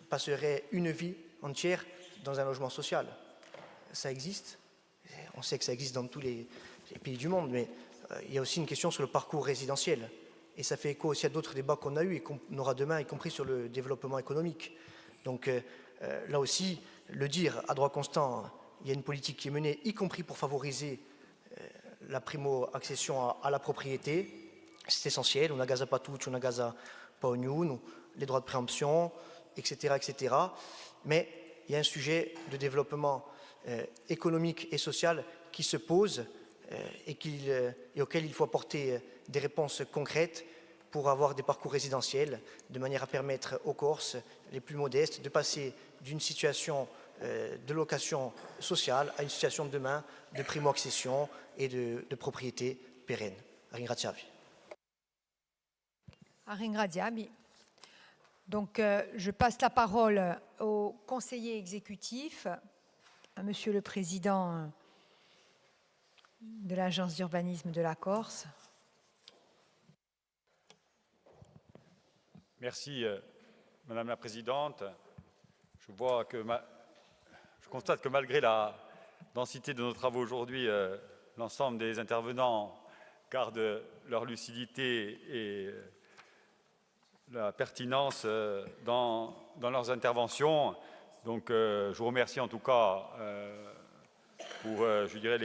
Speaker 18: passeraient une vie entière dans un logement social. Ça existe, on sait que ça existe dans tous les pays du monde, mais il y a aussi une question sur le parcours résidentiel. Et ça fait écho aussi à d'autres débats qu'on a eus et qu'on aura demain, y compris sur le développement économique. Donc là aussi, le dire à droit constant, il y a une politique qui est menée, y compris pour favoriser la primo-accession à la propriété, c'est essentiel. On a gaza pas tout, on a gaza pas ognun, les droits de préemption, etc., etc. Mais il y a un sujet de développement économique et social qui se pose et auquel il faut apporter des réponses concrètes pour avoir des parcours résidentiels, de manière à permettre aux Corses les plus modestes de passer d'une situation de location sociale à une situation demain de primo-accession et de propriété pérenne. Ringraziavi.
Speaker 6: Ringraziavi. Donc, je passe la parole au conseiller exécutif, à Monsieur le Président de l'Agence d'urbanisme de la Corse.
Speaker 10: Merci, Madame la Présidente. Je constate que malgré la densité de nos travaux aujourd'hui, l'ensemble des intervenants gardent leur lucidité et la pertinence dans leurs interventions. Donc, je vous remercie en tout cas pour, je dirais,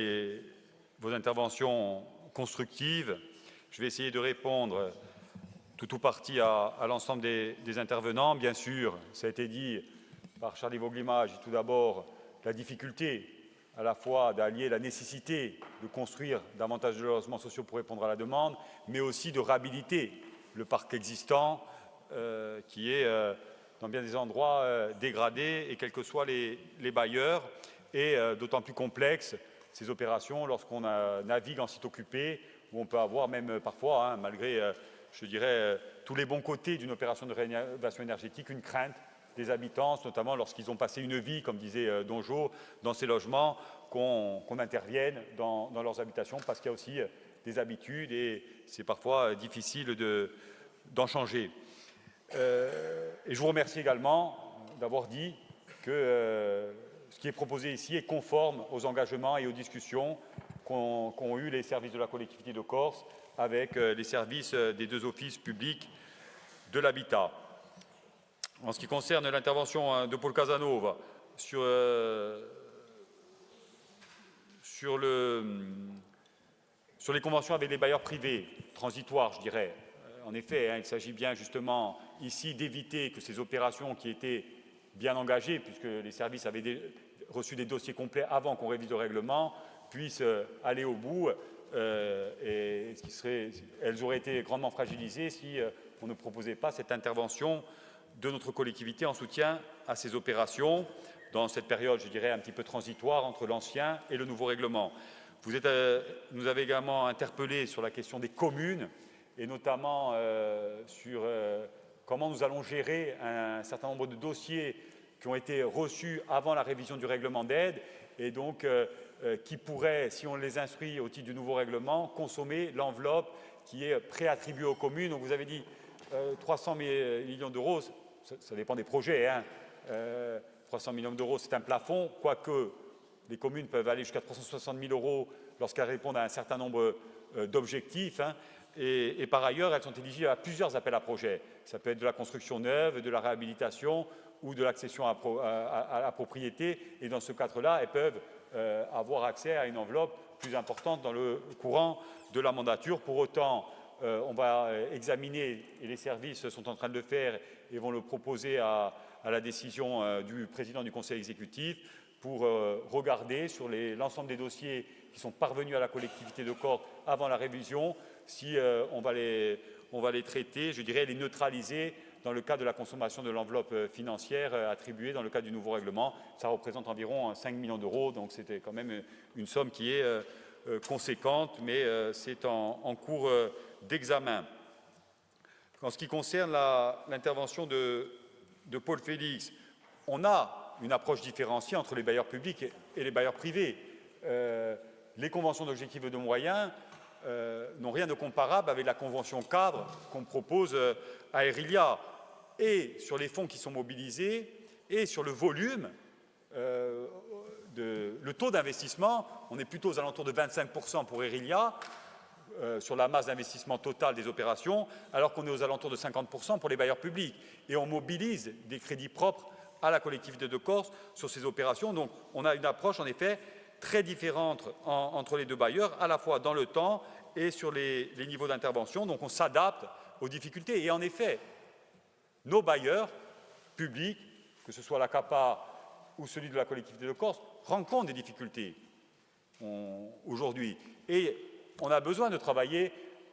Speaker 10: vos interventions constructives. Je vais essayer de répondre tout ou partie à l'ensemble des intervenants. Bien sûr, ça a été dit par Charlie Voglimage, tout d'abord, la difficulté à la fois d'allier la nécessité de construire davantage de logements sociaux pour répondre à la demande, mais aussi de réhabiliter le parc existant qui est dans bien des endroits dégradé, et quels que soient les bailleurs, et d'autant plus complexe ces opérations lorsqu'on navigue en site occupé, où on peut avoir même parfois, malgré, je dirais, tous les bons côtés d'une opération de rénovation énergétique, une crainte des habitants, notamment lorsqu'ils ont passé une vie, comme disait Donjo, dans ces logements, qu'on intervienne dans leurs habitations, parce qu'il y a aussi des habitudes et c'est parfois difficile d'en changer. Et je vous remercie également d'avoir dit que ce qui est proposé ici est conforme aux engagements et aux discussions qu'ont eu les services de la collectivité de Corse avec les services des deux offices publics de l'habitat. En ce qui concerne l'intervention de Paul Casanova sur les conventions avec les bailleurs privés, transitoires, je dirais. En effet, il s'agit bien justement ici d'éviter que ces opérations qui étaient bien engagées, puisque les services avaient reçu des dossiers complets avant qu'on révise le règlement, puissent aller au bout. Et elles auraient été grandement fragilisées si on ne proposait pas cette intervention de notre collectivité en soutien à ces opérations dans cette période, je dirais, un petit peu transitoire entre l'ancien et le nouveau règlement. Nous avez également interpellé sur la question des communes et notamment sur comment nous allons gérer un certain nombre de dossiers qui ont été reçus avant la révision du règlement d'aide et donc qui pourraient, si on les instruit au titre du nouveau règlement, consommer l'enveloppe qui est préattribuée aux communes. Donc vous avez dit 300 millions d'euros, ça dépend des projets. 300 millions d'euros, c'est un plafond, quoique les communes peuvent aller jusqu'à 360 000 euros lorsqu'elles répondent à un certain nombre d'objectifs. Et par ailleurs, elles sont éligibles à plusieurs appels à projets. Ça peut être de la construction neuve, de la réhabilitation ou de l'accession à la propriété. Et dans ce cadre-là, elles peuvent avoir accès à une enveloppe plus importante dans le courant de la mandature. Pour autant, on va examiner, et les services sont en train de le faire et vont le proposer à la décision du président du conseil exécutif pour regarder sur l'ensemble des dossiers qui sont parvenus à la collectivité de Corse avant la révision, si on va les traiter, je dirais les neutraliser dans le cadre de la consommation de l'enveloppe financière attribuée dans le cadre du nouveau règlement. Ça représente environ 5 millions d'euros, donc c'était quand même une somme qui est conséquente, mais c'est en cours d'examen. En ce qui concerne l'intervention de Paul Félix, on a une approche différenciée entre les bailleurs publics et les bailleurs privés. Les conventions d'objectifs et de moyens n'ont rien de comparable avec la convention cadre qu'on propose à Erilia. Et sur les fonds qui sont mobilisés et sur le volume, le taux d'investissement, on est plutôt aux alentours de 25% pour Erilia, sur la masse d'investissement totale des opérations, alors qu'on est aux alentours de 50% pour les bailleurs publics. Et on mobilise des crédits propres à la collectivité de Corse sur ces opérations. Donc on a une approche en effet très différente entre les deux bailleurs, à la fois dans le temps et sur les niveaux d'intervention. Donc on s'adapte aux difficultés. Et en effet, nos bailleurs publics, que ce soit la CAPA ou celui de la collectivité de Corse, rencontrent des difficultés aujourd'hui. Et on a besoin de travailler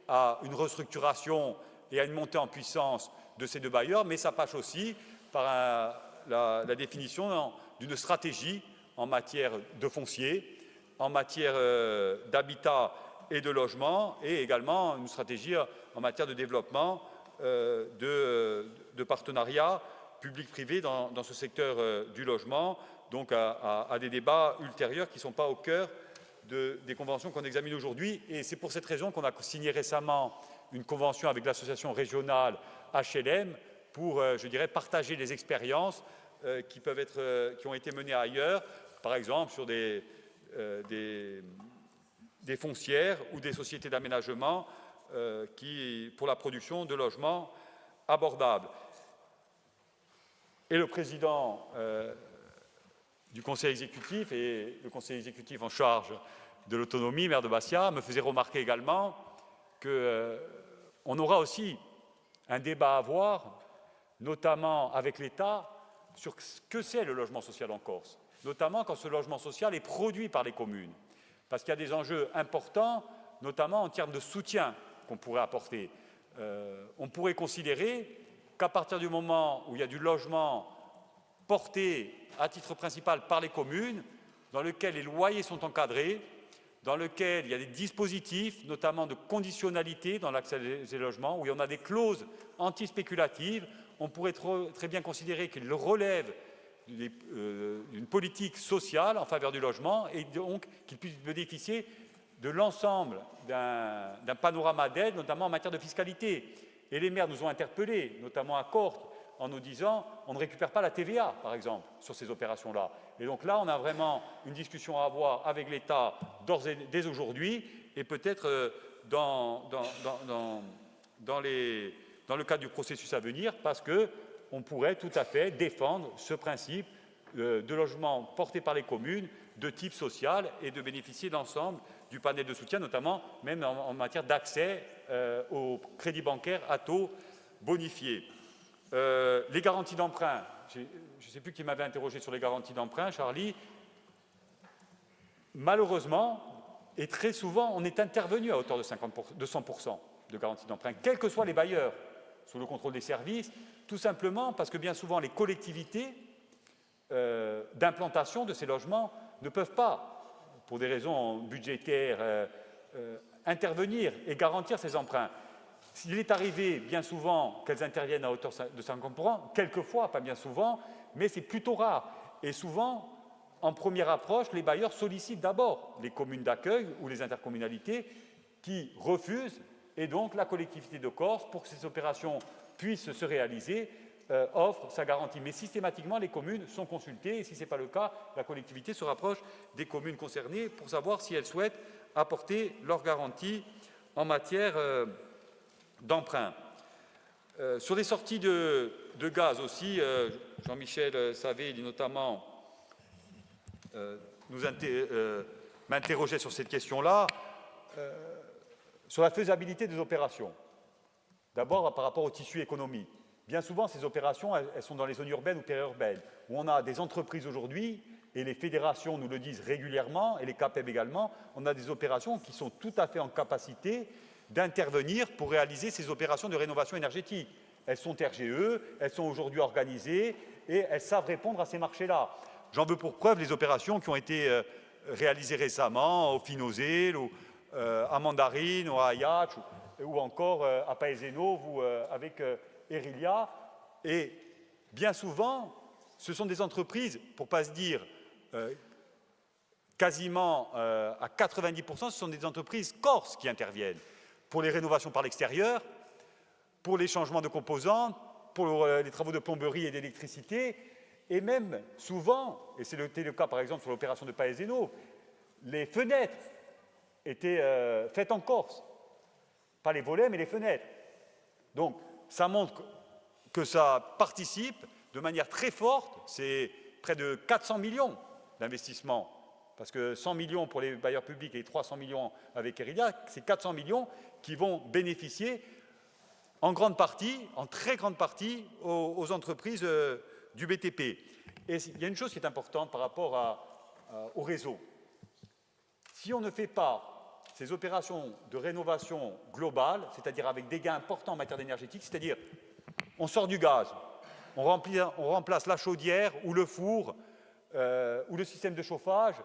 Speaker 10: à une restructuration et à une montée en puissance de ces deux bailleurs, mais ça passe aussi par la définition d'une stratégie en matière de foncier, en matière d'habitat et de logement, et également une stratégie en matière de développement de partenariat public-privé dans ce secteur du logement, donc à des débats ultérieurs qui ne sont pas au cœur des conventions qu'on examine aujourd'hui. Et c'est pour cette raison qu'on a signé récemment une convention avec l'association régionale HLM pour, je dirais, partager les expériences qui ont été menées ailleurs, par exemple sur des foncières ou des sociétés d'aménagement pour la production de logements abordables. Et le président du conseil exécutif et le conseil exécutif en charge de l'autonomie, maire de Bastia, me faisait remarquer également qu'on aura aussi un débat à avoir, notamment avec l'État, sur ce que c'est le logement social en Corse, notamment quand ce logement social est produit par les communes. Parce qu'il y a des enjeux importants, notamment en termes de soutien qu'on pourrait apporter. On pourrait considérer qu'à partir du moment où il y a du logement porté à titre principal par les communes, dans lequel les loyers sont encadrés, dans lequel il y a des dispositifs, notamment de conditionnalité dans l'accès à ces logements, où il y en a des clauses antispéculatives, on pourrait très bien considérer qu'il relève d'une politique sociale en faveur du logement et donc qu'il puisse bénéficier de l'ensemble d'un panorama d'aide, notamment en matière de fiscalité. Et les maires nous ont interpellés, notamment à Corte, en nous disant on ne récupère pas la TVA, par exemple, sur ces opérations-là. Et donc là, on a vraiment une discussion à avoir avec l'État dès aujourd'hui et peut-être dans le cadre du processus à venir, parce qu'on pourrait tout à fait défendre ce principe de logement porté par les communes de type social et de bénéficier de l'ensemble du panel de soutien, notamment même en matière d'accès au crédit bancaire à taux bonifiés. Les garanties d'emprunt, je ne sais plus qui m'avait interrogé sur les garanties d'emprunt, Charlie. Malheureusement, et très souvent, on est intervenu à hauteur de 100% de garanties d'emprunt, quels que soient les bailleurs, sous le contrôle des services, tout simplement parce que bien souvent les collectivités d'implantation de ces logements ne peuvent pas, pour des raisons budgétaires, intervenir et garantir ces emprunts. Il est arrivé bien souvent qu'elles interviennent à hauteur de 50%, quelquefois, pas bien souvent, mais c'est plutôt rare. Et souvent, en première approche, les bailleurs sollicitent d'abord les communes d'accueil ou les intercommunalités qui refusent, et donc la collectivité de Corse, pour que ces opérations puissent se réaliser, offre sa garantie. Mais systématiquement, les communes sont consultées, et si ce n'est pas le cas, la collectivité se rapproche des communes concernées pour savoir si elles souhaitent apporter leur garantie en matière d'emprunt. Sur les sorties de gaz aussi, Jean-Michel Savé notamment m'interrogeait sur cette question-là, sur la faisabilité des opérations. D'abord, par rapport au tissu économique. Bien souvent, ces opérations, elles sont dans les zones urbaines ou périurbaines, où on a des entreprises aujourd'hui, et les fédérations nous le disent régulièrement, et les CAPEB également, on a des opérations qui sont tout à fait en capacité d'intervenir pour réaliser ces opérations de rénovation énergétique. Elles sont RGE, elles sont aujourd'hui organisées, et elles savent répondre à ces marchés-là. J'en veux pour preuve les opérations qui ont été réalisées récemment au Finosé, à Mandarine, ou à Ayach, ou encore à Paeseno, ou avec Erilia. Et bien souvent, ce sont des entreprises, pour ne pas se dire quasiment à 90%, ce sont des entreprises corses qui interviennent pour les rénovations par l'extérieur, pour les changements de composants, pour les travaux de plomberie et d'électricité, et même souvent, et c'était le cas par exemple sur l'opération de Paeseno, les fenêtres étaient faites en Corse. Pas les volets, mais les fenêtres. Donc, ça montre que ça participe de manière très forte, c'est près de 400 millions d'investissements, parce que 100 millions pour les bailleurs publics et 300 millions avec Erilia, c'est 400 millions qui vont bénéficier en grande partie, en très grande partie, aux entreprises du BTP. Et il y a une chose qui est importante par rapport au réseau. Si on ne fait pas ces opérations de rénovation globale, c'est-à-dire avec des gains importants en matière énergétique, c'est-à-dire on sort du gaz, on remplace la chaudière ou le four ou le système de chauffage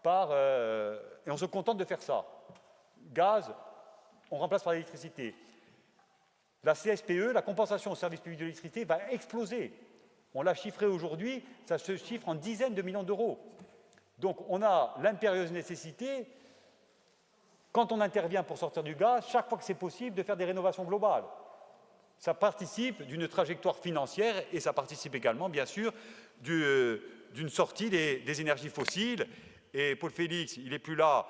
Speaker 10: et on se contente de faire ça. Gaz, on remplace par l'électricité. La CSPE, la compensation au service public de l'électricité, va exploser. On l'a chiffré aujourd'hui, ça se chiffre en dizaines de millions d'euros. Donc on a l'impérieuse nécessité, quand on intervient pour sortir du gaz, chaque fois que c'est possible, de faire des rénovations globales. Ça participe d'une trajectoire financière et ça participe également, bien sûr, d'une sortie des énergies fossiles. Et Paul Félix, il n'est plus là,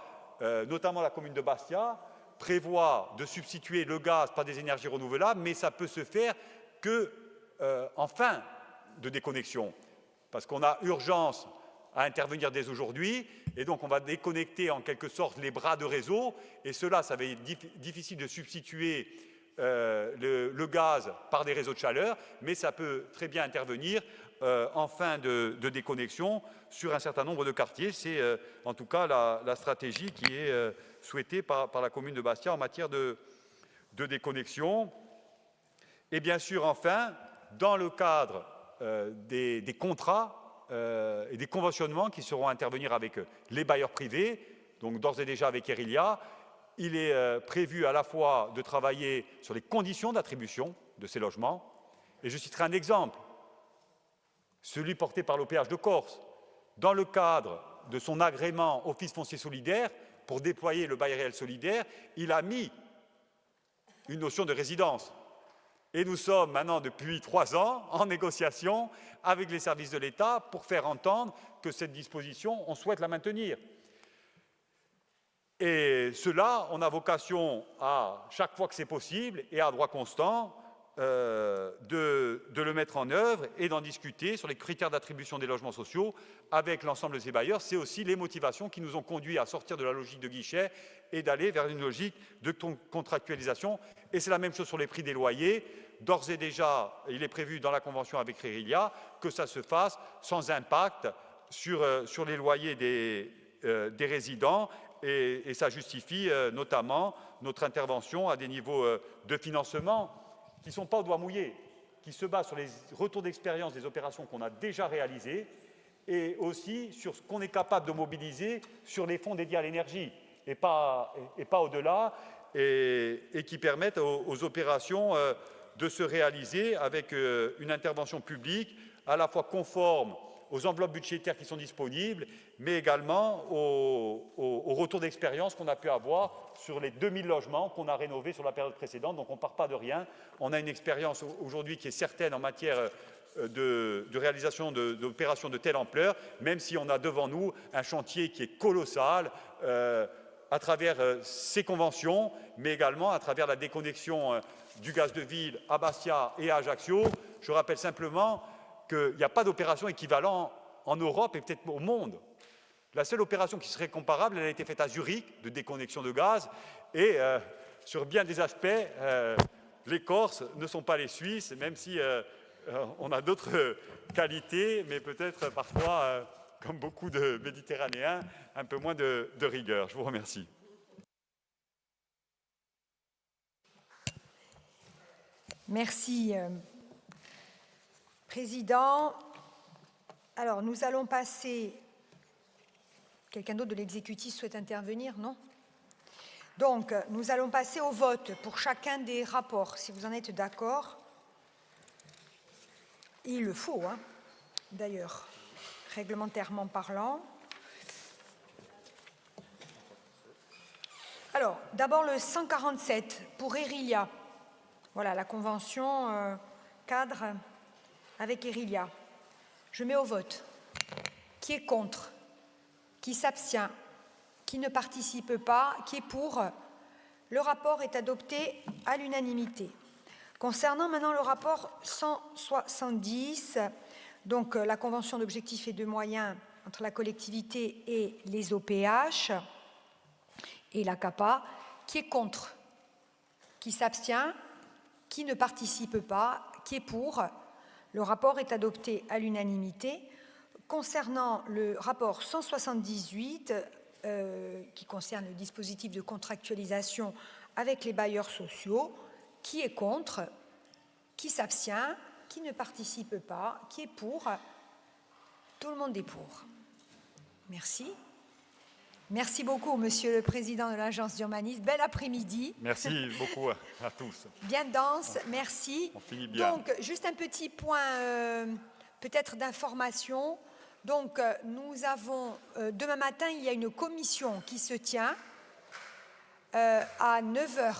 Speaker 10: notamment la commune de Bastia, prévoit de substituer le gaz par des énergies renouvelables, mais ça peut se faire qu'en fin de déconnexion, parce qu'on a urgence à intervenir dès aujourd'hui, et donc on va déconnecter en quelque sorte les bras de réseau, et cela, ça va être difficile de substituer le gaz par des réseaux de chaleur, mais ça peut très bien intervenir en fin de déconnexion sur un certain nombre de quartiers. C'est en tout cas la stratégie qui est souhaitée par la commune de Bastia en matière de déconnexion. Et bien sûr, enfin, dans le cadre des contrats et des conventionnements qui seront à intervenir avec les bailleurs privés, donc d'ores et déjà avec Erelia, il est prévu à la fois de travailler sur les conditions d'attribution de ces logements, et je citerai un exemple, celui porté par l'OPH de Corse. Dans le cadre de son agrément Office foncier solidaire, pour déployer le bail réel solidaire, il a mis une notion de résidence. Et nous sommes maintenant depuis 3 ans en négociation avec les services de l'État pour faire entendre que cette disposition, on souhaite la maintenir. Et cela, on a vocation à, chaque fois que c'est possible et à droit constant, de le mettre en œuvre et d'en discuter sur les critères d'attribution des logements sociaux avec l'ensemble des bailleurs. C'est aussi les motivations qui nous ont conduits à sortir de la logique de guichet et d'aller vers une logique de contractualisation. Et c'est la même chose sur les prix des loyers. D'ores et déjà, il est prévu dans la convention avec Erelia que ça se fasse sans impact sur les loyers des résidents. Et ça justifie notamment notre intervention à des niveaux de financement qui ne sont pas au doigt mouillé, qui se basent sur les retours d'expérience des opérations qu'on a déjà réalisées et aussi sur ce qu'on est capable de mobiliser sur les fonds dédiés à l'énergie et pas au-delà, et qui permettent aux opérations de se réaliser avec une intervention publique à la fois conforme aux enveloppes budgétaires qui sont disponibles, mais également au retour d'expérience qu'on a pu avoir sur les 2000 logements qu'on a rénovés sur la période précédente. Donc on ne part pas de rien. On a une expérience aujourd'hui qui est certaine en matière de réalisation d'opérations de telle ampleur, même si on a devant nous un chantier qui est colossal à travers ces conventions, mais également à travers la déconnexion du gaz de ville à Bastia et à Ajaccio. Je rappelle simplement qu'il n'y a pas d'opération équivalente en Europe et peut-être au monde. La seule opération qui serait comparable, elle a été faite à Zurich, de déconnexion de gaz, et sur bien des aspects, les Corses ne sont pas les Suisses, même si on a d'autres qualités, mais peut-être parfois, comme beaucoup de Méditerranéens, un peu moins de rigueur. Je vous remercie.
Speaker 6: Merci, Président. Alors, nous allons passer... Quelqu'un d'autre de l'exécutif souhaite intervenir? Non? Donc, nous allons passer au vote pour chacun des rapports, si vous en êtes d'accord. Il le faut, hein, d'ailleurs, réglementairement parlant. Alors, d'abord le 147 pour Erelia. Voilà, la convention cadre avec Erelia. Je mets au vote. Qui est contre? Qui s'abstient? Qui ne participe pas? Qui est pour? Le rapport est adopté à l'unanimité. Concernant maintenant le rapport 170, donc la convention d'objectifs et de moyens entre la collectivité et les OPH et la CAPA, qui est contre? Qui s'abstient? Qui ne participe pas? Qui est pour? Le rapport est adopté à l'unanimité. Concernant le rapport 178, qui concerne le dispositif de contractualisation avec les bailleurs sociaux, qui est contre? Qui s'abstient? Qui ne participe pas? Qui est pour? Tout le monde est pour. Merci. Merci beaucoup, Monsieur le Président de l'Agence d'urbanisme. Bel après-midi.
Speaker 10: Merci beaucoup à tous.
Speaker 6: Bien dense, merci.
Speaker 10: On finit bien.
Speaker 6: Donc, juste un petit point peut-être d'information. Donc, nous avons, demain matin, il y a une commission qui se tient à 9h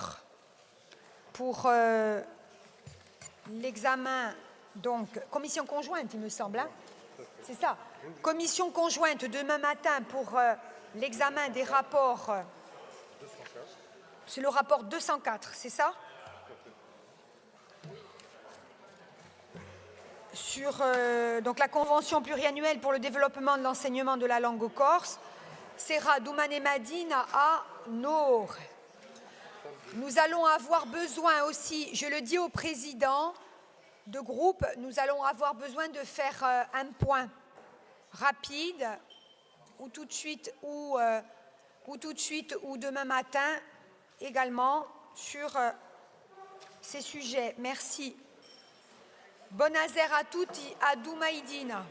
Speaker 6: pour l'examen, donc, commission conjointe, il me semble, hein, c'est ça. Commission conjointe demain matin pour l'examen des rapports. C'est le rapport 204, c'est ça? Sur donc la convention pluriannuelle pour le développement de l'enseignement de la langue corse, Serra Doumane Madina à Nord. Nous allons avoir besoin aussi, je le dis au président de groupe, nous allons avoir besoin de faire un point rapide, ou tout de suite, ou demain matin également sur ces sujets. Merci. Buonasera a tutti, a Doumaidina.